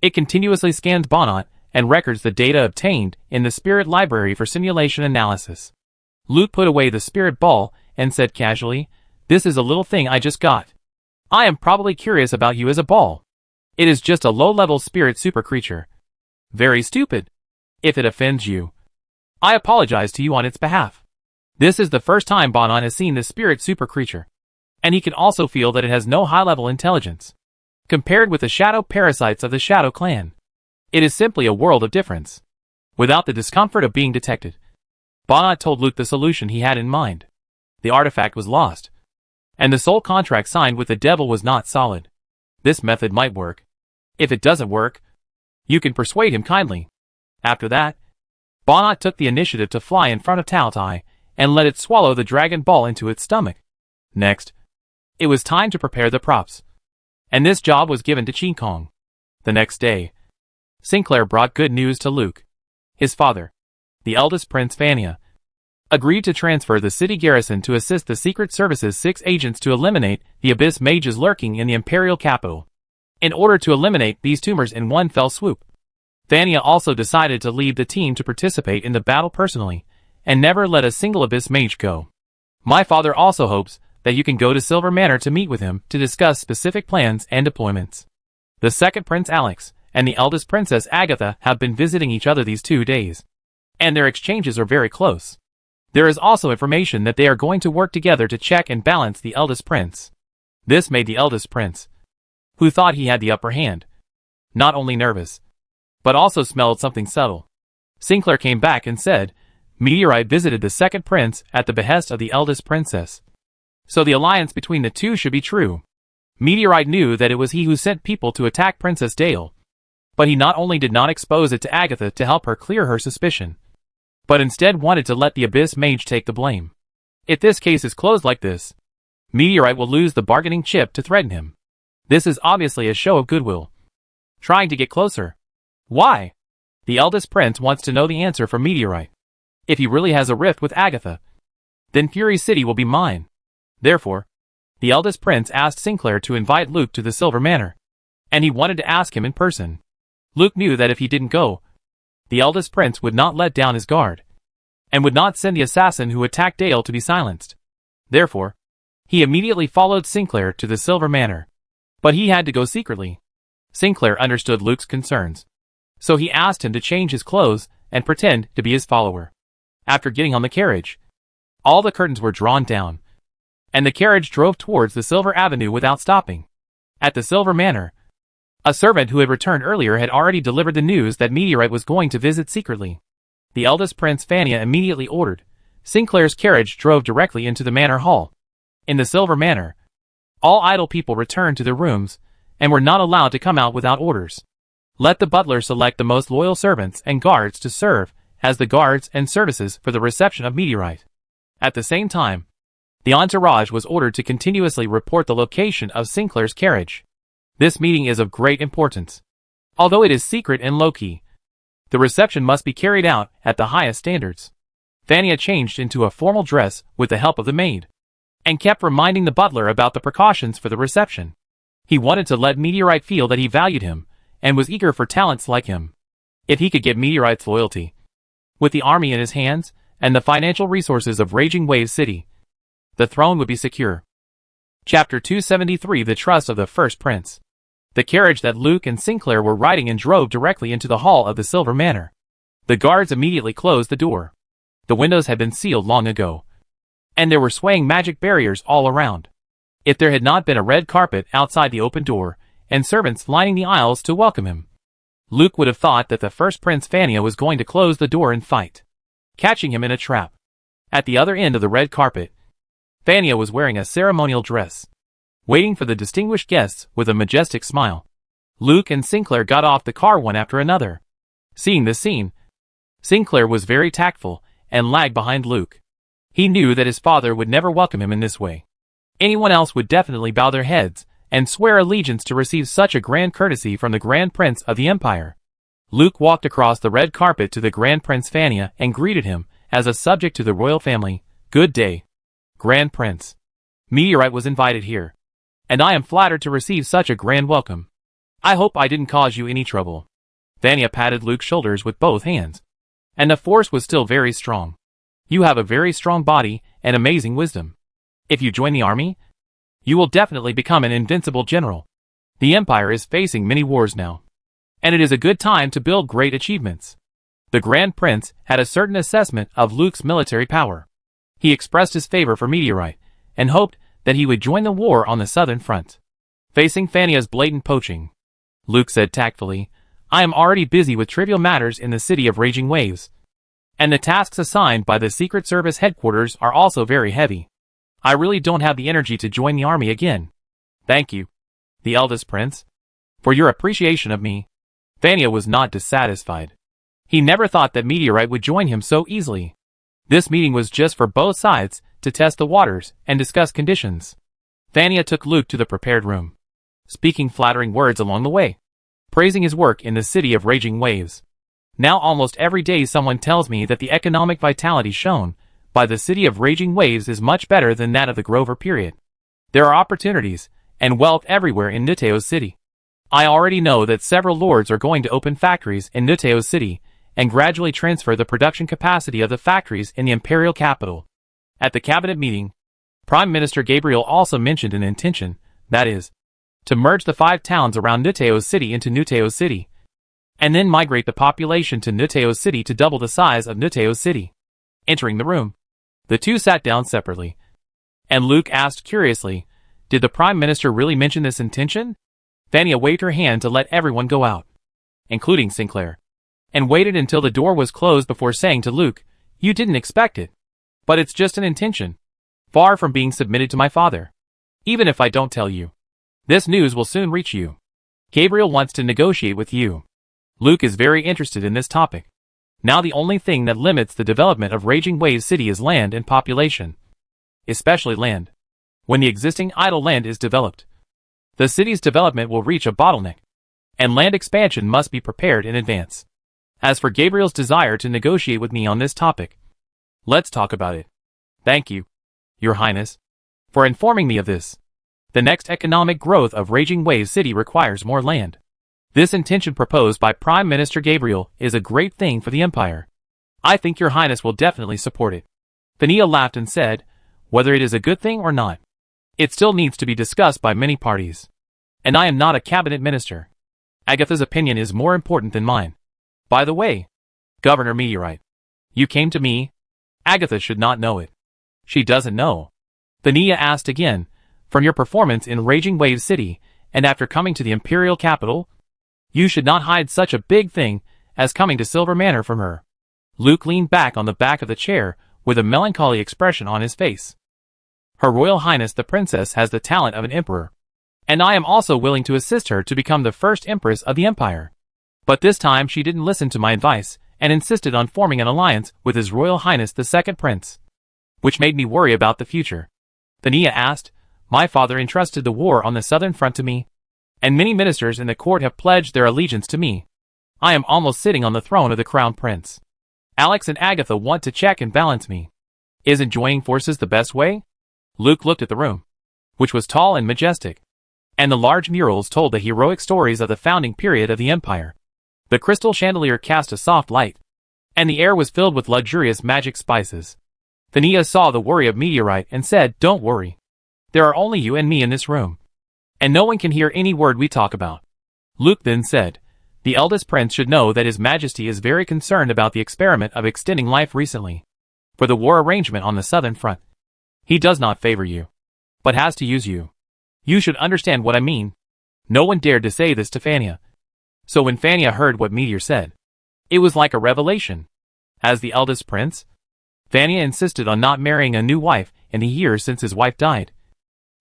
it continuously scans Bonnet and records the data obtained in the spirit library for simulation analysis. Luke put away the spirit ball and said casually, "This is a little thing I just got. I am probably curious about you as a ball. It is just a low-level spirit super creature. Very stupid. If it offends you, I apologize to you on its behalf." This is the first time Bonnet has seen the spirit super creature, and he can also feel that it has no high-level intelligence. Compared with the shadow parasites of the Shadow Clan, it is simply a world of difference. Without the discomfort of being detected, Bonnet told Luke the solution he had in mind. The artifact was lost, and the soul contract signed with the devil was not solid. This method might work. If it doesn't work, you can persuade him kindly. After that, Bonnet took the initiative to fly in front of Taotai and let it swallow the dragon ball into its stomach. Next, it was time to prepare the props, and this job was given to Qin Kong. The next day, Sinclair brought good news to Luke. His father, the eldest Prince Fania, agreed to transfer the city garrison to assist the Secret Service's 6 agents to eliminate the Abyss mages lurking in the Imperial capital, in order to eliminate these tumors in one fell swoop. Fania also decided to lead the team to participate in the battle personally, and never let a single Abyss mage go. My father also hopes that you can go to Silver Manor to meet with him to discuss specific plans and deployments. The second Prince Alex and the eldest Princess Agatha have been visiting each other these 2 days, and their exchanges are very close. There is also information that they are going to work together to check and balance the eldest prince. This made the eldest prince, who thought he had the upper hand, not only nervous, but also smelled something subtle. Sinclair came back and said, Meteorite visited the second prince at the behest of the eldest princess. So the alliance between the two should be true. Meteorite knew that it was he who sent people to attack Princess Dale, but he not only did not expose it to Agatha to help her clear her suspicion, but instead wanted to let the Abyss Mage take the blame. If this case is closed like this, Meteorite will lose the bargaining chip to threaten him. This is obviously a show of goodwill. Trying to get closer. Why? The eldest prince wants to know the answer from Meteorite. If he really has a rift with Agatha, then Fury City will be mine. Therefore, the eldest prince asked Sinclair to invite Luke to the Silver Manor, and he wanted to ask him in person. Luke knew that if he didn't go, the eldest prince would not let down his guard, and would not send the assassin who attacked Dale to be silenced. Therefore, he immediately followed Sinclair to the Silver Manor. But he had to go secretly. Sinclair understood Luke's concerns, so he asked him to change his clothes and pretend to be his follower. After getting on the carriage, all the curtains were drawn down, and the carriage drove towards the Silver Avenue without stopping. At the Silver Manor, a servant who had returned earlier had already delivered the news that Meteorite was going to visit secretly. The eldest Prince Fania immediately ordered. Sinclair's carriage drove directly into the manor hall. In the Silver Manor, all idle people returned to their rooms, and were not allowed to come out without orders. Let the butler select the most loyal servants and guards to serve as the guards and services for the reception of meteorite. At the same time, the entourage was ordered to continuously report the location of Sinclair's carriage. This meeting is of great importance. Although it is secret and low-key, the reception must be carried out at the highest standards. Fania changed into a formal dress with the help of the maid, and kept reminding the butler about the precautions for the reception. He wanted to let Meteorite feel that he valued him, and was eager for talents like him. If he could get Meteorite's loyalty, with the army in his hands, and the financial resources of Raging Wave City, the throne would be secure. Chapter 273 The Trust of the First Prince. The carriage that Luke and Sinclair were riding in drove directly into the hall of the Silver Manor. The guards immediately closed the door. The windows had been sealed long ago, and there were swaying magic barriers all around. If there had not been a red carpet outside the open door, and servants lining the aisles to welcome him, Luke would have thought that the first Prince Fania was going to close the door and fight, catching him in a trap. At the other end of the red carpet, Fania was wearing a ceremonial dress, waiting for the distinguished guests with a majestic smile. Luke and Sinclair got off the car one after another. Seeing this scene, Sinclair was very tactful and lagged behind Luke. He knew that his father would never welcome him in this way. Anyone else would definitely bow their heads and swear allegiance to receive such a grand courtesy from the Grand Prince of the Empire. Luke walked across the red carpet to the Grand Prince Fania and greeted him as a subject to the royal family. Good day, Grand Prince. Meteorite was invited here, and I am flattered to receive such a grand welcome. I hope I didn't cause you any trouble. Fania patted Luke's shoulders with both hands, and the force was still very strong. You have a very strong body and amazing wisdom. If you join the army, you will definitely become an invincible general. The Empire is facing many wars now, and it is a good time to build great achievements. The Grand Prince had a certain assessment of Luke's military power. He expressed his favor for Meteorite, and hoped that he would join the war on the southern front. Facing Fania's blatant poaching, Luke said tactfully, I am already busy with trivial matters in the city of Raging Waves, and the tasks assigned by the Secret Service headquarters are also very heavy. I really don't have the energy to join the army again. Thank you, the eldest prince, for your appreciation of me. Fania was not dissatisfied. He never thought that Meteorite would join him so easily. This meeting was just for both sides to test the waters and discuss conditions. Fania took Luke to the prepared room, speaking flattering words along the way, praising his work in the city of Raging Waves. Now almost every day someone tells me that the economic vitality shown by the city of Raging Waves is much better than that of the Grover period. There are opportunities and wealth everywhere in Nuteo's city. I already know that several lords are going to open factories in Nuteo's city and gradually transfer the production capacity of the factories in the imperial capital. At the cabinet meeting, Prime Minister Gabriel also mentioned an intention, that is, to merge the 5 towns around Nuteo's city into Nuteo's city, and then migrate the population to Nuteo's city to double the size of Nuteo's city. Entering the room, the two sat down separately, and Luke asked curiously, did the Prime Minister really mention this intention? Fania waved her hand to let everyone go out, including Sinclair, and waited until the door was closed before saying to Luke, you didn't expect it. But it's just an intention, far from being submitted to my father. Even if I don't tell you, this news will soon reach you. Gabriel wants to negotiate with you. Luke is very interested in this topic. Now the only thing that limits the development of Raging Waves City is land and population. Especially land. When the existing idle land is developed, the city's development will reach a bottleneck, and land expansion must be prepared in advance. As for Gabriel's desire to negotiate with me on this topic, let's talk about it. Thank you, Your Highness, for informing me of this. The next economic growth of Raging Waves City requires more land. This intention proposed by Prime Minister Gabriel is a great thing for the Empire. I think Your Highness will definitely support it. Fania laughed and said, whether it is a good thing or not, it still needs to be discussed by many parties. And I am not a cabinet minister. Agatha's opinion is more important than mine. By the way, Governor Meteorite, you came to me? Agatha should not know it. She doesn't know. Fania asked again, from your performance in Raging Waves City, and after coming to the Imperial capital, you should not hide such a big thing as coming to Silver Manor from her. Luke leaned back on the back of the chair with a melancholy expression on his face. Her Royal Highness the Princess has the talent of an emperor, and I am also willing to assist her to become the first empress of the Empire. But this time she didn't listen to my advice, and insisted on forming an alliance with His Royal Highness the Second Prince. Which made me worry about the future. Thania asked, my father entrusted the war on the southern front to me, and many ministers in the court have pledged their allegiance to me. I am almost sitting on the throne of the Crown Prince. Alex and Agatha want to check and balance me. Isn't joining forces the best way? Luke looked at the room, which was tall and majestic, and the large murals told the heroic stories of the founding period of the Empire. The crystal chandelier cast a soft light, and the air was filled with luxurious magic spices. Thania saw the worry of Meteorite and said, don't worry. There are only you and me in this room, and no one can hear any word we talk about. Luke then said, the eldest prince should know that His Majesty is very concerned about the experiment of extending life recently, for the war arrangement on the southern front. He does not favor you, but has to use you. You should understand what I mean. No one dared to say this to Fania. So when Fania heard what Meteor said, it was like a revelation. As the eldest prince, Fania insisted on not marrying a new wife in the years since his wife died,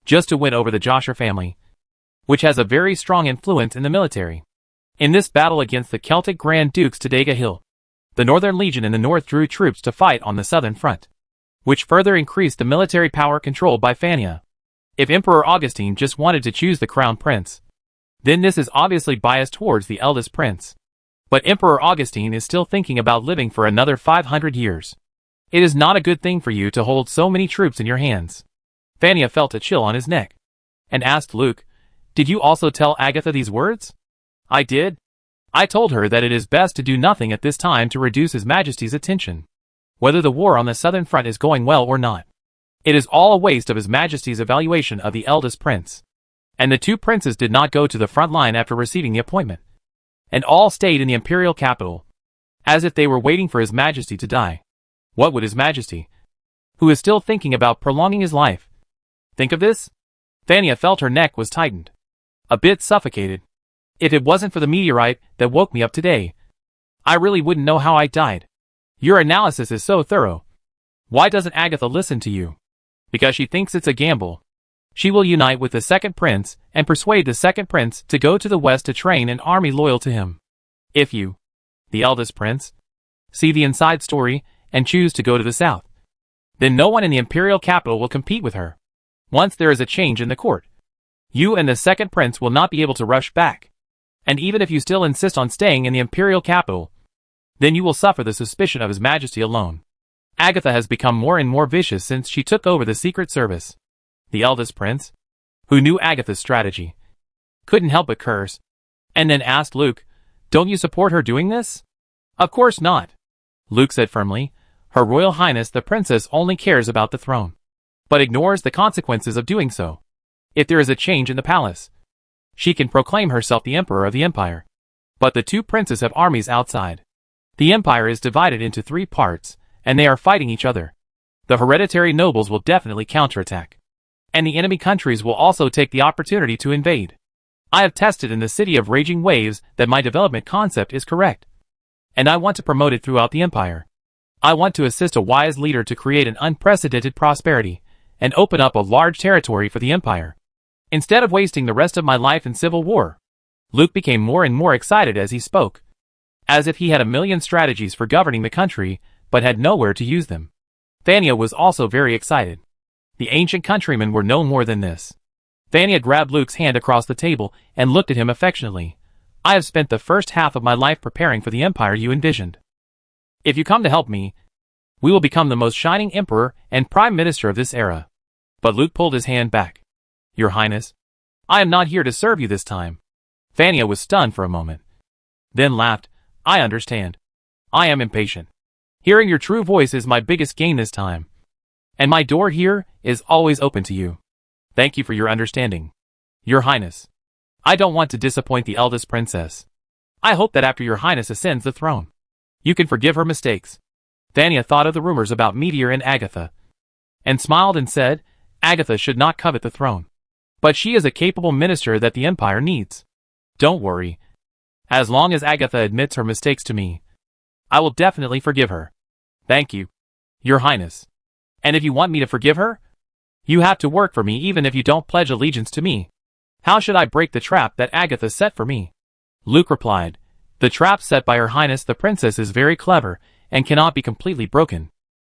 just to win over the Joshua family, which has a very strong influence in the military. In this battle against the Celtic Grand Dukes to Dega Hill, the Northern Legion in the north drew troops to fight on the southern front, which further increased the military power controlled by Fania. If Emperor Augustine just wanted to choose the crown prince, then this is obviously biased towards the eldest prince. But Emperor Augustine is still thinking about living for another 500 years. It is not a good thing for you to hold so many troops in your hands. Fania felt a chill on his neck, and asked Luke, did you also tell Agatha these words? I did. I told her that it is best to do nothing at this time to reduce His Majesty's attention, whether the war on the southern front is going well or not. It is all a waste of His Majesty's evaluation of the eldest prince. And the two princes did not go to the front line after receiving the appointment, and all stayed in the imperial capital, as if they were waiting for His Majesty to die. What would His Majesty, who is still thinking about prolonging his life, think of this? Fania felt her neck was tightened, a bit suffocated. If it wasn't for the meteorite that woke me up today, I really wouldn't know how I died. Your analysis is so thorough. Why doesn't Agatha listen to you? Because she thinks it's a gamble. She will unite with the second prince and persuade the second prince to go to the west to train an army loyal to him. If you, the eldest prince, see the inside story and choose to go to the south, then no one in the imperial capital will compete with her. Once there is a change in the court, you and the second prince will not be able to rush back. And even if you still insist on staying in the imperial capital, then you will suffer the suspicion of His Majesty alone. Agatha has become more and more vicious since she took over the secret service. The eldest prince, who knew Agatha's strategy, couldn't help but curse, and then asked Luke, don't you support her doing this? Of course not. Luke said firmly, Her Royal Highness the Princess only cares about the throne, but ignores the consequences of doing so. If there is a change in the palace, she can proclaim herself the Emperor of the Empire. But the two princes have armies outside. The Empire is divided into 3 parts, and they are fighting each other. The hereditary nobles will definitely counterattack, and the enemy countries will also take the opportunity to invade. I have tested in the City of Raging Waves that my development concept is correct, and I want to promote it throughout the Empire. I want to assist a wise leader to create an unprecedented prosperity, and open up a large territory for the Empire, instead of wasting the rest of my life in civil war. Luke became more and more excited as he spoke, as if he had a million strategies for governing the country, but had nowhere to use them. Fania was also very excited. The ancient countrymen were no more than this. Fania grabbed Luke's hand across the table and looked at him affectionately. I have spent the first half of my life preparing for the empire you envisioned. If you come to help me, we will become the most shining emperor and prime minister of this era. But Luke pulled his hand back. Your Highness, I am not here to serve you this time. Fania was stunned for a moment, then laughed. I understand. I am impatient. Hearing your true voice is my biggest gain this time, and my door here is always open to you. Thank you for your understanding. Your Highness, I don't want to disappoint the eldest princess. I hope that after your Highness ascends the throne, you can forgive her mistakes. Fania thought of the rumors about Meteor and Agatha, and smiled and said, Agatha should not covet the throne, but she is a capable minister that the Empire needs. Don't worry. As long as Agatha admits her mistakes to me, I will definitely forgive her. Thank you, Your Highness. And if you want me to forgive her, you have to work for me even if you don't pledge allegiance to me. How should I break the trap that Agatha set for me? Luke replied, The trap set by Her Highness the Princess is very clever and cannot be completely broken.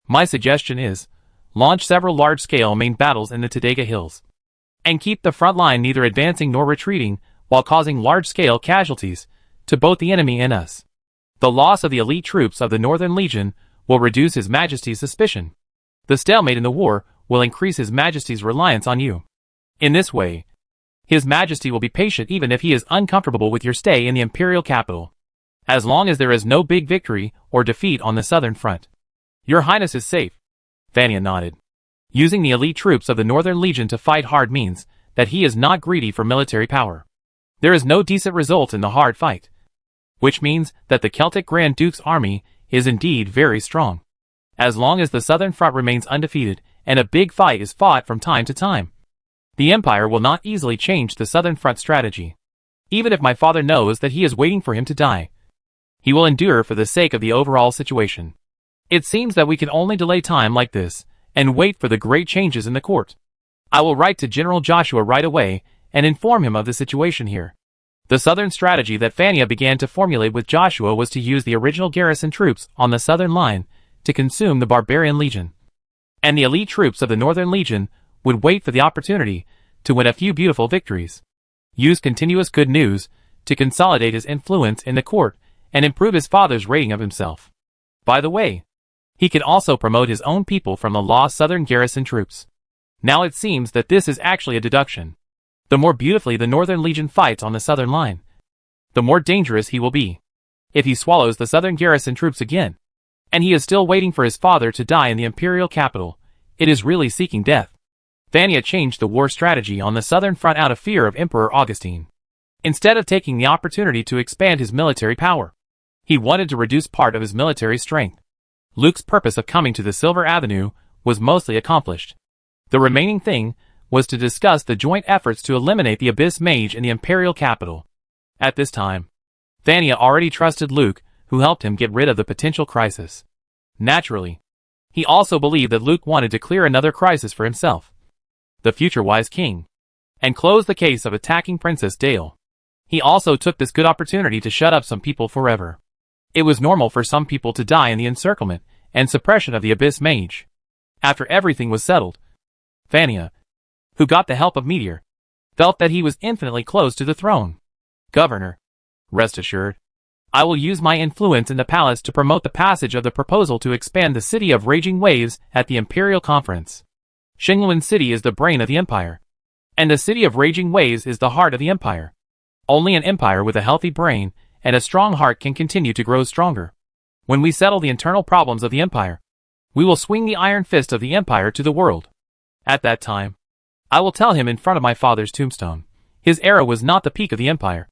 My suggestion is, launch several large-scale main battles in the Tadega Hills, and keep the front line neither advancing nor retreating while causing large-scale casualties to both the enemy and us. The loss of the elite troops of the Northern Legion will reduce His Majesty's suspicion. The stalemate in the war will increase His Majesty's reliance on you. In this way, His Majesty will be patient even if he is uncomfortable with your stay in the Imperial capital, as long as there is no big victory or defeat on the southern front. Your Highness is safe. Vanya nodded. Using the elite troops of the Northern Legion to fight hard means that he is not greedy for military power. There is no decent result in the hard fight, which means that the Celtic Grand Duke's army is indeed very strong. As long as the southern front remains undefeated and a big fight is fought from time to time, the Empire will not easily change the southern front strategy. Even if my father knows that he is waiting for him to die, he will endure for the sake of the overall situation. It seems that we can only delay time like this and wait for the great changes in the court. I will write to General Joshua right away and inform him of the situation here. The southern strategy that Fania began to formulate with Joshua was to use the original garrison troops on the southern line to consume the Barbarian Legion, and the elite troops of the Northern Legion would wait for the opportunity to win a few beautiful victories. Use continuous good news to consolidate his influence in the court and improve his father's rating of himself. By the way, he can also promote his own people from the lost southern garrison troops. Now it seems that this is actually a deduction. The more beautifully the Northern Legion fights on the southern line, the more dangerous he will be. If he swallows the southern garrison troops again, and he is still waiting for his father to die in the imperial capital, it is really seeking death. Vanya changed the war strategy on the southern front out of fear of Emperor Augustine. Instead of taking the opportunity to expand his military power, he wanted to reduce part of his military strength. Luke's purpose of coming to the Silver Avenue was mostly accomplished. The remaining thing was to discuss the joint efforts to eliminate the Abyss Mage in the imperial capital. At this time, Vanya already trusted Luke, who helped him get rid of the potential crisis. Naturally, he also believed that Luke wanted to clear another crisis for himself, the future-wise king, and close the case of attacking Princess Dale. He also took this good opportunity to shut up some people forever. It was normal for some people to die in the encirclement and suppression of the Abyss Mage. After everything was settled, Vanya, who got the help of Meteor, felt that he was infinitely close to the throne. Governor, rest assured, I will use my influence in the palace to promote the passage of the proposal to expand the City of Raging Waves at the Imperial Conference. Xingluan City is the brain of the Empire, and the City of Raging Waves is the heart of the Empire. Only an empire with a healthy brain and a strong heart can continue to grow stronger. When we settle the internal problems of the Empire, we will swing the iron fist of the Empire to the world. At that time, I will tell him in front of my father's tombstone, his era was not the peak of the Empire,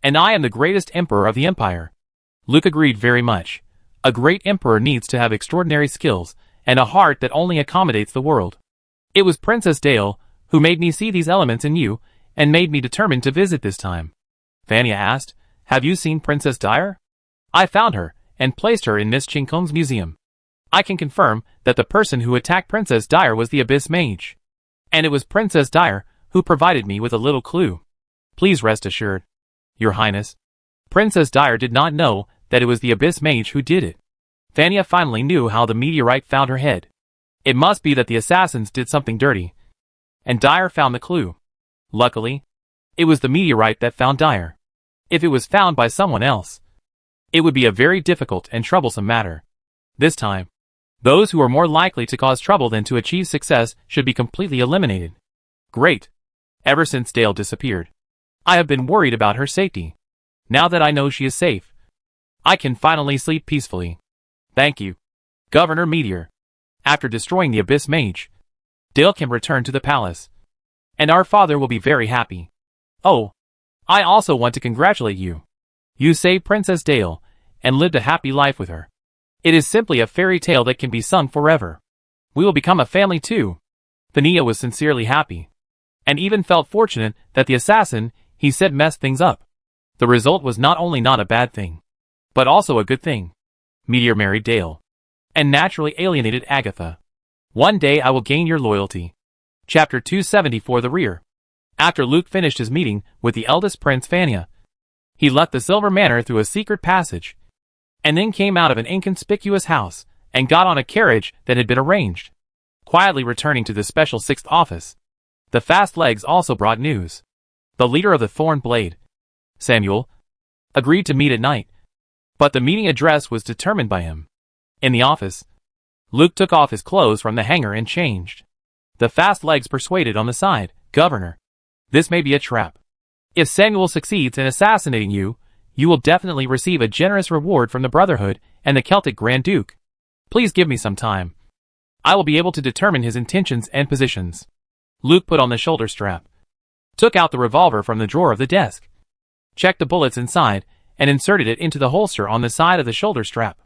and I am the greatest emperor of the Empire. Luke agreed very much. A great emperor needs to have extraordinary skills and a heart that only accommodates the world. It was Princess Dale who made me see these elements in you and made me determined to visit this time. Vanya asked, have you seen Princess Dyer? I found her and placed her in Miss Chinkung's museum. I can confirm that the person who attacked Princess Dyer was the Abyss Mage. And it was Princess Dyer who provided me with a little clue. Please rest assured, Your Highness, Princess Dyer did not know that it was the Abyss Mage who did it. Vanya finally knew how the meteorite found her head. It must be that the assassins did something dirty, and Dyer found the clue. Luckily, it was the meteorite that found Dyer. If it was found by someone else, it would be a very difficult and troublesome matter. This time, those who are more likely to cause trouble than to achieve success should be completely eliminated. Great. Ever since Dale disappeared, I have been worried about her safety. Now that I know she is safe, I can finally sleep peacefully. Thank you, Governor Meteor. After destroying the Abyss Mage, Dale can return to the palace, and our father will be very happy. Oh, I also want to congratulate you. You saved Princess Dale and lived a happy life with her. It is simply a fairy tale that can be sung forever. We will become a family too. Thania was sincerely happy, and even felt fortunate that the assassin he said messed things up. The result was not only not a bad thing, but also a good thing. Meteor married Dale, and naturally alienated Agatha. One day I will gain your loyalty. Chapter 274 The Rear. After Luke finished his meeting with the eldest prince Vanya, He left the Silver Manor through a secret passage, and then came out of an inconspicuous house, and got on a carriage that had been arranged. Quietly returning to the special 6th office, the fast legs also brought news. The leader of the Thorn Blade, Samuel, agreed to meet at night, but the meeting address was determined by him. In the office, Luke took off his clothes from the hanger and changed. The fast legs persuaded on the side, "Governor, this may be a trap. If Samuel succeeds in assassinating you, you will definitely receive a generous reward from the Brotherhood and the Celtic Grand Duke. Please give me some time. I will be able to determine his intentions and positions." Luke put on the shoulder strap, took out the revolver from the drawer of the desk, checked the bullets inside, and inserted it into the holster on the side of the shoulder strap.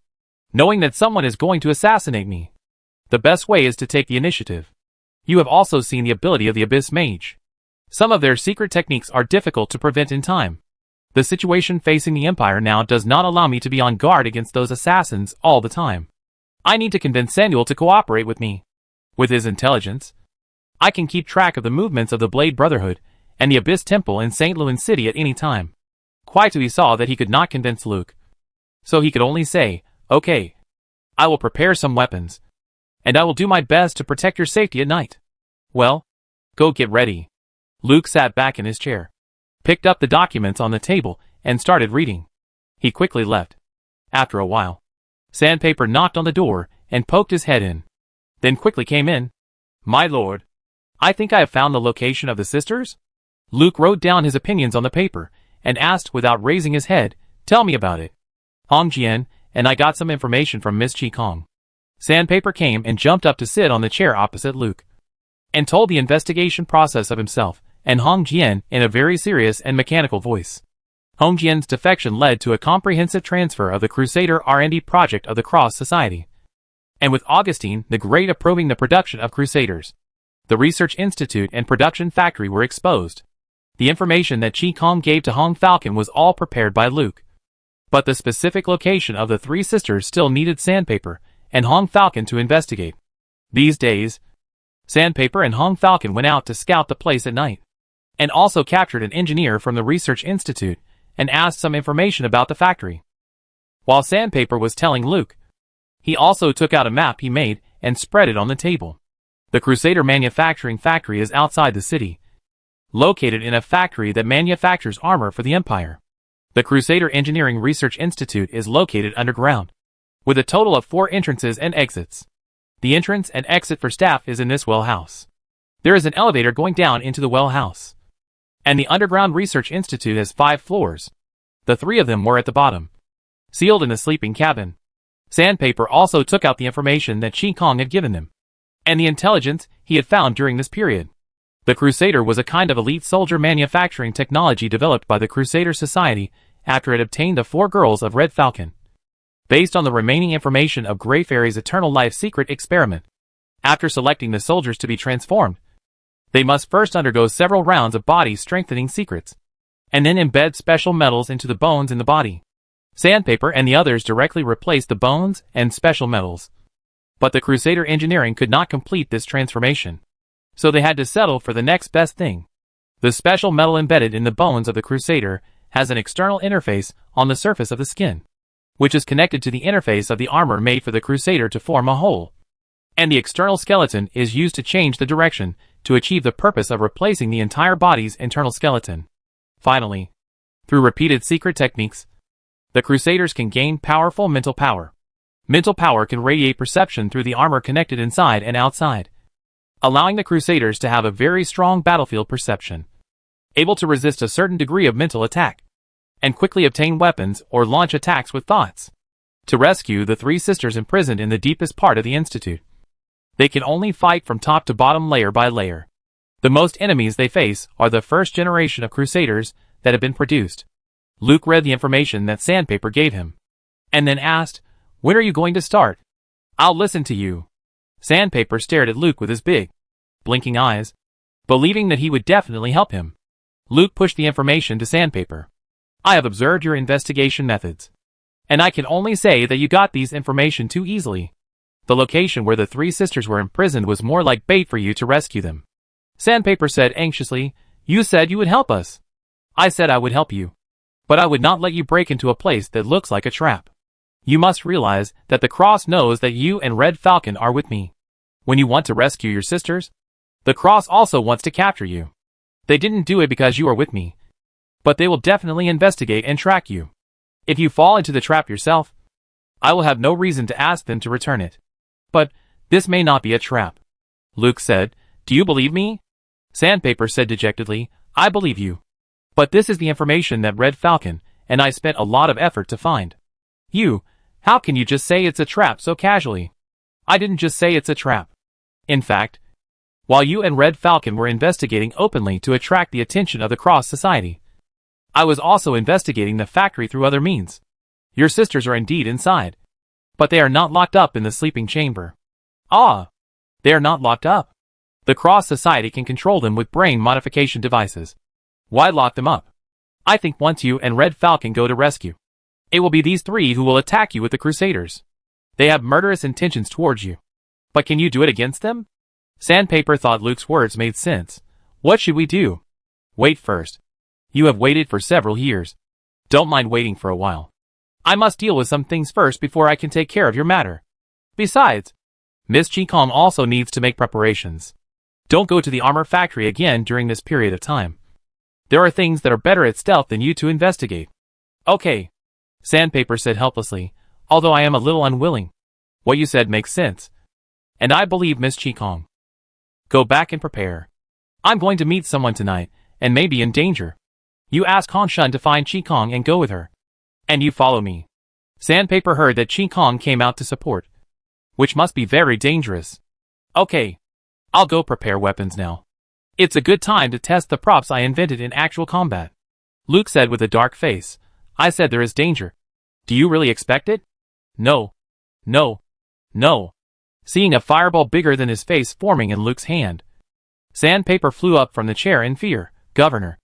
"Knowing that someone is going to assassinate me, the best way is to take the initiative. You have also seen the ability of the Abyss Mage. Some of their secret techniques are difficult to prevent in time. The situation facing the Empire now does not allow me to be on guard against those assassins all the time. I need to convince Samuel to cooperate with me. With his intelligence, I can keep track of the movements of the Blade Brotherhood and the Abyss Temple in St. Louis City at any time." Quaitu saw that he could not convince Luke, so he could only say, "Okay, I will prepare some weapons, and I will do my best to protect your safety at night. Well, go get ready." Luke sat back in his chair, picked up the documents on the table, and started reading. He quickly left. After a while, Sandpaper knocked on the door and poked his head in, then quickly came in. "My lord, I think I have found the location of the sisters." Luke wrote down his opinions on the paper and asked without raising his head, "Tell me about it." "Hong Jian and I got some information from Miss Chi Kong." Sandpaper came and jumped up to sit on the chair opposite Luke, and told the investigation process of himself and Hong Jian in a very serious and mechanical voice. Hong Jian's defection led to a comprehensive transfer of the Crusader R&D project of the Cross Society, and with Augustine the Great approving the production of Crusaders, the Research Institute and production factory were exposed. The information that Chi Kong gave to Hong Falcon was all prepared by Luke, but the specific location of the three sisters still needed Sandpaper and Hong Falcon to investigate. These days, Sandpaper and Hong Falcon went out to scout the place at night, and also captured an engineer from the Research Institute and asked some information about the factory. While Sandpaper was telling Luke, he also took out a map he made and spread it on the table. The Crusader manufacturing factory is outside the city, located in a factory that manufactures armor for the Empire. The Crusader Engineering Research Institute is located underground, with a total of 4 entrances and exits. The entrance and exit for staff is in this well house. There is an elevator going down into the well house, and the Underground Research Institute has 5 floors. The 3 of them were at the bottom, sealed in the sleeping cabin. Sandpaper also took out the information that Chi Kong had given them, and the intelligence he had found during this period. The Crusader was a kind of elite soldier manufacturing technology developed by the Crusader Society after it obtained the 4 girls of Red Falcon, based on the remaining information of Grey Fairy's Eternal Life secret experiment. After selecting the soldiers to be transformed, they must first undergo several rounds of body strengthening secrets, and then embed special metals into the bones in the body. Sandpaper and the others directly replaced the bones and special metals, but the Crusader Engineering could not complete this transformation, so they had to settle for the next best thing. The special metal embedded in the bones of the Crusader has an external interface on the surface of the skin, which is connected to the interface of the armor made for the Crusader to form a whole, and the external skeleton is used to change the direction to achieve the purpose of replacing the entire body's internal skeleton. Finally, through repeated secret techniques, the Crusaders can gain powerful mental power. Mental power can radiate perception through the armor connected inside and outside, allowing the Crusaders to have a very strong battlefield perception, able to resist a certain degree of mental attack, and quickly obtain weapons or launch attacks with thoughts. To rescue the 3 sisters imprisoned in the deepest part of the Institute, they can only fight from top to bottom layer by layer. The most enemies they face are the first generation of Crusaders that have been produced. Luke read the information that Sandpaper gave him, and then asked, "When are you going to start?" "I'll listen to you." Sandpaper stared at Luke with his big, blinking eyes, believing that he would definitely help him. Luke pushed the information to Sandpaper. "I have observed your investigation methods, and I can only say that you got these information too easily. The location where the 3 sisters were imprisoned was more like bait for you to rescue them." Sandpaper said anxiously, "You said you would help us." "I said I would help you, But I would not let you break into a place that looks like a trap. You must realize that the Cross knows that you and Red Falcon are with me. When you want to rescue your sisters, the Cross also wants to capture you. They didn't do it because you are with me, but they will definitely investigate and track you. If you fall into the trap yourself, I will have no reason to ask them to return it. But this may not be a trap. Luke said, "Do you believe me?" Sandpaper said dejectedly, "I believe you. But this is the information that Red Falcon and I spent a lot of effort to find. How can you just say it's a trap so casually? I didn't just say it's a trap. In fact, while you and Red Falcon were investigating openly to attract the attention of the Cross Society, I was also investigating the factory through other means. Your sisters are indeed inside, but they are not locked up in the sleeping chamber." "Ah, they are not locked up. The Cross Society can control them with brain modification devices. Why lock them up? I think once you and Red Falcon go to rescue, it will be these three who will attack you with the Crusaders. They have murderous intentions towards you. But can you do it against them?" Sandpaper thought Luke's words made sense. "What should we do?" "Wait first. You have waited for several years. Don't mind waiting for a while. I must deal with some things first before I can take care of your matter. Besides, Miss Qigong also needs to make preparations. Don't go to the armor factory again during this period of time. There are things that are better at stealth than you to investigate." "Okay," Sandpaper said helplessly, "although I am a little unwilling. What you said makes sense. And I believe Miss Qigong. Go back and prepare. I'm going to meet someone tonight, and may be in danger. You ask Han Shun to find Qigong and go with her. And you follow me." Sandpaper heard that Qigong came out to support, which must be very dangerous. "Okay. I'll go prepare weapons now. It's a good time to test the props I invented in actual combat." Luke said with a dark face, "I said there is danger. Do you really expect it?" No. Seeing a fireball bigger than his face forming in Luke's hand, Sandpaper flew up from the chair in fear. "Governor.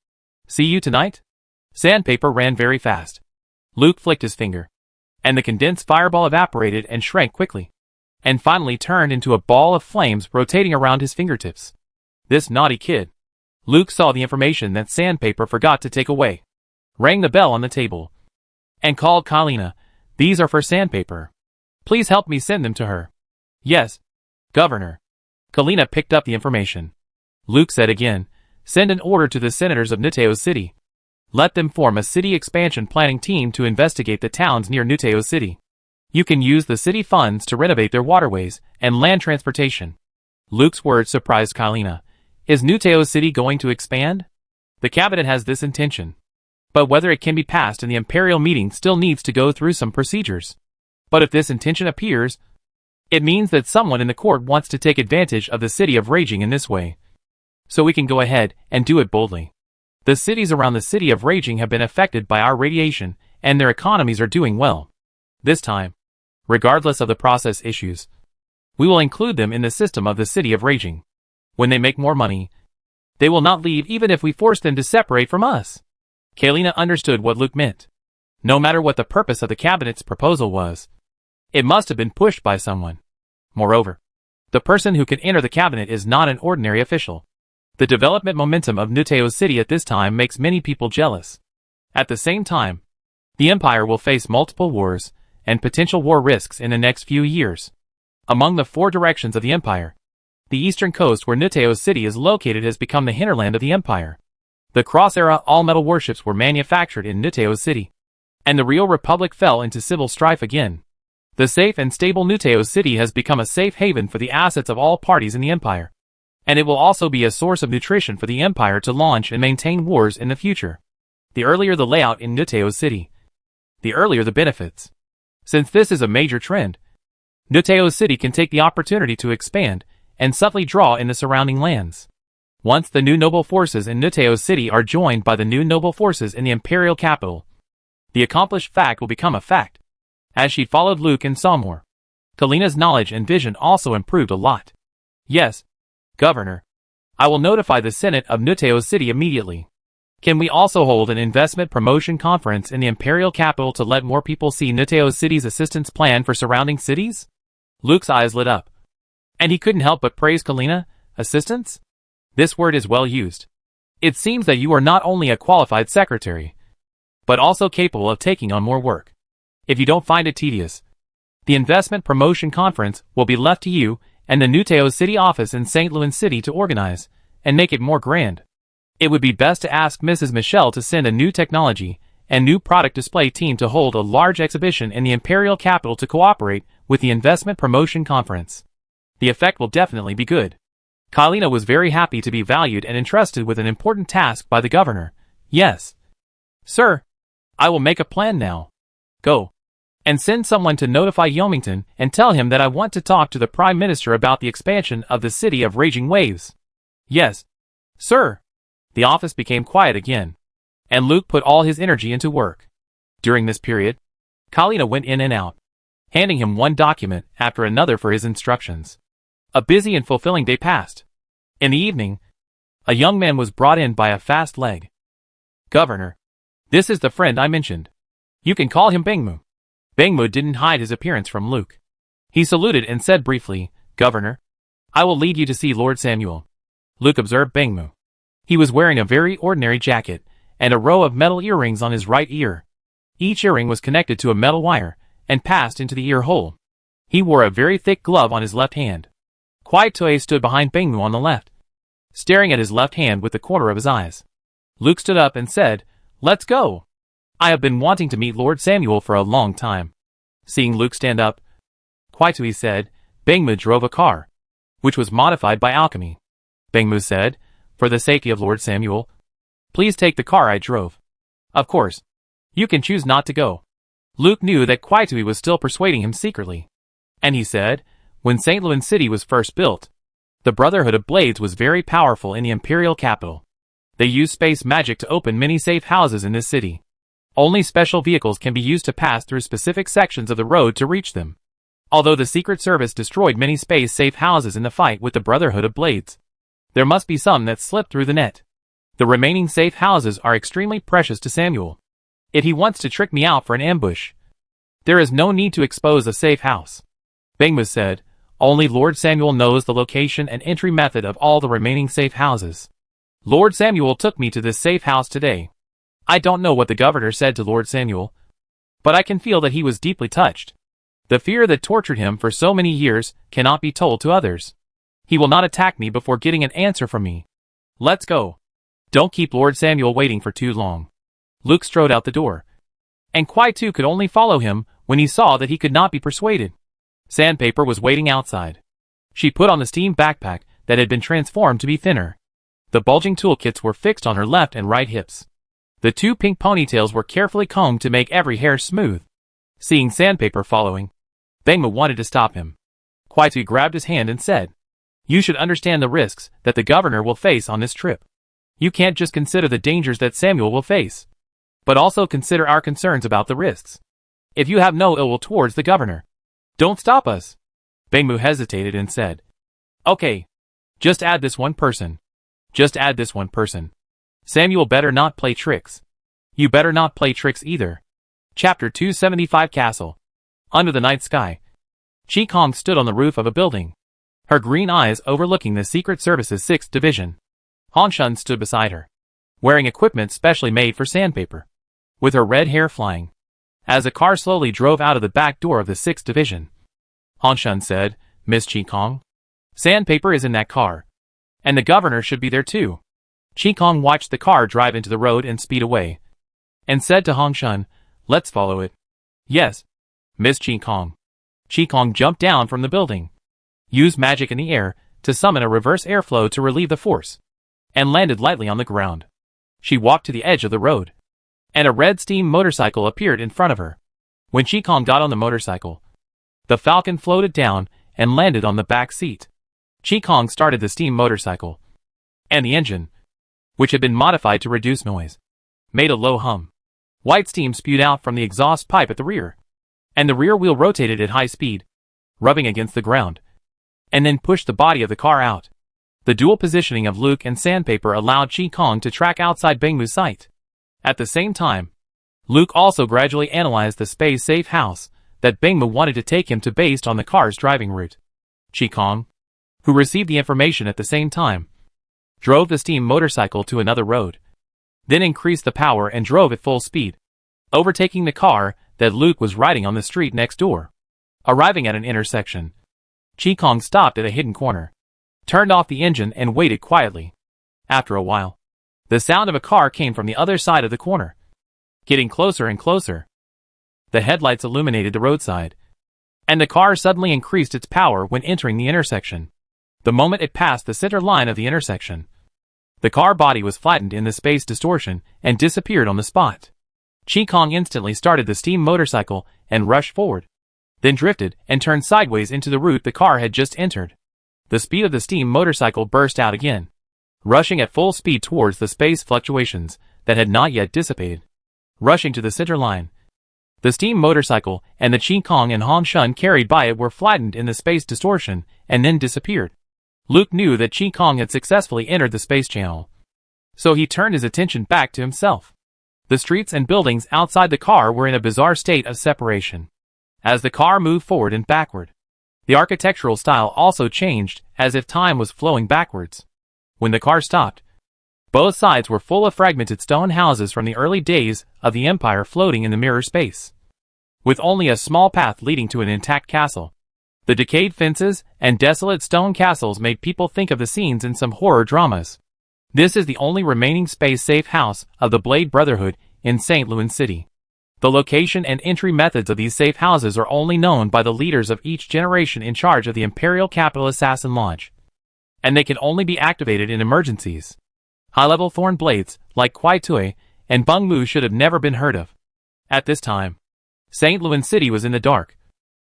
See you tonight?" Sandpaper ran very fast. Luke flicked his finger, and the condensed fireball evaporated and shrank quickly, and finally turned into a ball of flames rotating around his fingertips. This naughty kid. Luke saw the information that Sandpaper forgot to take away, rang the bell on the table, and called Kalina. "These are for Sandpaper. Please help me send them to her." "Yes, Governor." Kalina picked up the information. Luke said again, "Send an order to the senators of Nuteo City. Let them form a city expansion planning team to investigate the towns near Nuteo City. You can use the city funds to renovate their waterways and land transportation." Luke's words surprised Kalina. "Is Nuteo City going to expand?" "The cabinet has this intention. But whether it can be passed in the imperial meeting still needs to go through some procedures. But if this intention appears, it means that someone in the court wants to take advantage of the city of Raging in this way. So we can go ahead and do it boldly. The cities around the city of Raging have been affected by our radiation, and their economies are doing well. This time, regardless of the process issues, we will include them in the system of the city of Raging. When they make more money, they will not leave even if we force them to separate from us." Kalina understood what Luke meant. No matter what the purpose of the cabinet's proposal was, it must have been pushed by someone. Moreover, the person who can enter the cabinet is not an ordinary official. The development momentum of Nuteo City at this time makes many people jealous. At the same time, the Empire will face multiple wars and potential war risks in the next few years. Among the four directions of the Empire, the eastern coast where Nuteo City is located has become the hinterland of the Empire. The Cross-era all-metal warships were manufactured in Nuteo City, and the Real Republic fell into civil strife again. The safe and stable Nuteo City has become a safe haven for the assets of all parties in the Empire, and it will also be a source of nutrition for the Empire to launch and maintain wars in the future. The earlier the layout in Nuteo City, the earlier the benefits. Since this is a major trend, Nuteo City can take the opportunity to expand and subtly draw in the surrounding lands. Once the new noble forces in Nuteo City are joined by the new noble forces in the imperial capital, the accomplished fact will become a fact. As she followed Luke and saw more, Kalina's knowledge and vision also improved a lot. "Yes, Governor. I will notify the Senate of Nuteo City immediately. Can we also hold an investment promotion conference in the imperial capital to let more people see Nuteo City's assistance plan for surrounding cities?" Luke's eyes lit up, and he couldn't help but praise Kalina. "Assistance? This word is well used. It seems that you are not only a qualified secretary, but also capable of taking on more work. If you don't find it tedious, the investment promotion conference will be left to you and the Nuteo City office in St. Louis City to organize and make it more grand. It would be best to ask Mrs. Michelle to send a new technology and new product display team to hold a large exhibition in the imperial capital to cooperate with the investment promotion conference. The effect will definitely be good. Kalina was very happy to be valued and entrusted with an important task by the governor. Yes, sir. I will make a plan now. Go. And send someone to notify Yomington and tell him that I want to talk to the Prime Minister about the expansion of the City of Raging Waves. Yes, sir. The office became quiet again, and Luke put all his energy into work. During this period, Kalina went in and out, handing him one document after another for his instructions. A busy and fulfilling day passed. In the evening, a young man was brought in by a fast leg. Governor, this is the friend I mentioned. You can call him Bengmu. Bengmu didn't hide his appearance from Luke. He saluted and said briefly, Governor, I will lead you to see Lord Samuel. Luke observed Bengmu. He was wearing a very ordinary jacket and a row of metal earrings on his right ear. Each earring was connected to a metal wire and passed into the ear hole. He wore a very thick glove on his left hand. Kwai Toei stood behind Bengmu on the left, staring at his left hand with the corner of his eyes. Luke stood up and said, Let's go. I have been wanting to meet Lord Samuel for a long time. Seeing Luke stand up, Kwai Toei said, Bengmu drove a car, which was modified by alchemy. Bengmu said, For the sake of Lord Samuel, please take the car I drove. Of course, you can choose not to go. Luke knew that Kwai Toei was still persuading him secretly. And he said, When St. Louis City was first built, the Brotherhood of Blades was very powerful in the imperial capital. They used space magic to open many safe houses in this city. Only special vehicles can be used to pass through specific sections of the road to reach them. Although the Secret Service destroyed many space-safe houses in the fight with the Brotherhood of Blades, there must be some that slipped through the net. The remaining safe houses are extremely precious to Samuel. If he wants to trick me out for an ambush, there is no need to expose a safe house. Bengmu said, Only Lord Samuel knows the location and entry method of all the remaining safe houses. Lord Samuel took me to this safe house today. I don't know what the governor said to Lord Samuel, but I can feel that he was deeply touched. The fear that tortured him for so many years cannot be told to others. He will not attack me before getting an answer from me. Let's go. Don't keep Lord Samuel waiting for too long. Luke strode out the door, and Kwai Tu could only follow him when he saw that he could not be persuaded. Sandpaper was waiting outside. She put on the steam backpack that had been transformed to be thinner. The bulging toolkits were fixed on her left and right hips. The two pink ponytails were carefully combed to make every hair smooth. Seeing Sandpaper following, Bengmu wanted to stop him. Kwai Tu grabbed his hand and said, You should understand the risks that the governor will face on this trip. You can't just consider the dangers that Samuel will face, but also consider our concerns about the risks. If you have no ill will towards the governor, don't stop us. Bengmu hesitated and said, Okay, just add this one person. Just add this one person. Samuel better not play tricks. You better not play tricks either. Chapter 275 Castle. Under the night sky, Chi Kong stood on the roof of a building, her green eyes overlooking the Secret Service's 6th Division. Han Shun stood beside her, wearing equipment specially made for Sandpaper, with her red hair flying. As a car slowly drove out of the back door of the 6th Division, Han Shun said, Miss Chi Kong, Sandpaper is in that car, and the governor should be there too. Chi Kong watched the car drive into the road and speed away, and said to Han Shun, Let's follow it. Yes, Miss Chi Kong. Chi Kong jumped down from the building, used magic in the air to summon a reverse airflow to relieve the force, and landed lightly on the ground. She walked to the edge of the road, and a red steam motorcycle appeared in front of her. When Chi Kong got on the motorcycle, the Falcon floated down and landed on the back seat. Chi Kong started the steam motorcycle, and the engine, which had been modified to reduce noise, made a low hum. White steam spewed out from the exhaust pipe at the rear, and the rear wheel rotated at high speed, rubbing against the ground, and then pushed the body of the car out. The dual positioning of Luke and Sandpaper allowed Chi Kong to track outside Bengmu's sight. At the same time, Luke also gradually analyzed the space-safe house that Bengmu wanted to take him to based on the car's driving route. Chi Kong, who received the information at the same time, drove the steam motorcycle to another road, then increased the power and drove at full speed. overtaking the car that Luke was riding on the street next door. Arriving at an intersection, Chi Kong stopped at a hidden corner, turned off the engine and waited quietly. After a while, the sound of a car came from the other side of the corner, getting closer and closer. The headlights illuminated the roadside, and the car suddenly increased its power when entering the intersection. The moment it passed the center line of the intersection, the car body was flattened in the space distortion and disappeared on the spot. Chi Kong instantly started the steam motorcycle and rushed forward, then drifted and turned sideways into the route the car had just entered. The speed of the steam motorcycle burst out again, rushing at full speed towards the space fluctuations that had not yet dissipated. Rushing to the center line, the steam motorcycle and the Chi Kong and Han Shun carried by it were flattened in the space distortion and then disappeared. Luke knew that Chi Kong had successfully entered the space channel, so he turned his attention back to himself. The streets and buildings outside the car were in a bizarre state of separation. As the car moved forward and backward, the architectural style also changed as if time was flowing backwards. When the car stopped, both sides were full of fragmented stone houses from the early days of the Empire floating in the mirror space, with only a small path leading to an intact castle. The decayed fences and desolate stone castles made people think of the scenes in some horror dramas. This is the only remaining space-safe house of the Blade Brotherhood in St. Louis City. The location and entry methods of these safe houses are only known by the leaders of each generation in charge of the Imperial Capital Assassin Lodge, and they can only be activated in emergencies. High-level thorn blades, like Kwai Tui and Bung Mu, should have never been heard of. At this time, St. Louis City was in the dark,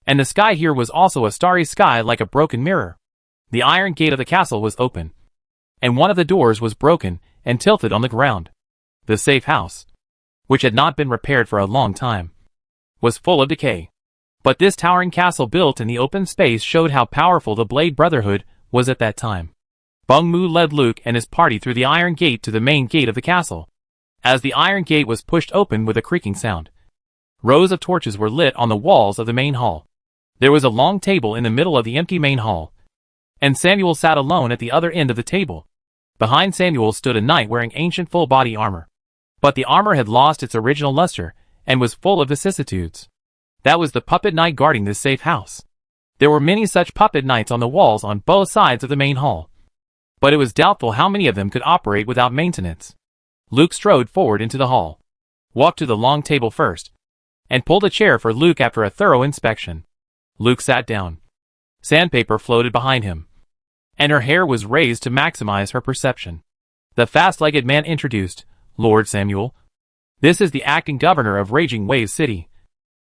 and the sky here was also a starry sky like a broken mirror. The iron gate of the castle was open, and one of the doors was broken and tilted on the ground. The safe house, which had not been repaired for a long time, was full of decay. But this towering castle built in the open space showed how powerful the Blade Brotherhood was at that time. Bung Mu led Luke and his party through the iron gate to the main gate of the castle. As the iron gate was pushed open with a creaking sound, rows of torches were lit on the walls of the main hall. There was a long table in the middle of the empty main hall, and Samuel sat alone at the other end of the table. Behind Samuel stood a knight wearing ancient full-body armor. But the armor had lost its original luster and was full of vicissitudes. That was the puppet knight guarding this safe house. There were many such puppet knights on the walls on both sides of the main hall, but it was doubtful how many of them could operate without maintenance. Luke strode forward into the hall, walked to the long table first, and pulled a chair for Luke after a thorough inspection. Luke sat down. Sandpaper floated behind him, and her hair was raised to maximize her perception. The fast-legged man introduced, "Lord Samuel. This is the acting governor of Raging Wave City,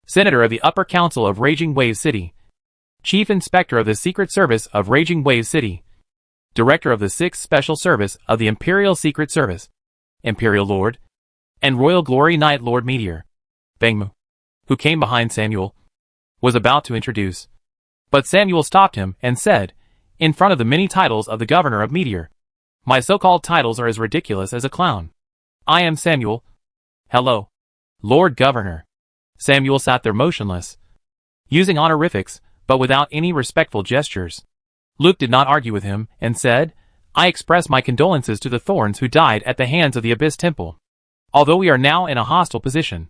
senator of the Upper Council of Raging Wave City, chief inspector of the Secret Service of Raging Wave City, director of the 6th Special Service of the Imperial Secret Service, Imperial Lord, and Royal Glory Knight Lord Meteor." Bangmu, who came behind Samuel, was about to introduce, but Samuel stopped him and said, in front of the many titles of the governor of Meteor, "My so-called titles are as ridiculous as a clown. I am Samuel." "Hello, Lord Governor." Samuel sat there motionless, using honorifics, but without any respectful gestures. Luke did not argue with him, and said, "I express my condolences to the Thorns who died at the hands of the Abyss Temple. Although we are now in a hostile position,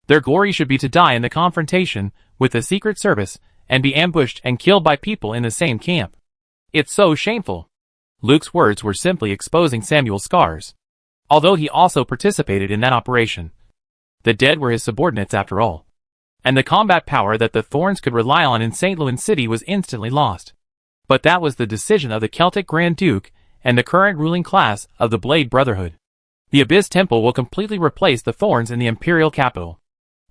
their glory should be to die in the confrontation with the Secret Service and be ambushed and killed by people in the same camp. It's so shameful." Luke's words were simply exposing Samuel's scars, although he also participated in that operation. The dead were his subordinates after all, and the combat power that the Thorns could rely on in St. Louis City was instantly lost. But that was the decision of the Celtic Grand Duke and the current ruling class of the Blade Brotherhood. The Abyss Temple will completely replace the Thorns in the Imperial capital.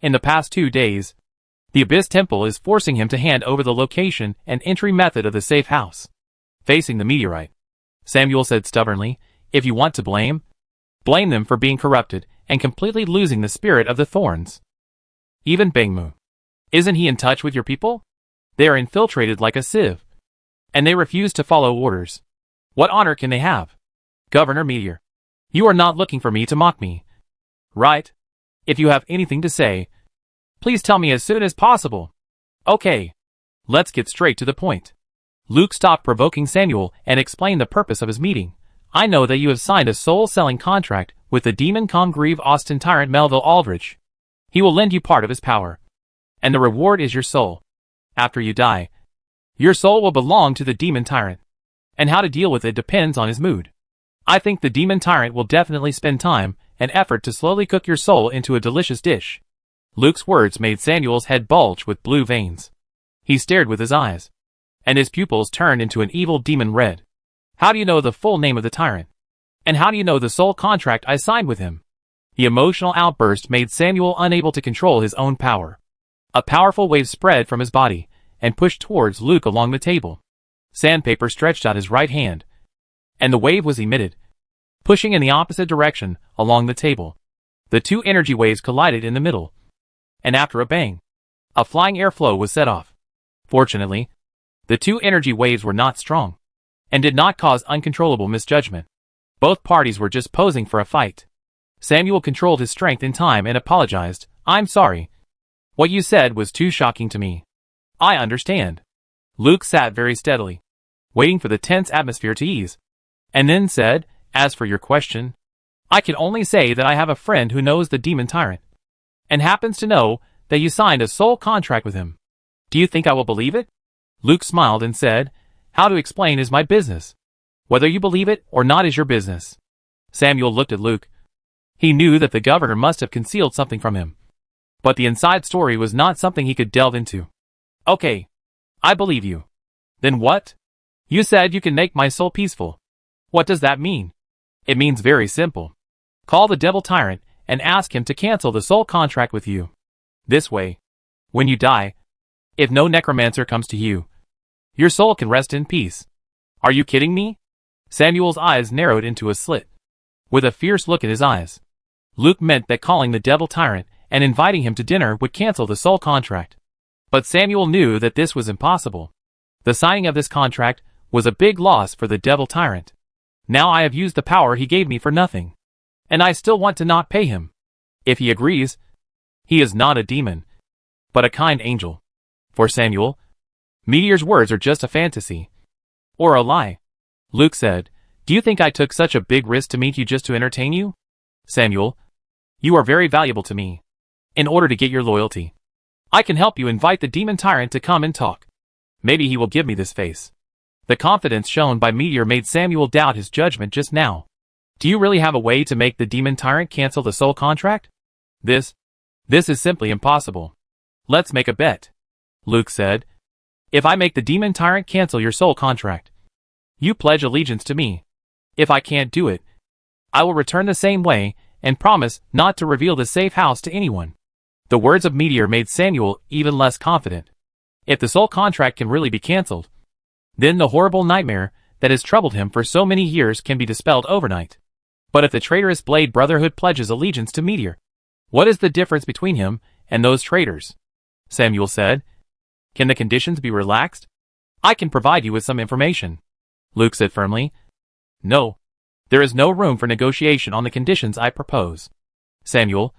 In the past 2 days, the Abyss Temple is forcing him to hand over the location and entry method of the safe house. Facing the meteorite, Samuel said stubbornly, "If you want to blame them for being corrupted and completely losing the spirit of the Thorns. Even Bangmu. Isn't he in touch with your people? They are infiltrated like a sieve, and they refuse to follow orders. What honor can they have? Governor Meteor, you are not looking for me to mock me, right? If you have anything to say, please tell me as soon as possible." "Okay, let's get straight to the point." Luke stopped provoking Samuel and explained the purpose of his meeting. "I know that you have signed a soul-selling contract with the demon Congreve Austin tyrant Melville Aldrich. He will lend you part of his power. And the reward is your soul. After you die, your soul will belong to the demon tyrant. And how to deal with it depends on his mood. I think the demon tyrant will definitely spend time and effort to slowly cook your soul into a delicious dish. Luke's words made Samuel's head bulge with blue veins. He stared with his eyes, and his pupils turned into an evil demon red. How do you know the full name of the tyrant? And how do you know the soul contract I signed with him? The emotional outburst made Samuel unable to control his own power. A powerful wave spread from his body and pushed towards Luke along the table. Sandpaper stretched out his right hand, and the wave was emitted, pushing in the opposite direction along the table. The two energy waves collided in the middle, and after a bang, a flying airflow was set off. Fortunately, the two energy waves were not strong, and did not cause uncontrollable misjudgment. Both parties were just posing for a fight. Samuel controlled his strength in time and apologized. I'm sorry. What you said was too shocking to me. I understand. Luke sat very steadily, waiting for the tense atmosphere to ease, and then said, as for your question, I can only say that I have a friend who knows the demon tyrant, and happens to know that you signed a soul contract with him. Do you think I will believe it? Luke smiled and said, how to explain is my business. Whether you believe it or not is your business. Samuel looked at Luke. He knew that the governor must have concealed something from him, but the inside story was not something he could delve into. Okay, I believe you. Then what? You said you can make my soul peaceful. What does that mean? It means very simple. Call the devil tyrant and ask him to cancel the soul contract with you. This way, when you die, if no necromancer comes to you, your soul can rest in peace. Are you kidding me? Samuel's eyes narrowed into a slit, with a fierce look in his eyes. Luke meant that calling the devil tyrant and inviting him to dinner would cancel the soul contract. But Samuel knew that this was impossible. The signing of this contract was a big loss for the devil tyrant. Now I have used the power he gave me for nothing, and I still want to not pay him. If he agrees, he is not a demon, but a kind angel. For Samuel, Meteor's words are just a fantasy, or a lie. Luke said, do you think I took such a big risk to meet you just to entertain you? Samuel, you are very valuable to me. In order to get your loyalty, I can help you invite the demon tyrant to come and talk. Maybe he will give me this face. The confidence shown by Meteor made Samuel doubt his judgment just now. Do you really have a way to make the demon tyrant cancel the soul contract? This is simply impossible. Let's make a bet. Luke said, if I make the demon tyrant cancel your soul contract, you pledge allegiance to me. If I can't do it, I will return the same way and promise not to reveal the safe house to anyone. The words of Meteor made Samuel even less confident. If the soul contract can really be cancelled, then the horrible nightmare that has troubled him for so many years can be dispelled overnight. But if the traitorous Blade Brotherhood pledges allegiance to Meteor, what is the difference between him and those traitors? Samuel said, can the conditions be relaxed? I can provide you with some information. Luke said firmly, no, there is no room for negotiation on the conditions I propose. Samuel,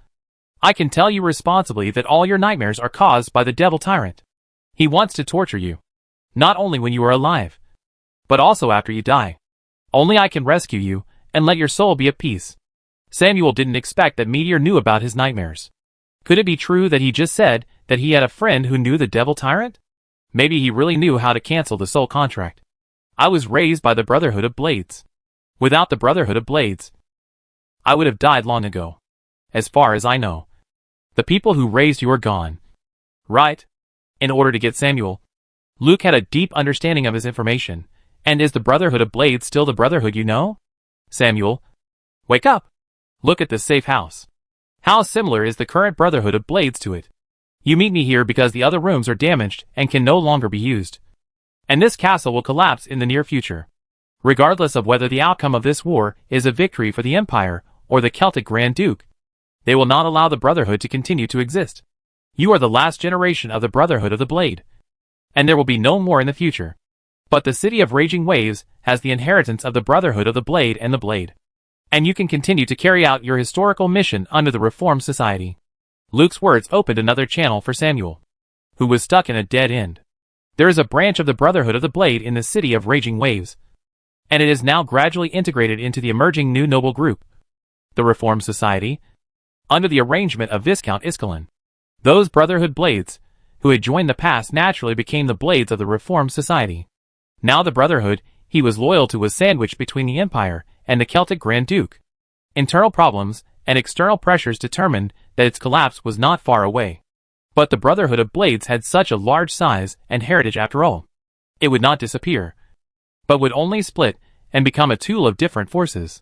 I can tell you responsibly that all your nightmares are caused by the devil tyrant. He wants to torture you, not only when you are alive, but also after you die. Only I can rescue you and let your soul be at peace. Samuel didn't expect that Meteor knew about his nightmares. Could it be true that he just said that he had a friend who knew the devil tyrant? Maybe he really knew how to cancel the soul contract. I was raised by the Brotherhood of Blades. Without the Brotherhood of Blades, I would have died long ago. As far as I know, the people who raised you are gone. Right? In order to get Samuel, Luke had a deep understanding of his information. And is the Brotherhood of Blades still the Brotherhood you know? Samuel, wake up! Look at this safe house. How similar is the current Brotherhood of Blades to it? You meet me here because the other rooms are damaged and can no longer be used. And this castle will collapse in the near future. Regardless of whether the outcome of this war is a victory for the Empire or the Celtic Grand Duke, they will not allow the Brotherhood to continue to exist. You are the last generation of the Brotherhood of the Blade, and there will be no more in the future. But the City of Raging Waves has the inheritance of the Brotherhood of the Blade and the Blade, and you can continue to carry out your historical mission under the Reformed Society. Luke's words opened another channel for Samuel, who was stuck in a dead end. There is a branch of the Brotherhood of the Blade in the City of Raging Waves, and it is now gradually integrated into the emerging new noble group, the Reformed Society. under the arrangement of Viscount Iskalin. Those Brotherhood blades, who had joined the past, naturally became the blades of the Reformed Society. Now the Brotherhood he was loyal to was sandwiched between the Empire and the Celtic Grand Duke. Internal problems and external pressures determined that its collapse was not far away. But the Brotherhood of Blades had such a large size and heritage after all. It would not disappear, but would only split and become a tool of different forces.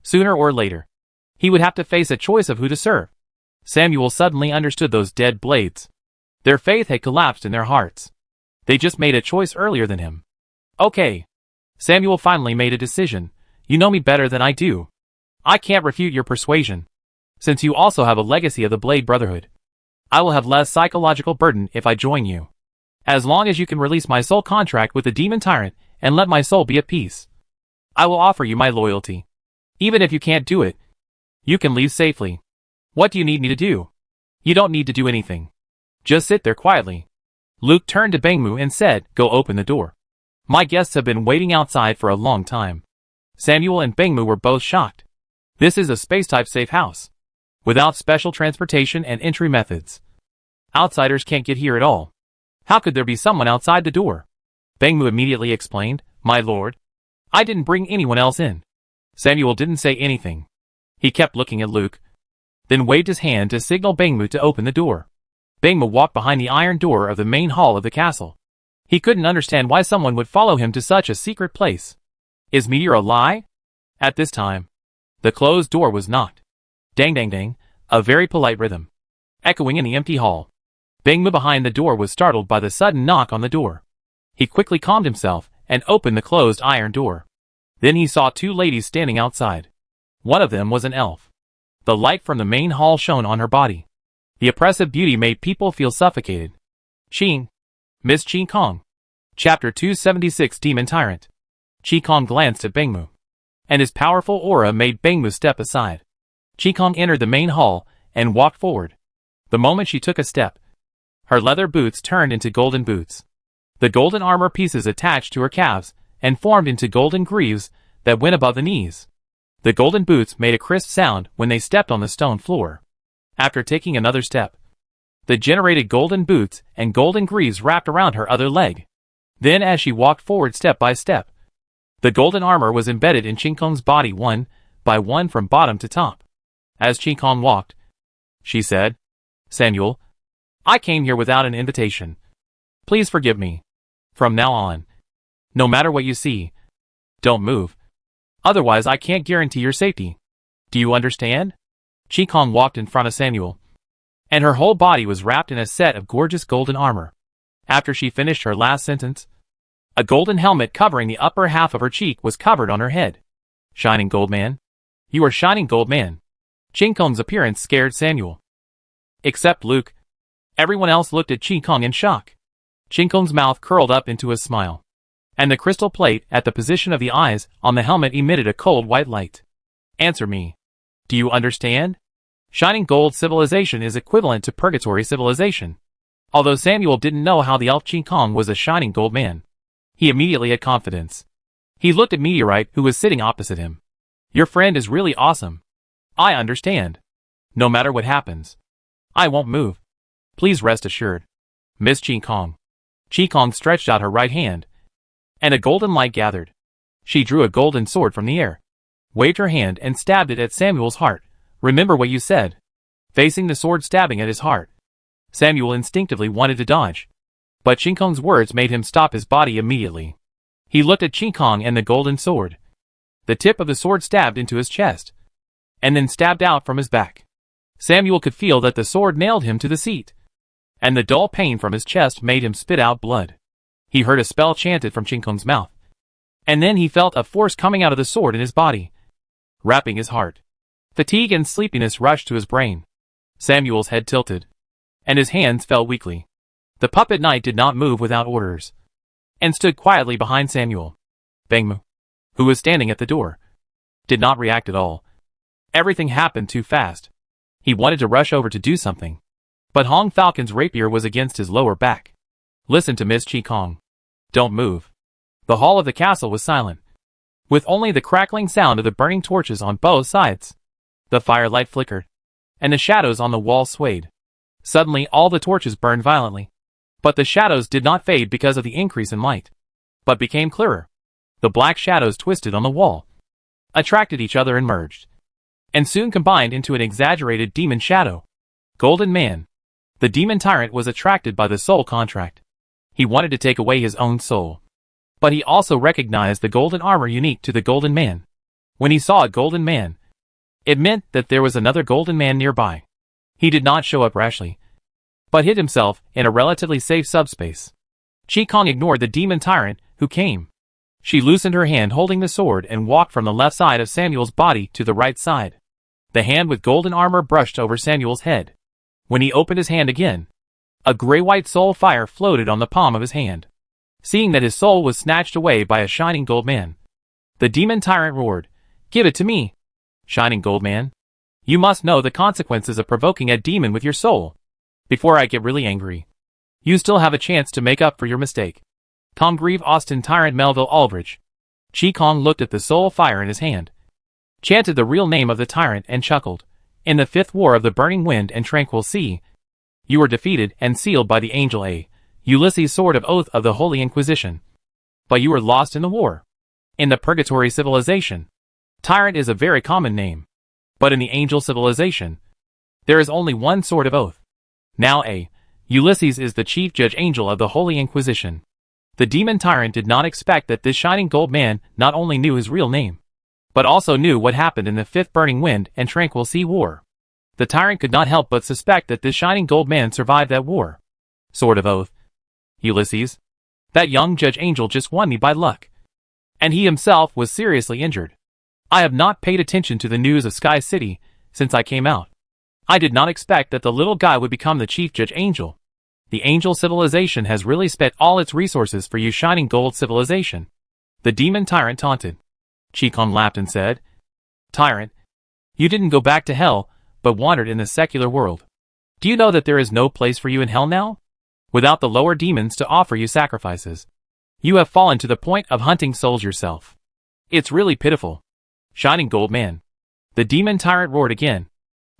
Sooner or later, he would have to face a choice of who to serve. Samuel suddenly understood those dead blades. Their faith had collapsed in their hearts. They just made a choice earlier than him. Okay. Samuel finally made a decision. You know me better than I do. I can't refute your persuasion. Since you also have a legacy of the Blade Brotherhood, I will have less psychological burden if I join you. As long as you can release my soul contract with the demon tyrant and let my soul be at peace, I will offer you my loyalty. Even if you can't do it, you can leave safely. What do you need me to do? You don't need to do anything. Just sit there quietly. Luke turned to Bengmu and said, Go open the door. My guests have been waiting outside for a long time. Samuel and Bengmu were both shocked. This is a space-type safe house, without special transportation and entry methods. Outsiders can't get here at all. How could there be someone outside the door? Bengmu immediately explained, My lord, I didn't bring anyone else in. Samuel didn't say anything. He kept looking at Luke, then waved his hand to signal Bengmu to open the door. Bengmu walked behind the iron door of the main hall of the castle. He couldn't understand why someone would follow him to such a secret place. Is Meteor a lie? At this time, the closed door was knocked. Dang dang dang, a very polite rhythm, echoing in the empty hall. Bengmu behind the door was startled by the sudden knock on the door. He quickly calmed himself and opened the closed iron door. Then he saw two ladies standing outside. One of them was an elf. The light from the main hall shone on her body. The oppressive beauty made people feel suffocated. Qing. Miss Qing Kong. Chapter 276 Demon Tyrant. Qing Kong glanced at Bengmu, and his powerful aura made Bengmu step aside. Qing Kong entered the main hall and walked forward. The moment she took a step, her leather boots turned into golden boots. The golden armor pieces attached to her calves and formed into golden greaves that went above the knees. The golden boots made a crisp sound when they stepped on the stone floor. After taking another step, the generated golden boots and golden greaves wrapped around her other leg. Then as she walked forward step by step, the golden armor was embedded in Qing Kong's body one by one from bottom to top. As Qing Kong walked, she said, Samuel, I came here without an invitation. Please forgive me. From now on, no matter what you see, don't move. Otherwise I can't guarantee your safety. Do you understand? Qing Kong walked in front of Samuel, and her whole body was wrapped in a set of gorgeous golden armor. After she finished her last sentence, a golden helmet covering the upper half of her cheek was covered on her head. Shining Gold Man? You are Shining Gold Man. Qing Kong's appearance scared Samuel. Except Luke. Everyone else looked at Qing Kong in shock. Qing Kong's mouth curled up into a smile, and the crystal plate at the position of the eyes on the helmet emitted a cold white light. Answer me. Do you understand? Shining Gold civilization is equivalent to Purgatory civilization. Although Samuel didn't know how the elf Qing Kong was a Shining Gold Man, he immediately had confidence. He looked at Meteorite, who was sitting opposite him. Your friend is really awesome. I understand. No matter what happens, I won't move. Please rest assured. Miss Qing Kong. Qing Kong stretched out her right hand, and a golden light gathered. She drew a golden sword from the air, waved her hand and stabbed it at Samuel's heart. Remember what you said. Facing the sword stabbing at his heart, Samuel instinctively wanted to dodge, but Qing Kong's words made him stop his body immediately. He looked at Qing Kong and the golden sword. The tip of the sword stabbed into his chest, and then stabbed out from his back. Samuel could feel that the sword nailed him to the seat, and the dull pain from his chest made him spit out blood. He heard a spell chanted from Qing Kong's mouth, and then he felt a force coming out of the sword in his body, wrapping his heart. Fatigue and sleepiness rushed to his brain. Samuel's head tilted, and his hands fell weakly. The puppet knight did not move without orders, and stood quietly behind Samuel. Bengmu, who was standing at the door, did not react at all. Everything happened too fast. He wanted to rush over to do something, but Hong Falcon's rapier was against his lower back. Listen to Miss Qing Kong. Don't move. The hall of the castle was silent, with only the crackling sound of the burning torches on both sides. The firelight flickered, and the shadows on the wall swayed. Suddenly all the torches burned violently. But the shadows did not fade because of the increase in light, but became clearer. The black shadows twisted on the wall, attracted each other and merged, and soon combined into an exaggerated demon shadow. Golden Man. The demon tyrant was attracted by the soul contract. He wanted to take away his own soul. But he also recognized the golden armor unique to the Golden Man. When he saw a Golden Man, it meant that there was another Golden Man nearby. He did not show up rashly, but hid himself in a relatively safe subspace. Qi ignored the demon tyrant who came. She loosened her hand holding the sword and walked from the left side of Samuel's body to the right side. The hand with golden armor brushed over Samuel's head. When he opened his hand again, a gray-white soul fire floated on the palm of his hand. Seeing that his soul was snatched away by a shining gold man, the demon tyrant roared, "Give it to me, shining gold man. You must know the consequences of provoking a demon with your soul. Before I get really angry, you still have a chance to make up for your mistake." Congreve Austin Tyrant Melville Aldrich. Qi looked at the soul fire in his hand, chanted the real name of the tyrant and chuckled. "In the fifth war of the burning wind and tranquil sea, you were defeated and sealed by the angel A. Ulysses' sword of oath of the Holy Inquisition. But you were lost in the war. In the purgatory civilization, tyrant is a very common name. But in the angel civilization, there is only one sword of oath. Now A. Ulysses is the chief judge angel of the Holy Inquisition." The demon tyrant did not expect that this shining gold man not only knew his real name, but also knew what happened in the Fifth Burning Wind and Tranquil Sea War. The tyrant could not help but suspect that this shining gold man survived that war. Sword of Oath. Ulysses. That young judge angel just won me by luck. And he himself was seriously injured. I have not paid attention to the news of Sky City since I came out. I did not expect that the little guy would become the chief judge angel. The angel civilization has really spent all its resources for you shining gold civilization. The demon tyrant taunted. Qi laughed and said, "Tyrant, you didn't go back to hell, but wandered in the secular world. Do you know that there is no place for you in hell now? Without the lower demons to offer you sacrifices, you have fallen to the point of hunting souls yourself. It's really pitiful. Shining gold man." The demon tyrant roared again,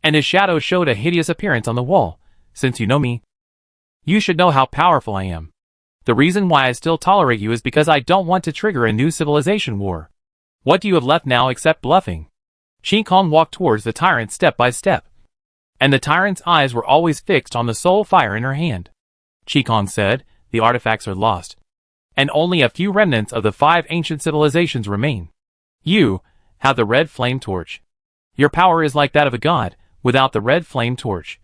and his shadow showed a hideous appearance on the wall. "Since you know me, you should know how powerful I am. The reason why I still tolerate you is because I don't want to trigger a new civilization war. What do you have left now except bluffing?" Qi walked towards the tyrant step by step, and the tyrant's eyes were always fixed on the soul fire in her hand. Qi said, "The artifacts are lost, and only a few remnants of the 5 ancient civilizations remain. You have the red flame torch. Your power is like that of a god. Without the red flame torch,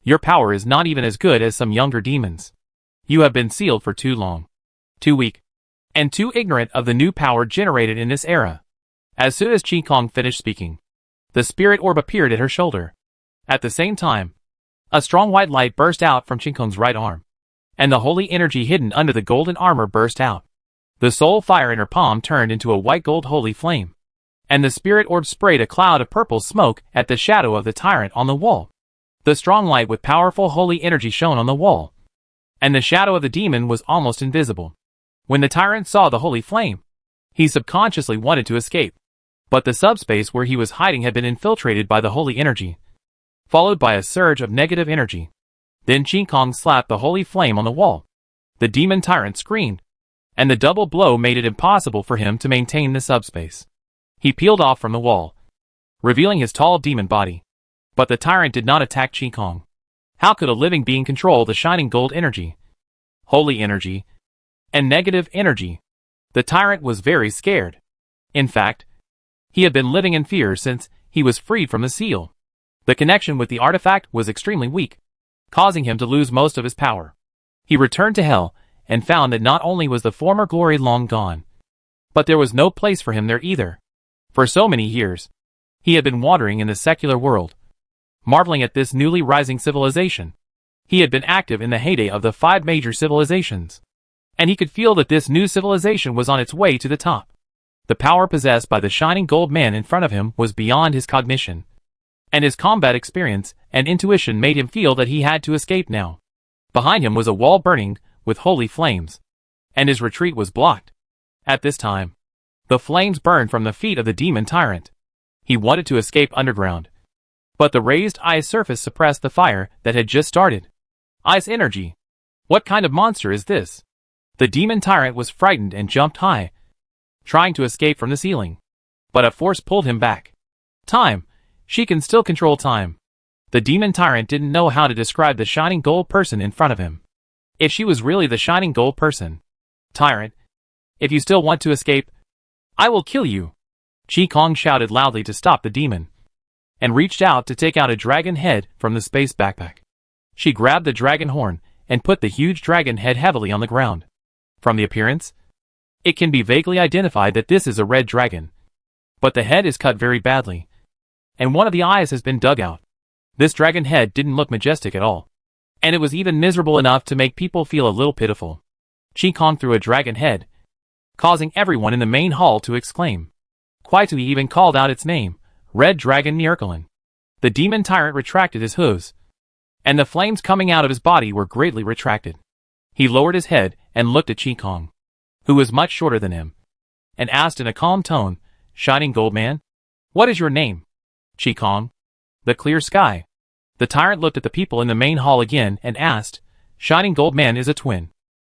your power is not even as good as some younger demons. You have been sealed for too long, too weak, and too ignorant of the new power generated in this era." As soon as Qi finished speaking, the spirit orb appeared at her shoulder. At the same time, a strong white light burst out from Qi right arm, and the holy energy hidden under the golden armor burst out. The soul fire in her palm turned into a white gold holy flame, and the spirit orb sprayed a cloud of purple smoke at the shadow of the tyrant on the wall. The strong light with powerful holy energy shone on the wall, and the shadow of the demon was almost invisible. When the tyrant saw the holy flame, he subconsciously wanted to escape, but the subspace where he was hiding had been infiltrated by the holy energy, followed by a surge of negative energy. Then Qi slapped the holy flame on the wall. The demon tyrant screamed, and the double blow made it impossible for him to maintain the subspace. He peeled off from the wall, revealing his tall demon body. But the tyrant did not attack Qi. How could a living being control the shining gold energy, holy energy, and negative energy? The tyrant was very scared. In fact, he had been living in fear since he was freed from the seal. The connection with the artifact was extremely weak, causing him to lose most of his power. He returned to hell and found that not only was the former glory long gone, but there was no place for him there either. For so many years, he had been wandering in the secular world, marveling at this newly rising civilization. He had been active in the heyday of the 5 major civilizations, and he could feel that this new civilization was on its way to the top. The power possessed by the shining gold man in front of him was beyond his cognition, and his combat experience and intuition made him feel that he had to escape now. Behind him was a wall burning with holy flames, and his retreat was blocked. At this time, the flames burned from the feet of the demon tyrant. He wanted to escape underground, But the raised ice surface suppressed the fire that had just started. Ice energy. What kind of monster is this? The demon tyrant was frightened and jumped high, trying to escape from the ceiling. But a force pulled him back. Time. She can still control time. The demon tyrant didn't know how to describe the shining gold person in front of him. If she was really the shining gold person. Tyrant, if you still want to escape, I will kill you. Qi-Kong shouted loudly to stop the demon, and reached out to take out a dragon head from the space backpack. She grabbed the dragon horn and put the huge dragon head heavily on the ground. From the appearance, it can be vaguely identified that this is a red dragon. But the head is cut very badly, and one of the eyes has been dug out. This dragon head didn't look majestic at all, and it was even miserable enough to make people feel a little pitiful. Qi-Kong threw a dragon head, causing everyone in the main hall to exclaim. Kuai-Tui even called out its name, Red Dragon Nierkalin. The demon tyrant retracted his hooves, and the flames coming out of his body were greatly retracted. He lowered his head and looked at Qi-Kong, who was much shorter than him, and asked in a calm tone, Shining Gold Man, what is your name? Qi-Kong. The Clear Sky. The tyrant looked at the people in the main hall again and asked, Shining Gold Man is a twin.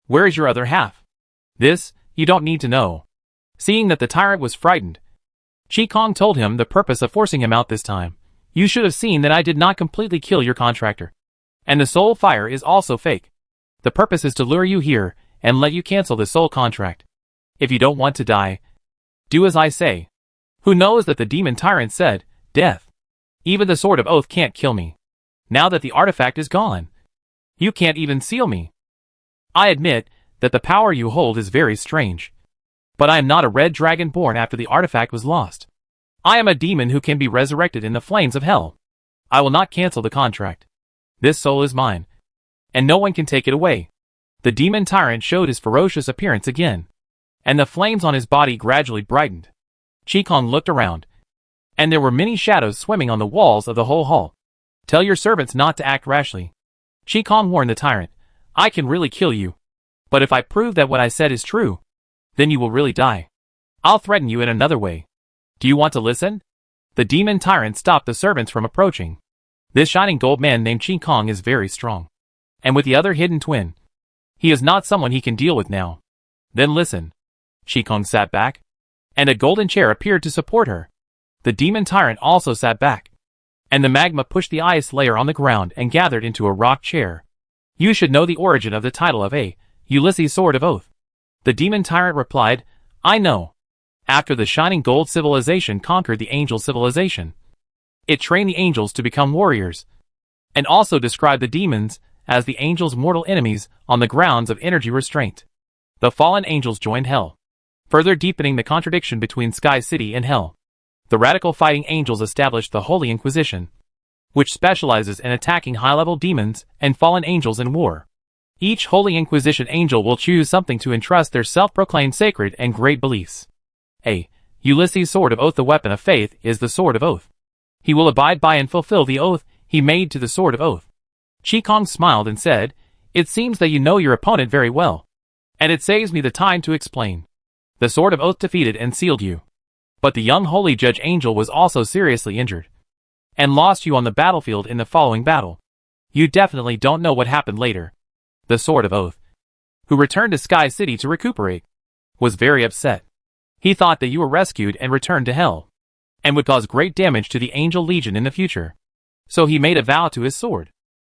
Where is your other half? This, you don't need to know. Seeing that the tyrant was frightened, Qi-Kong told him the purpose of forcing him out this time. You should have seen that I did not completely kill your contractor. And the soul fire is also fake. The purpose is to lure you here and let you cancel the soul contract. If you don't want to die, do as I say. Who knows that the demon tyrant said, Death. Even the sword of oath can't kill me. Now that the artifact is gone, you can't even seal me. I admit that the power you hold is very strange. But I am not a red dragon born after the artifact was lost. I am a demon who can be resurrected in the flames of hell. I will not cancel the contract. This soul is mine, and no one can take it away. The demon tyrant showed his ferocious appearance again, and the flames on his body gradually brightened. Qi-Kong looked around, and there were many shadows swimming on the walls of the whole hall. Tell your servants not to act rashly. Qi-Kong warned the tyrant, I can really kill you. But if I prove that what I said is true, then you will really die. I'll threaten you in another way. Do you want to listen? The demon tyrant stopped the servants from approaching. This shining gold man named Qi-Kong is very strong. And with the other hidden twin, he is not someone he can deal with now. Then listen. Qi-Kong sat back, and a golden chair appeared to support her. The demon tyrant also sat back, and the magma pushed the ice layer on the ground and gathered into a rock chair. You should know the origin of the title of a Ulysses Sword of Oath. The demon tyrant replied, I know. After the Shining Gold civilization conquered the angel civilization, it trained the angels to become warriors, and also described the demons as the angels' mortal enemies on the grounds of energy restraint. The fallen angels joined hell, further deepening the contradiction between Sky City and hell. The radical fighting angels established the Holy Inquisition, which specializes in attacking high-level demons and fallen angels in war. Each Holy Inquisition angel will choose something to entrust their self-proclaimed sacred and great beliefs. A Ulysses' Sword of Oath. The weapon of faith is the Sword of Oath. He will abide by and fulfill the oath he made to the Sword of Oath. Qi-Kong smiled and said, It seems that you know your opponent very well, and it saves me the time to explain. The Sword of Oath defeated and sealed you. But the young Holy Judge Angel was also seriously injured, and lost you on the battlefield in the following battle. You definitely don't know what happened later. The Sword of Oath, who returned to Sky City to recuperate, was very upset. He thought that you were rescued and returned to hell, and would cause great damage to the Angel Legion in the future. So he made a vow to his sword.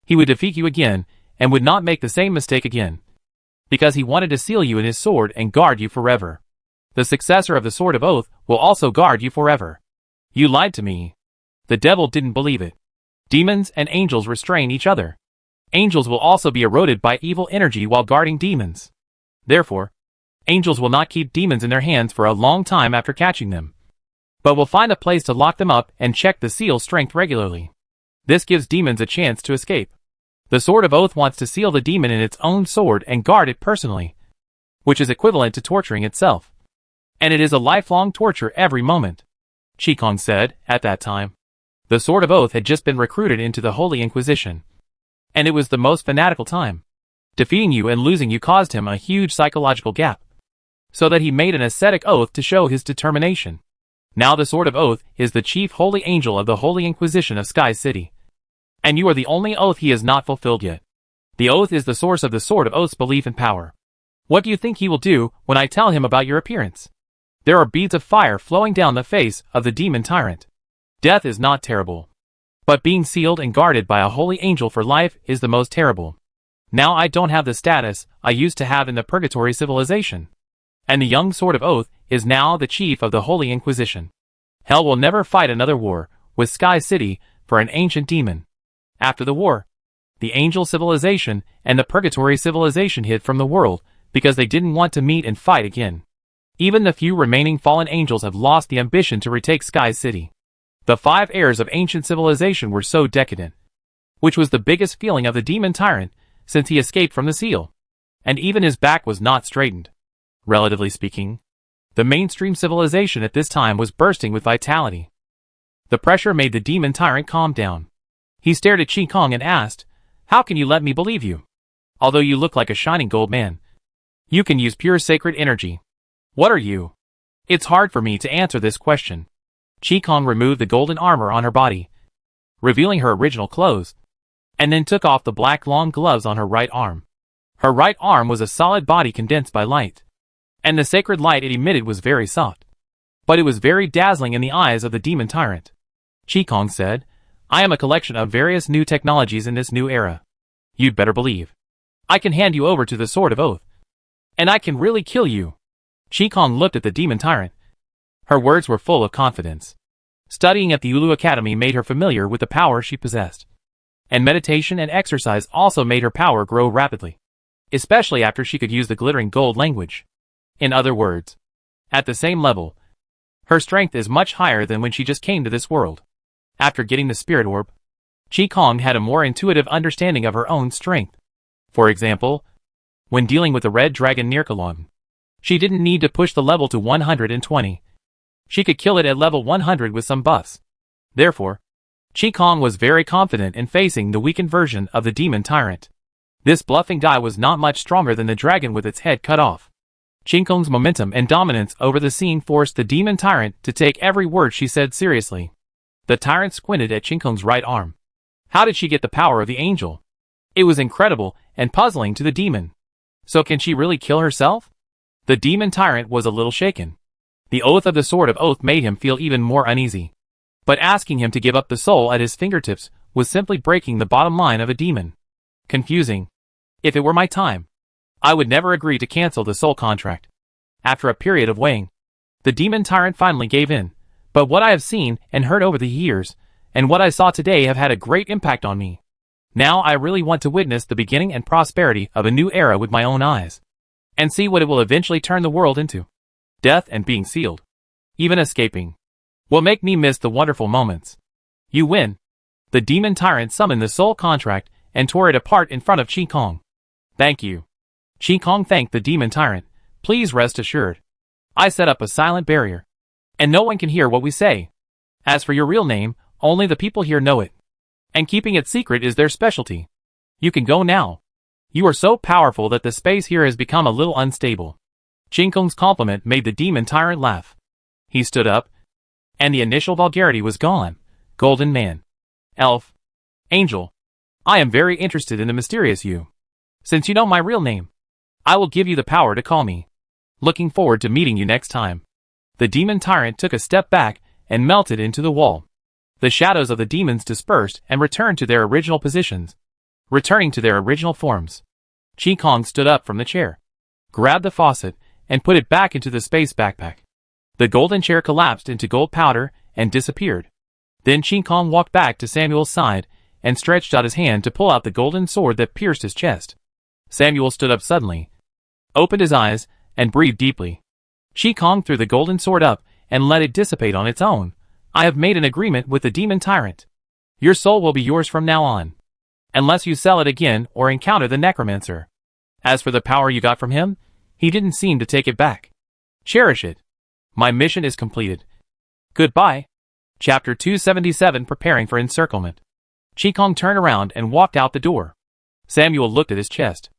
He would defeat you again, and would not make the same mistake again, because he wanted to seal you in his sword and guard you forever. The successor of the Sword of Oath will also guard you forever. You lied to me. The devil didn't believe it. Demons and angels restrain each other. Angels will also be eroded by evil energy while guarding demons. Therefore, angels will not keep demons in their hands for a long time after catching them, but will find a place to lock them up and check the seal's strength regularly. This gives demons a chance to escape. The Sword of Oath wants to seal the demon in its own sword and guard it personally, which is equivalent to torturing itself. And it is a lifelong torture every moment. Qi-Kong said, at that time, the Sword of Oath had just been recruited into the Holy Inquisition, and it was the most fanatical time. Defeating you and losing you caused him a huge psychological gap, so that he made an ascetic oath to show his determination. Now the Sword of Oath is the chief holy angel of the Holy Inquisition of Sky City. And you are the only oath he has not fulfilled yet. The oath is the source of the Sword of Oath's belief and power. What do you think he will do when I tell him about your appearance? There are beads of fire flowing down the face of the demon tyrant. Death is not terrible. But being sealed and guarded by a holy angel for life is the most terrible. Now I don't have the status I used to have in the Purgatory civilization. And the young Sword of Oath is now the chief of the Holy Inquisition. Hell will never fight another war with Sky City for an ancient demon. After the war, the Angel civilization and the Purgatory civilization hid from the world because they didn't want to meet and fight again. Even the few remaining fallen angels have lost the ambition to retake Sky City. The 5 heirs of ancient civilization were so decadent, which was the biggest feeling of the demon tyrant since he escaped from the seal. And even his back was not straightened. Relatively speaking, the mainstream civilization at this time was bursting with vitality. The pressure made the demon tyrant calm down. He stared at Qi Kong and asked, "How can you let me believe you? Although you look like a shining gold man, you can use pure sacred energy. What are you?" It's hard for me to answer this question. Qi Kong removed the golden armor on her body, revealing her original clothes, and then took off the black long gloves on her right arm. Her right arm was a solid body condensed by light, and the sacred light it emitted was very soft. But it was very dazzling in the eyes of the demon tyrant. Qi Kong said, "I am a collection of various new technologies in this new era. You'd better believe I can hand you over to the Sword of Oath. And I can really kill you." Qi Kong looked at the demon tyrant. Her words were full of confidence. Studying at the Ulu Academy made her familiar with the power she possessed. And meditation and exercise also made her power grow rapidly, especially after she could use the glittering gold language. In other words, at the same level, her strength is much higher than when she just came to this world. After getting the spirit orb, Qi Kong had a more intuitive understanding of her own strength. For example, when dealing with the red dragon Nirkalon, she didn't need to push the level to 120. She could kill it at level 100 with some buffs. Therefore, Qi Kong was very confident in facing the weakened version of the demon tyrant. This bluffing guy was not much stronger than the dragon with its head cut off. Qi Kong's momentum and dominance over the scene forced the demon tyrant to take every word she said seriously. The tyrant squinted at Qi Kong's right arm. How did she get the power of the angel? It was incredible and puzzling to the demon. So can she really kill herself? The demon tyrant was a little shaken. The oath of the Sword of Oath made him feel even more uneasy. But asking him to give up the soul at his fingertips was simply breaking the bottom line of a demon. Confusing. If it were my time, I would never agree to cancel the soul contract. After a period of weighing, the demon tyrant finally gave in. But what I have seen and heard over the years, and what I saw today have had a great impact on me. Now I really want to witness the beginning and prosperity of a new era with my own eyes. And see what it will eventually turn the world into. Death and being sealed, even escaping, will make me miss the wonderful moments. You win. The demon tyrant summoned the soul contract and tore it apart in front of Qi Kong. Thank you. Qi Kong thanked the demon tyrant. Please rest assured, I set up a silent barrier, and no one can hear what we say. As for your real name, only the people here know it. And keeping it secret is their specialty. You can go now. You are so powerful that the space here has become a little unstable. Qi Kong's compliment made the demon tyrant laugh. He stood up, and the initial vulgarity was gone. Golden man, elf, angel, I am very interested in the mysterious you. Since you know my real name, I will give you the power to call me. Looking forward to meeting you next time. The demon tyrant took a step back and melted into the wall. The shadows of the demons dispersed and returned to their original positions, returning to their original forms. Qi Kong stood up from the chair, grabbed the faucet, and put it back into the space backpack. The golden chair collapsed into gold powder and disappeared. Then Qi Kong walked back to Samuel's side and stretched out his hand to pull out the golden sword that pierced his chest. Samuel stood up suddenly, opened his eyes, and breathed deeply. Qi Kong threw the golden sword up and let it dissipate on its own. I have made an agreement with the demon tyrant. Your soul will be yours from now on, unless you sell it again or encounter the necromancer. As for the power you got from him, he didn't seem to take it back. Cherish it. My mission is completed. Goodbye. Chapter 277 Preparing for Encirclement. Qi Kong turned around and walked out the door. Samuel looked at his chest.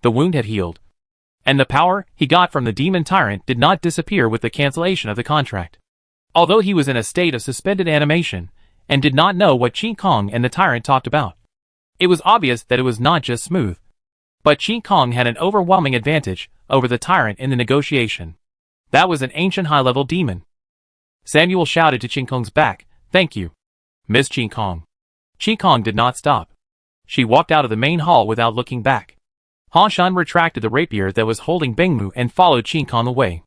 The wound had healed, and the power he got from the demon tyrant did not disappear with the cancellation of the contract. although he was in a state of suspended animation and did not know what Qin Kong and the tyrant talked about. It was obvious that it was not just smooth, but Qin Kong had an overwhelming advantage over the tyrant in the negotiation. That was an ancient high-level demon. Samuel shouted to Qin Kong's back, "Thank you, Miss Qin Kong." Qin Kong did not stop. She walked out of the main hall without looking back. Han Shan retracted the rapier that was holding Bingmu and followed Qin Kong away.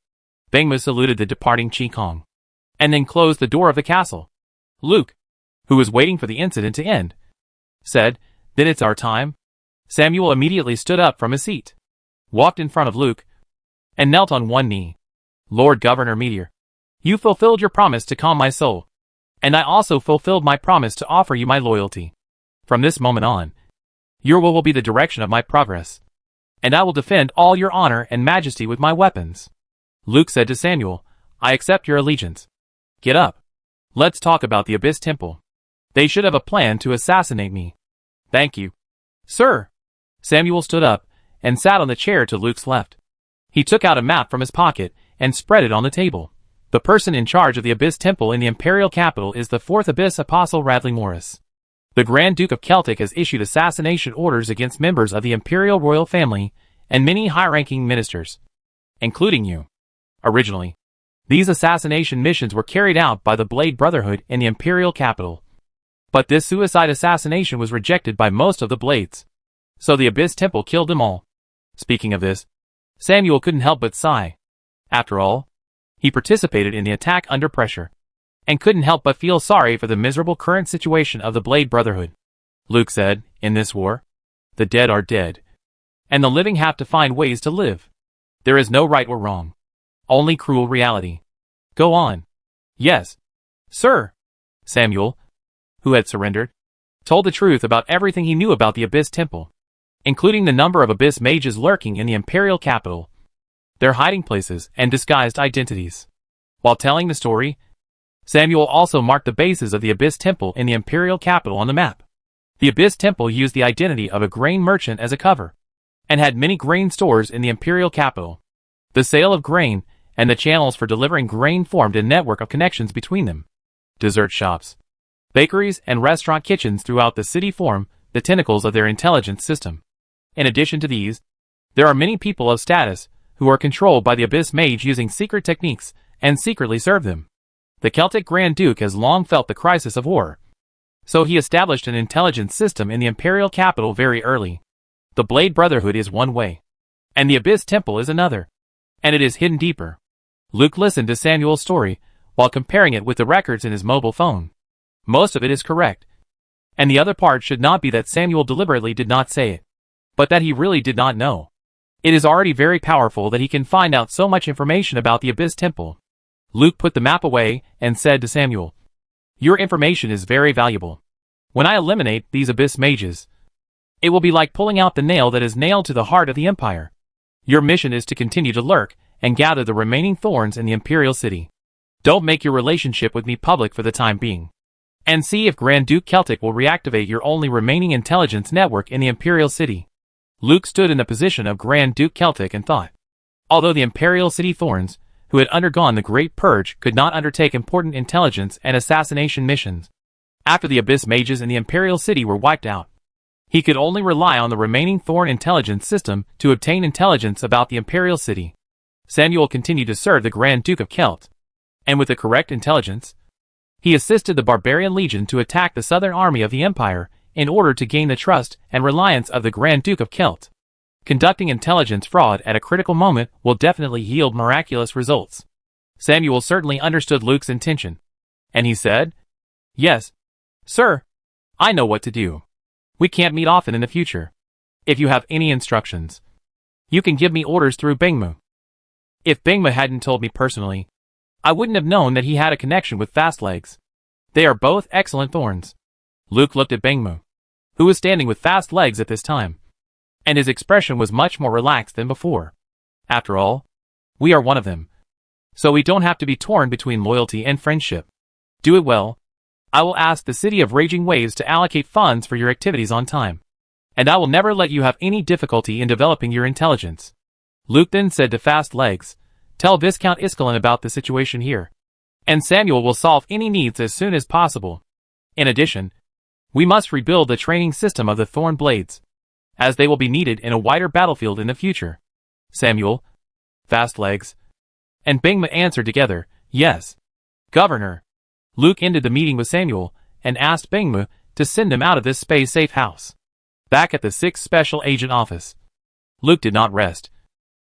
Bingmu saluted the departing Qin Kong, and then closed the door of the castle. Luke, who was waiting for the incident to end, said, "Then it's our time?" Samuel immediately stood up from his seat, walked in front of Luke, and knelt on one knee. "Lord Governor Meteor, you fulfilled your promise to calm my soul, and I also fulfilled my promise to offer you my loyalty. From this moment on, your will be the direction of my progress, and I will defend all your honor and majesty with my weapons." Luke said to Samuel, "I accept your allegiance. Get up. Let's talk about the Abyss Temple. They should have a plan to assassinate me." "Thank you, sir." Samuel stood up and sat on the chair to Luke's left. He took out a map from his pocket and spread it on the table. The person in charge of the Abyss Temple in the Imperial capital is the 4th Abyss Apostle Radley Morris. The Grand Duke of Celtic has issued assassination orders against members of the Imperial royal family and many high-ranking ministers, including you. Originally, these assassination missions were carried out by the Blade Brotherhood in the Imperial capital. But this suicide assassination was rejected by most of the Blades, so the Abyss Temple killed them all. Speaking of this, Samuel couldn't help but sigh. After all, he participated in the attack under pressure, and couldn't help but feel sorry for the miserable current situation of the Blade Brotherhood. Luke said, "In this war, the dead are dead, and the living have to find ways to live. There is no right or wrong, only cruel reality. Go on." "Yes, sir." Samuel, who had surrendered, told the truth about everything he knew about the Abyss Temple, including the number of Abyss mages lurking in the Imperial capital, their hiding places and disguised identities. While telling the story, Samuel also marked the bases of the Abyss Temple in the Imperial capital on the map. The Abyss Temple used the identity of a grain merchant as a cover, and had many grain stores in the Imperial capital. The sale of grain and the channels for delivering grain formed a network of connections between them. Dessert shops, bakeries, and restaurant kitchens throughout the city form the tentacles of their intelligence system. In addition to these, there are many people of status who are controlled by the Abyss Mage using secret techniques and secretly serve them. The Celtic Grand Duke has long felt the crisis of war, so he established an intelligence system in the Imperial capital very early. The Blade Brotherhood is one way, and the Abyss Temple is another, and it is hidden deeper. Luke listened to Samuel's story while comparing it with the records in his mobile phone. Most of it is correct, and the other part should not be that Samuel deliberately did not say it, but that he really did not know. It is already very powerful that he can find out so much information about the Abyss Temple. Luke put the map away and said to Samuel, "Your information is very valuable. When I eliminate these Abyss mages, it will be like pulling out the nail that is nailed to the heart of the Empire. Your mission is to continue to lurk and gather the remaining thorns in the Imperial City. Don't make your relationship with me public for the time being, and see if Grand Duke Celtic will reactivate your only remaining intelligence network in the Imperial City." Luke stood in the position of Grand Duke Celtic and thought. Although the Imperial City Thorns, who had undergone the Great Purge, could not undertake important intelligence and assassination missions after the Abyss Mages in the Imperial City were wiped out, he could only rely on the remaining Thorn intelligence system to obtain intelligence about the Imperial City. Samuel continued to serve the Grand Duke of Celt, and with the correct intelligence, he assisted the Barbarian Legion to attack the southern army of the Empire in order to gain the trust and reliance of the Grand Duke of Celt. Conducting intelligence fraud at a critical moment will definitely yield miraculous results. Samuel certainly understood Luke's intention, and he said, "Yes, sir, I know what to do. We can't meet often in the future. If you have any instructions, you can give me orders through Bingmu." If Bingmu hadn't told me personally, I wouldn't have known that he had a connection with Fast Legs. They are both excellent thorns. Luke looked at Bingmu, who was standing with Fast Legs at this time, and his expression was much more relaxed than before. After all, we are one of them, so we don't have to be torn between loyalty and friendship. Do it well. I will ask the City of Raging Waves to allocate funds for your activities on time, and I will never let you have any difficulty in developing your intelligence. Luke then said to Fast Legs, "Tell Viscount Iskalin about the situation here. and Samuel will solve any needs as soon as possible. In addition, we must rebuild the training system of the Thorn Blades, as they will be needed in a wider battlefield in the future. Samuel, Fastlegs, and Bingma answered together, yes, Governor. Luke ended the meeting with Samuel and asked Bingma to send him out of this space-safe house. Back at the 6th Special Agent office, Luke did not rest,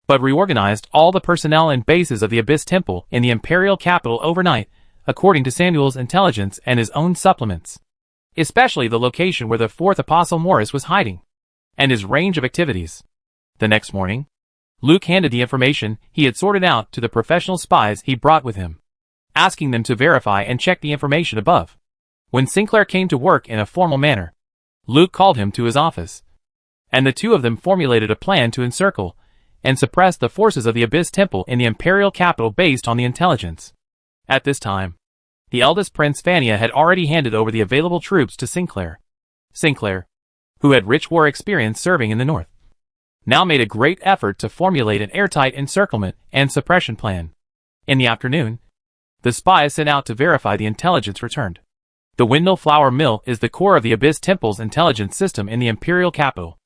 but reorganized all the personnel and bases of the Abyss Temple in the Imperial capital overnight, according to Samuel's intelligence and his own supplements, especially the location where the 4th Apostle Morris was hiding, and his range of activities. The next morning, Luke handed the information he had sorted out to the professional spies he brought with him, asking them to verify and check the information above. When Sinclair came to work in a formal manner, Luke called him to his office, and the two of them formulated a plan to encircle and suppress the forces of the Abyss Temple in the Imperial capital based on the intelligence. At this time, the eldest Prince Fania had already handed over the available troops to Sinclair. Sinclair, who had rich war experience serving in the north, now made a great effort to formulate an airtight encirclement and suppression plan. In the afternoon, the spies sent out to verify the intelligence returned. The Windmill Flour Mill is the core of the Abyss Temple's intelligence system in the Imperial capital.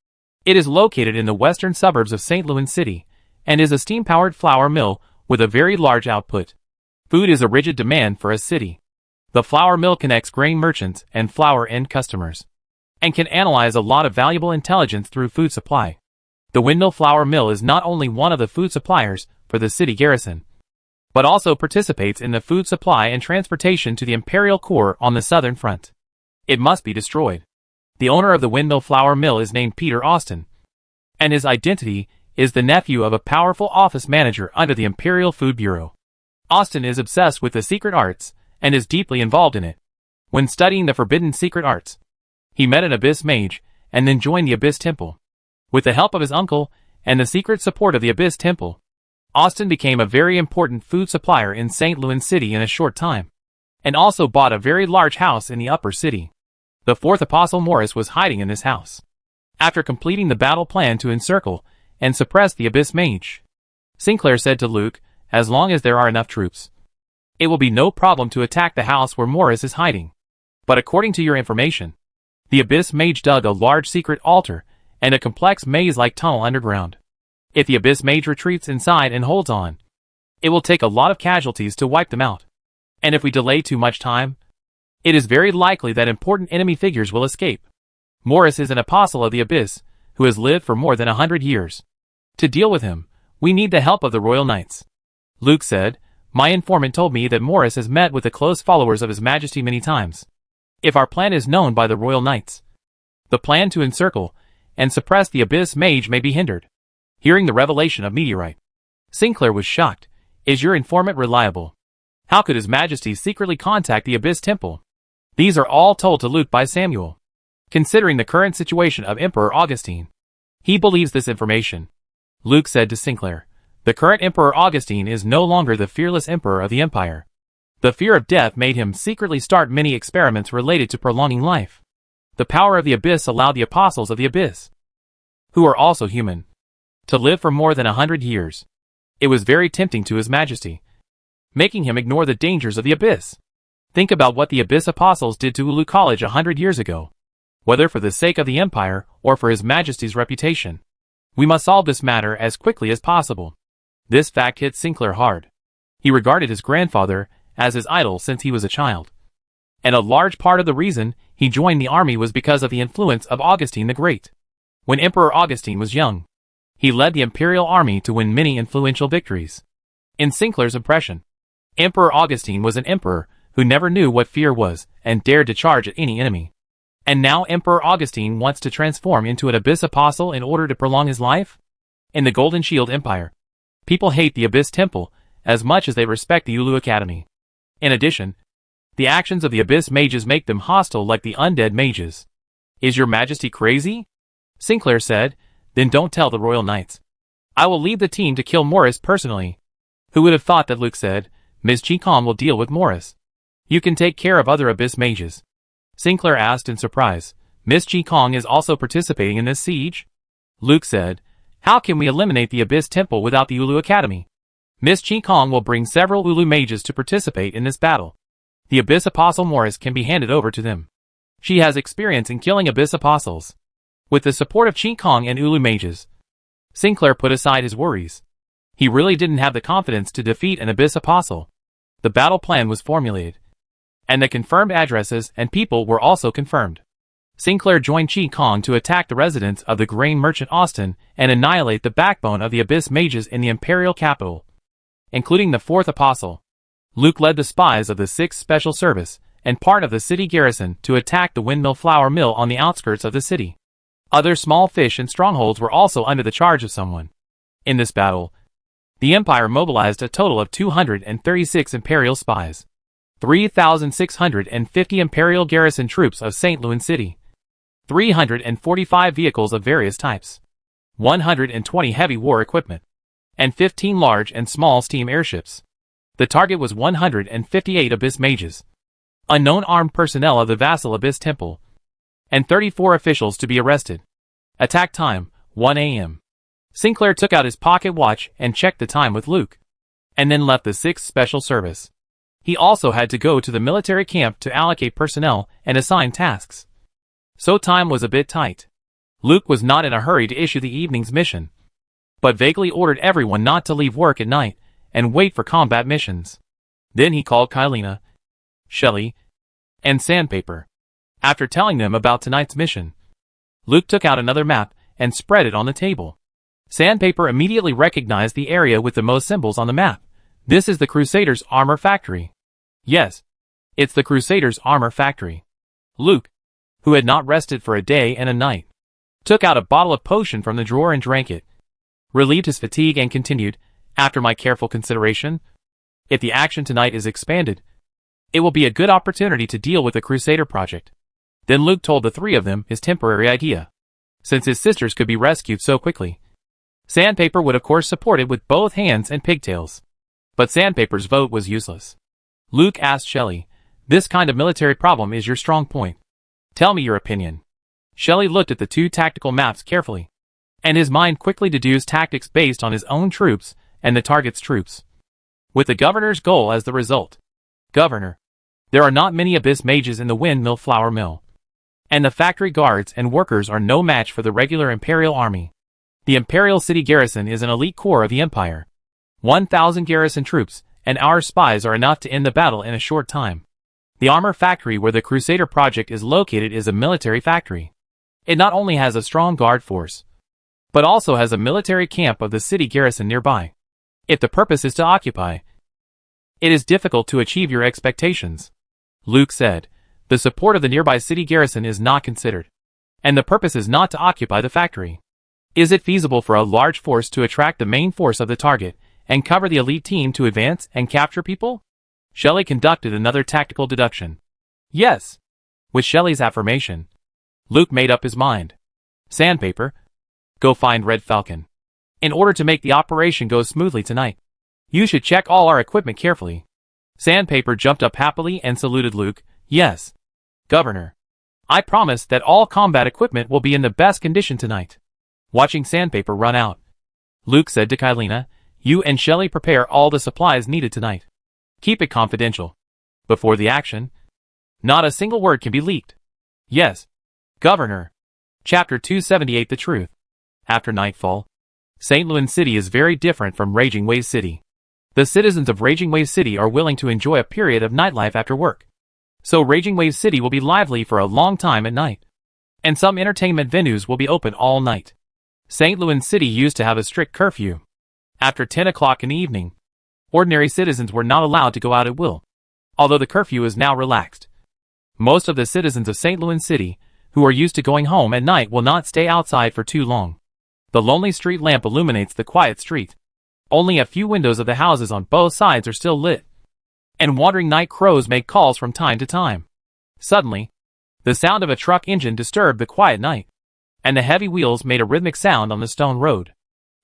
It is located in the western suburbs of St. Louis City, and is a steam-powered flour mill with a very large output. Food is a rigid demand for a city. The flour mill connects grain merchants and flour end customers, and can analyze a lot of valuable intelligence through food supply. The Windmill Flour Mill is not only one of the food suppliers for the city garrison, but also participates in the food supply and transportation to the Imperial Corps on the southern front. It must be destroyed. The owner of the Windmill Flour Mill is named Peter Austin, and his identity is the nephew of a powerful office manager under the Imperial Food Bureau. Austin is obsessed with the secret arts and is deeply involved in it. When studying the forbidden secret arts, he met an Abyss mage and then joined the Abyss Temple. With the help of his uncle and the secret support of the Abyss Temple, Austin became a very important food supplier in St. Louis City in a short time, and also bought a very large house in the upper city. The 4th Apostle Morris was hiding in this house. After completing the battle plan to encircle and suppress the Abyss Mage, Sinclair said to Luke, as long as there are enough troops, it will be no problem to attack the house where Morris is hiding. But according to your information, the Abyss Mage dug a large secret altar and a complex maze-like tunnel underground. If the Abyss Mage retreats inside and holds on, it will take a lot of casualties to wipe them out. And if we delay too much time, it is very likely that important enemy figures will escape. Morris is an apostle of the Abyss, who has lived for more than 100 years. To deal with him, we need the help of the Royal Knights. Luke said, my informant told me that Morris has met with the close followers of His Majesty many times. If our plan is known by the Royal Knights, the plan to encircle and suppress the Abyss Mage may be hindered. Hearing the revelation of Meteorite, Sinclair was shocked. Is your informant reliable? How could His Majesty secretly contact the Abyss Temple? These are all told to Luke by Samuel. Considering the current situation of Emperor Augustine, he believes this information. Luke said to Sinclair, the current Emperor Augustine is no longer the fearless emperor of the Empire. The fear of death made him secretly start many experiments related to prolonging life. The power of the Abyss allowed the apostles of the Abyss, who are also human, to live for more than 100 years. It was very tempting to His Majesty, making him ignore the dangers of the Abyss. Think about what the Abyss apostles did to Ulu College 100 years ago. Whether for the sake of the Empire or for His Majesty's reputation, we must solve this matter as quickly as possible. This fact hit Sinclair hard. He regarded his grandfather as his idol since he was a child, and a large part of the reason he joined the army was because of the influence of Augustine the Great. When Emperor Augustine was young, he led the Imperial army to win many influential victories. In Sinclair's impression, Emperor Augustine was an emperor who never knew what fear was and dared to charge at any enemy. And now Emperor Augustine wants to transform into an Abyss Apostle in order to prolong his life? In the Golden Shield Empire, people hate the Abyss Temple as much as they respect the Ulu Academy. In addition, the actions of the Abyss Mages make them hostile like the undead mages. Is your Majesty crazy? Sinclair said, then don't tell the Royal Knights. I will lead the team to kill Morris personally. Who would have thought that? Luke said. Ms. Chikong will deal with Morris. You can take care of other Abyss Mages. Sinclair asked in surprise. Miss Chikong is also participating in this siege? Luke said, how can we eliminate the Abyss Temple without the Ulu Academy? Miss Chi Kong will bring several Ulu mages to participate in this battle. The Abyss Apostle Morris can be handed over to them. She has experience in killing Abyss Apostles. With the support of Chi Kong and Ulu mages, Sinclair put aside his worries. He really didn't have the confidence to defeat an Abyss Apostle. The battle plan was formulated, and the confirmed addresses and people were also confirmed. Sinclair joined Chi Kong to attack the residents of the grain merchant Austin and annihilate the backbone of the Abyss mages in the Imperial capital, including the 4th Apostle. Luke led the spies of the 6th Special Service and part of the city garrison to attack the windmill flour mill on the outskirts of the city. Other small fish and strongholds were also under the charge of someone. In this battle, the Empire mobilized a total of 236 Imperial spies, 3,650 Imperial garrison troops of St. Louis City, 345 vehicles of various types, 120 heavy war equipment, and 15 large and small steam airships. The target was 158 Abyss mages, unknown armed personnel of the Vassal Abyss Temple, and 34 officials to be arrested. Attack time, 1 a.m. Sinclair took out his pocket watch and checked the time with Luke, and then left the 6th Special Service. He also had to go to the military camp to allocate personnel and assign tasks. So time was a bit tight. Luke was not in a hurry to issue the evening's mission, but vaguely ordered everyone not to leave work at night and wait for combat missions. Then he called Kylina, Shelley, and Sandpaper. After telling them about tonight's mission, Luke took out another map and spread it on the table. Sandpaper immediately recognized the area with the most symbols on the map. This is the Crusaders' armor factory. Yes, it's the Crusaders' armor factory. Luke, who had not rested for a day and a night, took out a bottle of potion from the drawer and drank it, relieved his fatigue and continued, after my careful consideration, if the action tonight is expanded, it will be a good opportunity to deal with the Crusader project. Then Luke told the three of them his temporary idea. Since his sisters could be rescued so quickly, Sandpaper would of course support it with both hands and pigtails. But Sandpaper's vote was useless. Luke asked Shelley, this kind of military problem is your strong point. Tell me your opinion. Shelley looked at the two tactical maps carefully, and his mind quickly deduced tactics based on his own troops and the target's troops, with the governor's goal as the result. Governor, there are not many Abyss mages in the windmill flour mill, and the factory guards and workers are no match for the regular Imperial army. The Imperial City Garrison is an elite corps of the Empire. 1,000 garrison troops, and our spies are enough to end the battle in a short time. The armor factory where the Crusader project is located is a military factory. It not only has a strong guard force, but also has a military camp of the city garrison nearby. If the purpose is to occupy, it is difficult to achieve your expectations. Luke said, the support of the nearby city garrison is not considered, and the purpose is not to occupy the factory. Is it feasible for a large force to attract the main force of the target and cover the elite team to advance and capture people? Shelley conducted another tactical deduction. Yes. With Shelley's affirmation, Luke made up his mind. Sandpaper, go find Red Falcon. In order to make the operation go smoothly tonight, you should check all our equipment carefully. Sandpaper jumped up happily and saluted Luke. Yes, Governor. I promise that all combat equipment will be in the best condition tonight. Watching Sandpaper run out, Luke said to Kylina, you and Shelley prepare all the supplies needed tonight. Keep it confidential. Before the action, not a single word can be leaked. Yes, Governor. Chapter 278 The Truth. After nightfall, St. Louis City is very different from Raging Wave City. The citizens of Raging Wave City are willing to enjoy a period of nightlife after work. So Raging Wave City will be lively for a long time at night, and some entertainment venues will be open all night. St. Louis City used to have a strict curfew. After 10 o'clock in the evening, ordinary citizens were not allowed to go out at will, although the curfew is now relaxed. Most of the citizens of St. Louis City, who are used to going home at night, will not stay outside for too long. The lonely street lamp illuminates the quiet street. Only a few windows of the houses on both sides are still lit, and wandering night crows make calls from time to time. Suddenly, the sound of a truck engine disturbed the quiet night, and the heavy wheels made a rhythmic sound on the stone road.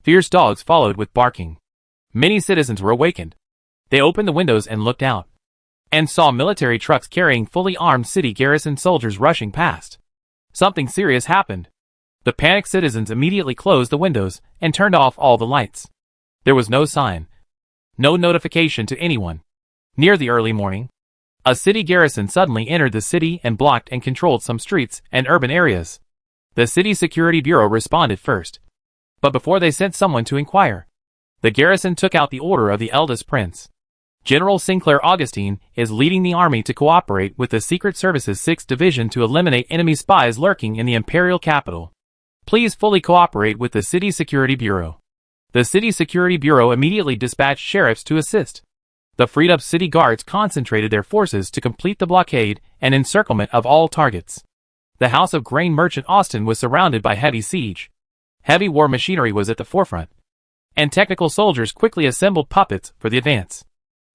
Fierce dogs followed with barking. Many citizens were awakened. They opened the windows and looked out, and saw military trucks carrying fully armed city garrison soldiers rushing past. Something serious happened. The panicked citizens immediately closed the windows and turned off all the lights. There was no sign No notification to anyone. Near the early morning, a city garrison suddenly entered the city and blocked and controlled some streets and urban areas. The City Security Bureau responded first. But before they sent someone to inquire, the garrison took out the order of the eldest prince. General Sinclair Augustine is leading the army to cooperate with the Secret Service's 6th Division to eliminate enemy spies lurking in the imperial capital. Please fully cooperate with the City Security Bureau. The City Security Bureau immediately dispatched sheriffs to assist. The freed-up city guards concentrated their forces to complete the blockade and encirclement of all targets. The House of Grain Merchant Austin was surrounded by heavy siege. Heavy war machinery was at the forefront, and technical soldiers quickly assembled puppets for the advance.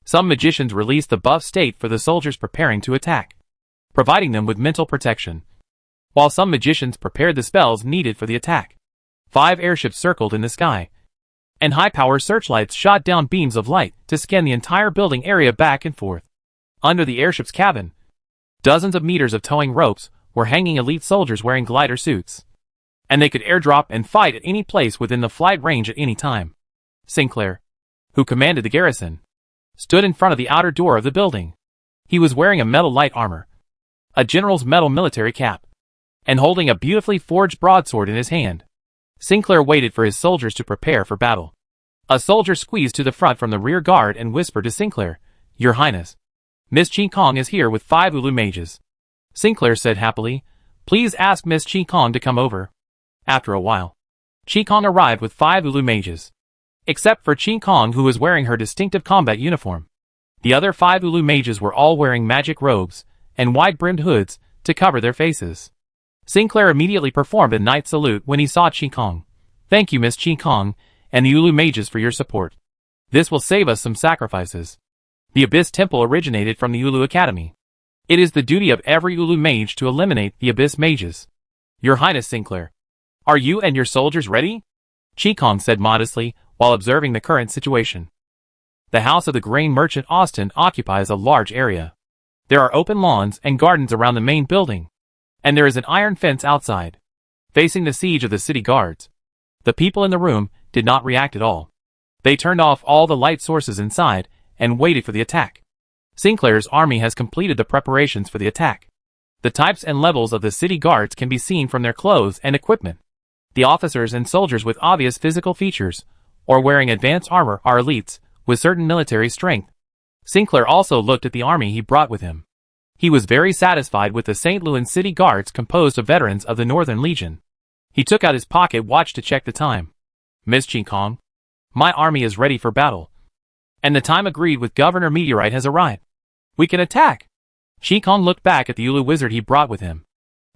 Some magicians released the buff state for the soldiers preparing to attack, providing them with mental protection, while some magicians prepared the spells needed for the attack. 5 airships circled in the sky, and high-power searchlights shot down beams of light to scan the entire building area back and forth. Under the airship's cabin, dozens of meters of towing ropes were hanging elite soldiers wearing glider suits, and they could airdrop and fight at any place within the flight range at any time. Sinclair, who commanded the garrison, stood in front of the outer door of the building. He was wearing a metal light armor, a general's metal military cap, and holding a beautifully forged broadsword in his hand. Sinclair waited for his soldiers to prepare for battle. A soldier squeezed to the front from the rear guard and whispered to Sinclair, "Your Highness, Miss Chi Kong is here with 5 Ulu mages." Sinclair said happily, "Please ask Miss Chi Kong to come over." After a while, Chi Kong arrived with 5 Ulu mages. Except for Chi Kong, who was wearing her distinctive combat uniform. The other 5 Ulu mages were all wearing magic robes and wide-brimmed hoods to cover their faces. Sinclair immediately performed a knight salute when he saw Chi Kong. "Thank you, Miss Chi Kong, and the Ulu mages for your support. This will save us some sacrifices. The Abyss Temple originated from the Ulu Academy. It is the duty of every Ulu mage to eliminate the Abyss mages. Your Highness Sinclair, are you and your soldiers ready?" Chi Kong said modestly while observing the current situation. The House of the Grain Merchant Austin occupies a large area. There are open lawns and gardens around the main building, and there is an iron fence outside, facing the siege of the city guards. The people in the room did not react at all. They turned off all the light sources inside and waited for the attack. Sinclair's army has completed the preparations for the attack. The types and levels of the city guards can be seen from their clothes and equipment. The officers and soldiers with obvious physical features, or wearing advanced armor, are elites, with certain military strength. Sinclair also looked at the army he brought with him. He was very satisfied with the St. Louis City Guards composed of veterans of the Northern Legion. He took out his pocket watch to check the time. "Miss Chi Kong, my army is ready for battle, and the time agreed with Governor Meteorite has arrived. We can attack." Chi Kong looked back at the Ulu wizard he brought with him,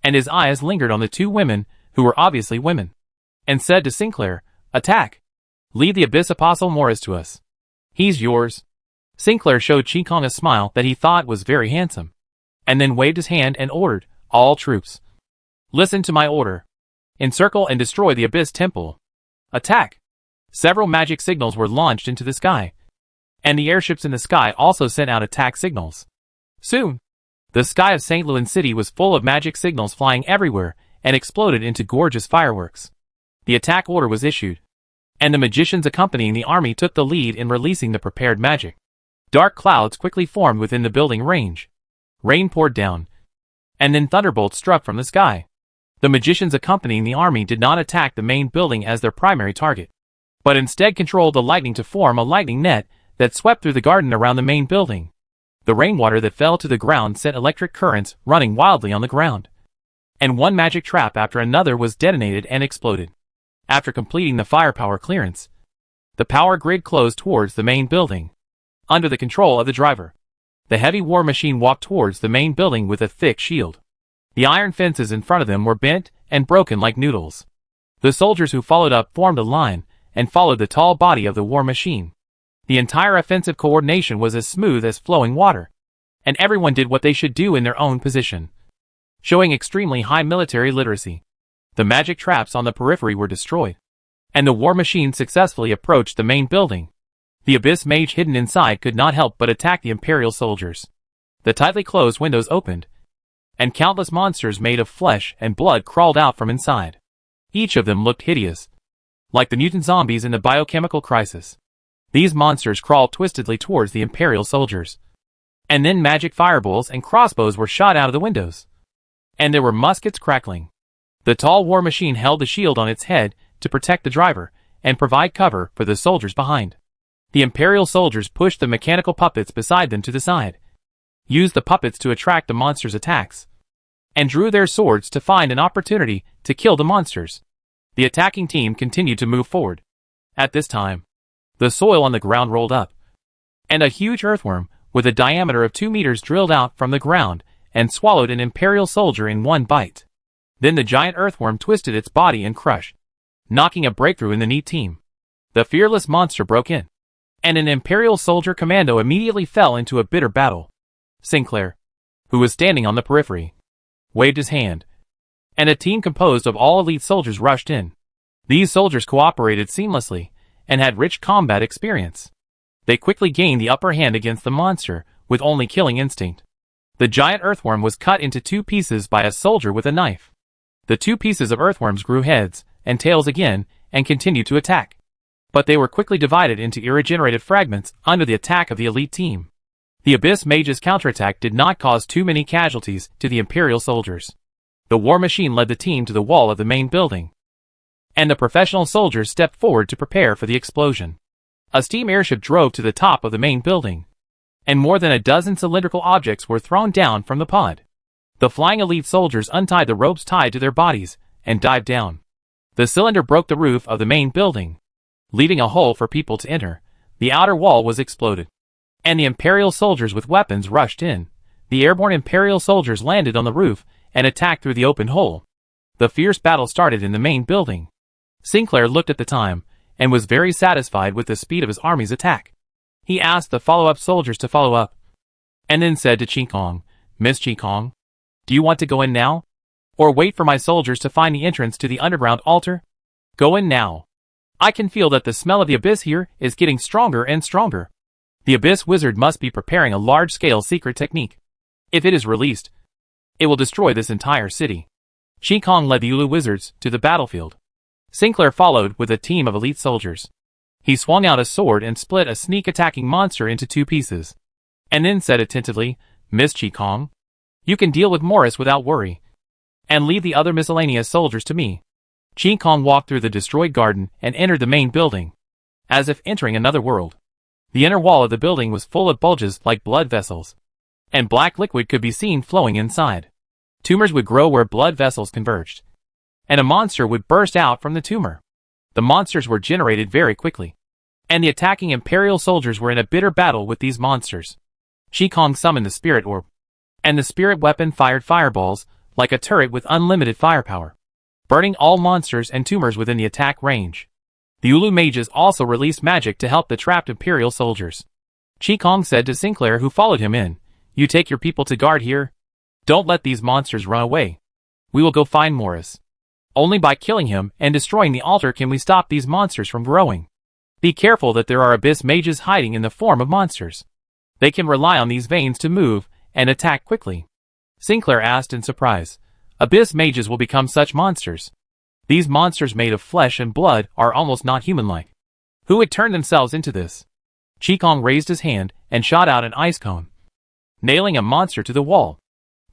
and his eyes lingered on the 2 women, who were obviously women, and said to Sinclair, "Attack. Leave the Abyss Apostle Morris to us. He's yours." Sinclair showed Chi Kong a smile that he thought was very handsome, and then waved his hand and ordered, "All troops, listen to my order. Encircle and destroy the Abyss Temple. Attack." Several magic signals were launched into the sky, and the airships in the sky also sent out attack signals. Soon, the sky of St. Louis City was full of magic signals flying everywhere and exploded into gorgeous fireworks. The attack order was issued, and the magicians accompanying the army took the lead in releasing the prepared magic. Dark clouds quickly formed within the building range. Rain poured down, and then thunderbolts struck from the sky. The magicians accompanying the army did not attack the main building as their primary target, but instead controlled the lightning to form a lightning net that swept through the garden around the main building. The rainwater that fell to the ground sent electric currents running wildly on the ground, and one magic trap after another was detonated and exploded. After completing the firepower clearance, the power grid closed towards the main building. Under the control of the driver, the heavy war machine walked towards the main building with a thick shield. The iron fences in front of them were bent and broken like noodles. The soldiers who followed up formed a line and followed the tall body of the war machine. The entire offensive coordination was as smooth as flowing water, and everyone did what they should do in their own position, showing extremely high military literacy. The magic traps on the periphery were destroyed, and the war machine successfully approached the main building. The Abyss mage hidden inside could not help but attack the Imperial soldiers. The tightly closed windows opened, and countless monsters made of flesh and blood crawled out from inside. Each of them looked hideous, like the mutant zombies in the biochemical crisis. These monsters crawled twistedly towards the Imperial soldiers. And then magic fireballs and crossbows were shot out of the windows. And there were muskets crackling. The tall war machine held the shield on its head to protect the driver and provide cover for the soldiers behind. The Imperial soldiers pushed the mechanical puppets beside them to the side, used the puppets to attract the monsters' attacks, and drew their swords to find an opportunity to kill the monsters. The attacking team continued to move forward. At this time, the soil on the ground rolled up, and a huge earthworm with a diameter of 2 meters drilled out from the ground and swallowed an Imperial soldier in one bite. Then the giant earthworm twisted its body and crushed, knocking a breakthrough in the neat team. The fearless monster broke in, and an Imperial soldier commando immediately fell into a bitter battle. Sinclair, who was standing on the periphery, waved his hand, and a team composed of all elite soldiers rushed in. These soldiers cooperated seamlessly and had rich combat experience. They quickly gained the upper hand against the monster with only killing instinct. The giant earthworm was cut into 2 pieces by a soldier with a knife. The 2 pieces of earthworms grew heads and tails again and continued to attack. But they were quickly divided into irregenerated fragments under the attack of the elite team. The Abyss Mage's counterattack did not cause too many casualties to the Imperial soldiers. The war machine led the team to the wall of the main building, and the professional soldiers stepped forward to prepare for the explosion. A steam airship drove to the top of the main building, and more than a dozen cylindrical objects were thrown down from the pod. The flying elite soldiers untied the ropes tied to their bodies and dived down. The cylinder broke the roof of the main building, leaving a hole for people to enter. The outer wall was exploded, and the Imperial soldiers with weapons rushed in. The airborne Imperial soldiers landed on the roof and attacked through the open hole. The fierce battle started in the main building. Sinclair looked at the time and was very satisfied with the speed of his army's attack. He asked the follow-up soldiers to follow up, and then said to Qi-Kong, "Miss Qi-Kong, do you want to go in now? Or wait for my soldiers to find the entrance to the underground altar? Go in now. I can feel that the smell of the abyss here is getting stronger and stronger. The Abyss Wizard must be preparing a large-scale secret technique. If it is released, it will destroy this entire city." Qi-Kong led the Ulu Wizards to the battlefield. Sinclair followed with a team of elite soldiers. He swung out a sword and split a sneak-attacking monster into 2 pieces, and then said attentively, "Miss Qi-Kong, you can deal with Morris without worry, and leave the other miscellaneous soldiers to me." Qi-Kong walked through the destroyed garden and entered the main building, as if entering another world. The inner wall of the building was full of bulges like blood vessels, and black liquid could be seen flowing inside. Tumors would grow where blood vessels converged, and a monster would burst out from the tumor. The monsters were generated very quickly, and the attacking Imperial soldiers were in a bitter battle with these monsters. Qi-Kong summoned the spirit orb, and the spirit weapon fired fireballs like a turret with unlimited firepower, burning all monsters and tumors within the attack range. The Ulu mages also released magic to help the trapped Imperial soldiers. Qi-Kong said to Sinclair, who followed him in, "You take your people to guard here. Don't let these monsters run away. We will go find Morris. Only by killing him and destroying the altar can we stop these monsters from growing. Be careful that there are Abyss mages hiding in the form of monsters. They can rely on these veins to move and attack quickly." Sinclair asked in surprise, "Abyss mages will become such monsters? These monsters made of flesh and blood are almost not human-like. Who would turn themselves into this?" Qi-Kong raised his hand and shot out an ice cone, nailing a monster to the wall.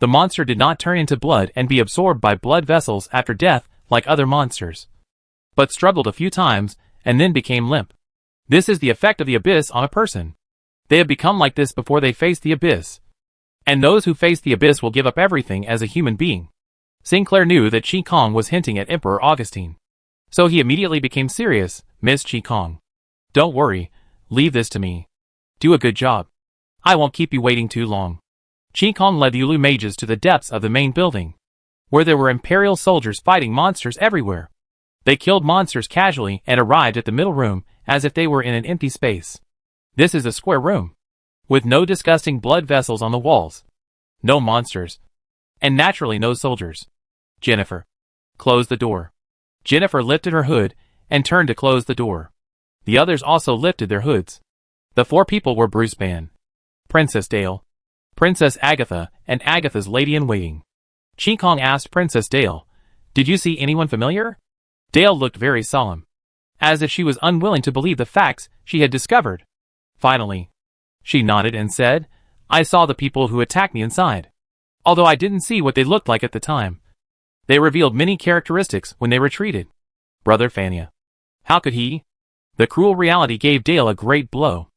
The monster did not turn into blood and be absorbed by blood vessels after death like other monsters, but struggled a few times and then became limp. This is the effect of the abyss on a person. They have become like this before they face the abyss, and those who face the abyss will give up everything as a human being. Sinclair knew that Qi-Kong was hinting at Emperor Augustine, so he immediately became serious. "Miss Qi-Kong, don't worry, leave this to me. Do a good job. I won't keep you waiting too long." Qi-Kong led the Ulu mages to the depths of the main building, where there were Imperial soldiers fighting monsters everywhere. They killed monsters casually and arrived at the middle room as if they were in an empty space. This is a square room, with no disgusting blood vessels on the walls, no monsters, and naturally no soldiers. "Jennifer, close the door." Jennifer lifted her hood and turned to close the door. The others also lifted their hoods. The 4 people were Bruce Bann, Princess Dale, Princess Agatha, and Agatha's lady-in-waiting. Qi-Kong asked Princess Dale, "Did you see anyone familiar?" Dale looked very solemn. as if she was unwilling to believe the facts she had discovered. Finally, she nodded and said, I saw the people who attacked me inside. Although I didn't see what they looked like at the time. They revealed many characteristics when they retreated. Brother Fania. How could he? The cruel reality gave Dale a great blow.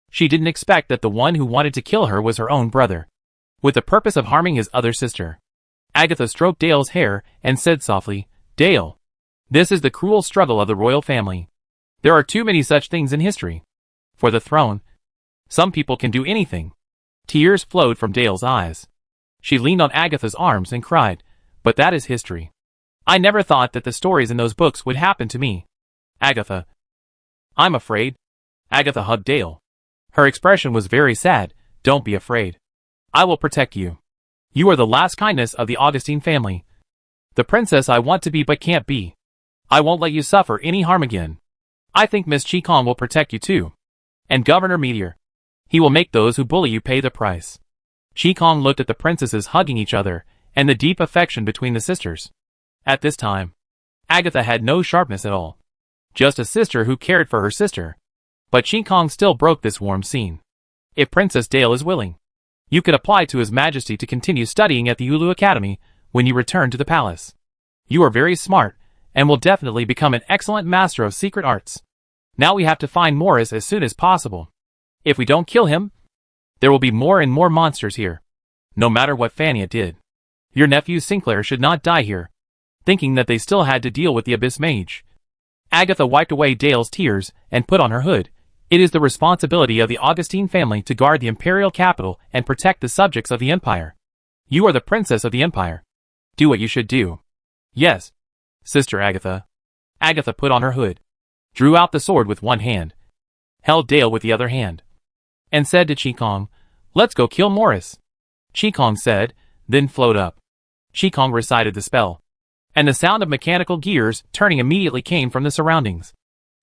She didn't expect that the one who wanted to kill her was her own brother, with the purpose of harming his other sister. Agatha stroked Dale's hair and said softly, Dale, this is the cruel struggle of the royal family. There are too many such things in history. For the throne, some people can do anything. Tears flowed from Dale's eyes. She leaned on Agatha's arms and cried, but that is history. I never thought that the stories in those books would happen to me. Agatha. I'm afraid. Agatha hugged Dale. Her expression was very sad. Don't be afraid. I will protect you. You are the last kindness of the Augustine family. The princess I want to be but can't be. I won't let you suffer any harm again. I think Miss Qi will protect you too. And Governor Meteor. He will make those who bully you pay the price. Qi looked at the princesses hugging each other, and the deep affection between the sisters. At this time, Agatha had no sharpness at all. Just a sister who cared for her sister. But Qi still broke this warm scene. If Princess Dale is willing, you could apply to His Majesty to continue studying at the Ulu Academy when you return to the palace. You are very smart, and will definitely become an excellent master of secret arts. Now we have to find Morris as soon as possible. If we don't kill him, there will be more and more monsters here. No matter what Fania did. Your nephew Sinclair should not die here. Thinking that they still had to deal with the Abyss Mage. Agatha wiped away Dale's tears and put on her hood. It is the responsibility of the Augustine family to guard the imperial capital and protect the subjects of the empire. You are the princess of the empire. Do what you should do. Yes, Sister Agatha. Agatha put on her hood, drew out the sword with one hand, held Dale with the other hand, and said to Qi, let's go kill Morris. Qi said, then float up. Qi recited the spell, and the sound of mechanical gears turning immediately came from the surroundings.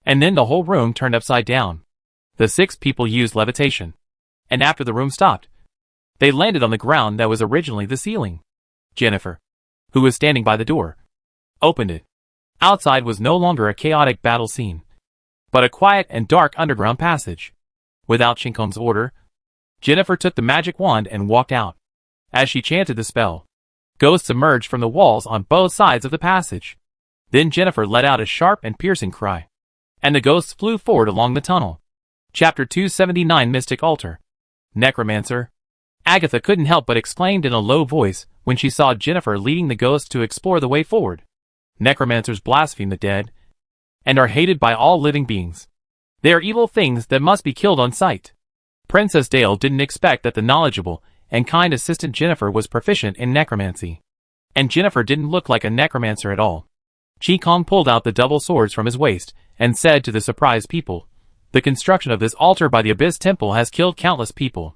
And then the whole room turned upside down. The 6 people used levitation, and after the room stopped, they landed on the ground that was originally the ceiling. Jennifer, who was standing by the door, opened it. Outside was no longer a chaotic battle scene, but a quiet and dark underground passage. Without Qi order, Jennifer took the magic wand and walked out. As she chanted the spell, ghosts emerged from the walls on both sides of the passage. Then Jennifer let out a sharp and piercing cry, and the ghosts flew forward along the tunnel. Chapter 279 Mystic Altar. Necromancer. Agatha couldn't help but exclaimed in a low voice when she saw Jennifer leading the ghosts to explore the way forward. Necromancers blaspheme the dead, and are hated by all living beings. They are evil things that must be killed on sight. Princess Dale didn't expect that the knowledgeable and kind assistant Jennifer was proficient in necromancy. And Jennifer didn't look like a necromancer at all. Qi pulled out the double swords from his waist and said to the surprised people, the construction of this altar by the Abyss Temple has killed countless people.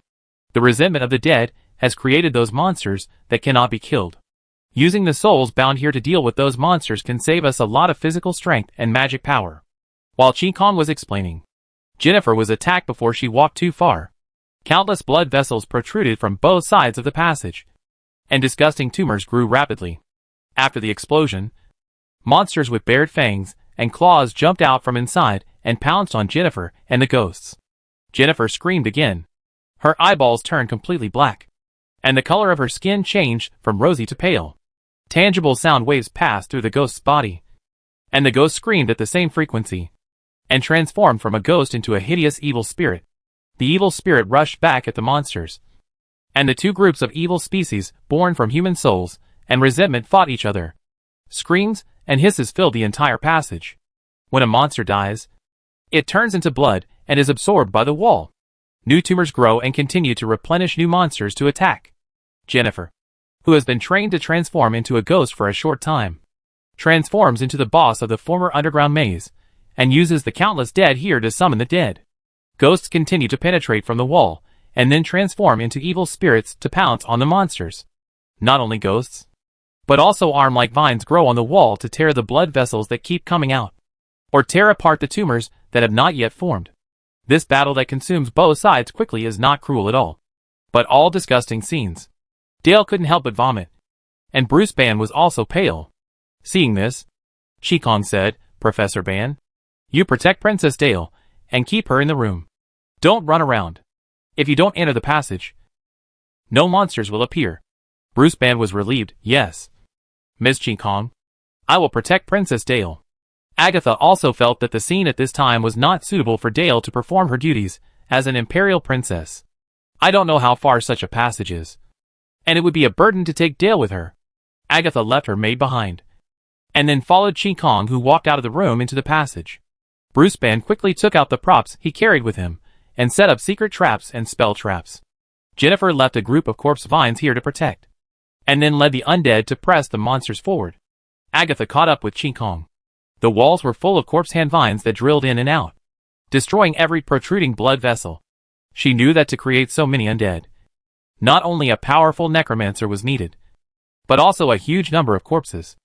The resentment of the dead has created those monsters that cannot be killed. Using the souls bound here to deal with those monsters can save us a lot of physical strength and magic power. While Qi was explaining, Jennifer was attacked before she walked too far. Countless blood vessels protruded from both sides of the passage, and disgusting tumors grew rapidly. After the explosion, monsters with bared fangs and claws jumped out from inside and pounced on Jennifer and the ghosts. Jennifer screamed again. Her eyeballs turned completely black, and the color of her skin changed from rosy to pale. Tangible sound waves passed through the ghost's body, and the ghost screamed at the same frequency, and transformed from a ghost into a hideous evil spirit. The evil spirit rushed back at the monsters, and the 2 groups of evil species born from human souls and resentment fought each other. Screams and hisses filled the entire passage. When a monster dies, it turns into blood and is absorbed by the wall. New tumors grow and continue to replenish new monsters to attack. Jennifer, who has been trained to transform into a ghost for a short time, transforms into the boss of the former underground maze, and uses the countless dead here to summon the dead. Ghosts continue to penetrate from the wall, and then transform into evil spirits to pounce on the monsters. Not only ghosts, but also arm-like vines grow on the wall to tear the blood vessels that keep coming out, or tear apart the tumors that have not yet formed. This battle that consumes both sides quickly is not cruel at all, but all disgusting scenes. Dale couldn't help but vomit, and Bruce Ban was also pale. Seeing this, Qi said, Professor Ban, You protect Princess Dale, and keep her in the room. Don't run around. If you don't enter the passage, no monsters will appear. Bruce Band was relieved. Yes, Ms. Qi Kong. I will protect Princess Dale. Agatha also felt that the scene at this time was not suitable for Dale to perform her duties as an imperial princess. I don't know how far such a passage is, and it would be a burden to take Dale with her. Agatha left her maid behind, and then followed Qi Kong, who walked out of the room into the passage. Bruce Band quickly took out the props he carried with him, and set up secret traps and spell traps. Jennifer left a group of corpse vines here to protect, and then led the undead to press the monsters forward. Agatha caught up with Qi Kong. The walls were full of corpse hand vines that drilled in and out, destroying every protruding blood vessel. She knew that to create so many undead, not only a powerful necromancer was needed, but also a huge number of corpses.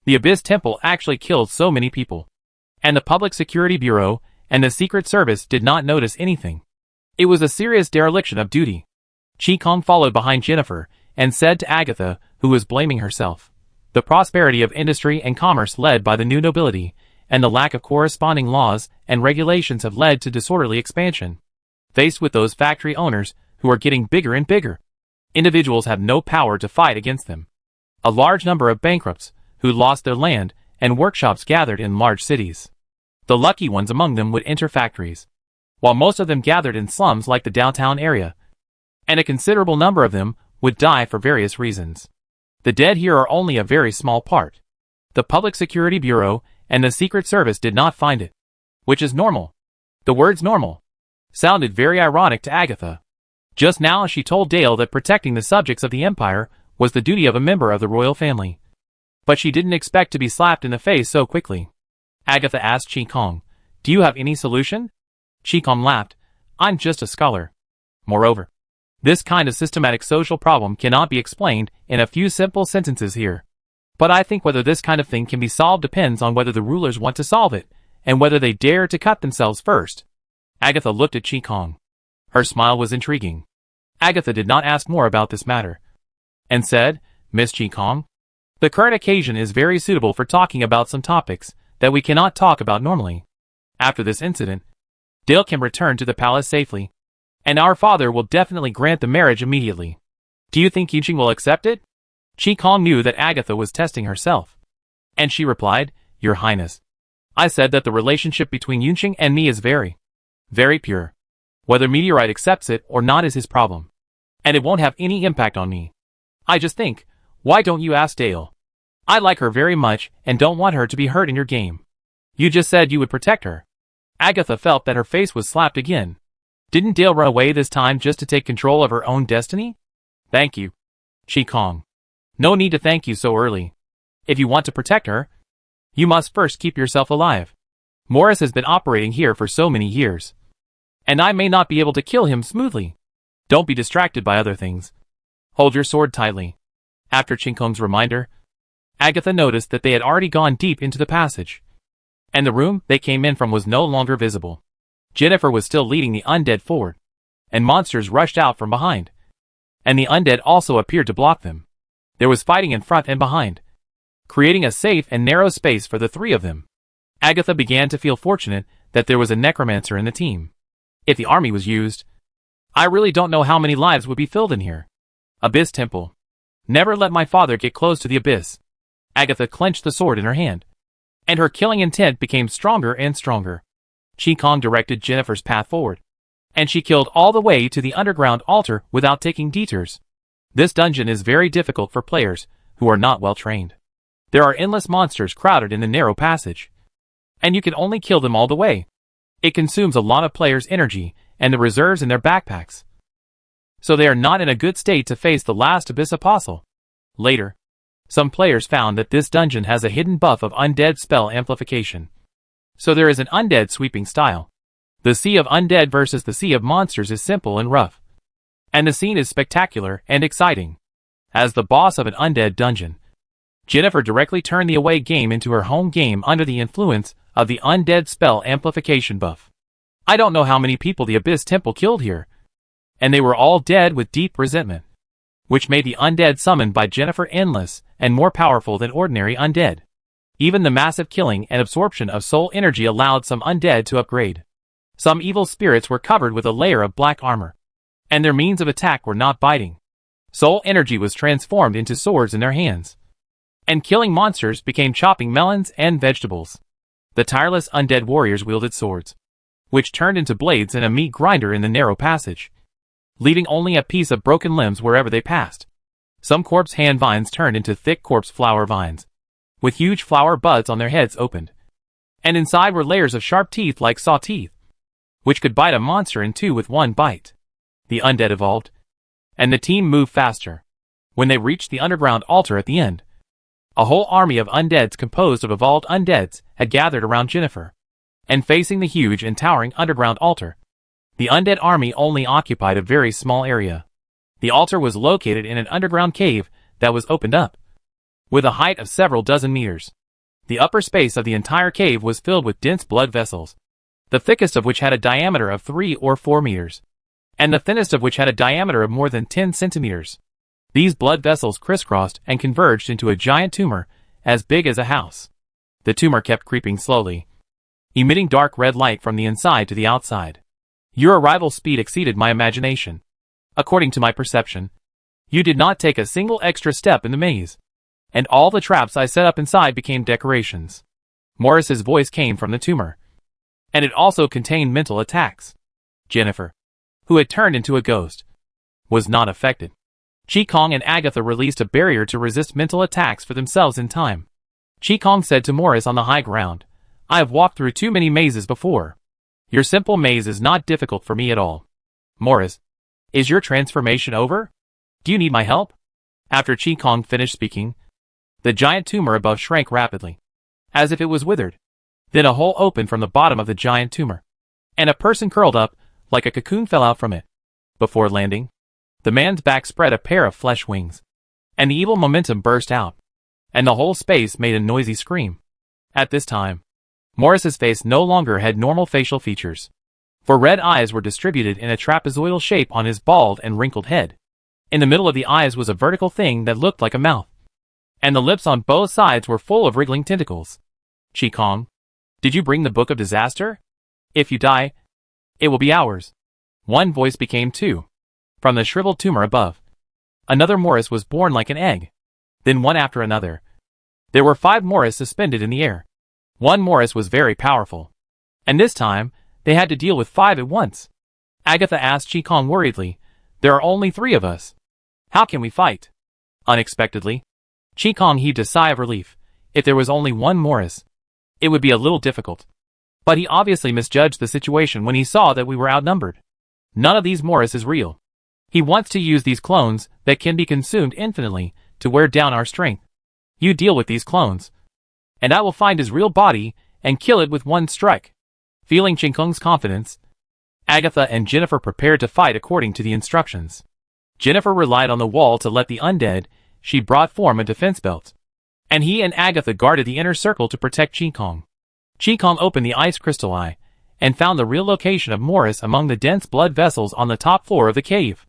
The Abyss Temple actually killed so many people, and the Public Security Bureau and the Secret Service did not notice anything. It was a serious dereliction of duty. Qi Kong followed behind Jennifer and said to Agatha, who was blaming herself, the prosperity of industry and commerce led by the new nobility, and the lack of corresponding laws and regulations have led to disorderly expansion. Faced with those factory owners who are getting bigger and bigger, individuals have no power to fight against them. A large number of bankrupts who lost their land and workshops gathered in large cities. The lucky ones among them would enter factories, while most of them gathered in slums like the downtown area, and a considerable number of them would die for various reasons. The dead here are only a very small part. The Public Security Bureau and the Secret Service did not find it, which is normal. The words normal sounded very ironic to Agatha. Just now she told Dale that protecting the subjects of the Empire was the duty of a member of the royal family. But she didn't expect to be slapped in the face so quickly. Agatha asked Qi Kong, "Do you have any solution?" Qi Kong laughed, "I'm just a scholar. Moreover, this kind of systematic social problem cannot be explained in a few simple sentences here. But I think whether this kind of thing can be solved depends on whether the rulers want to solve it, and whether they dare to cut themselves first." Agatha looked at Qi Kong. Her smile was intriguing. Agatha did not ask more about this matter, and said, "Miss Qi Kong, the current occasion is very suitable for talking about some topics that we cannot talk about normally. After this incident, Dale can return to the palace safely, and our father will definitely grant the marriage immediately. Do you think Yunqing will accept it?" Qi Kong knew that Agatha was testing herself, and she replied, "Your Highness, I said that the relationship between Yunqing and me is very pure. Whether Meteorite accepts it or not is his problem, and it won't have any impact on me. I just think, why don't you ask Dale? I like her very much and don't want her to be hurt in your game. You just said you would protect her." Agatha felt that her face was slapped again. Didn't Dale run away this time just to take control of her own destiny? "Thank you, Qi Kong. No need to thank you so early. If you want to protect her, you must first keep yourself alive. Morris has been operating here for so many years, and I may not be able to kill him smoothly. Don't be distracted by other things. Hold your sword tightly." After Qi Kong's reminder, Agatha noticed that they had already gone deep into the passage, and the room they came in from was no longer visible. Jennifer was still leading the undead forward, and monsters rushed out from behind, and the undead also appeared to block them. There was fighting in front and behind, creating a safe and narrow space for the three of them. Agatha began to feel fortunate that there was a necromancer in the team. If the army was used, I really don't know how many lives would be filled in here. Abyss Temple. Never let my father get close to the abyss. Agatha clenched the sword in her hand, and her killing intent became stronger and stronger. Qi Kong directed Jennifer's path forward, and she killed all the way to the underground altar without taking detours. This dungeon is very difficult for players who are not well trained. There are endless monsters crowded in the narrow passage, and you can only kill them all the way. It consumes a lot of players' energy and the reserves in their backpacks, so they are not in a good state to face the last Abyss Apostle. Later, some players found that this dungeon has a hidden buff of undead spell amplification, so there is an undead sweeping style. The Sea of Undead versus the Sea of Monsters is simple and rough, and the scene is spectacular and exciting. As the boss of an undead dungeon, Jennifer directly turned the away game into her home game under the influence of the undead spell amplification buff. I don't know how many people the Abyss Temple killed here, and they were all dead with deep resentment, which made the undead summoned by Jennifer endless and more powerful than ordinary undead. Even the massive killing and absorption of soul energy allowed some undead to upgrade. Some evil spirits were covered with a layer of black armor, and their means of attack were not biting. Soul energy was transformed into swords in their hands, and killing monsters became chopping melons and vegetables. The tireless undead warriors wielded swords, which turned into blades and a meat grinder in the narrow passage, leaving only a piece of broken limbs wherever they passed. Some corpse hand vines turned into thick corpse flower vines, with huge flower buds on their heads opened, and inside were layers of sharp teeth like saw teeth, which could bite a monster in two with one bite. The undead evolved, and the team moved faster. When they reached the underground altar at the end, a whole army of undeads composed of evolved undeads had gathered around Jennifer, and facing the huge and towering underground altar, the undead army only occupied a very small area. The altar was located in an underground cave that was opened up, with a height of several dozen meters. The upper space of the entire cave was filled with dense blood vessels, the thickest of which had a diameter of 3 or 4 meters, and the thinnest of which had a diameter of more than 10 centimeters. These blood vessels crisscrossed and converged into a giant tumor as big as a house. The tumor kept creeping slowly, emitting dark red light from the inside to the outside. Your arrival speed exceeded my imagination. According to my perception, you did not take a single extra step in the maze, and all the traps I set up inside became decorations. Morris's voice came from the tumor, and it also contained mental attacks. Jennifer, who had turned into a ghost, was not affected. Qi-Kong and Agatha released a barrier to resist mental attacks for themselves in time. Qi-Kong said to Morris on the high ground, "I have walked through too many mazes before. Your simple maze is not difficult for me at all. Morris, is your transformation over? Do you need my help?" After Qi-Kong finished speaking, the giant tumor above shrank rapidly, as if it was withered. Then a hole opened from the bottom of the giant tumor, and a person curled up, like a cocoon fell out from it. Before landing, the man's back spread a pair of flesh wings, and the evil momentum burst out, and the whole space made a noisy scream. At this time, Morris's face no longer had normal facial features, for red eyes were distributed in a trapezoidal shape on his bald and wrinkled head. In the middle of the eyes was a vertical thing that looked like a mouth, and the lips on both sides were full of wriggling tentacles. Qi-Kong, did you bring the Book of Disaster? If you die, it will be ours. One voice became two, from the shriveled tumor above. Another Morris was born like an egg. Then one after another. There were 5 Morris suspended in the air. One Morris was very powerful, and this time, they had to deal with 5 at once. Agatha asked Qi-Kong worriedly, "There are only 3 of us. How can we fight?" Unexpectedly, Qi-Kong heaved a sigh of relief. If there was only 1 Morris, it would be a little difficult. But he obviously misjudged the situation when he saw that we were outnumbered. None of these Morris is real. He wants to use these clones that can be consumed infinitely to wear down our strength. You deal with these clones, and I will find his real body and kill it with one strike. Feeling Qi-Kong's confidence, Agatha and Jennifer prepared to fight according to the instructions. Jennifer relied on the wall to let the undead she brought form a defense belt, and he and Agatha guarded the inner circle to protect Qi-Kong. Qi-Kong opened the ice crystal eye and found the real location of Morris among the dense blood vessels on the top floor of the cave.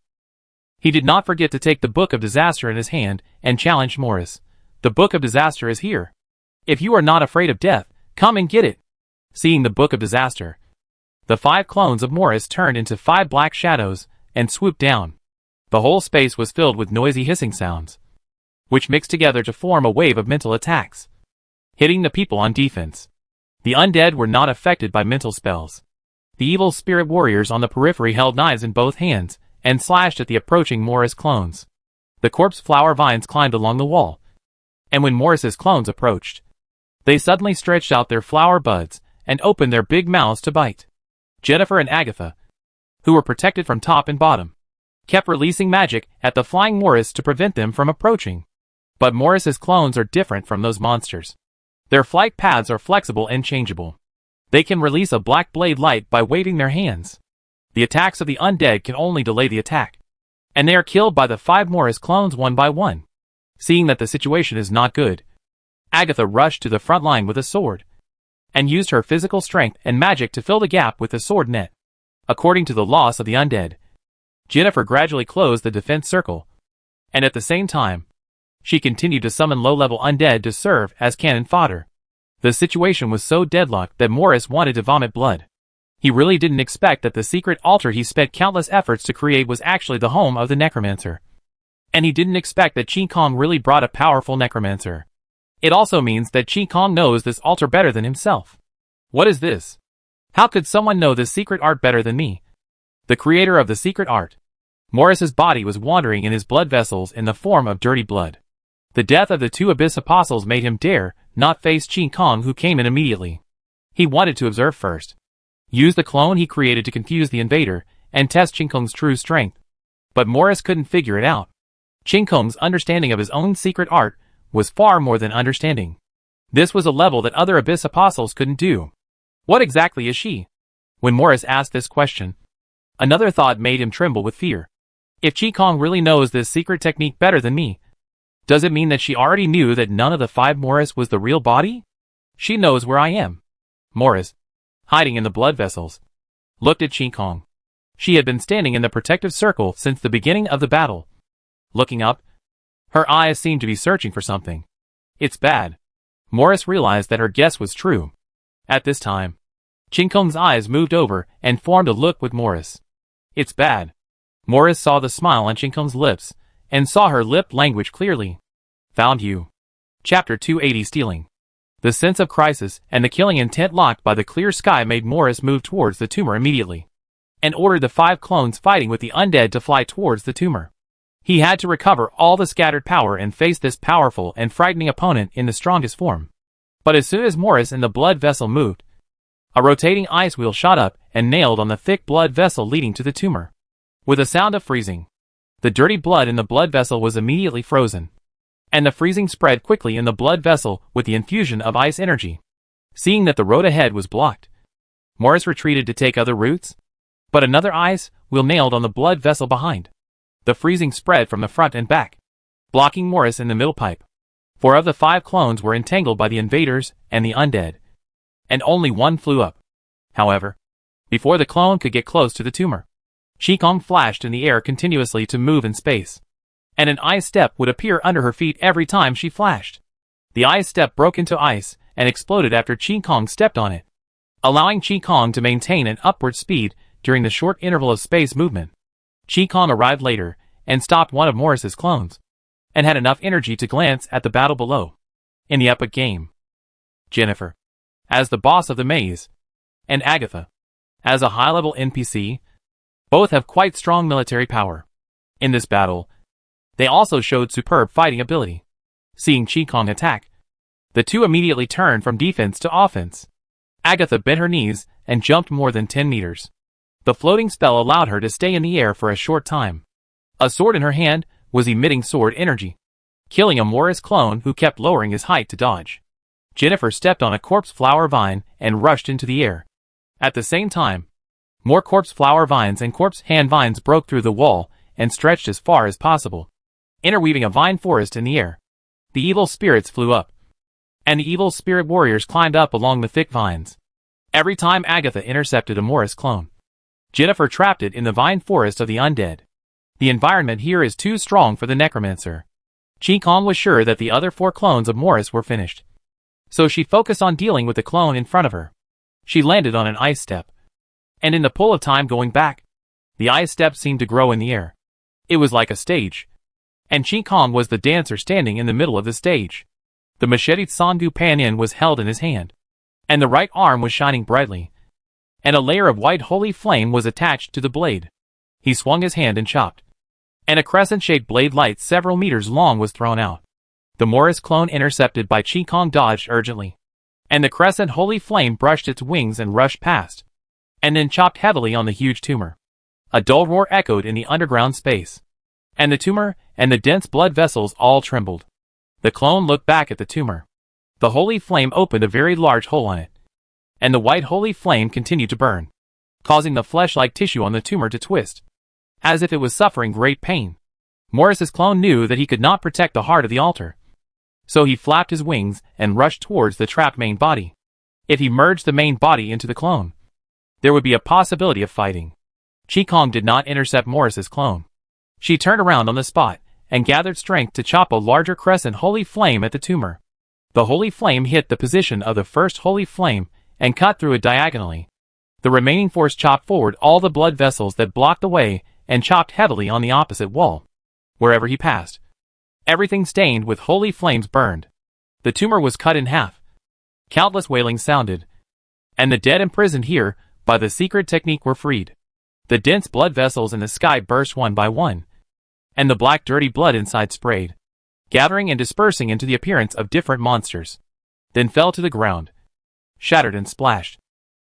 He did not forget to take the Book of Disaster in his hand and challenged Morris. "The Book of Disaster is here. If you are not afraid of death, come and get it." Seeing the Book of Disaster, the 5 clones of Morris turned into 5 black shadows and swooped down. The whole space was filled with noisy hissing sounds, which mixed together to form a wave of mental attacks, hitting the people on defense. The undead were not affected by mental spells. The evil spirit warriors on the periphery held knives in both hands and slashed at the approaching Morris clones. The corpse flower vines climbed along the wall, and when Morris's clones approached, they suddenly stretched out their flower buds and opened their big mouths to bite. Jennifer and Agatha, who were protected from top and bottom, kept releasing magic at the flying Morris to prevent them from approaching. But Morris's clones are different from those monsters. Their flight paths are flexible and changeable. They can release a black blade light by waving their hands. The attacks of the undead can only delay the attack, and they are killed by the 5 Morris clones one by one. Seeing that the situation is not good, Agatha rushed to the front line with a sword, and used her physical strength and magic to fill the gap with the sword net. According to the laws of the undead, Jennifer gradually closed the defense circle, and at the same time, she continued to summon low-level undead to serve as cannon fodder. The situation was so deadlocked that Morris wanted to vomit blood. He really didn't expect that the secret altar he spent countless efforts to create was actually the home of the necromancer. And he didn't expect that Qi Kong really brought a powerful necromancer. It also means that Qi Kong knows this altar better than himself. What is this? How could someone know this secret art better than me? The creator of the secret art. Morris's body was wandering in his blood vessels in the form of dirty blood. The death of the two Abyss Apostles made him dare not face Qi Kong, who came in immediately. He wanted to observe first. Use the clone he created to confuse the invader, and test Qi Kong's true strength. But Morris couldn't figure it out. Qi Kong's understanding of his own secret art was far more than understanding. This was a level that other Abyss Apostles couldn't do. What exactly is she? When Morris asked this question, another thought made him tremble with fear. If Qi Kong really knows this secret technique better than me, does it mean that she already knew that none of the five Morris was the real body? She knows where I am. Morris, hiding in the blood vessels, looked at Qi Kong. She had been standing in the protective circle since the beginning of the battle. Looking up, her eyes seemed to be searching for something. It's bad. Morris realized that her guess was true. At this time, Qi Kong's eyes moved over and formed a look with Morris. It's bad. Morris saw the smile on Qi Kong's lips, and saw her lip language clearly. Found you. Chapter 280 Stealing. The sense of crisis and the killing intent locked by the clear sky made Morris move towards the tumor immediately, and ordered the five clones fighting with the undead to fly towards the tumor. He had to recover all the scattered power and face this powerful and frightening opponent in the strongest form. But as soon as Morris and the blood vessel moved, a rotating ice wheel shot up and nailed on the thick blood vessel leading to the tumor. With a sound of freezing, the dirty blood in the blood vessel was immediately frozen, and the freezing spread quickly in the blood vessel with the infusion of ice energy. Seeing that the road ahead was blocked, Morris retreated to take other routes, but another ice wheel nailed on the blood vessel behind. The freezing spread from the front and back, blocking Morris in the middle pipe. 4 of the 5 clones were entangled by the invaders and the undead, and only one flew up. However, before the clone could get close to the tumor, Qi Kong flashed in the air continuously to move in space, and an ice step would appear under her feet every time she flashed. The ice step broke into ice and exploded after Qi Kong stepped on it, allowing Qi Kong to maintain an upward speed during the short interval of space movement. Qi Kong arrived later and stopped one of Morris's clones, and had enough energy to glance at the battle below. In the epic game, Jennifer, as the boss of the maze, and Agatha, as a high-level NPC, both have quite strong military power. In this battle, they also showed superb fighting ability. Seeing Qi Kong attack, the two immediately turned from defense to offense. Agatha bent her knees and jumped more than 10 meters. The floating spell allowed her to stay in the air for a short time. A sword in her hand was emitting sword energy, killing a Morris clone who kept lowering his height to dodge. Jennifer stepped on a corpse flower vine and rushed into the air. At the same time, more corpse flower vines and corpse hand vines broke through the wall and stretched as far as possible, interweaving a vine forest in the air. The evil spirits flew up, and the evil spirit warriors climbed up along the thick vines. Every time Agatha intercepted a Morris clone, Jennifer trapped it in the vine forest of the undead. The environment here is too strong for the necromancer. Qi Kong was sure that the other 4 clones of Morris were finished, so she focused on dealing with the clone in front of her. She landed on an ice step, and in the pull of time going back, the ice step seemed to grow in the air. It was like a stage, and Qi Kong was the dancer standing in the middle of the stage. The machete Sangu Panyin was held in his hand, and the right arm was shining brightly, and a layer of white holy flame was attached to the blade. He swung his hand and chopped, and a crescent-shaped blade light several meters long was thrown out. The Morris clone intercepted by Qi Kong dodged urgently, and the crescent holy flame brushed its wings and rushed past, and then chopped heavily on the huge tumor. A dull roar echoed in the underground space, and the tumor and the dense blood vessels all trembled. The clone looked back at the tumor. The holy flame opened a very large hole on it, and the white holy flame continued to burn, causing the flesh-like tissue on the tumor to twist, as if it was suffering great pain. Morris's clone knew that he could not protect the heart of the altar, so he flapped his wings and rushed towards the trapped main body. If he merged the main body into the clone, there would be a possibility of fighting. Qi Kong did not intercept Morris's clone. She turned around on the spot and gathered strength to chop a larger crescent holy flame at the tumor. The holy flame hit the position of the first holy flame and cut through it diagonally. The remaining force chopped forward all the blood vessels that blocked the way and chopped heavily on the opposite wall. Wherever he passed, everything stained with holy flames burned. The tumor was cut in half. Countless wailings sounded, and the dead imprisoned here by the secret technique were freed. The dense blood vessels in the sky burst one by one, and the black dirty blood inside sprayed, gathering and dispersing into the appearance of different monsters, then fell to the ground, shattered and splashed.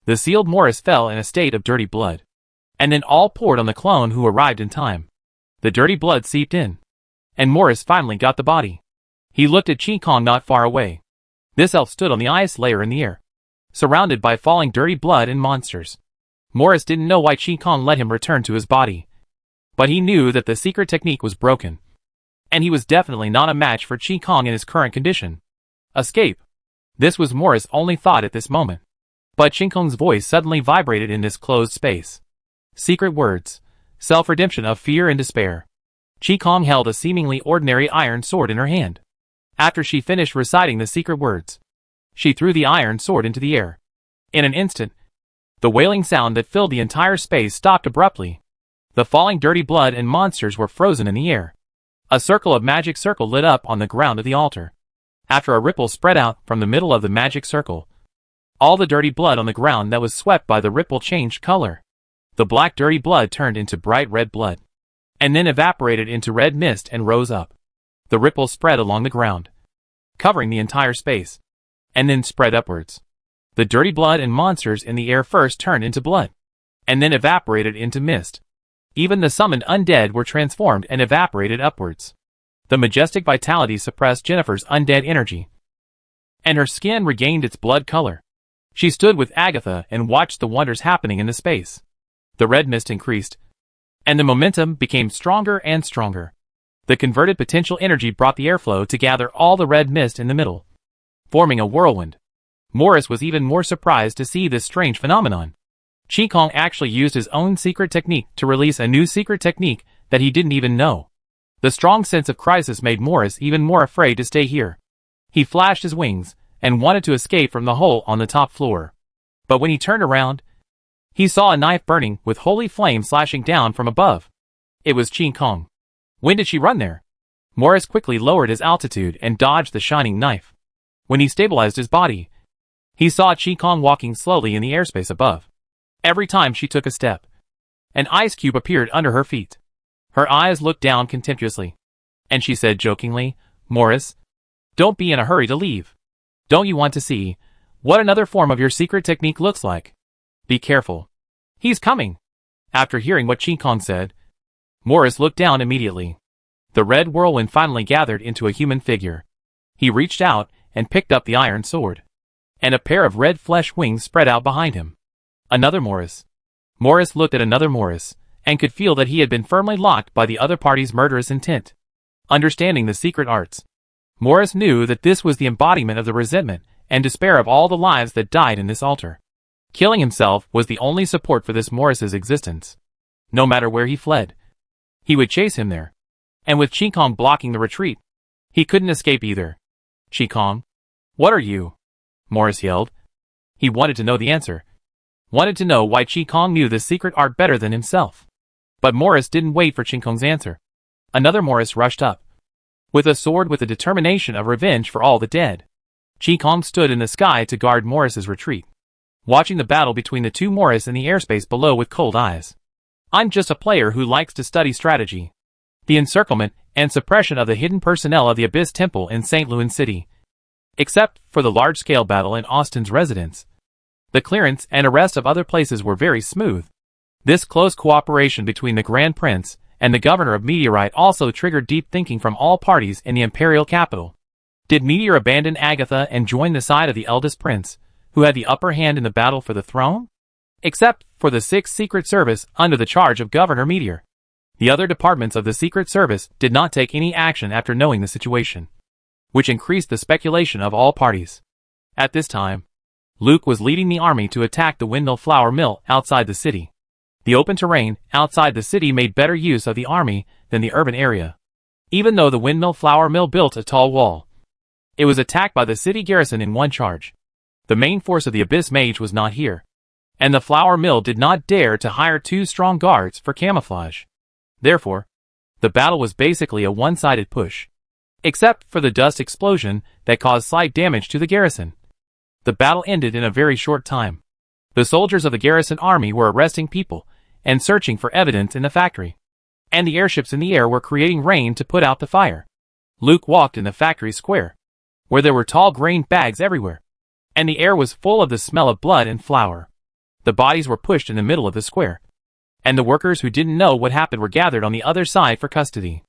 The sealed Morris fell in a state of dirty blood, and then all poured on the clone who arrived in time. The dirty blood seeped in, and Morris finally got the body. He looked at Chi Kong not far away. This elf stood on the ice layer in the air, surrounded by falling dirty blood and monsters. Morris didn't know why Chi Kong let him return to his body, but he knew that the secret technique was broken, and he was definitely not a match for Chi Kong in his current condition. Escape. This was Morris' only thought at this moment. But Chi Kong's voice suddenly vibrated in this closed space. Secret words. Self-redemption of fear and despair. Chi Kong held a seemingly ordinary iron sword in her hand. After she finished reciting the secret words, she threw the iron sword into the air. In an instant, the wailing sound that filled the entire space stopped abruptly. The falling dirty blood and monsters were frozen in the air. A circle of magic circle lit up on the ground of the altar. After a ripple spread out from the middle of the magic circle, all the dirty blood on the ground that was swept by the ripple changed color. The black dirty blood turned into bright red blood, and then evaporated into red mist and rose up. The ripple spread along the ground, covering the entire space, and then spread upwards. The dirty blood and monsters in the air first turned into blood, and then evaporated into mist. Even the summoned undead were transformed and evaporated upwards. The majestic vitality suppressed Jennifer's undead energy, and her skin regained its blood color. She stood with Agatha and watched the wonders happening in the space. The red mist increased, and the momentum became stronger and stronger. The converted potential energy brought the airflow to gather all the red mist in the middle, forming a whirlwind. Morris was even more surprised to see this strange phenomenon. Chi Kong actually used his own secret technique to release a new secret technique that he didn't even know. The strong sense of crisis made Morris even more afraid to stay here. He flashed his wings and wanted to escape from the hole on the top floor. But when he turned around, he saw a knife burning with holy flame slashing down from above. It was Chi Kong. When did she run there? Morris quickly lowered his altitude and dodged the shining knife. When he stabilized his body, he saw Chi Kong walking slowly in the airspace above. Every time she took a step, an ice cube appeared under her feet. Her eyes looked down contemptuously, and she said jokingly, "Morris, don't be in a hurry to leave. Don't you want to see what another form of your secret technique looks like? Be careful. He's coming." After hearing what Chi Kong said, Morris looked down immediately. The red whirlwind finally gathered into a human figure. He reached out and picked up the iron sword, and a pair of red flesh wings spread out behind him. Another Morris. Morris looked at another Morris, and could feel that he had been firmly locked by the other party's murderous intent. Understanding the secret arts, Morris knew that this was the embodiment of the resentment and despair of all the lives that died in this altar. Killing himself was the only support for this Morris's existence. No matter where he fled, he would chase him there. And with Chi Kong blocking the retreat, he couldn't escape either. "Chi Kong, what are you?" Morris yelled. He wanted to know the answer. Wanted to know why Chi Kong knew the secret art better than himself. But Morris didn't wait for Chi Kong's answer. Another Morris rushed up, with a sword with the determination of revenge for all the dead. Chi Kong stood in the sky to guard Morris's retreat, watching the battle between the two Morris in the airspace below with cold eyes. "I'm just a player who likes to study strategy. The encirclement and suppression of the hidden personnel of the Abyss Temple in St. Louis City. Except for the large-scale battle in Austin's residence, the clearance and arrest of other places were very smooth. This close cooperation between the Grand Prince and the Governor of Meteorite also triggered deep thinking from all parties in the Imperial capital. Did Meteor abandon Agatha and join the side of the eldest prince, who had the upper hand in the battle for the throne? Except for the 6th Secret Service under the charge of Governor Meteor, the other departments of the Secret Service did not take any action after knowing the situation, which increased the speculation of all parties. At this time, Luke was leading the army to attack the windmill flour mill outside the city. The open terrain outside the city made better use of the army than the urban area. Even though the windmill flour mill built a tall wall, It was attacked by the city garrison in one charge. The main force of the Abyss Mage was not here, and the flour mill did not dare to hire 2 strong guards for camouflage. Therefore, the battle was basically a one-sided push. Except for the dust explosion that caused slight damage to the garrison. The battle ended in a very short time. The soldiers of the garrison army were arresting people and searching for evidence in the factory. And the airships in the air were creating rain to put out the fire. Luke walked in the factory square, where there were tall grain bags everywhere, and the air was full of the smell of blood and flour. The bodies were pushed in the middle of the square, and the workers who didn't know what happened were gathered on the other side for custody.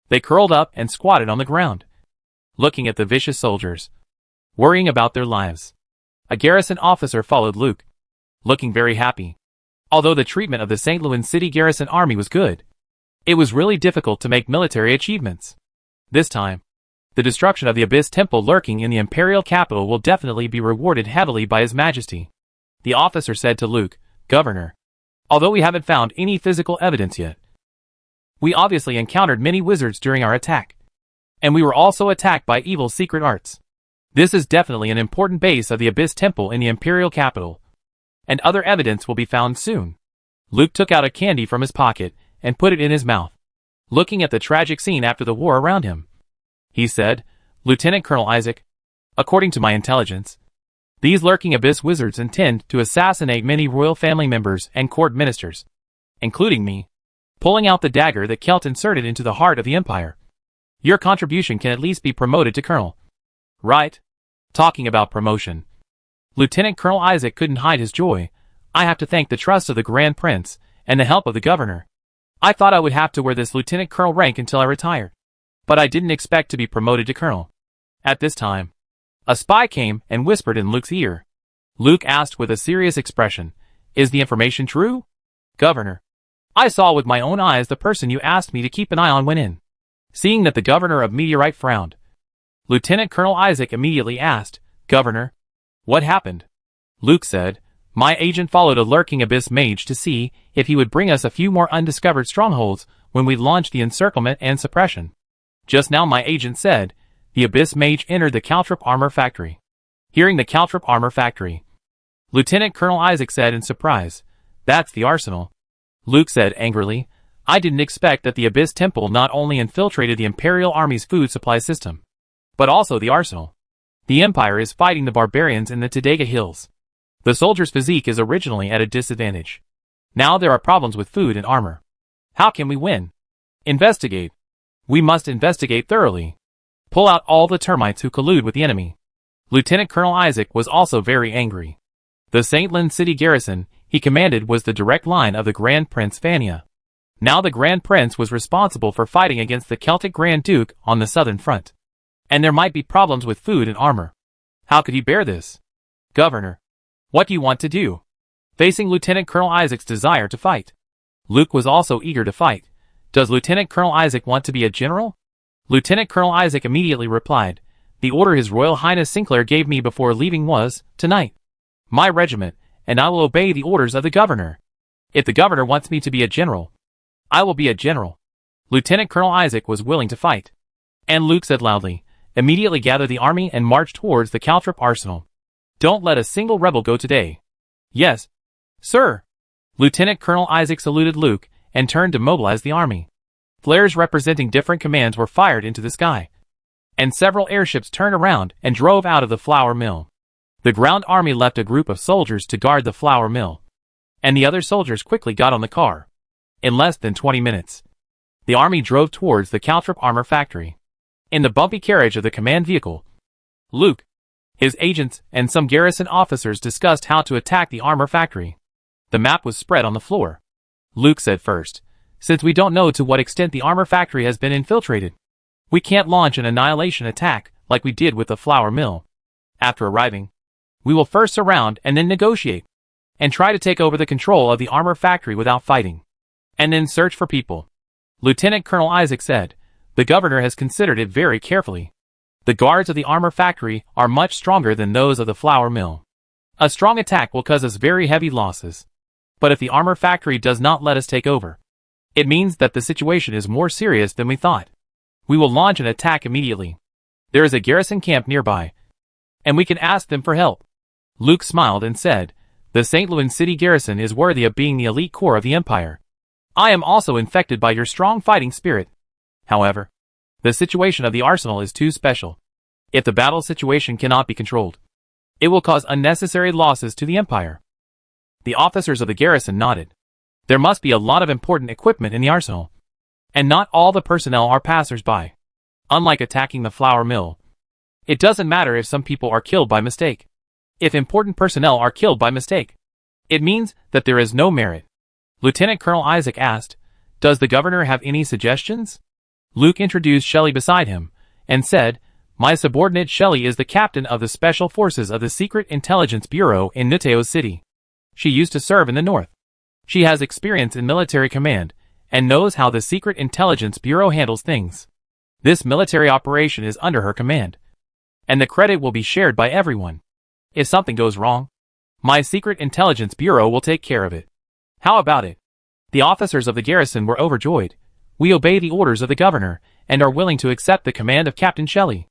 They curled up and squatted on the ground, looking at the vicious soldiers, worrying about their lives. A garrison officer followed Luke, looking very happy. Although the treatment of the St. Louis City garrison army was good, it was really difficult to make military achievements. This time, the destruction of the Abyss Temple lurking in the imperial capital will definitely be rewarded heavily by His Majesty. The officer said to Luke, "Governor, although we haven't found any physical evidence yet, we obviously encountered many wizards during our attack. And we were also attacked by evil secret arts. This is definitely an important base of the Abyss Temple in the imperial capital. And other evidence will be found soon." Luke took out a candy from his pocket and put it in his mouth, looking at the tragic scene after the war around him. He said, "Lieutenant Colonel Isaac, according to my intelligence, these lurking Abyss wizards intend to assassinate many royal family members and court ministers, including me, pulling out the dagger that Kelt inserted into the heart of the Empire. Your contribution can at least be promoted to Colonel." "Right. Talking about promotion." Lieutenant Colonel Isaac couldn't hide his joy. "I have to thank the trust of the Grand Prince and the help of the Governor. I thought I would have to wear this Lieutenant Colonel rank until I retired, but I didn't expect to be promoted to Colonel." At this time, a spy came and whispered in Luke's ear. Luke asked with a serious expression, "Is the information true?" "Governor, I saw with my own eyes the person you asked me to keep an eye on went in." Seeing that the Governor of Meteorite frowned, Lieutenant Colonel Isaac immediately asked, "Governor, what happened?" Luke said, "My agent followed a lurking Abyss Mage to see if he would bring us a few more undiscovered strongholds when we launched the encirclement and suppression. Just now my agent said, the Abyss Mage entered the Caltrop Armor Factory." Hearing the Caltrop Armor Factory, Lieutenant Colonel Isaac said in surprise, "That's the arsenal." Luke said angrily, "I didn't expect that the Abyss Temple not only infiltrated the Imperial Army's food supply system, but also the arsenal. The Empire is fighting the barbarians in the Tadega Hills. The soldier's physique is originally at a disadvantage. Now there are problems with food and armor. How can we win? Investigate. We must investigate thoroughly. Pull out all the termites who collude with the enemy." Lieutenant Colonel Isaac was also very angry. The St. Lin City garrison he commanded was the direct line of the Grand Prince Fania. Now the Grand Prince was responsible for fighting against the Celtic Grand Duke on the southern front. And there might be problems with food and armor. How could he bear this? "Governor, what do you want to do?" Facing Lieutenant Colonel Isaac's desire to fight, Luke was also eager to fight. "Does Lieutenant Colonel Isaac want to be a general?" Lieutenant Colonel Isaac immediately replied, "The order His Royal Highness Sinclair gave me before leaving was, tonight, my regiment, and I will obey the orders of the Governor. If the Governor wants me to be a general, I will be a general." Lieutenant Colonel Isaac was willing to fight. And Luke said loudly, "Immediately gather the army and march towards the Caltrop Arsenal. Don't let a single rebel go today." "Yes, sir." Lieutenant Colonel Isaac saluted Luke and turned to mobilize the army. Flares representing different commands were fired into the sky, and several airships turned around and drove out of the flour mill. The ground army left a group of soldiers to guard the flour mill, and the other soldiers quickly got on the car. In less than 20 minutes, the army drove towards the Caltrop Armor Factory. In the bumpy carriage of the command vehicle, Luke, his agents, and some garrison officers discussed how to attack the armor factory. The map was spread on the floor. Luke said first, "Since we don't know to what extent the armor factory has been infiltrated, we can't launch an annihilation attack like we did with the flour mill. After arriving, we will first surround and then negotiate, and try to take over the control of the armor factory without fighting, and then search for people." Lieutenant Colonel Isaac said, "The Governor has considered it very carefully. The guards of the armor factory are much stronger than those of the flour mill. A strong attack will cause us very heavy losses. But if the armor factory does not let us take over, it means that the situation is more serious than we thought. We will launch an attack immediately. There is a garrison camp nearby, and we can ask them for help. Luke smiled and said, the St. Louis City garrison is worthy of being the elite corps of the Empire. I am also infected by your strong fighting spirit. However, the situation of the arsenal is too special. If the battle situation cannot be controlled, it will cause unnecessary losses to the Empire. The officers of the garrison nodded. There must be a lot of important equipment in the arsenal, and not all the personnel are passers-by. Unlike attacking the flour mill, it doesn't matter if some people are killed by mistake. If important personnel are killed by mistake, it means that there is no merit. Lieutenant Colonel Isaac asked, does the governor have any suggestions? Luke introduced Shelley beside him, and said, my subordinate Shelley is the captain of the Special Forces of the Secret Intelligence Bureau in Nuteo City. She used to serve in the North. She has experience in military command, and knows how the Secret Intelligence Bureau handles things. This military operation is under her command, and the credit will be shared by everyone. If something goes wrong, my Secret Intelligence Bureau will take care of it. How about it? The officers of the garrison were overjoyed. We obey the orders of the governor, and are willing to accept the command of Captain Shelley.